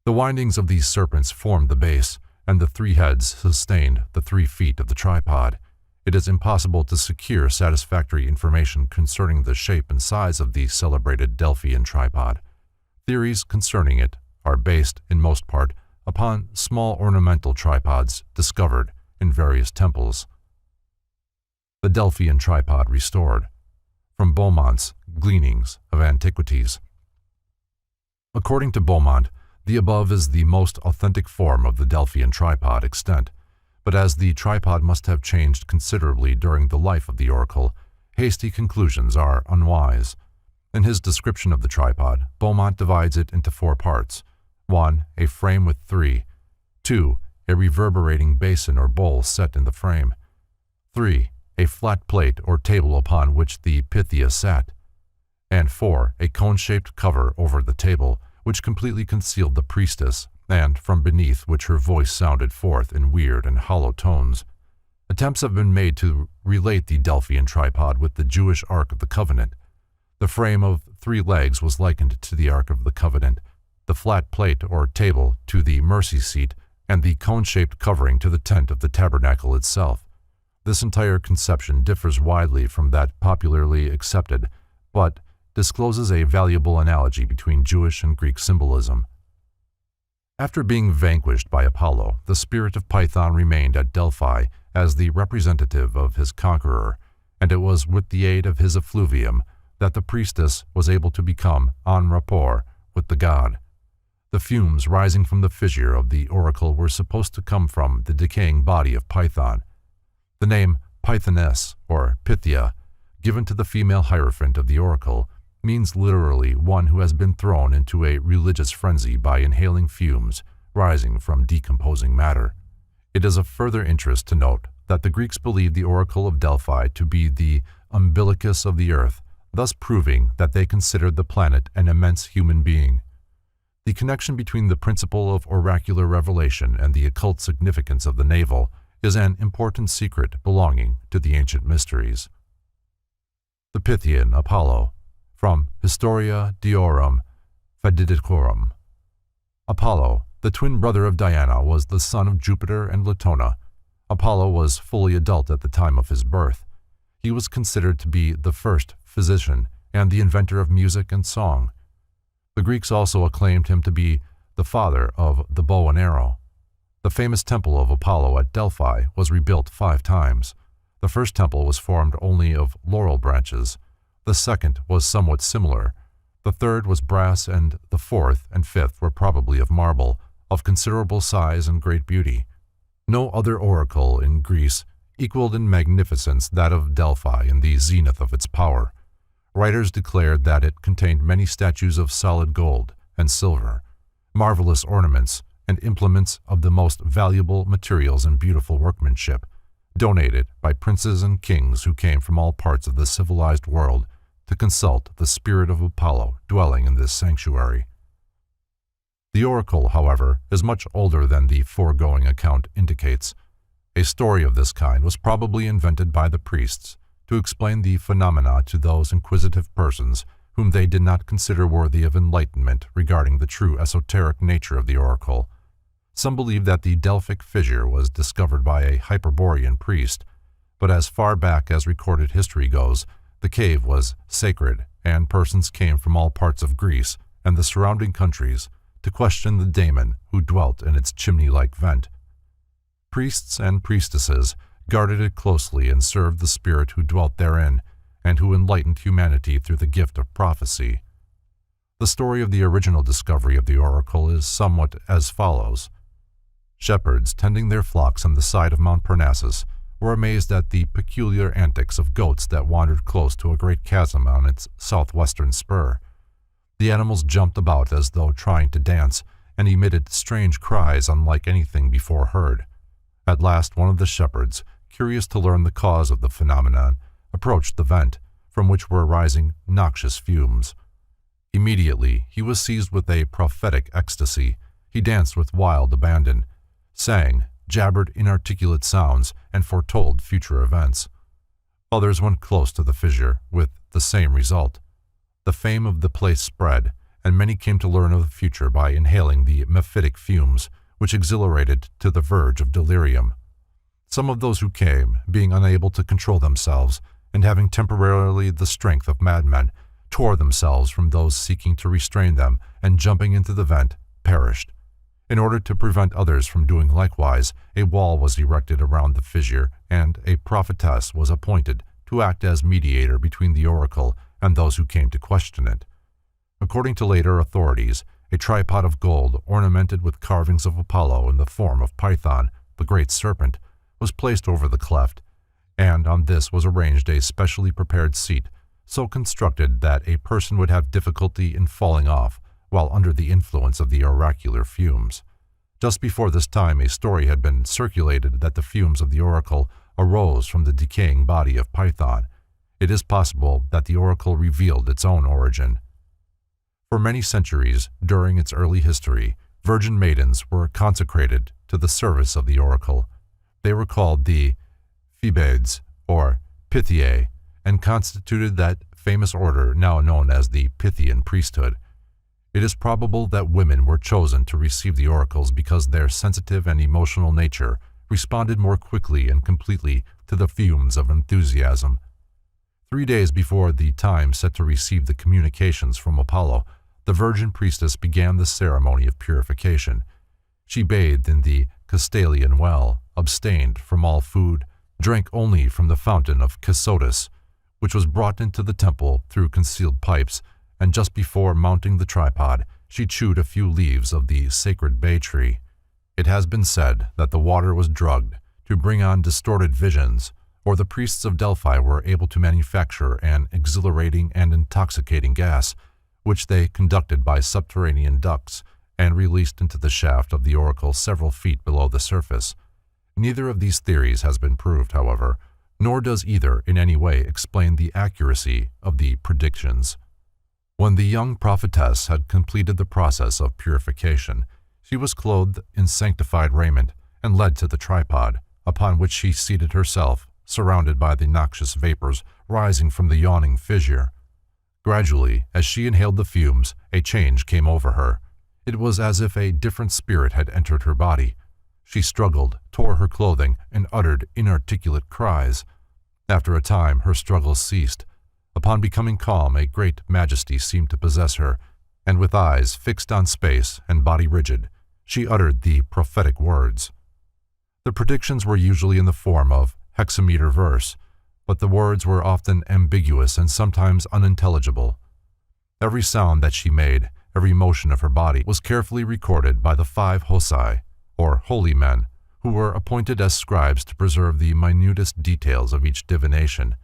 The windings of these serpents formed the base, and the 3 heads sustained the 3 feet of the tripod. It is impossible to secure satisfactory information concerning the shape and size of the celebrated Delphian tripod. Theories concerning it are based, in most part, upon small ornamental tripods discovered in various temples. The Delphian tripod restored, from Beaumont's Gleanings of Antiquities. According to Beaumont, the above is the most authentic form of the Delphian tripod extant, but as the tripod must have changed considerably during the life of the oracle, hasty conclusions are unwise. In his description of the tripod, Beaumont divides it into 4 parts. 1. A frame with 3. 2. A reverberating basin or bowl set in the frame. 3. A flat plate or table upon which the Pythia sat. And 4. A cone-shaped cover over the table, which completely concealed the priestess, and from beneath which her voice sounded forth in weird and hollow tones. Attempts have been made to relate the Delphian tripod with the Jewish Ark of the Covenant. The frame of 3 legs was likened to the Ark of the Covenant, the flat plate or table to the mercy seat, and the cone-shaped covering to the tent of the tabernacle itself. This entire conception differs widely from that popularly accepted, but discloses a valuable analogy between Jewish and Greek symbolism. After being vanquished by Apollo, the spirit of Python remained at Delphi as the representative of his conqueror, and it was with the aid of his effluvium that the priestess was able to become en rapport with the god. The fumes rising from the fissure of the oracle were supposed to come from the decaying body of Python. The name Pythoness, or Pythia, given to the female hierophant of the oracle, means literally one who has been thrown into a religious frenzy by inhaling fumes rising from decomposing matter. It is of further interest to note that the Greeks believed the oracle of Delphi to be the umbilicus of the earth, thus proving that they considered the planet an immense human being. The connection between the principle of oracular revelation and the occult significance of the navel is an important secret belonging to the ancient mysteries. The Pythian Apollo, from Historia Deorum Fadidicorum. Apollo, the twin brother of Diana, was the son of Jupiter and Latona. Apollo was fully adult at the time of his birth. He was considered to be the first physician and the inventor of music and song. The Greeks also acclaimed him to be the father of the bow and arrow. The famous temple of Apollo at Delphi was rebuilt 5 times. The first temple was formed only of laurel branches. The second was somewhat similar. The third was brass, and the 4th and 5th were probably of marble, of considerable size and great beauty. No other oracle in Greece equaled in magnificence that of Delphi in the zenith of its power. Writers declared that it contained many statues of solid gold and silver, marvelous ornaments, and implements of the most valuable materials and beautiful workmanship, donated by princes and kings who came from all parts of the civilized world to consult the spirit of Apollo dwelling in this sanctuary. The oracle, however, is much older than the foregoing account indicates. A story of this kind was probably invented by the priests to explain the phenomena to those inquisitive persons whom they did not consider worthy of enlightenment regarding the true esoteric nature of the oracle. Some believe that the Delphic fissure was discovered by a Hyperborean priest, but as far back as recorded history goes, the cave was sacred and persons came from all parts of Greece and the surrounding countries to question the daemon who dwelt in its chimney-like vent. Priests and priestesses guarded it closely and served the spirit who dwelt therein and who enlightened humanity through the gift of prophecy. The story of the original discovery of the oracle is somewhat as follows. Shepherds tending their flocks on the side of Mount Parnassus were amazed at the peculiar antics of goats that wandered close to a great chasm on its southwestern spur. The animals jumped about as though trying to dance and emitted strange cries unlike anything before heard. At last one of the shepherds, curious to learn the cause of the phenomenon, approached the vent, from which were rising noxious fumes. Immediately he was seized with a prophetic ecstasy. He danced with wild abandon, sang, jabbered inarticulate sounds, and foretold future events. Others went close to the fissure, with the same result. The fame of the place spread, and many came to learn of the future by inhaling the mephitic fumes, which exhilarated to the verge of delirium. Some of those who came, being unable to control themselves, and having temporarily the strength of madmen, tore themselves from those seeking to restrain them, and jumping into the vent, perished. In order to prevent others from doing likewise, a wall was erected around the fissure, and a prophetess was appointed to act as mediator between the oracle and those who came to question it. According to later authorities, a tripod of gold ornamented with carvings of Apollo in the form of Python, the great serpent, was placed over the cleft, and on this was arranged a specially prepared seat, so constructed that a person would have difficulty in falling off while under the influence of the oracular fumes. Just before this time a story had been circulated that the fumes of the oracle arose from the decaying body of Python. It is possible that the oracle revealed its own origin. For many centuries during its early history, virgin maidens were consecrated to the service of the oracle. They were called the Phoebades, or Pythiae, and constituted that famous order now known as the Pythian priesthood. It is probable that women were chosen to receive the oracles because their sensitive and emotional nature responded more quickly and completely to the fumes of enthusiasm. 3 days before the time set to receive the communications from Apollo, the virgin priestess began the ceremony of purification. She bathed in the Castalian well, abstained from all food, drank only from the fountain of Cassotus, which was brought into the temple through concealed pipes, and just before mounting the tripod, she chewed a few leaves of the sacred bay tree. It has been said that the water was drugged to bring on distorted visions, or the priests of Delphi were able to manufacture an exhilarating and intoxicating gas, which they conducted by subterranean ducts and released into the shaft of the oracle several feet below the surface. Neither of these theories has been proved, however, nor does either in any way explain the accuracy of the predictions. When the young prophetess had completed the process of purification, she was clothed in sanctified raiment and led to the tripod, upon which she seated herself, surrounded by the noxious vapors rising from the yawning fissure. Gradually, as she inhaled the fumes, a change came over her. It was as if a different spirit had entered her body. She struggled, tore her clothing, and uttered inarticulate cries. After a time, her struggles ceased. Upon becoming calm, a great majesty seemed to possess her, and with eyes fixed on space and body rigid, she uttered the prophetic words. The predictions were usually in the form of hexameter verse, but the words were often ambiguous and sometimes unintelligible. Every sound that she made, every motion of her body, was carefully recorded by the 5 Hosai, or holy men, who were appointed as scribes to preserve the minutest details of each divination.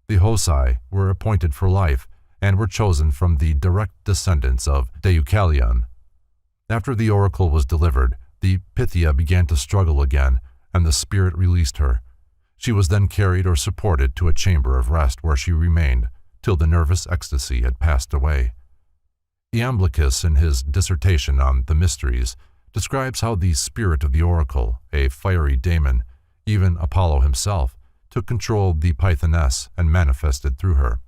The Hosai were appointed for life and were chosen from the direct descendants of Deucalion. After the oracle was delivered, the Pythia began to struggle again, and the spirit released her. She was then carried or supported to a chamber of rest where she remained till the nervous ecstasy had passed away. Iamblichus, in his dissertation on the mysteries, describes how the spirit of the oracle, a fiery daemon, even Apollo himself, took control of the Pythoness and manifested through her.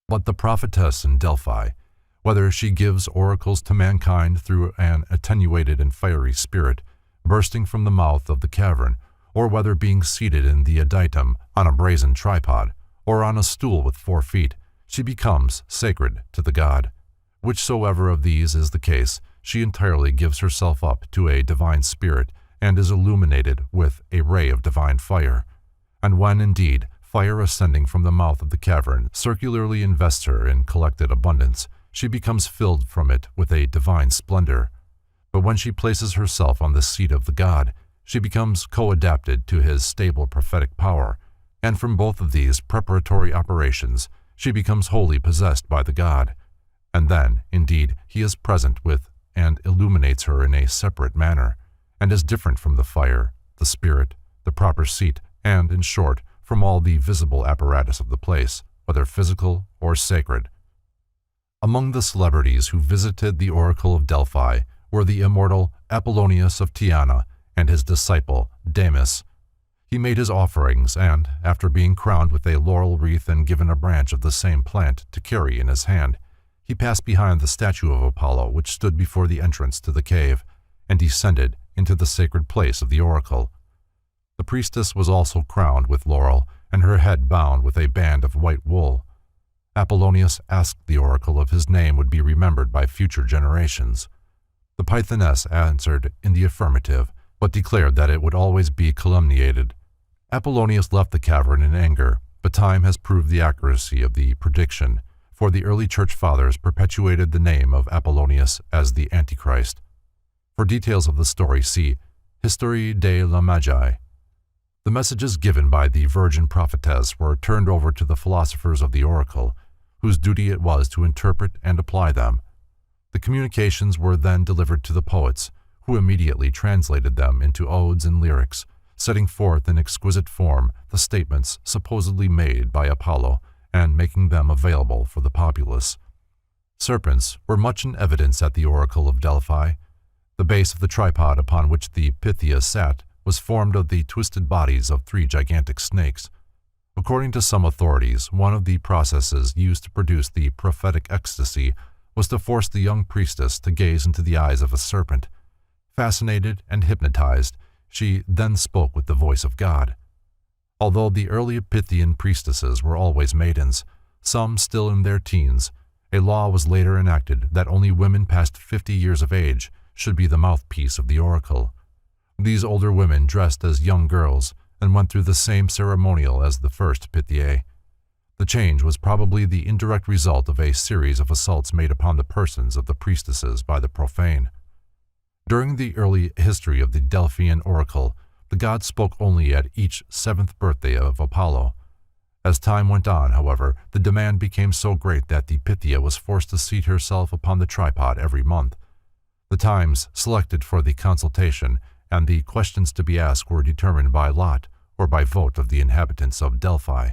But the prophetess in Delphi, whether she gives oracles to mankind through an attenuated and fiery spirit bursting from the mouth of the cavern, or whether being seated in the adytum on a brazen tripod, or on a stool with 4 feet, she becomes sacred to the god. Whichsoever of these is the case, she entirely gives herself up to a divine spirit and is illuminated with a ray of divine fire. And when, indeed, fire ascending from the mouth of the cavern circularly invests her in collected abundance, she becomes filled from it with a divine splendor. But when she places herself on the seat of the god, she becomes co-adapted to his stable prophetic power, and from both of these preparatory operations, she becomes wholly possessed by the god. And then, indeed, he is present with and illuminates her in a separate manner, and is different from the fire, the spirit, the proper seat, and, in short, from all the visible apparatus of the place, whether physical or sacred. Among the celebrities who visited the Oracle of Delphi were the immortal Apollonius of Tyana and his disciple Damis. He made his offerings, and, after being crowned with a laurel wreath and given a branch of the same plant to carry in his hand, he passed behind the statue of Apollo which stood before the entrance to the cave, and descended into the sacred place of the oracle. The priestess was also crowned with laurel, and her head bound with a band of white wool. Apollonius asked the oracle if his name would be remembered by future generations. The Pythoness answered in the affirmative, but declared that it would always be calumniated. Apollonius left the cavern in anger, but time has proved the accuracy of the prediction, for the early church fathers perpetuated the name of Apollonius as the Antichrist. For details of the story, see History de la Magi. The messages given by the virgin prophetess were turned over to the philosophers of the oracle, whose duty it was to interpret and apply them. The communications were then delivered to the poets, who immediately translated them into odes and lyrics, setting forth in exquisite form the statements supposedly made by Apollo and making them available for the populace. Serpents were much in evidence at the Oracle of Delphi. The base of the tripod upon which the Pythia sat was formed of the twisted bodies of 3 gigantic snakes. According to some authorities, one of the processes used to produce the prophetic ecstasy was to force the young priestess to gaze into the eyes of a serpent. Fascinated and hypnotized, she then spoke with the voice of God. Although the early Pythian priestesses were always maidens, some still in their teens, a law was later enacted that only women past 50 years of age should be the mouthpiece of the oracle. These older women dressed as young girls and went through the same ceremonial as the first Pythiae. The change was probably the indirect result of a series of assaults made upon the persons of the priestesses by the profane. During the early history of the Delphian oracle, the god spoke only at each 7th birthday of Apollo. As time went on, however, the demand became so great that the Pythia was forced to seat herself upon the tripod every month. The times selected for the consultation and the questions to be asked were determined by lot or by vote of the inhabitants of Delphi.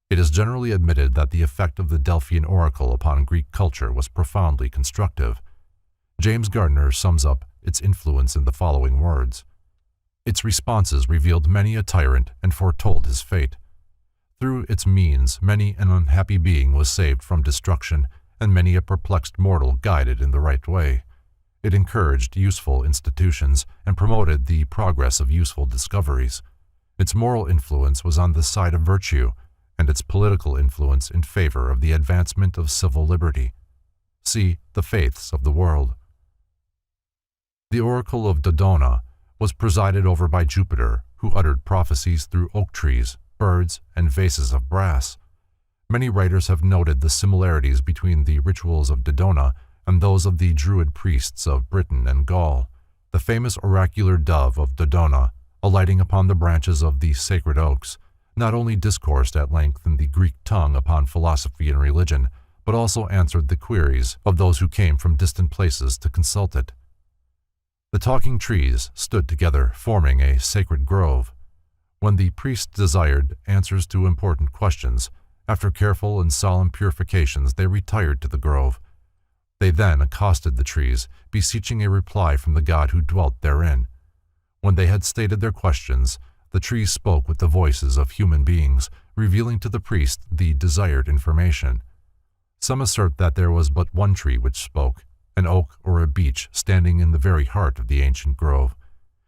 It is generally admitted that the effect of the Delphian oracle upon Greek culture was profoundly constructive. James Gardner sums up its influence in the following words. Its responses revealed many a tyrant and foretold his fate. Through its means, many an unhappy being was saved from destruction, and many a perplexed mortal guided in the right way. It encouraged useful institutions and promoted the progress of useful discoveries. Its moral influence was on the side of virtue, and its political influence in favor of the advancement of civil liberty. See the faiths of the world. The Oracle of Dodona was presided over by Jupiter, who uttered prophecies through oak trees, birds, and vases of brass. Many writers have noted the similarities between the rituals of Dodona and those of the Druid priests of Britain and Gaul. The famous oracular dove of Dodona, alighting upon the branches of the sacred oaks, not only discoursed at length in the Greek tongue upon philosophy and religion, but also answered the queries of those who came from distant places to consult it. The talking trees stood together, forming a sacred grove. When the priests desired answers to important questions, after careful and solemn purifications they retired to the grove. They then accosted the trees, beseeching a reply from the god who dwelt therein. When they had stated their questions, the trees spoke with the voices of human beings, revealing to the priest the desired information. Some assert that there was but one tree which spoke, an oak or a beech standing in the very heart of the ancient grove.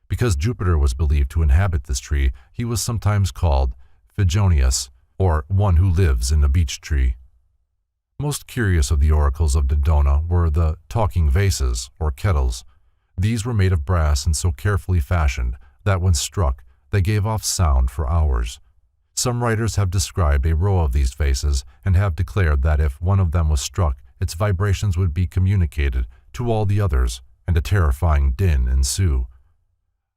Because Jupiter was believed to inhabit this tree, he was sometimes called Phigonius, or one who lives in a beech tree. Most curious of the oracles of Dodona were the talking vases, or kettles. These were made of brass and so carefully fashioned that when struck, they gave off sound for hours. Some writers have described a row of these vases and have declared that if one of them was struck, its vibrations would be communicated to all the others, and a terrifying din ensue.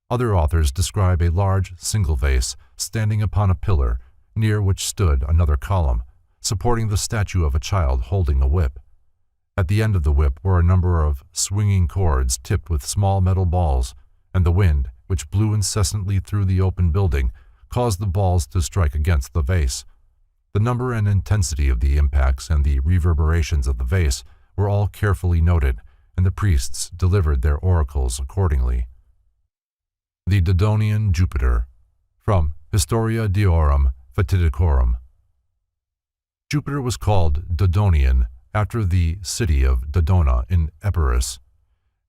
Other authors describe a large single vase standing upon a pillar, near which stood another column, supporting the statue of a child holding a whip. At the end of the whip were a number of swinging cords tipped with small metal balls, and the wind, which blew incessantly through the open building, caused the balls to strike against the vase. The number and intensity of the impacts and the reverberations of the vase were all carefully noted, and the priests delivered their oracles accordingly. The Dodonian Jupiter, from Historia Deorum Fatidicorum. Jupiter was called Dodonian after the city of Dodona in Epirus.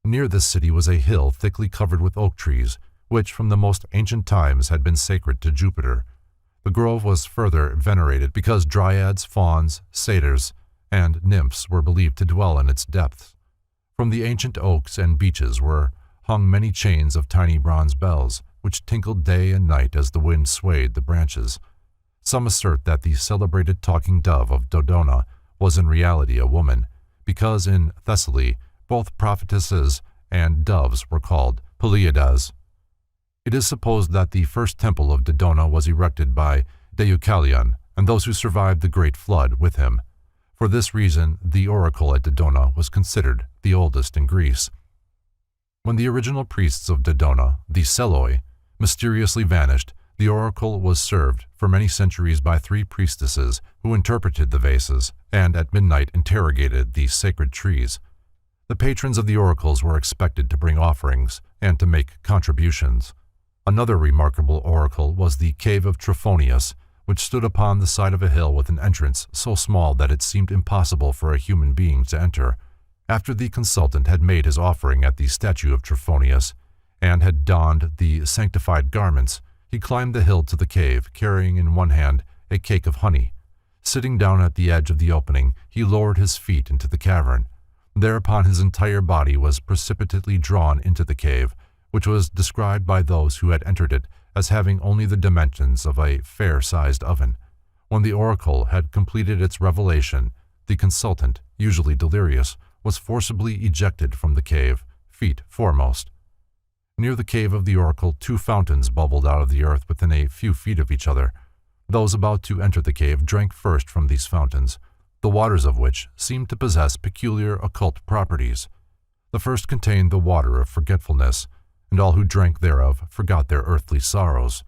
Near this city was a hill thickly covered with oak trees, which from the most ancient times had been sacred to Jupiter. The grove was further venerated because dryads, fauns, satyrs, and nymphs were believed to dwell in its depths. From the ancient oaks and beeches were hung many chains of tiny bronze bells, which tinkled day and night as the wind swayed the branches. Some assert that the celebrated talking dove of Dodona was in reality a woman, because in Thessaly both prophetesses and doves were called Pleiades. It is supposed that the first temple of Dodona was erected by Deucalion and those who survived the great flood with him. For this reason, the oracle at Dodona was considered the oldest in Greece. When the original priests of Dodona, the Seloi, mysteriously vanished, the oracle was served for many centuries by 3 priestesses who interpreted the vases and at midnight interrogated these sacred trees. The patrons of the oracles were expected to bring offerings and to make contributions. Another remarkable oracle was the cave of Trophonius, which stood upon the side of a hill with an entrance so small that it seemed impossible for a human being to enter. After the consultant had made his offering at the statue of Trophonius and had donned the sanctified garments, he climbed the hill to the cave, carrying in one hand a cake of honey. Sitting down at the edge of the opening, he lowered his feet into the cavern. Thereupon his entire body was precipitately drawn into the cave, which was described by those who had entered it as having only the dimensions of a fair-sized oven. When the oracle had completed its revelation, the consultant, usually delirious, was forcibly ejected from the cave, feet foremost. Near the cave of the oracle 2 fountains bubbled out of the earth within a few feet of each other. Those about to enter the cave drank first from these fountains, the waters of which seemed to possess peculiar occult properties. The first contained the water of forgetfulness, and all who drank thereof forgot their earthly sorrows.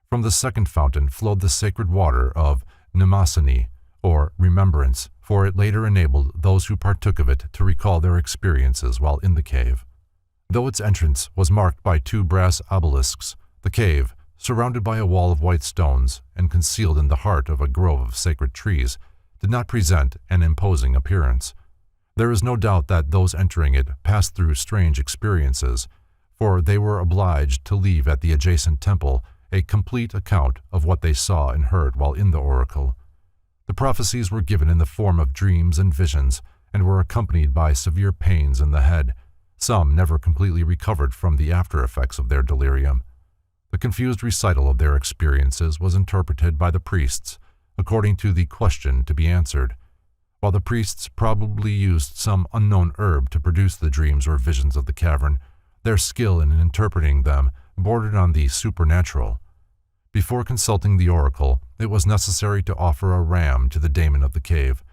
From the second fountain flowed the sacred water of mnemosyne, or remembrance, for it later enabled those who partook of it to recall their experiences while in the cave. Though its entrance was marked by 2 brass obelisks, the cave, surrounded by a wall of white stones and concealed in the heart of a grove of sacred trees, did not present an imposing appearance. There is no doubt that those entering it passed through strange experiences, for they were obliged to leave at the adjacent temple a complete account of what they saw and heard while in the oracle. The prophecies were given in the form of dreams and visions, and were accompanied by severe pains in the head. Some never completely recovered from the after-effects of their delirium. The confused recital of their experiences was interpreted by the priests, according to the question to be answered. While the priests probably used some unknown herb to produce the dreams or visions of the cavern, their skill in interpreting them bordered on the supernatural. Before consulting the oracle, it was necessary to offer a ram to the daemon of the cave,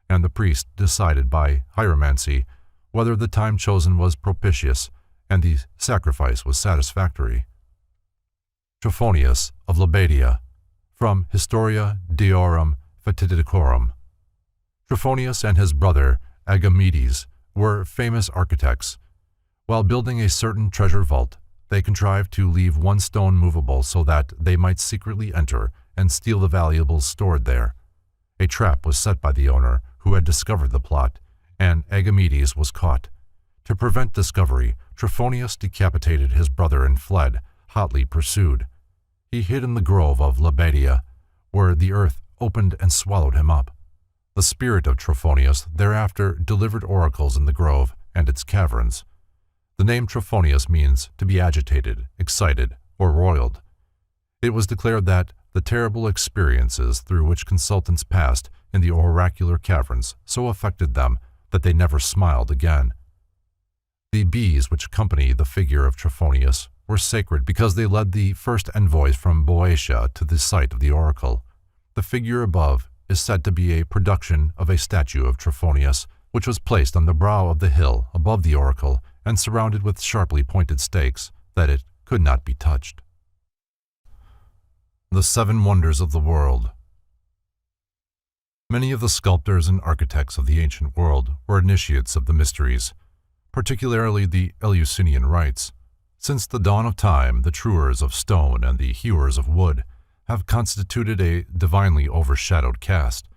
and the priest decided by hieromancy whether the time chosen was propitious and the sacrifice was satisfactory. Trophonius of Lebadia, from Historia Deorum Fatidicorum. Trophonius and his brother Agamedes were famous architects. While building a certain treasure vault, they contrived to leave 1 stone movable so that they might secretly enter and steal the valuables stored there. A trap was set by the owner, who had discovered the plot, and Agamedes was caught. To prevent discovery, Trophonius decapitated his brother and fled, hotly pursued. He hid in the grove of Lebadia, where the earth opened and swallowed him up. The spirit of Trophonius thereafter delivered oracles in the grove and its caverns. The name Trophonius means to be agitated, excited, or roiled. It was declared that the terrible experiences through which consultants passed in the oracular caverns so affected them that they never smiled again. The bees which accompany the figure of Trophonius were sacred because they led the first envoys from Boeotia to the site of the oracle. The figure above is said to be a production of a statue of Trophonius, which was placed on the brow of the hill above the oracle and surrounded with sharply pointed stakes, that it could not be touched. The Seven Wonders of the World. Many of the sculptors and architects of the ancient world were initiates of the mysteries, particularly the Eleusinian rites. Since the dawn of time, the truers of stone and the hewers of wood have constituted a divinely overshadowed caste.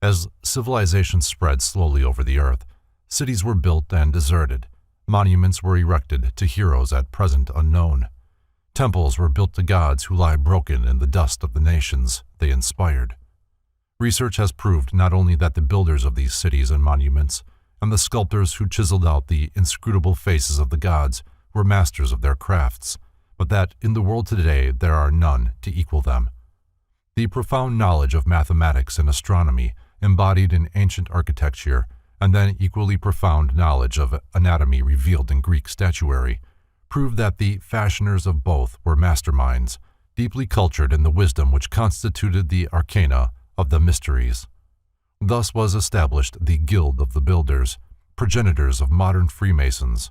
As civilization spread slowly over the earth, cities were built and deserted, monuments were erected to heroes at present unknown. Temples were built to gods who lie broken in the dust of the nations they inspired. Research has proved not only that the builders of these cities and monuments and the sculptors who chiseled out the inscrutable faces of the gods were masters of their crafts, but that in the world today there are none to equal them. The profound knowledge of mathematics and astronomy embodied in ancient architecture, and then equally profound knowledge of anatomy revealed in Greek statuary, proved that the fashioners of both were masterminds, deeply cultured in the wisdom which constituted the arcana of the mysteries. Thus was established the Guild of the Builders, progenitors of modern Freemasons.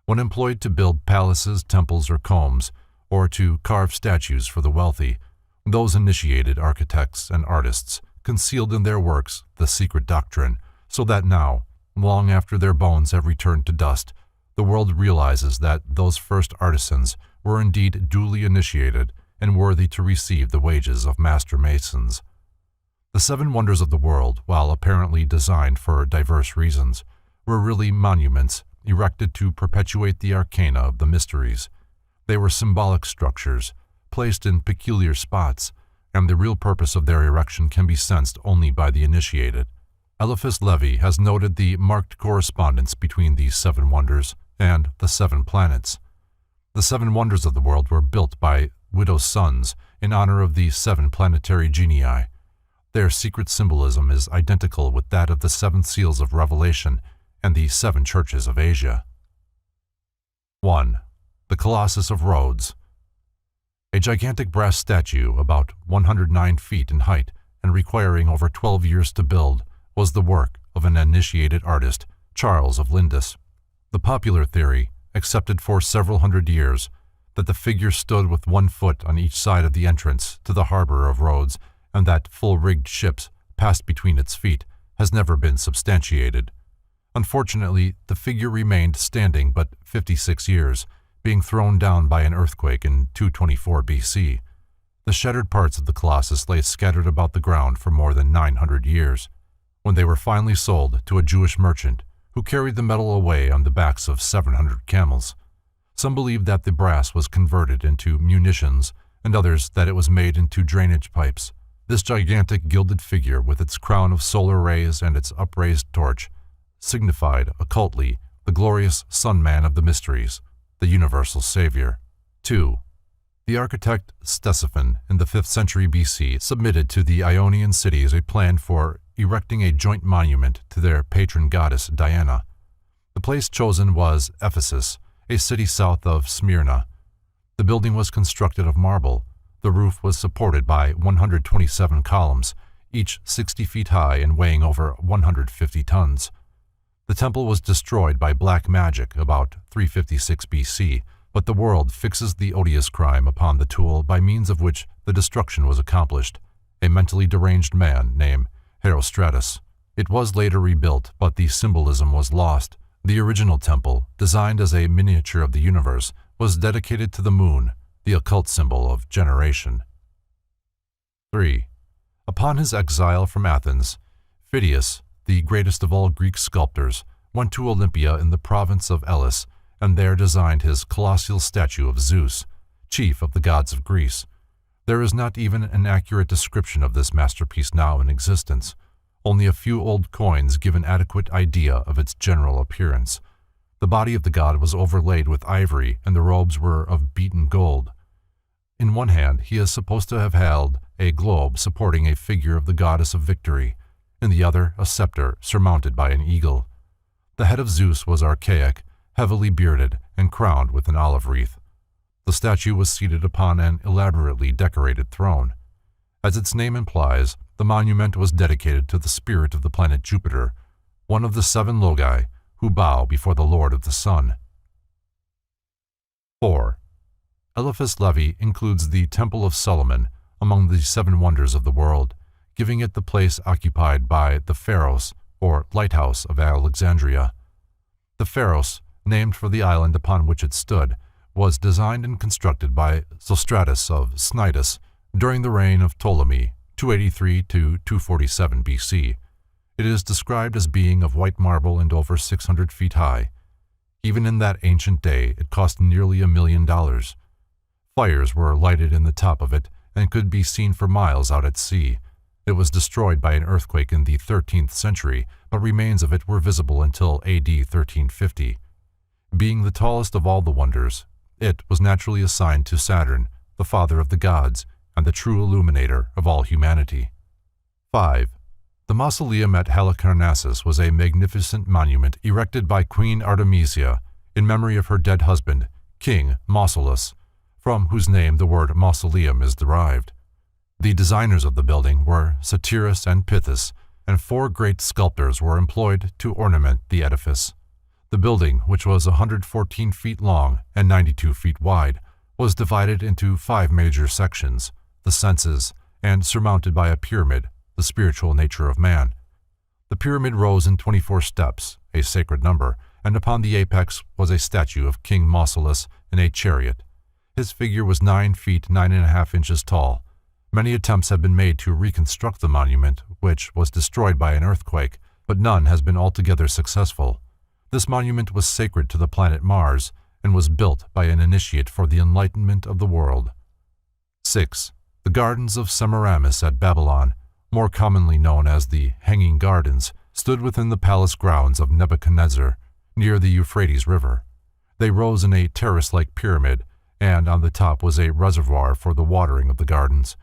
When employed to build palaces, temples, or combs, or to carve statues for the wealthy, those initiated architects and artists concealed in their works the secret doctrine, so that now, long after their bones have returned to dust, the world realizes that those first artisans were indeed duly initiated and worthy to receive the wages of master masons. The seven wonders of the world, while apparently designed for diverse reasons, were really monuments erected to perpetuate the arcana of the mysteries. They were symbolic structures, placed in peculiar spots, and the real purpose of their erection can be sensed only by the initiated. Eliphas Levi has noted the marked correspondence between these seven wonders and the seven planets. The seven wonders of the world were built by widows' sons in honor of the seven planetary genii. Their secret symbolism is identical with that of the seven seals of Revelation and the seven churches of Asia. 1. The Colossus of Rhodes. A gigantic brass statue, about 109 feet in height and requiring over 12 years to build, was the work of an initiated artist, Charles of Lindus. The popular theory, accepted for several hundred years, that the figure stood with 1 foot on each side of the entrance to the harbor of Rhodes and that full-rigged ships passed between its feet, has never been substantiated. Unfortunately, the figure remained standing but 56 years, being thrown down by an earthquake in 224 BC. The shattered parts of the Colossus lay scattered about the ground for more than 900 years. When they were finally sold to a Jewish merchant, who carried the metal away on the backs of 700 camels. Some believed that the brass was converted into munitions, and others that it was made into drainage pipes. This gigantic gilded figure, with its crown of solar rays and its upraised torch, signified, occultly, the glorious Son-Man of the mysteries, the universal Savior. 2. The architect Ctesiphon, in the 5th century BC, submitted to the Ionian cities a plan for erecting a joint monument to their patron goddess Diana. The place chosen was Ephesus, a city south of Smyrna. The building was constructed of marble. The roof was supported by 127 columns, each 60 feet high and weighing over 150 tons. The temple was destroyed by black magic about 356 BC, but the world fixes the odious crime upon the tool by means of which the destruction was accomplished, a mentally deranged man named Herostratus. It was later rebuilt, but the symbolism was lost. The original temple, designed as a miniature of the universe, was dedicated to the moon, the occult symbol of generation. 3. Upon his exile from Athens, Phidias, the greatest of all Greek sculptors, went to Olympia in the province of Elis and there designed his colossal statue of Zeus, chief of the gods of Greece. There is not even an accurate description of this masterpiece now in existence. Only a few old coins give an adequate idea of its general appearance. The body of the god was overlaid with ivory, and the robes were of beaten gold. In one hand, he is supposed to have held a globe supporting a figure of the goddess of victory, in the other a scepter surmounted by an eagle. The head of Zeus was archaic, heavily bearded, and crowned with an olive wreath. The statue was seated upon an elaborately decorated throne. As its name implies, the monument was dedicated to the spirit of the planet Jupiter, one of the 7 Logi who bow before the Lord of the Sun. 4. Eliphas Levi includes the Temple of Solomon among the 7 wonders of the world, giving it the place occupied by the Pharos, or lighthouse of Alexandria. The Pharos, named for the island upon which it stood, was designed and constructed by Sostratus of Cnidus during the reign of Ptolemy, 283 to 247 BC. It is described as being of white marble and over 600 feet high. Even in that ancient day, it cost nearly $1 million. Fires were lighted in the top of it and could be seen for miles out at sea. It was destroyed by an earthquake in the 13th century, but remains of it were visible until AD 1350. Being the tallest of all the wonders, it was naturally assigned to Saturn, the father of the gods, and the true illuminator of all humanity. 5. The mausoleum at Halicarnassus was a magnificent monument erected by Queen Artemisia in memory of her dead husband, King Mausolus, from whose name the word mausoleum is derived. The designers of the building were Satyrus and Pythis, and 4 great sculptors were employed to ornament the edifice. The building, which was 114 feet long and 92 feet wide, was divided into 5 major sections, the senses, and surmounted by a pyramid, the spiritual nature of man. The pyramid rose in 24 steps, a sacred number, and upon the apex was a statue of King Mausolus in a chariot. His figure was 9 feet 9.5 inches tall. Many attempts have been made to reconstruct the monument, which was destroyed by an earthquake, but none has been altogether successful. This monument was sacred to the planet Mars and was built by an initiate for the enlightenment of the world. 6. The Gardens of Semiramis at Babylon, more commonly known as the Hanging Gardens, stood within the palace grounds of Nebuchadnezzar, near the Euphrates River. They rose in a terrace-like pyramid, and on the top was a reservoir for the watering of the gardens.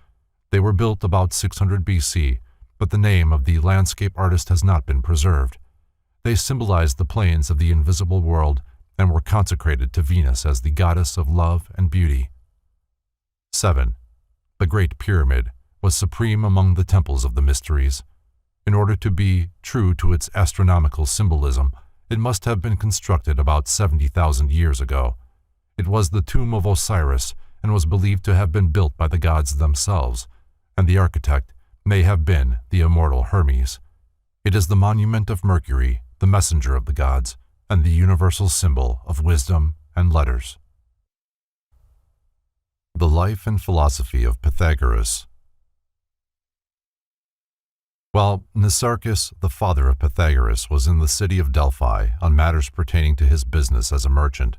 They were built about 600 BC, but the name of the landscape artist has not been preserved. They symbolized the plains of the invisible world and were consecrated to Venus as the goddess of love and beauty. 7. The Great Pyramid was supreme among the temples of the mysteries. In order to be true to its astronomical symbolism, it must have been constructed about 70,000 years ago. It was the tomb of Osiris and was believed to have been built by the gods themselves, and the architect may have been the immortal Hermes. It is the monument of Mercury, the messenger of the gods, and the universal symbol of wisdom and letters. The life and philosophy of Pythagoras. While Nisarchus, the father of Pythagoras, was in the city of Delphi on matters pertaining to his business as a merchant,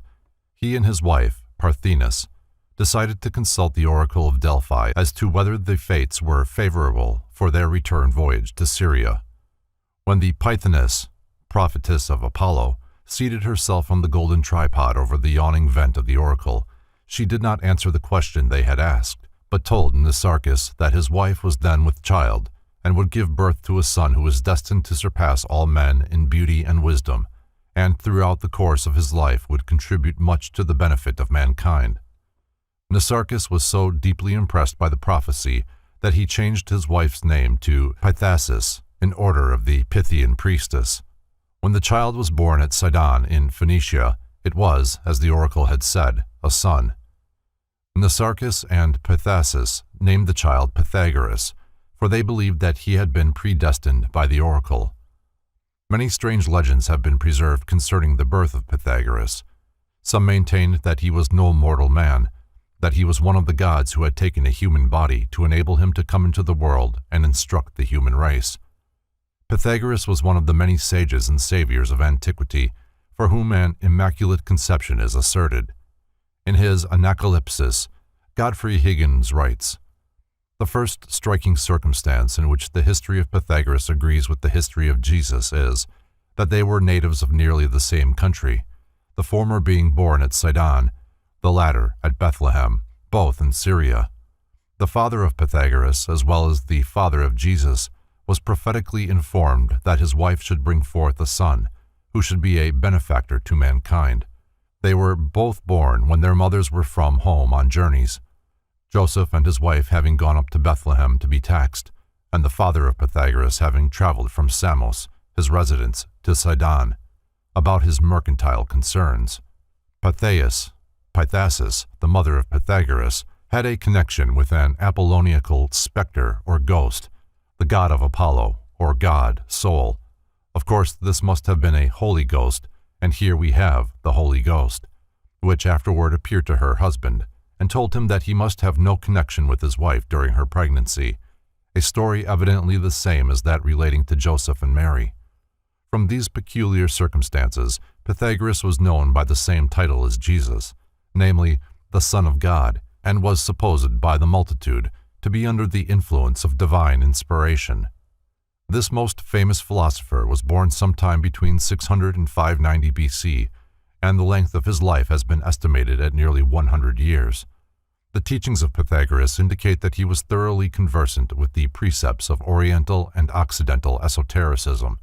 he and his wife, Parthenis, decided to consult the oracle of Delphi as to whether the fates were favorable for their return voyage to Syria. When the Pythoness, prophetess of Apollo, seated herself on the golden tripod over the yawning vent of the oracle, she did not answer the question they had asked, but told Nisarchus that his wife was then with child and would give birth to a son who was destined to surpass all men in beauty and wisdom, and throughout the course of his life would contribute much to the benefit of mankind. Nisarchus was so deeply impressed by the prophecy that he changed his wife's name to Pythasis in honor of the Pythian priestess. When the child was born at Sidon in Phoenicia, it was, as the oracle had said, a son. Nisarchus and Pythasis named the child Pythagoras, for they believed that he had been predestined by the oracle. Many strange legends have been preserved concerning the birth of Pythagoras. Some maintained that he was no mortal man, that he was one of the gods who had taken a human body to enable him to come into the world and instruct the human race. Pythagoras was one of the many sages and saviors of antiquity for whom an immaculate conception is asserted. In his Anacalypsis, Godfrey Higgins writes, The first striking circumstance in which the history of Pythagoras agrees with the history of Jesus is that they were natives of nearly the same country, the former being born at Sidon, the latter at Bethlehem, both in Syria. The father of Pythagoras, as well as the father of Jesus, was prophetically informed that his wife should bring forth a son, who should be a benefactor to mankind. They were both born when their mothers were from home on journeys, Joseph and his wife having gone up to Bethlehem to be taxed, and the father of Pythagoras having traveled from Samos, his residence, to Sidon, about his mercantile concerns. Pythasus, the mother of Pythagoras, had a connection with an Apolloniacal specter or ghost, the god of Apollo, or god, soul. Of course, this must have been a holy ghost, and here we have the Holy Ghost, which afterward appeared to her husband, and told him that he must have no connection with his wife during her pregnancy, a story evidently the same as that relating to Joseph and Mary. From these peculiar circumstances, Pythagoras was known by the same title as Jesus, namely, the Son of God, and was supposed by the multitude to be under the influence of divine inspiration. This most famous philosopher was born sometime between 600 and 590 BC, and the length of his life has been estimated at nearly 100 years. The teachings of Pythagoras indicate that he was thoroughly conversant with the precepts of Oriental and Occidental esotericism.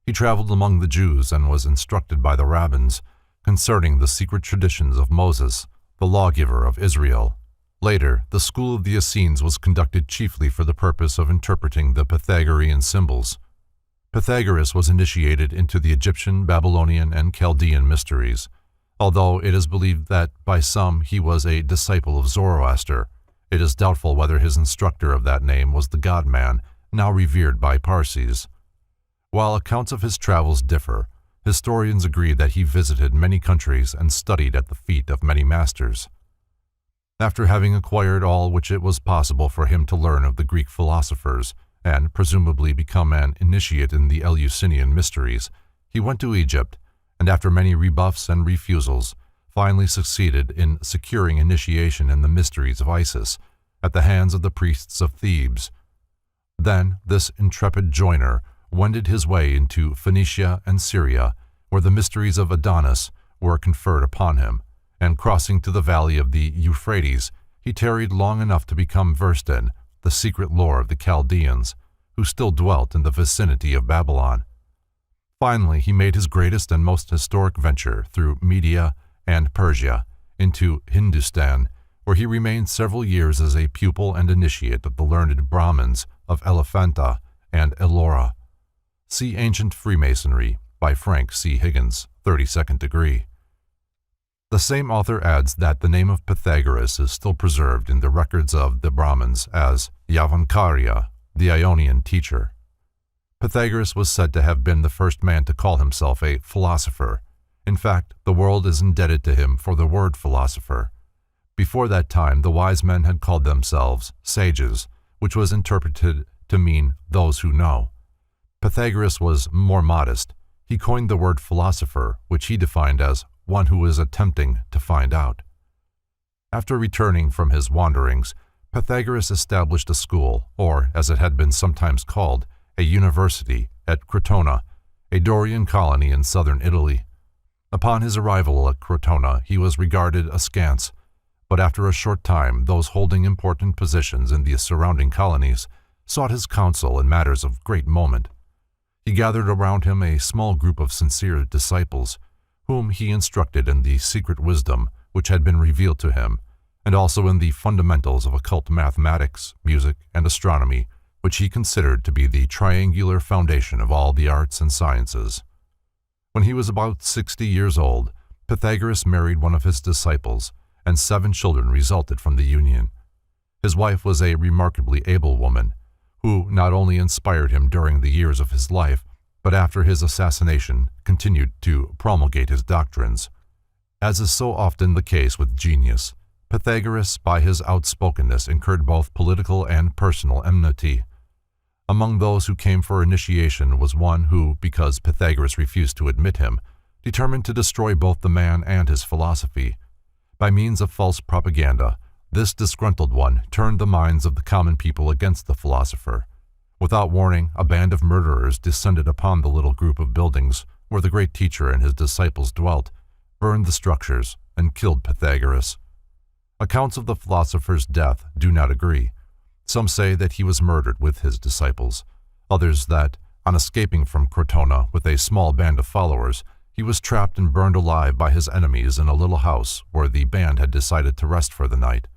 He traveled among the Jews and was instructed by the rabbins concerning the secret traditions of Moses, the lawgiver of Israel. Later, the school of the Essenes was conducted chiefly for the purpose of interpreting the Pythagorean symbols. Pythagoras was initiated into the Egyptian, Babylonian, and Chaldean mysteries, although it is believed that by some he was a disciple of Zoroaster. It is doubtful whether his instructor of that name was the God-man, now revered by Parsis. While accounts of his travels differ, historians agree that he visited many countries and studied at the feet of many masters. After having acquired all which it was possible for him to learn of the Greek philosophers, and presumably become an initiate in the Eleusinian mysteries, he went to Egypt, and after many rebuffs and refusals, finally succeeded in securing initiation in the mysteries of Isis at the hands of the priests of Thebes. Then this intrepid joiner wended his way into Phoenicia and Syria, where the mysteries of Adonis were conferred upon him, and crossing to the valley of the Euphrates, he tarried long enough to become versed in the secret lore of the Chaldeans, who still dwelt in the vicinity of Babylon. Finally, he made his greatest and most historic venture through Media and Persia into Hindustan, where he remained several years as a pupil and initiate of the learned Brahmins of Elephanta and Ellora. See Ancient Freemasonry by Frank C. Higgins, 32nd degree. The same author adds that the name of Pythagoras is still preserved in the records of the Brahmins as Yavankarya, the Ionian teacher. Pythagoras was said to have been the first man to call himself a philosopher. In fact, the world is indebted to him for the word philosopher. Before that time, the wise men had called themselves sages, which was interpreted to mean those who know. Pythagoras was more modest. He coined the word philosopher, which he defined as one who is attempting to find out. After returning from his wanderings, Pythagoras established a school, or, as it had been sometimes called, a university, at Crotona, a Dorian colony in southern Italy. Upon his arrival at Crotona, he was regarded askance, but after a short time those holding important positions in the surrounding colonies sought his counsel in matters of great moment. He gathered around him a small group of sincere disciples, whom he instructed in the secret wisdom which had been revealed to him, and also in the fundamentals of occult mathematics, music, and astronomy, which he considered to be the triangular foundation of all the arts and sciences. When he was about 60 years old, Pythagoras married one of his disciples, and 7 children resulted from the union. His wife was a remarkably able woman, who not only inspired him during the years of his life, but after his assassination continued to promulgate his doctrines. As is so often the case with genius, Pythagoras, by his outspokenness, incurred both political and personal enmity. Among those who came for initiation was one who, because Pythagoras refused to admit him, determined to destroy both the man and his philosophy. By means of false propaganda, This disgruntled one turned the minds of the common people against the philosopher. Without warning, a band of murderers descended upon the little group of buildings where the great teacher and his disciples dwelt, burned the structures, and killed Pythagoras. Accounts of the philosopher's death do not agree. Some say that he was murdered with his disciples, others that, on escaping from Crotona with a small band of followers, he was trapped and burned alive by his enemies in a little house where the band had decided to rest for the night.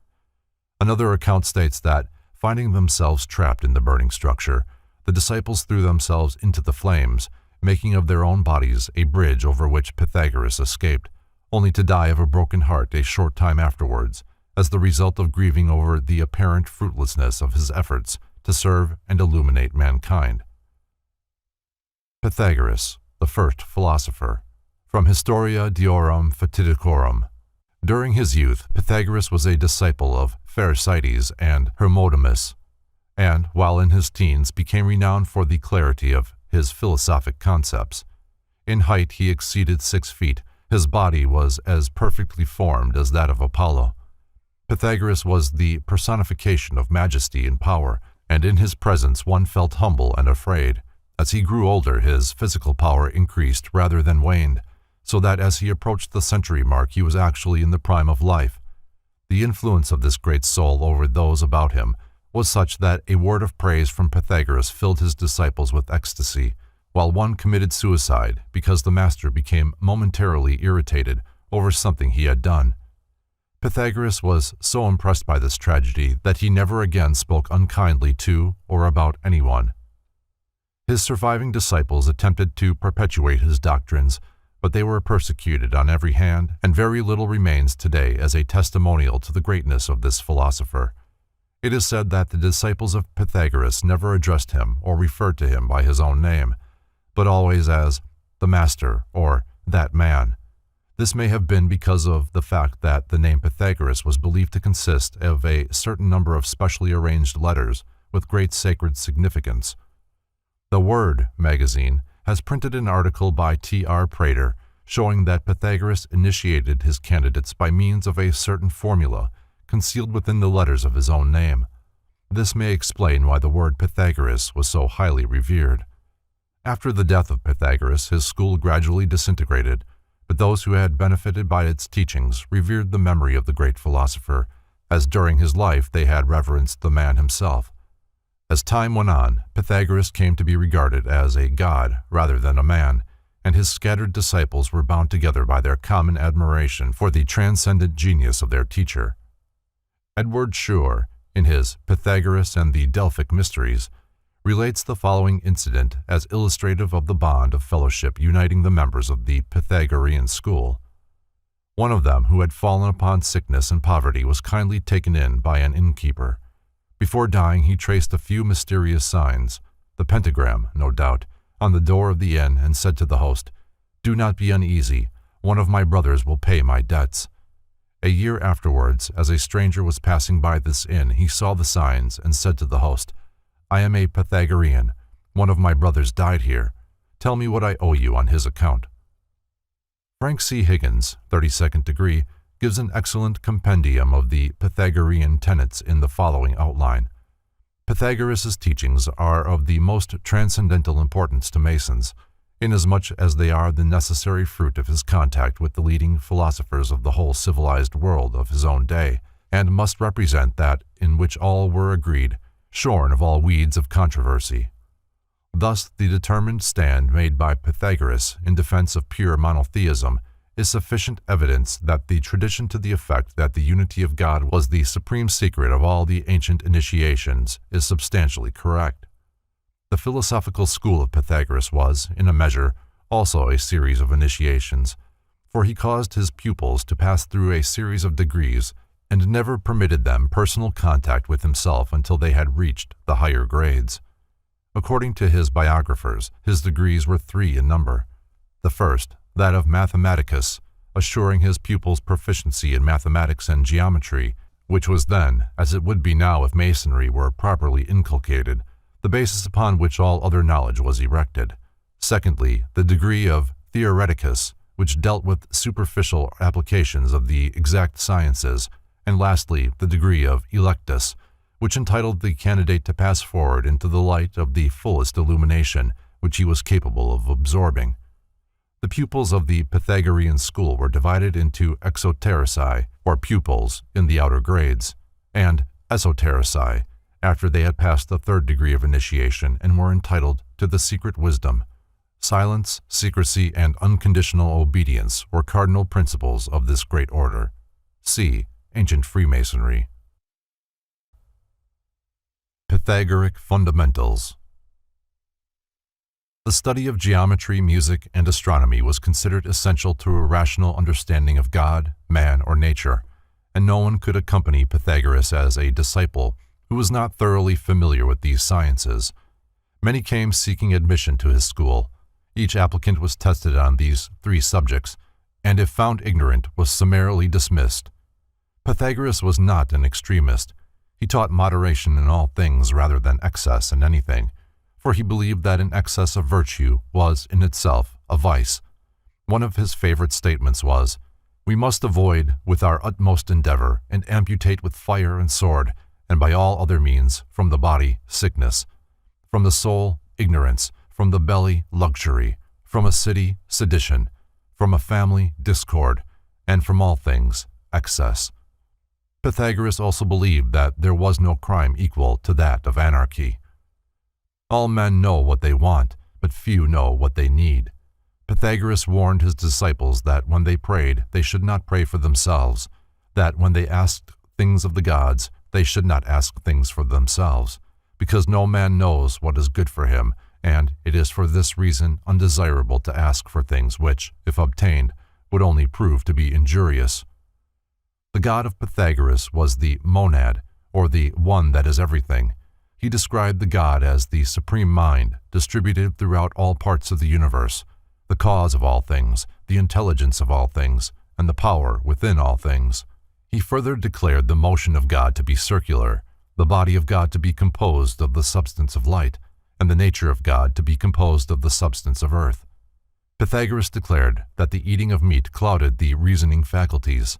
Another account states that, finding themselves trapped in the burning structure, the disciples threw themselves into the flames, making of their own bodies a bridge over which Pythagoras escaped, only to die of a broken heart a short time afterwards, as the result of grieving over the apparent fruitlessness of his efforts to serve and illuminate mankind. Pythagoras, the first philosopher. From Historia Diorum Fatidicorum. During his youth, Pythagoras was a disciple of Pherecydes and Hermodamus, and, while in his teens, became renowned for the clarity of his philosophic concepts. In height he exceeded 6 feet. His body was as perfectly formed as that of Apollo. Pythagoras was the personification of majesty and power, and in his presence one felt humble and afraid. As he grew older, his physical power increased rather than waned, so that as he approached the century mark he was actually in the prime of life. The influence of this great soul over those about him was such that a word of praise from Pythagoras filled his disciples with ecstasy, while one committed suicide because the master became momentarily irritated over something he had done. Pythagoras was so impressed by this tragedy that he never again spoke unkindly to or about anyone. His surviving disciples attempted to perpetuate his doctrines, but they were persecuted on every hand, and very little remains today as a testimonial to the greatness of this philosopher. It is said that the disciples of Pythagoras never addressed him or referred to him by his own name, but always as the master or that man. This may have been because of the fact that the name Pythagoras was believed to consist of a certain number of specially arranged letters with great sacred significance. The Word magazine has printed an article by T.R. Prater showing that Pythagoras initiated his candidates by means of a certain formula concealed within the letters of his own name. This may explain why the word Pythagoras was so highly revered. After the death of Pythagoras, his school gradually disintegrated, but those who had benefited by its teachings revered the memory of the great philosopher, as during his life they had reverenced the man himself. As time went on, Pythagoras came to be regarded as a god rather than a man, and his scattered disciples were bound together by their common admiration for the transcendent genius of their teacher. Edward Schur, in his Pythagoras and the Delphic Mysteries, relates the following incident as illustrative of the bond of fellowship uniting the members of the Pythagorean school. One of them, who had fallen upon sickness and poverty, was kindly taken in by an innkeeper. Before dying, he traced a few mysterious signs, the pentagram, no doubt, on the door of the inn, and said to the host, "Do not be uneasy, one of my brothers will pay my debts." A year afterwards, as a stranger was passing by this inn, he saw the signs and said to the host, "I am a Pythagorean. One of my brothers died here. Tell me what I owe you on his account." Frank C. Higgins, 32nd degree, gives an excellent compendium of the Pythagorean tenets in the following outline. Pythagoras' teachings are of the most transcendental importance to Masons, inasmuch as they are the necessary fruit of his contact with the leading philosophers of the whole civilized world of his own day, and must represent that in which all were agreed, shorn of all weeds of controversy. Thus, the determined stand made by Pythagoras in defense of pure monotheism is sufficient evidence that the tradition to the effect that the unity of God was the supreme secret of all the ancient initiations is substantially correct. The philosophical school of Pythagoras was, in a measure, also a series of initiations, for he caused his pupils to pass through a series of degrees and never permitted them personal contact with himself until they had reached the higher grades. According to his biographers, his degrees were 3 in number. The first, that of mathematicus, assuring his pupils proficiency in mathematics and geometry, which was then, as it would be now if masonry were properly inculcated, the basis upon which all other knowledge was erected. Secondly, the degree of theoreticus, which dealt with superficial applications of the exact sciences, and lastly the degree of electus, which entitled the candidate to pass forward into the light of the fullest illumination which he was capable of absorbing. The pupils of the Pythagorean school were divided into exoterici, or pupils in the outer grades, and esoterici, after they had passed the third degree of initiation and were entitled to the secret wisdom. Silence, secrecy, and unconditional obedience were cardinal principles of this great order. See Ancient Freemasonry. Pythagorean Fundamentals. The study of geometry, music, and astronomy was considered essential to a rational understanding of God, man, or nature, and no one could accompany Pythagoras as a disciple who was not thoroughly familiar with these sciences. Many came seeking admission to his school. Each applicant was tested on these 3 subjects, and if found ignorant, was summarily dismissed. Pythagoras was not an extremist. He taught moderation in all things rather than excess in anything, for he believed that an excess of virtue was in itself a vice. One of his favorite statements was, "We must avoid with our utmost endeavor and amputate with fire and sword, and by all other means, from the body, sickness, from the soul, ignorance, from the belly, luxury, from a city, sedition, from a family, discord, and from all things, excess." Pythagoras also believed that there was no crime equal to that of anarchy. All men know what they want, but few know what they need. Pythagoras warned his disciples that when they prayed, they should not pray for themselves, that when they asked things of the gods, they should not ask things for themselves, because no man knows what is good for him, and it is for this reason undesirable to ask for things which, if obtained, would only prove to be injurious. The god of Pythagoras was the monad, or the one that is everything. He described the god as the supreme mind, distributed throughout all parts of the universe, the cause of all things, the intelligence of all things, and the power within all things. He further declared the motion of God to be circular, the body of God to be composed of the substance of light, and the nature of God to be composed of the substance of earth. Pythagoras declared that the eating of meat clouded the reasoning faculties.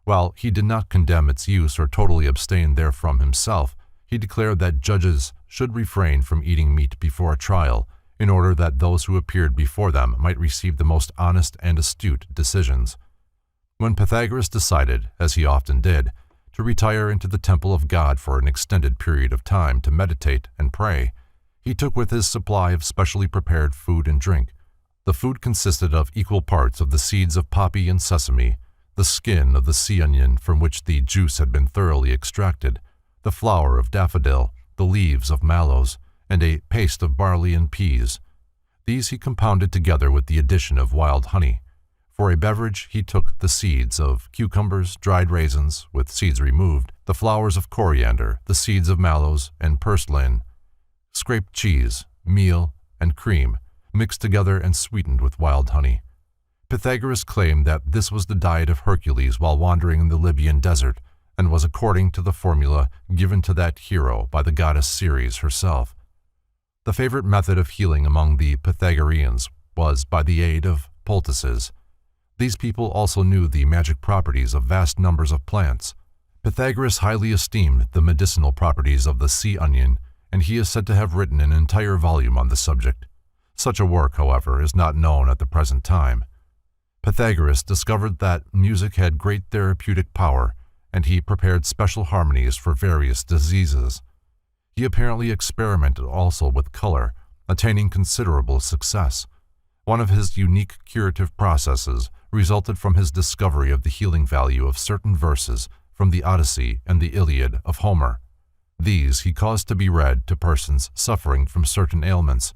While he did not condemn its use or totally abstain therefrom himself, he declared that judges should refrain from eating meat before a trial, in order that those who appeared before them might receive the most honest and astute decisions. When Pythagoras decided, as he often did, to retire into the temple of God for an extended period of time to meditate and pray, he took with his supply of specially prepared food and drink. The food consisted of equal parts of the seeds of poppy and sesame, the skin of the sea onion from which the juice had been thoroughly extracted, the flower of daffodil, the leaves of mallows, and a paste of barley and peas. These he compounded together with the addition of wild honey. For a beverage he took the seeds of cucumbers, dried raisins, with seeds removed, the flowers of coriander, the seeds of mallows and purslane, scraped cheese, meal, and cream, mixed together and sweetened with wild honey. Pythagoras claimed that this was the diet of Hercules while wandering in the Libyan desert, and was according to the formula given to that hero by the goddess Ceres herself. The favorite method of healing among the Pythagoreans was by the aid of poultices. These people also knew the magic properties of vast numbers of plants. Pythagoras highly esteemed the medicinal properties of the sea onion, and he is said to have written an entire volume on the subject. Such a work, however, is not known at the present time. Pythagoras discovered that music had great therapeutic power, and he prepared special harmonies for various diseases. He apparently experimented also with color, attaining considerable success. One of his unique curative processes resulted from his discovery of the healing value of certain verses from the Odyssey and the Iliad of Homer. These he caused to be read to persons suffering from certain ailments.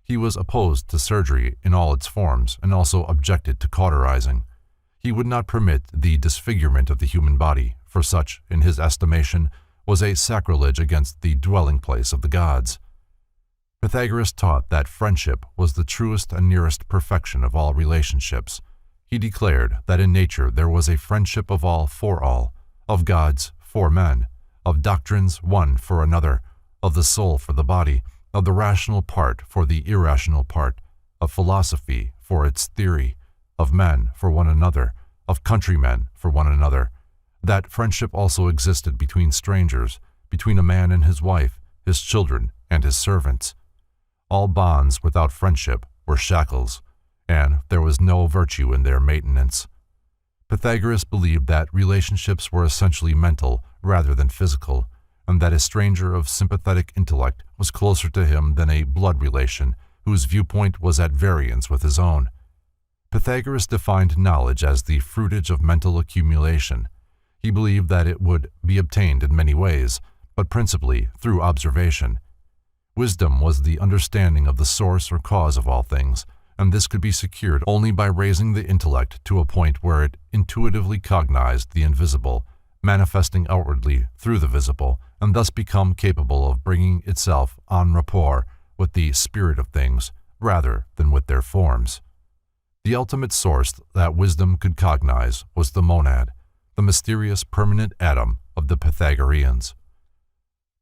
He was opposed to surgery in all its forms and also objected to cauterizing. He would not permit the disfigurement of the human body, for such, in his estimation, was a sacrilege against the dwelling place of the gods. Pythagoras taught that friendship was the truest and nearest perfection of all relationships. He declared that in nature there was a friendship of all for all, of gods for men, of doctrines one for another, of the soul for the body, of the rational part for the irrational part, of philosophy for its theory, of men for one another, of countrymen for one another, that friendship also existed between strangers, between a man and his wife, his children, and his servants. All bonds without friendship were shackles, and there was no virtue in their maintenance. Pythagoras believed that relationships were essentially mental rather than physical, and that a stranger of sympathetic intellect was closer to him than a blood relation whose viewpoint was at variance with his own. Pythagoras defined knowledge as the fruitage of mental accumulation. He believed that it would be obtained in many ways, but principally through observation. Wisdom was the understanding of the source or cause of all things, and this could be secured only by raising the intellect to a point where it intuitively cognized the invisible, manifesting outwardly through the visible, and thus become capable of bringing itself en rapport with the spirit of things rather than with their forms. The ultimate source that wisdom could cognize was the monad, the mysterious permanent atom of the Pythagoreans.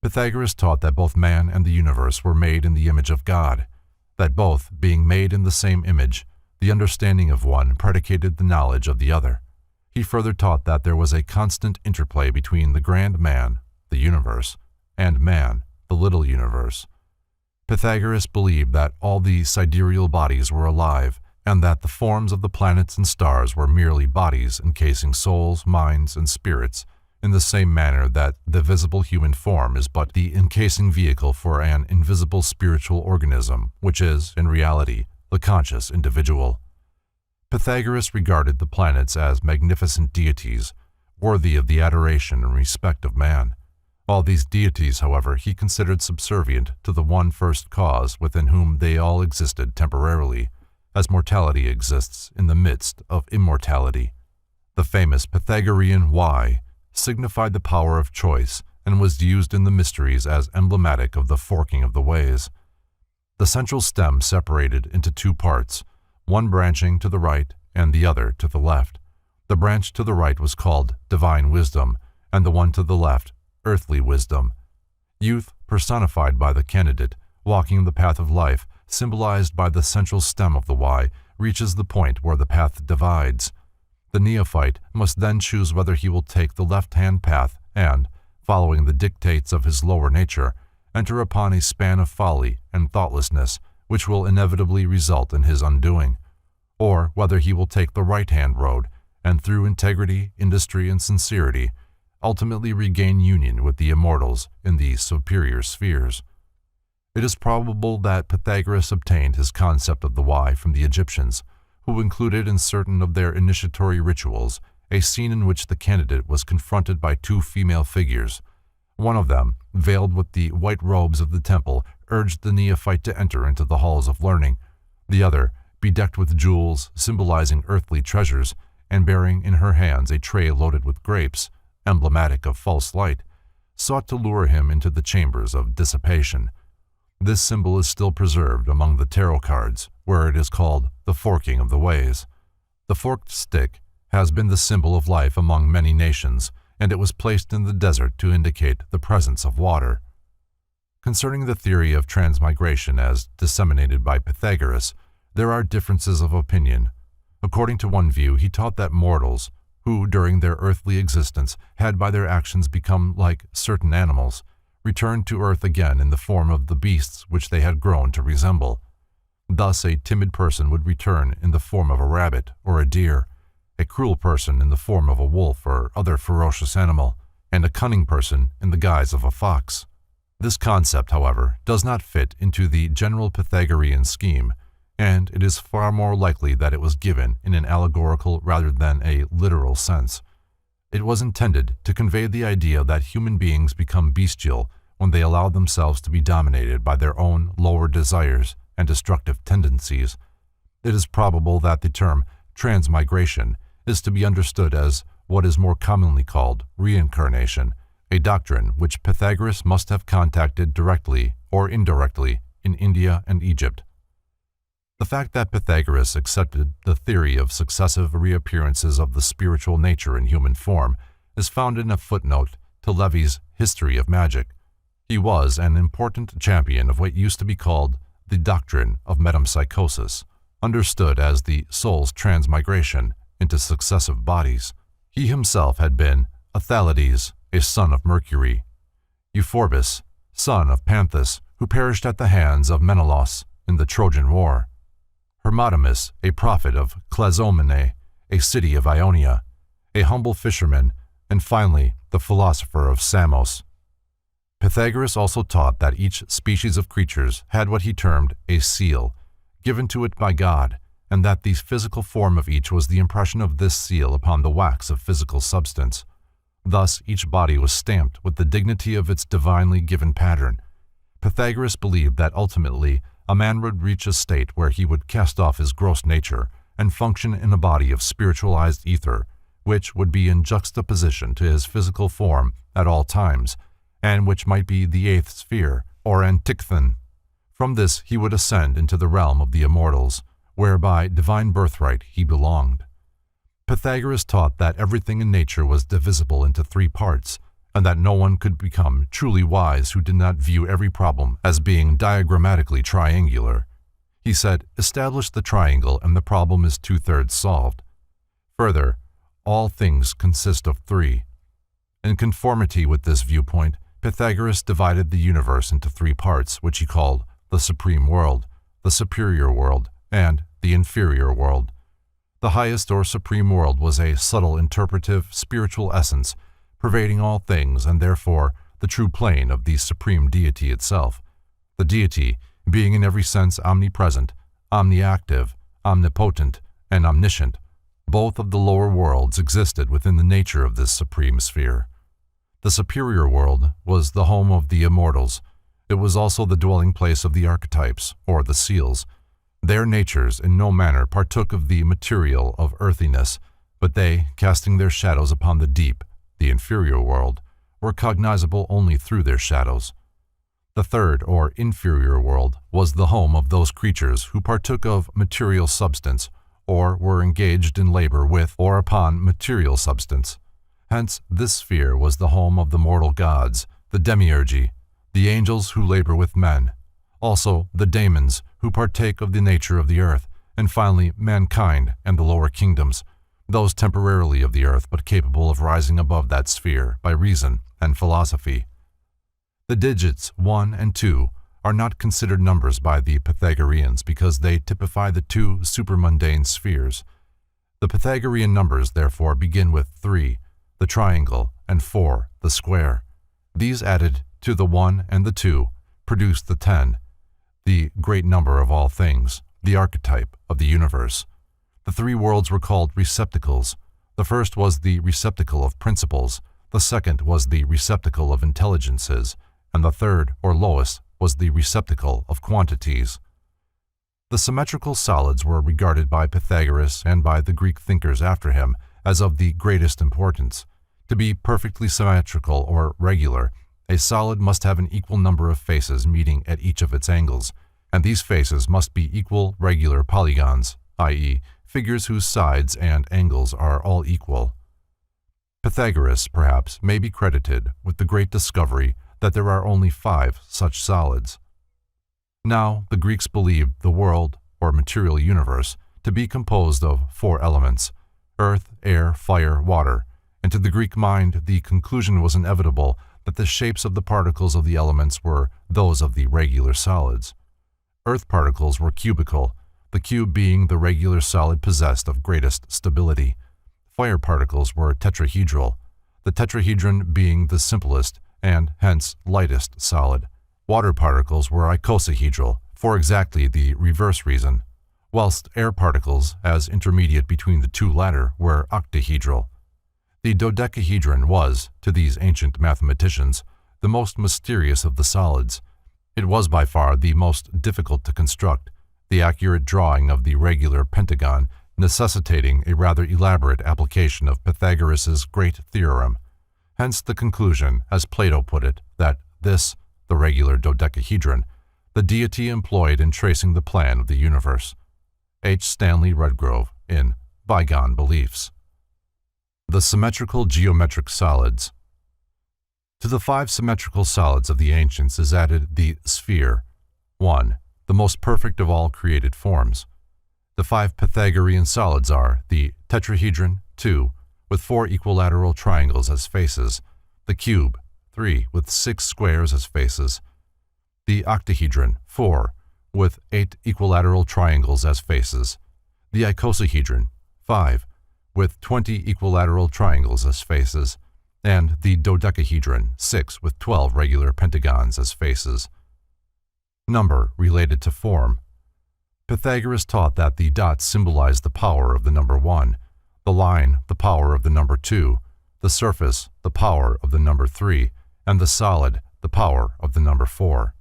Pythagoras taught that both man and the universe were made in the image of God, that both, being made in the same image, the understanding of one predicated the knowledge of the other. He further taught that there was a constant interplay between the grand man, the universe, and man, the little universe. Pythagoras believed that all the sidereal bodies were alive, and that the forms of the planets and stars were merely bodies encasing souls, minds, and spirits, in the same manner that the visible human form is but the encasing vehicle for an invisible spiritual organism, which is, in reality, the conscious individual. Pythagoras regarded the planets as magnificent deities, worthy of the adoration and respect of man. All these deities, however, he considered subservient to the one first cause within whom they all existed temporarily, as mortality exists in the midst of immortality. The famous Pythagorean Y signified the power of choice and was used in the mysteries as emblematic of the forking of the ways. The central stem separated into two parts, one branching to the right and the other to the left. The branch to the right was called divine wisdom, and the one to the left, earthly wisdom. Youth, personified by the candidate, walking the path of life, symbolized by the central stem of the Y, reaches the point where the path divides. The neophyte must then choose whether he will take the left-hand path and, following the dictates of his lower nature, enter upon a span of folly and thoughtlessness which will inevitably result in his undoing, or whether he will take the right-hand road and through integrity, industry, and sincerity, ultimately regain union with the immortals in the superior spheres. It is probable that Pythagoras obtained his concept of the Y from the Egyptians, who included in certain of their initiatory rituals a scene in which the candidate was confronted by two female figures. One of them, veiled with the white robes of the temple, urged the neophyte to enter into the halls of learning. The other, bedecked with jewels symbolizing earthly treasures, and bearing in her hands a tray loaded with grapes, emblematic of false light, sought to lure him into the chambers of dissipation. This symbol is still preserved among the tarot cards, where it is called the forking of the ways. The forked stick has been the symbol of life among many nations, and it was placed in the desert to indicate the presence of water. Concerning the theory of transmigration as disseminated by Pythagoras, there are differences of opinion. According to one view, he taught that mortals, who during their earthly existence had by their actions become like certain animals, returned to earth again in the form of the beasts which they had grown to resemble. Thus a timid person would return in the form of a rabbit or a deer, a cruel person in the form of a wolf or other ferocious animal, and a cunning person in the guise of a fox. This concept, however, does not fit into the general Pythagorean scheme, and it is far more likely that it was given in an allegorical rather than a literal sense. It was intended to convey the idea that human beings become bestial when they allow themselves to be dominated by their own lower desires and destructive tendencies. It is probable that the term transmigration is to be understood as what is more commonly called reincarnation, a doctrine which Pythagoras must have contacted directly or indirectly in India and Egypt. The fact that Pythagoras accepted the theory of successive reappearances of the spiritual nature in human form is found in a footnote to Levy's History of Magic. He was an important champion of what used to be called the doctrine of metempsychosis, understood as the soul's transmigration into successive bodies. He himself had been Athalides, a son of Mercury; Euphorbus, son of Panthus, who perished at the hands of Menelaus in the Trojan War; Hermodamus, a prophet of Clazomene, a city of Ionia, a humble fisherman; and finally the philosopher of Samos. Pythagoras also taught that each species of creatures had what he termed a seal, given to it by God, and that the physical form of each was the impression of this seal upon the wax of physical substance. Thus each body was stamped with the dignity of its divinely given pattern. Pythagoras believed that ultimately a man would reach a state where he would cast off his gross nature and function in a body of spiritualized ether, which would be in juxtaposition to his physical form at all times, and which might be the eighth sphere, or antichthon. From this he would ascend into the realm of the immortals, where by divine birthright he belonged. Pythagoras taught that everything in nature was divisible into three parts, and that no one could become truly wise who did not view every problem as being diagrammatically triangular. He said, "Establish the triangle and the problem is 2/3 solved." Further, all things consist of three. In conformity with this viewpoint, Pythagoras divided the universe into three parts, which he called the supreme world, the superior world, and the inferior world. The highest or supreme world was a subtle interpretive spiritual essence, pervading all things and therefore the true plane of the supreme deity itself. The deity, being in every sense omnipresent, omniactive, omnipotent, and omniscient, both of the lower worlds existed within the nature of this supreme sphere. The superior world was the home of the immortals. It was also the dwelling place of the archetypes, or the seals. Their natures in no manner partook of the material of earthiness, but they, casting their shadows upon the deep, the inferior world, were cognizable only through their shadows. The third, or inferior world, was the home of those creatures who partook of material substance, or were engaged in labor with or upon material substance. Hence, this sphere was the home of the mortal gods, the demiurgi, the angels who labor with men, also the daemons who partake of the nature of the earth, and finally mankind and the lower kingdoms, those temporarily of the earth but capable of rising above that sphere by reason and philosophy. The digits 1 and 2 are not considered numbers by the Pythagoreans because they typify the two supermundane spheres. The Pythagorean numbers therefore begin with 3, the triangle, and 4, the square. These added to the 1 and the 2 produce the 10, the great number of all things, the archetype of the universe. The three worlds were called receptacles. The first was the receptacle of principles, the second was the receptacle of intelligences, and the third, or lowest, was the receptacle of quantities. The symmetrical solids were regarded by Pythagoras and by the Greek thinkers after him as of the greatest importance. To be perfectly symmetrical or regular, a solid must have an equal number of faces meeting at each of its angles, and these faces must be equal regular polygons, i.e., figures whose sides and angles are all equal. Pythagoras, perhaps, may be credited with the great discovery that there are only 5 such solids. Now, the Greeks believed the world, or material universe, to be composed of 4 elements: earth, air, fire, water, and to the Greek mind the conclusion was inevitable that the shapes of the particles of the elements were those of the regular solids. Earth particles were cubical, the cube being the regular solid possessed of greatest stability. Fire particles were tetrahedral, the tetrahedron being the simplest and hence lightest solid. Water particles were icosahedral, for exactly the reverse reason, whilst air particles, as intermediate between the two latter, were octahedral. The dodecahedron was, to these ancient mathematicians, the most mysterious of the solids. It was by far the most difficult to construct, the accurate drawing of the regular pentagon necessitating a rather elaborate application of Pythagoras's great theorem. Hence the conclusion, as Plato put it, that this, the regular dodecahedron, the deity employed in tracing the plan of the universe. H. Stanley Redgrove, in Bygone Beliefs. The symmetrical geometric solids. To the 5 symmetrical solids of the ancients is added the sphere, 1, the most perfect of all created forms. The 5 Pythagorean solids are the tetrahedron, 2, with 4 equilateral triangles as faces, the cube, 3, with 6 squares as faces, the octahedron, 4, with 8 equilateral triangles as faces, the icosahedron, 5, with 20 equilateral triangles as faces, and the dodecahedron, 6, with 12 regular pentagons as faces. Number related to form. Pythagoras taught that the dots symbolize the power of the number 1, the line the power of the number 2, the surface the power of the number 3, and the solid the power of the number 4.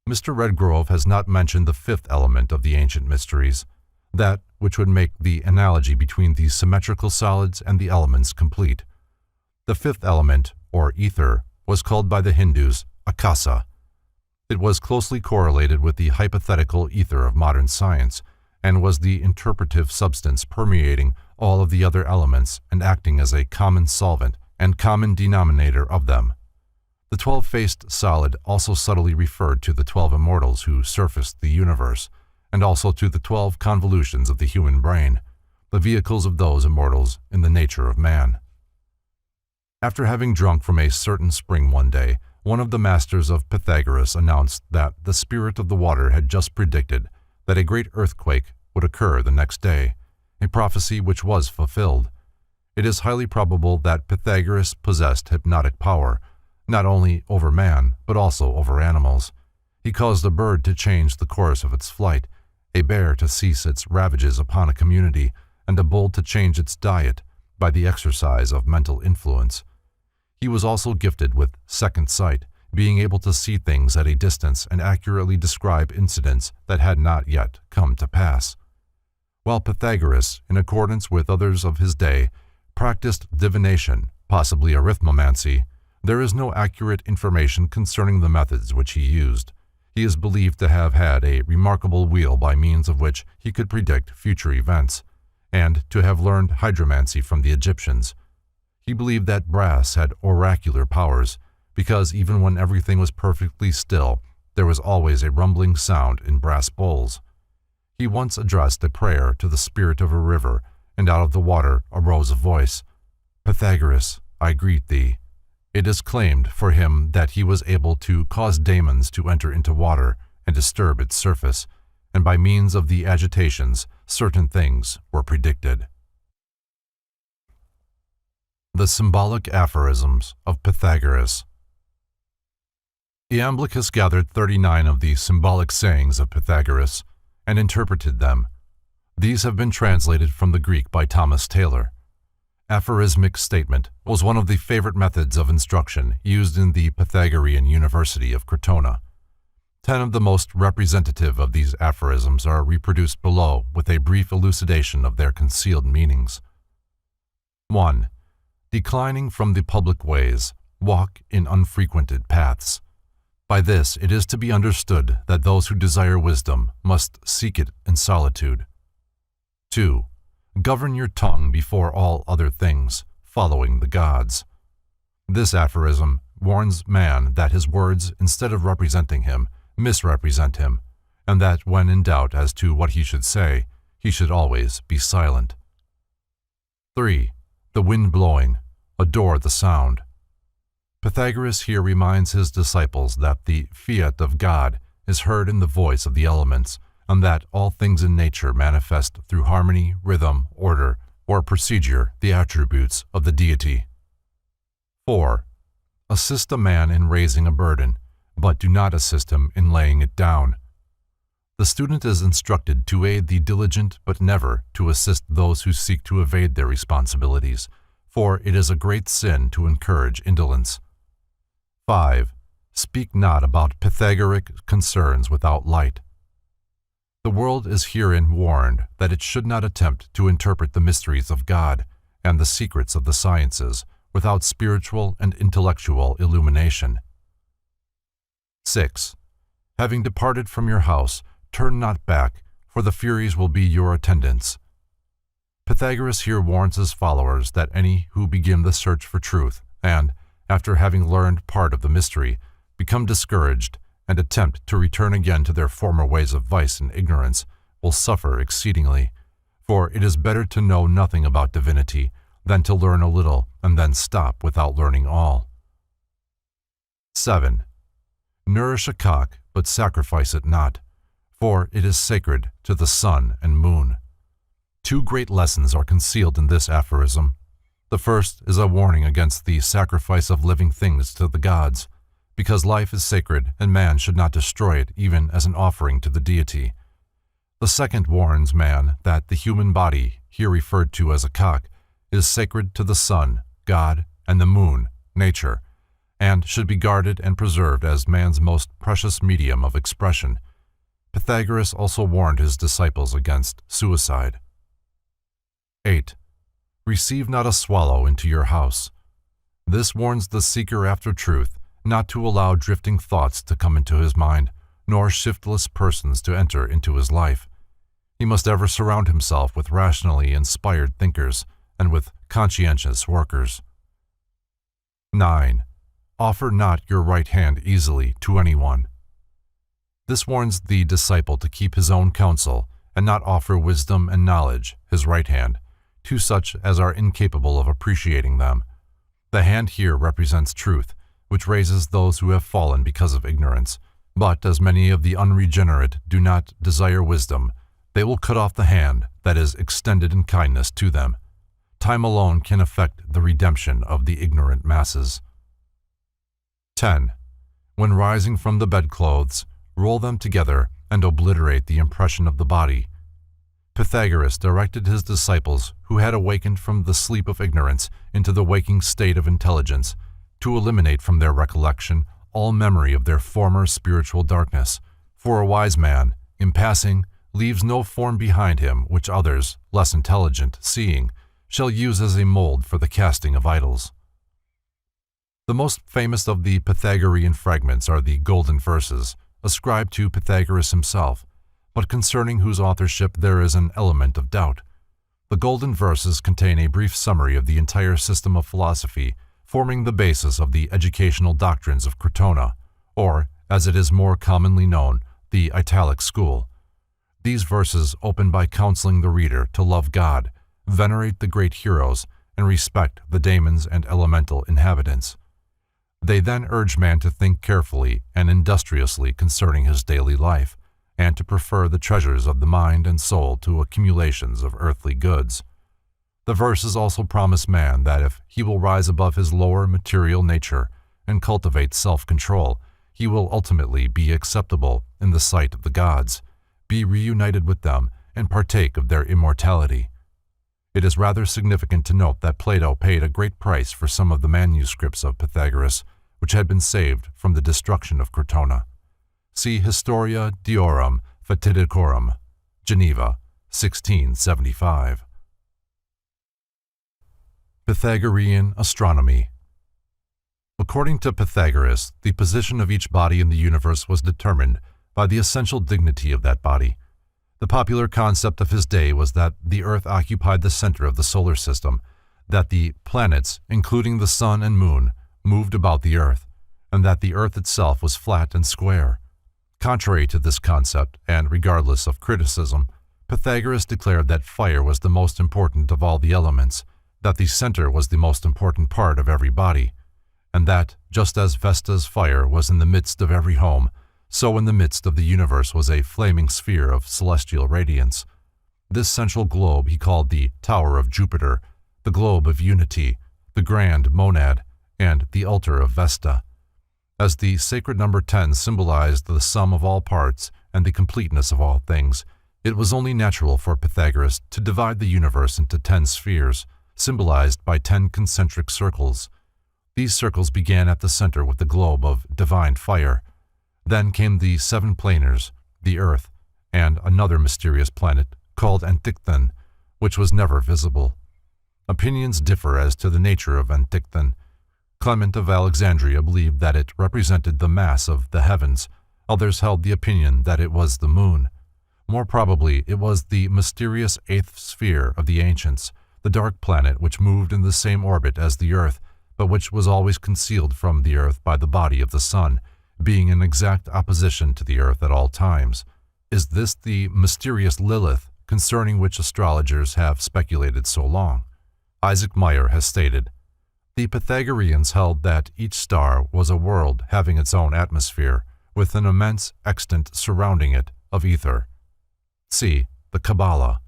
Mr. Redgrove has not mentioned the 5th element of the ancient mysteries, that which would make the analogy between the symmetrical solids and the elements complete. The 5th element, or ether, was called by the Hindus akasa. It was closely correlated with the hypothetical ether of modern science, and was the interpretive substance permeating all of the other elements and acting as a common solvent and common denominator of them. The 12-faced solid also subtly referred to the 12 immortals who surfaced the universe, and also to the 12 convolutions of the human brain, the vehicles of those immortals in the nature of man. After having drunk from a certain spring one day, one of the masters of Pythagoras announced that the spirit of the water had just predicted that a great earthquake would occur the next day, a prophecy which was fulfilled. It is highly probable that Pythagoras possessed hypnotic power, not only over man, but also over animals. He caused a bird to change the course of its flight, a bear to cease its ravages upon a community, and a bull to change its diet by the exercise of mental influence. He was also gifted with second sight, being able to see things at a distance and accurately describe incidents that had not yet come to pass. While Pythagoras, in accordance with others of his day, practiced divination, possibly arithmomancy, there is no accurate information concerning the methods which he used. He is believed to have had a remarkable wheel by means of which he could predict future events, and to have learned hydromancy from the Egyptians. He believed that brass had oracular powers, because even when everything was perfectly still, there was always a rumbling sound in brass bowls. He once addressed a prayer to the spirit of a river, and out of the water arose a voice, "Pythagoras, I greet thee." It is claimed for him that he was able to cause daemons to enter into water and disturb its surface, and by means of the agitations, certain things were predicted. The symbolic aphorisms of Pythagoras. Iamblichus gathered 39 of the symbolic sayings of Pythagoras and interpreted them. These have been translated from the Greek by Thomas Taylor. Aphorismic statement was one of the favorite methods of instruction used in the Pythagorean University of Crotona. 10 of the most representative of these aphorisms are reproduced below with a brief elucidation of their concealed meanings. 1. Declining from the public ways, walk in unfrequented paths. By this it is to be understood that those who desire wisdom must seek it in solitude. 2. Govern your tongue before all other things, following the gods. This aphorism warns man that his words, instead of representing him, misrepresent him, and that when in doubt as to what he should say, he should always be silent. 3. The wind blowing, adore the sound. Pythagoras here reminds his disciples that the fiat of God is heard in the voice of the elements, and that all things in nature manifest through harmony, rhythm, order, or procedure the attributes of the deity. 4. Assist a man in raising a burden, but do not assist him in laying it down. The student is instructed to aid the diligent, but never to assist those who seek to evade their responsibilities, for it is a great sin to encourage indolence. 5. Speak not about Pythagoric concerns without light. The world is herein warned that it should not attempt to interpret the mysteries of God and the secrets of the sciences without spiritual and intellectual illumination. 6. Having departed from your house, turn not back, for the Furies will be your attendants. Pythagoras here warns his followers that any who begin the search for truth and, after having learned part of the mystery, become discouraged and attempt to return again to their former ways of vice and ignorance, will suffer exceedingly, for it is better to know nothing about divinity than to learn a little and then stop without learning all. 7. Nourish a cock, but sacrifice it not, for it is sacred to the sun and moon. 2 great lessons are concealed in this aphorism. The first is a warning against the sacrifice of living things to the gods, because life is sacred and man should not destroy it even as an offering to the deity. The second warns man that the human body, here referred to as a cock, is sacred to the sun, God, and the moon, nature, and should be guarded and preserved as man's most precious medium of expression. Pythagoras also warned his disciples against suicide. 8. Receive not a swallow into your house. This warns the seeker after truth not to allow drifting thoughts to come into his mind, nor shiftless persons to enter into his life. He must ever surround himself with rationally inspired thinkers and with conscientious workers. 9. Offer not your right hand easily to anyone. This warns the disciple to keep his own counsel and not offer wisdom and knowledge, his right hand, to such as are incapable of appreciating them. The hand here represents truth, which raises those who have fallen because of ignorance. But as many of the unregenerate do not desire wisdom, they will cut off the hand that is extended in kindness to them. Time alone can effect the redemption of the ignorant masses. 10. When rising from the bedclothes, roll them together and obliterate the impression of the body. Pythagoras directed his disciples, who had awakened from the sleep of ignorance into the waking state of intelligence, to eliminate from their recollection all memory of their former spiritual darkness. For a wise man, in passing, leaves no form behind him which others, less intelligent, seeing, shall use as a mold for the casting of idols. The most famous of the Pythagorean fragments are the Golden Verses, ascribed to Pythagoras himself, but concerning whose authorship there is an element of doubt. The Golden Verses contain a brief summary of the entire system of philosophy, forming the basis of the educational doctrines of Crotona, or, as it is more commonly known, the Italic school. These verses open by counseling the reader to love God, venerate the great heroes, and respect the daemons and elemental inhabitants. They then urge man to think carefully and industriously concerning his daily life, and to prefer the treasures of the mind and soul to accumulations of earthly goods. The verses also promise man that if he will rise above his lower material nature and cultivate self-control, he will ultimately be acceptable in the sight of the gods, be reunited with them, and partake of their immortality. It is rather significant to note that Plato paid a great price for some of the manuscripts of Pythagoras, which had been saved from the destruction of Crotona. See Historia Deorum Fatidicorum, Geneva, 1675. Pythagorean astronomy. According to Pythagoras, the position of each body in the universe was determined by the essential dignity of that body. The popular concept of his day was that the Earth occupied the center of the solar system, that the planets, including the sun and moon, moved about the Earth, and that the Earth itself was flat and square. Contrary to this concept, and regardless of criticism, Pythagoras declared that fire was the most important of all the elements, that the center was the most important part of every body, and that, just as Vesta's fire was in the midst of every home, so in the midst of the universe was a flaming sphere of celestial radiance. This central globe he called the Tower of Jupiter, the globe of unity, the grand monad, and the altar of Vesta. As the sacred number 10 symbolized the sum of all parts and the completeness of all things, it was only natural for Pythagoras to divide the universe into 10 spheres, symbolized by 10 concentric circles. These circles began at the center with the globe of divine fire. Then came the 7 planars, the Earth, and another mysterious planet called Antichthon, which was never visible. Opinions differ as to the nature of Antichthon. Clement of Alexandria believed that it represented the mass of the heavens. Others held the opinion that it was the moon. More probably, it was the mysterious 8th sphere of the ancients, the dark planet which moved in the same orbit as the Earth, but which was always concealed from the Earth by the body of the sun, being in exact opposition to the Earth at all times. Is this the mysterious Lilith, concerning which astrologers have speculated so long? Isaac Meyer has stated, "The Pythagoreans held that each star was a world having its own atmosphere, with an immense extent surrounding it of ether." See the Kabbalah.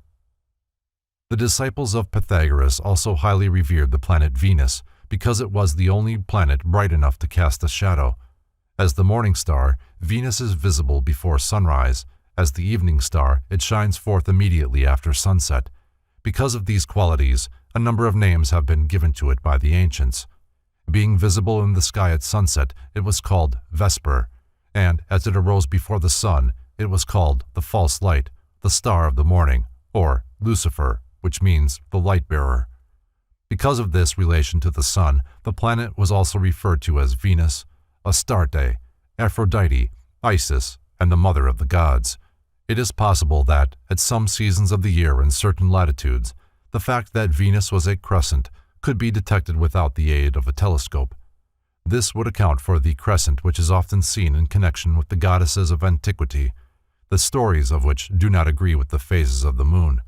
The disciples of Pythagoras also highly revered the planet Venus because it was the only planet bright enough to cast a shadow. As the morning star, Venus is visible before sunrise. As the evening star, it shines forth immediately after sunset. Because of these qualities, a number of names have been given to it by the ancients. Being visible in the sky at sunset, it was called Vesper, and as it arose before the sun, it was called the false light, the star of the morning, or Lucifer, which means the light-bearer. Because of this relation to the sun, the planet was also referred to as Venus, Astarte, Aphrodite, Isis, and the mother of the gods. It is possible that, at some seasons of the year in certain latitudes, the fact that Venus was a crescent could be detected without the aid of a telescope. This would account for the crescent which is often seen in connection with the goddesses of antiquity, the stories of which do not agree with the phases of the moon.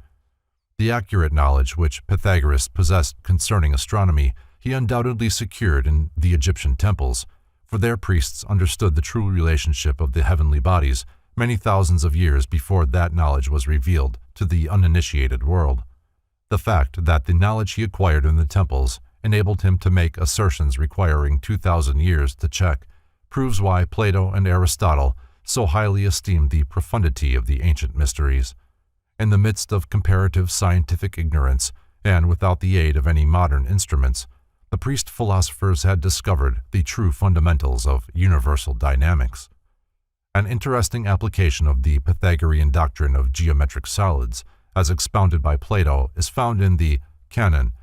The accurate knowledge which Pythagoras possessed concerning astronomy he undoubtedly secured in the Egyptian temples, for their priests understood the true relationship of the heavenly bodies many thousands of years before that knowledge was revealed to the uninitiated world. The fact that the knowledge he acquired in the temples enabled him to make assertions requiring 2,000 years to check proves why Plato and Aristotle so highly esteemed the profundity of the ancient mysteries. In the midst of comparative scientific ignorance, and without the aid of any modern instruments, the priest-philosophers had discovered the true fundamentals of universal dynamics. An interesting application of the Pythagorean doctrine of geometric solids, as expounded by Plato, is found in the Canon.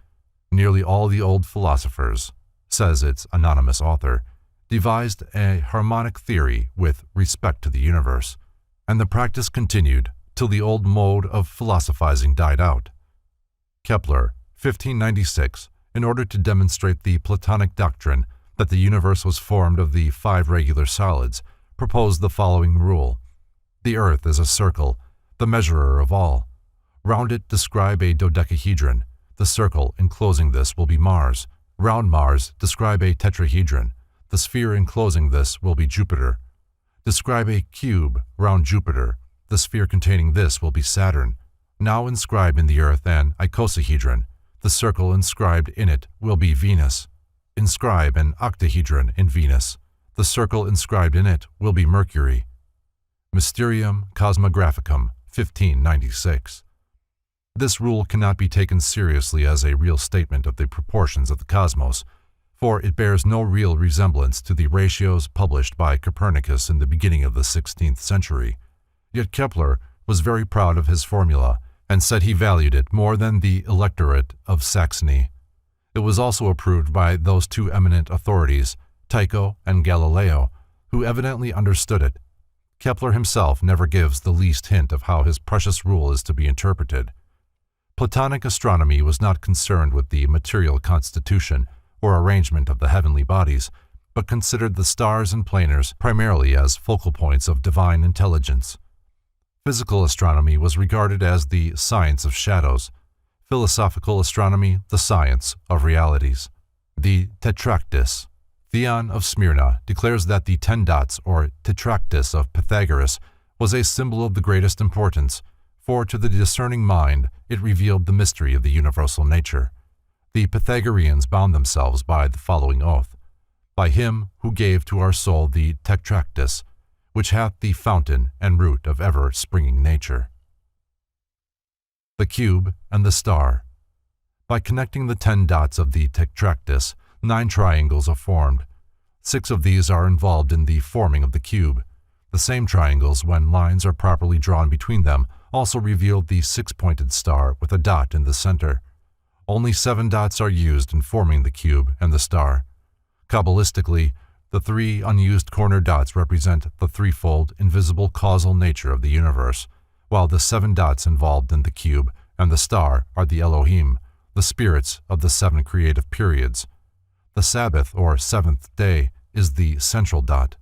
Nearly all the old philosophers, says its anonymous author, devised a harmonic theory with respect to the universe, and the practice continued till the old mode of philosophizing died out. Kepler, 1596, in order to demonstrate the Platonic doctrine that the universe was formed of the 5 regular solids, proposed the following rule: the earth is a circle, the measurer of all. Round it describe a dodecahedron. The circle enclosing this will be Mars. Round Mars describe a tetrahedron. The sphere enclosing this will be Jupiter. Describe a cube round Jupiter. The sphere containing this will be Saturn. Now inscribe in the earth an icosahedron. The circle inscribed in it will be Venus. Inscribe an octahedron in Venus. The circle inscribed in it will be Mercury. Mysterium Cosmographicum, 1596. This rule cannot be taken seriously as a real statement of the proportions of the cosmos, for it bears no real resemblance to the ratios published by Copernicus in the beginning of the 16th century. Yet Kepler was very proud of his formula and said he valued it more than the electorate of Saxony. It was also approved by those 2 eminent authorities, Tycho and Galileo, who evidently understood it. Kepler himself never gives the least hint of how his precious rule is to be interpreted. Platonic astronomy was not concerned with the material constitution or arrangement of the heavenly bodies, but considered the stars and planets primarily as focal points of divine intelligence. Physical astronomy was regarded as the science of shadows, philosophical astronomy the science of realities. The Tetractys, Theon of Smyrna, declares that the 10 dots or Tetractys of Pythagoras was a symbol of the greatest importance, for to the discerning mind it revealed the mystery of the universal nature. The Pythagoreans bound themselves by the following oath: by him who gave to our soul the Tetractys, which hath the fountain and root of ever-springing nature. The cube and the star. By connecting the 10 dots of the Tetractys, 9 triangles are formed. 6 of these are involved in the forming of the cube. The same triangles, when lines are properly drawn between them, also reveal the 6-pointed star with a dot in the center. Only 7 dots are used in forming the cube and the star. Kabbalistically, the 3 unused corner dots represent the threefold, invisible causal nature of the universe, while the 7 dots involved in the cube and the star are the Elohim, the spirits of the 7 creative periods. The Sabbath, or 7th day, is the central dot.